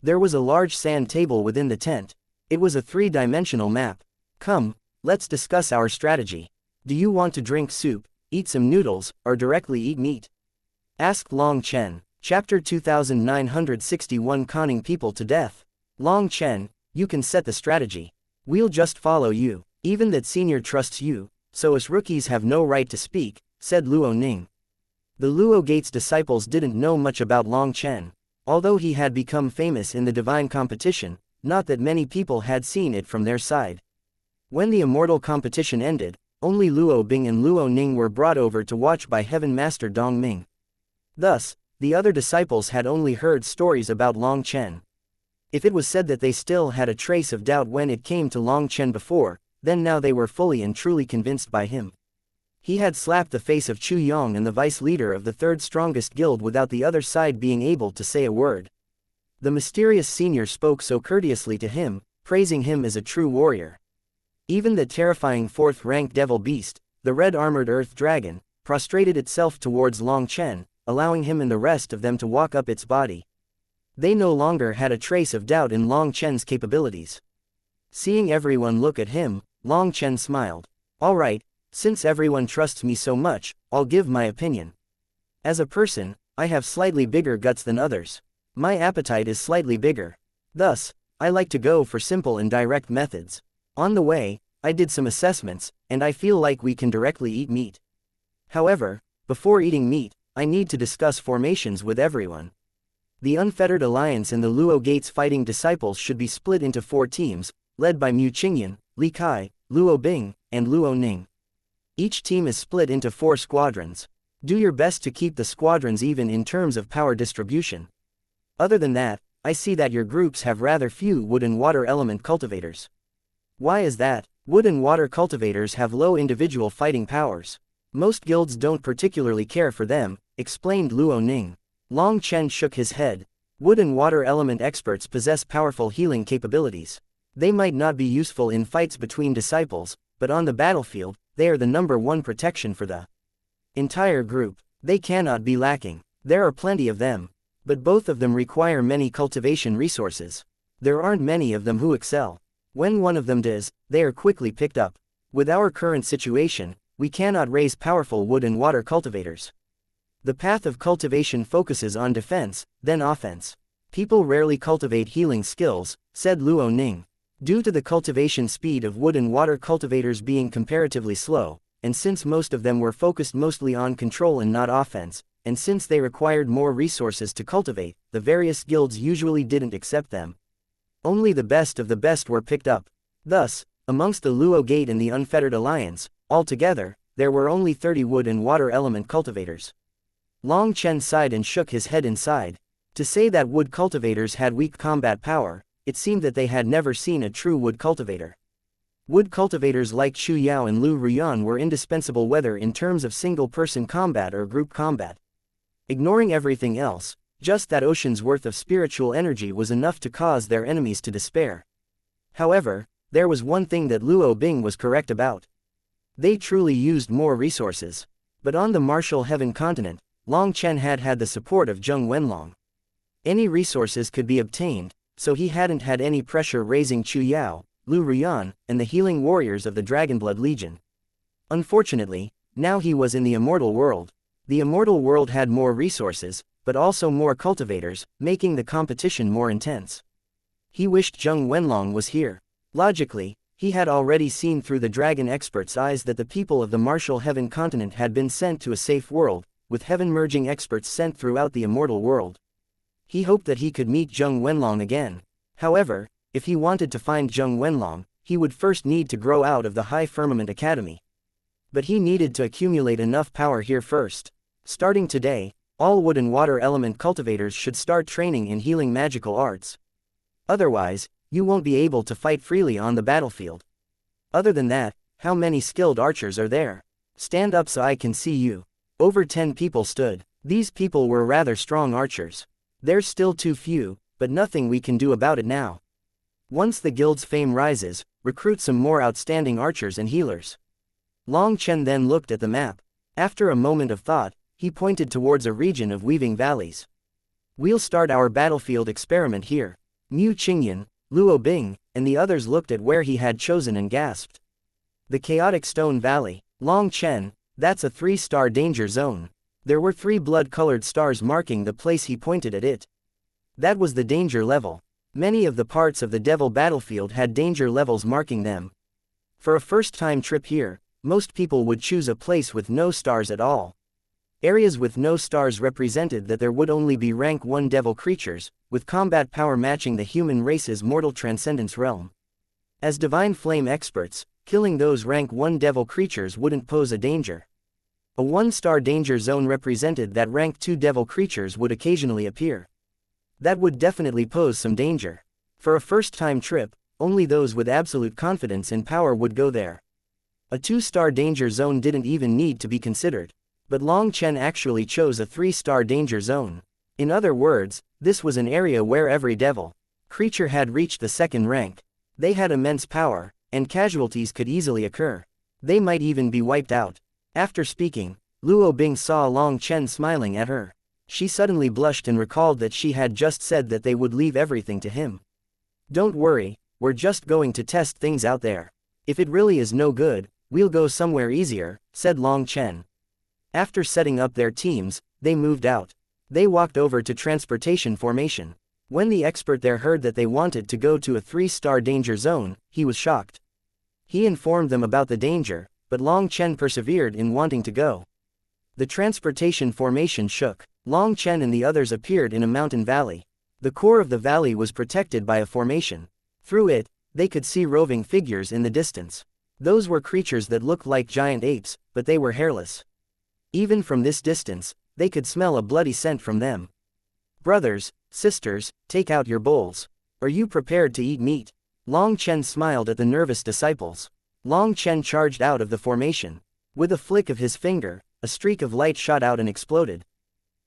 There was a large sand table within the tent. It was a 3-dimensional map. Come, let's discuss our strategy. Do you want to drink soup, eat some noodles, or directly eat meat? Asked Long Chen. Chapter 2961 Conning People to Death. Long Chen, you can set the strategy. We'll just follow you. Even that senior trusts you, so us rookies have no right to speak, said Luo Ning. The Luo Gate's disciples didn't know much about Long Chen. Although he had become famous in the divine competition, not that many people had seen it from their side. When the immortal competition ended, only Luo Bing and Luo Ning were brought over to watch by Heaven Master Dong Ming. Thus, the other disciples had only heard stories about Long Chen. If it was said that they still had a trace of doubt when it came to Long Chen before, then now they were fully and truly convinced by him. He had slapped the face of Chu Yong and the vice leader of the 3rd strongest guild without the other side being able to say a word. The mysterious senior spoke so courteously to him, praising him as a true warrior. Even the terrifying 4th-rank devil beast, the red-armored earth dragon, prostrated itself towards Long Chen, allowing him and the rest of them to walk up its body. They no longer had a trace of doubt in Long Chen's capabilities. Seeing everyone look at him, Long Chen smiled. Alright, since everyone trusts me so much, I'll give my opinion. As a person, I have slightly bigger guts than others. My appetite is slightly bigger. Thus, I like to go for simple and direct methods. On the way, I did some assessments, and I feel like we can directly eat meat. However, before eating meat, I need to discuss formations with everyone. The Unfettered Alliance and the Luo Gates fighting disciples should be split into 4 teams, led by Mu Qingyan, Li Kai, Luo Bing, and Luo Ning. Each team is split into 4 squadrons. Do your best to keep the squadrons even in terms of power distribution. Other than that, I see that your groups have rather few wood and water element cultivators. Why is that? Wood and water cultivators have low individual fighting powers. Most guilds don't particularly care for them, explained Luo Ning. Long Chen shook his head. Wood and water element experts possess powerful healing capabilities. They might not be useful in fights between disciples, but on the battlefield, they are the #1 protection for the entire group. They cannot be lacking. There are plenty of them. But both of them require many cultivation resources. There aren't many of them who excel. When one of them does, they are quickly picked up. With our current situation, we cannot raise powerful wood and water cultivators. The path of cultivation focuses on defense, then offense. People rarely cultivate healing skills, said Luo Ning. Due to the cultivation speed of wood and water cultivators being comparatively slow, and since most of them were focused mostly on control and not offense, and since they required more resources to cultivate, the various guilds usually didn't accept them. Only the best of the best were picked up. Thus, amongst the Luo Gate and the Unfettered Alliance, altogether, there were only 30 wood and water element cultivators. Long Chen sighed and shook his head inside. To say that wood cultivators had weak combat power, it seemed that they had never seen a true wood cultivator. Wood cultivators like Chu Yao and Lu Ruyan were indispensable whether in terms of single-person combat or group combat. Ignoring everything else, just that ocean's worth of spiritual energy was enough to cause their enemies to despair. However, there was one thing that Luo Bing was correct about. They truly used more resources. But on the martial heaven continent, Long Chen had the support of Zheng Wenlong. Any resources could be obtained, so he hadn't had any pressure raising Chu Yao, Lu Ruyan, and the healing warriors of the Dragonblood Legion. Unfortunately, now he was in the immortal world. The immortal world had more resources, but also more cultivators, making the competition more intense. He wished Zheng Wenlong was here. Logically, he had already seen through the dragon expert's eyes that the people of the martial heaven continent had been sent to a safe world, with heaven-merging experts sent throughout the immortal world. He hoped that he could meet Zheng Wenlong again. However, if he wanted to find Zheng Wenlong, he would first need to grow out of the High Firmament Academy. But he needed to accumulate enough power here first. Starting today, all wood and water element cultivators should start training in healing magical arts. Otherwise, you won't be able to fight freely on the battlefield. Other than that, how many skilled archers are there? Stand up so I can see you. Over 10 people stood. These people were rather strong archers. There's still too few, but nothing we can do about it now. Once the guild's fame rises, recruit some more outstanding archers and healers. Long Chen then looked at the map. After a moment of thought, he pointed towards a region of weaving valleys. We'll start our battlefield experiment here. Mu Qingyan, Luo Bing, and the others looked at where he had chosen and gasped. The Chaotic Stone Valley. Long Chen, that's a 3-star danger zone. There were 3 blood-colored stars marking the place he pointed at it. That was the danger level. Many of the parts of the Devil battlefield had danger levels marking them. For a first-time trip here, most people would choose a place with no stars at all. Areas with no stars represented that there would only be rank 1 devil creatures, with combat power matching the human race's mortal transcendence realm. As divine flame experts, killing those rank 1 devil creatures wouldn't pose a danger. A 1-star danger zone represented that rank 2 devil creatures would occasionally appear. That would definitely pose some danger. For a first-time trip, only those with absolute confidence and power would go there. A 2-star danger zone didn't even need to be considered. But Long Chen actually chose a 3-star danger zone. In other words, this was an area where every devil creature had reached the 2nd rank. They had immense power, and casualties could easily occur. They might even be wiped out. After speaking, Luo Bing saw Long Chen smiling at her. She suddenly blushed and recalled that she had just said that they would leave everything to him. Don't worry, we're just going to test things out there. If it really is no good, we'll go somewhere easier, said Long Chen. After setting up their teams, they moved out. They walked over to transportation formation. When the expert there heard that they wanted to go to a 3-star danger zone, he was shocked. He informed them about the danger, but Long Chen persevered in wanting to go. The transportation formation shook. Long Chen and the others appeared in a mountain valley. The core of the valley was protected by a formation. Through it, they could see roving figures in the distance. Those were creatures that looked like giant apes, but they were hairless. Even from this distance, they could smell a bloody scent from them. Brothers, sisters, take out your bowls. Are you prepared to eat meat? Long Chen smiled at the nervous disciples. Long Chen charged out of the formation. With a flick of his finger, a streak of light shot out and exploded.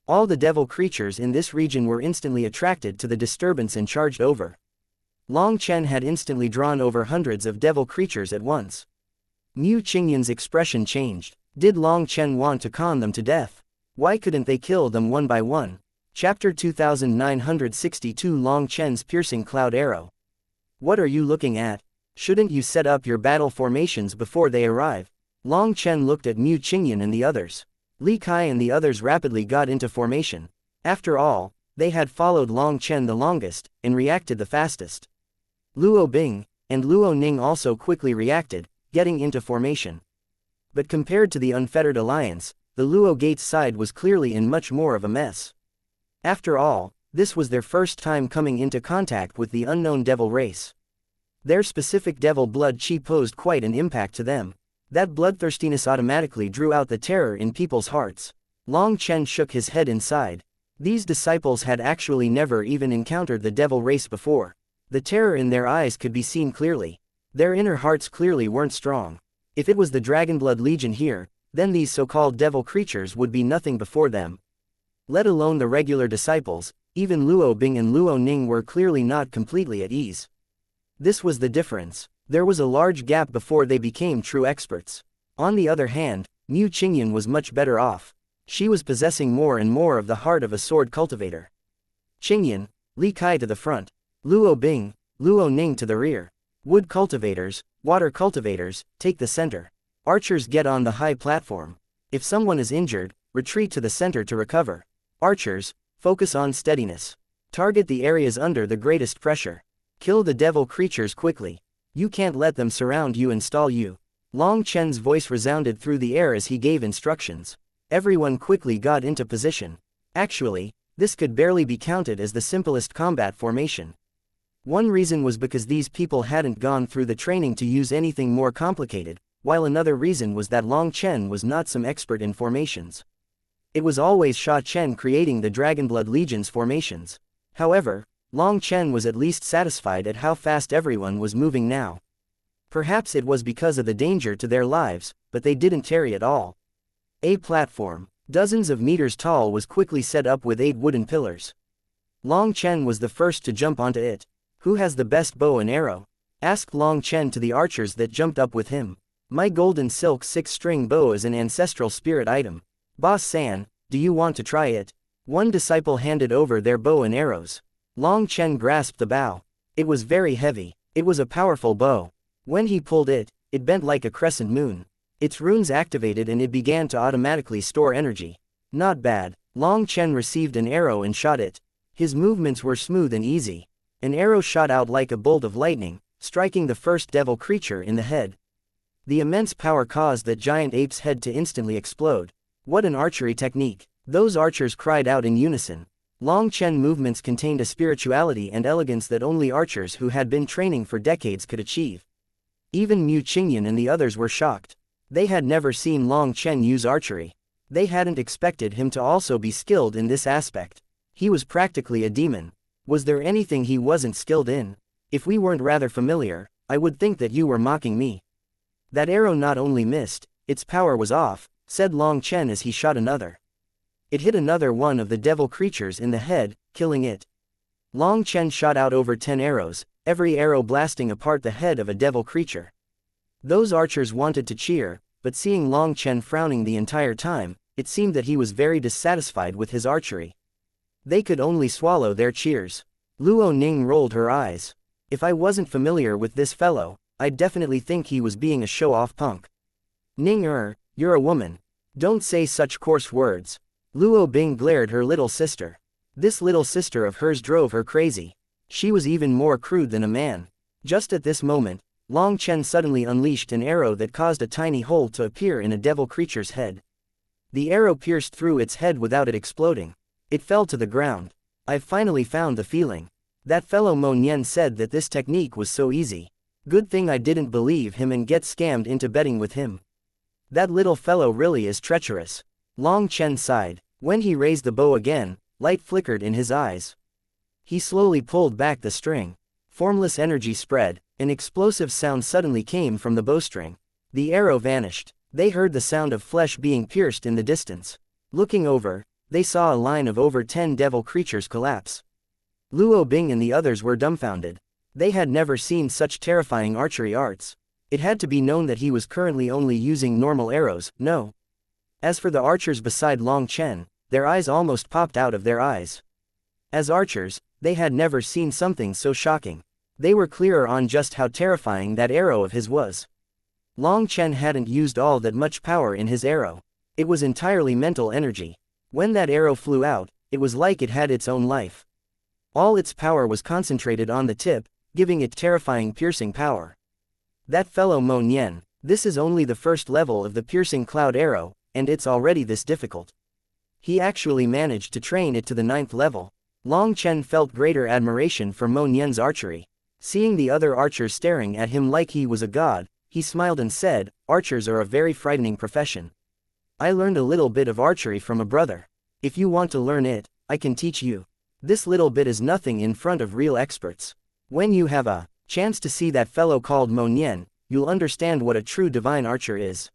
All the devil creatures in this region were instantly attracted to the disturbance and charged over. Long Chen had instantly drawn over hundreds of devil creatures at once. Mu Qingyan's expression changed. Did Long Chen want to con them to death? Why couldn't they kill them one by one? Chapter 2962 Long Chen's piercing cloud arrow. What are you looking at? Shouldn't you set up your battle formations before they arrive? Long Chen looked at Mu Qingyan and the others. Li Kai and the others rapidly got into formation. After all, they had followed Long Chen the longest, and reacted the fastest. Luo Bing and Luo Ning also quickly reacted, getting into formation. But compared to the Unfettered Alliance, the Luo Gates side was clearly in much more of a mess. After all, this was their first time coming into contact with the unknown devil race. Their specific devil blood chi posed quite an impact to them. That bloodthirstiness automatically drew out the terror in people's hearts. Long Chen shook his head inside. These disciples had actually never even encountered the devil race before. The terror in their eyes could be seen clearly. Their inner hearts clearly weren't strong. If it was the Dragonblood Legion here, then these so-called devil creatures would be nothing before them. Let alone the regular disciples, even Luo Bing and Luo Ning were clearly not completely at ease. This was the difference. There was a large gap before they became true experts. On the other hand, Mu Qingyan was much better off. She was possessing more and more of the heart of a sword cultivator. Qingyan, Li Kai to the front. Luo Bing, Luo Ning to the rear. Wood cultivators, water cultivators, take the center. Archers get on the high platform. If someone is injured, retreat to the center to recover. Archers, focus on steadiness. Target the areas under the greatest pressure. Kill the devil creatures quickly. You can't let them surround you and stall you. Long Chen's voice resounded through the air as he gave instructions. Everyone quickly got into position. Actually, this could barely be counted as the simplest combat formation. One reason was because these people hadn't gone through the training to use anything more complicated, while another reason was that Long Chen was not some expert in formations. It was always Sha Chen creating the Dragonblood Legion's formations. However, Long Chen was at least satisfied at how fast everyone was moving now. Perhaps it was because of the danger to their lives, but they didn't tarry at all. A platform, dozens of meters tall, was quickly set up with 8 wooden pillars. Long Chen was the first to jump onto it. Who has the best bow and arrow? Asked Long Chen to the archers that jumped up with him. My golden silk 6-string bow is an ancestral spirit item. Boss San, do you want to try it? One disciple handed over their bow and arrows. Long Chen grasped the bow. It was very heavy. It was a powerful bow. When he pulled it, it bent like a crescent moon. Its runes activated and it began to automatically store energy. Not bad. Long Chen received an arrow and shot it. His movements were smooth and easy. An arrow shot out like a bolt of lightning, striking the first devil creature in the head. The immense power caused that giant ape's head to instantly explode. What an archery technique! Those archers cried out in unison. Long Chen movements contained a spirituality and elegance that only archers who had been training for decades could achieve. Even Mu Qingyan and the others were shocked. They had never seen Long Chen use archery. They hadn't expected him to also be skilled in this aspect. He was practically a demon. Was there anything he wasn't skilled in? If we weren't rather familiar, I would think that you were mocking me. That arrow not only missed, its power was off, said Long Chen as he shot another. It hit another one of the devil creatures in the head, killing it. Long Chen shot out over 10 arrows, every arrow blasting apart the head of a devil creature. Those archers wanted to cheer, but seeing Long Chen frowning the entire time, it seemed that he was very dissatisfied with his archery. They could only swallow their cheers. Luo Ning rolled her eyes. If I wasn't familiar with this fellow, I'd definitely think he was being a show-off punk. Ning you're a woman. Don't say such coarse words. Luo Bing glared her little sister. This little sister of hers drove her crazy. She was even more crude than a man. Just at this moment, Long Chen suddenly unleashed an arrow that caused a tiny hole to appear in a devil creature's head. The arrow pierced through its head without it exploding. It fell to the ground. I've finally found the feeling. That fellow Mo Nian said that this technique was so easy. Good thing I didn't believe him and get scammed into betting with him. That little fellow really is treacherous. Long Chen sighed. When he raised the bow again, light flickered in his eyes. He slowly pulled back the string. Formless energy spread. An explosive sound suddenly came from the bowstring. The arrow vanished. They heard the sound of flesh being pierced in the distance. Looking over, they saw a line of over 10 devil creatures collapse. Luo Bing and the others were dumbfounded. They had never seen such terrifying archery arts. It had to be known that he was currently only using normal arrows, no. As for the archers beside Long Chen, their eyes almost popped out of their eyes. As archers, they had never seen something so shocking. They were clearer on just how terrifying that arrow of his was. Long Chen hadn't used all that much power in his arrow. It was entirely mental energy. When that arrow flew out, it was like it had its own life. All its power was concentrated on the tip, giving it terrifying piercing power. That fellow Mo Nian, this is only the first level of the piercing cloud arrow, and it's already this difficult. He actually managed to train it to the 9th level. Long Chen felt greater admiration for Mo Nian's archery. Seeing the other archers staring at him like he was a god, he smiled and said, "Archers are a very frightening profession. I learned a little bit of archery from a brother. If you want to learn it, I can teach you. This little bit is nothing in front of real experts. When you have a chance to see that fellow called Mo Nian, you'll understand what a true divine archer is."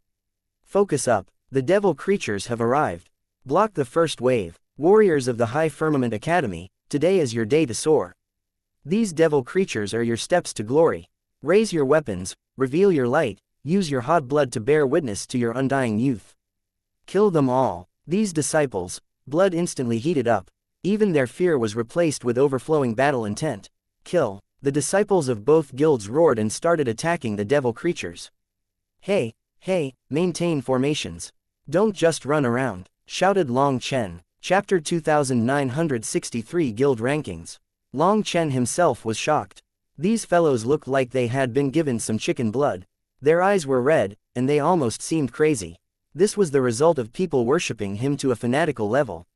Focus up. The devil creatures have arrived. Block the first wave. Warriors of the High Firmament Academy, today is your day to soar. These devil creatures are your steps to glory. Raise your weapons, reveal your light, use your hot blood to bear witness to your undying youth. Kill them all. These disciples, blood instantly heated up. Even their fear was replaced with overflowing battle intent. Kill. The disciples of both guilds roared and started attacking the devil creatures. Hey, maintain formations. Don't just run around, shouted Long Chen. Chapter 2963 Guild Rankings. Long Chen himself was shocked. These fellows looked like they had been given some chicken blood. Their eyes were red, and they almost seemed crazy. This was the result of people worshipping him to a fanatical level.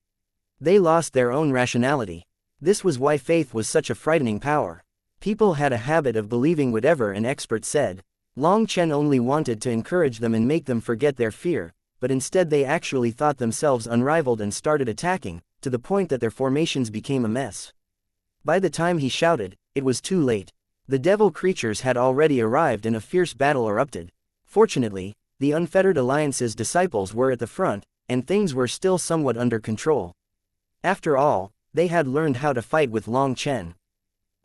They lost their own rationality. This was why faith was such a frightening power. People had a habit of believing whatever an expert said. Long Chen only wanted to encourage them and make them forget their fear, but instead they actually thought themselves unrivaled and started attacking, to the point that their formations became a mess. By the time he shouted, it was too late. The devil creatures had already arrived and a fierce battle erupted. Fortunately, the Unfettered Alliance's disciples were at the front, and things were still somewhat under control. After all, they had learned how to fight with Long Chen.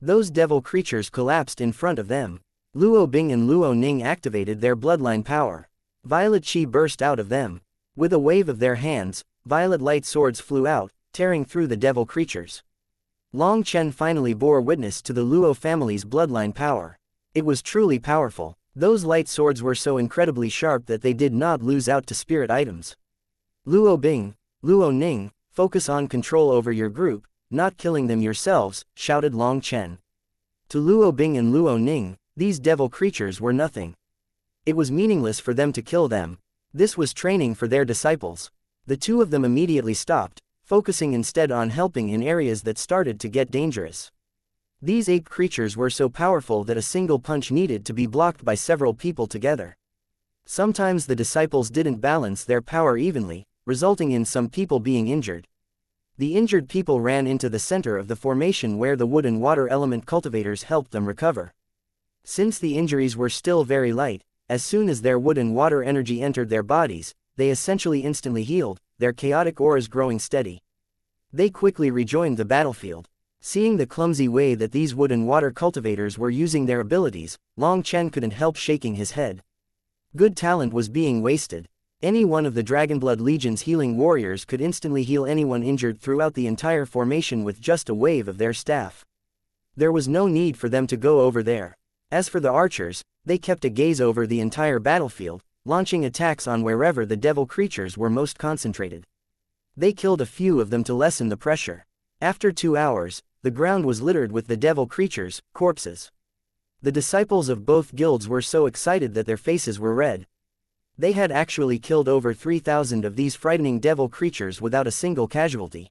Those devil creatures collapsed in front of them. Luo Bing and Luo Ning activated their bloodline power. Violet Qi burst out of them. With a wave of their hands, violet light swords flew out, tearing through the devil creatures. Long Chen finally bore witness to the Luo family's bloodline power. It was truly powerful. Those light swords were so incredibly sharp that they did not lose out to spirit items. Luo Bing, Luo Ning, focus on control over your group, not killing them yourselves, shouted Long Chen. To Luo Bing and Luo Ning, these devil creatures were nothing. It was meaningless for them to kill them. This was training for their disciples. The two of them immediately stopped, focusing instead on helping in areas that started to get dangerous. These ape creatures were so powerful that a single punch needed to be blocked by several people together. Sometimes the disciples didn't balance their power evenly, resulting in some people being injured. The injured people ran into the center of the formation where the wood and water element cultivators helped them recover. Since the injuries were still very light, as soon as their wood and water energy entered their bodies, they essentially instantly healed, their chaotic auras growing steady. They quickly rejoined the battlefield. Seeing the clumsy way that these wood and water cultivators were using their abilities, Long Chen couldn't help shaking his head. Good talent was being wasted. Any one of the Dragonblood Legion's healing warriors could instantly heal anyone injured throughout the entire formation with just a wave of their staff. There was no need for them to go over there. As for the archers, they kept a gaze over the entire battlefield, launching attacks on wherever the devil creatures were most concentrated. They killed a few of them to lessen the pressure. After 2 hours, the ground was littered with the devil creatures' corpses. The disciples of both guilds were so excited that their faces were red. They had actually killed over 3,000 of these frightening devil creatures without a single casualty.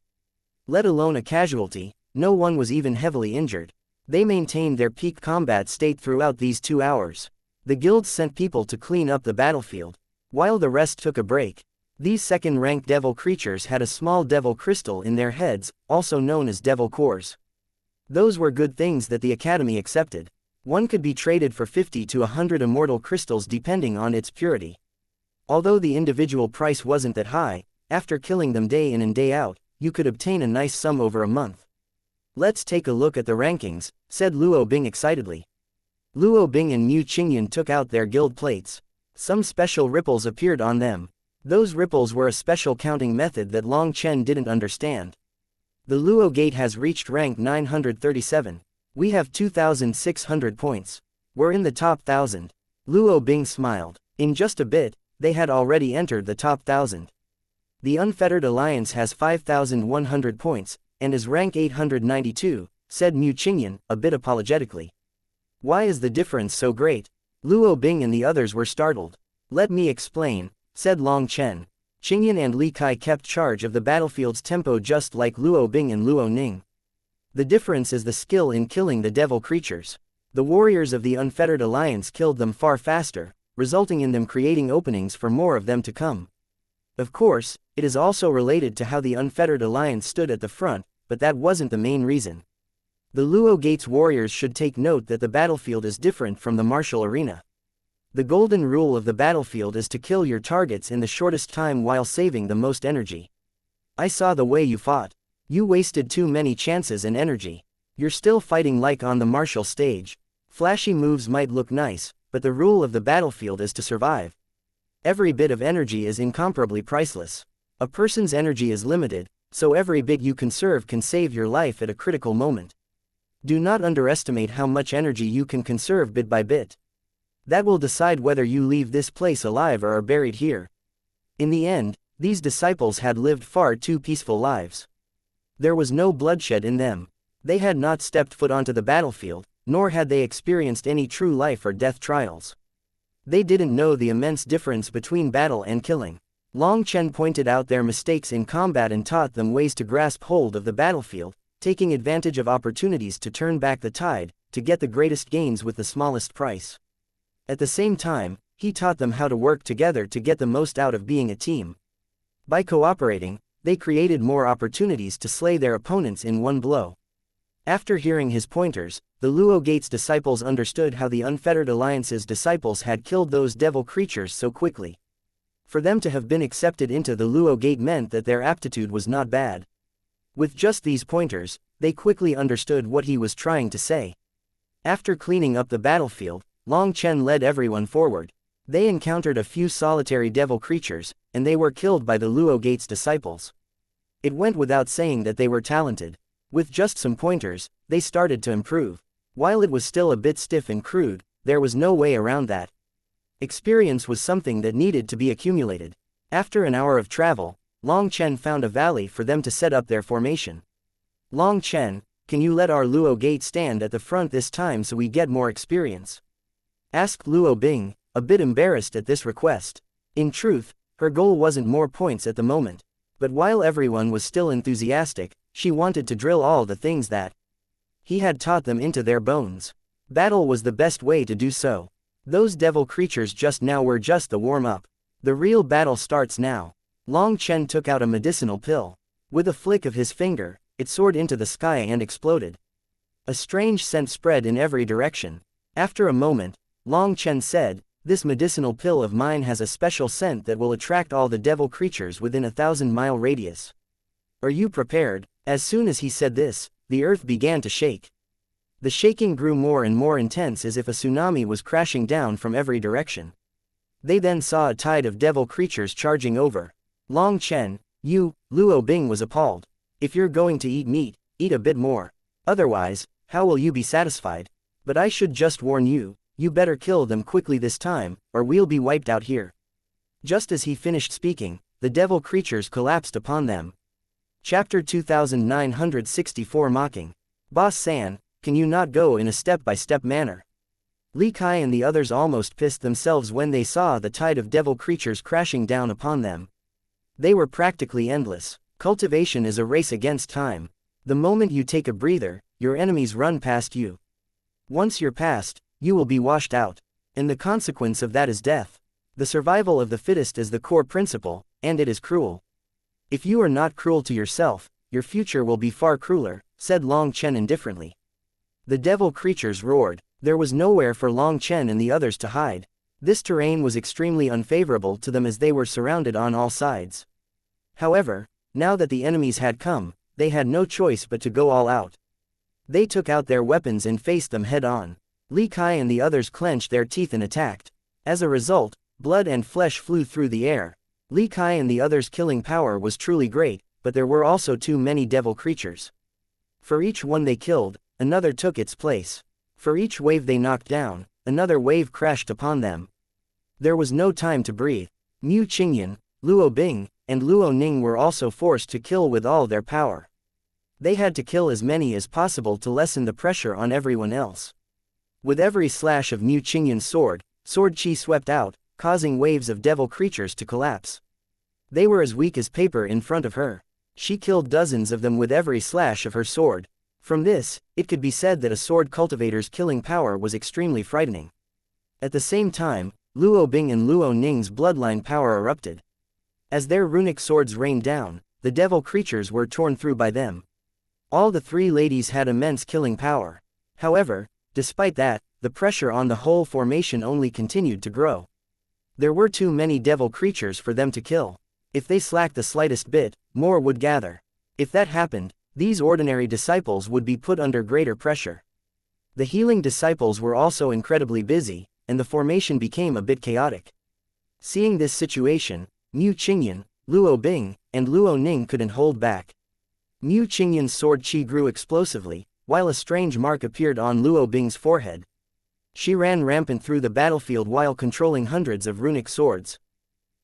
Let alone a casualty, no one was even heavily injured. They maintained their peak combat state throughout these 2 hours. The guilds sent people to clean up the battlefield, while the rest took a break. These second-rank devil creatures had a small devil crystal in their heads, also known as devil cores. Those were good things that the Academy accepted. One could be traded for 50 to 100 immortal crystals depending on its purity. Although the individual price wasn't that high, after killing them day in and day out, you could obtain a nice sum over a month. Let's take a look at the rankings, said Luo Bing excitedly. Luo Bing and Mu Qingyan took out their guild plates. Some special ripples appeared on them. Those ripples were a special counting method that Long Chen didn't understand. The Luo Gate has reached rank 937. We have 2,600 points. We're in the top 1,000. Luo Bing smiled. In just a bit, they had already entered the top 1,000. The Unfettered Alliance has 5,100 points, and is rank 892, said Mu Qingyan, a bit apologetically. Why is the difference so great? Luo Bing and the others were startled. Let me explain, said Long Chen. Qingyan and Li Kai kept charge of the battlefield's tempo just like Luo Bing and Luo Ning. The difference is the skill in killing the devil creatures. The warriors of the Unfettered Alliance killed them far faster, resulting in them creating openings for more of them to come. Of course, it is also related to how the Unfettered Alliance stood at the front, but that wasn't the main reason. The Luo Gate's warriors should take note that the battlefield is different from the martial arena. The golden rule of the battlefield is to kill your targets in the shortest time while saving the most energy. I saw the way you fought. You wasted too many chances and energy. You're still fighting like on the martial stage. Flashy moves might look nice, but the rule of the battlefield is to survive. Every bit of energy is incomparably priceless. A person's energy is limited, so every bit you conserve can save your life at a critical moment. Do not underestimate how much energy you can conserve bit by bit. That will decide whether you leave this place alive or are buried here. In the end, these disciples had lived far too peaceful lives. There was no bloodshed in them. They had not stepped foot onto the battlefield, nor had they experienced any true life or death trials. They didn't know the immense difference between battle and killing. Long Chen pointed out their mistakes in combat and taught them ways to grasp hold of the battlefield, taking advantage of opportunities to turn back the tide, to get the greatest gains with the smallest price. At the same time, he taught them how to work together to get the most out of being a team. By cooperating, they created more opportunities to slay their opponents in one blow. After hearing his pointers, the Luo Gate's disciples understood how the Unfettered Alliance's disciples had killed those devil creatures so quickly. For them to have been accepted into the Luo Gate meant that their aptitude was not bad. With just these pointers, they quickly understood what he was trying to say. After cleaning up the battlefield, Long Chen led everyone forward. They encountered a few solitary devil creatures, and they were killed by the Luo Gate's disciples. It went without saying that they were talented. With just some pointers, they started to improve. While it was still a bit stiff and crude, there was no way around that. Experience was something that needed to be accumulated. After an hour of travel, Long Chen found a valley for them to set up their formation. Long Chen, can you let our Luo Gate stand at the front this time so we get more experience? Asked Luo Bing, a bit embarrassed at this request. In truth, her goal wasn't more points at the moment. But while everyone was still enthusiastic, she wanted to drill all the things that he had taught them into their bones. Battle was the best way to do so. Those devil creatures just now were just the warm-up. The real battle starts now. Long Chen took out a medicinal pill. With a flick of his finger, it soared into the sky and exploded. A strange scent spread in every direction. After a moment, Long Chen said, "This medicinal pill of mine has a special scent that will attract all the devil creatures within a 1,000-mile radius. Are you prepared?" As soon as he said this, the earth began to shake. The shaking grew more and more intense as if a tsunami was crashing down from every direction. They then saw a tide of devil creatures charging over. Long Chen, Luo Bing was appalled. If you're going to eat meat, eat a bit more. Otherwise, how will you be satisfied? But I should just warn you, you better kill them quickly this time, or we'll be wiped out here. Just as he finished speaking, the devil creatures collapsed upon them. Chapter 2964 Mocking. Boss San, can you not go in a step-by-step manner? Li Kai and the others almost pissed themselves when they saw the tide of devil creatures crashing down upon them. They were practically endless. Cultivation is a race against time. The moment you take a breather, your enemies run past you. Once you're past, you will be washed out. And the consequence of that is death. The survival of the fittest is the core principle, and it is cruel. If you are not cruel to yourself, your future will be far crueler, said Long Chen indifferently. The devil creatures roared. There was nowhere for Long Chen and the others to hide. This terrain was extremely unfavorable to them as they were surrounded on all sides. However, now that the enemies had come, they had no choice but to go all out. They took out their weapons and faced them head-on. Li Kai and the others clenched their teeth and attacked. As a result, blood and flesh flew through the air. Li Kai and the others' killing power was truly great, but there were also too many devil creatures. For each one they killed, another took its place. For each wave they knocked down, another wave crashed upon them. There was no time to breathe. Mu Qingyan, Luo Bing, and Luo Ning were also forced to kill with all their power. They had to kill as many as possible to lessen the pressure on everyone else. With every slash of Mu Qingyan's sword chi swept out, causing waves of devil creatures to collapse. They were as weak as paper in front of her. She killed dozens of them with every slash of her sword. From this, it could be said that a sword cultivator's killing power was extremely frightening. At the same time, Luo Bing and Luo Ning's bloodline power erupted. As their runic swords rained down, the devil creatures were torn through by them. All the three ladies had immense killing power. However, despite that, the pressure on the whole formation only continued to grow. There were too many devil creatures for them to kill. If they slacked the slightest bit, more would gather. If that happened, these ordinary disciples would be put under greater pressure. The healing disciples were also incredibly busy, and the formation became a bit chaotic. Seeing this situation, Mu Qingyan, Luo Bing, and Luo Ning couldn't hold back. Mu Qingyan's sword chi grew explosively, while a strange mark appeared on Luo Bing's forehead. She ran rampant through the battlefield while controlling hundreds of runic swords.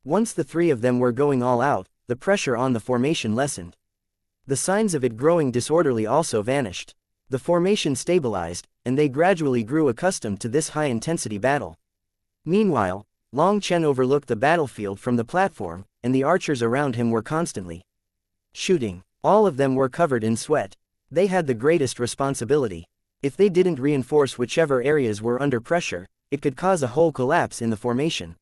Once the three of them were going all out, the pressure on the formation lessened. The signs of it growing disorderly also vanished. The formation stabilized, and they gradually grew accustomed to this high-intensity battle. Meanwhile, Long Chen overlooked the battlefield from the platform, and the archers around him were constantly shooting. All of them were covered in sweat. They had the greatest responsibility. If they didn't reinforce whichever areas were under pressure, it could cause a whole collapse in the formation.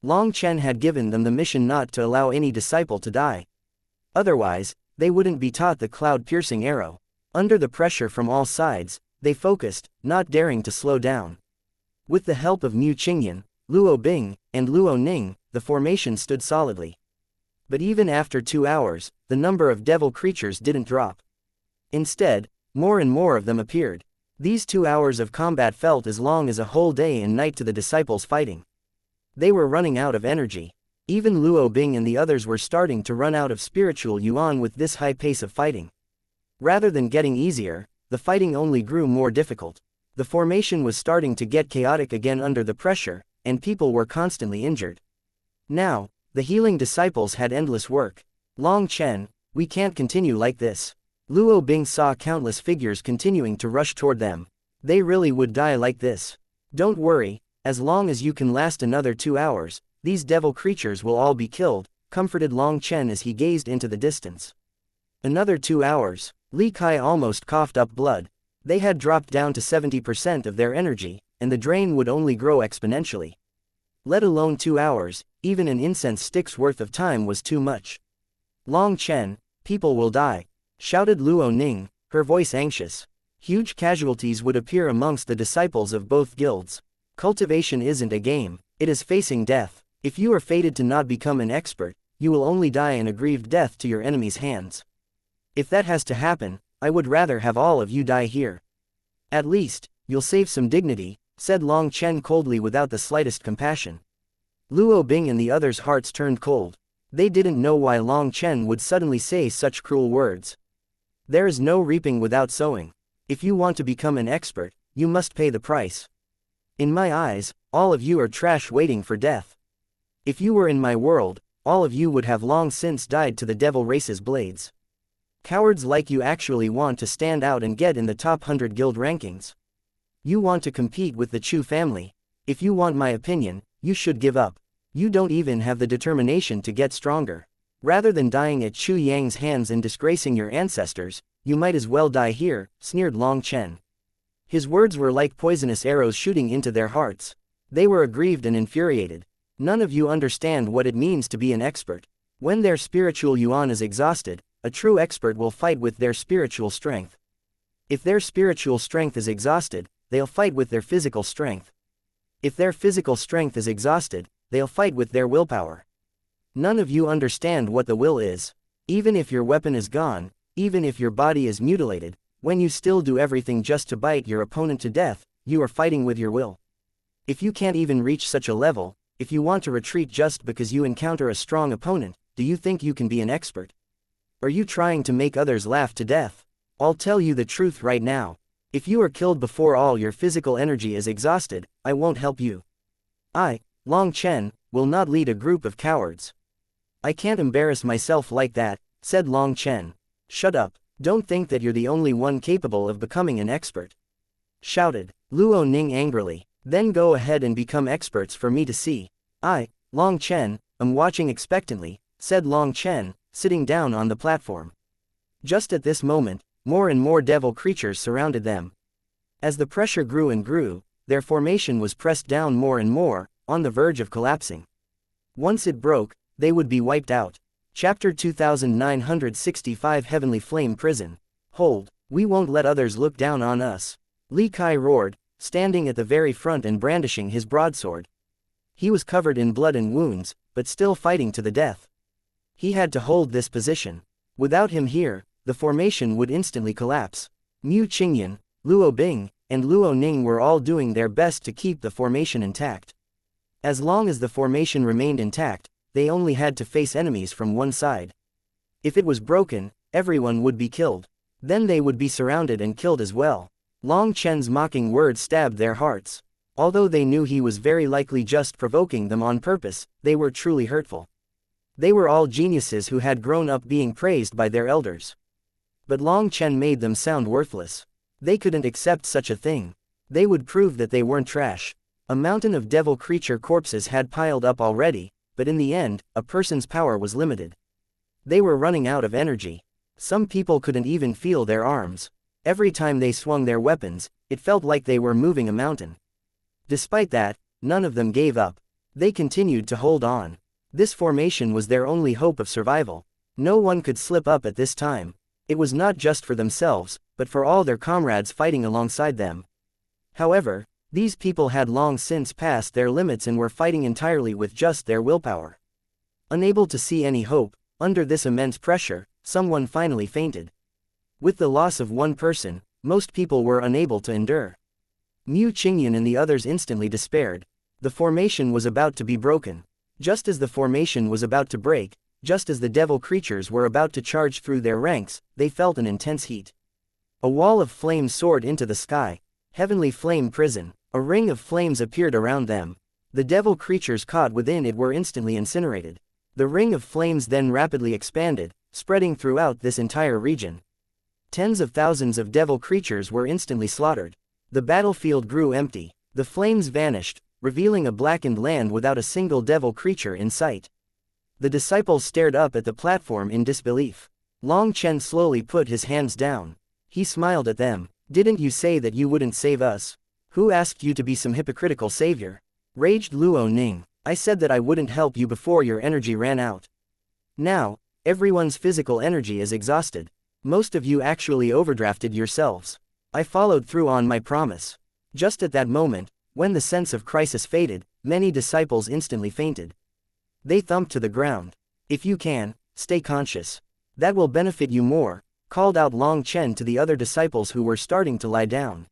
Long Chen had given them the mission not to allow any disciple to die. Otherwise, they wouldn't be taught the cloud-piercing arrow. Under the pressure from all sides, they focused, not daring to slow down. With the help of Mu Qingyan, Luo Bing, and Luo Ning, the formation stood solidly. But even after 2 hours, the number of devil creatures didn't drop. Instead, more and more of them appeared. These 2 hours of combat felt as long as a whole day and night to the disciples fighting. They were running out of energy. Even Luo Bing and the others were starting to run out of spiritual yuan with this high pace of fighting. Rather than getting easier, the fighting only grew more difficult. The formation was starting to get chaotic again under the pressure, and people were constantly injured. Now, the healing disciples had endless work. Long Chen, we can't continue like this. Luo Bing saw countless figures continuing to rush toward them. They really would die like this. Don't worry, as long as you can last another 2 hours, these devil creatures will all be killed, comforted Long Chen as he gazed into the distance. Another 2 hours. Li Kai almost coughed up blood. They had dropped down to 70% of their energy, and the drain would only grow exponentially. Let alone 2 hours, even an incense stick's worth of time was too much. Long Chen, people will die, shouted Luo Ning, her voice anxious. Huge casualties would appear amongst the disciples of both guilds. Cultivation isn't a game, it is facing death. If you are fated to not become an expert, you will only die an aggrieved death to your enemy's hands. If that has to happen, I would rather have all of you die here. At least, you'll save some dignity, said Long Chen coldly without the slightest compassion. Luo Bing and the others' hearts turned cold. They didn't know why Long Chen would suddenly say such cruel words. There is no reaping without sowing. If you want to become an expert, you must pay the price. In my eyes, all of you are trash waiting for death. If you were in my world, all of you would have long since died to the devil race's blades. Cowards like you actually want to stand out and get in the top 100 guild rankings. You want to compete with the Chu family. If you want my opinion, you should give up. You don't even have the determination to get stronger. Rather than dying at Chu Yang's hands and disgracing your ancestors, you might as well die here, sneered Long Chen. His words were like poisonous arrows shooting into their hearts. They were aggrieved and infuriated. None of you understand what it means to be an expert. When their spiritual yuan is exhausted, a true expert will fight with their spiritual strength. If their spiritual strength is exhausted, they'll fight with their physical strength. If their physical strength is exhausted, they'll fight with their willpower. None of you understand what the will is. Even if your weapon is gone, even if your body is mutilated, when you still do everything just to bite your opponent to death, you are fighting with your will. If you can't even reach such a level, if you want to retreat just because you encounter a strong opponent, do you think you can be an expert? Are you trying to make others laugh to death? I'll tell you the truth right now. If you are killed before all your physical energy is exhausted, I won't help you. I, Long Chen, will not lead a group of cowards. I can't embarrass myself like that, said Long Chen. Shut up, don't think that you're the only one capable of becoming an expert. Shouted Luo Ning angrily. Then go ahead and become experts for me to see. I, Long Chen, am watching expectantly, said Long Chen, sitting down on the platform. Just at this moment, more and more devil creatures surrounded them. As the pressure grew and grew, their formation was pressed down more and more, on the verge of collapsing. Once it broke, they would be wiped out. Chapter 2965 Heavenly Flame Prison. Hold, we won't let others look down on us. Li Kai roared, standing at the very front and brandishing his broadsword. He was covered in blood and wounds, but still fighting to the death. He had to hold this position. Without him here, the formation would instantly collapse. Mu Qingyan, Luo Bing, and Luo Ning were all doing their best to keep the formation intact. As long as the formation remained intact, they only had to face enemies from one side. If it was broken, everyone would be killed. Then they would be surrounded and killed as well. Long Chen's mocking words stabbed their hearts. Although they knew he was very likely just provoking them on purpose, they were truly hurtful. They were all geniuses who had grown up being praised by their elders. But Long Chen made them sound worthless. They couldn't accept such a thing. They would prove that they weren't trash. A mountain of devil creature corpses had piled up already, but in the end, a person's power was limited. They were running out of energy. Some people couldn't even feel their arms. Every time they swung their weapons, it felt like they were moving a mountain. Despite that, none of them gave up. They continued to hold on. This formation was their only hope of survival. No one could slip up at this time. It was not just for themselves, but for all their comrades fighting alongside them. However, these people had long since passed their limits and were fighting entirely with just their willpower. Unable to see any hope, under this immense pressure, someone finally fainted. With the loss of one person, most people were unable to endure. Mu Qingyan and the others instantly despaired. The formation was about to be broken. Just as the formation was about to break, just as the devil creatures were about to charge through their ranks, they felt an intense heat. A wall of flames soared into the sky. Heavenly Flame Prison. A ring of flames appeared around them. The devil creatures caught within it were instantly incinerated. The ring of flames then rapidly expanded, spreading throughout this entire region. Tens of thousands of devil creatures were instantly slaughtered. The battlefield grew empty. The flames vanished, revealing a blackened land without a single devil creature in sight. The disciples stared up at the platform in disbelief. Long Chen slowly put his hands down. He smiled at them. Didn't you say that you wouldn't save us? Who asked you to be some hypocritical savior? Raged Luo Ning. I said that I wouldn't help you before your energy ran out. Now, everyone's physical energy is exhausted. Most of you actually overdrafted yourselves. I followed through on my promise. Just at that moment, when the sense of crisis faded, many disciples instantly fainted. They thumped to the ground. If you can, stay conscious. That will benefit you more, called out Long Chen to the other disciples who were starting to lie down.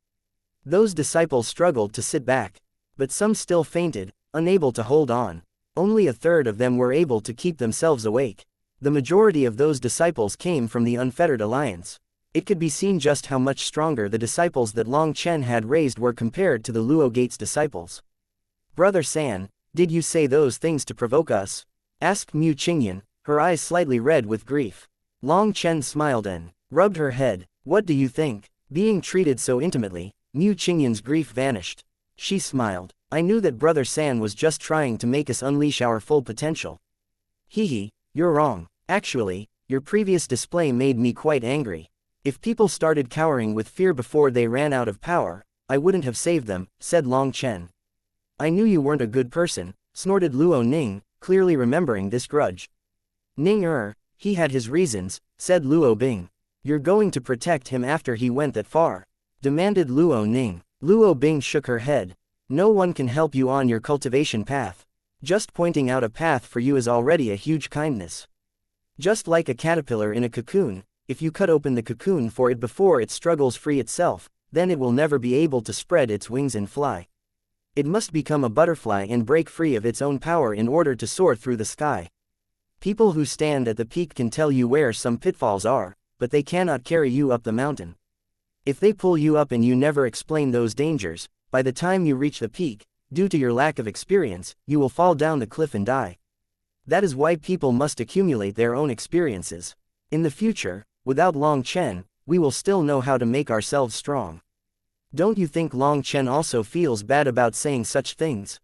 Those disciples struggled to sit back, but some still fainted, unable to hold on. Only a third of them were able to keep themselves awake. The majority of those disciples came from the Unfettered Alliance. It could be seen just how much stronger the disciples that Long Chen had raised were compared to the Luo Gate's disciples. "Brother San, did you say those things to provoke us?" asked Mu Qingyan, her eyes slightly red with grief. Long Chen smiled and rubbed her head. "What do you think?" Being treated so intimately, Mu Qingyan's grief vanished. She smiled. "I knew that Brother San was just trying to make us unleash our full potential." "Hehe, you're wrong. Actually, your previous display made me quite angry. If people started cowering with fear before they ran out of power, I wouldn't have saved them," said Long Chen. "I knew you weren't a good person," snorted Luo Ning, clearly remembering this grudge. "Ning he had his reasons," said Luo Bing. "You're going to protect him after he went that far?" demanded Luo Ning. Luo Bing shook her head. "No one can help you on your cultivation path. Just pointing out a path for you is already a huge kindness. Just like a caterpillar in a cocoon, if you cut open the cocoon for it before it struggles free itself, then it will never be able to spread its wings and fly. It must become a butterfly and break free of its own power in order to soar through the sky. People who stand at the peak can tell you where some pitfalls are, but they cannot carry you up the mountain. If they pull you up and you never explain those dangers, by the time you reach the peak, due to your lack of experience, you will fall down the cliff and die. That is why people must accumulate their own experiences. In the future, without Long Chen, we will still know how to make ourselves strong. Don't you think Long Chen also feels bad about saying such things?"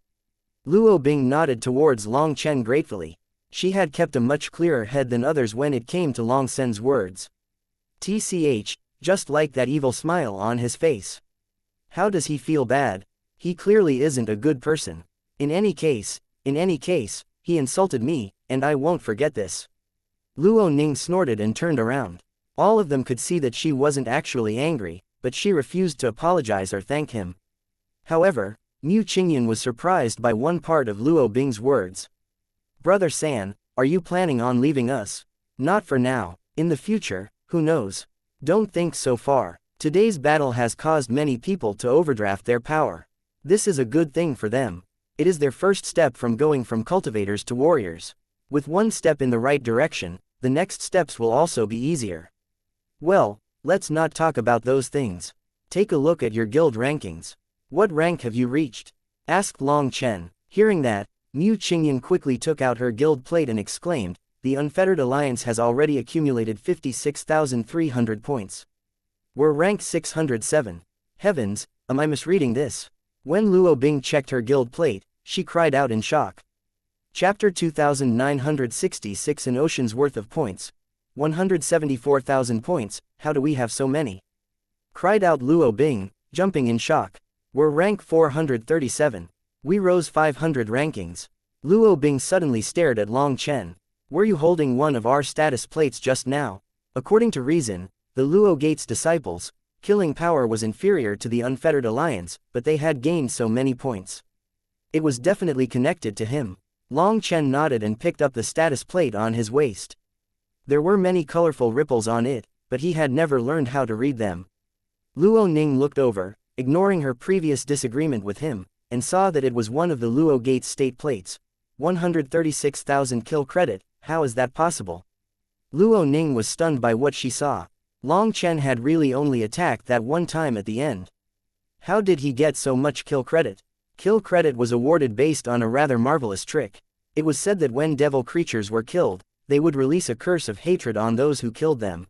Luo Bing nodded towards Long Chen gratefully. She had kept a much clearer head than others when it came to Long Sen's words. TCH, just like that evil smile on his face. How does he feel bad? He clearly isn't a good person. In any case, he insulted me, and I won't forget this." Luo Ning snorted and turned around. All of them could see that she wasn't actually angry, but she refused to apologize or thank him. However, Mu Qingyan was surprised by one part of Luo Bing's words. "Brother San, are you planning on leaving us?" "Not for now. In the future, who knows? Don't think so far. Today's battle has caused many people to overdraft their power. This is a good thing for them. It is their first step from going from cultivators to warriors. With one step in the right direction, the next steps will also be easier." "Well, let's not talk about those things. Take a look at your guild rankings. What rank have you reached?" asked Long Chen. Hearing that, Mu Qingyan quickly took out her guild plate and exclaimed, "The Unfettered Alliance has already accumulated 56,300 points. We're ranked 607. Heavens, am I misreading this?" When Luo Bing checked her guild plate, she cried out in shock. Chapter 2966. An ocean's worth of points. 174,000 points, how do we have so many? Cried out Luo Bing, jumping in shock. "We're rank 437. We rose 500 rankings." Luo Bing suddenly stared at Long Chen. "Were you holding one of our status plates just now?" According to reason, the Luo Gate's disciples, killing power was inferior to the Unfettered Alliance, but they had gained so many points. It was definitely connected to him. Long Chen nodded and picked up the status plate on his waist. There were many colorful ripples on it, but he had never learned how to read them. Luo Ning looked over, ignoring her previous disagreement with him, and saw that it was one of the Luo Gate's state plates. 136,000 kill credit, how is that possible? Luo Ning was stunned by what she saw. Long Chen had really only attacked that one time at the end. How did he get so much kill credit? Kill credit was awarded based on a rather marvelous trick. It was said that when devil creatures were killed, they would release a curse of hatred on those who killed them.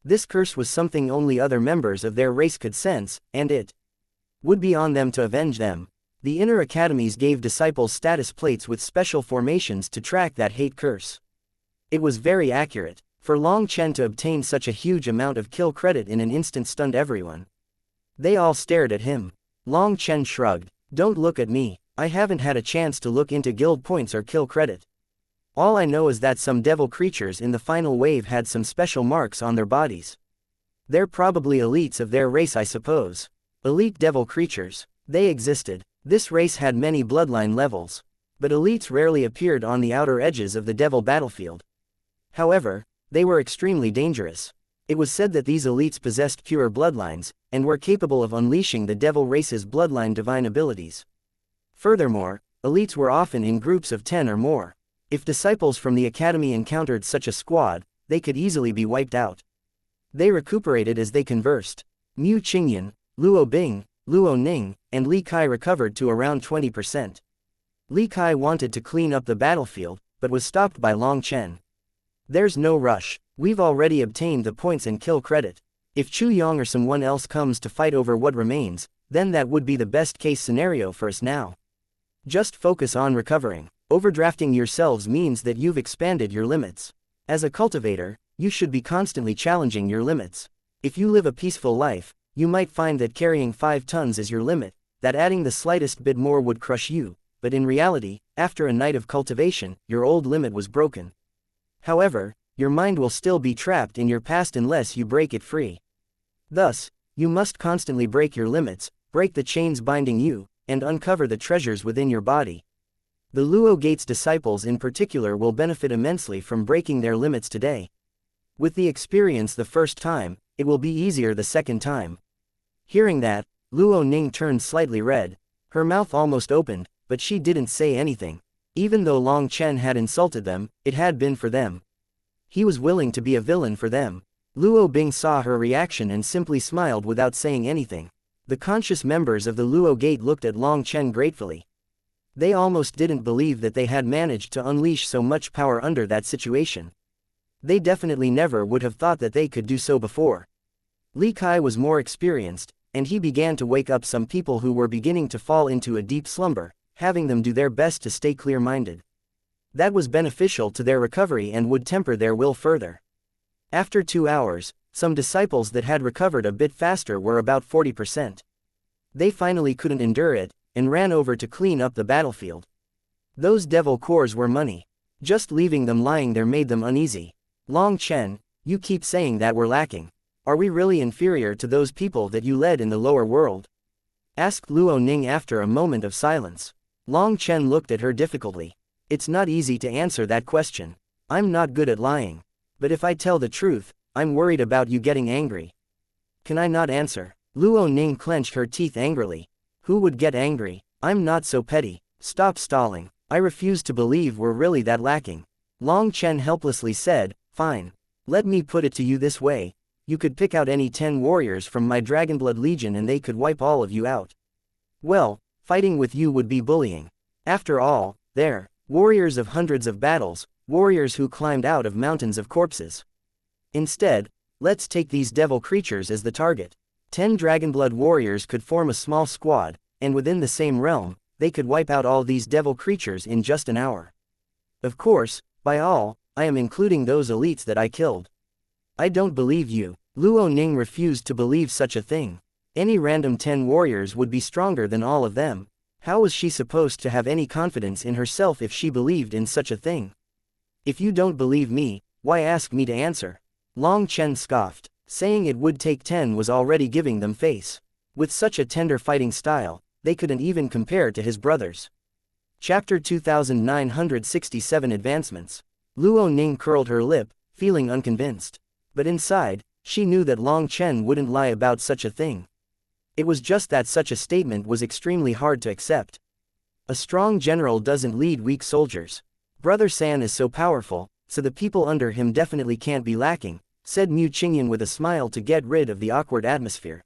This curse was something only other members of their race could sense, and it would be on them to avenge them. The inner academies gave disciples status plates with special formations to track that hate curse. It was very accurate. For Long Chen to obtain such a huge amount of kill credit in an instant stunned everyone. They all stared at him. Long Chen shrugged. "Don't look at me, I haven't had a chance to look into guild points or kill credit. All I know is that some devil creatures in the final wave had some special marks on their bodies. They're probably elites of their race, I suppose. Elite devil creatures. They existed. This race had many bloodline levels. But elites rarely appeared on the outer edges of the devil battlefield. However, they were extremely dangerous. It was said that these elites possessed pure bloodlines, and were capable of unleashing the devil race's bloodline divine abilities. Furthermore, elites were often in groups of 10 or more. If disciples from the academy encountered such a squad, they could easily be wiped out. They recuperated as they conversed. Mu Qingyan, Luo Bing, Luo Ning, and Li Kai recovered to around 20%. Li Kai wanted to clean up the battlefield, but was stopped by Long Chen. There's no rush. We've already obtained the points and kill credit. If Chu Yong or someone else comes to fight over what remains, then that would be the best case scenario for us now. Just focus on recovering. Overdrafting yourselves means that you've expanded your limits. As a cultivator, you should be constantly challenging your limits. If you live a peaceful life, you might find that carrying 5 tons is your limit, that adding the slightest bit more would crush you, but in reality, after a night of cultivation, your old limit was broken. However, your mind will still be trapped in your past unless you break it free. Thus, you must constantly break your limits, break the chains binding you, and uncover the treasures within your body. The Luo Gate's disciples in particular will benefit immensely from breaking their limits today. With the experience the first time, it will be easier the second time. Hearing that, Luo Ning turned slightly red. Her mouth almost opened, but she didn't say anything. Even though Long Chen had insulted them, it had been for them. He was willing to be a villain for them. Luo Bing saw her reaction and simply smiled without saying anything. The conscious members of the Luo Gate looked at Long Chen gratefully. They almost didn't believe that they had managed to unleash so much power under that situation. They definitely never would have thought that they could do so before. Li Kai was more experienced, and he began to wake up some people who were beginning to fall into a deep slumber, having them do their best to stay clear-minded. That was beneficial to their recovery and would temper their will further. After 2 hours, some disciples that had recovered a bit faster were about 40%. They finally couldn't endure it, and ran over to clean up the battlefield. Those devil cores were money. Just leaving them lying there made them uneasy. Long Chen, you keep saying that we're lacking. Are we really inferior to those people that you led in the lower world? Asked Luo Ning after a moment of silence. Long Chen looked at her difficultly. It's not easy to answer that question. I'm not good at lying. But if I tell the truth, I'm worried about you getting angry. Can I not answer? Luo Ning clenched her teeth angrily. Who would get angry? I'm not so petty. Stop stalling. I refuse to believe we're really that lacking. Long Chen helplessly said, fine. Let me put it to you this way. You could pick out any 10 warriors from my Dragonblood Legion and they could wipe all of you out. Well, fighting with you would be bullying. After all, they're warriors of hundreds of battles, warriors who climbed out of mountains of corpses. Instead, let's take these devil creatures as the target. 10 Dragonblood warriors could form a small squad, and within the same realm, they could wipe out all these devil creatures in just an hour. Of course, by all, I am including those elites that I killed. I don't believe you. Luo Ning refused to believe such a thing. Any random 10 warriors would be stronger than all of them. How was she supposed to have any confidence in herself if she believed in such a thing? If you don't believe me, why ask me to answer? Long Chen scoffed. Saying it would take 10 was already giving them face. With such a tender fighting style, they couldn't even compare to his brothers. Chapter 2967 Advancements. Luo Ning curled her lip, feeling unconvinced. But inside, she knew that Long Chen wouldn't lie about such a thing. It was just that such a statement was extremely hard to accept. A strong general doesn't lead weak soldiers. Brother San is so powerful, so the people under him definitely can't be lacking, said Mu Qingyan with a smile to get rid of the awkward atmosphere.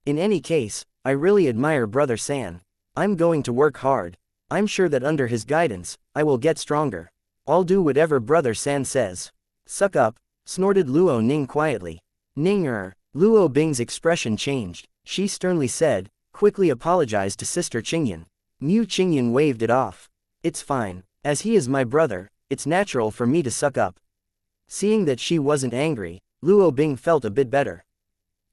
In any case, I really admire Brother San. I'm going to work hard. I'm sure that under his guidance, I will get stronger. I'll do whatever Brother San says. Suck up, snorted Luo Ning quietly. Ning-er. Luo Bing's expression changed. She sternly said, quickly apologized to Sister Qingyan. Mu Qingyan waved it off. It's fine. As he is my brother, it's natural for me to suck up. Seeing that she wasn't angry, Luo Bing felt a bit better.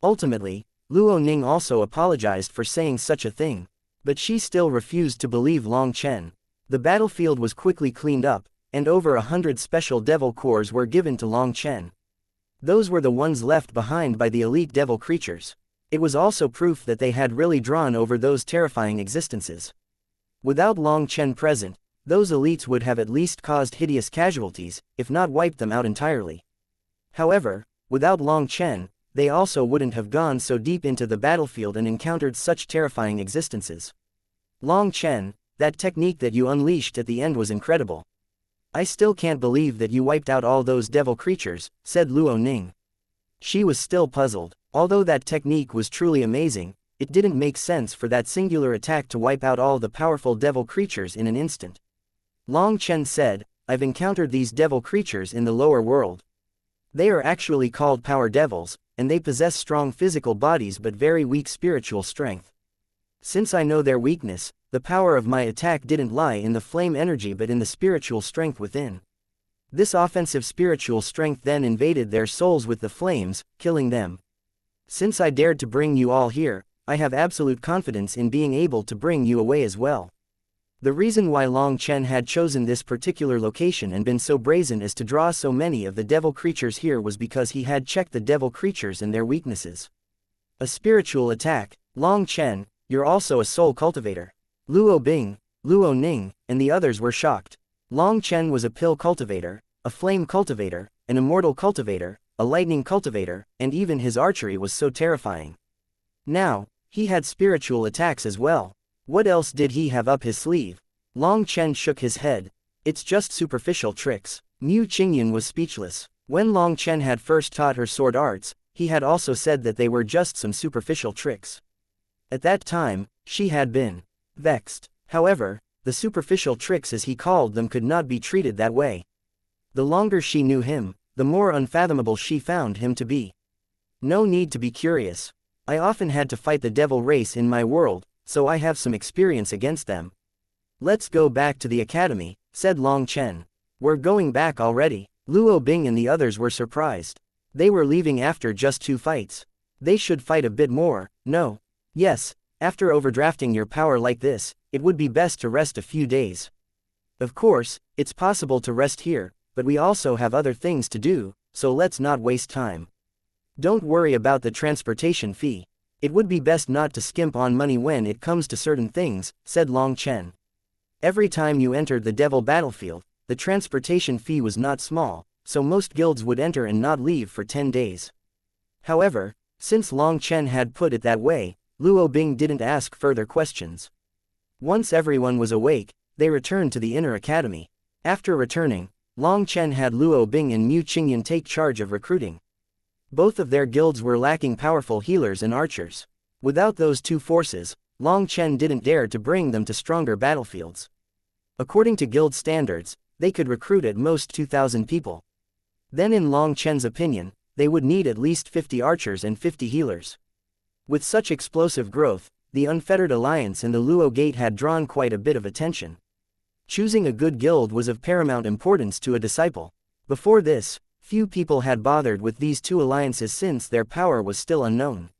Ultimately, Luo Ning also apologized for saying such a thing. But she still refused to believe Long Chen. The battlefield was quickly cleaned up, and over 100 special devil cores were given to Long Chen. Those were the ones left behind by the elite devil creatures. It was also proof that they had really drawn over those terrifying existences. Without Long Chen present, those elites would have at least caused hideous casualties, if not wiped them out entirely. However, without Long Chen, they also wouldn't have gone so deep into the battlefield and encountered such terrifying existences. Long Chen, that technique that you unleashed at the end was incredible. I still can't believe that you wiped out all those devil creatures, said Luo Ning. She was still puzzled. Although that technique was truly amazing, it didn't make sense for that singular attack to wipe out all the powerful devil creatures in an instant. Long Chen said, I've encountered these devil creatures in the lower world. They are actually called power devils, and they possess strong physical bodies but very weak spiritual strength. Since I know their weakness, the power of my attack didn't lie in the flame energy but in the spiritual strength within. This offensive spiritual strength then invaded their souls with the flames, killing them. Since I dared to bring you all here, I have absolute confidence in being able to bring you away as well. The reason why Long Chen had chosen this particular location and been so brazen as to draw so many of the devil creatures here was because he had checked the devil creatures and their weaknesses. A spiritual attack. Long Chen, you're also a soul cultivator. Luo Bing, Luo Ning, and the others were shocked. Long Chen was a pill cultivator, a flame cultivator, an immortal cultivator, a lightning cultivator, and even his archery was so terrifying. Now, he had spiritual attacks as well. What else did he have up his sleeve? Long Chen shook his head. It's just superficial tricks. Mu Qingyan was speechless. When Long Chen had first taught her sword arts, he had also said that they were just some superficial tricks. At that time, she had been vexed. However, the superficial tricks as he called them could not be treated that way. The longer she knew him, the more unfathomable she found him to be. No need to be curious. I often had to fight the devil race in my world, so I have some experience against them. Let's go back to the academy, said Long Chen. We're going back already. Luo Bing and the others were surprised. They were leaving after just 2 fights. They should fight a bit more, no? Yes, after overdrafting your power like this, it would be best to rest a few days. Of course, it's possible to rest here, but we also have other things to do, so let's not waste time. Don't worry about the transportation fee. It would be best not to skimp on money when it comes to certain things, said Long Chen. Every time you entered the devil battlefield, the transportation fee was not small, so most guilds would enter and not leave for 10 days. However, since Long Chen had put it that way, Luo Bing didn't ask further questions. Once everyone was awake, they returned to the inner academy. After returning, Long Chen had Luo Bing and Mu Qingyan take charge of recruiting. Both of their guilds were lacking powerful healers and archers. Without those 2 forces, Long Chen didn't dare to bring them to stronger battlefields. According to guild standards, they could recruit at most 2,000 people. Then in Long Chen's opinion, they would need at least 50 archers and 50 healers. With such explosive growth, the Unfettered Alliance and the Luo Gate had drawn quite a bit of attention. Choosing a good guild was of paramount importance to a disciple. Before this, few people had bothered with these 2 alliances since their power was still unknown.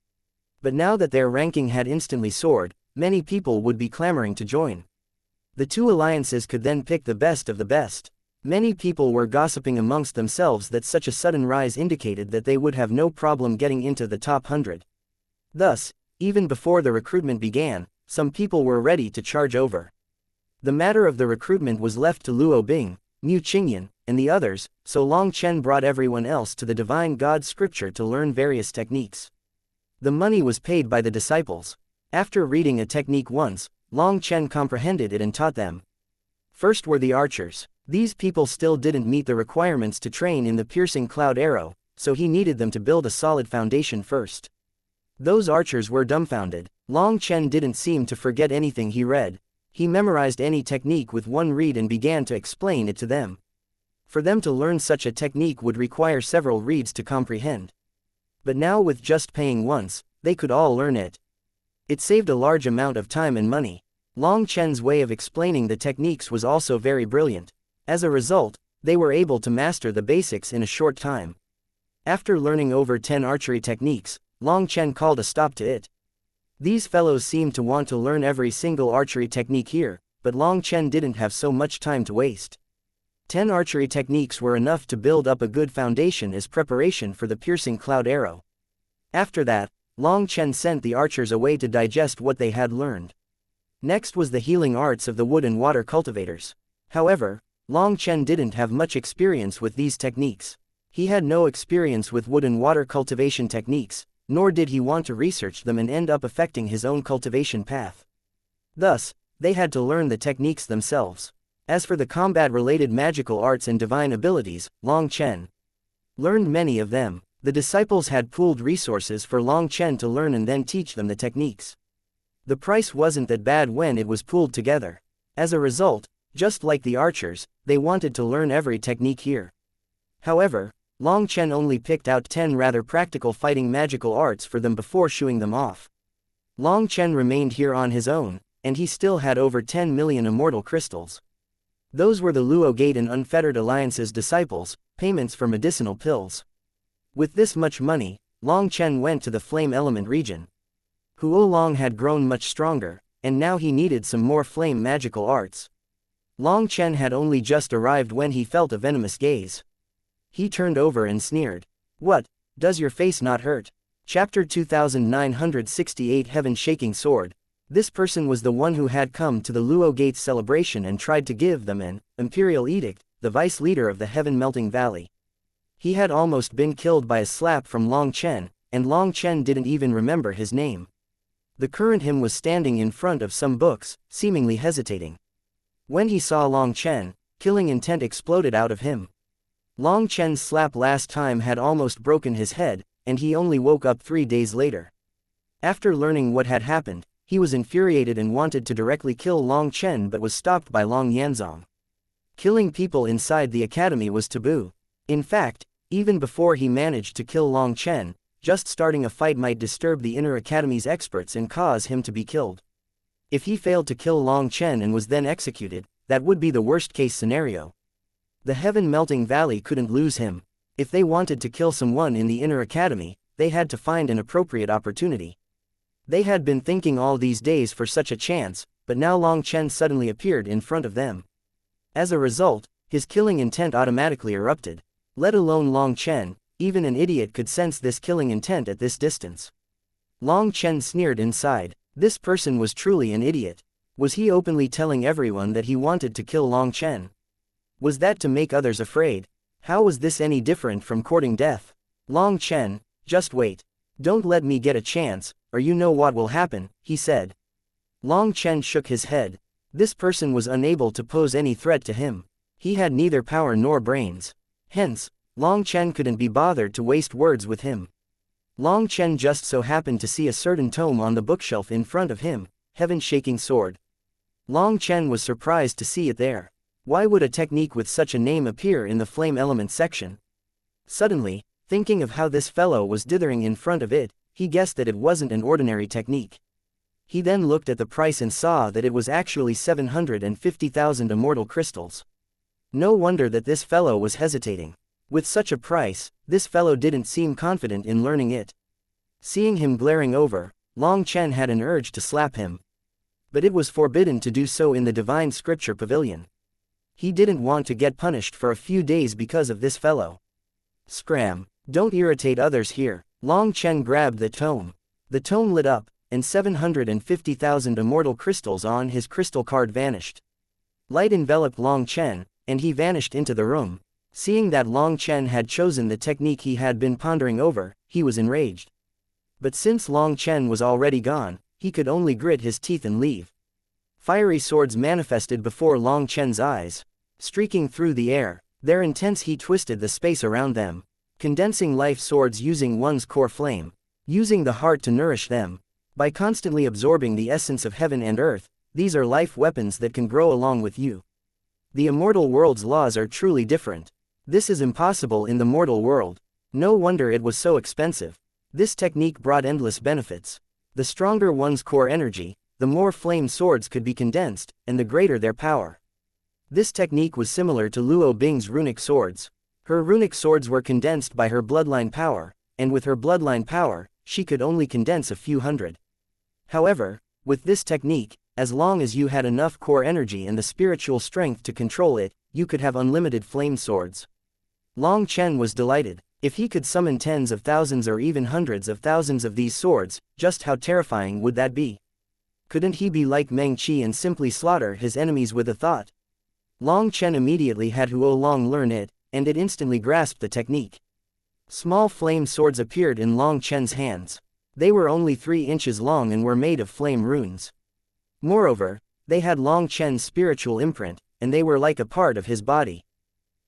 But now that their ranking had instantly soared, many people would be clamoring to join. The 2 alliances could then pick the best of the best. Many people were gossiping amongst themselves that such a sudden rise indicated that they would have no problem getting into the top 100. Thus, even before the recruitment began, some people were ready to charge over. The matter of the recruitment was left to Luo Bing, Mu Qingyan, and the others, so Long Chen brought everyone else to the Divine God Scripture to learn various techniques. The money was paid by the disciples. After reading a technique once, Long Chen comprehended it and taught them. First were the archers. These people still didn't meet the requirements to train in the piercing cloud arrow, so he needed them to build a solid foundation first. Those archers were dumbfounded. Long Chen didn't seem to forget anything he read. He memorized any technique with one read and began to explain it to them. For them to learn such a technique would require several reads to comprehend. But now with just paying once, they could all learn it. It saved a large amount of time and money. Long Chen's way of explaining the techniques was also very brilliant. As a result, they were able to master the basics in a short time. After learning over 10 archery techniques, Long Chen called a stop to it. These fellows seemed to want to learn every single archery technique here, but Long Chen didn't have so much time to waste. 10 archery techniques were enough to build up a good foundation as preparation for the piercing cloud arrow. After that, Long Chen sent the archers away to digest what they had learned. Next was the healing arts of the wood and water cultivators. However, Long Chen didn't have much experience with these techniques. He had no experience with wood and water cultivation techniques, nor did he want to research them and end up affecting his own cultivation path. Thus, they had to learn the techniques themselves. As for the combat-related magical arts and divine abilities, Long Chen learned many of them. The disciples had pooled resources for Long Chen to learn and then teach them the techniques. The price wasn't that bad when it was pooled together. As a result, just like the archers, they wanted to learn every technique here. However, Long Chen only picked out 10 rather practical fighting magical arts for them before shooing them off. Long Chen remained here on his own, and he still had over 10 million immortal crystals. Those were the Luo Gate and Unfettered Alliance's disciples, payments for medicinal pills. With this much money, Long Chen went to the flame element region. Huo Long had grown much stronger, and now he needed some more flame magical arts. Long Chen had only just arrived when he felt a venomous gaze. He turned over and sneered. "What, does your face not hurt?" Chapter 2968 Heaven-Shaking Sword. This person was the one who had come to the Luo Gates celebration and tried to give them an imperial edict, the vice leader of the Heaven-Melting Valley. He had almost been killed by a slap from Long Chen, and Long Chen didn't even remember his name. The current him was standing in front of some books, seemingly hesitating. When he saw Long Chen, killing intent exploded out of him. Long Chen's slap last time had almost broken his head, and he only woke up 3 days later. After learning what had happened, he was infuriated and wanted to directly kill Long Chen but was stopped by Long Yanzong. Killing people inside the academy was taboo. In fact, even before he managed to kill Long Chen, just starting a fight might disturb the inner academy's experts and cause him to be killed. If he failed to kill Long Chen and was then executed, that would be the worst-case scenario. The Heaven-Melting Valley couldn't lose him. If they wanted to kill someone in the inner academy, they had to find an appropriate opportunity. They had been thinking all these days for such a chance, but now Long Chen suddenly appeared in front of them. As a result, his killing intent automatically erupted. Let alone Long Chen, even an idiot could sense this killing intent at this distance. Long Chen sneered inside. This person was truly an idiot. Was he openly telling everyone that he wanted to kill Long Chen? Was that to make others afraid? How was this any different from courting death? Long Chen, just wait. Don't let me get a chance, or you know what will happen, he said. Long Chen shook his head. This person was unable to pose any threat to him. He had neither power nor brains. Hence, Long Chen couldn't be bothered to waste words with him. Long Chen just so happened to see a certain tome on the bookshelf in front of him, Heaven-Shaking Sword. Long Chen was surprised to see it there. Why would a technique with such a name appear in the flame element section? Suddenly, thinking of how this fellow was dithering in front of it, he guessed that it wasn't an ordinary technique. He then looked at the price and saw that it was actually 750,000 immortal crystals. No wonder that this fellow was hesitating. With such a price, this fellow didn't seem confident in learning it. Seeing him glaring over, Long Chen had an urge to slap him. But it was forbidden to do so in the Divine Scripture Pavilion. He didn't want to get punished for a few days because of this fellow. Scram! Don't irritate others here. Long Chen grabbed the tome. The tome lit up, and 750,000 immortal crystals on his crystal card vanished. Light enveloped Long Chen, and he vanished into the room. Seeing that Long Chen had chosen the technique he had been pondering over, he was enraged. But since Long Chen was already gone, he could only grit his teeth and leave. Fiery swords manifested before Long Chen's eyes. Streaking through the air, their intense heat twisted the space around them. Condensing life swords using one's core flame. Using the heart to nourish them. By constantly absorbing the essence of heaven and earth, these are life weapons that can grow along with you. The immortal world's laws are truly different. This is impossible in the mortal world. No wonder it was so expensive. This technique brought endless benefits. The stronger one's core energy, the more flame swords could be condensed, and the greater their power. This technique was similar to Luo Bing's runic swords. Her runic swords were condensed by her bloodline power, and with her bloodline power, she could only condense a few hundred. However, with this technique, as long as you had enough core energy and the spiritual strength to control it, you could have unlimited flame swords. Long Chen was delighted. If he could summon tens of thousands or even hundreds of thousands of these swords, just how terrifying would that be? Couldn't he be like Meng Qi and simply slaughter his enemies with a thought? Long Chen immediately had Huo Long learn it, and it instantly grasped the technique. Small flame swords appeared in Long Chen's hands. They were only 3 inches long and were made of flame runes. Moreover, they had Long Chen's spiritual imprint, and they were like a part of his body.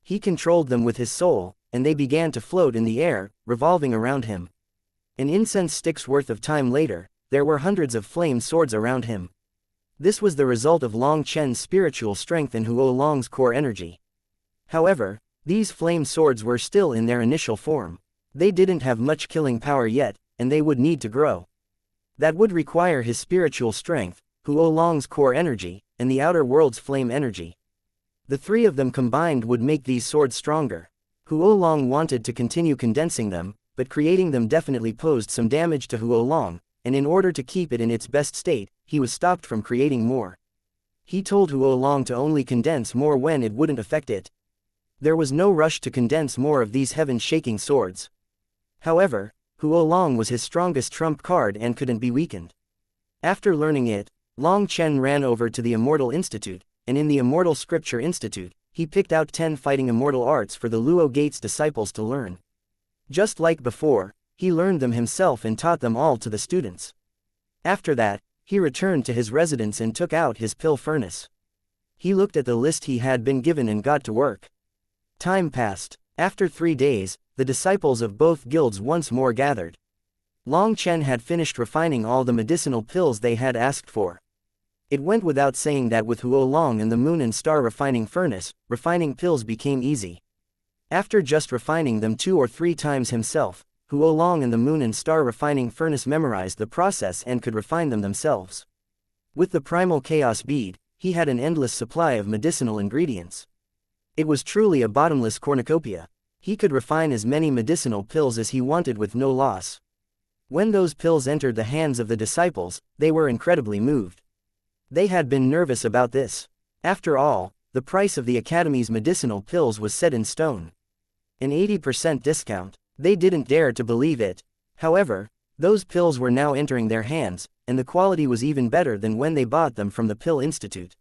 He controlled them with his soul, and they began to float in the air, revolving around him. An incense stick's worth of time later, there were hundreds of flame swords around him. This was the result of Long Chen's spiritual strength and Huo Long's core energy. However, these flame swords were still in their initial form. They didn't have much killing power yet, and they would need to grow. That would require his spiritual strength, Huo Long's core energy, and the outer world's flame energy. The three of them combined would make these swords stronger. Huo Long wanted to continue condensing them, but creating them definitely posed some damage to Huo Long, and in order to keep it in its best state, he was stopped from creating more. He told Huo Long to only condense more when it wouldn't affect it. There was no rush to condense more of these heaven-shaking swords. However, Huo Long was his strongest trump card and couldn't be weakened. After learning it, Long Chen ran over to the Immortal Institute, and in the Immortal Scripture Institute, he picked out 10 fighting immortal arts for the Luo Gate's disciples to learn. Just like before, he learned them himself and taught them all to the students. After that, he returned to his residence and took out his pill furnace. He looked at the list he had been given and got to work. Time passed. After 3 days, the disciples of both guilds once more gathered. Long Chen had finished refining all the medicinal pills they had asked for. It went without saying that with Huo Long and the Moon and Star refining furnace, refining pills became easy. After just refining them 2 or 3 times himself, Huo Long and the Moon and Star refining furnace memorized the process and could refine them themselves. With the primal chaos bead, he had an endless supply of medicinal ingredients. It was truly a bottomless cornucopia. He could refine as many medicinal pills as he wanted with no loss. When those pills entered the hands of the disciples, they were incredibly moved. They had been nervous about this. After all, the price of the Academy's medicinal pills was set in stone. An 80% discount. They didn't dare to believe it. However, those pills were now entering their hands, and the quality was even better than when they bought them from the Pill Institute.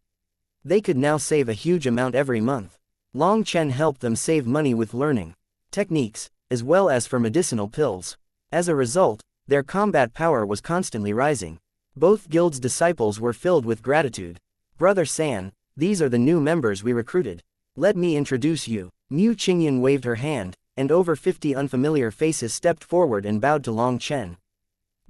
They could now save a huge amount every month. Long Chen helped them save money with learning techniques, as well as for medicinal pills. As a result, their combat power was constantly rising. Both guilds' disciples were filled with gratitude. Brother San, these are the new members we recruited. Let me introduce you. Mu Qingyan waved her hand, and over 50 unfamiliar faces stepped forward and bowed to Long Chen.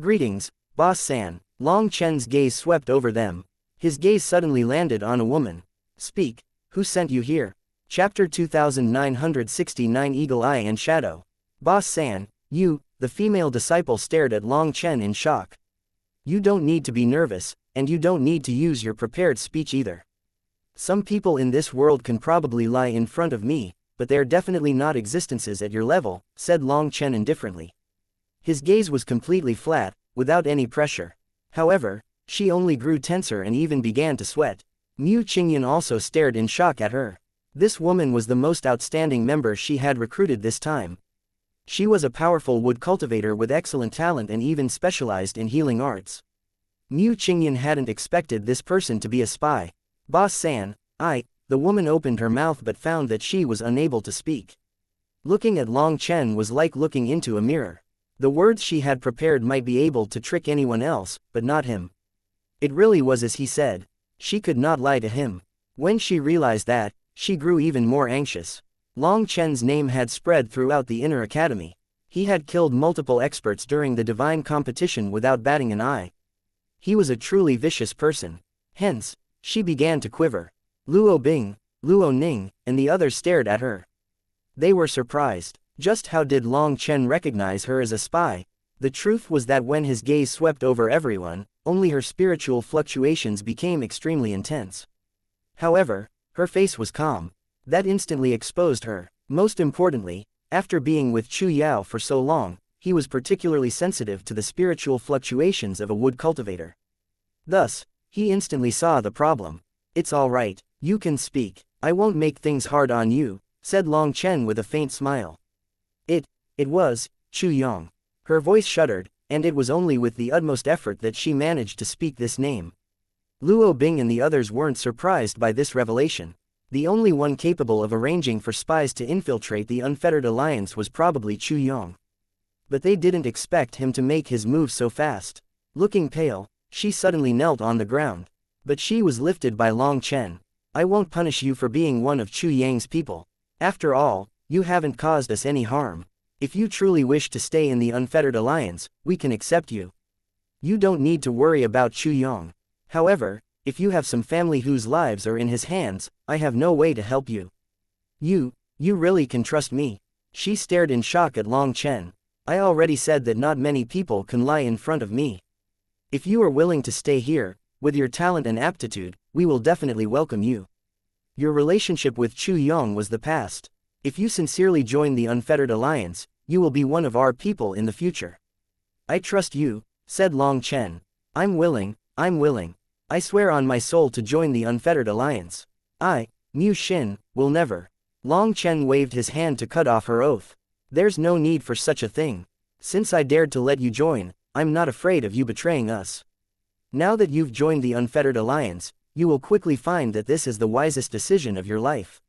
Greetings, Boss San. Long Chen's gaze swept over them. His gaze suddenly landed on a woman. Speak, who sent you here? Chapter 2969 Eagle Eye and Shadow. Boss San, you, the female disciple stared at Long Chen in shock. You don't need to be nervous, and you don't need to use your prepared speech either. Some people in this world can probably lie in front of me, but they're definitely not existences at your level, said Long Chen indifferently. His gaze was completely flat, without any pressure. However, she only grew tenser and even began to sweat. Mu Qingyan also stared in shock at her. This woman was the most outstanding member she had recruited this time. She was a powerful wood cultivator with excellent talent and even specialized in healing arts. Mu Qingyan hadn't expected this person to be a spy. Boss San, the woman opened her mouth but found that she was unable to speak. Looking at Long Chen was like looking into a mirror. The words she had prepared might be able to trick anyone else, but not him. It really was as he said. She could not lie to him. When she realized that, she grew even more anxious. Long Chen's name had spread throughout the inner academy. He had killed multiple experts during the divine competition without batting an eye. He was a truly vicious person. Hence, she began to quiver. Luo Bing, Luo Ning, and the others stared at her. They were surprised. Just how did Long Chen recognize her as a spy? The truth was that when his gaze swept over everyone, only her spiritual fluctuations became extremely intense. However, her face was calm. That instantly exposed her. Most importantly, after being with Chu Yao for so long, he was particularly sensitive to the spiritual fluctuations of a wood cultivator. Thus, he instantly saw the problem. It's all right, you can speak. I won't make things hard on you, said Long Chen with a faint smile. It was, Chu Yang. Her voice shuddered, and it was only with the utmost effort that she managed to speak this name. Luo Bing and the others weren't surprised by this revelation. The only one capable of arranging for spies to infiltrate the Unfettered Alliance was probably Chu Yang. But they didn't expect him to make his move so fast. Looking pale, she suddenly knelt on the ground. But she was lifted by Long Chen. I won't punish you for being one of Chu Yang's people. After all, you haven't caused us any harm. If you truly wish to stay in the Unfettered Alliance, we can accept you. You don't need to worry about Chu Yong. However, if you have some family whose lives are in his hands, I have no way to help you. You really can trust me." She stared in shock at Long Chen. "I already said that not many people can lie in front of me. If you are willing to stay here, with your talent and aptitude, we will definitely welcome you. Your relationship with Chu Yong was the past. If you sincerely join the Unfettered Alliance, you will be one of our people in the future." "I trust you," said Long Chen. I'm willing. I swear on my soul to join the Unfettered Alliance. Mu Xin, will never." Long Chen waved his hand to cut off her oath. "There's no need for such a thing. Since I dared to let you join, I'm not afraid of you betraying us. Now that you've joined the Unfettered Alliance, you will quickly find that this is the wisest decision of your life.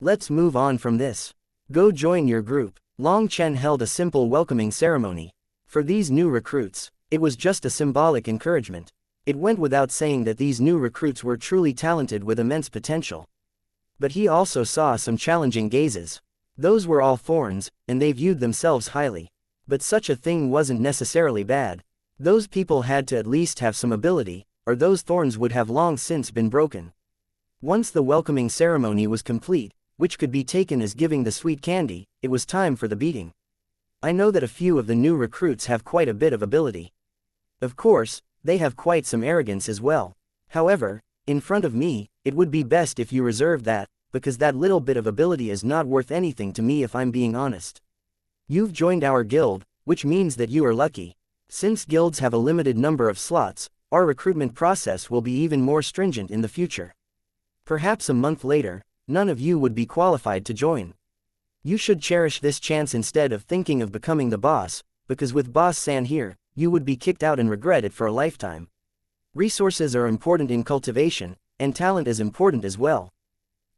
Let's move on from this. Go join your group." Long Chen held a simple welcoming ceremony. For these new recruits, it was just a symbolic encouragement. It went without saying that these new recruits were truly talented with immense potential. But he also saw some challenging gazes. Those were all thorns, and they viewed themselves highly. But such a thing wasn't necessarily bad. Those people had to at least have some ability, or those thorns would have long since been broken. Once the welcoming ceremony was complete, which could be taken as giving the sweet candy, it was time for the beating. I know that a few of the new recruits have quite a bit of ability. Of course, they have quite some arrogance as well. However, in front of me, it would be best if you reserve that, because that little bit of ability is not worth anything to me if I'm being honest. You've joined our guild, which means that you are lucky. Since guilds have a limited number of slots, our recruitment process will be even more stringent in the future. Perhaps a month later, none of you would be qualified to join. You should cherish this chance instead of thinking of becoming the boss, because with Boss San here, you would be kicked out and regret it for a lifetime. Resources are important in cultivation, and talent is important as well.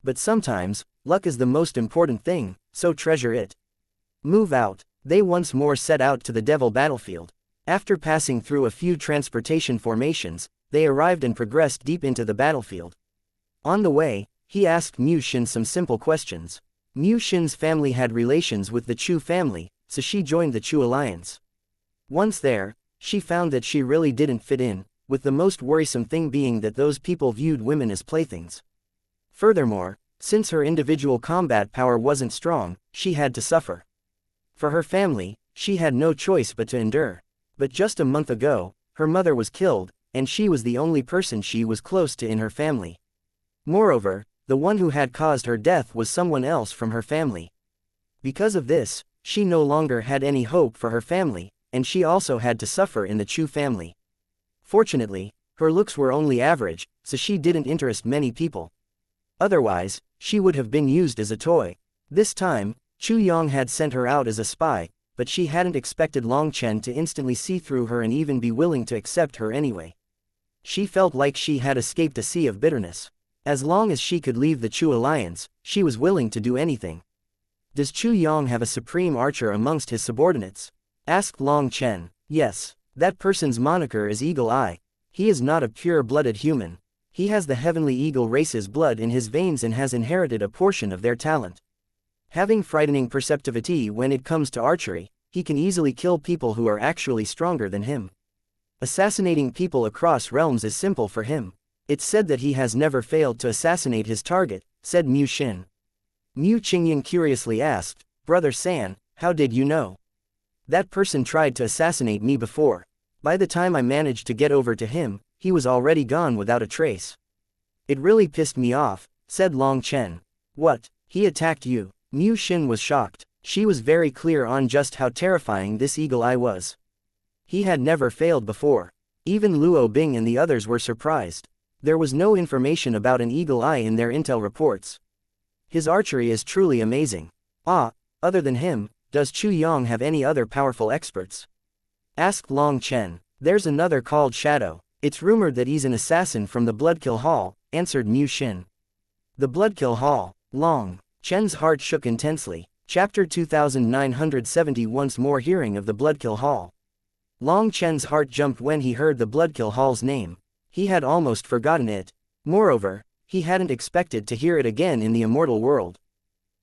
But sometimes, luck is the most important thing, so treasure it. Move out." They once more set out to the Devil battlefield. After passing through a few transportation formations, they arrived and progressed deep into the battlefield. On the way, he asked Mu Xin some simple questions. Mu Xin's family had relations with the Chu family, so she joined the Chu alliance. Once there, she found that she really didn't fit in, with the most worrisome thing being that those people viewed women as playthings. Furthermore, since her individual combat power wasn't strong, she had to suffer. For her family, she had no choice but to endure. But just a month ago, her mother was killed, and she was the only person she was close to in her family. Moreover, the one who had caused her death was someone else from her family. Because of this, she no longer had any hope for her family, and she also had to suffer in the Chu family. Fortunately, her looks were only average, so she didn't interest many people. Otherwise, she would have been used as a toy. This time, Chu Yong had sent her out as a spy, but she hadn't expected Long Chen to instantly see through her and even be willing to accept her anyway. She felt like she had escaped a sea of bitterness. As long as she could leave the Chu alliance, she was willing to do anything. "Does Chu Yong have a supreme archer amongst his subordinates?" asked Long Chen. "Yes. That person's moniker is Eagle Eye. He is not a pure-blooded human. He has the heavenly eagle race's blood in his veins and has inherited a portion of their talent. Having frightening perceptivity when it comes to archery, he can easily kill people who are actually stronger than him. Assassinating people across realms is simple for him. It's said that he has never failed to assassinate his target," said Mu Xin. Mu Qingying curiously asked, "Brother San, how did you know?" "That person tried to assassinate me before. By the time I managed to get over to him, he was already gone without a trace. It really pissed me off," said Long Chen. "What, he attacked you?" Mu Xin was shocked. She was very clear on just how terrifying this Eagle Eye was. He had never failed before. Even Luo Bing and the others were surprised. There was no information about an Eagle Eye in their intel reports. His archery is truly amazing. Other than him, does Chu Yong have any other powerful experts?" asked Long Chen. "There's another called Shadow. It's rumored that he's an assassin from the Bloodkill Hall," answered Mu Xin. The Bloodkill Hall. Long Chen's heart shook intensely. Chapter 2970. Once more hearing of the Bloodkill Hall. Long Chen's heart jumped when he heard the Bloodkill Hall's name. He had almost forgotten it. Moreover, he hadn't expected to hear it again in the immortal world.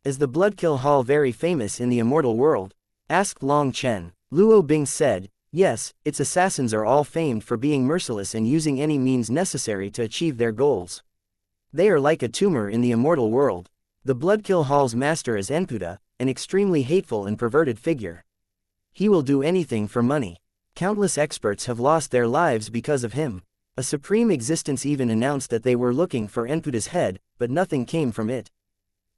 Is the Bloodkill Hall very famous in the immortal world? Asked Long Chen. Luo Bing said, yes, its assassins are all famed for being merciless and using any means necessary to achieve their goals. They are like a tumor in the immortal world. The Bloodkill Hall's master is Enputa, an extremely hateful and perverted figure. He will do anything for money. Countless experts have lost their lives because of him. A supreme existence even announced that they were looking for Enputa's head, but nothing came from it.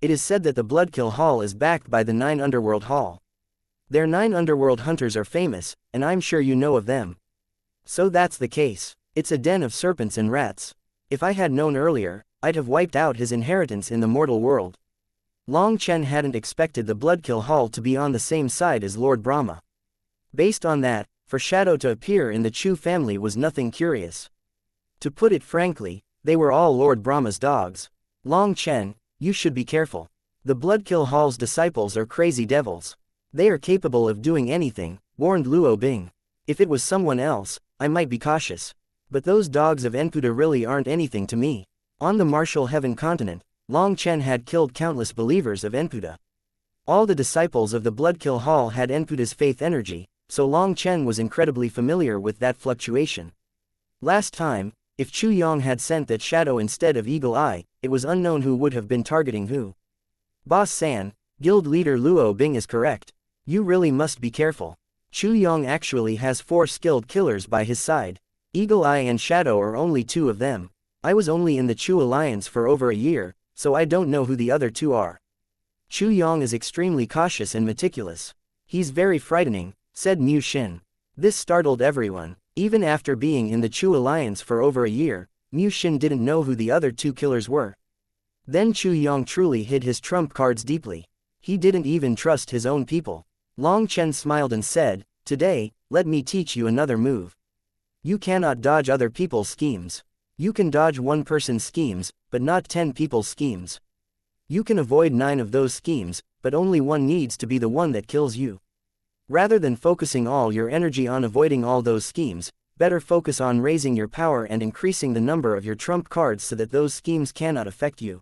It is said that the Bloodkill Hall is backed by the 9 Underworld Hall. Their 9 Underworld hunters are famous, and I'm sure you know of them. So that's the case. It's a den of serpents and rats. If I had known earlier, I'd have wiped out his inheritance in the mortal world. Long Chen hadn't expected the Bloodkill Hall to be on the same side as Lord Brahma. Based on that, for Shadow to appear in the Chu family was nothing curious. To put it frankly, they were all Lord Brahma's dogs. Long Chen, you should be careful. The Bloodkill Hall's disciples are crazy devils. They are capable of doing anything, warned Luo Bing. If it was someone else, I might be cautious. But those dogs of Enputa really aren't anything to me. On the Martial Heaven continent, Long Chen had killed countless believers of Enputa. All the disciples of the Bloodkill Hall had Enputa's faith energy, so Long Chen was incredibly familiar with that fluctuation. Last time, if Chu Yong had sent that shadow instead of Eagle Eye, it was unknown who would have been targeting who. Boss San, guild leader Luo Bing is correct. You really must be careful. Chu Yong actually has 4 skilled killers by his side. Eagle Eye and Shadow are only 2 of them. I was only in the Chu Alliance for over a year, so I don't know who the other 2 are. Chu Yong is extremely cautious and meticulous. He's very frightening, said Mu Xin. This startled everyone. Even after being in the Chu Alliance for over a year, Mu Xin didn't know who the other 2 killers were. Then Chu Yong truly hid his trump cards deeply. He didn't even trust his own people. Long Chen smiled and said, today, let me teach you another move. You cannot dodge other people's schemes. You can dodge one person's schemes, but not 10 people's schemes. You can avoid 9 of those schemes, but only one needs to be the one that kills you. Rather than focusing all your energy on avoiding all those schemes, better focus on raising your power and increasing the number of your trump cards so that those schemes cannot affect you.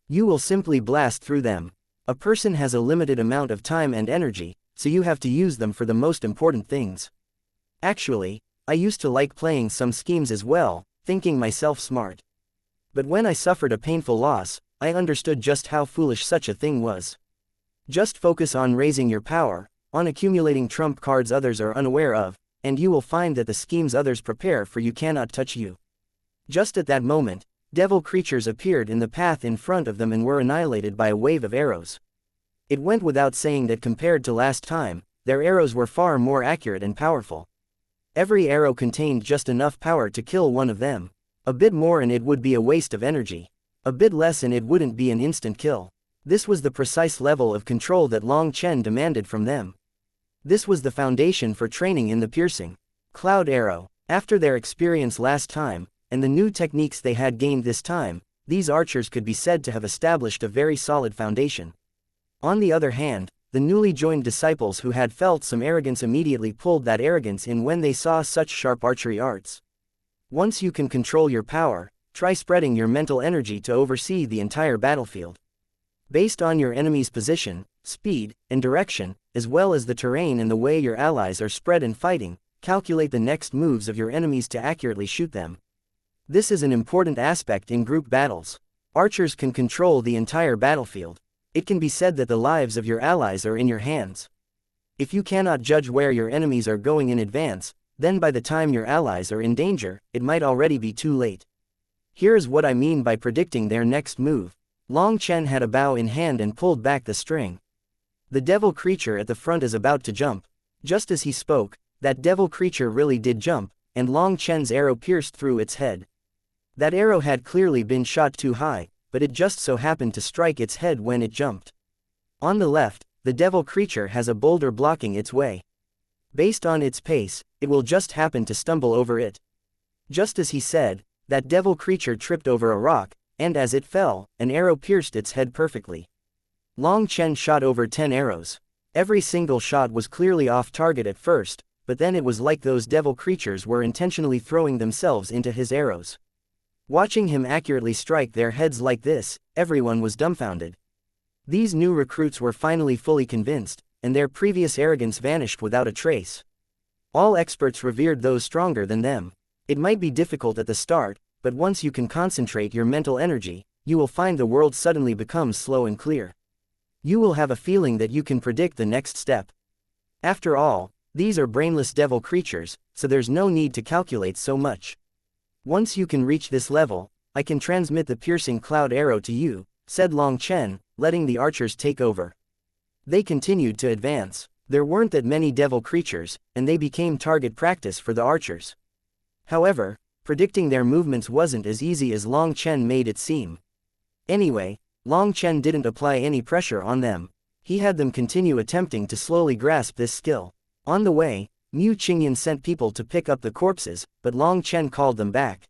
You will simply blast through them. A person has a limited amount of time and energy, so you have to use them for the most important things. Actually, I used to like playing some schemes as well, thinking myself smart. But when I suffered a painful loss, I understood just how foolish such a thing was. Just focus on raising your power, on accumulating trump cards others are unaware of, and you will find that the schemes others prepare for you cannot touch you. Just at that moment, devil creatures appeared in the path in front of them and were annihilated by a wave of arrows. It went without saying that compared to last time, their arrows were far more accurate and powerful. Every arrow contained just enough power to kill one of them. A bit more and it would be a waste of energy. A bit less and it wouldn't be an instant kill. This was the precise level of control that Long Chen demanded from them. This was the foundation for training in the piercing cloud arrow. After their experience last time, and the new techniques they had gained this time, these archers could be said to have established a very solid foundation. On the other hand, the newly joined disciples who had felt some arrogance immediately pulled that arrogance in when they saw such sharp archery arts. Once you can control your power, try spreading your mental energy to oversee the entire battlefield. Based on your enemy's position, speed, and direction, as well as the terrain and the way your allies are spread and fighting, calculate the next moves of your enemies to accurately shoot them. This is an important aspect in group battles. Archers can control the entire battlefield. It can be said that the lives of your allies are in your hands. If you cannot judge where your enemies are going in advance, then by the time your allies are in danger, it might already be too late. Here's what I mean by predicting their next move. Long Chen had a bow in hand and pulled back the string. The devil creature at the front is about to jump. Just as he spoke, that devil creature really did jump, and Long Chen's arrow pierced through its head. That arrow had clearly been shot too high, but it just so happened to strike its head when it jumped. On the left, the devil creature has a boulder blocking its way. Based on its pace, it will just happen to stumble over it. Just as he said, that devil creature tripped over a rock, and as it fell, an arrow pierced its head perfectly. Long Chen shot over 10 arrows. Every single shot was clearly off target at first, but then it was like those devil creatures were intentionally throwing themselves into his arrows. Watching him accurately strike their heads like this, everyone was dumbfounded. These new recruits were finally fully convinced, and their previous arrogance vanished without a trace. All experts revered those stronger than them. It might be difficult at the start, but once you can concentrate your mental energy, you will find the world suddenly becomes slow and clear. You will have a feeling that you can predict the next step. After all, these are brainless devil creatures, so there's no need to calculate so much. Once you can reach this level, I can transmit the piercing cloud arrow to you, said Long Chen, letting the archers take over. They continued to advance. There weren't that many devil creatures, and they became target practice for the archers. However, predicting their movements wasn't as easy as Long Chen made it seem. Anyway, Long Chen didn't apply any pressure on them. He had them continue attempting to slowly grasp this skill. On the way, Mu Qingyan sent people to pick up the corpses, but Long Chen called them back.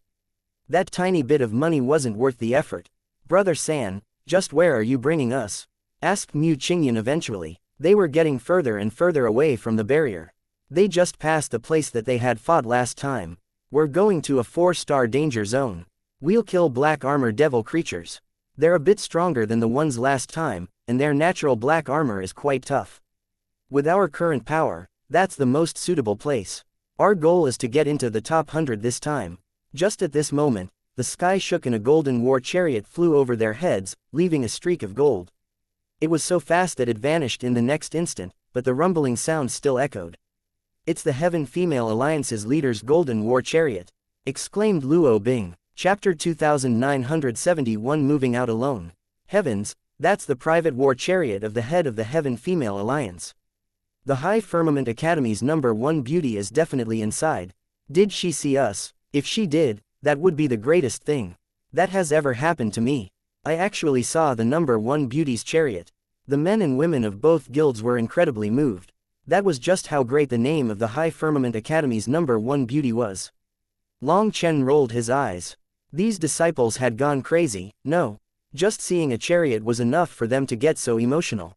That tiny bit of money wasn't worth the effort. Brother San, just where are you bringing us? Asked Mu Qingyan eventually. They were getting further and further away from the barrier. They just passed the place that they had fought last time. We're going to a 4-star danger zone. We'll kill black armor devil creatures. They're a bit stronger than the ones last time, and their natural black armor is quite tough. With our current power, that's the most suitable place. Our goal is to get into the top 100 this time. Just at this moment, the sky shook and a golden war chariot flew over their heads, leaving a streak of gold. It was so fast that it vanished in the next instant, but the rumbling sound still echoed. It's the Heaven Female Alliance's leader's golden war chariot, exclaimed Luo Bing. Chapter 2971 Moving Out Alone. Heavens, that's the private war chariot of the head of the Heaven Female Alliance. The High Firmament Academy's #1 beauty is definitely inside. Did she see us? If she did, that would be the greatest thing that has ever happened to me. I actually saw the #1 beauty's chariot. The men and women of both guilds were incredibly moved. That was just how great the name of the High Firmament Academy's #1 beauty was. Long Chen rolled his eyes. These disciples had gone crazy. No. Just seeing a chariot was enough for them to get so emotional.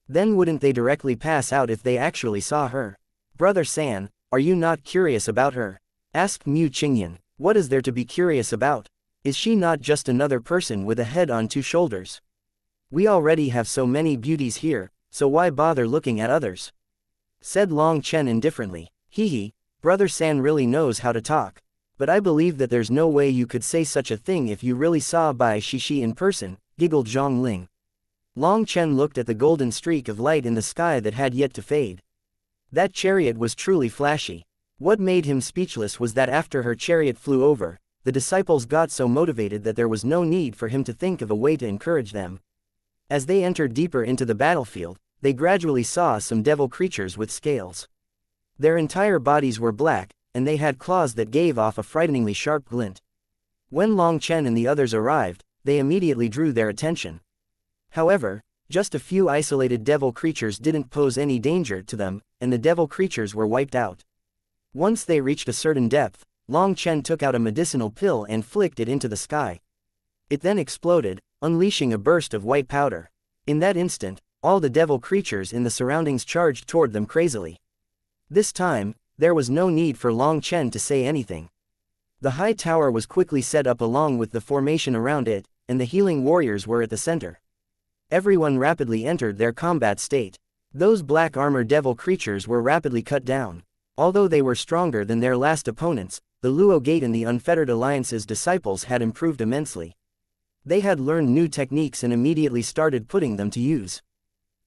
Then wouldn't they directly pass out if they actually saw her? Brother San, are you not curious about her? Asked Mu Qingyan. What is there to be curious about? Is she not just another person with a head on 2 shoulders? We already have so many beauties here, so why bother looking at others? Said Long Chen indifferently. Hee, Brother San really knows how to talk. But I believe that there's no way you could say such a thing if you really saw Bai Shishi in person, giggled Zhong Ling. Long Chen looked at the golden streak of light in the sky that had yet to fade. That chariot was truly flashy. What made him speechless was that after her chariot flew over, the disciples got so motivated that there was no need for him to think of a way to encourage them. As they entered deeper into the battlefield, they gradually saw some devil creatures with scales. Their entire bodies were black, and they had claws that gave off a frighteningly sharp glint. When Long Chen and the others arrived, they immediately drew their attention. However, just a few isolated devil creatures didn't pose any danger to them, and the devil creatures were wiped out. Once they reached a certain depth, Long Chen took out a medicinal pill and flicked it into the sky. It then exploded, unleashing a burst of white powder. In that instant, all the devil creatures in the surroundings charged toward them crazily. This time, there was no need for Long Chen to say anything. The high tower was quickly set up along with the formation around it, and the healing warriors were at the center. Everyone rapidly entered their combat state. Those black armor devil creatures were rapidly cut down. Although they were stronger than their last opponents, the Luo Gate and the Unfettered Alliance's disciples had improved immensely. They had learned new techniques and immediately started putting them to use.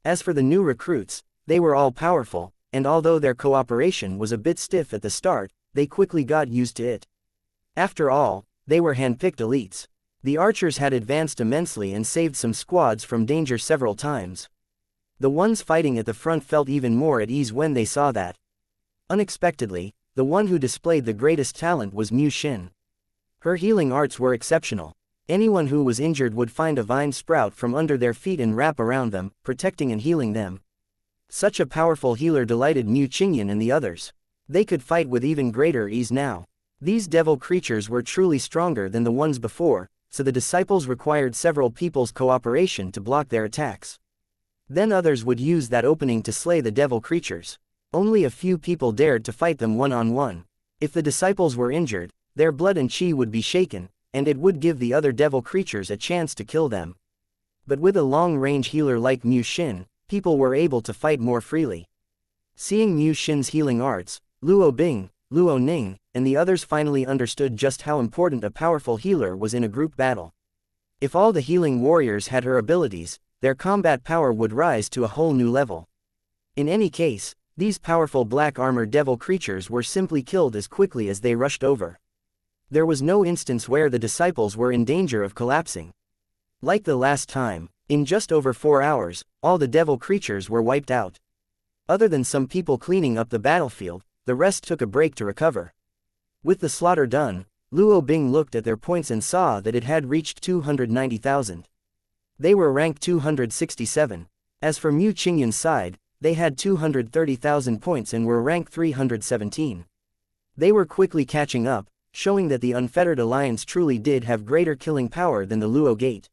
As for the new recruits, they were all powerful, and although their cooperation was a bit stiff at the start, they quickly got used to it. After all, they were handpicked elites. The archers had advanced immensely and saved some squads from danger several times. The ones fighting at the front felt even more at ease when they saw that. Unexpectedly, the one who displayed the greatest talent was Mu Xin. Her healing arts were exceptional. Anyone who was injured would find a vine sprout from under their feet and wrap around them, protecting and healing them. Such a powerful healer delighted Mu Qingyan and the others. They could fight with even greater ease now. These devil creatures were truly stronger than the ones before, so the disciples required several people's cooperation to block their attacks. Then others would use that opening to slay the devil creatures. Only a few people dared to fight them one-on-one. If the disciples were injured, their blood and chi would be shaken, and it would give the other devil creatures a chance to kill them. But with a long-range healer like Mu Xin, people were able to fight more freely. Seeing Mu Xin's healing arts, Luo Bing, Luo Ning, and the others finally understood just how important a powerful healer was in a group battle. If all the healing warriors had her abilities, their combat power would rise to a whole new level. In any case, these powerful black armored devil creatures were simply killed as quickly as they rushed over. There was no instance where the disciples were in danger of collapsing. Like the last time, in just over 4 hours, all the devil creatures were wiped out. Other than some people cleaning up the battlefield, the rest took a break to recover. With the slaughter done, Luo Bing looked at their points and saw that it had reached 290,000. They were ranked 267. As for Mu Qingyun's side, they had 230,000 points and were ranked 317. They were quickly catching up, showing that the Unfettered Alliance truly did have greater killing power than the Luo Gate.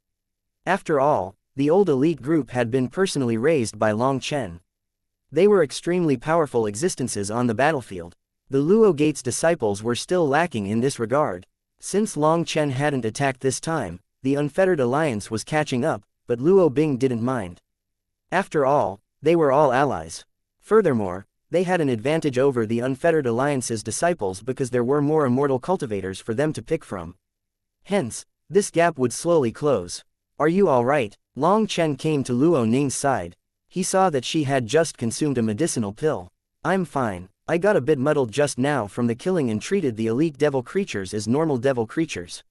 After all, the old elite group had been personally raised by Long Chen. They were extremely powerful existences on the battlefield. The Luo Gate's disciples were still lacking in this regard. Since Long Chen hadn't attacked this time, the Unfettered Alliance was catching up, but Luo Bing didn't mind. After all, they were all allies. Furthermore, they had an advantage over the Unfettered Alliance's disciples because there were more immortal cultivators for them to pick from. Hence, this gap would slowly close. "Are you alright?" Long Chen came to Luo Ning's side. He saw that she had just consumed a medicinal pill. "I'm fine. I got a bit muddled just now from the killing and treated the elite devil creatures as normal devil creatures."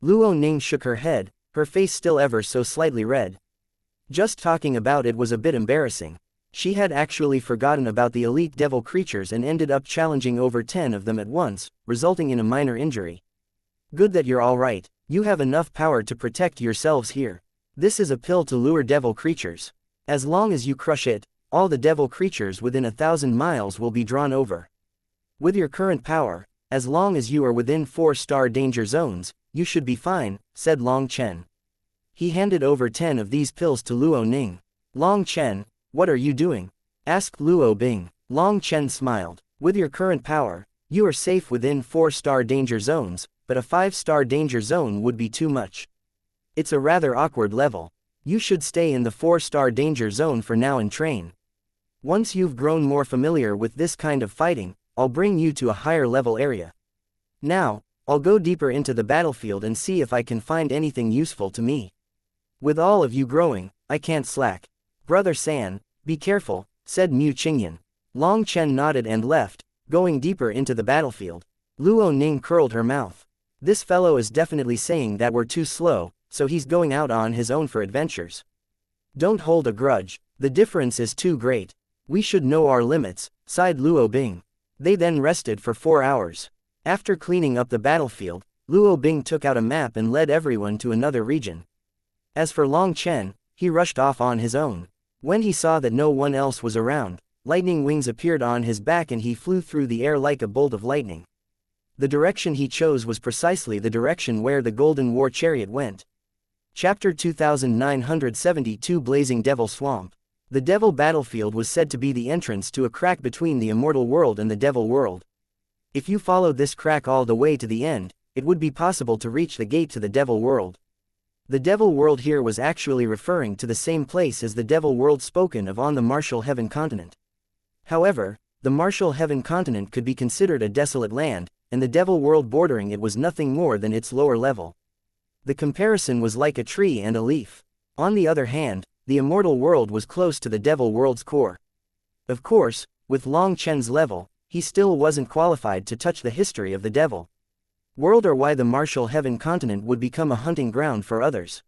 Luo Ning shook her head, her face still ever so slightly red. Just talking about it was a bit embarrassing. She had actually forgotten about the elite devil creatures and ended up challenging over 10 of them at once, resulting in a minor injury. "Good that you're alright. You have enough power to protect yourselves here. This is a pill to lure devil creatures. As long as you crush it, all the devil creatures within 1,000 miles will be drawn over. With your current power, as long as you are within 4-star danger zones, you should be fine," said Long Chen. He handed over 10 of these pills to Luo Ning. "Long Chen, what are you doing?" asked Luo Bing. Long Chen smiled. "With your current power, you are safe within 4-star danger zones, but a 5-star danger zone would be too much. It's a rather awkward level. You should stay in the 4-star danger zone for now and train. Once you've grown more familiar with this kind of fighting, I'll bring you to a higher level area. Now, I'll go deeper into the battlefield and see if I can find anything useful to me. With all of you growing, I can't slack. Brother San, be careful," said Mu Qingyun. Long Chen nodded and left, going deeper into the battlefield. Luo Ning curled her mouth. "This fellow is definitely saying that we're too slow, so he's going out on his own for adventures. Don't hold a grudge, the difference is too great. We should know our limits," sighed Luo Bing. They then rested for 4 hours. After cleaning up the battlefield, Luo Bing took out a map and led everyone to another region. As for Long Chen, he rushed off on his own. When he saw that no one else was around, lightning wings appeared on his back and he flew through the air like a bolt of lightning. The direction he chose was precisely the direction where the Golden War Chariot went. Chapter 2972 Blazing Devil Swamp. The Devil Battlefield was said to be the entrance to a crack between the immortal world and the Devil world. If you followed this crack all the way to the end, it would be possible to reach the gate to the Devil world. The Devil world here was actually referring to the same place as the Devil world spoken of on the Martial Heaven continent. However, the Martial Heaven continent could be considered a desolate land, and the Devil world bordering it was nothing more than its lower level. The comparison was like a tree and a leaf. On the other hand, the immortal world was close to the Devil world's core. Of course, with Long Chen's level, he still wasn't qualified to touch the history of the Devil world or why the Martial Heaven continent would become a hunting ground for others.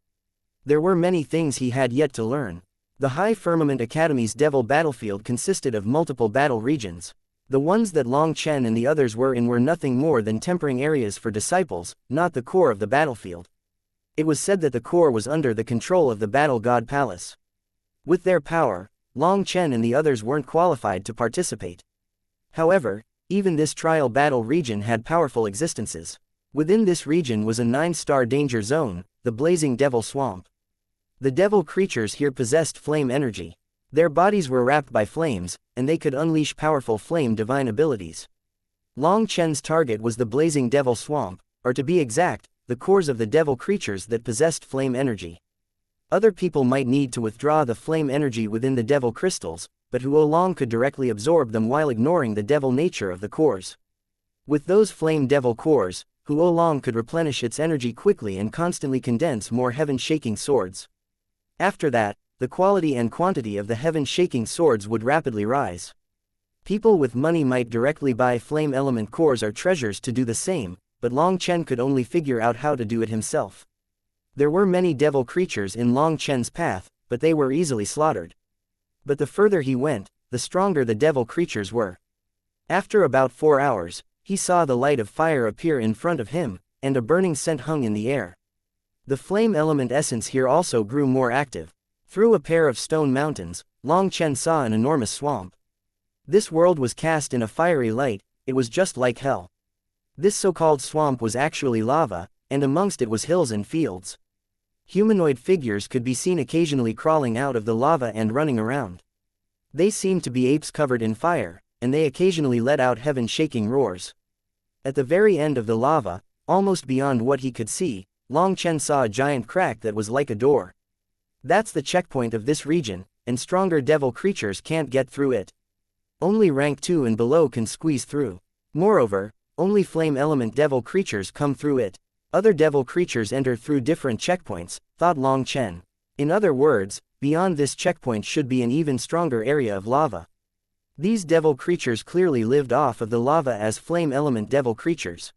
There were many things he had yet to learn. The High Firmament Academy's Devil battlefield consisted of multiple battle regions. The ones that Long Chen and the others were in were nothing more than tempering areas for disciples, not the core of the battlefield. It was said that the core was under the control of the Battle God Palace. With their power, Long Chen and the others weren't qualified to participate. However, even this trial battle region had powerful existences. Within this region was a 9-star danger zone, the Blazing Devil Swamp. The devil creatures here possessed flame energy. Their bodies were wrapped by flames, and they could unleash powerful flame divine abilities. Long Chen's target was the Blazing Devil Swamp, or to be exact, the cores of the devil creatures that possessed flame energy. Other people might need to withdraw the flame energy within the devil crystals, but Hu Oolong could directly absorb them while ignoring the devil nature of the cores. With those flame devil cores, Hu Oolong could replenish its energy quickly and constantly condense more heaven-shaking swords. After that, the quality and quantity of the heaven-shaking swords would rapidly rise. People with money might directly buy flame element cores or treasures to do the same, but Long Chen could only figure out how to do it himself. There were many devil creatures in Long Chen's path, but they were easily slaughtered. But the further he went, the stronger the devil creatures were. After about 4 hours, he saw the light of fire appear in front of him, and a burning scent hung in the air. The flame element essence here also grew more active. Through a pair of stone mountains, Long Chen saw an enormous swamp. This world was cast in a fiery light, it was just like hell. This so-called swamp was actually lava, and amongst it was hills and fields. Humanoid figures could be seen occasionally crawling out of the lava and running around. They seemed to be apes covered in fire, and they occasionally let out heaven-shaking roars. At the very end of the lava, almost beyond what he could see, Long Chen saw a giant crack that was like a door. That's the checkpoint of this region, and stronger devil creatures can't get through it. Only rank 2 and below can squeeze through. Moreover, only flame element devil creatures come through it. Other devil creatures enter through different checkpoints, thought Long Chen. In other words, beyond this checkpoint should be an even stronger area of lava. These devil creatures clearly lived off of the lava as flame element devil creatures.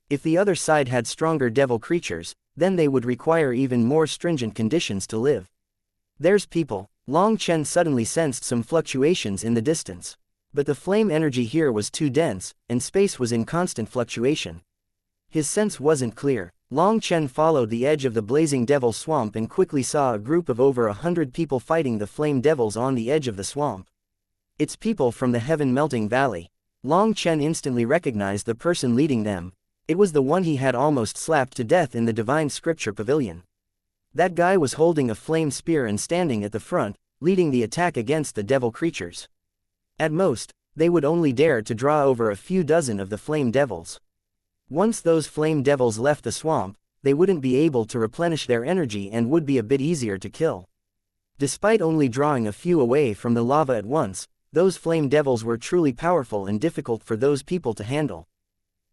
If the other side had stronger devil creatures, then they would require even more stringent conditions to live. There's people. Long Chen suddenly sensed some fluctuations in the distance. But the flame energy here was too dense, and space was in constant fluctuation. His sense wasn't clear. Long Chen followed the edge of the blazing devil swamp and quickly saw a group of over 100 people fighting the flame devils on the edge of the swamp. It's people from the heaven-melting valley. Long Chen instantly recognized the person leading them. It was the one he had almost slapped to death in the divine scripture pavilion. That guy was holding a flame spear and standing at the front, leading the attack against the devil creatures. At most, they would only dare to draw over a few dozen of the flame devils. Once those flame devils left the swamp, they wouldn't be able to replenish their energy and would be a bit easier to kill. Despite only drawing a few away from the lava at once, those flame devils were truly powerful and difficult for those people to handle.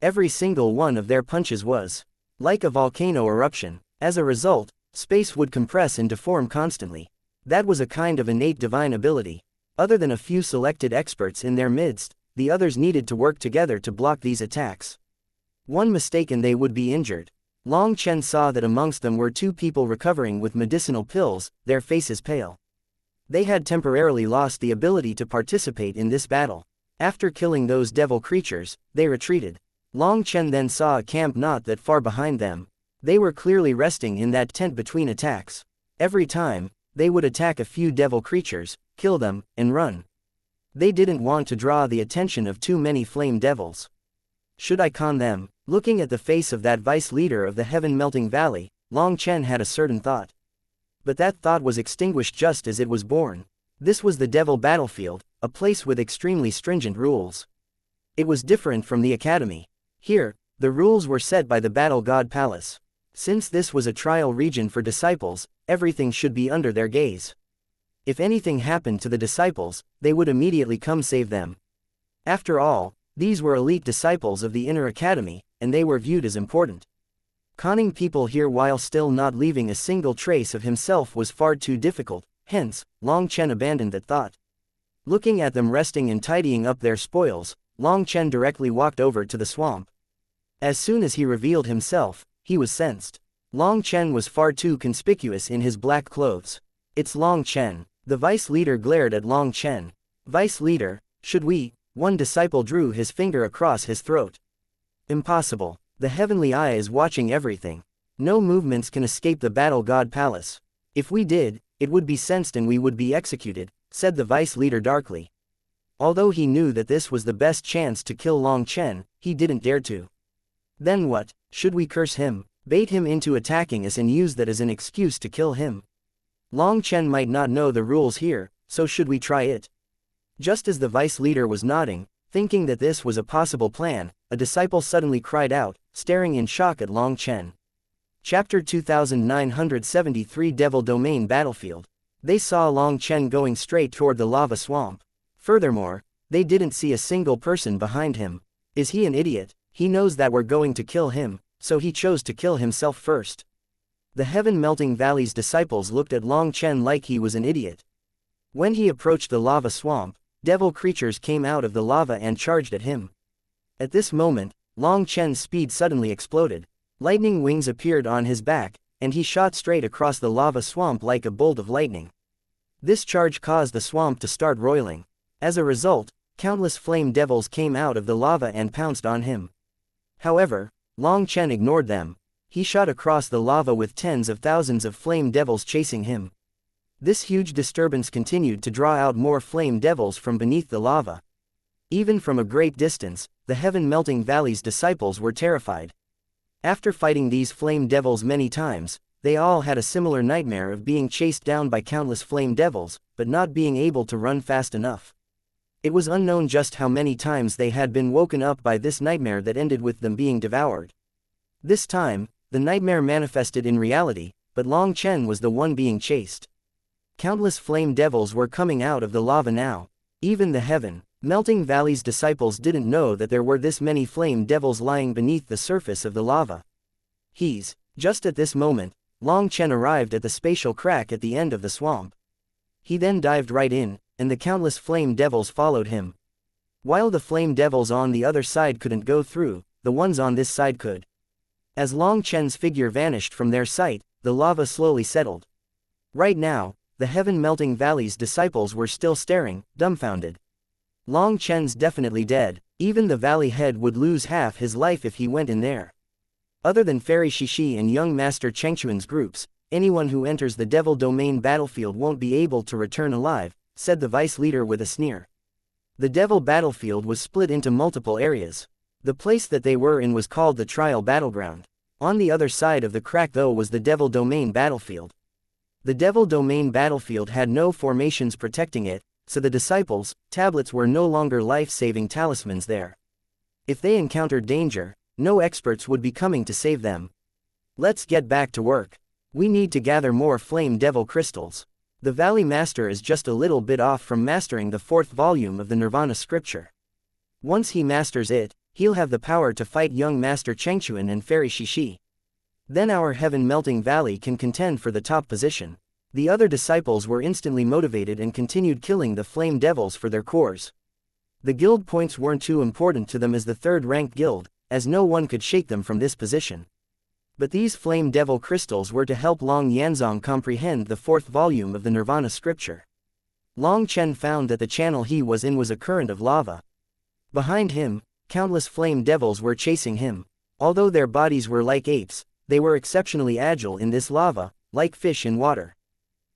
Every single one of their punches was like a volcano eruption. As a result, space would compress and deform constantly. That was a kind of innate divine ability. Other than a few selected experts in their midst, the others needed to work together to block these attacks. One mistake and they would be injured. Long Chen saw that amongst them were 2 people recovering with medicinal pills, their faces pale. They had temporarily lost the ability to participate in this battle. After killing those devil creatures, they retreated. Long Chen then saw a camp not that far behind them. They were clearly resting in that tent between attacks. Every time, they would attack a few devil creatures, kill them, and run. They didn't want to draw the attention of too many flame devils. Should I con them? Looking at the face of that vice leader of the heaven-melting valley, Long Chen had a certain thought. But that thought was extinguished just as it was born. This was the devil battlefield, a place with extremely stringent rules. It was different from the academy. Here, the rules were set by the battle god palace. Since this was a trial region for disciples, everything should be under their gaze. If anything happened to the disciples, they would immediately come save them. After all, these were elite disciples of the inner academy, and they were viewed as important. Conning people here while still not leaving a single trace of himself was far too difficult, hence, Long Chen abandoned that thought. Looking at them resting and tidying up their spoils, Long Chen directly walked over to the swamp. As soon as he revealed himself, he was sensed. Long Chen was far too conspicuous in his black clothes. It's Long Chen. The vice leader glared at Long Chen. Vice leader, should we? One disciple drew his finger across his throat. Impossible. The heavenly eye is watching everything. No movements can escape the battle god palace. If we did, it would be sensed and we would be executed, said the vice leader darkly. Although he knew that this was the best chance to kill Long Chen, he didn't dare to. Then what? Should we curse him, bait him into attacking us and use that as an excuse to kill him? Long Chen might not know the rules here, so should we try it? Just as the vice leader was nodding, thinking that this was a possible plan, a disciple suddenly cried out, staring in shock at Long Chen. Chapter 2973 Devil Domain Battlefield. They saw Long Chen going straight toward the lava swamp. Furthermore, they didn't see a single person behind him. Is he an idiot? He knows that we're going to kill him, so he chose to kill himself first. The Heaven Melting Valley's disciples looked at Long Chen like he was an idiot. When he approached the lava swamp, devil creatures came out of the lava and charged at him. At this moment, Long Chen's speed suddenly exploded. Lightning wings appeared on his back, and he shot straight across the lava swamp like a bolt of lightning. This charge caused the swamp to start roiling. As a result, countless flame devils came out of the lava and pounced on him. However, Long Chen ignored them. He shot across the lava with tens of thousands of flame devils chasing him. This huge disturbance continued to draw out more flame devils from beneath the lava. Even from a great distance, the Heaven Melting Valley's disciples were terrified. After fighting these flame devils many times, they all had a similar nightmare of being chased down by countless flame devils, but not being able to run fast enough. It was unknown just how many times they had been woken up by this nightmare that ended with them being devoured. This time, the nightmare manifested in reality, but Long Chen was the one being chased. Countless flame devils were coming out of the lava now. Even the Heaven Melting Valley's disciples didn't know that there were this many flame devils lying beneath the surface of the lava. Just at this moment, Long Chen arrived at the spatial crack at the end of the swamp. He then dived right in, and the countless flame devils followed him. While the flame devils on the other side couldn't go through, the ones on this side could. As Long Chen's figure vanished from their sight, the lava slowly settled. Right now, the Heaven Melting Valley's disciples were still staring, dumbfounded. Long Chen's definitely dead. Even the valley head would lose half his life if he went in there. Other than Fairy Shishi and young Master Chengchuan's groups, anyone who enters the Devil Domain battlefield won't be able to return alive, said the vice leader with a sneer. The Devil battlefield was split into multiple areas. The place that they were in was called the Trial Battleground. On the other side of the crack though was the Devil Domain battlefield. The Devil Domain battlefield had no formations protecting it, so the disciples' tablets were no longer life-saving talismans there. If they encountered danger, no experts would be coming to save them. Let's get back to work. We need to gather more flame devil crystals. The Valley Master is just a little bit off from mastering the 4th volume of the Nirvana scripture. Once he masters it, he'll have the power to fight young Master Chengchuan and Fairy Shishi. Then our Heaven Melting Valley can contend for the top position. The other disciples were instantly motivated and continued killing the flame devils for their cores. The guild points weren't too important to them as the 3rd-ranked guild, as no one could shake them from this position. But these flame devil crystals were to help Long Yanzong comprehend the 4th volume of the Nirvana scripture. Long Chen found that the channel he was in was a current of lava. Behind him, countless flame devils were chasing him. Although their bodies were like apes, they were exceptionally agile in this lava, like fish in water.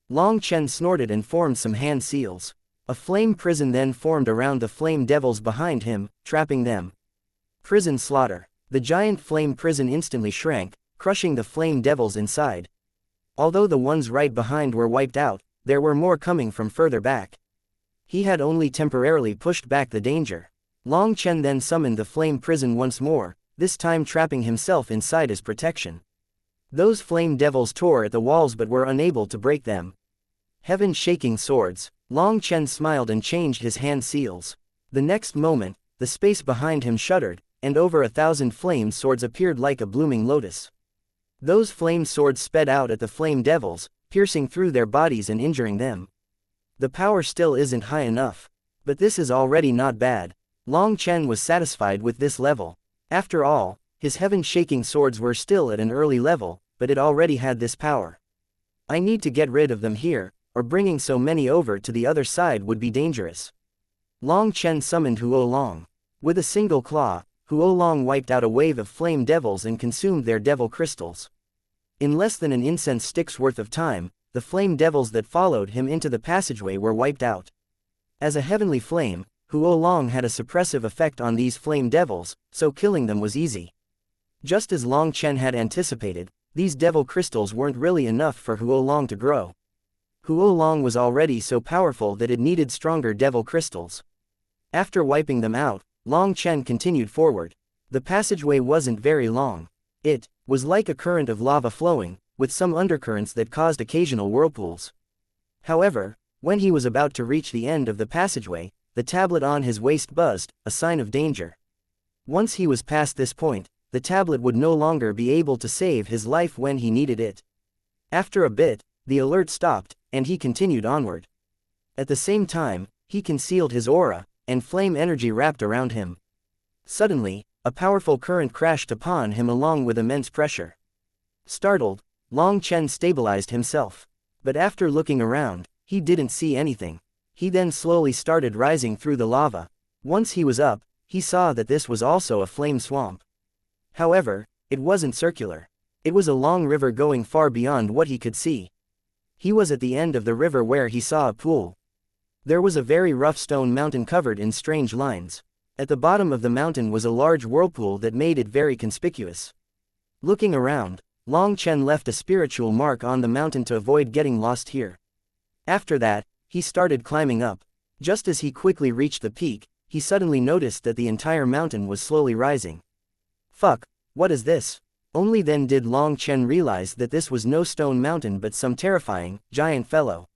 Long Chen snorted and formed some hand seals. A flame prison then formed around the flame devils behind him, trapping them. Prison slaughter. The giant flame prison instantly shrank, crushing the flame devils inside. Although the ones right behind were wiped out, there were more coming from further back. He had only temporarily pushed back the danger. Long Chen then summoned the flame prison once more, this time trapping himself inside as protection. Those flame devils tore at the walls but were unable to break them. Heaven shaking swords. Long Chen smiled and changed his hand seals. The next moment, the space behind him shuddered, and over 1,000 flame swords appeared like a blooming lotus. Those flame swords sped out at the flame devils, piercing through their bodies and injuring them. The power still isn't high enough. But this is already not bad. Long Chen was satisfied with this level. After all, his heaven-shaking swords were still at an early level, but it already had this power. I need to get rid of them here, or bringing so many over to the other side would be dangerous. Long Chen summoned Huo Long. With a single claw, Huo Long wiped out a wave of flame devils and consumed their devil crystals. In less than an incense stick's worth of time, the flame devils that followed him into the passageway were wiped out. As a heavenly flame, Huo Long had a suppressive effect on these flame devils, so killing them was easy. Just as Long Chen had anticipated, these devil crystals weren't really enough for Huo Long to grow. Huo Long was already so powerful that it needed stronger devil crystals. After wiping them out, Long Chen continued forward. The passageway wasn't very long. It was like a current of lava flowing, with some undercurrents that caused occasional whirlpools. However, when he was about to reach the end of the passageway, the tablet on his waist buzzed, a sign of danger. Once he was past this point, the tablet would no longer be able to save his life when he needed it. After a bit, the alert stopped, and he continued onward. At the same time, he concealed his aura, and flame energy wrapped around him. Suddenly, a powerful current crashed upon him along with immense pressure. Startled, Long Chen stabilized himself. But after looking around, he didn't see anything. He then slowly started rising through the lava. Once he was up, he saw that this was also a flame swamp. However, it wasn't circular. It was a long river going far beyond what he could see. He was at the end of the river where he saw a pool. There was a very rough stone mountain covered in strange lines. At the bottom of the mountain was a large whirlpool that made it very conspicuous. Looking around, Long Chen left a spiritual mark on the mountain to avoid getting lost here. After that, he started climbing up. Just as he quickly reached the peak, he suddenly noticed that the entire mountain was slowly rising. Fuck, what is this? Only then did Long Chen realize that this was no stone mountain but some terrifying, giant fellow.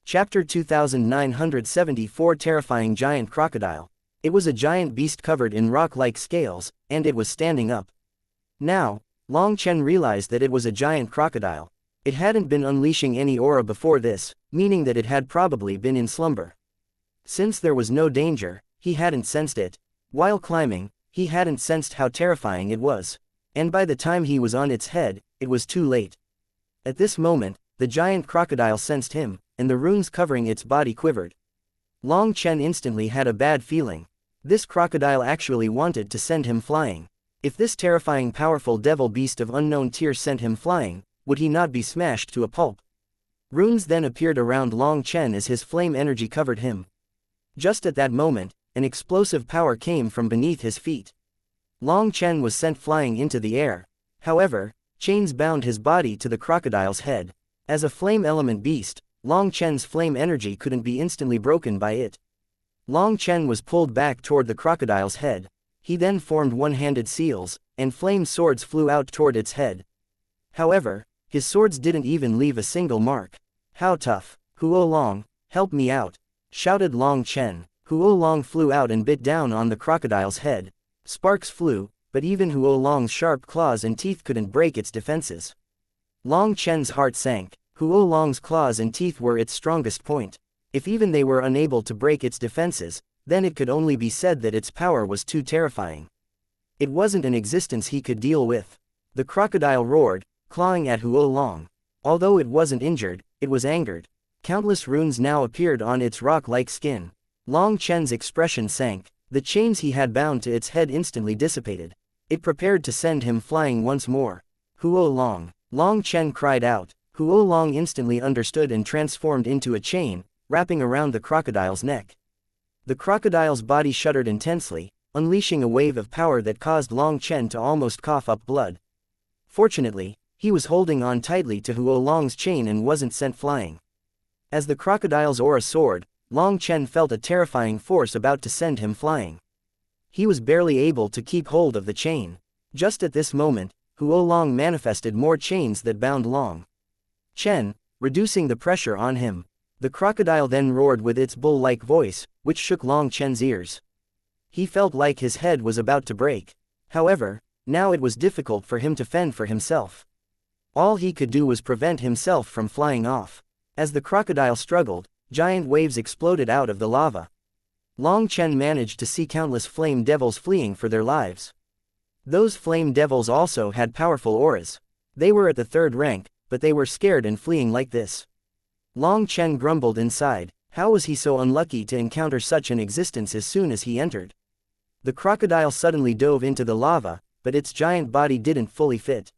Chapter 2974 Terrifying Giant Crocodile. It was a giant beast covered in rock-like scales, and it was standing up. Now, Long Chen realized that it was a giant crocodile. It hadn't been unleashing any aura before this, meaning that it had probably been in slumber. Since there was no danger, he hadn't sensed it. While climbing, he hadn't sensed how terrifying it was. And by the time he was on its head, it was too late. At this moment, the giant crocodile sensed him, and the runes covering its body quivered. Long Chen instantly had a bad feeling. This crocodile actually wanted to send him flying. If this terrifying powerful devil beast of unknown tier sent him flying, would he not be smashed to a pulp? Runes then appeared around Long Chen as his flame energy covered him. Just at that moment, an explosive power came from beneath his feet. Long Chen was sent flying into the air. However, chains bound his body to the crocodile's head. As a flame element beast, Long Chen's flame energy couldn't be instantly broken by it. Long Chen was pulled back toward the crocodile's head. He then formed one-handed seals, and flame swords flew out toward its head. However, his swords didn't even leave a single mark. How tough! Huo Long, help me out! Shouted Long Chen. Huo Long flew out and bit down on the crocodile's head. Sparks flew, but even Huo Long's sharp claws and teeth couldn't break its defenses. Long Chen's heart sank. Huo Long's claws and teeth were its strongest point. If even they were unable to break its defenses, then it could only be said that its power was too terrifying. It wasn't an existence he could deal with. The crocodile roared, clawing at Huo Long. Although it wasn't injured, it was angered. Countless runes now appeared on its rock-like skin. Long Chen's expression sank. The chains he had bound to its head instantly dissipated. It prepared to send him flying once more. Huo Long! Long Chen cried out. Huo Long instantly understood and transformed into a chain, wrapping around the crocodile's neck. The crocodile's body shuddered intensely, unleashing a wave of power that caused Long Chen to almost cough up blood. Fortunately, he was holding on tightly to Huo Long's chain and wasn't sent flying. As the crocodile's aura soared, Long Chen felt a terrifying force about to send him flying. He was barely able to keep hold of the chain. Just at this moment, Huo Long manifested more chains that bound Long Chen, reducing the pressure on him. The crocodile then roared with its bull-like voice, which shook Long Chen's ears. He felt like his head was about to break. However, now it was difficult for him to fend for himself. All he could do was prevent himself from flying off. As the crocodile struggled, giant waves exploded out of the lava. Long Chen managed to see countless flame devils fleeing for their lives. Those flame devils also had powerful auras. They were at the 3rd rank, but they were scared and fleeing like this. Long Chen grumbled inside. How was he so unlucky to encounter such an existence as soon as he entered? The crocodile suddenly dove into the lava, but its giant body didn't fully fit.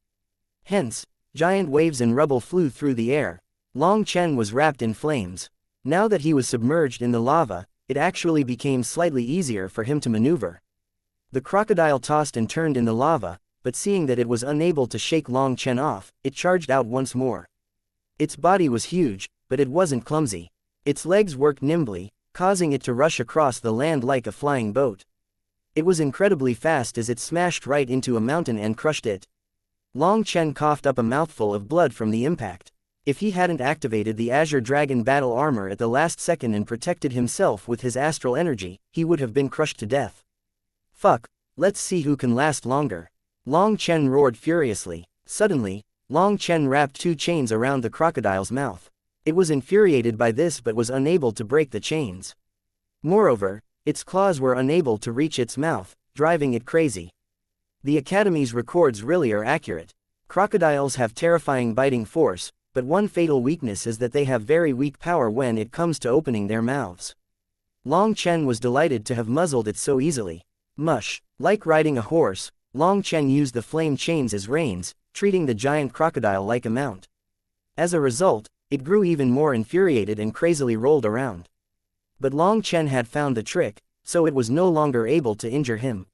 Hence, giant waves and rubble flew through the air. Long Chen was wrapped in flames. Now that he was submerged in the lava, it actually became slightly easier for him to maneuver. The crocodile tossed and turned in the lava, but seeing that it was unable to shake Long Chen off, it charged out once more. Its body was huge, but it wasn't clumsy. Its legs worked nimbly, causing it to rush across the land like a flying boat. It was incredibly fast as it smashed right into a mountain and crushed it. Long Chen coughed up a mouthful of blood from the impact. If he hadn't activated the Azure Dragon battle armor at the last second and protected himself with his astral energy, he would have been crushed to death. Fuck, let's see who can last longer. Long Chen roared furiously. Suddenly, Long Chen wrapped 2 chains around the crocodile's mouth. It was infuriated by this but was unable to break the chains. Moreover, its claws were unable to reach its mouth, driving it crazy. The Academy's records really are accurate. Crocodiles have terrifying biting force, but one fatal weakness is that they have very weak power when it comes to opening their mouths. Long Chen was delighted to have muzzled it so easily. Mush. Like riding a horse, Long Chen used the flame chains as reins, treating the giant crocodile like a mount. As a result, it grew even more infuriated and crazily rolled around. But Long Chen had found the trick, so it was no longer able to injure him.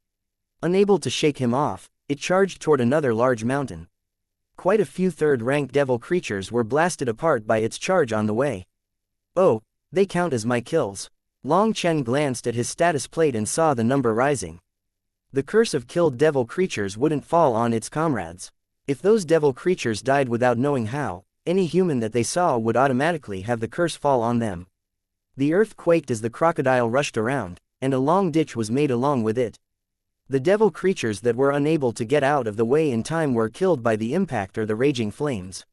Unable to shake him off, it charged toward another large mountain. Quite a few third-rank devil creatures were blasted apart by its charge on the way. Oh, they count as my kills. Long Chen glanced at his status plate and saw the number rising. The curse of killed devil creatures wouldn't fall on its comrades. If those devil creatures died without knowing how, any human that they saw would automatically have the curse fall on them. The earth quaked as the crocodile rushed around, and a long ditch was made along with it. The devil creatures that were unable to get out of the way in time were killed by the impact or the raging flames.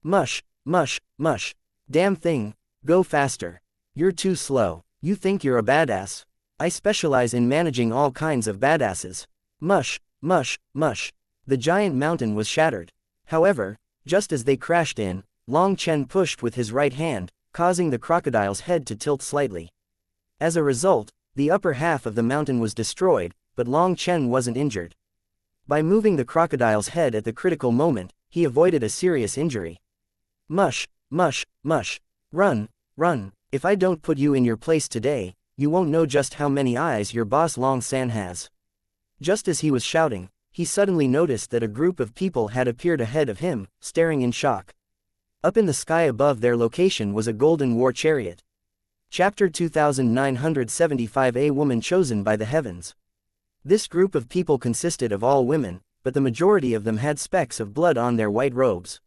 Mush, mush, mush. Damn thing, go faster. You're too slow. You think you're a badass? I specialize in managing all kinds of badasses. Mush, mush, mush. The giant mountain was shattered. However, just as they crashed in, Long Chen pushed with his right hand, causing the crocodile's head to tilt slightly. As a result, the upper half of the mountain was destroyed, but Long Chen wasn't injured. By moving the crocodile's head at the critical moment, he avoided a serious injury. Mush, mush, mush. Run, run. If I don't put you in your place today, you won't know just how many eyes your boss Long San has. Just as he was shouting, he suddenly noticed that a group of people had appeared ahead of him, staring in shock. Up in the sky above their location was a golden war chariot. Chapter 2975. A woman chosen by the heavens. This group of people consisted of all women, but the majority of them had specks of blood on their white robes.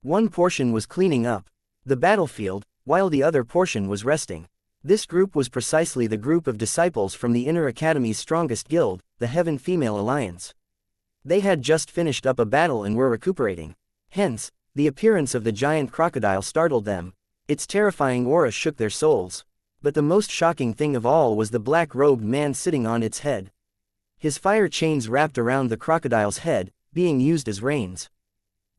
One portion was cleaning up the battlefield, while the other portion was resting. This group was precisely the group of disciples from the Inner Academy's strongest guild, the Heaven Female Alliance. They had just finished up a battle and were recuperating. Hence, the appearance of the giant crocodile startled them. Its terrifying aura shook their souls. But the most shocking thing of all was the black-robed man sitting on its head. His fire chains wrapped around the crocodile's head, being used as reins.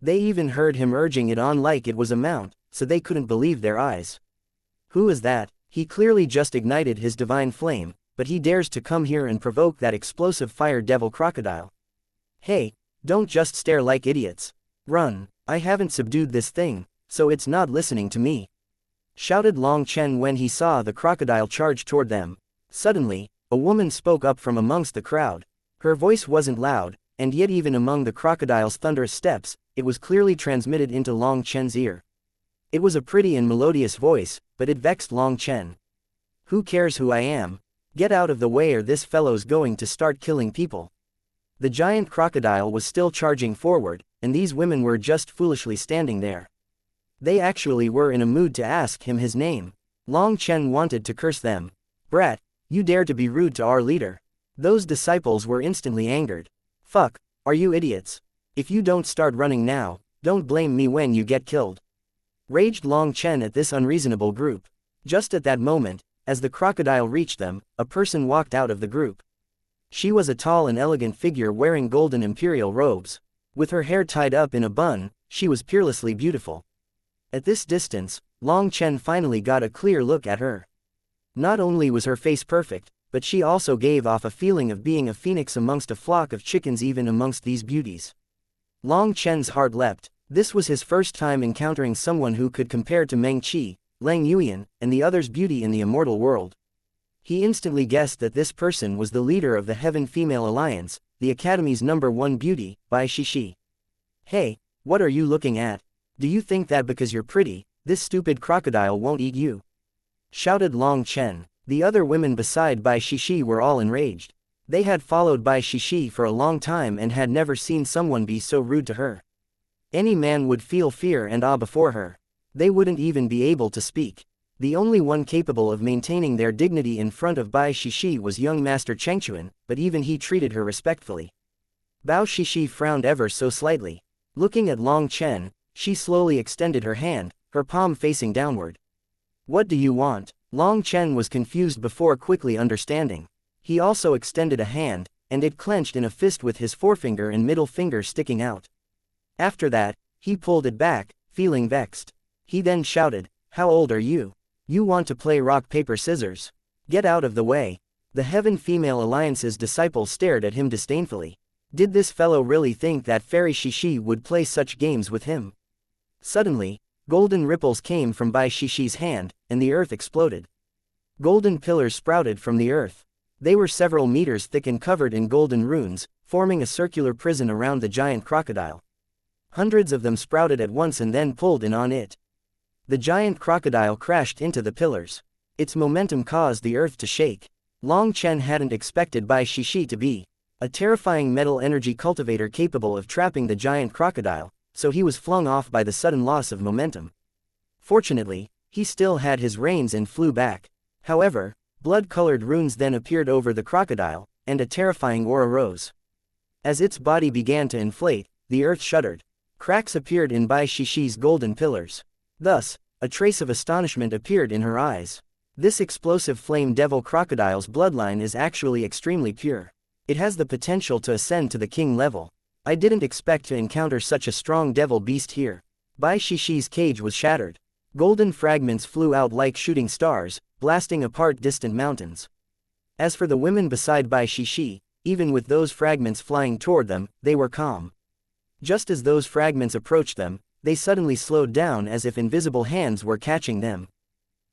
They even heard him urging it on like it was a mount, so they couldn't believe their eyes. Who is that? He clearly just ignited his divine flame, but he dares to come here and provoke that explosive fire devil crocodile. Hey, don't just stare like idiots. Run, I haven't subdued this thing, so it's not listening to me. Shouted Long Chen when he saw the crocodile charge toward them. Suddenly, a woman spoke up from amongst the crowd. Her voice wasn't loud, and yet even among the crocodile's thunderous steps, it was clearly transmitted into Long Chen's ear. It was a pretty and melodious voice, but it vexed Long Chen. Who cares who I am? Get out of the way or this fellow's going to start killing people. The giant crocodile was still charging forward, and these women were just foolishly standing there. They actually were in a mood to ask him his name. Long Chen wanted to curse them. Brat, you dare to be rude to our leader. Those disciples were instantly angered. Fuck, are you idiots? If you don't start running now, don't blame me when you get killed. Raged Long Chen at this unreasonable group. Just at that moment, as the crocodile reached them, a person walked out of the group. She was a tall and elegant figure wearing golden imperial robes. With her hair tied up in a bun, she was peerlessly beautiful. At this distance, Long Chen finally got a clear look at her. Not only was her face perfect, but she also gave off a feeling of being a phoenix amongst a flock of chickens even amongst these beauties. Long Chen's heart leapt. This was his first time encountering someone who could compare to Meng Qi, Lang Yuyan, and the others' beauty in the immortal world. He instantly guessed that this person was the leader of the Heaven Female Alliance, the Academy's #1 beauty, Bai Shishi. Hey, what are you looking at? Do you think that because you're pretty, this stupid crocodile won't eat you? Shouted Long Chen. The other women beside Bai Shishi were all enraged. They had followed Bai Shishi for a long time and had never seen someone be so rude to her. Any man would feel fear and awe before her. They wouldn't even be able to speak. The only one capable of maintaining their dignity in front of Bai Shishi was young Master Chengchuan, but even he treated her respectfully. Bao Shishi frowned ever so slightly. Looking at Long Chen, she slowly extended her hand, her palm facing downward. "What do you want?" Long Chen was confused before quickly understanding. He also extended a hand, and it clenched in a fist with his forefinger and middle finger sticking out. After that, he pulled it back, feeling vexed. He then shouted, "How old are you? You want to play rock paper scissors? Get out of the way." The Heaven Female Alliance's disciples stared at him disdainfully. Did this fellow really think that Fairy Shishi would play such games with him? Suddenly, golden ripples came from Bai Shishi's hand, and the earth exploded. Golden pillars sprouted from the earth. They were several meters thick and covered in golden runes, forming a circular prison around the giant crocodile. Hundreds of them sprouted at once and then pulled in on it. The giant crocodile crashed into the pillars. Its momentum caused the earth to shake. Long Chen hadn't expected Bai Shishi to be a terrifying metal energy cultivator capable of trapping the giant crocodile, so he was flung off by the sudden loss of momentum. Fortunately, he still had his reins and flew back. However, blood-colored runes then appeared over the crocodile, and a terrifying aura rose. As its body began to inflate, the earth shuddered. Cracks appeared in Bai Shishi's golden pillars. Thus, a trace of astonishment appeared in her eyes. This explosive flame devil crocodile's bloodline is actually extremely pure. It has the potential to ascend to the king level. I didn't expect to encounter such a strong devil beast here. Bai Shishi's cage was shattered. Golden fragments flew out like shooting stars, blasting apart distant mountains. As for the women beside Bai Shishi, even with those fragments flying toward them, they were calm. Just as those fragments approached them, they suddenly slowed down as if invisible hands were catching them.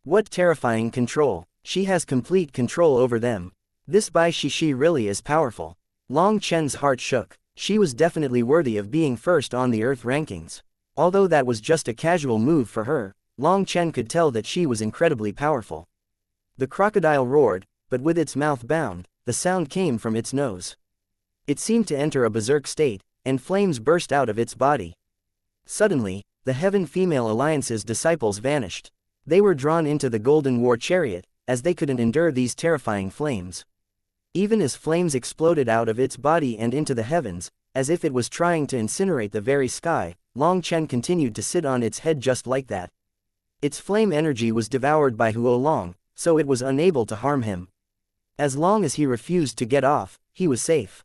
What terrifying control! She has complete control over them. This Bai Shishi really is powerful. Long Chen's heart shook. She was definitely worthy of being first on the Earth rankings. Although that was just a casual move for her, Long Chen could tell that she was incredibly powerful. The crocodile roared, but with its mouth bound, the sound came from its nose. It seemed to enter a berserk state, and flames burst out of its body. Suddenly, the Heaven Female Alliance's disciples vanished. They were drawn into the Golden War Chariot, as they couldn't endure these terrifying flames. Even as flames exploded out of its body and into the heavens, as if it was trying to incinerate the very sky, Long Chen continued to sit on its head just like that. Its flame energy was devoured by Huo Long, so it was unable to harm him. As long as he refused to get off, he was safe.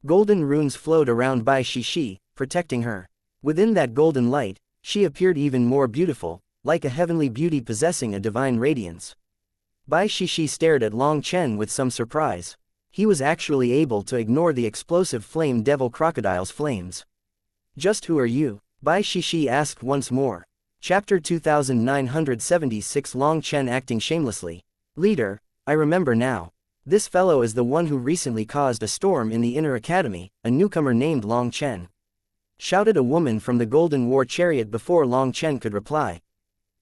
Golden runes flowed around Bai Shishi, protecting her. Within that golden light, she appeared even more beautiful, like a heavenly beauty possessing a divine radiance. Bai Shishi stared at Long Chen with some surprise. He was actually able to ignore the explosive flame devil crocodile's flames. "Just who are you?" Bai Shishi asked once more. Chapter 2976 Long Chen acting shamelessly. "Leader, I remember now. This fellow is the one who recently caused a storm in the inner academy, a newcomer named Long Chen," shouted a woman from the Golden War Chariot before Long Chen could reply.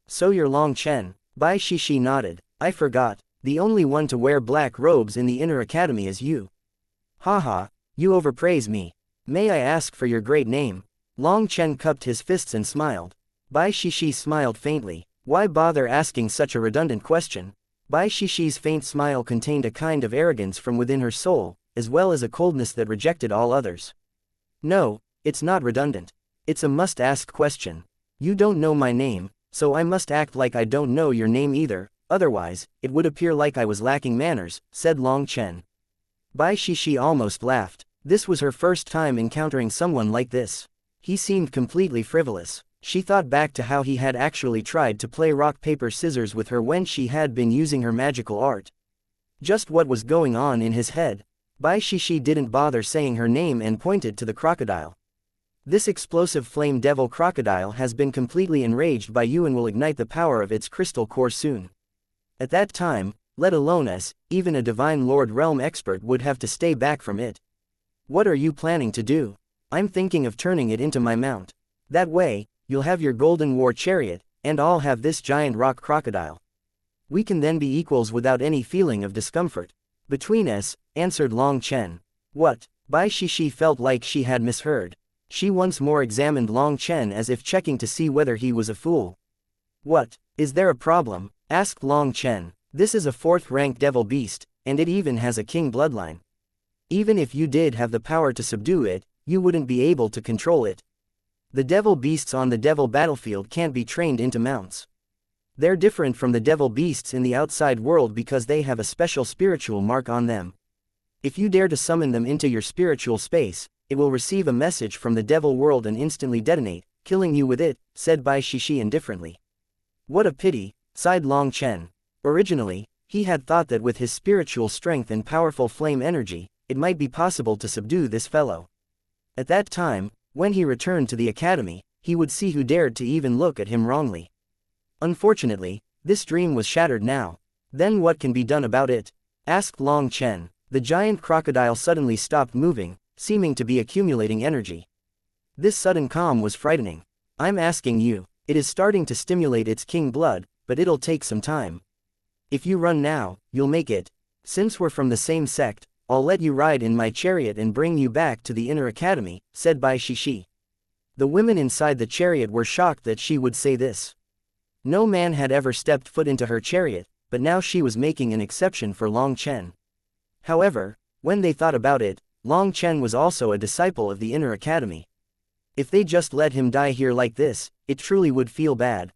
"So you're Long Chen?" Bai Shishi nodded. "I forgot, the only one to wear black robes in the inner academy is you. Haha, you overpraise me. May I ask for your great name?" Long Chen cupped his fists and smiled. Bai Shishi smiled faintly. Why bother asking such a redundant question? Bai Shishi's faint smile contained a kind of arrogance from within her soul, as well as a coldness that rejected all others. "No, it's not redundant. It's a must-ask question. You don't know my name, so I must act like I don't know your name either, otherwise, it would appear like I was lacking manners," said Long Chen. Bai Shishi almost laughed. This was her first time encountering someone like this. He seemed completely frivolous. She thought back to how he had actually tried to play rock paper scissors with her when she had been using her magical art. Just what was going on in his head? Bai Shishi didn't bother saying her name and pointed to the crocodile. "This explosive flame devil crocodile has been completely enraged by you and will ignite the power of its crystal core soon. At that time, let alone us, even a divine lord realm expert would have to stay back from it. What are you planning to do?" "I'm thinking of turning it into my mount. That way, you'll have your Golden War Chariot, and I'll have this giant rock crocodile. We can then be equals without any feeling of discomfort. Between us, answered Long Chen. What? Bai Shishi felt like she had misheard. She once more examined Long Chen as if checking to see whether he was a fool. What? Is there a problem? Asked Long Chen. This is a 4th-rank devil beast, and it even has a king bloodline. Even if you did have the power to subdue it, you wouldn't be able to control it. The devil beasts on the devil battlefield can't be trained into mounts. They're different from the devil beasts in the outside world because they have a special spiritual mark on them. If you dare to summon them into your spiritual space, it will receive a message from the devil world and instantly detonate, killing you with it, said Bai Shishi indifferently. What a pity, sighed Long Chen. Originally, he had thought that with his spiritual strength and powerful flame energy, it might be possible to subdue this fellow. At that time, when he returned to the academy, he would see who dared to even look at him wrongly. Unfortunately, this dream was shattered now. Then what can be done about it? Asked Long Chen. The giant crocodile suddenly stopped moving, seeming to be accumulating energy. This sudden calm was frightening. I'm asking you, it is starting to stimulate its king blood, but it'll take some time. If you run now, you'll make it. Since we're from the same sect, I'll let you ride in my chariot and bring you back to the inner academy, said Bai Shishi. The women inside the chariot were shocked that she would say this. No man had ever stepped foot into her chariot, but now she was making an exception for Long Chen. However, when they thought about it, Long Chen was also a disciple of the inner academy. If they just let him die here like this, it truly would feel bad.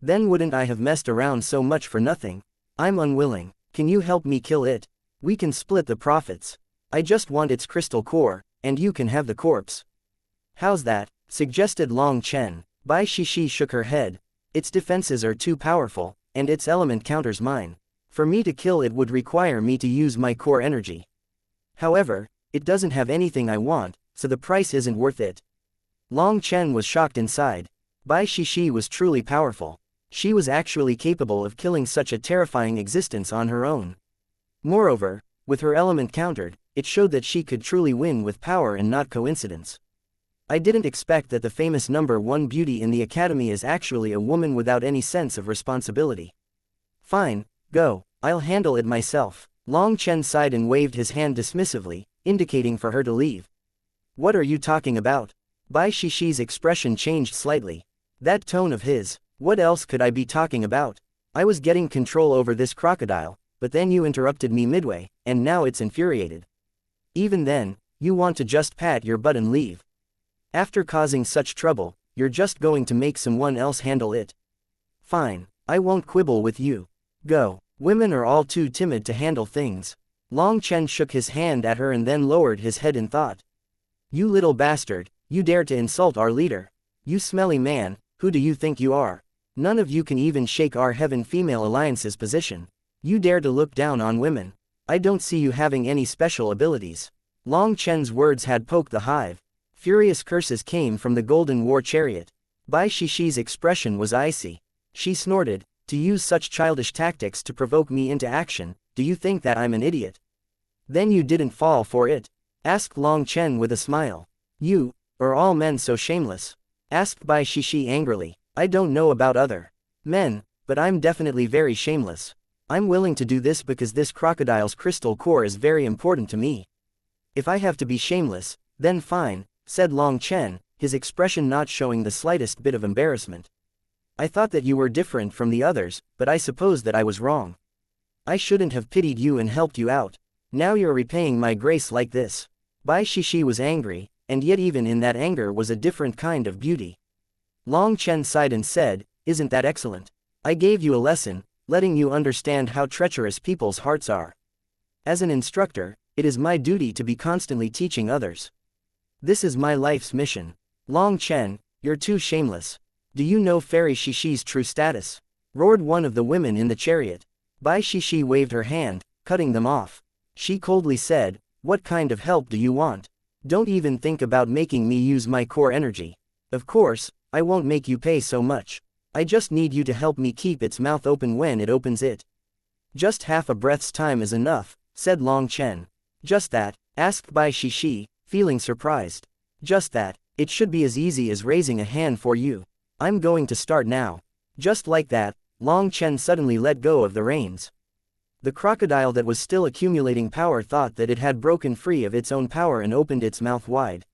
Then wouldn't I have messed around so much for nothing? I'm unwilling. Can you help me kill it? We can split the profits. I just want its crystal core, and you can have the corpse. How's that? Suggested Long Chen. Bai Shishi shook her head. Its defenses are too powerful, and its element counters mine. For me to kill it would require me to use my core energy. However, it doesn't have anything I want, so the price isn't worth it. Long Chen was shocked inside. Bai Shishi was truly powerful. She was actually capable of killing such a terrifying existence on her own. Moreover, with her element countered, it showed that she could truly win with power and not coincidence. I didn't expect that the famous number 1 beauty in the academy is actually a woman without any sense of responsibility. Fine, go, I'll handle it myself. Long Chen sighed and waved his hand dismissively, indicating for her to leave. What are you talking about? Bai Shishi's expression changed slightly. That tone of his, what else could I be talking about? I was getting control over this crocodile, but then you interrupted me midway, and now it's infuriated. Even then, you want to just pat your butt and leave. After causing such trouble, you're just going to make someone else handle it. Fine, I won't quibble with you. Go. Women are all too timid to handle things. Long Chen shook his hand at her and then lowered his head in thought. You little bastard, you dare to insult our leader. You smelly man, who do you think you are? None of you can even shake our Heaven Female Alliance's position. You dare to look down on women. I don't see you having any special abilities. Long Chen's words had poked the hive. Furious curses came from the Golden War Chariot. Bai Shishi's expression was icy. She snorted, to use such childish tactics to provoke me into action, do you think that I'm an idiot? Then you didn't fall for it? Asked Long Chen with a smile. You, are all men so shameless? Asked Bai Shishi angrily. I don't know about other men, but I'm definitely very shameless. I'm willing to do this because this crocodile's crystal core is very important to me. If I have to be shameless, then fine, said Long Chen, his expression not showing the slightest bit of embarrassment. I thought that you were different from the others, but I suppose that I was wrong. I shouldn't have pitied you and helped you out. Now you're repaying my grace like this. Bai Shishi was angry, and yet even in that anger was a different kind of beauty. Long Chen sighed and said, isn't that excellent? I gave you a lesson, letting you understand how treacherous people's hearts are. As an instructor, it is my duty to be constantly teaching others. This is my life's mission. Long Chen, you're too shameless. Do you know Fairy Shishi's true status? Roared one of the women in the chariot. Bai Shishi waved her hand, cutting them off. She coldly said, what kind of help do you want? Don't even think about making me use my core energy. Of course, I won't make you pay so much. I just need you to help me keep its mouth open when it opens it. Just half a breath's time is enough, said Long Chen. Just that? Asked Bai Shishi, feeling surprised. Just that, it should be as easy as raising a hand for you. I'm going to start now. Just like that, Long Chen suddenly let go of the reins. The crocodile that was still accumulating power thought that it had broken free of its own power and opened its mouth wide.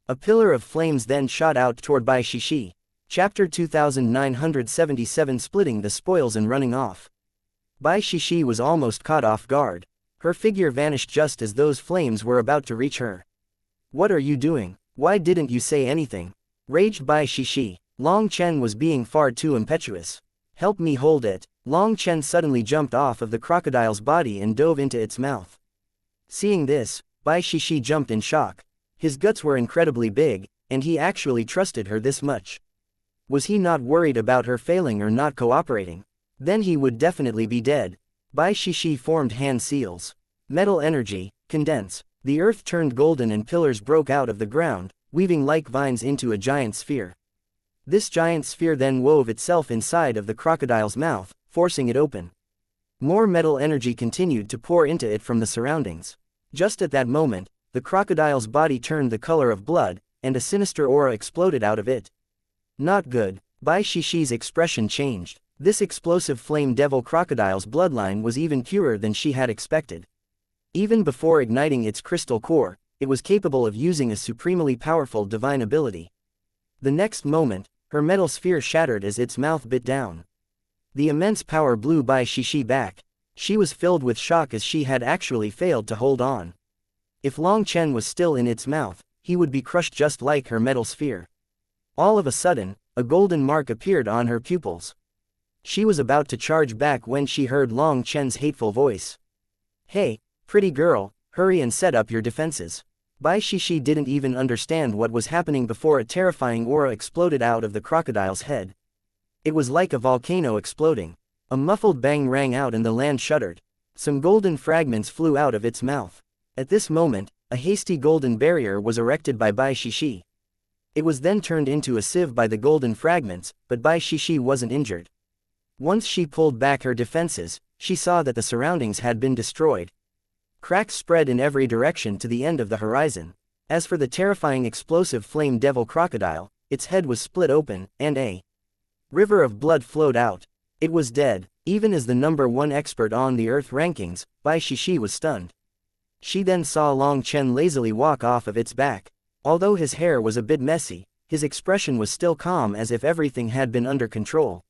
A pillar of flames then shot out toward Bai Shishi. Chapter 2977, splitting the spoils and running off. Bai Shishi was almost caught off guard. Her figure vanished just as those flames were about to reach her. "What are you doing? Why didn't you say anything?" raged Bai Shishi. Long Chen was being far too impetuous. "Help me hold it." Long Chen suddenly jumped off of the crocodile's body and dove into its mouth. Seeing this, Bai Shishi jumped in shock. His guts were incredibly big, and he actually trusted her this much. Was he not worried about her failing or not cooperating? Then he would definitely be dead. Bai Shishi formed hand seals. Metal energy, condense. The earth turned golden and pillars broke out of the ground, weaving like vines into a giant sphere. This giant sphere then wove itself inside of the crocodile's mouth, forcing it open. More metal energy continued to pour into it from the surroundings. Just at that moment, the crocodile's body turned the color of blood, and a sinister aura exploded out of it. Not good. Bai Shishi's expression changed. This explosive flame devil crocodile's bloodline was even purer than she had expected. Even before igniting its crystal core, it was capable of using a supremely powerful divine ability. The next moment, her metal sphere shattered as its mouth bit down. The immense power blew Bai Shishi back. She was filled with shock as she had actually failed to hold on. If Long Chen was still in its mouth, he would be crushed just like her metal sphere. All of a sudden, a golden mark appeared on her pupils. She was about to charge back when she heard Long Chen's hateful voice. "Hey, pretty girl, hurry and set up your defenses." Bai Shishi didn't even understand what was happening before a terrifying aura exploded out of the crocodile's head. It was like a volcano exploding. A muffled bang rang out and the land shuddered. Some golden fragments flew out of its mouth. At this moment, a hasty golden barrier was erected by Bai Shishi. It was then turned into a sieve by the golden fragments, but Bai Shishi wasn't injured. Once she pulled back her defenses, she saw that the surroundings had been destroyed. Cracks spread in every direction to the end of the horizon. As for the terrifying explosive flame devil crocodile, its head was split open, and a river of blood flowed out. It was dead. Even as the #1 expert on the Earth rankings, Bai Shishi was stunned. She then saw Long Chen lazily walk off of its back. Although his hair was a bit messy, his expression was still calm as if everything had been under control.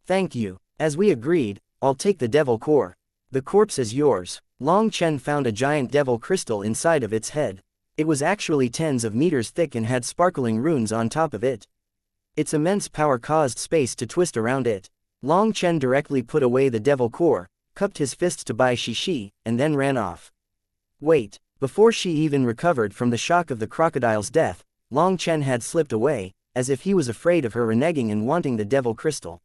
"Thank you. As we agreed, I'll take the devil core. The corpse is yours." Long Chen found a giant devil crystal inside of its head. It was actually tens of meters thick and had sparkling runes on top of it. Its immense power caused space to twist around it. Long Chen directly put away the devil core, cupped his fists to Bai Shishi, and then ran off. Wait. Before she even recovered from the shock of the crocodile's death, Long Chen had slipped away, as if he was afraid of her reneging and wanting the devil crystal.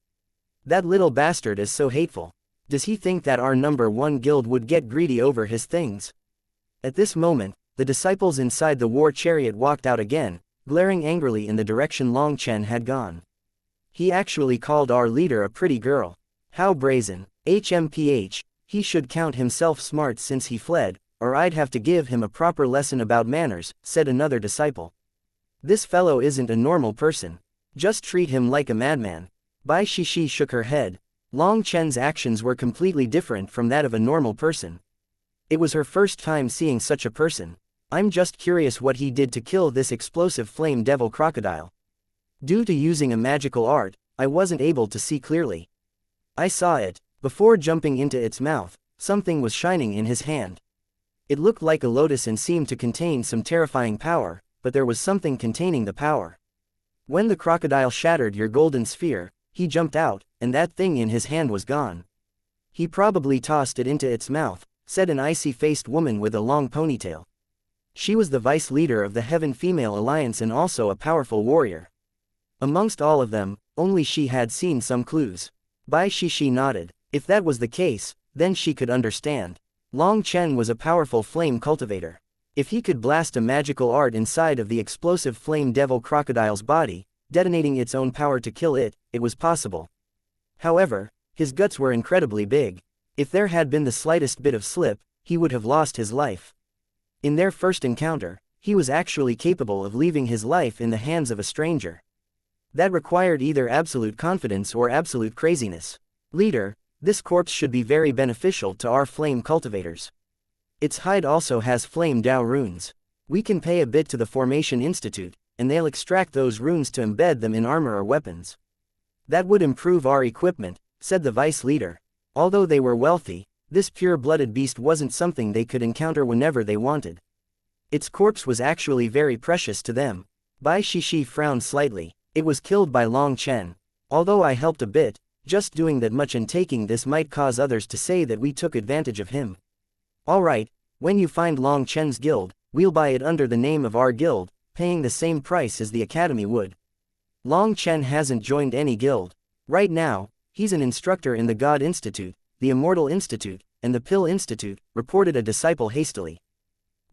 That little bastard is so hateful. Does he think that our #1 guild would get greedy over his things? At this moment, the disciples inside the war chariot walked out again, glaring angrily in the direction Long Chen had gone. "He actually called our leader a pretty girl. How brazen. HMPH, he should count himself smart since he fled, or I'd have to give him a proper lesson about manners," said another disciple. "This fellow isn't a normal person. Just treat him like a madman." Bai Shishi shook her head. Long Chen's actions were completely different from that of a normal person. It was her first time seeing such a person. "I'm just curious what he did to kill this explosive flame devil crocodile. Due to using a magical art, I wasn't able to see clearly. I saw it. Before jumping into its mouth, something was shining in his hand. It looked like a lotus and seemed to contain some terrifying power, but there was something containing the power. When the crocodile shattered your golden sphere, he jumped out, and that thing in his hand was gone. He probably tossed it into its mouth," said an icy-faced woman with a long ponytail. She was the vice leader of the Heaven Female Alliance and also a powerful warrior. Amongst all of them, only she had seen some clues. Bai Shishi nodded. If that was the case, then she could understand. Long Chen was a powerful flame cultivator. If he could blast a magical art inside of the explosive flame devil crocodile's body, detonating its own power to kill it, it was possible. However, his guts were incredibly big. If there had been the slightest bit of slip, he would have lost his life. In their first encounter, he was actually capable of leaving his life in the hands of a stranger. That required either absolute confidence or absolute craziness. "Leader, This corpse should be very beneficial to our flame cultivators. Its hide also has flame Dao runes. We can pay a bit to the Formation Institute, and they'll extract those runes to embed them in armor or weapons. That would improve our equipment, said the vice leader. Although they were wealthy, this pure-blooded beast wasn't something they could encounter whenever they wanted. Its corpse was actually very precious to them. Bai Shishi frowned slightly. It was killed by Long Chen. Although I helped a bit, just doing that much and taking this might cause others to say that we took advantage of him. Alright, when you find Long Chen's guild, we'll buy it under the name of our guild, paying the same price as the academy would. Long Chen hasn't joined any guild. Right now, he's an instructor in the God Institute, the Immortal Institute, and the Pill Institute, reported a disciple hastily.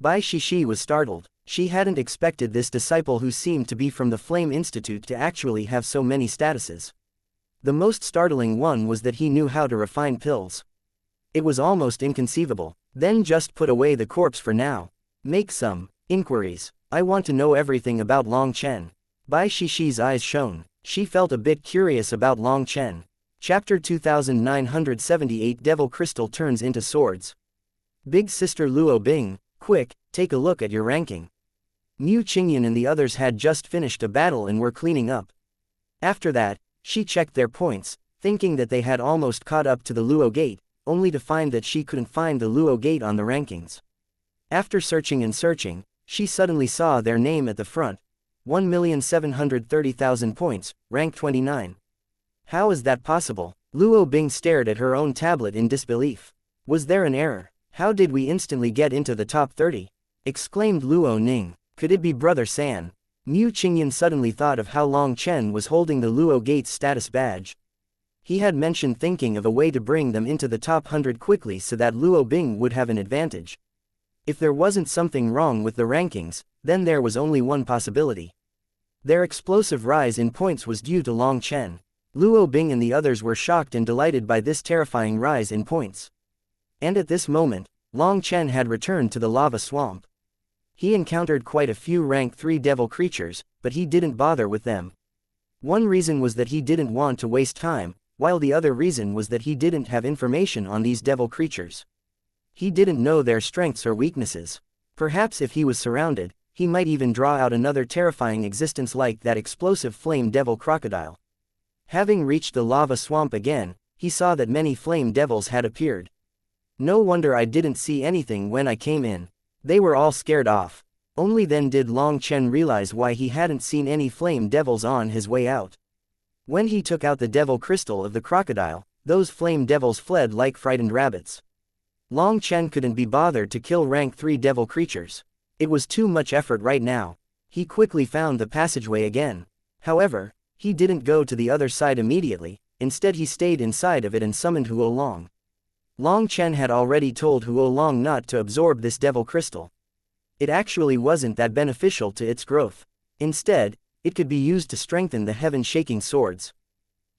Bai Shishi was startled. She hadn't expected this disciple who seemed to be from the Flame Institute to actually have so many statuses. The most startling one was that he knew how to refine pills. It was almost inconceivable. Then just put away the corpse for now. Make some inquiries. I want to know everything about Long Chen. Bai Shishi's eyes shone. She felt a bit curious about Long Chen. Chapter 2978 Devil Crystal Turns into Swords. Big Sister Luo Bing, quick, take a look at your ranking. Mu Qingyan and the others had just finished a battle and were cleaning up. After that, she checked their points, thinking that they had almost caught up to the Luo Gate, only to find that she couldn't find the Luo Gate on the rankings. After searching and searching, she suddenly saw their name at the front. 1,730,000 points, rank 29. How is that possible? Luo Bing stared at her own tablet in disbelief. Was there an error? How did we instantly get into the top 30? Exclaimed Luo Ning. Could it be Brother San? Mu Qingyan suddenly thought of how Long Chen was holding the Luo Gate's status badge. He had mentioned thinking of a way to bring them into the top 100 quickly so that Luo Bing would have an advantage. If there wasn't something wrong with the rankings, then there was only one possibility. Their explosive rise in points was due to Long Chen. Luo Bing and the others were shocked and delighted by this terrifying rise in points. And at this moment, Long Chen had returned to the lava swamp. He encountered quite a few rank 3 devil creatures, but he didn't bother with them. One reason was that he didn't want to waste time, while the other reason was that he didn't have information on these devil creatures. He didn't know their strengths or weaknesses. Perhaps if he was surrounded, he might even draw out another terrifying existence like that explosive flame devil crocodile. Having reached the lava swamp again, he saw that many flame devils had appeared. No wonder I didn't see anything when I came in. They were all scared off. Only then did Long Chen realize why he hadn't seen any flame devils on his way out. When he took out the devil crystal of the crocodile, those flame devils fled like frightened rabbits. Long Chen couldn't be bothered to kill rank 3 devil creatures. It was too much effort right now. He quickly found the passageway again. However, he didn't go to the other side immediately, instead he stayed inside of it and summoned Huo Long. Long Chen had already told Huo Long not to absorb this devil crystal. It actually wasn't that beneficial to its growth. Instead, it could be used to strengthen the heaven-shaking swords.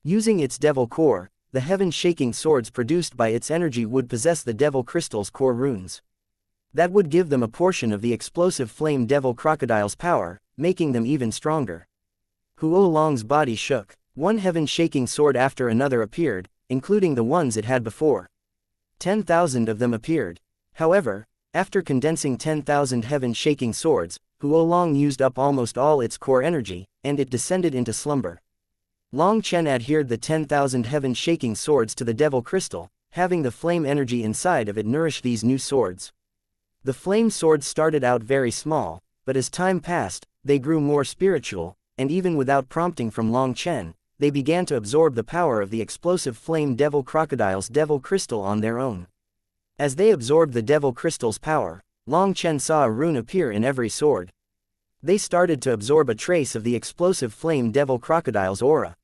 Using its devil core, the heaven-shaking swords produced by its energy would possess the devil crystal's core runes. That would give them a portion of the explosive flame devil crocodile's power, making them even stronger. Huo Long's body shook. One heaven-shaking sword after another appeared, including the ones it had before. 10,000 of them appeared. However, after condensing 10,000 heaven-shaking swords, Huo Long used up almost all its core energy, and it descended into slumber. Long Chen adhered the 10,000 heaven-shaking swords to the devil crystal, having the flame energy inside of it nourish these new swords. The flame swords started out very small, but as time passed, they grew more spiritual, and even without prompting from Long Chen, they began to absorb the power of the explosive flame devil crocodile's devil crystal on their own. As they absorbed the devil crystal's power, Long Chen saw a rune appear in every sword. They started to absorb a trace of the explosive flame devil crocodile's aura.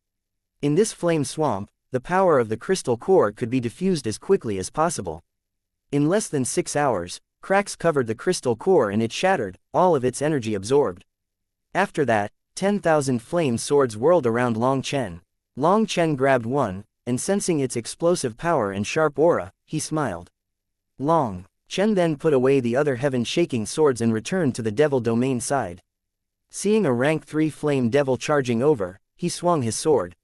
In this flame swamp, the power of the crystal core could be diffused as quickly as possible. In less than 6 hours, cracks covered the crystal core and it shattered, all of its energy absorbed. After that, 10,000 flame swords whirled around Long Chen. Long Chen grabbed one, and sensing its explosive power and sharp aura, he smiled. Long Chen then put away the other heaven-shaking swords and returned to the devil domain side. Seeing a rank 3 flame devil charging over, he swung his sword.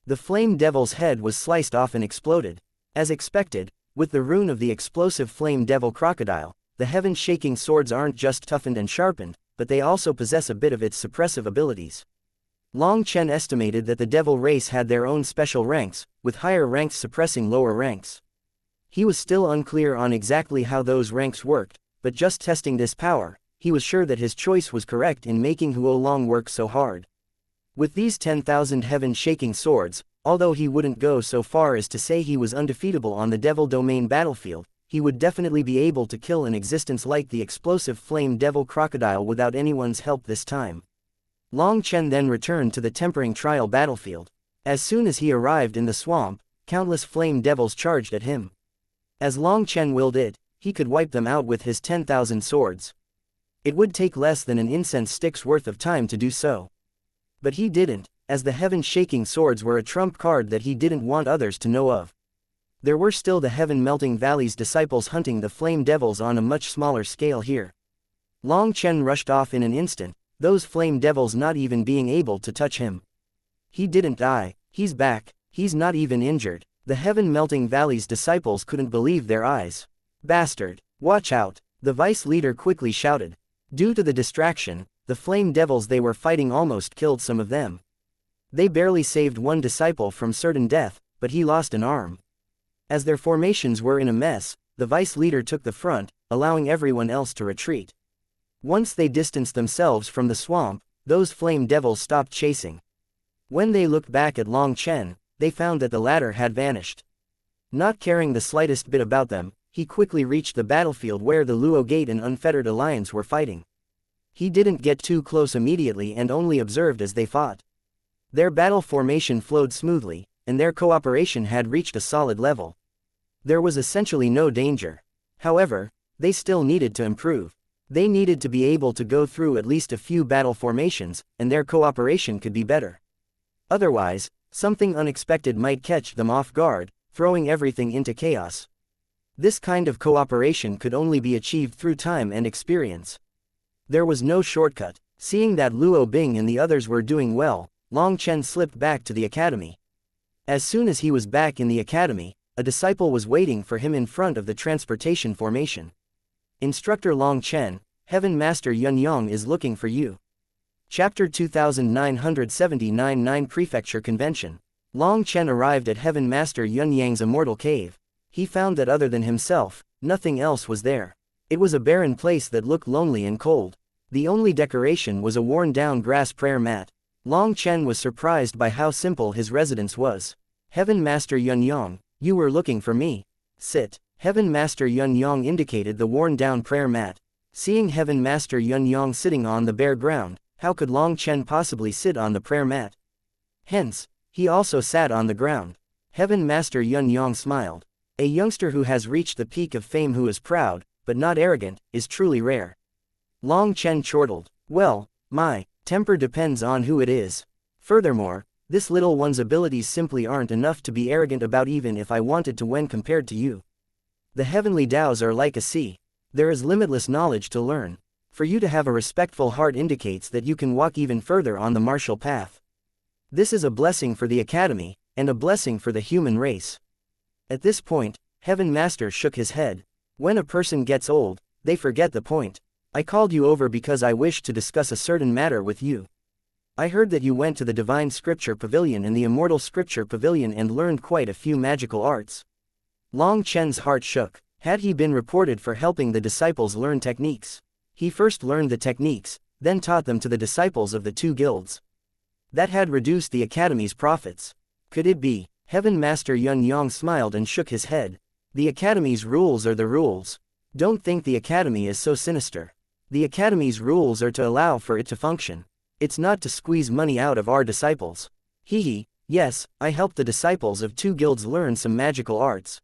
The flame devil's head was sliced off and exploded. As expected, with the rune of the explosive flame devil crocodile, the heaven-shaking swords aren't just toughened and sharpened, but they also possess a bit of its suppressive abilities. Long Chen estimated that the devil race had their own special ranks, with higher ranks suppressing lower ranks. He was still unclear on exactly how those ranks worked, but just testing this power, he was sure that his choice was correct in making Huolong work so hard. With these 10,000 heaven-shaking swords, although he wouldn't go so far as to say he was undefeatable on the devil domain battlefield, he would definitely be able to kill an existence like the explosive flame devil crocodile without anyone's help this time. Long Chen then returned to the tempering trial battlefield. As soon as he arrived in the swamp, countless flame devils charged at him. As Long Chen willed it, he could wipe them out with his 10,000 swords. It would take less than an incense stick's worth of time to do so. But he didn't, as the heaven-shaking swords were a trump card that he didn't want others to know of. There were still the Heaven-Melting Valley's disciples hunting the flame devils on a much smaller scale here. Long Chen rushed off in an instant, those flame devils not even being able to touch him. He didn't die, he's back, he's not even injured. The Heaven-Melting Valley's disciples couldn't believe their eyes. Bastard, watch out, the vice leader quickly shouted. Due to the distraction, the flame devils they were fighting almost killed some of them. They barely saved one disciple from certain death, but he lost an arm. As their formations were in a mess, the vice leader took the front, allowing everyone else to retreat. Once they distanced themselves from the swamp, those flame devils stopped chasing. When they looked back at Long Chen, they found that the latter had vanished. Not caring the slightest bit about them, he quickly reached the battlefield where the Luo Gate and Unfettered Alliance were fighting. He didn't get too close immediately and only observed as they fought. Their battle formation flowed smoothly, and their cooperation had reached a solid level. There was essentially no danger. However, they still needed to improve. They needed to be able to go through at least a few battle formations, and their cooperation could be better. Otherwise, something unexpected might catch them off guard, throwing everything into chaos. This kind of cooperation could only be achieved through time and experience. There was no shortcut. Seeing that Luo Bing and the others were doing well, Long Chen slipped back to the academy. As soon as he was back in the academy, a disciple was waiting for him in front of the transportation formation. Instructor Long Chen, Heaven Master Yun Yong is looking for you. Chapter 2979 9 Prefecture Convention. Long Chen arrived at Heaven Master Yun Yang's immortal cave. He found that other than himself, nothing else was there. It was a barren place that looked lonely and cold. The only decoration was a worn-down grass prayer mat. Long Chen was surprised by how simple his residence was. Heaven Master Yun Yong, you were looking for me. Sit. Heaven Master Yun Yong indicated the worn-down prayer mat. Seeing Heaven Master Yun Yong sitting on the bare ground, how could Long Chen possibly sit on the prayer mat? Hence, he also sat on the ground. Heaven Master Yun Yong smiled. A youngster who has reached the peak of fame who is proud, but not arrogant, is truly rare. Long Chen chortled. Well, my temper depends on who it is. Furthermore, this little one's abilities simply aren't enough to be arrogant about even if I wanted to when compared to you. The heavenly Tao's are like a sea. There is limitless knowledge to learn. For you to have a respectful heart indicates that you can walk even further on the martial path. This is a blessing for the academy, and a blessing for the human race. At this point, Heaven Master shook his head. When a person gets old, they forget the point. I called you over because I wish to discuss a certain matter with you. I heard that you went to the Divine Scripture Pavilion and the Immortal Scripture Pavilion and learned quite a few magical arts. Long Chen's heart shook. Had he been reported for helping the disciples learn techniques? He first learned the techniques, then taught them to the disciples of the two guilds. That had reduced the academy's profits. Could it be? Heaven Master Yun Yong smiled and shook his head. The academy's rules are the rules. Don't think the academy is so sinister. The academy's rules are to allow for it to function. It's not to squeeze money out of our disciples. Yes, I helped the disciples of two guilds learn some magical arts.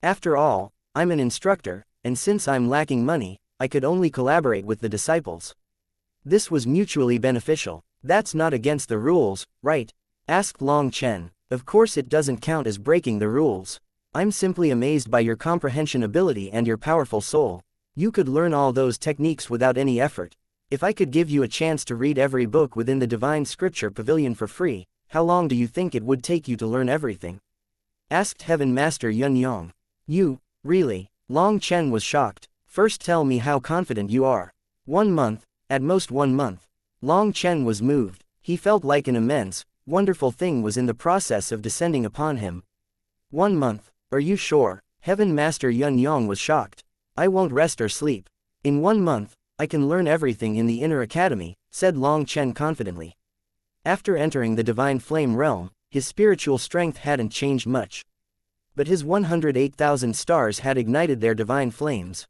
After all, I'm an instructor, and since I'm lacking money, I could only collaborate with the disciples. This was mutually beneficial. That's not against the rules, right? Asked Long Chen. Of course it doesn't count as breaking the rules. I'm simply amazed by your comprehension ability and your powerful soul. You could learn all those techniques without any effort. If I could give you a chance to read every book within the Divine Scripture Pavilion for free, how long do you think it would take you to learn everything? asked Heaven Master Yun Yang. You, really? Long Chen was shocked. First tell me how confident you are. 1 month, at most 1 month. Long Chen was moved. He felt like an immense, wonderful thing was in the process of descending upon him. 1 month, are you sure? Heaven Master Yun Yang was shocked. I won't rest or sleep. In 1 month, I can learn everything in the inner academy, said Long Chen confidently. After entering the divine flame realm, his spiritual strength hadn't changed much. But his 108,000 stars had ignited their divine flames.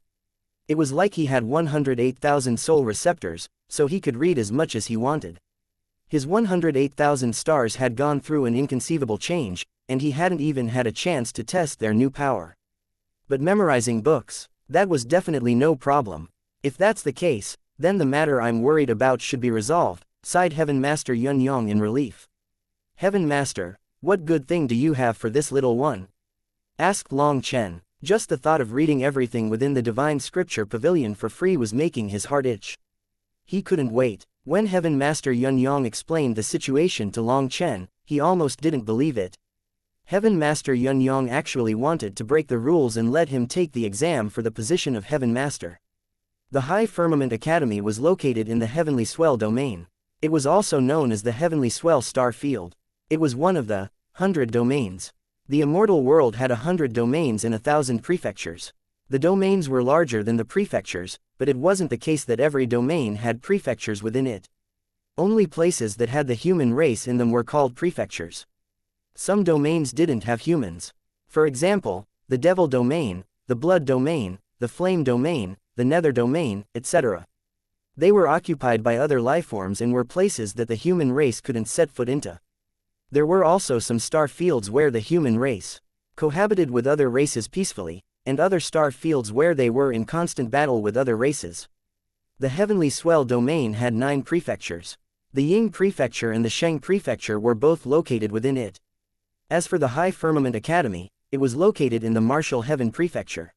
It was like he had 108,000 soul receptors, so he could read as much as he wanted. His 108,000 stars had gone through an inconceivable change, and he hadn't even had a chance to test their new power. But memorizing books, that was definitely no problem. If that's the case, then the matter I'm worried about should be resolved, sighed Heaven Master Yun Yang in relief. Heaven Master, what good thing do you have for this little one? Asked Long Chen. Just the thought of reading everything within the divine scripture pavilion for free was making his heart itch. He couldn't wait. When Heaven Master Yun Yang explained the situation to Long Chen, he almost didn't believe it. Heaven Master Yun Yang actually wanted to break the rules and let him take the exam for the position of Heaven Master. The High Firmament Academy was located in the Heavenly Swell domain. It was also known as the Heavenly Swell Star Field. It was one of the 100 domains. The immortal world had 100 domains in 1,000 prefectures. The domains were larger than the prefectures, but it wasn't the case that every domain had prefectures within it. Only places that had the human race in them were called prefectures. Some domains didn't have humans. For example, the Devil domain, the Blood domain, the Flame domain, the Nether domain, etc. They were occupied by other lifeforms and were places that the human race couldn't set foot into. There were also some star fields where the human race cohabited with other races peacefully, and other star fields where they were in constant battle with other races. The Heavenly Swell domain had 9 prefectures. The Ying Prefecture and the Sheng Prefecture were both located within it. As for the High Firmament Academy, it was located in the Martial Heaven Prefecture.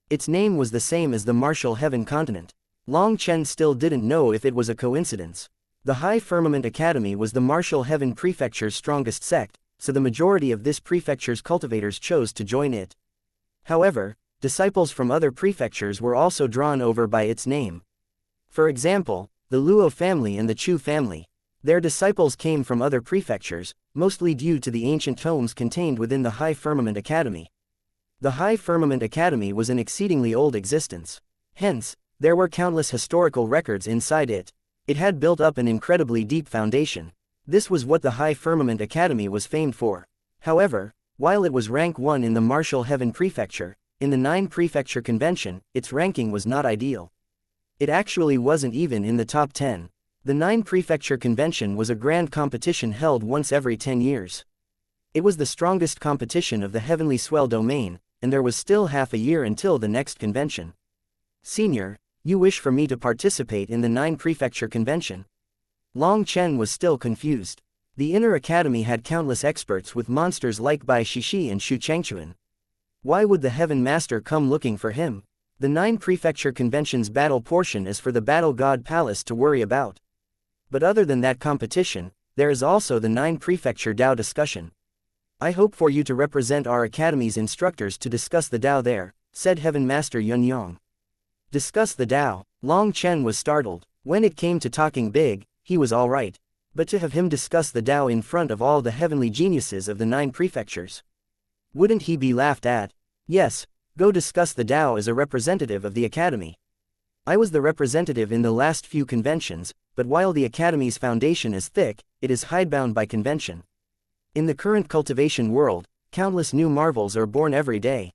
Its name was the same as the Martial Heaven continent. Long Chen still didn't know if it was a coincidence. The High Firmament Academy was the Martial Heaven Prefecture's strongest sect, so the majority of this prefecture's cultivators chose to join it. However, disciples from other prefectures were also drawn over by its name. For example, the Luo family and the Chu family. Their disciples came from other prefectures, mostly due to the ancient tomes contained within the High Firmament Academy. The High Firmament Academy was an exceedingly old existence. Hence, there were countless historical records inside it. It had built up an incredibly deep foundation. This was what the High Firmament Academy was famed for. However, while it was rank 1 in the Martial Heaven Prefecture, in the 9 Prefecture Convention, its ranking was not ideal. It actually wasn't even in the top 10. The 9 Prefecture Convention was a grand competition held once every 10 years. It was the strongest competition of the Heavenly Swell domain, and there was still half a year until the next convention. Senior, you wish for me to participate in the 9 Prefecture Convention? Long Chen was still confused. The Inner Academy had countless experts with monsters like Bai Shishi and Shu Changchuan. Why would the Heaven Master come looking for him? The 9 Prefecture Convention's battle portion is for the Battle God Palace to worry about. But other than that competition, there is also the 9 Prefecture Dao discussion. I hope for you to represent our Academy's instructors to discuss the Dao there, said Heaven Master Yun Yang. Discuss the Dao. Long Chen was startled. When it came to talking big, he was alright. But to have him discuss the Dao in front of all the heavenly geniuses of the 9 prefectures. Wouldn't he be laughed at? Yes, go discuss the Dao as a representative of the Academy. I was the representative in the last few conventions, but while the Academy's foundation is thick, it is hidebound by convention. In the current cultivation world, countless new marvels are born every day.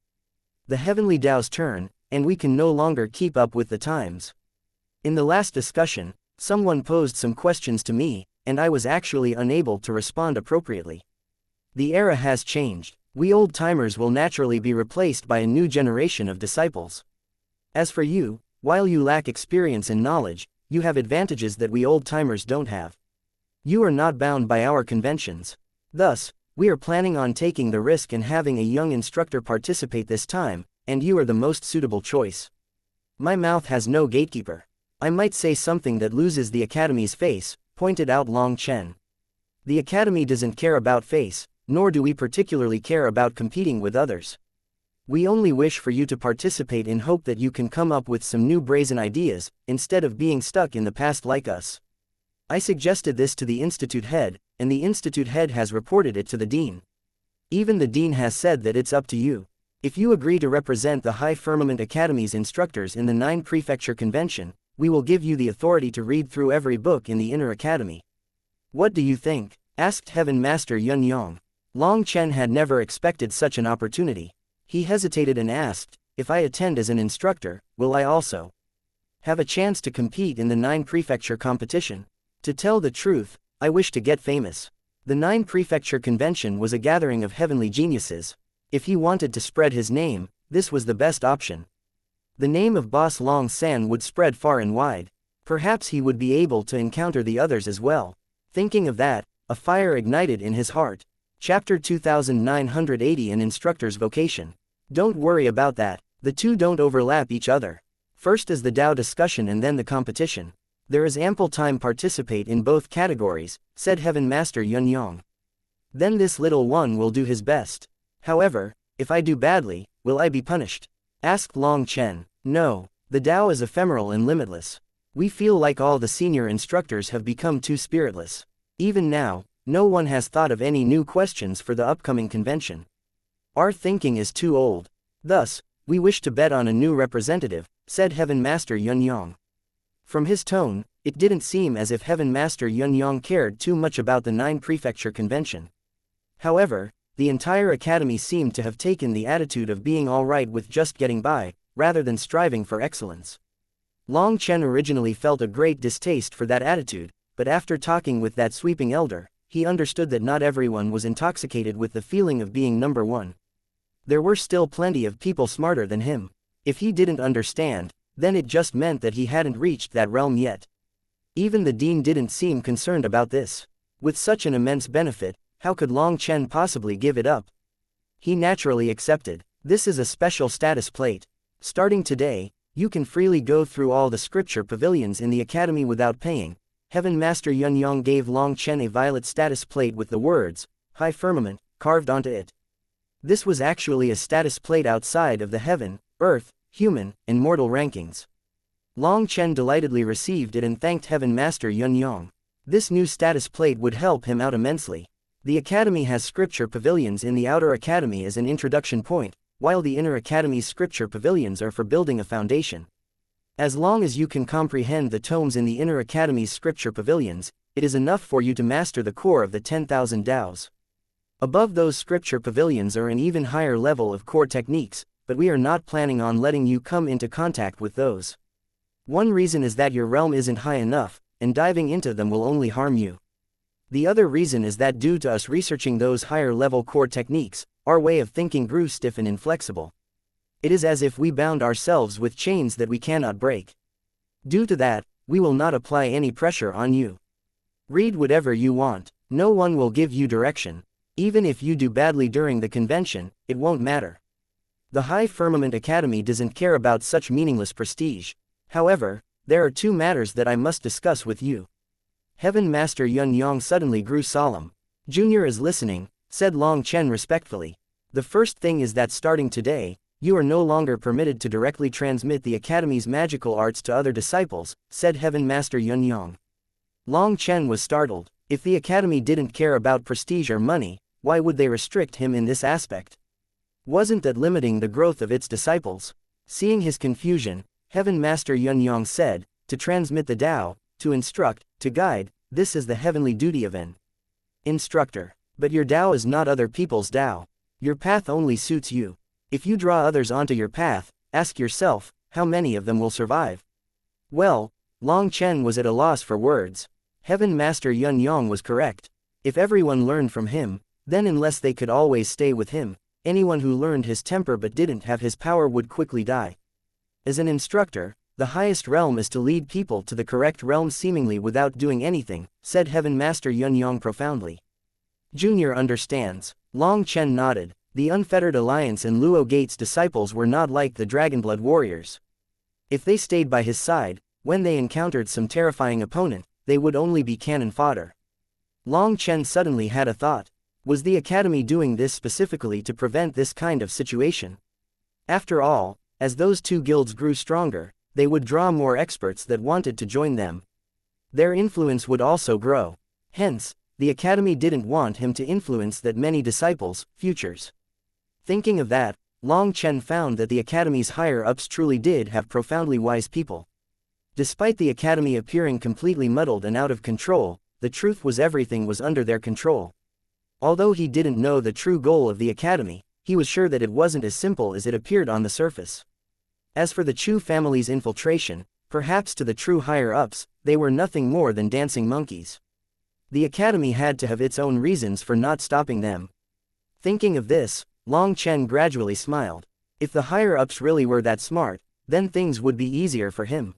The heavenly Dao's turn, and we can no longer keep up with the times. In the last discussion, someone posed some questions to me, and I was actually unable to respond appropriately. The era has changed. We old-timers will naturally be replaced by a new generation of disciples. As for you, while you lack experience and knowledge, you have advantages that we old-timers don't have. You are not bound by our conventions. Thus, we are planning on taking the risk and having a young instructor participate this time, and you are the most suitable choice. My mouth has no gatekeeper. I might say something that loses the Academy's face, pointed out Long Chen. The Academy doesn't care about face, nor do we particularly care about competing with others. We only wish for you to participate in hope that you can come up with some new brazen ideas, instead of being stuck in the past like us. I suggested this to the institute head, and the institute head has reported it to the dean. Even the dean has said that it's up to you. If you agree to represent the High Firmament Academy's instructors in the 9 Prefecture Convention, we will give you the authority to read through every book in the Inner Academy. What do you think? Asked Heaven Master Yun Yang. Long Chen had never expected such an opportunity. He hesitated and asked, if I attend as an instructor, will I also have a chance to compete in the 9 Prefecture competition? To tell the truth, I wish to get famous. The 9 Prefecture Convention was a gathering of heavenly geniuses. If he wanted to spread his name, this was the best option. The name of Boss Long San would spread far and wide. Perhaps he would be able to encounter the others as well. Thinking of that, a fire ignited in his heart. Chapter 2980 An Instructor's Vocation. Don't worry about that, the two don't overlap each other. First is the Tao discussion and then the competition. There is ample time participate in both categories, said Heaven Master Yun Yang. Then this little one will do his best. However, if I do badly, will I be punished? Asked Long Chen. No, the Tao is ephemeral and limitless. We feel like all the senior instructors have become too spiritless. Even now, no one has thought of any new questions for the upcoming convention. Our thinking is too old. Thus, we wish to bet on a new representative, said Heaven Master Yun Yang. From his tone, it didn't seem as if Heaven Master Yun Yang cared too much about the 9 Prefecture Convention. However, the entire academy seemed to have taken the attitude of being alright with just getting by, rather than striving for excellence. Long Chen originally felt a great distaste for that attitude, but after talking with that sweeping elder, he understood that not everyone was intoxicated with the feeling of being number one. There were still plenty of people smarter than him. If he didn't understand, then it just meant that he hadn't reached that realm yet. Even the dean didn't seem concerned about this. With such an immense benefit, how could Long Chen possibly give it up? He naturally accepted. This is a special status plate. Starting today, you can freely go through all the scripture pavilions in the academy without paying. Heaven Master Yun Yang gave Long Chen a violet status plate with the words, High Firmament, carved onto it. This was actually a status plate outside of the heaven, earth, human, and mortal rankings. Long Chen delightedly received it and thanked Heaven Master Yun Yang. This new status plate would help him out immensely. The academy has scripture pavilions in the outer academy as an introduction point, while the inner academy's scripture pavilions are for building a foundation. As long as you can comprehend the tomes in the inner academy's scripture pavilions, it is enough for you to master the core of the 10,000 Taos. Above those scripture pavilions are an even higher level of core techniques, but we are not planning on letting you come into contact with those. One reason is that your realm isn't high enough, and diving into them will only harm you. The other reason is that due to us researching those higher level core techniques, our way of thinking grew stiff and inflexible. It is as if we bound ourselves with chains that we cannot break. Due to that, we will not apply any pressure on you. Read whatever you want, no one will give you direction. Even if you do badly during the convention, it won't matter. The High Firmament Academy doesn't care about such meaningless prestige. However, there are two matters that I must discuss with you. Heaven Master Yun Yang suddenly grew solemn. Junior is listening, said Long Chen respectfully. The first thing is that starting today, you are no longer permitted to directly transmit the Academy's magical arts to other disciples, said Heaven Master Yun Yang. Long Chen was startled. If the Academy didn't care about prestige or money, why would they restrict him in this aspect? Wasn't that limiting the growth of its disciples? Seeing his confusion, Heaven Master Yun Yang said, to transmit the Tao, to instruct, to guide, this is the heavenly duty of an instructor. But your Tao is not other people's Tao. Your path only suits you. If you draw others onto your path, ask yourself, how many of them will survive? Well, Long Chen was at a loss for words. Heaven Master Yun Yang was correct. If everyone learned from him, then unless they could always stay with him, anyone who learned his temper but didn't have his power would quickly die. As an instructor, the highest realm is to lead people to the correct realm seemingly without doing anything, said Heaven Master Yun Yang profoundly. Junior understands. Long Chen nodded. The Unfettered Alliance and Luo Gate's disciples were not like the Dragonblood warriors. If they stayed by his side, when they encountered some terrifying opponent, they would only be cannon fodder. Long Chen suddenly had a thought. Was the Academy doing this specifically to prevent this kind of situation? After all, as those two guilds grew stronger, they would draw more experts that wanted to join them. Their influence would also grow. Hence, the Academy didn't want him to influence that many disciples' futures. Thinking of that, Long Chen found that the Academy's higher-ups truly did have profoundly wise people. Despite the Academy appearing completely muddled and out of control, the truth was everything was under their control. Although he didn't know the true goal of the Academy, he was sure that it wasn't as simple as it appeared on the surface. As for the Chu family's infiltration, perhaps to the true higher-ups, they were nothing more than dancing monkeys. The Academy had to have its own reasons for not stopping them. Thinking of this, Long Chen gradually smiled. If the higher-ups really were that smart, then things would be easier for him.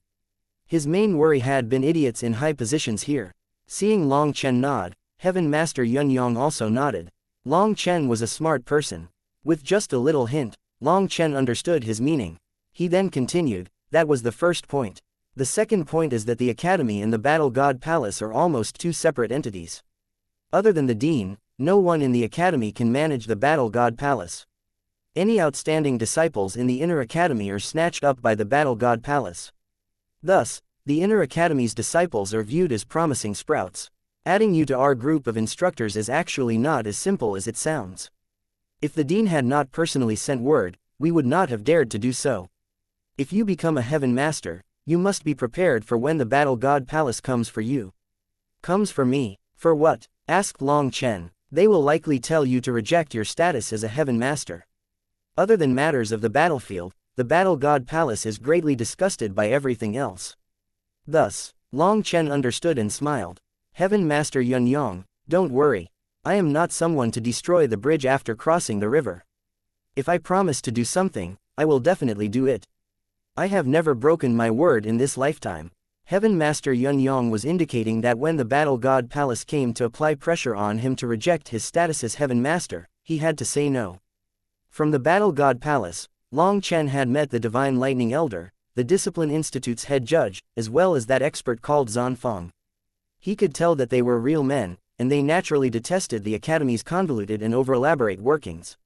His main worry had been idiots in high positions here. Seeing Long Chen nod, Heaven Master Yun Yong also nodded. Long Chen was a smart person. With just a little hint, Long Chen understood his meaning. He then continued, that was the first point. The second point is that the Academy and the Battle God Palace are almost two separate entities. Other than the Dean, no one in the Academy can manage the Battle God Palace. Any outstanding disciples in the Inner Academy are snatched up by the Battle God Palace. Thus, the Inner Academy's disciples are viewed as promising sprouts. Adding you to our group of instructors is actually not as simple as it sounds. If the Dean had not personally sent word, we would not have dared to do so. If you become a Heaven Master, you must be prepared for when the Battle God Palace comes for you. Comes for me. For what? Asked Long Chen. They will likely tell you to reject your status as a Heaven Master. Other than matters of the battlefield, the Battle God Palace is greatly disgusted by everything else. Thus, Long Chen understood and smiled. Heaven Master Yun Yong, don't worry. I am not someone to destroy the bridge after crossing the river. If I promise to do something, I will definitely do it. I have never broken my word in this lifetime. Heaven Master Yun Yong was indicating that when the Battle God Palace came to apply pressure on him to reject his status as Heaven Master, he had to say no. From the Battle God Palace, Long Chen had met the Divine Lightning Elder, the Discipline Institute's head judge, as well as that expert called Zan Feng. He could tell that they were real men, and they naturally detested the Academy's convoluted and over-elaborate workings.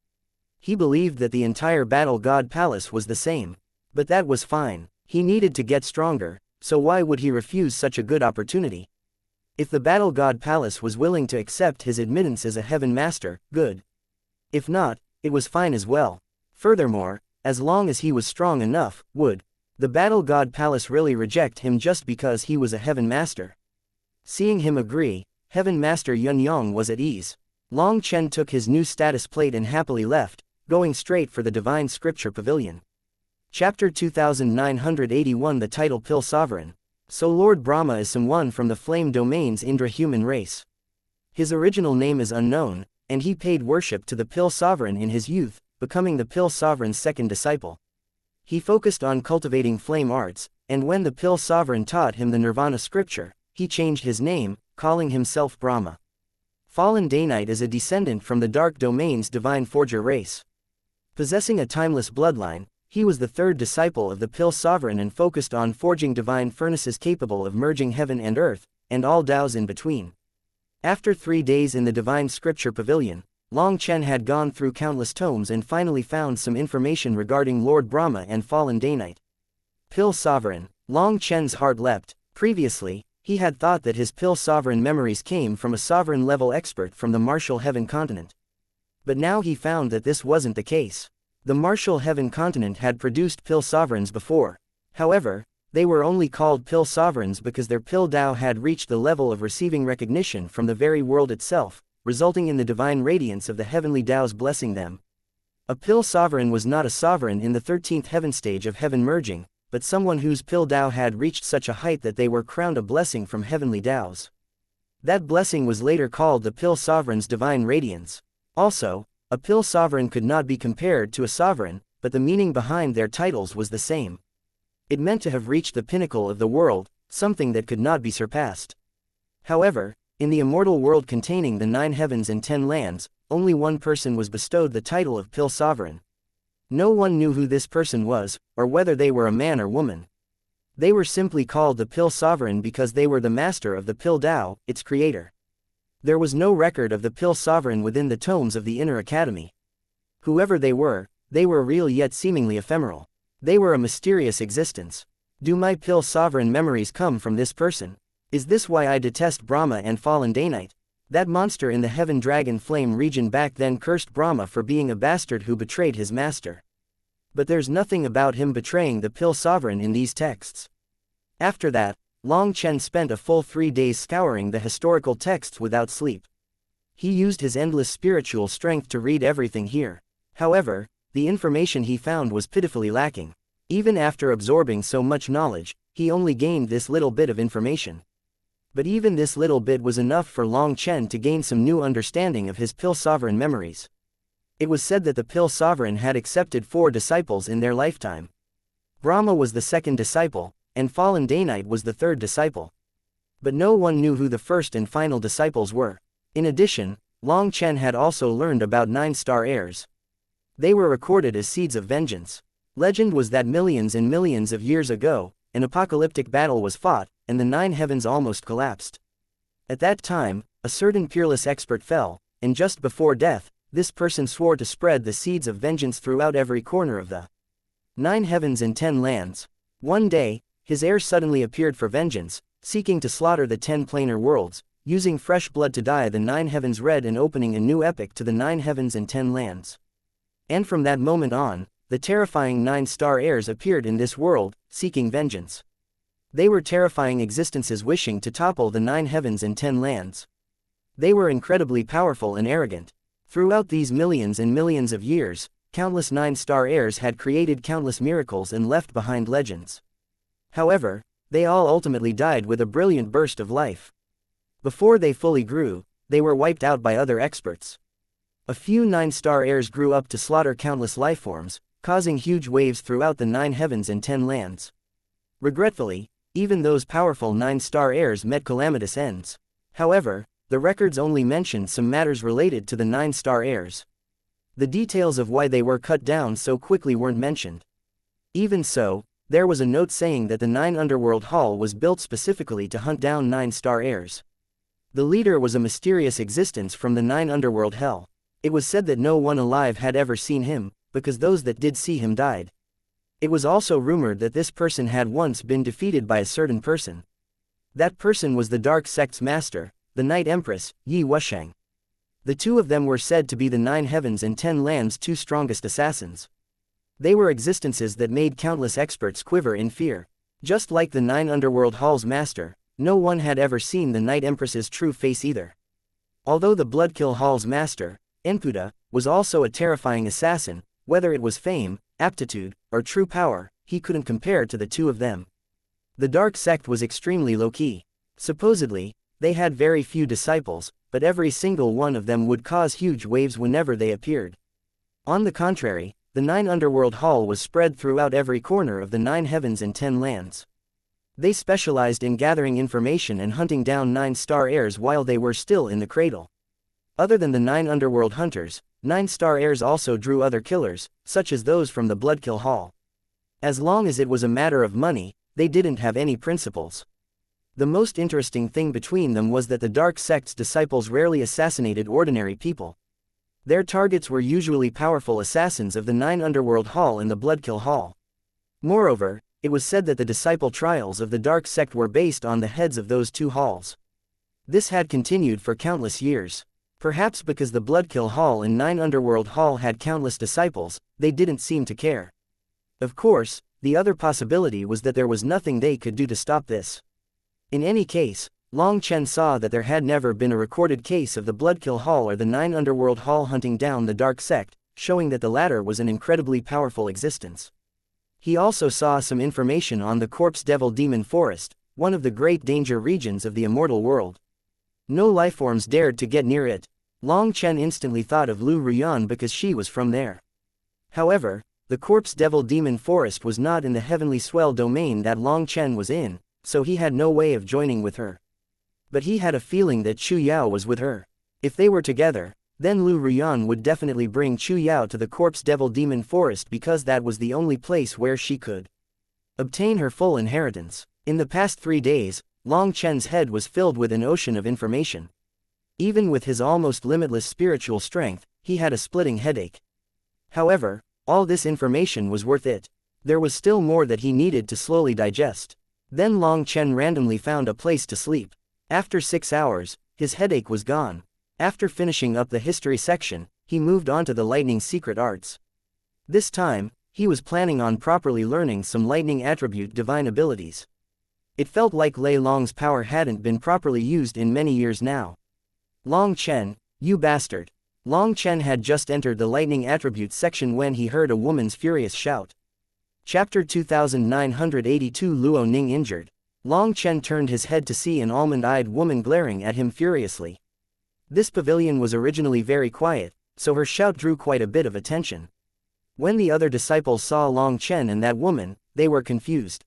He believed that the entire Battle God Palace was the same. But that was fine. He needed to get stronger, so why would he refuse such a good opportunity? If the Battle God Palace was willing to accept his admittance as a Heaven Master, good. If not, it was fine as well. Furthermore, as long as he was strong enough, would the Battle God Palace really reject him just because he was a Heaven Master? Seeing him agree, Heaven Master Yun Yong was at ease. Long Chen took his new status plate and happily left, going straight for the Divine Scripture Pavilion. Chapter 2981 The Title Pill Sovereign. So Lord Brahma is someone from the Flame Domain's Indra-human race. His original name is unknown, and he paid worship to the Pill Sovereign in his youth, becoming the Pill Sovereign's second disciple. He focused on cultivating flame arts, and when the Pill Sovereign taught him the Nirvana scripture, he changed his name, calling himself Brahma. Fallen Daynite is a descendant from the Dark Domain's Divine Forger race. Possessing a timeless bloodline, he was the third disciple of the Pill Sovereign and focused on forging divine furnaces capable of merging heaven and earth, and all Tao's in between. After 3 days in the Divine Scripture Pavilion, Long Chen had gone through countless tomes and finally found some information regarding Lord Brahma and Fallen Daynite. Pill Sovereign. Long Chen's heart leapt. Previously, he had thought that his Pill Sovereign memories came from a sovereign-level expert from the Martial Heaven continent. But now he found that this wasn't the case. The Martial Heaven continent had produced Pill Sovereigns before. However, they were only called Pill Sovereigns because their Pill Tao had reached the level of receiving recognition from the very world itself, resulting in the divine radiance of the heavenly Tao's blessing them. A Pill Sovereign was not a sovereign in the 13th heaven stage of heaven merging, but someone whose Pill Tao had reached such a height that they were crowned a blessing from heavenly Tao's. That blessing was later called the Pill Sovereign's divine radiance. Also, a Pill Sovereign could not be compared to a sovereign, but the meaning behind their titles was the same. It meant to have reached the pinnacle of the world, something that could not be surpassed. However, in the immortal world containing the 9 heavens and 10 lands, only one person was bestowed the title of Pill Sovereign. No one knew who this person was, or whether they were a man or woman. They were simply called the Pill Sovereign because they were the master of the Pill Tao, its creator. There was no record of the Pill Sovereign within the tomes of the Inner Academy. Whoever they were real yet seemingly ephemeral. They were a mysterious existence. Do my Pill Sovereign memories come from this person? Is this why I detest Brahma and fallen Danite? That monster in the Heaven Dragon Flame region back then cursed Brahma for being a bastard who betrayed his master. But there's nothing about him betraying the Pill Sovereign in these texts. After that, Long Chen spent a full 3 days scouring the historical texts without sleep. He used his endless spiritual strength to read everything here. However, the information he found was pitifully lacking. Even after absorbing so much knowledge, he only gained this little bit of information. But even this little bit was enough for Long Chen to gain some new understanding of his Pill Sovereign memories. It was said that the Pill Sovereign had accepted 4 disciples in their lifetime. Brahma was the 2nd disciple, and fallen Danite was the 3rd disciple. But no one knew who the first and final disciples were. In addition, Long Chen had also learned about 9 star heirs. They were recorded as seeds of vengeance. Legend was that millions and millions of years ago, an apocalyptic battle was fought, and the 9 heavens almost collapsed. At that time, a certain peerless expert fell, and just before death, this person swore to spread the seeds of vengeance throughout every corner of the 9 heavens and 10 lands. One day, his heir suddenly appeared for vengeance, seeking to slaughter the 10 planar worlds, using fresh blood to dye the 9 heavens red and opening a new epic to the 9 heavens and 10 lands. And from that moment on, the terrifying 9 star heirs appeared in this world, seeking vengeance. They were terrifying existences wishing to topple the 9 heavens and 10 lands. They were incredibly powerful and arrogant. Throughout these millions and millions of years, countless 9 star heirs had created countless miracles and left behind legends. However, they all ultimately died with a brilliant burst of life. Before they fully grew, they were wiped out by other experts. A few 9 star heirs grew up to slaughter countless lifeforms, causing huge waves throughout the 9 heavens and 10 lands. Regretfully, even those powerful 9 star heirs met calamitous ends. However, the records only mentioned some matters related to the 9 star heirs. The details of why they were cut down so quickly weren't mentioned. Even so, there was a note saying that the 9 Underworld Hall was built specifically to hunt down 9 star heirs. The leader was a mysterious existence from the 9 Underworld Hell. It was said that no one alive had ever seen him, because those that did see him died. It was also rumored that this person had once been defeated by a certain person. That person was the Dark Sect's master, the Night Empress, Yi Wuxiang. The 2 of them were said to be the 9 heavens and 10 lands' 2 strongest assassins. They were existences that made countless experts quiver in fear. Just like the 9 Underworld Hall's master, no one had ever seen the Night Empress's true face either. Although the Bloodkill Hall's master, Enpuda, was also a terrifying assassin, whether it was fame, aptitude, or true power, he couldn't compare to the 2 of them. The Dark Sect was extremely low-key. Supposedly, they had very few disciples, but every single one of them would cause huge waves whenever they appeared. On the contrary, the 9 Underworld Hall was spread throughout every corner of the 9 heavens and 10 lands. They specialized in gathering information and hunting down 9 star heirs while they were still in the cradle. Other than the 9 Underworld Hunters, 9 star heirs also drew other killers, such as those from the Bloodkill Hall. As long as it was a matter of money, they didn't have any principles. The most interesting thing between them was that the Dark Sect's disciples rarely assassinated ordinary people. Their targets were usually powerful assassins of the 9 Underworld Hall and the Bloodkill Hall. Moreover, it was said that the disciple trials of the Dark Sect were based on the heads of those 2 halls. This had continued for countless years. Perhaps because the Bloodkill Hall and 9 Underworld Hall had countless disciples, they didn't seem to care. Of course, the other possibility was that there was nothing they could do to stop this. In any case, Long Chen saw that there had never been a recorded case of the Bloodkill Hall or the 9 Underworld Hall hunting down the Dark Sect, showing that the latter was an incredibly powerful existence. He also saw some information on the Corpse Devil Demon Forest, one of the great danger regions of the immortal world. No lifeforms dared to get near it. Long Chen instantly thought of Lu Ruyan because she was from there. However, the Corpse Devil Demon Forest was not in the heavenly swell domain that Long Chen was in, so he had no way of joining with her. But he had a feeling that Chu Yao was with her. If they were together, then Lu Ruyan would definitely bring Chu Yao to the Corpse Devil Demon Forest because that was the only place where she could obtain her full inheritance. In the past 3 days, Long Chen's head was filled with an ocean of information. Even with his almost limitless spiritual strength, he had a splitting headache. However, all this information was worth it. There was still more that he needed to slowly digest. Then Long Chen randomly found a place to sleep. After 6 hours, his headache was gone. After finishing up the history section, he moved on to the lightning secret arts. This time, he was planning on properly learning some lightning attribute divine abilities. It felt like Lei Long's power hadn't been properly used in many years now. Long Chen, you bastard. Long Chen had just entered the lightning attribute section when he heard a woman's furious shout. Chapter 2982 Luo Ning injured. Long Chen turned his head to see an almond-eyed woman glaring at him furiously. This pavilion was originally very quiet, so her shout drew quite a bit of attention. When the other disciples saw Long Chen and that woman, they were confused.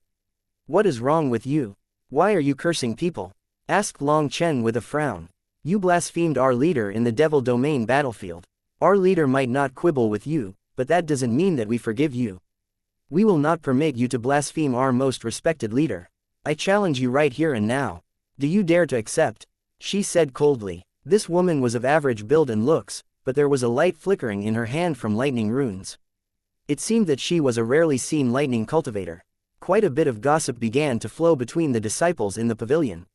What is wrong with you? Why are you cursing people? Asked Long Chen with a frown. You blasphemed our leader in the Devil Domain battlefield. Our leader might not quibble with you, but that doesn't mean that we forgive you. We will not permit you to blaspheme our most respected leader. I challenge you right here and now. Do you dare to accept? She said coldly. This woman was of average build and looks, but there was a light flickering in her hand from lightning runes. It seemed that she was a rarely seen lightning cultivator. Quite a bit of gossip began to flow between the disciples in the pavilion.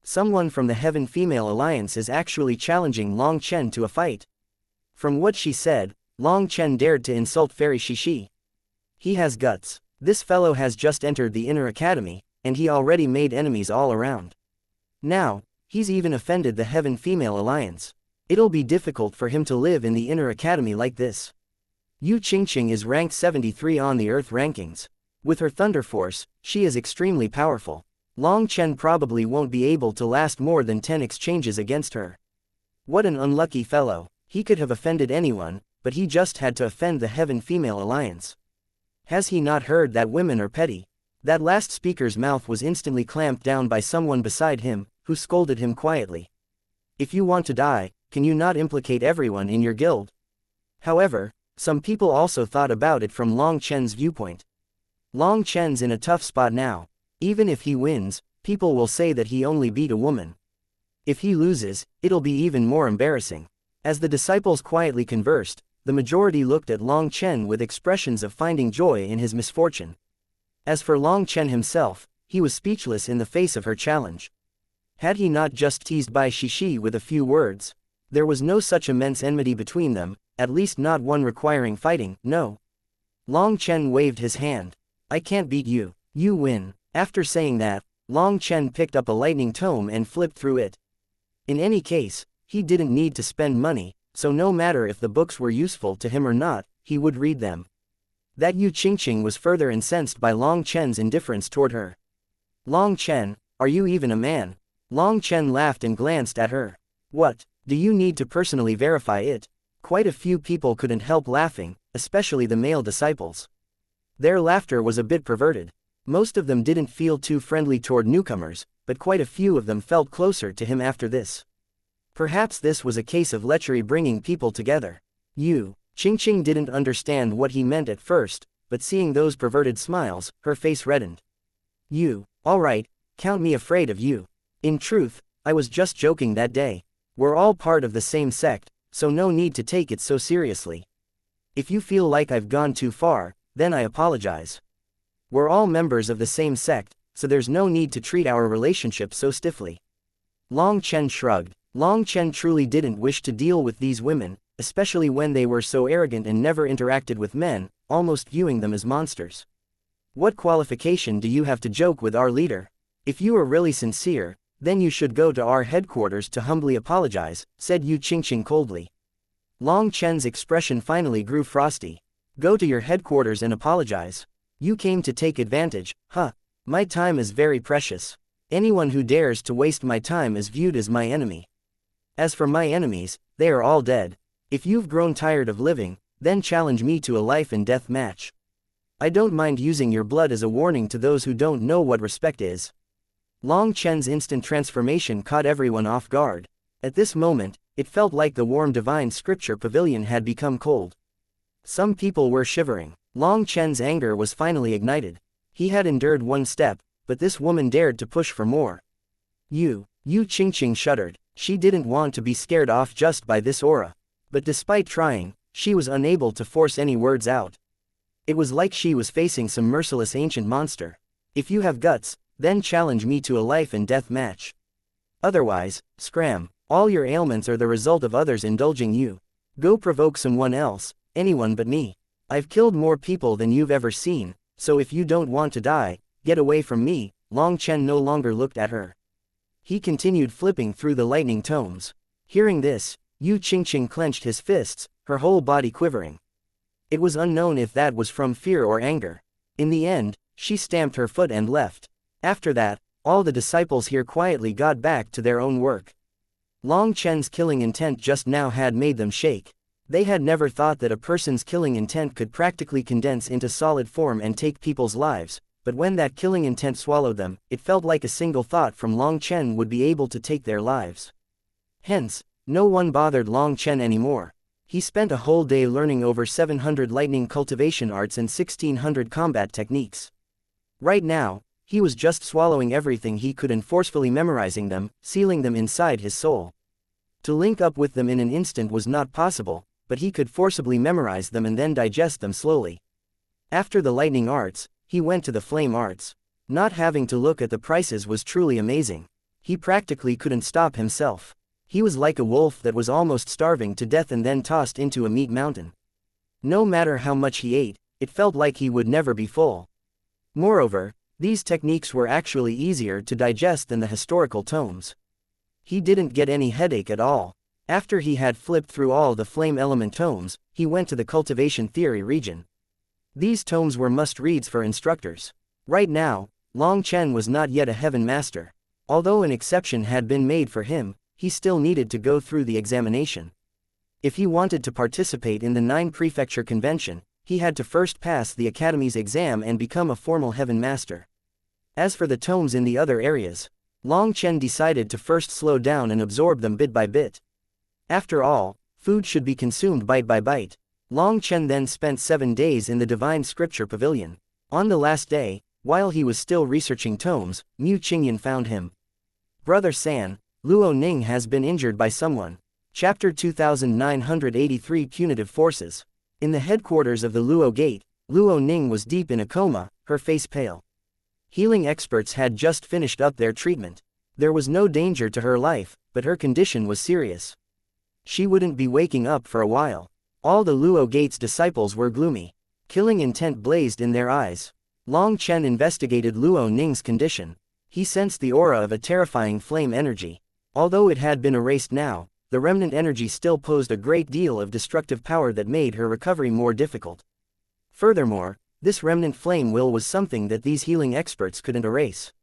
Someone from the Heaven Female Alliance is actually challenging Long Chen to a fight. From what she said, Long Chen dared to insult Fairy Shishi. He has guts. This fellow has just entered the inner academy, and he already made enemies all around. Now, he's even offended the Heaven Female Alliance. It'll be difficult for him to live in the inner academy like this. Yu Qingqing is ranked 73 on the Earth rankings. With her thunder force, she is extremely powerful. Long Chen probably won't be able to last more than 10 exchanges against her. What an unlucky fellow. He could have offended anyone, but he just had to offend the Heaven Female Alliance. Has he not heard that women are petty? That last speaker's mouth was instantly clamped down by someone beside him, who scolded him quietly. If you want to die, can you not implicate everyone in your guild? However, some people also thought about it from Long Chen's viewpoint. Long Chen's in a tough spot now. Even if he wins, people will say that he only beat a woman. If he loses, it'll be even more embarrassing. As the disciples quietly conversed, the majority looked at Long Chen with expressions of finding joy in his misfortune. As for Long Chen himself, he was speechless in the face of her challenge. Had he not just teased Bai Shishi with a few words? There was no such immense enmity between them, at least not one requiring fighting, no. Long Chen waved his hand. I can't beat you. You win. After saying that, Long Chen picked up a lightning tome and flipped through it. In any case, he didn't need to spend money, so no matter if the books were useful to him or not, he would read them. That Yu Qingqing was further incensed by Long Chen's indifference toward her. Long Chen, are you even a man? Long Chen laughed and glanced at her. What, do you need to personally verify it? Quite a few people couldn't help laughing, especially the male disciples. Their laughter was a bit perverted. Most of them didn't feel too friendly toward newcomers, but quite a few of them felt closer to him after this. Perhaps this was a case of lechery bringing people together. Yu Qingqing didn't understand what he meant at first, but seeing those perverted smiles, her face reddened. You, alright, count me afraid of you. In truth, I was just joking that day. We're all part of the same sect, so no need to take it so seriously. If you feel like I've gone too far, then I apologize. We're all members of the same sect, so there's no need to treat our relationship so stiffly. Long Chen shrugged. Long Chen truly didn't wish to deal with these women, especially when they were so arrogant and never interacted with men, almost viewing them as monsters. What qualification do you have to joke with our leader? If you are really sincere, then you should go to our headquarters to humbly apologize, said Yu Qingqing coldly. Long Chen's expression finally grew frosty. Go to your headquarters and apologize. You came to take advantage, huh? My time is very precious. Anyone who dares to waste my time is viewed as my enemy. As for my enemies, they are all dead. If you've grown tired of living, then challenge me to a life and death match. I don't mind using your blood as a warning to those who don't know what respect is. Long Chen's instant transformation caught everyone off guard. At this moment, it felt like the warm divine scripture pavilion had become cold. Some people were shivering. Long Chen's anger was finally ignited. He had endured one step, but this woman dared to push for more. Yu Qingqing shuddered. She didn't want to be scared off just by this aura. But despite trying, she was unable to force any words out. It was like she was facing some merciless ancient monster. If you have guts, then challenge me to a life and death match. Otherwise, scram. All your ailments are the result of others indulging you. Go provoke someone else, anyone but me. I've killed more people than you've ever seen, so if you don't want to die, get away from me. Long Chen no longer looked at her. He continued flipping through the lightning tomes. Hearing this, Yu Qingqing clenched his fists, her whole body quivering. It was unknown if that was from fear or anger. In the end, she stamped her foot and left. After that, all the disciples here quietly got back to their own work. Long Chen's killing intent just now had made them shake. They had never thought that a person's killing intent could practically condense into solid form and take people's lives, but when that killing intent swallowed them, it felt like a single thought from Long Chen would be able to take their lives. Hence, no one bothered Long Chen anymore. He spent a whole day learning over 700 lightning cultivation arts and 1600 combat techniques. Right now, he was just swallowing everything he could and forcefully memorizing them, sealing them inside his soul. To link up with them in an instant was not possible, but he could forcibly memorize them and then digest them slowly. After the lightning arts, he went to the flame arts. Not having to look at the prices was truly amazing. He practically couldn't stop himself. He was like a wolf that was almost starving to death and then tossed into a meat mountain. No matter how much he ate, it felt like he would never be full. Moreover, these techniques were actually easier to digest than the historical tomes. He didn't get any headache at all. After he had flipped through all the flame element tomes, he went to the cultivation theory region. These tomes were must-reads for instructors. Right now, Long Chen was not yet a heaven master. Although an exception had been made for him, he still needed to go through the examination. If he wanted to participate in the 9 Prefecture Convention, he had to first pass the Academy's exam and become a formal heaven master. As for the tomes in the other areas, Long Chen decided to first slow down and absorb them bit by bit. After all, food should be consumed bite by bite. Long Chen then spent 7 days in the Divine Scripture Pavilion. On the last day, while he was still researching tomes, Mu Qingyan found him. Brother San, Luo Ning has been injured by someone. Chapter 2983 Punitive Forces. In the headquarters of the Luo Gate, Luo Ning was deep in a coma, her face pale. Healing experts had just finished up their treatment. There was no danger to her life, but her condition was serious. She wouldn't be waking up for a while. All the Luo Gate's disciples were gloomy. Killing intent blazed in their eyes. Long Chen investigated Luo Ning's condition. He sensed the aura of a terrifying flame energy. Although it had been erased now, the remnant energy still posed a great deal of destructive power that made her recovery more difficult. Furthermore, this remnant flame will was something that these healing experts couldn't erase.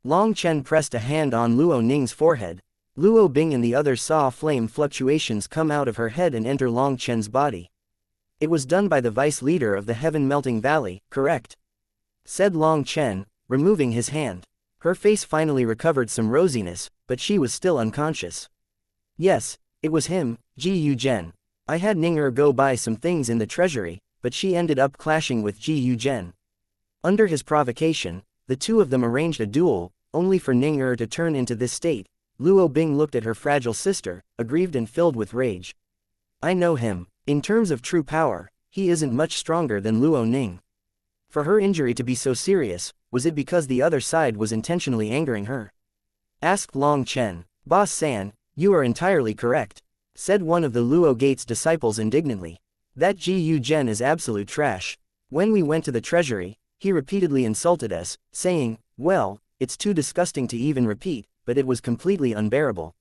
Long Chen pressed a hand on Luo Ning's forehead. Luo Bing and the others saw flame fluctuations come out of her head and enter Long Chen's body. It was done by the vice leader of the Heaven Melting Valley, correct? Said Long Chen, removing his hand. Her face finally recovered some rosiness, but she was still unconscious. Yes, it was him, Ji Yu Zhen. I had Ning go buy some things in the treasury, but she ended up clashing with Ji Yu Zhen. Under his provocation, the two of them arranged a duel, only for Ning to turn into this state. Luo Bing looked at her fragile sister, aggrieved and filled with rage. I know him. In terms of true power, he isn't much stronger than Luo Ning. For her injury to be so serious, was it because the other side was intentionally angering her? Asked Long Chen. Boss San, you are entirely correct. Said one of the Luo Gate's disciples indignantly. That Ji Yu Zhen is absolute trash. When we went to the treasury, he repeatedly insulted us, saying, well, it's too disgusting to even repeat, but it was completely unbearable.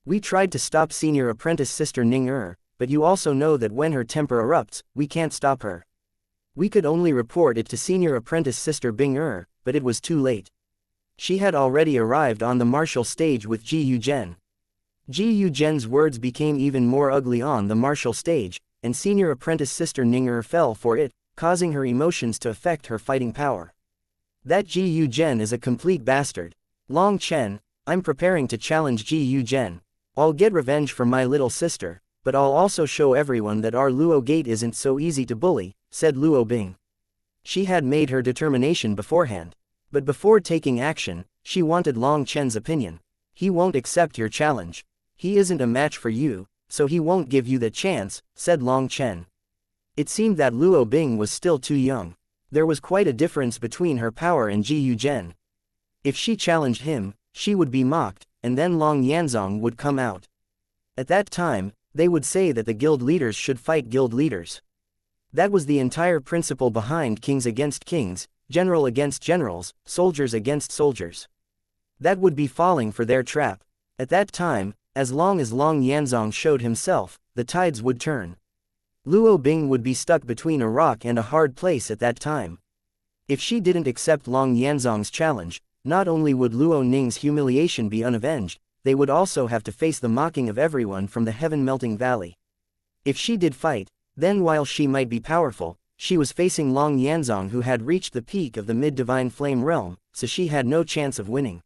We tried to stop senior apprentice sister Ning, but you also know that when her temper erupts, we can't stop her. We could only report it to senior apprentice sister Bing, but it was too late. She had already arrived on the martial stage with Ji Yu Zhen. Ji Yu Zhen's words became even more ugly on the martial stage, and senior apprentice sister Ning fell for it, causing her emotions to affect her fighting power. That Ji Yu Zhen is a complete bastard. Long Chen, I'm preparing to challenge Ji Yu Zhen. I'll get revenge for my little sister, but I'll also show everyone that our Luo Gate isn't so easy to bully, said Luo Bing. She had made her determination beforehand. But before taking action, she wanted Long Chen's opinion. He won't accept your challenge. He isn't a match for you, so he won't give you the chance, said Long Chen. It seemed that Luo Bing was still too young. There was quite a difference between her power and Ji Yu Zhen. If she challenged him, she would be mocked, and then Long Yanzong would come out. At that time, they would say that the guild leaders should fight guild leaders. That was the entire principle behind kings against kings, general against generals, soldiers against soldiers. That would be falling for their trap. At that time, as long as Long Yanzong showed himself, the tides would turn. Luo Bing would be stuck between a rock and a hard place at that time. If she didn't accept Long Yanzong's challenge, not only would Luo Ning's humiliation be unavenged, they would also have to face the mocking of everyone from the heaven-melting valley. If she did fight, then while she might be powerful, she was facing Long Yanzong who had reached the peak of the mid-divine flame realm, so she had no chance of winning.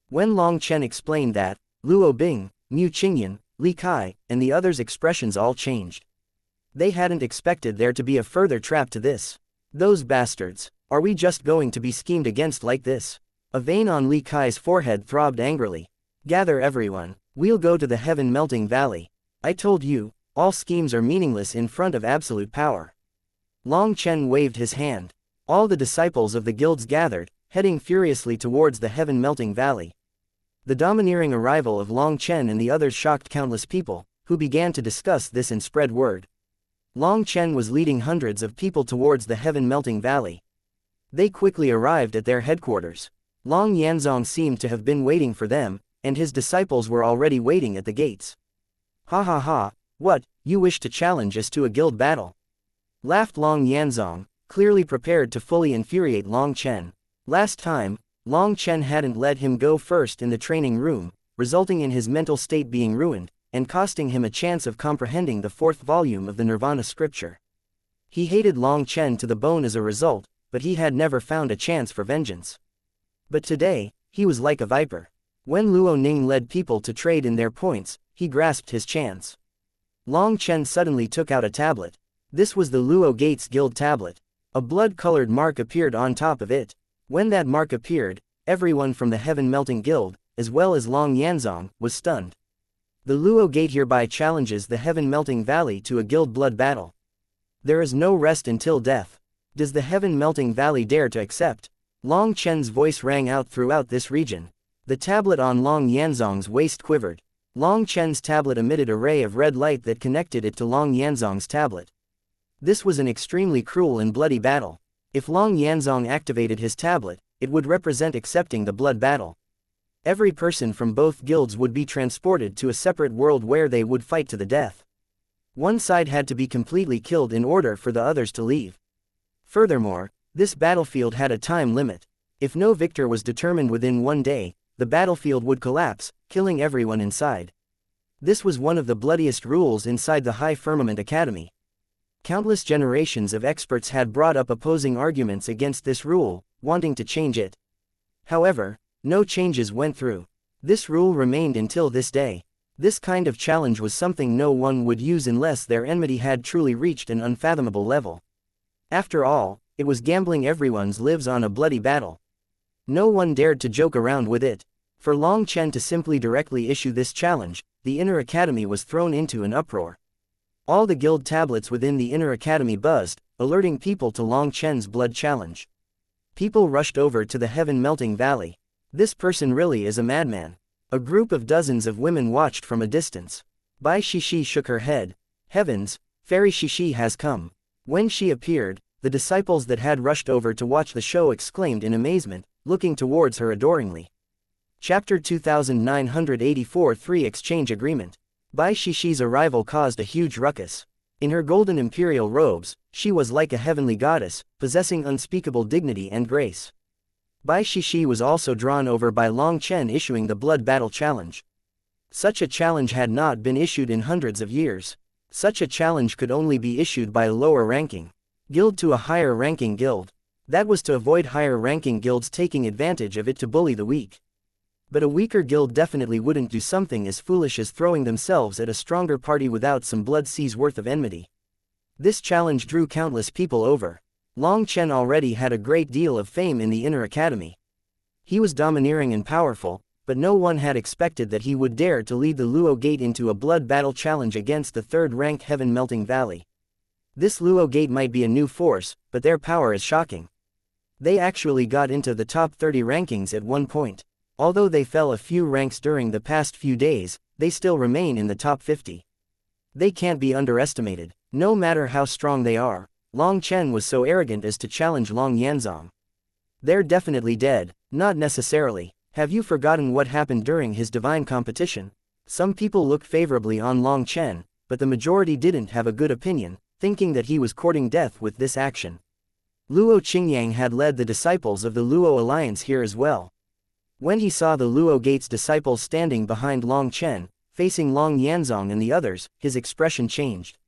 When Long Chen explained that, Luo Bing, Mu Qingyan, Li Kai, and the others' expressions all changed. They hadn't expected there to be a further trap to this. Those bastards, are we just going to be schemed against like this? A vein on Li Kai's forehead throbbed angrily. Gather everyone, we'll go to the heaven-melting valley. I told you, all schemes are meaningless in front of absolute power. Long Chen waved his hand. All the disciples of the guilds gathered, heading furiously towards the heaven-melting valley. The domineering arrival of Long Chen and the others shocked countless people, who began to discuss this and spread word. Long Chen was leading hundreds of people towards the heaven-melting valley. They quickly arrived at their headquarters. Long Yanzong seemed to have been waiting for them, and his disciples were already waiting at the gates. Ha ha ha, what, you wish to challenge us to a guild battle? Laughed Long Yanzong, clearly prepared to fully infuriate Long Chen. Last time, Long Chen hadn't let him go first in the training room, resulting in his mental state being ruined, and costing him a chance of comprehending the 4th volume of the Nirvana scripture. He hated Long Chen to the bone as a result, but he had never found a chance for vengeance. But today, he was like a viper. When Luo Ning led people to trade in their points, he grasped his chance. Long Chen suddenly took out a tablet. This was the Luo Gates Guild tablet. A blood-colored mark appeared on top of it. When that mark appeared, everyone from the Heaven-Melting Guild, as well as Long Yanzong, was stunned. The Luo Gate hereby challenges the Heaven-Melting Valley to a guild blood battle. There is no rest until death. Does the Heaven-Melting Valley dare to accept? Long Chen's voice rang out throughout this region. The tablet on Long Yanzong's waist quivered. Long Chen's tablet emitted a ray of red light that connected it to Long Yanzong's tablet. This was an extremely cruel and bloody battle. If Long Yanzong activated his tablet, it would represent accepting the blood battle. Every person from both guilds would be transported to a separate world where they would fight to the death. One side had to be completely killed in order for the others to leave. Furthermore, this battlefield had a time limit. If no victor was determined within 1 day, the battlefield would collapse, killing everyone inside. This was one of the bloodiest rules inside the High Firmament Academy. Countless generations of experts had brought up opposing arguments against this rule, wanting to change it. However, no changes went through. This rule remained until this day. This kind of challenge was something no one would use unless their enmity had truly reached an unfathomable level. After all, it was gambling everyone's lives on a bloody battle. No one dared to joke around with it. For Long Chen to simply directly issue this challenge, the Inner Academy was thrown into an uproar. All the guild tablets within the Inner Academy buzzed, alerting people to Long Chen's blood challenge. People rushed over to the Heaven-Melting Valley. This person really is a madman. A group of dozens of women watched from a distance. Bai Shishi shook her head. Heavens, Fairy Shishi has come. When she appeared, the disciples that had rushed over to watch the show exclaimed in amazement, looking towards her adoringly. Chapter 2984 3 Exchange Agreement. Bai Shishi's arrival caused a huge ruckus. In her golden imperial robes, she was like a heavenly goddess, possessing unspeakable dignity and grace. Bai Shishi was also drawn over by Long Chen issuing the blood battle challenge. Such a challenge had not been issued in hundreds of years. Such a challenge could only be issued by a lower ranking guild to a higher ranking guild. That was to avoid higher ranking guilds taking advantage of it to bully the weak. But a weaker guild definitely wouldn't do something as foolish as throwing themselves at a stronger party without some blood seas worth of enmity. This challenge drew countless people over. Long Chen already had a great deal of fame in the Inner Academy. He was domineering and powerful, but no one had expected that he would dare to lead the Luo Gate into a blood battle challenge against the third-rank Heaven Melting Valley. This Luo Gate might be a new force, but their power is shocking. They actually got into the top 30 rankings at one point. Although they fell a few ranks during the past few days, they still remain in the top 50. They can't be underestimated. No matter how strong they are, Long Chen was so arrogant as to challenge Long Yanzong. They're definitely dead. Not necessarily. Have you forgotten what happened during his divine competition? Some people looked favorably on Long Chen, but the majority didn't have a good opinion, thinking that he was courting death with this action. Luo Qingyang had led the disciples of the Luo Alliance here as well. When he saw the Luo Gate's disciples standing behind Long Chen, facing Long Yanzong and the others, his expression changed.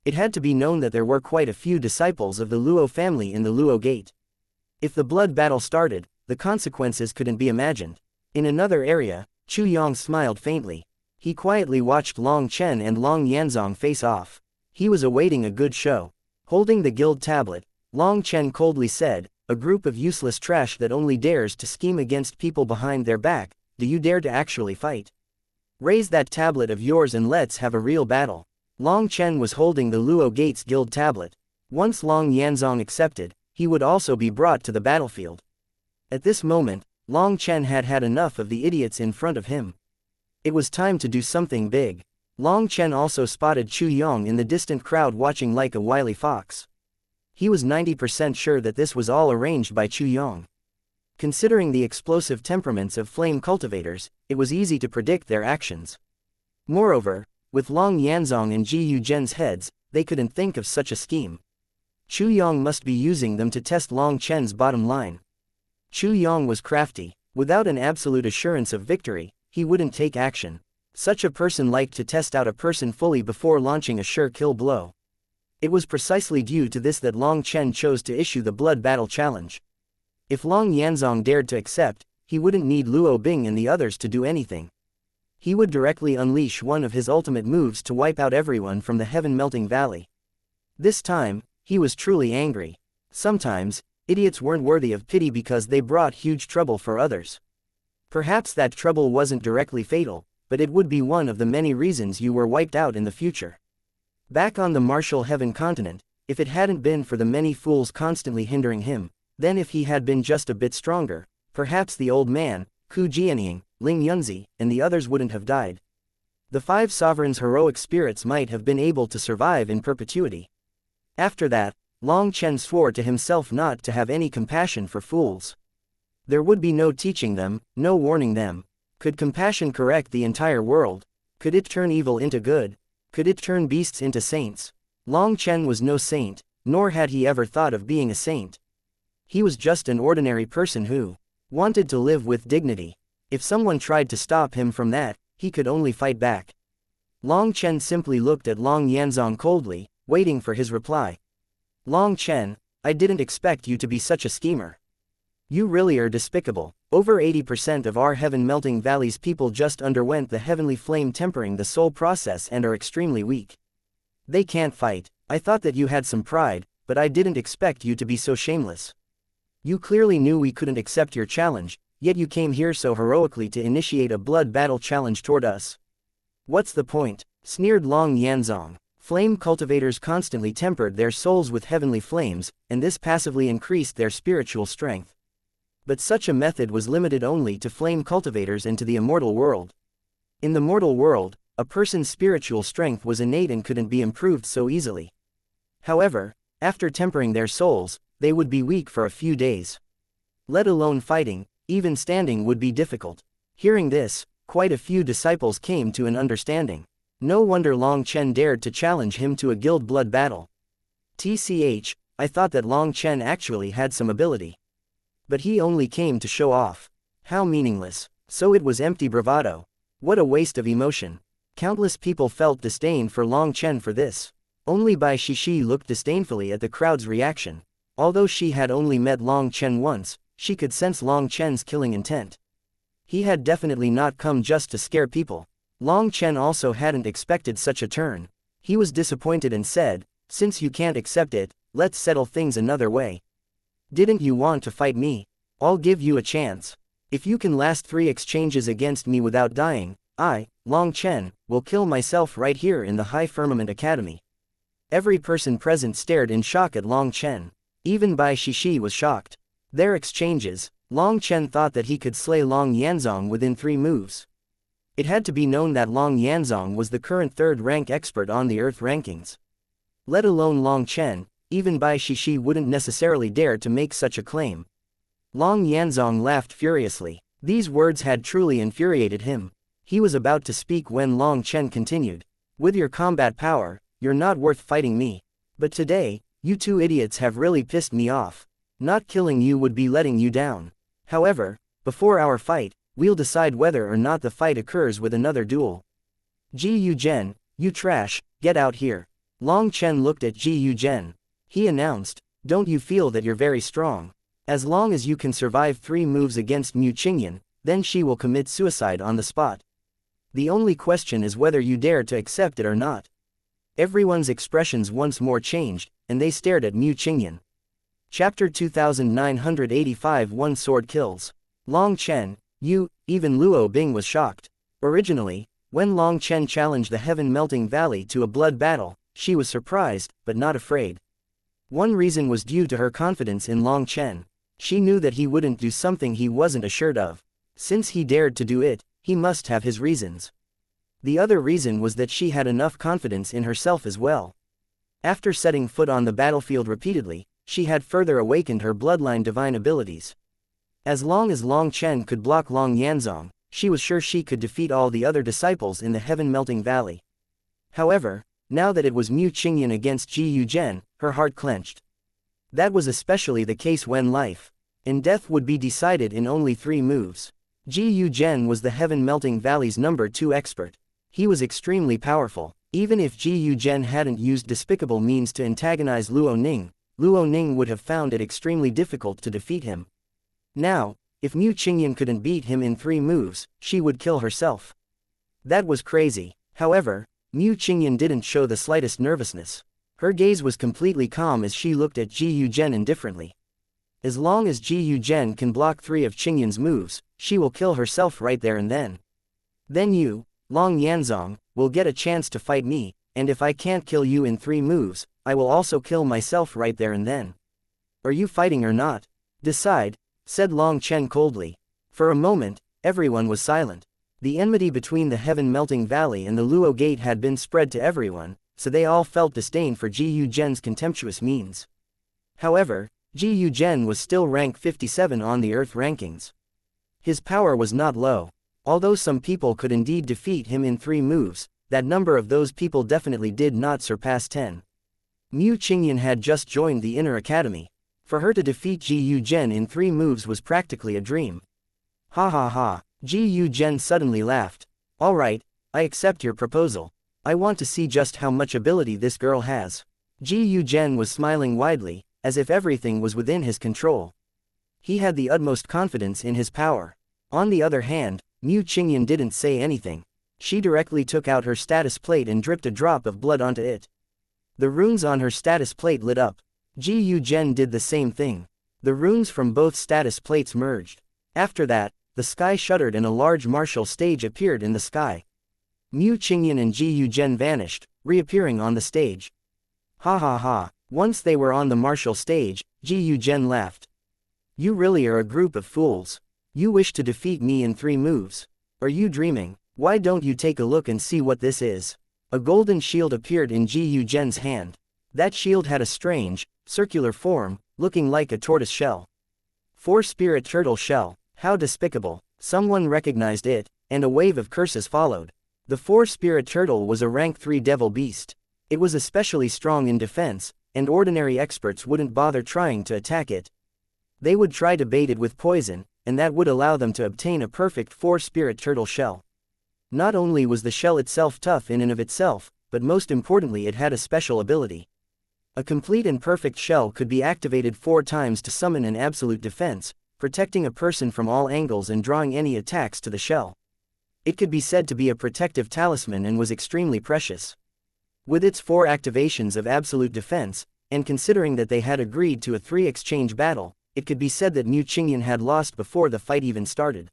It had to be known that there were quite a few disciples of the Luo family in the Luo Gate. If the blood battle started, the consequences couldn't be imagined. In another area, Chu Yong smiled faintly. He quietly watched Long Chen and Long Yanzong face off. He was awaiting a good show. Holding the guild tablet, Long Chen coldly said, "A group of useless trash that only dares to scheme against people behind their back, do you dare to actually fight? Raise that tablet of yours and let's have a real battle." Long Chen was holding the Luo Gate's guild tablet. Once Long Yanzong accepted, he would also be brought to the battlefield. At this moment, Long Chen had had enough of the idiots in front of him. It was time to do something big. Long Chen also spotted Chu Yong in the distant crowd watching like a wily fox. He was 90% sure that this was all arranged by Chu Yong. Considering the explosive temperaments of flame cultivators, it was easy to predict their actions. Moreover, with Long Yanzong and Ji Yuzhen's heads, they couldn't think of such a scheme. Chu Yong must be using them to test Long Chen's bottom line. Chu Yong was crafty. Without an absolute assurance of victory, he wouldn't take action. Such a person liked to test out a person fully before launching a sure kill blow. It was precisely due to this that Long Chen chose to issue the blood battle challenge. If Long Yanzong dared to accept, he wouldn't need Luo Bing and the others to do anything. He would directly unleash one of his ultimate moves to wipe out everyone from the Heaven Melting Valley. This time, he was truly angry. Sometimes, idiots weren't worthy of pity because they brought huge trouble for others. Perhaps that trouble wasn't directly fatal, but it would be one of the many reasons you were wiped out in the future. Back on the martial heaven continent, if it hadn't been for the many fools constantly hindering him, then if he had been just a bit stronger, perhaps the old man, Ku Jianying, Ling Yunzi, and the others wouldn't have died. The 5 sovereigns' heroic spirits might have been able to survive in perpetuity. After that, Long Chen swore to himself not to have any compassion for fools. There would be no teaching them, no warning them. Could compassion correct the entire world? Could it turn evil into good? Could it turn beasts into saints? Long Chen was no saint, nor had he ever thought of being a saint. He was just an ordinary person who wanted to live with dignity. If someone tried to stop him from that, he could only fight back. Long Chen simply looked at Long Yanzong coldly, waiting for his reply. "Long Chen, I didn't expect you to be such a schemer. You really are despicable. Over 80% of our Heaven Melting Valley's people just underwent the heavenly flame tempering the soul process and are extremely weak. They can't fight. I thought that you had some pride, but I didn't expect you to be so shameless. You clearly knew we couldn't accept your challenge, yet you came here so heroically to initiate a blood battle challenge toward us. What's the point?" sneered Long Yanzong. Flame cultivators constantly tempered their souls with heavenly flames, and this passively increased their spiritual strength. But such a method was limited only to flame cultivators and to the immortal world. In the mortal world, a person's spiritual strength was innate and couldn't be improved so easily. However, after tempering their souls, they would be weak for a few days. Let alone fighting, even standing would be difficult. Hearing this, quite a few disciples came to an understanding. No wonder Long Chen dared to challenge him to a guild blood battle. TCH, I thought that Long Chen actually had some ability. But he only came to show off. How meaningless. So it was empty bravado. What a waste of emotion. Countless people felt disdain for Long Chen for this. Only Bai Shishi looked disdainfully at the crowd's reaction. Although she had only met Long Chen once, she could sense Long Chen's killing intent. He had definitely not come just to scare people. Long Chen also hadn't expected such a turn. He was disappointed and said, "Since you can't accept it, let's settle things another way. Didn't you want to fight me? I'll give you a chance." If you can last 3 exchanges against me without dying, I, Long Chen, will kill myself right here in the High Firmament Academy. Every person present stared in shock at Long Chen. Even Bai Shishi was shocked. Their exchanges, Long Chen thought that he could slay Long Yanzong within 3 moves. It had to be known that Long Yanzong was the current 3rd rank expert on the Earth rankings. Let alone Long Chen, even Bai Shishi wouldn't necessarily dare to make such a claim. Long Yanzong laughed furiously. These words had truly infuriated him. He was about to speak when Long Chen continued. With your combat power, you're not worth fighting me. But today, you 2 idiots have really pissed me off. Not killing you would be letting you down. However, before our fight, we'll decide whether or not the fight occurs with another duel. Ji Yuzhen, you trash, get out here. Long Chen looked at Ji Yuzhen. He announced, don't you feel that you're very strong? As long as you can survive 3 moves against Mu Qingyan, then she will commit suicide on the spot. The only question is whether you dare to accept it or not. Everyone's expressions once more changed, and they stared at Mu Qingyan. Chapter 2985 One Sword Kills. Long Chen, you, even Luo Bing was shocked. Originally, when Long Chen challenged the Heaven Melting Valley to a blood battle, she was surprised, but not afraid. One reason was due to her confidence in Long Chen. She knew that he wouldn't do something he wasn't assured of. Since he dared to do it, he must have his reasons. The other reason was that she had enough confidence in herself as well. After setting foot on the battlefield repeatedly, she had further awakened her bloodline divine abilities. As long as Long Chen could block Long Yanzong, she was sure she could defeat all the other disciples in the Heaven Melting Valley. However, now that it was Mu Qingyan against Ji Yuzhen, her heart clenched. That was especially the case when life and death would be decided in only 3 moves. Ji Yuzhen was the Heaven Melting Valley's number 2 expert. He was extremely powerful. Even if Ji Yuzhen hadn't used despicable means to antagonize Luo Ning would have found it extremely difficult to defeat him. Now, if Mu Qingyan couldn't beat him in 3 moves, she would kill herself. That was crazy. However, Mu Qingyan didn't show the slightest nervousness. Her gaze was completely calm as she looked at Ji Yuzhen indifferently. As long as Ji Yuzhen can block 3 of Qingyan's moves, she will kill herself right there and then. Then you, Long Yanzong, will get a chance to fight me, and if I can't kill you in 3 moves, I will also kill myself right there and then. Are you fighting or not? Decide, said Long Chen coldly. For a moment, everyone was silent. The enmity between the Heaven Melting Valley and the Luo Gate had been spread to everyone, so they all felt disdain for Ji Yuzhen's contemptuous means. However, Ji Yuzhen was still rank 57 on the Earth rankings. His power was not low. Although some people could indeed defeat him in 3 moves, that number of those people definitely did not surpass 10. Mu Qingyan had just joined the Inner Academy. For her to defeat Ji Yuzhen in 3 moves was practically a dream. Ha ha ha, Ji Yuzhen suddenly laughed. Alright, I accept your proposal. I want to see just how much ability this girl has. Ji Yuzhen was smiling widely, as if everything was within his control. He had the utmost confidence in his power. On the other hand, Mu Qingyan didn't say anything. She directly took out her status plate and dripped a drop of blood onto it. The runes on her status plate lit up. Ji Yuzhen did the same thing. The runes from both status plates merged. After that, the sky shuddered and a large martial stage appeared in the sky. Mu Qingyan and Ji Yuzhen vanished, reappearing on the stage. Ha ha ha, once they were on the martial stage, Ji Yuzhen laughed. You really are a group of fools. You wish to defeat me in 3 moves. Are you dreaming? Why don't you take a look and see what this is? A golden shield appeared in Ji Yuzhen's hand. That shield had a strange, circular form, looking like a tortoise shell. 4-spirit turtle shell, how despicable. Someone recognized it, and a wave of curses followed. The 4-spirit turtle was a rank 3 devil beast. It was especially strong in defense, and ordinary experts wouldn't bother trying to attack it. They would try to bait it with poison, and that would allow them to obtain a perfect 4-spirit turtle shell. Not only was the shell itself tough in and of itself, but most importantly it had a special ability. A complete and perfect shell could be activated 4 times to summon an absolute defense, protecting a person from all angles and drawing any attacks to the shell. It could be said to be a protective talisman and was extremely precious. With its 4 activations of absolute defense, and considering that they had agreed to a 3 exchange battle, it could be said that Mu Qingyan had lost before the fight even started.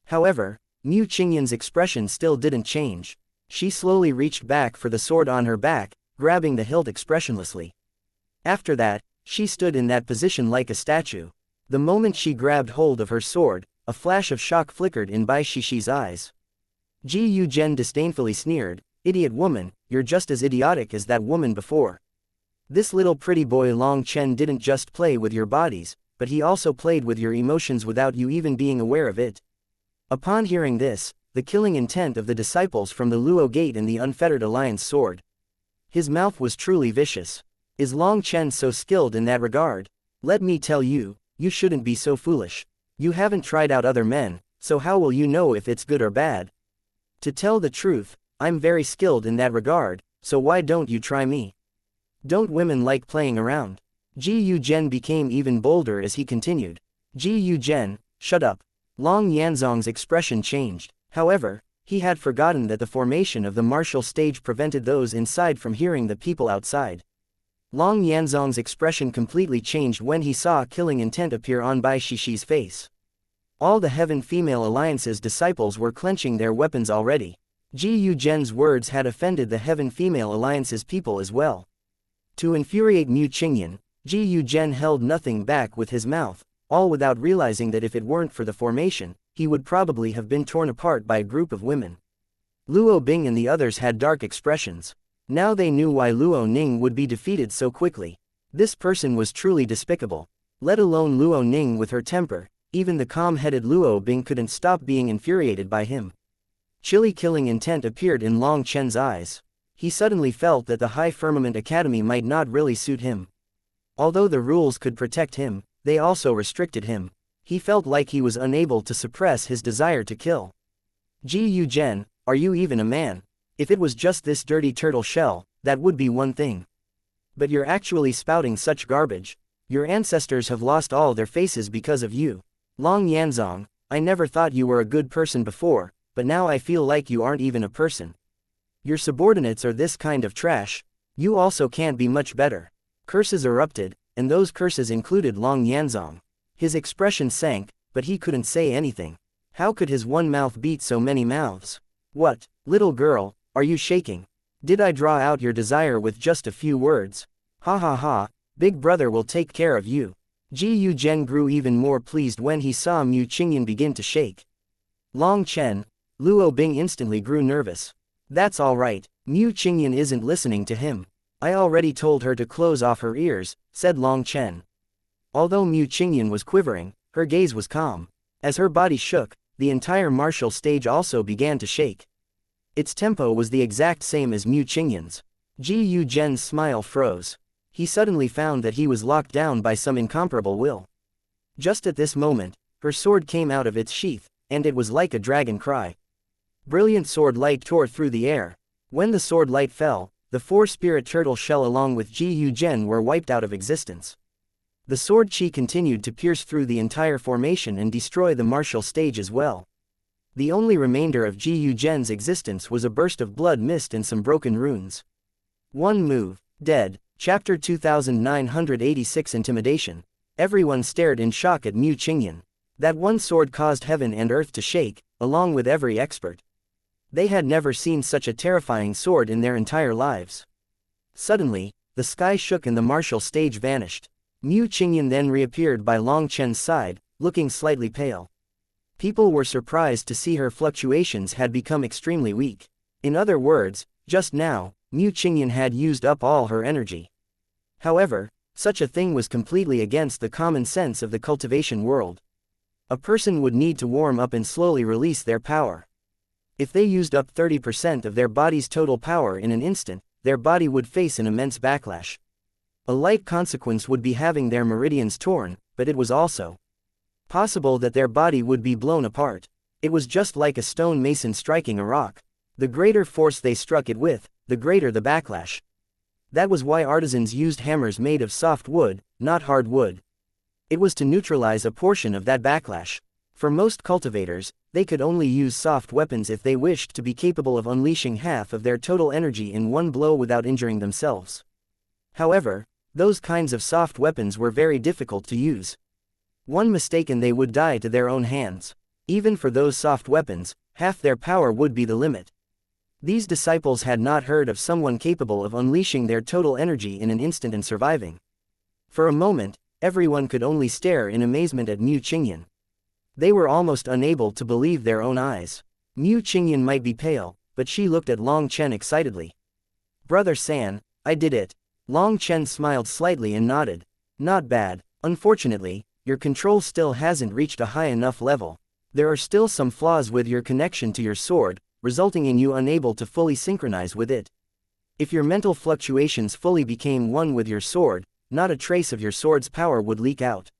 However, Mu Qingyan's expression still didn't change. She slowly reached back for the sword on her back, grabbing the hilt expressionlessly. After that, she stood in that position like a statue. The moment she grabbed hold of her sword, a flash of shock flickered in Bai Shixi's eyes. Ji Yu Zhen disdainfully sneered, "Idiot woman, you're just as idiotic as that woman before. This little pretty boy Long Chen didn't just play with your bodies, but he also played with your emotions without you even being aware of it." Upon hearing this, the killing intent of the disciples from the Luo Gate and the Unfettered Alliance soared. His mouth was truly vicious. Is Long Chen so skilled in that regard? Let me tell you, you shouldn't be so foolish. You haven't tried out other men, so how will you know if it's good or bad? To tell the truth, I'm very skilled in that regard, so why don't you try me? Don't women like playing around? Ji Yu Zhen became even bolder as he continued. Ji Yu Zhen, shut up. Long Yanzong's expression changed. However, he had forgotten that the formation of the martial stage prevented those inside from hearing the people outside. Long Yanzong's expression completely changed when he saw killing intent appear on Bai Shixi's face. All the Heaven Female Alliance's disciples were clenching their weapons already. Ji Yu Zhen's words had offended the Heaven Female Alliance's people as well. To infuriate Mu Qingyan, Ji Yu Zhen held nothing back with his mouth, all without realizing that if it weren't for the formation, he would probably have been torn apart by a group of women. Luo Bing and the others had dark expressions. Now they knew why Luo Ning would be defeated so quickly. This person was truly despicable. Let alone Luo Ning with her temper, even the calm-headed Luo Bing couldn't stop being infuriated by him. Chilly killing intent appeared in Long Chen's eyes. He suddenly felt that the High Firmament Academy might not really suit him. Although the rules could protect him, they also restricted him. He felt like he was unable to suppress his desire to kill. Ji Yu Zhen, are you even a man? If it was just this dirty turtle shell, that would be one thing. But you're actually spouting such garbage. Your ancestors have lost all their faces because of you. Long Yanzong, I never thought you were a good person before, but now I feel like you aren't even a person. Your subordinates are this kind of trash. You also can't be much better. Curses erupted, and those curses included Long Yanzong. His expression sank, but he couldn't say anything. How could his one mouth beat so many mouths? What, little girl, are you shaking? Did I draw out your desire with just a few words? Ha ha ha, Big Brother will take care of you. Ji Yu Zhen grew even more pleased when he saw Mu Qingyan begin to shake. Long Chen, Luo Bing instantly grew nervous. That's all right, Mu Qingyan isn't listening to him. I already told her to close off her ears, said Long Chen. Although Mu Qingyan was quivering, her gaze was calm. As her body shook, the entire martial stage also began to shake. Its tempo was the exact same as Mu Qingyan's. Ji Yu Zhen's smile froze. He suddenly found that he was locked down by some incomparable will. Just at this moment, her sword came out of its sheath, and it was like a dragon cry. Brilliant sword light tore through the air. When the sword light fell, the four spirit turtle shell along with Ji Yu Zhen were wiped out of existence. The sword chi continued to pierce through the entire formation and destroy the martial stage as well. The only remainder of Ji Yu Zhen's existence was a burst of blood mist and some broken runes. One move, dead. Chapter 2986 Intimidation. Everyone stared in shock at Mu Qingyan. That one sword caused heaven and earth to shake, along with every expert. They had never seen such a terrifying sword in their entire lives. Suddenly, the sky shook and the martial stage vanished. Mu Qingyan then reappeared by Long Chen's side, looking slightly pale. People were surprised to see her fluctuations had become extremely weak. In other words, just now, Mu Qingyan had used up all her energy. However, such a thing was completely against the common sense of the cultivation world. A person would need to warm up and slowly release their power. If they used up 30% of their body's total power in an instant, their body would face an immense backlash. A light consequence would be having their meridians torn, but it was also possible that their body would be blown apart. It was just like a stone mason striking a rock. The greater force they struck it with, the greater the backlash. That was why artisans used hammers made of soft wood, not hard wood. It was to neutralize a portion of that backlash. For most cultivators, they could only use soft weapons if they wished to be capable of unleashing half of their total energy in one blow without injuring themselves. However, those kinds of soft weapons were very difficult to use. One mistake and they would die to their own hands. Even for those soft weapons, half their power would be the limit. These disciples had not heard of someone capable of unleashing their total energy in an instant and surviving. For a moment, everyone could only stare in amazement at Mu Qingyan. They were almost unable to believe their own eyes. Mu Qingyan might be pale, but she looked at Long Chen excitedly. "Brother San, I did it." Long Chen smiled slightly and nodded. "Not bad. Unfortunately, your control still hasn't reached a high enough level. There are still some flaws with your connection to your sword, resulting in you unable to fully synchronize with it. If your mental fluctuations fully became one with your sword, not a trace of your sword's power would leak out.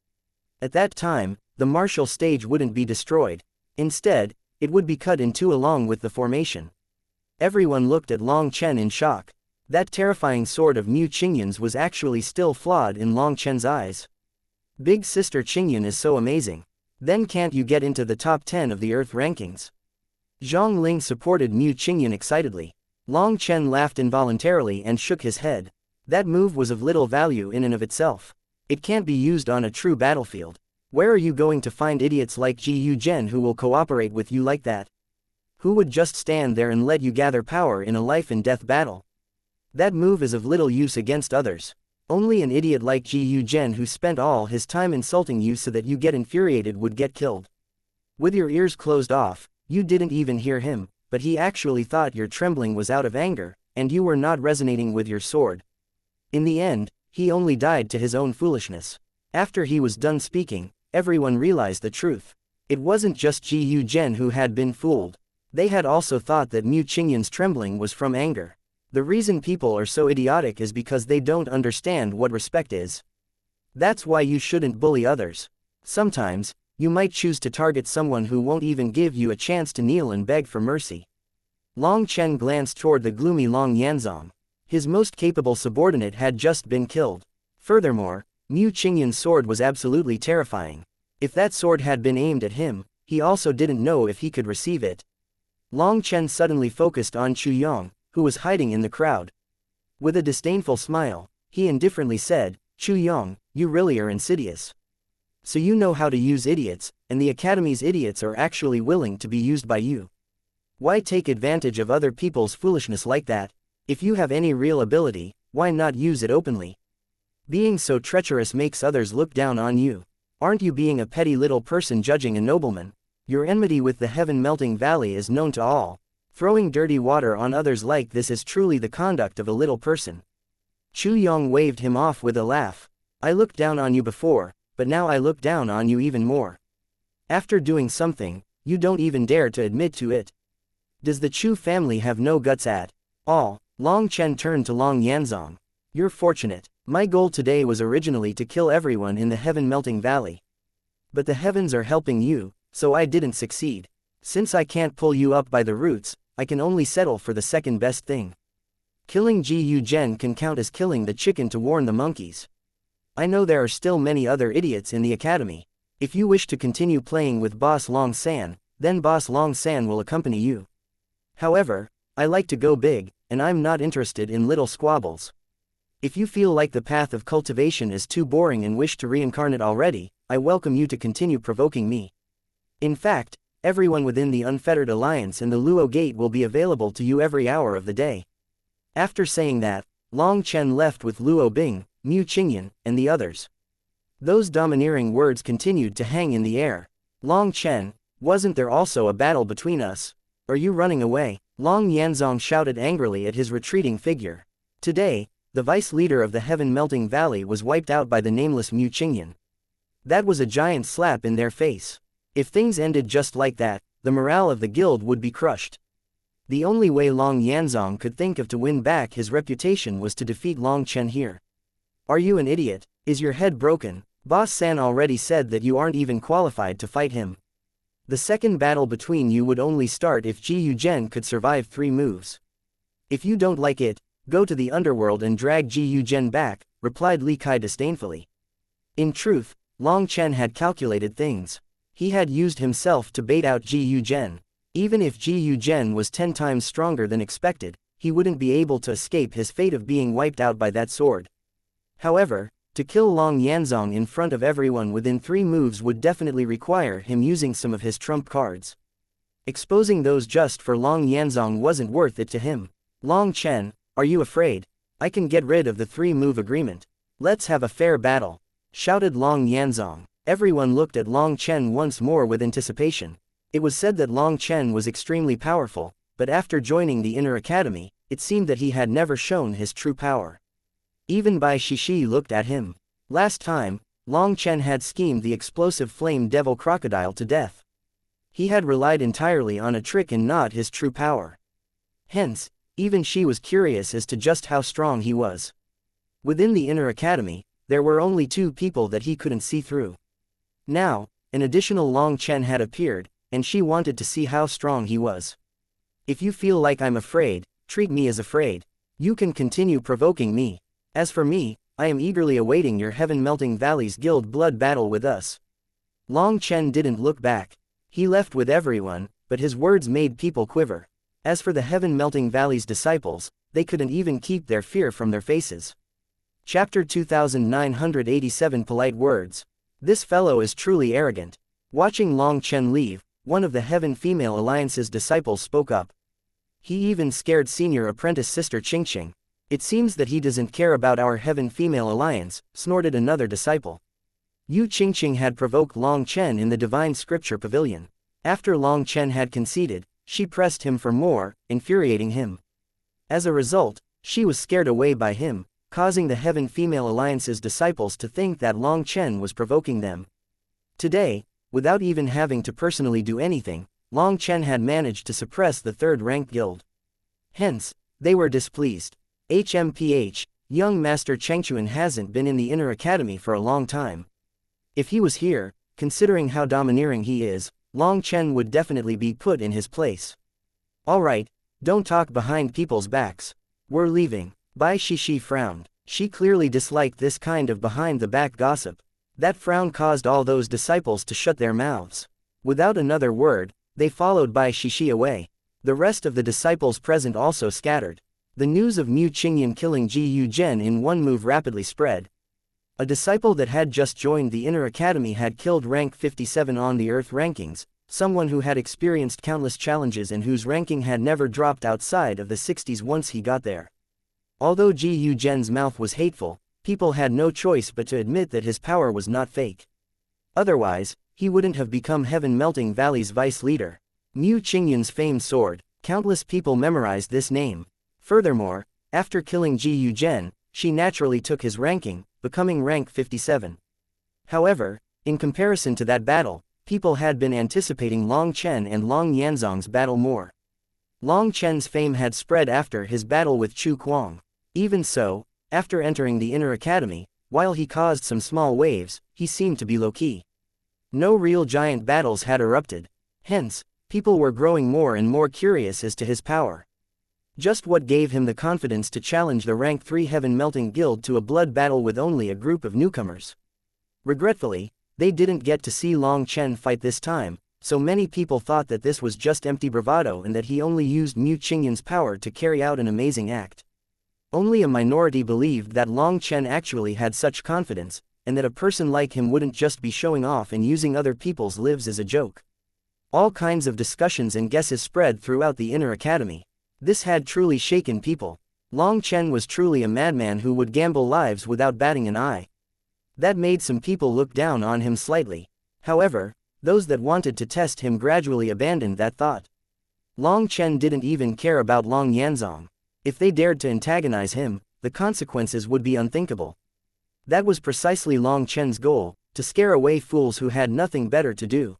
At that time, the martial stage wouldn't be destroyed. Instead, it would be cut in two along with the formation." Everyone looked at Long Chen in shock. That terrifying sword of Mu Qingyan's was actually still flawed in Long Chen's eyes. Big Sister Qingyan is so amazing. Then can't you get into the top 10 of the Earth rankings? Zhang Ling supported Mu Qingyan excitedly. Long Chen laughed involuntarily and shook his head. That move was of little value in and of itself. It can't be used on a true battlefield. Where are you going to find idiots like Ji Yu Zhen who will cooperate with you like that? Who would just stand there and let you gather power in a life-and-death battle? That move is of little use against others. Only an idiot like Ji Yu Zhen who spent all his time insulting you so that you get infuriated would get killed. With your ears closed off, you didn't even hear him, but he actually thought your trembling was out of anger, and you were not resonating with your sword. In the end, he only died to his own foolishness. After he was done speaking, everyone realized the truth. It wasn't just Ji Yu Zhen who had been fooled. They had also thought that Mu Qingyan's trembling was from anger. The reason people are so idiotic is because they don't understand what respect is. That's why you shouldn't bully others. Sometimes, you might choose to target someone who won't even give you a chance to kneel and beg for mercy. Long Chen glanced toward the gloomy Long Yanzong. His most capable subordinate had just been killed. Furthermore, Mu Qingyan's sword was absolutely terrifying. If that sword had been aimed at him, he also didn't know if he could receive it. Long Chen suddenly focused on Chu Yong, who was hiding in the crowd. With a disdainful smile, he indifferently said, "Chu Yong, you really are insidious. So you know how to use idiots, and the Academy's idiots are actually willing to be used by you. Why take advantage of other people's foolishness like that? If you have any real ability, why not use it openly? Being so treacherous makes others look down on you. Aren't you being a petty little person judging a nobleman? Your enmity with the heaven-melting valley is known to all. Throwing dirty water on others like this is truly the conduct of a little person." Chu Yong waved him off with a laugh. "I looked down on you before, but now I look down on you even more. After doing something, you don't even dare to admit to it. Does the Chu family have no guts at all?" Long Chen turned to Long Yanzong. "You're fortunate. My goal today was originally to kill everyone in the heaven-melting valley. But the heavens are helping you, so I didn't succeed. Since I can't pull you up by the roots, I can only settle for the second best thing. Killing Ji Yu Zhen can count as killing the chicken to warn the monkeys. I know there are still many other idiots in the academy. If you wish to continue playing with Boss Long San, then Boss Long San will accompany you. However, I like to go big, and I'm not interested in little squabbles. If you feel like the path of cultivation is too boring and wish to reincarnate already, I welcome you to continue provoking me. In fact, everyone within the Unfettered Alliance and the Luo Gate will be available to you every hour of the day." After saying that, Long Chen left with Luo Bing, Mu Qingyan, and the others. Those domineering words continued to hang in the air. "Long Chen, wasn't there also a battle between us? Are you running away?" Long Yanzong shouted angrily at his retreating figure. Today, the vice leader of the heaven-melting valley was wiped out by the nameless Mu Qingyan. That was a giant slap in their face. If things ended just like that, the morale of the guild would be crushed. The only way Long Yanzong could think of to win back his reputation was to defeat Long Chen here. "Are you an idiot? Is your head broken? Boss San already said that you aren't even qualified to fight him. The second battle between you would only start if Ji Yu Zhen could survive 3 moves. If you don't like it, go to the underworld and drag Ji Yu Zhen back," replied Li Kai disdainfully. In truth, Long Chen had calculated things. He had used himself to bait out Ji Yu Zhen. Even if Ji Yu Zhen was 10 times stronger than expected, he wouldn't be able to escape his fate of being wiped out by that sword. However, To kill Long Yanzong in front of everyone within 3 moves would definitely require him using some of his trump cards. Exposing those just for Long Yanzong wasn't worth it to him. Long Chen, are you afraid? I can get rid of the 3-move agreement. Let's have a fair battle, shouted Long Yanzong. Everyone looked at Long Chen once more with anticipation. It was said that Long Chen was extremely powerful, but after joining the Inner Academy, it seemed that he had never shown his true power. Even Bai Shishi looked at him. Last time, Long Chen had schemed the explosive flame devil crocodile to death. He had relied entirely on a trick and not his true power. Hence, even she was curious as to just how strong he was. Within the Inner Academy, there were only 2 people that he couldn't see through. Now, an additional Long Chen had appeared, and she wanted to see how strong he was. If you feel like I'm afraid, treat me as afraid. You can continue provoking me. As for me, I am eagerly awaiting your Heaven Melting Valleys Guild blood battle with us. Long Chen didn't look back. He left with everyone, but his words made people quiver. As for the Heaven Melting Valleys disciples, they couldn't even keep their fear from their faces. Chapter 2987 Polite Words. This fellow is truly arrogant. Watching Long Chen leave, one of the Heaven Female Alliance's disciples spoke up. He even scared senior apprentice sister Qingqing. It seems that he doesn't care about our Heaven Female Alliance, snorted another disciple. Yu Qingqing had provoked Long Chen in the Divine Scripture Pavilion. After Long Chen had conceded, she pressed him for more, infuriating him. As a result, she was scared away by him, causing the Heaven Female Alliance's disciples to think that Long Chen was provoking them. Today, without even having to personally do anything, Long Chen had managed to suppress the 3rd-ranked guild. Hence, they were displeased. HMPH, young Master Chengchuan hasn't been in the Inner Academy for a long time. If he was here, considering how domineering he is, Long Chen would definitely be put in his place. Alright, don't talk behind people's backs. We're leaving. Bai Shishi frowned. She clearly disliked this kind of behind-the-back gossip. That frown caused all those disciples to shut their mouths. Without another word, they followed Bai Shishi away. The rest of the disciples present also scattered. The news of Mu Qingyan killing Ji Yu Zhen in 1 move rapidly spread. A disciple that had just joined the Inner Academy had killed rank 57 on the Earth rankings, someone who had experienced countless challenges and whose ranking had never dropped outside of the 60s once he got there. Although Ji Yu Zhen's mouth was hateful, people had no choice but to admit that his power was not fake. Otherwise, he wouldn't have become Heaven Melting Valley's vice leader. Mu Qingyan's famed sword, countless people memorized this name. Furthermore, after killing Ji Yu Zhen, she naturally took his ranking, becoming rank 57. However, in comparison to that battle, people had been anticipating Long Chen and Long Yanzong's battle more. Long Chen's fame had spread after his battle with Chu Kuang. Even so, after entering the Inner Academy, while he caused some small waves, he seemed to be low-key. No real giant battles had erupted. Hence, people were growing more and more curious as to his power. Just what gave him the confidence to challenge the rank 3 Heaven Melting Guild to a blood battle with only a group of newcomers? Regretfully, they didn't get to see Long Chen fight this time, so many people thought that this was just empty bravado and that he only used Mu Qingyan's power to carry out an amazing act. Only a minority believed that Long Chen actually had such confidence, and that a person like him wouldn't just be showing off and using other people's lives as a joke. All kinds of discussions and guesses spread throughout the Inner Academy. This had truly shaken people. Long Chen was truly a madman who would gamble lives without batting an eye. That made some people look down on him slightly. However, those that wanted to test him gradually abandoned that thought. Long Chen didn't even care about Long Yanzong. If they dared to antagonize him, the consequences would be unthinkable. That was precisely Long Chen's goal, to scare away fools who had nothing better to do.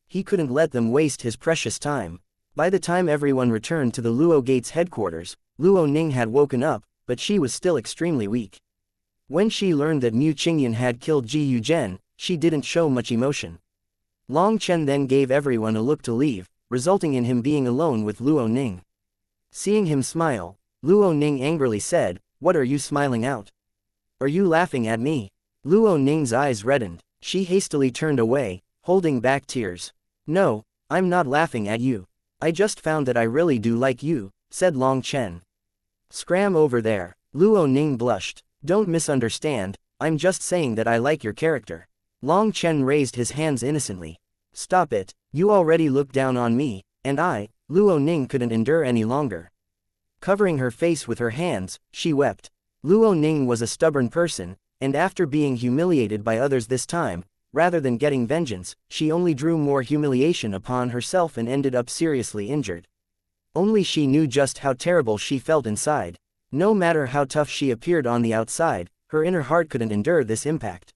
He couldn't let them waste his precious time. By the time everyone returned to the Luo Gate's headquarters, Luo Ning had woken up, but she was still extremely weak. When she learned that Mu Qingyan had killed Ji Yu Zhen, she didn't show much emotion. Long Chen then gave everyone a look to leave, resulting in him being alone with Luo Ning. Seeing him smile, Luo Ning angrily said, "What are you smiling out? Are you laughing at me?" Luo Ning's eyes reddened. She hastily turned away, holding back tears. "No, I'm not laughing at you. I just found that I really do like you," said Long Chen. "Scram over there." Luo Ning blushed. "Don't misunderstand, I'm just saying that I like your character. Long Chen raised his hands innocently. Stop it, you already looked down on me, and Luo Ning couldn't endure any longer. Covering her face with her hands, she wept. Luo Ning was a stubborn person, and after being humiliated by others this time, rather than getting vengeance, she only drew more humiliation upon herself and ended up seriously injured. Only she knew just how terrible she felt inside. No matter how tough she appeared on the outside, her inner heart couldn't endure this impact.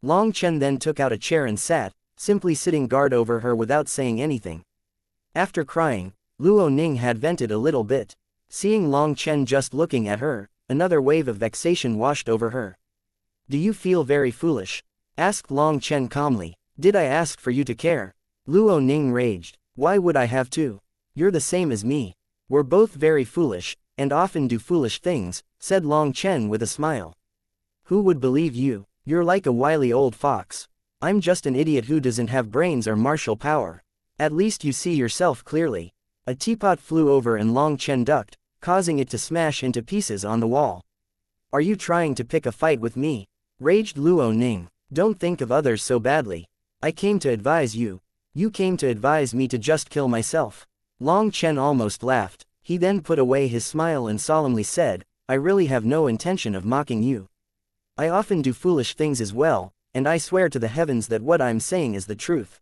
Long Chen then took out a chair and sat, simply sitting guard over her without saying anything. After crying, Luo Ning had vented a little bit. Seeing Long Chen just looking at her, another wave of vexation washed over her. Do you feel very foolish? Asked Long Chen calmly. Did I ask for you to care? Luo Ning raged. Why would I have to? You're the same as me. We're both very foolish, and often do foolish things, said Long Chen with a smile. Who would believe you? You're like a wily old fox. I'm just an idiot who doesn't have brains or martial power. At least you see yourself clearly. A teapot flew over and Long Chen ducked, causing it to smash into pieces on the wall. Are you trying to pick a fight with me? Raged Luo Ning. Don't think of others so badly. I came to advise you. You came to advise me to just kill myself. Long Chen almost laughed. He then put away his smile and solemnly said, I really have no intention of mocking you. I often do foolish things as well, and I swear to the heavens that what I'm saying is the truth.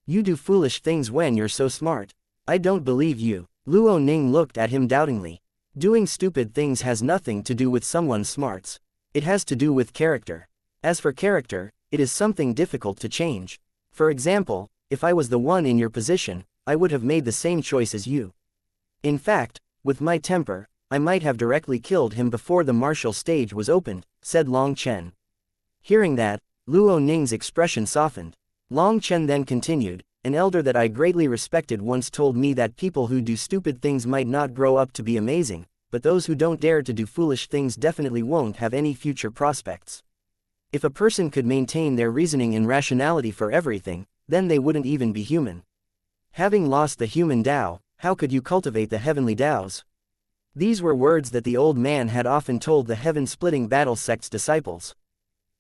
You do foolish things when you're so smart. I don't believe you. Luo Ning looked at him doubtingly. Doing stupid things has nothing to do with someone's smarts. It has to do with character. As for character, it is something difficult to change. For example, if I was the one in your position, I would have made the same choice as you. In fact, with my temper, I might have directly killed him before the martial stage was opened, said Long Chen. Hearing that, Luo Ning's expression softened. Long Chen then continued, an elder that I greatly respected once told me that people who do stupid things might not grow up to be amazing, but those who don't dare to do foolish things definitely won't have any future prospects. If a person could maintain their reasoning and rationality for everything, then they wouldn't even be human. Having lost the human Tao, how could you cultivate the heavenly Taos? These were words that the old man had often told the heaven-splitting battle sect's disciples.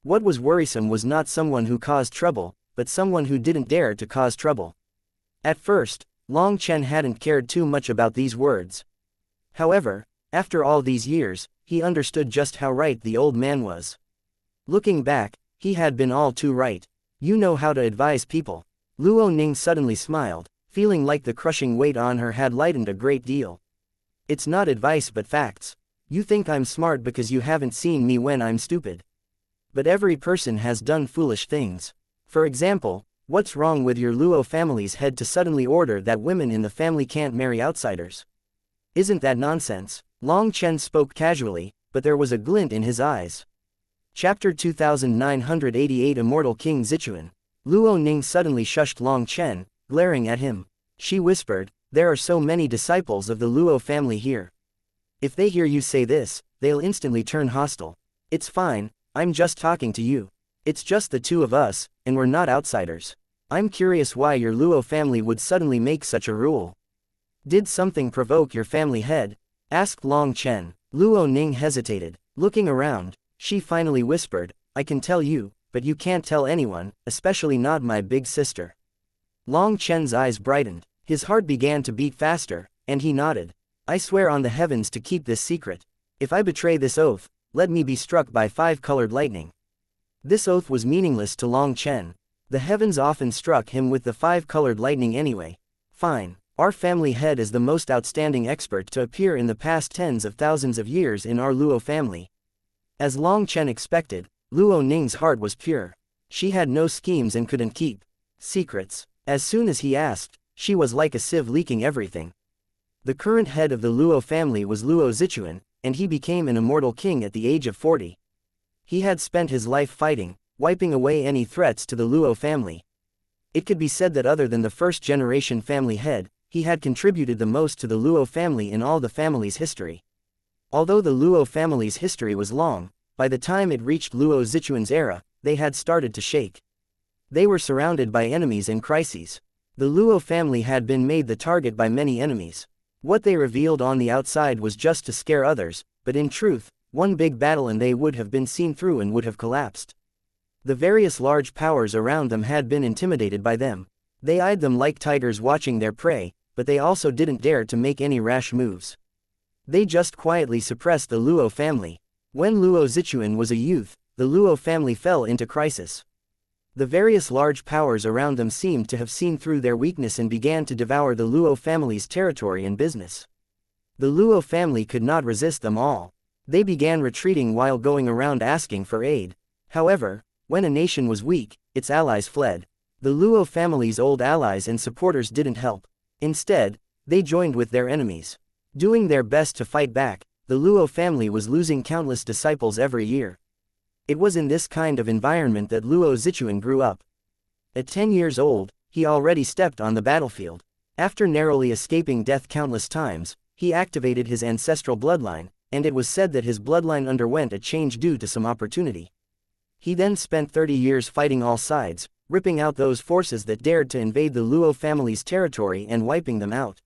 What was worrisome was not someone who caused trouble, but someone who didn't dare to cause trouble. At first, Long Chen hadn't cared too much about these words. However, after all these years, he understood just how right the old man was. Looking back, he had been all too right. You know how to advise people. Luo Ning suddenly smiled, feeling like the crushing weight on her had lightened a great deal. It's not advice but facts. You think I'm smart because you haven't seen me when I'm stupid. But every person has done foolish things. For example, what's wrong with your Luo family's head to suddenly order that women in the family can't marry outsiders? Isn't that nonsense? Long Chen spoke casually, but there was a glint in his eyes. Chapter 2988 Immortal King Zichuan. Luo Ning suddenly shushed Long Chen, glaring at him. She whispered, there are so many disciples of the Luo family here. If they hear you say this, they'll instantly turn hostile. It's fine, I'm just talking to you. It's just the two of us, and we're not outsiders. I'm curious why your Luo family would suddenly make such a rule. Did something provoke your family head? Asked Long Chen. Luo Ning hesitated. Looking around, she finally whispered, I can tell you, but you can't tell anyone, especially not my big sister. Long Chen's eyes brightened. His heart began to beat faster, and he nodded. I swear on the heavens to keep this secret. If I betray this oath, let me be struck by 5-colored lightning. This oath was meaningless to Long Chen. The heavens often struck him with the 5-colored lightning anyway. Fine. Our family head is the most outstanding expert to appear in the past tens of thousands of years in our Luo family. As Long Chen expected, Luo Ning's heart was pure. She had no schemes and couldn't keep secrets. As soon as he asked, she was like a sieve leaking everything. The current head of the Luo family was Luo Zichuan, and he became an immortal king at the age of 40. He had spent his life fighting, wiping away any threats to the Luo family. It could be said that other than the first-generation family head, he had contributed the most to the Luo family in all the family's history. Although the Luo family's history was long, by the time it reached Luo Zichuan's era, they had started to shake. They were surrounded by enemies and crises. The Luo family had been made the target by many enemies. What they revealed on the outside was just to scare others, but in truth, one big battle and they would have been seen through and would have collapsed. The various large powers around them had been intimidated by them. They eyed them like tigers watching their prey, but they also didn't dare to make any rash moves. They just quietly suppressed the Luo family. When Luo Zichuan was a youth, the Luo family fell into crisis. The various large powers around them seemed to have seen through their weakness and began to devour the Luo family's territory and business. The Luo family could not resist them all. They began retreating while going around asking for aid. However, when a nation was weak, its allies fled. The Luo family's old allies and supporters didn't help. Instead, they joined with their enemies. Doing their best to fight back, the Luo family was losing countless disciples every year. It was in this kind of environment that Luo Zichuan grew up. At 10 years old, he already stepped on the battlefield. After narrowly escaping death countless times, he activated his ancestral bloodline, and it was said that his bloodline underwent a change due to some opportunity. He then spent 30 years fighting all sides, ripping out those forces that dared to invade the Luo family's territory and wiping them out.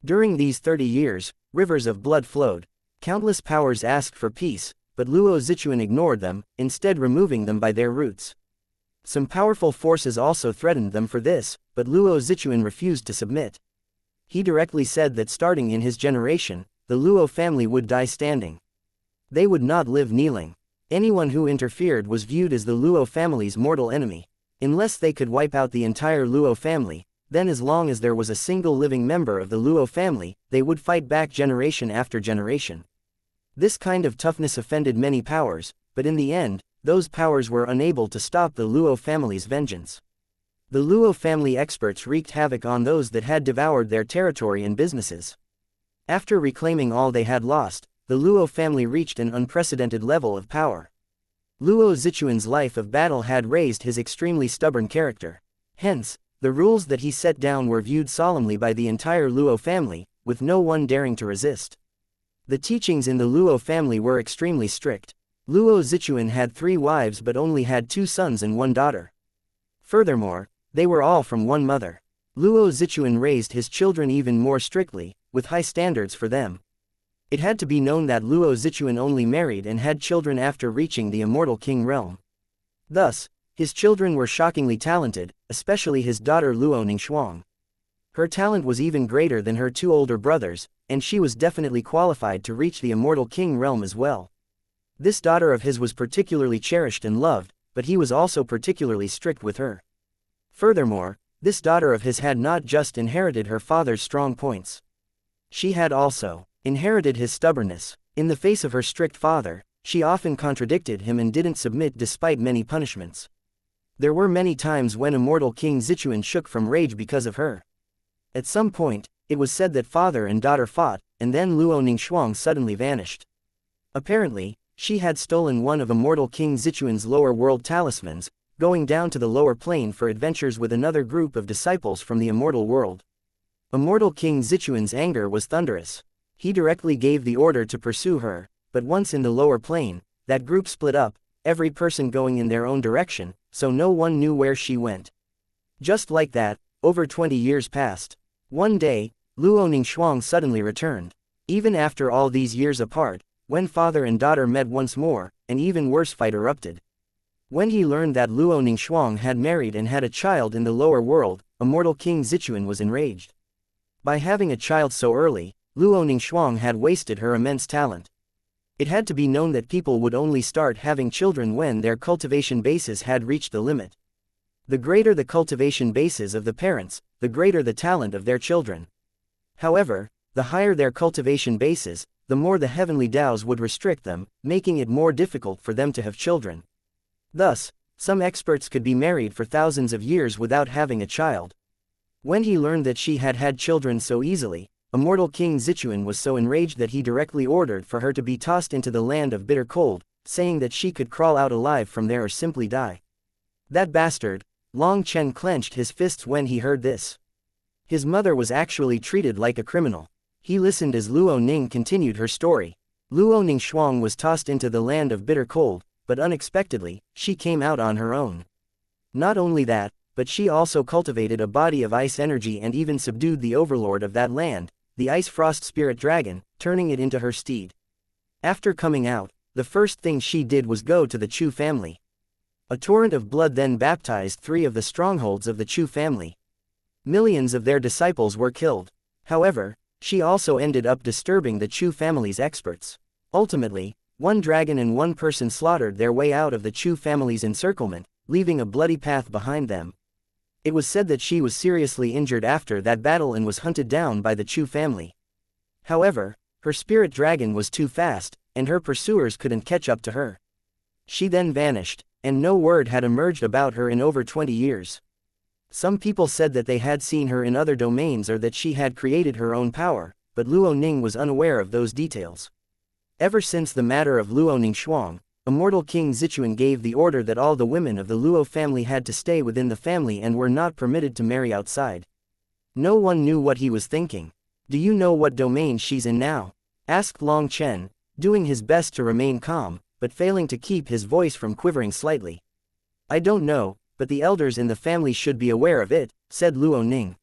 During these 30 years, rivers of blood flowed. Countless powers asked for peace, but Luo Zichuan ignored them, instead removing them by their roots. Some powerful forces also threatened them for this, but Luo Zichuan refused to submit. He directly said that starting in his generation, the Luo family would die standing. They would not live kneeling. Anyone who interfered was viewed as the Luo family's mortal enemy. Unless they could wipe out the entire Luo family, then as long as there was a single living member of the Luo family, they would fight back generation after generation. This kind of toughness offended many powers, but in the end, those powers were unable to stop the Luo family's vengeance. The Luo family experts wreaked havoc on those that had devoured their territory and businesses. After reclaiming all they had lost, the Luo family reached an unprecedented level of power. Luo Zichuan's life of battle had raised his extremely stubborn character. Hence, the rules that he set down were viewed solemnly by the entire Luo family, with no one daring to resist. The teachings in the Luo family were extremely strict. Luo Zichuan had 3 wives but only had 2 sons and 1 daughter. Furthermore, they were all from one mother. Luo Zichuan raised his children even more strictly, with high standards for them. It had to be known that Luo Zichuan only married and had children after reaching the immortal king realm. Thus, his children were shockingly talented, especially his daughter Luo Ningxuang. Her talent was even greater than her 2 older brothers, and she was definitely qualified to reach the immortal king realm as well. This daughter of his was particularly cherished and loved, but he was also particularly strict with her. Furthermore, this daughter of his had not just inherited her father's strong points. She had also inherited his stubbornness. In the face of her strict father, she often contradicted him and didn't submit despite many punishments. There were many times when immortal King Zichuan shook from rage because of her. At some point, it was said that father and daughter fought, and then Luo Ningxuang suddenly vanished. Apparently, she had stolen one of immortal King Zichuan's lower world talismans, going down to the lower plane for adventures with another group of disciples from the immortal world. Immortal King Zichuan's anger was thunderous. He directly gave the order to pursue her, but once in the lower plane, that group split up, every person going in their own direction, so no one knew where she went. Just like that, over 20 years passed. One day, Luo Ningxuang suddenly returned. Even after all these years apart, when father and daughter met once more, an even worse fight erupted. When he learned that Luo Ningxuang had married and had a child in the lower world, immortal King Zichuan was enraged. By having a child so early, Luo Ningxuang had wasted her immense talent. It had to be known that people would only start having children when their cultivation bases had reached the limit. The greater the cultivation bases of the parents, the greater the talent of their children. However, the higher their cultivation bases, the more the heavenly Taos would restrict them, making it more difficult for them to have children. Thus, some experts could be married for thousands of years without having a child. When he learned that she had had children so easily, immortal King Zichuan was so enraged that he directly ordered for her to be tossed into the land of bitter cold, saying that she could crawl out alive from there or simply die. That bastard! Long Chen clenched his fists when he heard this. His mother was actually treated like a criminal. He listened as Luo Ning continued her story. Luo Ningxuang was tossed into the land of bitter cold, but unexpectedly, she came out on her own. Not only that, but she also cultivated a body of ice energy and even subdued the overlord of that land, the Ice Frost Spirit Dragon, turning it into her steed. After coming out, the first thing she did was go to the Chu family. A torrent of blood then baptized 3 of the strongholds of the Chu family. Millions of their disciples were killed. However, she also ended up disturbing the Chu family's experts. Ultimately, 1 dragon and 1 person slaughtered their way out of the Chu family's encirclement, leaving a bloody path behind them. It was said that she was seriously injured after that battle and was hunted down by the Chu family. However, her spirit dragon was too fast, and her pursuers couldn't catch up to her. She then vanished, and no word had emerged about her in over 20 years. Some people said that they had seen her in other domains or that she had created her own power, but Luo Ning was unaware of those details. Ever since the matter of Luo Ning Shuang, immortal King Zichuan gave the order that all the women of the Luo family had to stay within the family and were not permitted to marry outside. No one knew what he was thinking. "Do you know what domain she's in now?" asked Long Chen, doing his best to remain calm, but failing to keep his voice from quivering slightly. "I don't know, but the elders in the family should be aware of it," said Luo Ning.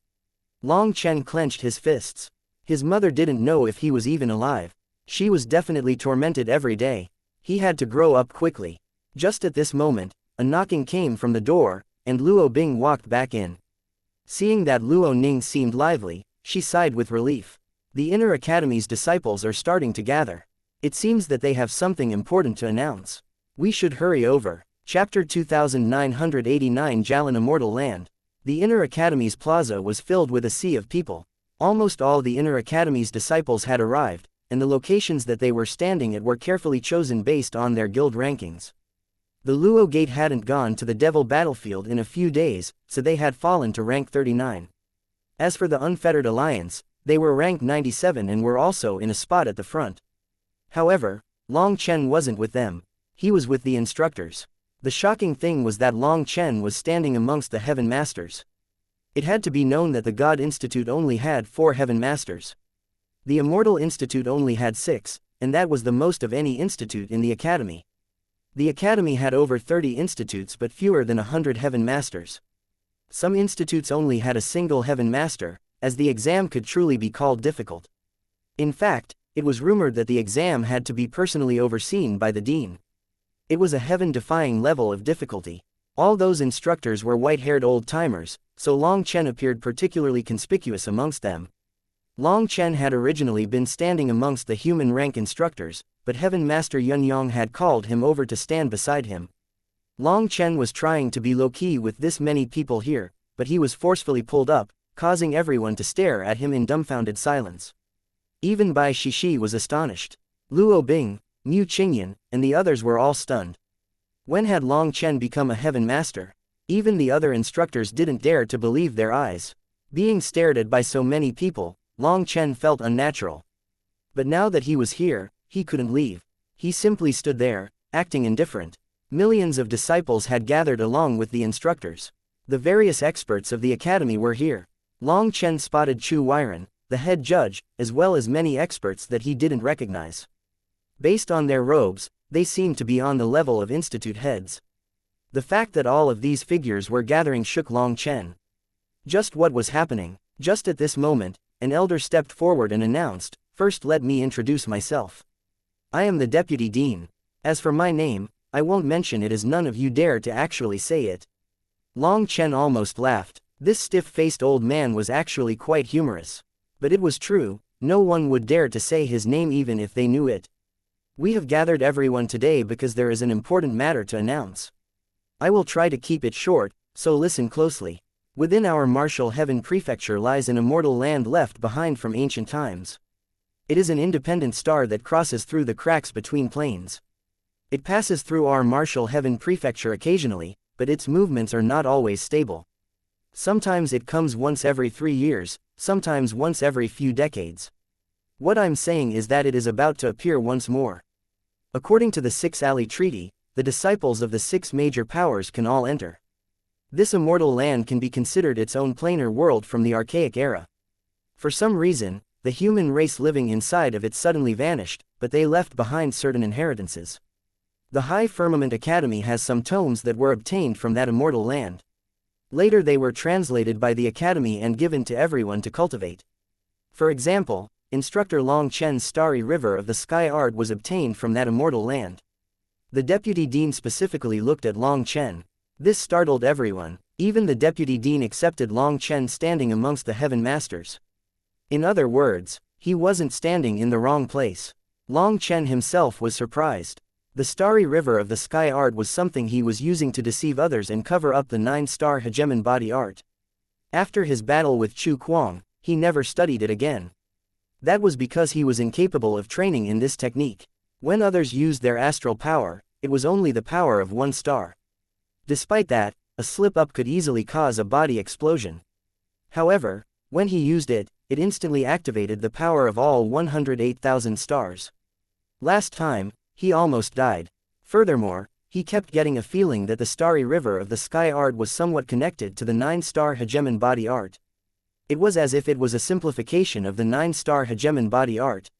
Long Chen clenched his fists. His mother didn't know if he was even alive. She was definitely tormented every day. He had to grow up quickly. Just at this moment, a knocking came from the door, and Luo Bing walked back in. Seeing that Luo Ning seemed lively, she sighed with relief. The Inner Academy's disciples are starting to gather. It seems that they have something important to announce. We should hurry over. Chapter 2989 Jalan Immortal Land. The Inner Academy's plaza was filled with a sea of people. Almost all the Inner Academy's disciples had arrived, and the locations that they were standing at were carefully chosen based on their guild rankings. The Luo Gate hadn't gone to the Devil Battlefield in a few days, so they had fallen to rank 39. As for the Unfettered Alliance, they were ranked 97 and were also in a spot at the front. However, Long Chen wasn't with them. He was with the instructors. The shocking thing was that Long Chen was standing amongst the Heaven Masters. It had to be known that the God Institute only had 4 Heaven Masters. The Immortal Institute only had 6, and that was the most of any institute in the Academy. The Academy had over 30 institutes but fewer than 100 Heaven Masters. Some institutes only had a single Heaven Master, as the exam could truly be called difficult. In fact, it was rumored that the exam had to be personally overseen by the dean. It was a heaven-defying level of difficulty. All those instructors were white-haired old-timers, so Long Chen appeared particularly conspicuous amongst them. Long Chen had originally been standing amongst the human rank instructors, but Heaven Master Yun Yong had called him over to stand beside him. Long Chen was trying to be low-key with this many people here, but he was forcefully pulled up, causing everyone to stare at him in dumbfounded silence. Even Bai Shishi was astonished. Luo Bing, Mu Qingyan, and the others were all stunned. When had Long Chen become a Heaven Master? Even the other instructors didn't dare to believe their eyes. Being stared at by so many people, Long Chen felt unnatural. But now that he was here, he couldn't leave. He simply stood there, acting indifferent. Millions of disciples had gathered along with the instructors. The various experts of the academy were here. Long Chen spotted Chu Weiren, the head judge, as well as many experts that he didn't recognize. Based on their robes, they seemed to be on the level of institute heads. The fact that all of these figures were gathering shook Long Chen. Just what was happening? Just at this moment, an elder stepped forward and announced, "First let me introduce myself. I am the Deputy Dean. As for my name, I won't mention it as none of you dare to actually say it." Long Chen almost laughed. This stiff-faced old man was actually quite humorous. But it was true, no one would dare to say his name even if they knew it. "We have gathered everyone today because there is an important matter to announce. I will try to keep it short, so listen closely. Within our martial heaven prefecture lies an immortal land left behind from ancient times. It is an independent star that crosses through the cracks between planes. It passes through our martial heaven prefecture occasionally, but its movements are not always stable. Sometimes it comes once every 3 years, sometimes once every few decades. What I'm saying is that it is about to appear once more. According to the 6 Alley Treaty, the disciples of the 6 major powers can all enter. This immortal land can be considered its own planar world from the archaic era. For some reason, the human race living inside of it suddenly vanished, but they left behind certain inheritances. The High Firmament Academy has some tomes that were obtained from that immortal land. Later they were translated by the Academy and given to everyone to cultivate. For example, Instructor Long Chen's starry river of the sky art was obtained from that immortal land. The deputy dean specifically looked at Long Chen. This startled everyone. Even the deputy dean accepted Long Chen standing amongst the heaven masters. In other words, he wasn't standing in the wrong place. Long Chen himself was surprised. The starry river of the sky art was something he was using to deceive others and cover up the 9-star hegemon body art. After his battle with Chu Kuang, he never studied it again. That was because he was incapable of training in this technique. When others used their astral power, it was only the power of 1 star. Despite that, a slip-up could easily cause a body explosion. However, when he used it, it instantly activated the power of all 108,000 stars. Last time, he almost died. Furthermore, he kept getting a feeling that the starry river of the sky art was somewhat connected to the 9-star hegemon body art. It was as if it was a simplification of the 9-star hegemon body art.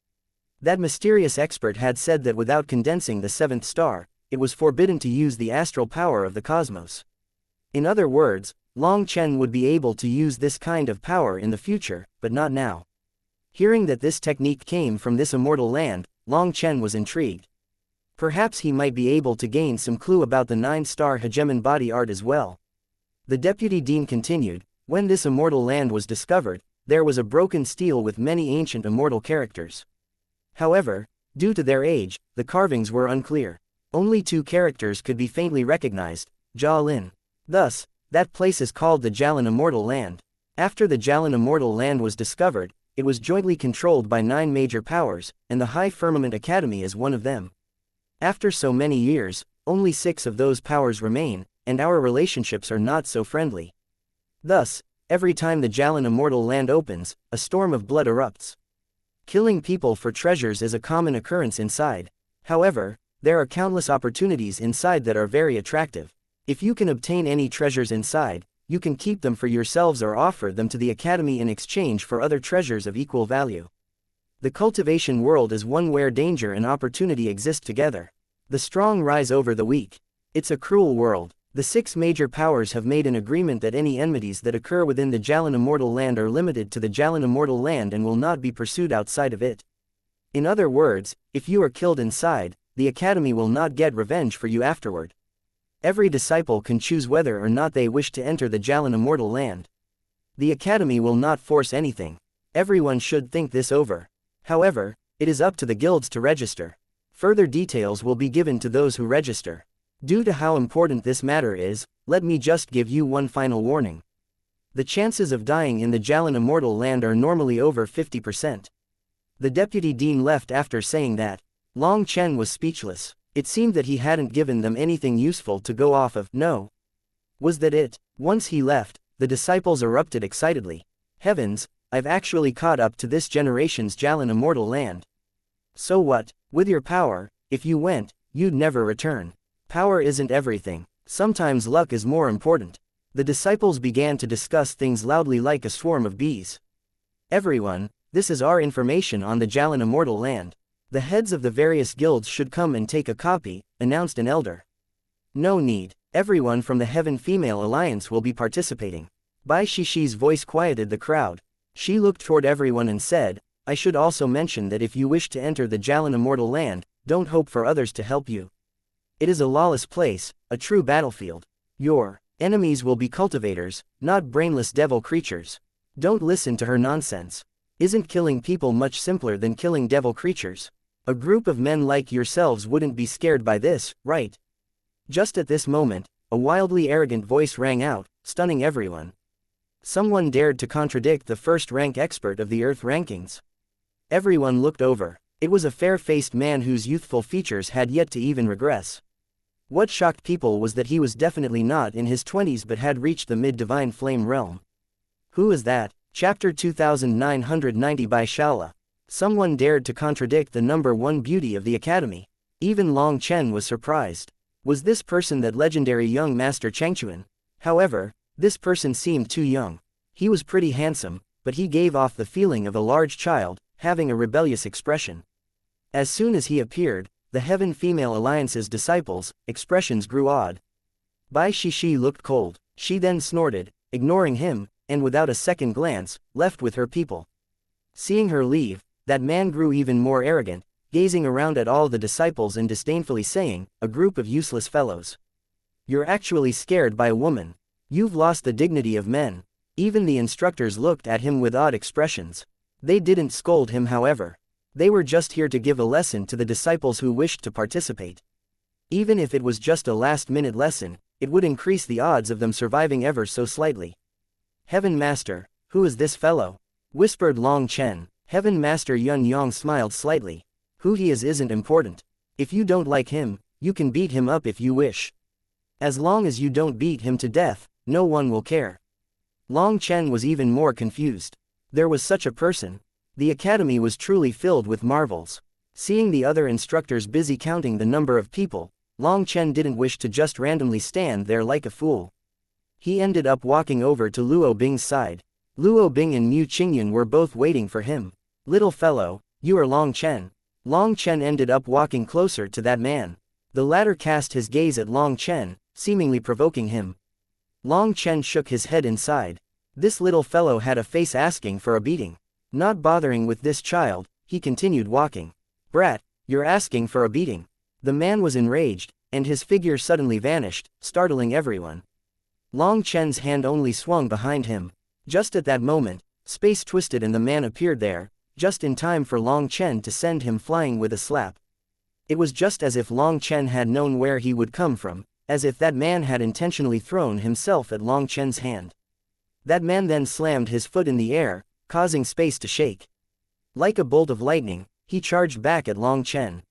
That mysterious expert had said that without condensing the 7th star, it was forbidden to use the astral power of the cosmos. In other words, Long Chen would be able to use this kind of power in the future, but not now. Hearing that this technique came from this immortal land, Long Chen was intrigued. Perhaps he might be able to gain some clue about the 9-star hegemon body art as well. The deputy dean continued, when this immortal land was discovered, there was a broken stele with many ancient immortal characters. However, due to their age, the carvings were unclear. Only 2 characters could be faintly recognized, Jia Lin. Thus, that place is called the Jialan Immortal Land. After the Jialan Immortal Land was discovered, it was jointly controlled by 9 major powers, and the High Firmament Academy is one of them. After so many years, only 6 of those powers remain, and our relationships are not so friendly. Thus, every time the Jialan Immortal Land opens, a storm of blood erupts. Killing people for treasures is a common occurrence inside. However, there are countless opportunities inside that are very attractive. If you can obtain any treasures inside, you can keep them for yourselves or offer them to the Academy in exchange for other treasures of equal value. The cultivation world is one where danger and opportunity exist together. The strong rise over the weak. It's a cruel world. The 6 major powers have made an agreement that any enmities that occur within the Jialan Immortal Land are limited to the Jialan Immortal Land and will not be pursued outside of it. In other words, if you are killed inside, the Academy will not get revenge for you afterward. Every disciple can choose whether or not they wish to enter the Jialan Immortal Land. The Academy will not force anything. Everyone should think this over. However, it is up to the guilds to register. Further details will be given to those who register. Due to how important this matter is, let me just give you one final warning. The chances of dying in the Jialan Immortal Land are normally over 50%. The deputy dean left after saying that. Long Chen was speechless. It seemed that he hadn't given them anything useful to go off of. No. Was that it? Once he left, the disciples erupted excitedly. Heavens, I've actually caught up to this generation's Jialan Immortal Land. So what? With your power, if you went, you'd never return. Power isn't everything. Sometimes luck is more important. The disciples began to discuss things loudly like a swarm of bees. Everyone, this is our information on the Jialan Immortal Land. The heads of the various guilds should come and take a copy, announced an elder. No need. Everyone from the Heaven Female Alliance will be participating. Bai Shishi's voice quieted the crowd. She looked toward everyone and said, I should also mention that if you wish to enter the Jialan Immortal Land, don't hope for others to help you. It is a lawless place, a true battlefield. Your enemies will be cultivators, not brainless devil creatures. Don't listen to her nonsense. Isn't killing people much simpler than killing devil creatures? A group of men like yourselves wouldn't be scared by this, right? Just at this moment, a wildly arrogant voice rang out, stunning everyone. Someone dared to contradict the first-rank expert of the Earth rankings. Everyone looked over. It was a fair-faced man whose youthful features had yet to even regress. What shocked people was that he was definitely not in his 20s but had reached the mid-divine flame realm. Who is that? Chapter 2990 by Shala. Someone dared to contradict the number 1 beauty of the Academy. Even Long Chen was surprised. Was this person that legendary young master Changchuan? However, this person seemed too young. He was pretty handsome, but he gave off the feeling of a large child, having a rebellious expression. As soon as he appeared, the Heaven Female Alliance's disciples' expressions grew odd. Bai Shishi looked cold. She then snorted, ignoring him, and without a second glance, left with her people. Seeing her leave, That man grew even more arrogant, gazing around at all the disciples and disdainfully saying, "A group of useless fellows. You're actually scared by a woman. You've lost the dignity of men." Even the instructors looked at him with odd expressions. They didn't scold him, however. They were just here to give a lesson to the disciples who wished to participate. Even if it was just a last-minute lesson, it would increase the odds of them surviving ever so slightly. "Heaven Master, who is this fellow?" whispered Long Chen. Heaven Master Yun Yang smiled slightly. "Who he is isn't important. If you don't like him, you can beat him up if you wish. As long as you don't beat him to death, no one will care." Long Chen was even more confused. There was such a person. The academy was truly filled with marvels. Seeing the other instructors busy counting the number of people, Long Chen didn't wish to just randomly stand there like a fool. He ended up walking over to Luo Bing's side. Luo Bing and Mu Qingyun were both waiting for him. "Little fellow, you are Long Chen." Long Chen ended up walking closer to that man. The latter cast his gaze at Long Chen, seemingly provoking him. Long Chen shook his head inside. This little fellow had a face asking for a beating. Not bothering with this child, he continued walking. "Brat, you're asking for a beating." The man was enraged, and his figure suddenly vanished, startling everyone. Long Chen's hand only swung behind him. Just at that moment, space twisted and the man appeared there, just in time for Long Chen to send him flying with a slap. It was just as if Long Chen had known where he would come from, as if that man had intentionally thrown himself at Long Chen's hand. That man then slammed his foot in the air, causing space to shake. Like a bolt of lightning, he charged back at Long Chen.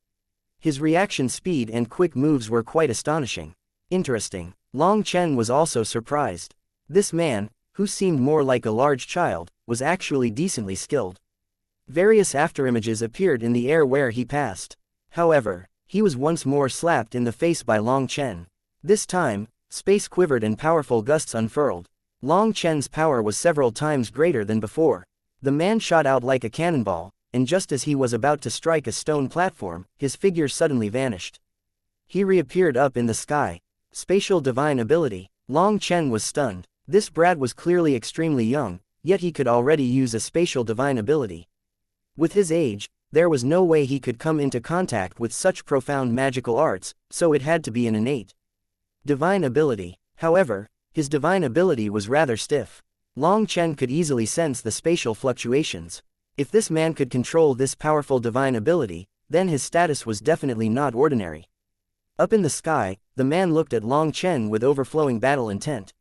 His reaction speed and quick moves were quite astonishing. Interesting. Long Chen was also surprised. This man, who seemed more like a large child, was actually decently skilled. Various afterimages appeared in the air where he passed. However, he was once more slapped in the face by Long Chen. This time, space quivered and powerful gusts unfurled. Long Chen's power was several times greater than before. The man shot out like a cannonball, and just as he was about to strike a stone platform, his figure suddenly vanished. He reappeared up in the sky. Spatial divine ability. Long Chen was stunned. This brat was clearly extremely young, yet he could already use a spatial divine ability. With his age, there was no way he could come into contact with such profound magical arts, so it had to be an innate divine ability. However, his divine ability was rather stiff. Long Chen could easily sense the spatial fluctuations. If this man could control this powerful divine ability, then his status was definitely not ordinary. Up in the sky, the man looked at Long Chen with overflowing battle intent.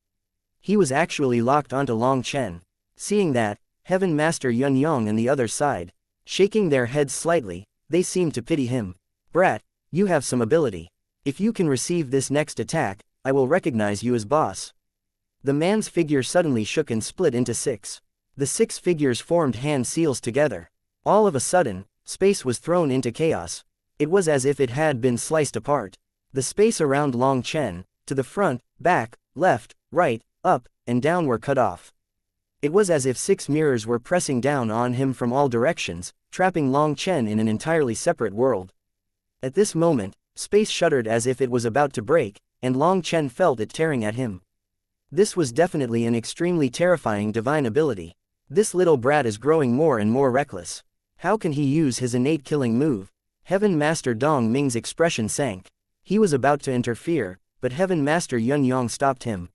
He was actually locked onto Long Chen. Seeing that, Heaven Master Yun Yang and the other side, shaking their heads slightly, they seemed to pity him. "Brat, you have some ability. If you can receive this next attack, I will recognize you as boss." The man's figure suddenly shook and split into 6. The 6 figures formed hand seals together. All of a sudden, space was thrown into chaos. It was as if it had been sliced apart. The space around Long Chen, to the front, back, left, right, up, and down were cut off. It was as if 6 mirrors were pressing down on him from all directions, trapping Long Chen in an entirely separate world. At this moment, space shuddered as if it was about to break, and Long Chen felt it tearing at him. This was definitely an extremely terrifying divine ability. This little brat is growing more and more reckless. How can he use his innate killing move? Heaven Master Dong Ming's expression sank. He was about to interfere, but Heaven Master Yun Yang stopped him.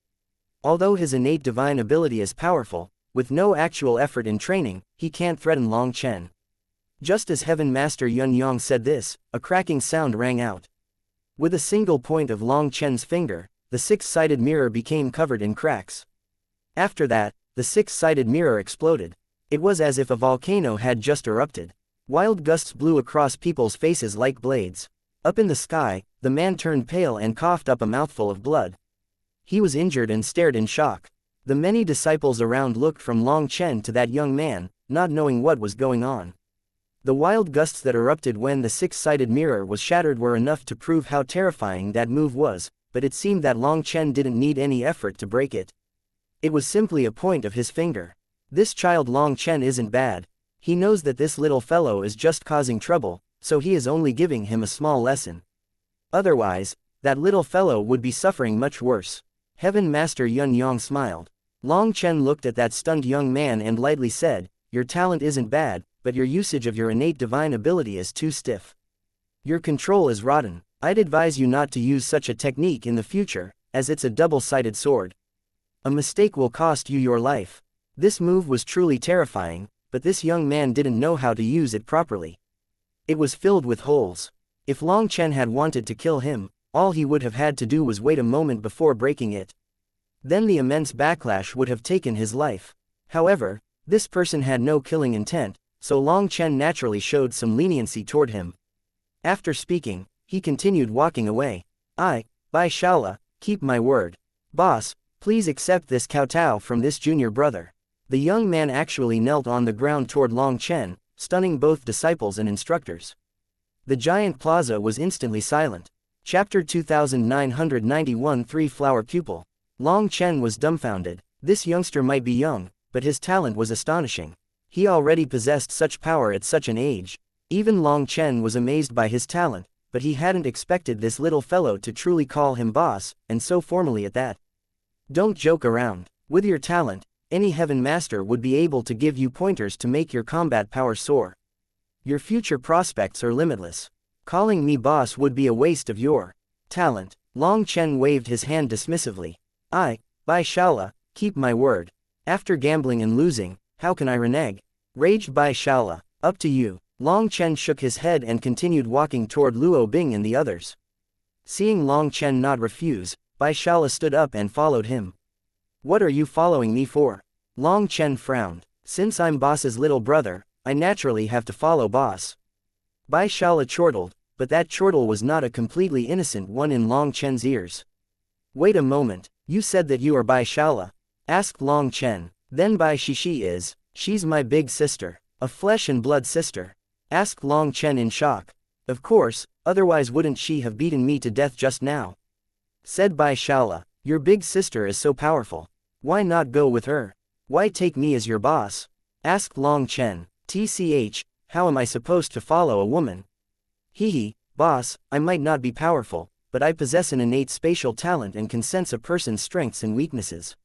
Although his innate divine ability is powerful, with no actual effort in training, he can't threaten Long Chen. Just as Heaven Master Yun Yang said this, a cracking sound rang out. With a single point of Long Chen's finger, the 6-sided mirror became covered in cracks. After that, the 6-sided mirror exploded. It was as if a volcano had just erupted. Wild gusts blew across people's faces like blades. Up in the sky, the man turned pale and coughed up a mouthful of blood. He was injured and stared in shock. The many disciples around looked from Long Chen to that young man, not knowing what was going on. The wild gusts that erupted when the 6-sided mirror was shattered were enough to prove how terrifying that move was, but it seemed that Long Chen didn't need any effort to break it. It was simply a point of his finger. This child Long Chen isn't bad. He knows that this little fellow is just causing trouble, so he is only giving him a small lesson. Otherwise, that little fellow would be suffering much worse. Heaven Master Yun Yang smiled. Long Chen looked at that stunned young man and lightly said, "Your talent isn't bad, but your usage of your innate divine ability is too stiff. Your control is rotten. I'd advise you not to use such a technique in the future, as it's a double-sided sword. A mistake will cost you your life. This move was truly terrifying, but this young man didn't know how to use it properly. It was filled with holes. If Long Chen had wanted to kill him, all he would have had to do was wait a moment before breaking it. Then the immense backlash would have taken his life. However, this person had no killing intent, so Long Chen naturally showed some leniency toward him. After speaking, he continued walking away. Bai Shaola, keep my word. Boss, please accept this kowtow from this junior brother. The young man actually knelt on the ground toward Long Chen, stunning both disciples and instructors. The giant plaza was instantly silent. Chapter 2991 Three-Flower Pupil. Long Chen was dumbfounded. This youngster might be young, but his talent was astonishing. He already possessed such power at such an age. Even Long Chen was amazed by his talent, but he hadn't expected this little fellow to truly call him boss, and so formally at that. Don't joke around. With your talent, any heaven master would be able to give you pointers to make your combat power soar. Your future prospects are limitless. Calling me boss would be a waste of your talent. Long Chen waved his hand dismissively. Bai Shaola, keep my word. After gambling and losing, how can I renege? Raged Bai Shaola. Up to you. Long Chen shook his head and continued walking toward Luo Bing and the others. Seeing Long Chen not refuse, Bai Shaola stood up and followed him. What are you following me for? Long Chen frowned. Since I'm boss's little brother, I naturally have to follow boss. Bai Shaola chortled, but that chortle was not a completely innocent one in Long Chen's ears. Wait a moment, you said that you are Bai Shaola? Asked Long Chen. Then Bai Shishi is. She's my big sister. A flesh and blood sister. Asked Long Chen in shock. Of course, otherwise wouldn't she have beaten me to death just now? Said Bai Shaola. Your big sister is so powerful. Why not go with her? Why take me as your boss? Asked Long Chen. TCH, how am I supposed to follow a woman? Hehe, boss, I might not be powerful, but I possess an innate spatial talent and can sense a person's strengths and weaknesses.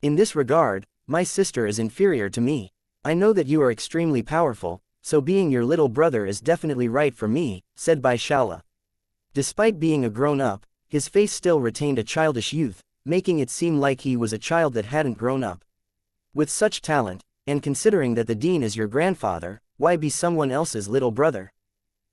In this regard, my sister is inferior to me. I know that you are extremely powerful, so being your little brother is definitely right for me, said Bai Shaola. Despite being a grown-up, his face still retained a childish youth, making it seem like he was a child that hadn't grown up. With such talent, and considering that the dean is your grandfather, why be someone else's little brother?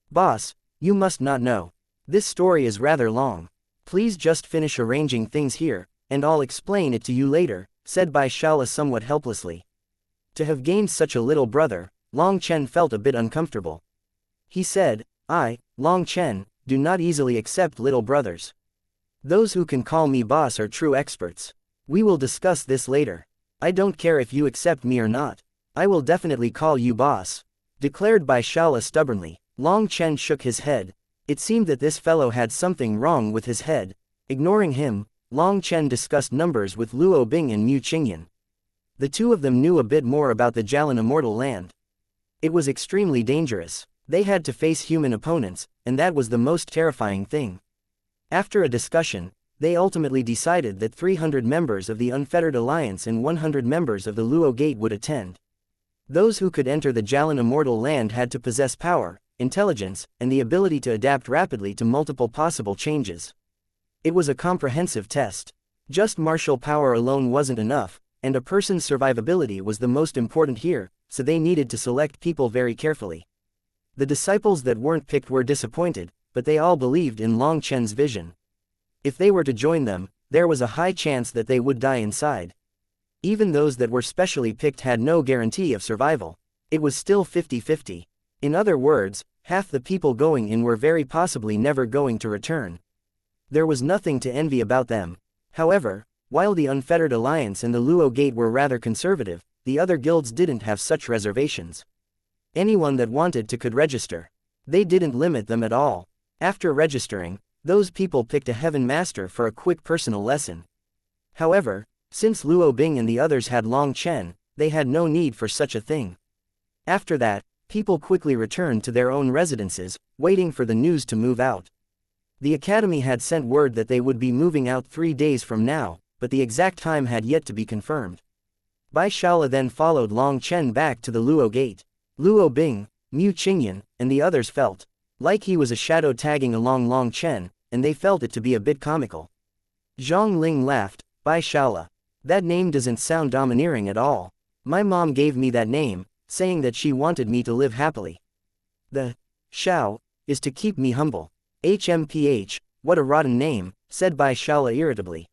Boss, you must not know. This story is rather long. Please just finish arranging things here, and I'll explain it to you later, said Bai Shaola somewhat helplessly. To have gained such a little brother, Long Chen felt a bit uncomfortable. He said, I, Long Chen, do not easily accept little brothers. Those who can call me boss are true experts. We will discuss this later. I don't care if you accept me or not. I will definitely call you boss, declared Bai Shaola stubbornly. Long Chen shook his head. It seemed that this fellow had something wrong with his head. Ignoring him, Long Chen discussed numbers with Luo Bing and Mu Qingyan. The two of them knew a bit more about the Jialan Immortal Land. It was extremely dangerous. They had to face human opponents, and that was the most terrifying thing. After a discussion, they ultimately decided that 300 members of the Unfettered Alliance and 100 members of the Luo Gate would attend. Those who could enter the Jialan Immortal Land had to possess power, intelligence, and the ability to adapt rapidly to multiple possible changes. It was a comprehensive test. Just martial power alone wasn't enough, and a person's survivability was the most important here, so they needed to select people very carefully. The disciples that weren't picked were disappointed, but they all believed in Long Chen's vision. If they were to join them, there was a high chance that they would die inside. Even those that were specially picked had no guarantee of survival. It was still 50-50. In other words, half the people going in were very possibly never going to return. There was nothing to envy about them. However, while the Unfettered Alliance and the Luo Gate were rather conservative, the other guilds didn't have such reservations. Anyone that wanted to could register. They didn't limit them at all. After registering, those people picked a Heaven Master for a quick personal lesson. However, since Luo Bing and the others had Long Chen, they had no need for such a thing. After that, people quickly returned to their own residences, waiting for the news to move out. The academy had sent word that they would be moving out 3 days from now, but the exact time had yet to be confirmed. Bai Shaola then followed Long Chen back to the Luo Gate. Luo Bing, Mu Qingyan, and the others felt like he was a shadow tagging along Long Chen, and they felt it to be a bit comical. Zhang Ling laughed. Bai Shaola. That name doesn't sound domineering at all. My mom gave me that name, saying that she wanted me to live happily. The Shao is to keep me humble. HMPH, what a rotten name, said Bai Shaola irritably.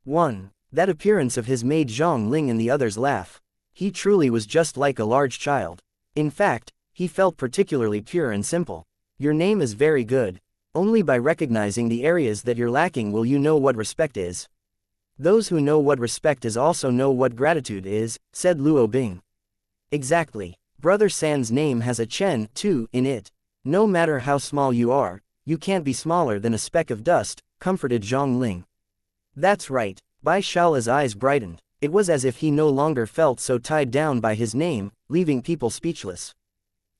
1. That appearance of his made Zhang Ling and the others laugh. He truly was just like a large child. In fact, he felt particularly pure and simple. Your name is very good. Only by recognizing the areas that you're lacking will you know what respect is. Those who know what respect is also know what gratitude is, said Luo Bing. Exactly. Brother San's name has a Chen, too, in it. No matter how small you are, you can't be smaller than a speck of dust, comforted Zhang Ling. That's right. Bai Shaola's eyes brightened. It was as if he no longer felt so tied down by his name, leaving people speechless.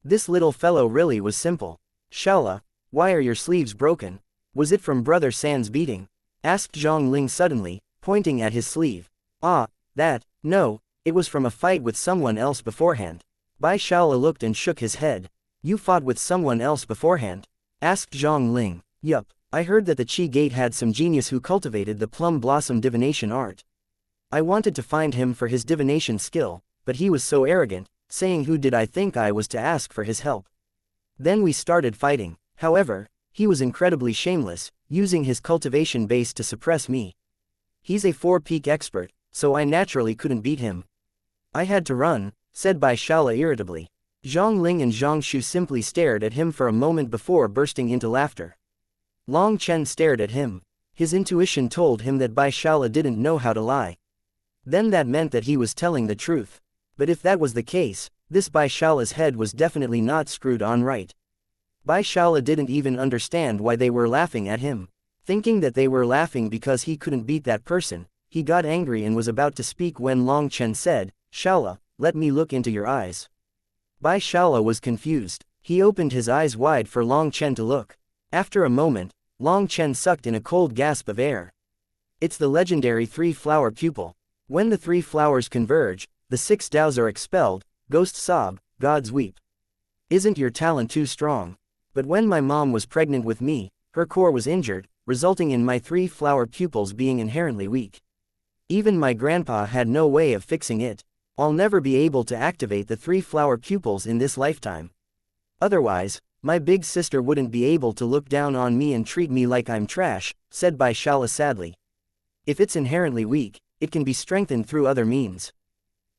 This little fellow really was simple. Shaola, why are your sleeves broken? Was it from Brother San's beating? Asked Zhang Ling suddenly, pointing at his sleeve. No, it was from a fight with someone else beforehand. Bai Shaola looked and shook his head. You fought with someone else beforehand? Asked Zhang Ling. Yup, I heard that the Qi Gate had some genius who cultivated the plum blossom divination art. I wanted to find him for his divination skill, but he was so arrogant, saying who did I think I was to ask for his help. Then we started fighting. However, he was incredibly shameless, using his cultivation base to suppress me. He's a 4-peak expert, so I naturally couldn't beat him. I had to run, said Bai Shaola irritably. Zhang Ling and Zhang Shu simply stared at him for a moment before bursting into laughter. Long Chen stared at him. His intuition told him that Bai Shaola didn't know how to lie. Then that meant that he was telling the truth. But if that was the case, this Bai Shaola's head was definitely not screwed on right. Bai Shaola didn't even understand why they were laughing at him. Thinking that they were laughing because he couldn't beat that person, he got angry and was about to speak when Long Chen said, Shaola, let me look into your eyes. Bai Shaola was confused. He opened his eyes wide for Long Chen to look. After a moment, Long Chen sucked in a cold gasp of air. It's the legendary 3-flower pupil. When the 3 flowers converge, the 6 Daos are expelled, ghosts sob, gods weep. Isn't your talent too strong? But when my mom was pregnant with me, her core was injured, resulting in my 3-flower pupils being inherently weak. Even my grandpa had no way of fixing it. I'll never be able to activate the 3-flower pupils in this lifetime. Otherwise, my big sister wouldn't be able to look down on me and treat me like I'm trash, said Bai Shaola sadly. If it's inherently weak, it can be strengthened through other means.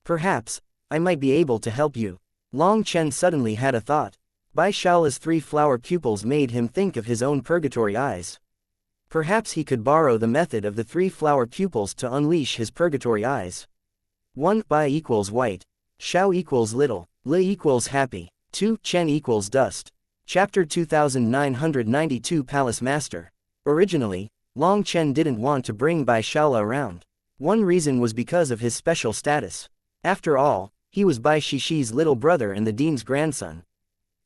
Perhaps, I might be able to help you. Long Chen suddenly had a thought. Bai Shaola's 3-flower pupils made him think of his own purgatory eyes. Perhaps he could borrow the method of the 3-flower pupils to unleash his purgatory eyes. 1. Bai equals white. Shao equals little. Li equals happy. 2. Chen equals dust. Chapter 2992 Palace Master. Originally, Long Chen didn't want to bring Bai Shaola around. One reason was because of his special status. After all, he was Bai Shishi's little brother and the dean's grandson.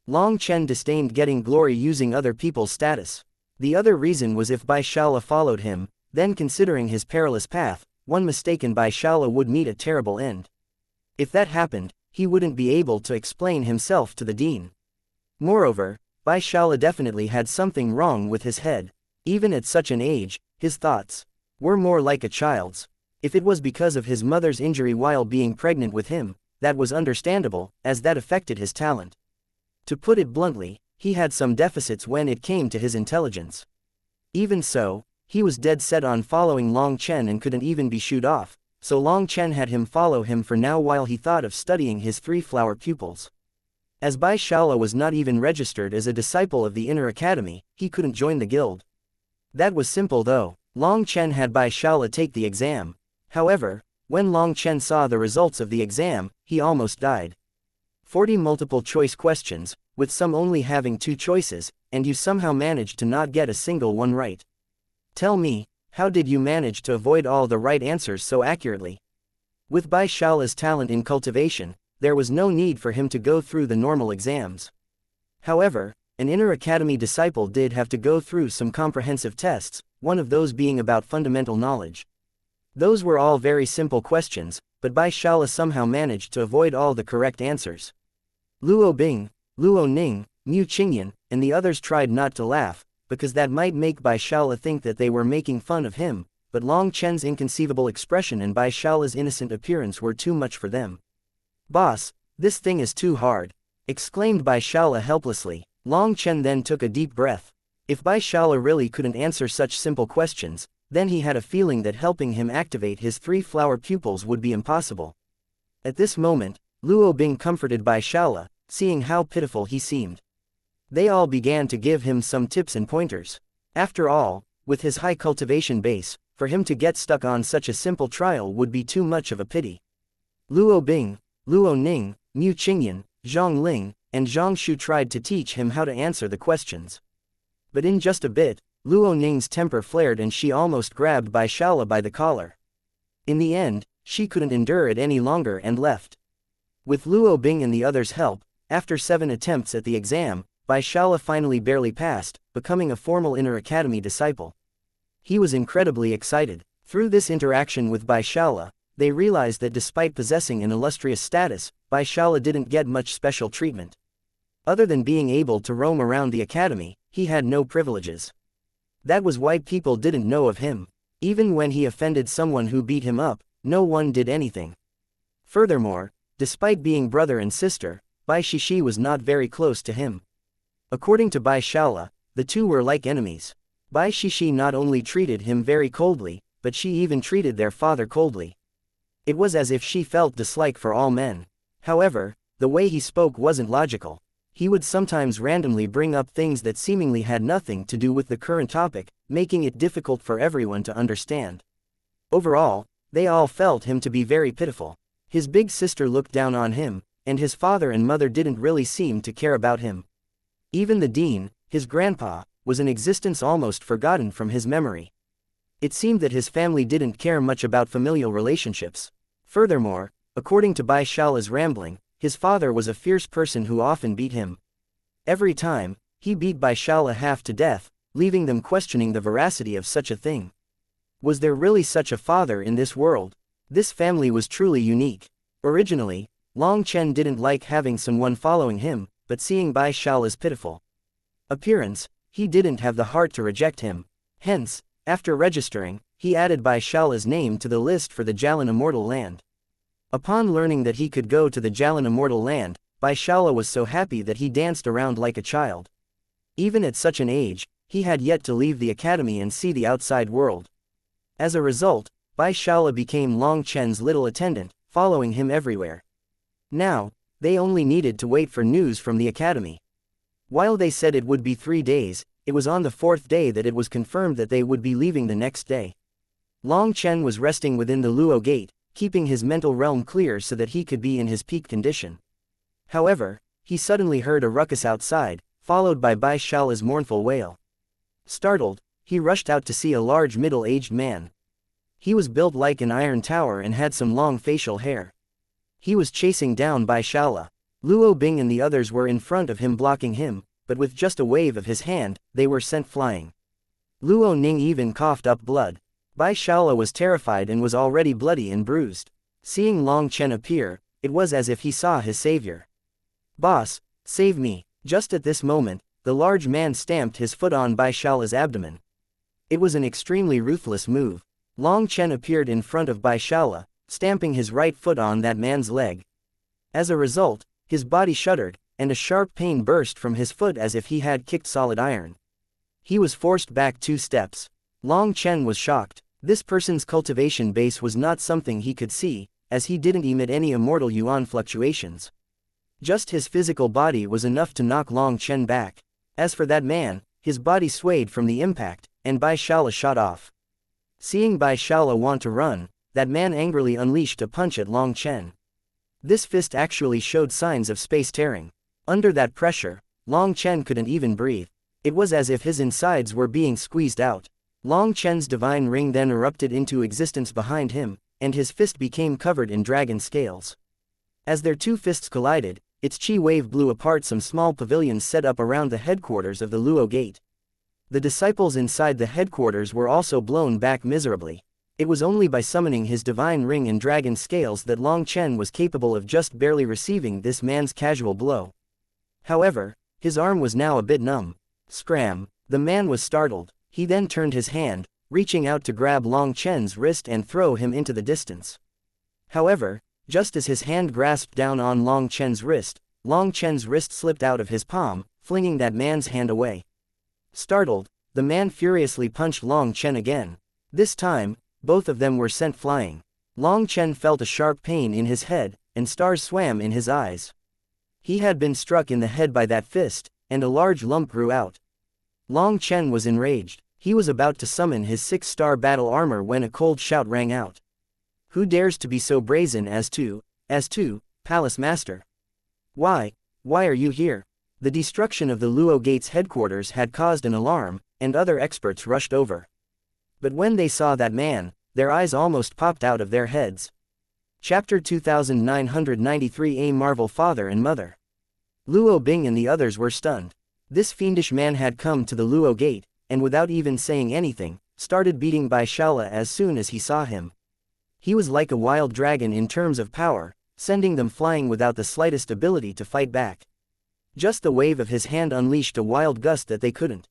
Long Chen disdained getting glory using other people's status. The other reason was if Bai Shaola followed him, then considering his perilous path, one mistaken Bai Shaola would meet a terrible end. If that happened, he wouldn't be able to explain himself to the dean. Moreover, Bai Shaola definitely had something wrong with his head. Even at such an age, his thoughts were more like a child's. If it was because of his mother's injury while being pregnant with him, that was understandable, as that affected his talent. To put it bluntly, he had some deficits when it came to his intelligence. Even so, he was dead set on following Long Chen and couldn't even be shooed off, so Long Chen had him follow him for now while he thought of studying his 3-flower pupils. As Bai Shaola was not even registered as a disciple of the Inner Academy, he couldn't join the guild. That was simple though. Long Chen had Bai Shaola take the exam. However, when Long Chen saw the results of the exam, he almost died. 40 multiple-choice questions, with some only having 2 choices, and you somehow managed to not get a single one right. Tell me, how did you manage to avoid all the right answers so accurately? With Bai Shaola's talent in cultivation, there was no need for him to go through the normal exams. However, an Inner Academy disciple did have to go through some comprehensive tests, one of those being about fundamental knowledge. Those were all very simple questions, but Bai Shaola somehow managed to avoid all the correct answers. Luo Bing, Luo Ning, Mu Qingyan, and the others tried not to laugh, because that might make Bai Shaola think that they were making fun of him, but Long Chen's inconceivable expression and Bai Shaola's innocent appearance were too much for them. "Boss, this thing is too hard," exclaimed Bai Shaola helplessly. Long Chen then took a deep breath. If Bai Shaola really couldn't answer such simple questions, then he had a feeling that helping him activate his 3 flower pupils would be impossible. At this moment, Luo Bing comforted Bai Shaola, seeing how pitiful he seemed. They all began to give him some tips and pointers. After all, with his high cultivation base, for him to get stuck on such a simple trial would be too much of a pity. Luo Bing, Luo Ning, Mu Qingyan, Zhang Ling, and Zhang Shu tried to teach him how to answer the questions. But in just a bit, Luo Ning's temper flared and she almost grabbed Bai Shaola by the collar. In the end, she couldn't endure it any longer and left. With Luo Bing and the others' help, after 7 attempts at the exam, Bai Shaola finally barely passed, becoming a formal inner academy disciple. He was incredibly excited. Through this interaction with Bai Shaola, they realized that despite possessing an illustrious status, Bai Shaola didn't get much special treatment. Other than being able to roam around the academy, he had no privileges. That was why people didn't know of him. Even when he offended someone who beat him up, no one did anything. Furthermore, despite being brother and sister, Bai Shishi was not very close to him. According to Bai Shaola, the two were like enemies. Bai Shishi not only treated him very coldly, but she even treated their father coldly. It was as if she felt dislike for all men. However, the way he spoke wasn't logical. He would sometimes randomly bring up things that seemingly had nothing to do with the current topic, making it difficult for everyone to understand. Overall, they all felt him to be very pitiful. His big sister looked down on him, and his father and mother didn't really seem to care about him. Even the dean, his grandpa, was in existence almost forgotten from his memory. It seemed that his family didn't care much about familial relationships. Furthermore, according to Bai Shaola's rambling, his father was a fierce person who often beat him. Every time, he beat Bai Shaola half to death, leaving them questioning the veracity of such a thing. Was there really such a father in this world? This family was truly unique. Originally, Long Chen didn't like having someone following him, but seeing Bai Shaola's pitiful appearance, he didn't have the heart to reject him. Hence, after registering, he added Bai Shaola's name to the list for the Jalan Immortal Land. Upon learning that he could go to the Jalan Immortal Land, Bai Shaola was so happy that he danced around like a child. Even at such an age, he had yet to leave the academy and see the outside world. As a result, Bai Shaola became Long Chen's little attendant, following him everywhere. Now, they only needed to wait for news from the academy. While they said it would be 3 days, it was on the 4th day that it was confirmed that they would be leaving the next day. Long Chen was resting within the Luo Gate, keeping his mental realm clear so that he could be in his peak condition. However, he suddenly heard a ruckus outside, followed by Bai Shaola's mournful wail. Startled, he rushed out to see a large middle-aged man. He was built like an iron tower and had some long facial hair. He was chasing down Bai Shaola. Luo Bing and the others were in front of him blocking him, but with just a wave of his hand, they were sent flying. Luo Ning even coughed up blood. Bai Shaola was terrified and was already bloody and bruised. Seeing Long Chen appear, it was as if he saw his savior. "Boss, save me." Just at this moment, the large man stamped his foot on Bai Shaola's abdomen. It was an extremely ruthless move. Long Chen appeared in front of Bai Shaola, stamping his right foot on that man's leg. As a result, his body shuddered, and a sharp pain burst from his foot as if he had kicked solid iron. He was forced back 2 steps. Long Chen was shocked. This person's cultivation base was not something he could see, as he didn't emit any immortal yuan fluctuations. Just his physical body was enough to knock Long Chen back. As for that man, his body swayed from the impact, and Bai Shaola shot off. Seeing Bai Shaola want to run, that man angrily unleashed a punch at Long Chen. This fist actually showed signs of space tearing. Under that pressure, Long Chen couldn't even breathe. It was as if his insides were being squeezed out. Long Chen's divine ring then erupted into existence behind him, and his fist became covered in dragon scales. As their 2 fists collided, its chi wave blew apart some small pavilions set up around the headquarters of the Luo Gate. The disciples inside the headquarters were also blown back miserably. It was only by summoning his divine ring and dragon scales that Long Chen was capable of just barely receiving this man's casual blow. However, his arm was now a bit numb. Scram! The man was startled. He then turned his hand, reaching out to grab Long Chen's wrist and throw him into the distance. However, just as his hand grasped down on Long Chen's wrist slipped out of his palm, flinging that man's hand away. Startled, the man furiously punched Long Chen again. This time, both of them were sent flying. Long Chen felt a sharp pain in his head, and stars swam in his eyes. He had been struck in the head by that fist, and a large lump grew out. Long Chen was enraged. He was about to summon his 6-star battle armor when a cold shout rang out. Who dares to be so brazen as to, Palace Master? Why are you here? The destruction of the Luo Gate's headquarters had caused an alarm, and other experts rushed over. But when they saw that man, their eyes almost popped out of their heads. Chapter 2993. A Marvel Father and Mother. Luo Bing and the others were stunned. This fiendish man had come to the Luo Gate, and without even saying anything, started beating Bai Shaola as soon as he saw him. He was like a wild dragon in terms of power, sending them flying without the slightest ability to fight back. Just the wave of his hand unleashed a wild gust that they couldn't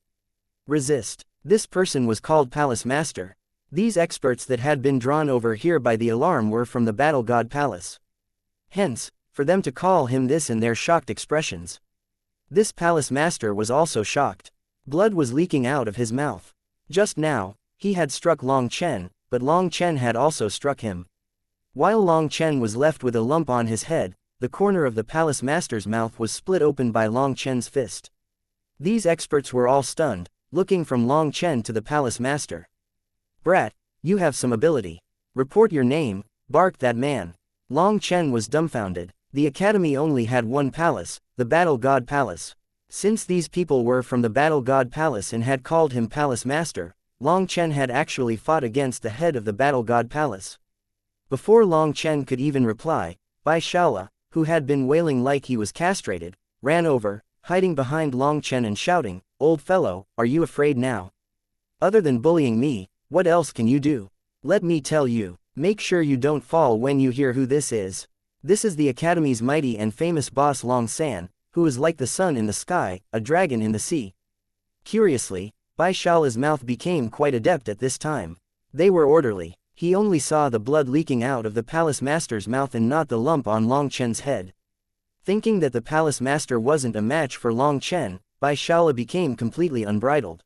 resist. This person was called Palace Master. These experts that had been drawn over here by the alarm were from the Battle God Palace. Hence, for them to call him this in their shocked expressions. This Palace Master was also shocked. Blood was leaking out of his mouth. Just now, he had struck Long Chen, but Long Chen had also struck him. While Long Chen was left with a lump on his head, the corner of the Palace Master's mouth was split open by Long Chen's fist. These experts were all stunned, looking from Long Chen to the Palace Master. Brat, you have some ability. Report your name, barked that man. Long Chen was dumbfounded. The academy only had one palace, the Battle God Palace. Since these people were from the Battle God Palace and had called him Palace Master, Long Chen had actually fought against the head of the Battle God Palace. Before Long Chen could even reply, Bai Shaola, who had been wailing like he was castrated, ran over, hiding behind Long Chen and shouting, "Old fellow, are you afraid now? Other than bullying me, what else can you do? Let me tell you, make sure you don't fall when you hear who this is. This is the Academy's mighty and famous boss Long San, who is like the sun in the sky, a dragon in the sea." Curiously, Bai Shaola's mouth became quite adept at this time. They were orderly. He only saw the blood leaking out of the Palace Master's mouth and not the lump on Long Chen's head. Thinking that the Palace Master wasn't a match for Long Chen, Bai Shaola became completely unbridled.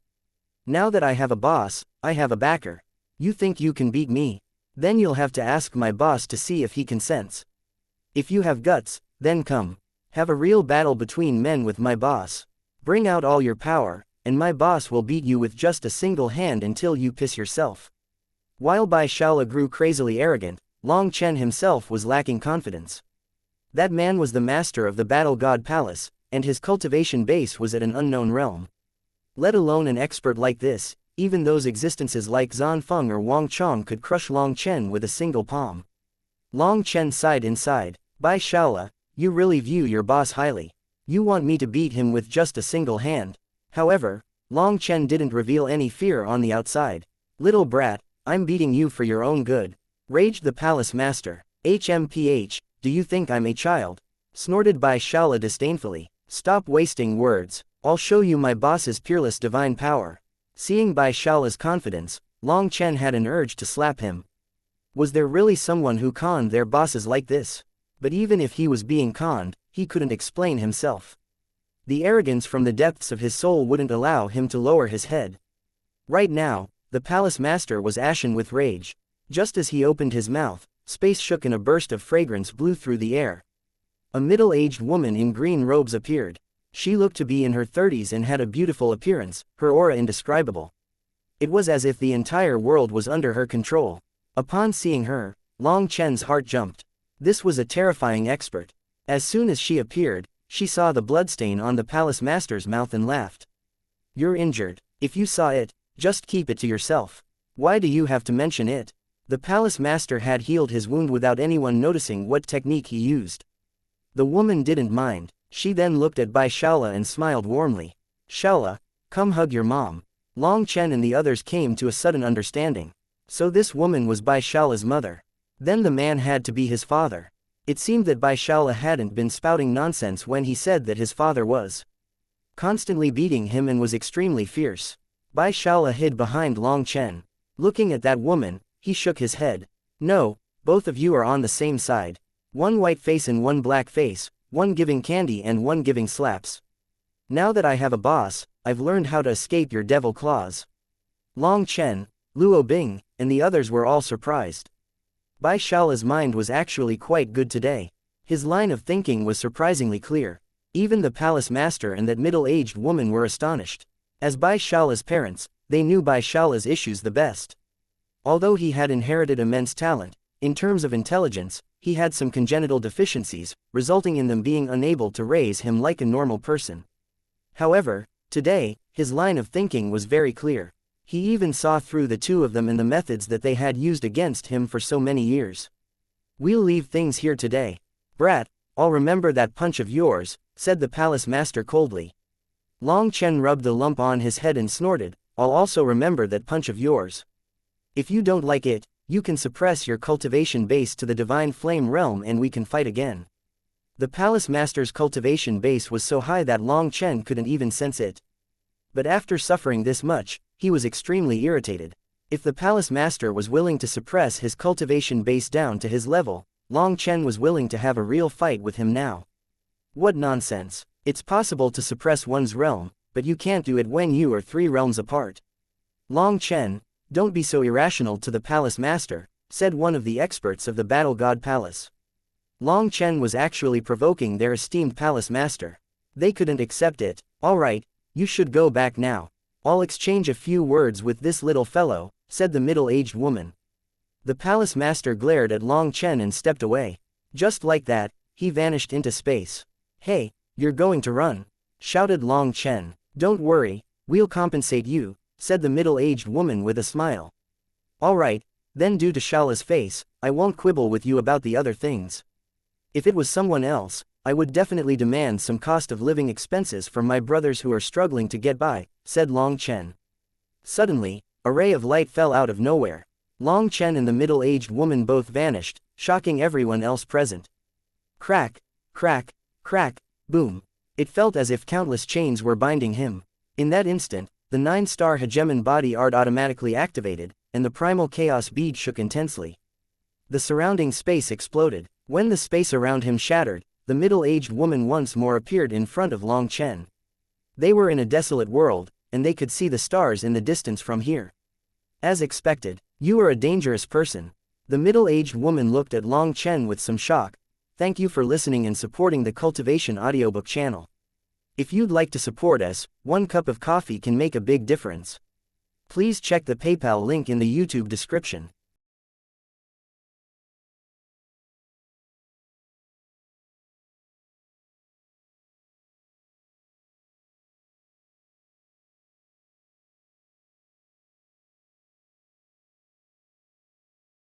Now that I have a boss, I have a backer. You think you can beat me? Then you'll have to ask my boss to see if he consents. If you have guts, then come. Have a real battle between men with my boss. Bring out all your power, and my boss will beat you with just a single hand until you piss yourself. While Bai Shaola grew crazily arrogant, Long Chen himself was lacking confidence. That man was the master of the Battle God Palace, and his cultivation base was at an unknown realm. Let alone an expert like this, even those existences like Zan Feng or Wang Chong could crush Long Chen with a single palm. Long Chen sighed inside. Bai Shaola, you really view your boss highly. You want me to beat him with just a single hand. However, Long Chen didn't reveal any fear on the outside. Little brat, I'm beating you for your own good, raged the Palace Master. HMPH, do you think I'm a child? Snorted Bai Shaola disdainfully. Stop wasting words. I'll show you my boss's peerless divine power. Seeing Bai Shaola's confidence, Long Chen had an urge to slap him. Was there really someone who conned their bosses like this? But even if he was being conned, he couldn't explain himself. The arrogance from the depths of his soul wouldn't allow him to lower his head. Right now, the Palace Master was ashen with rage. Just as he opened his mouth, space shook and a burst of fragrance blew through the air. A middle-aged woman in green robes appeared. She looked to be in her 30s and had a beautiful appearance, her aura indescribable. It was as if the entire world was under her control. Upon seeing her, Long Chen's heart jumped. This was a terrifying expert. As soon as she appeared, she saw the bloodstain on the Palace Master's mouth and laughed. You're injured. If you saw it, just keep it to yourself. Why do you have to mention it? The Palace Master had healed his wound without anyone noticing what technique he used. The woman didn't mind. She then looked at Bai Shaola and smiled warmly. Shaola, come hug your mom. Long Chen and the others came to a sudden understanding. So this woman was Bai Shaola's mother. Then the man had to be his father. It seemed that Bai Shaola hadn't been spouting nonsense when he said that his father was constantly beating him and was extremely fierce. Bai Shaola hid behind Long Chen. Looking at that woman, he shook his head. No, both of you are on the same side. One white face and one black face, one giving candy and one giving slaps. Now that I have a boss, I've learned how to escape your devil claws. Long Chen, Luo Bing, and the others were all surprised. Bai Shaola's mind was actually quite good today. His line of thinking was surprisingly clear. Even the palace master and that middle-aged woman were astonished. As Bai Shaola's parents, they knew Bai Shaola's issues the best. Although he had inherited immense talent, in terms of intelligence, he had some congenital deficiencies, resulting in them being unable to raise him like a normal person. However, today, his line of thinking was very clear. He even saw through the two of them and the methods that they had used against him for so many years. We'll leave things here today. Brat, I'll remember that punch of yours, said the palace master coldly. Long Chen rubbed a lump on his head and snorted, I'll also remember that punch of yours. If you don't like it, you can suppress your cultivation base to the divine flame realm and we can fight again. The palace master's cultivation base was so high that Long Chen couldn't even sense it. But after suffering this much, he was extremely irritated. If the palace master was willing to suppress his cultivation base down to his level, Long Chen was willing to have a real fight with him now. What nonsense. It's possible to suppress one's realm, but you can't do it when you are 3 realms apart. Long Chen, don't be so irrational to the palace master, said one of the experts of the Battle God Palace. Long Chen was actually provoking their esteemed palace master. They couldn't accept it. Alright, you should go back now. I'll exchange a few words with this little fellow, said the middle-aged woman. The palace master glared at Long Chen and stepped away. Just like that, he vanished into space. Hey, you're going to run, shouted Long Chen. Don't worry, we'll compensate you, said the middle-aged woman with a smile. Alright, then due to Shaola's face, I won't quibble with you about the other things. If it was someone else, I would definitely demand some cost of living expenses from my brothers who are struggling to get by, said Long Chen. Suddenly, a ray of light fell out of nowhere. Long Chen and the middle-aged woman both vanished, shocking everyone else present. Crack, crack, crack, boom. It felt as if countless chains were binding him. In that instant, the 9-star hegemon body art automatically activated, and the primal chaos bead shook intensely. The surrounding space exploded. When the space around him shattered, the middle-aged woman once more appeared in front of Long Chen. They were in a desolate world, and they could see the stars in the distance from here. As expected, you are a dangerous person. The middle-aged woman looked at Long Chen with some shock. Thank you for listening and supporting the Cultivation audiobook channel. If you'd like to support us, 1 cup of coffee can make a big difference. Please check the PayPal link in the YouTube description.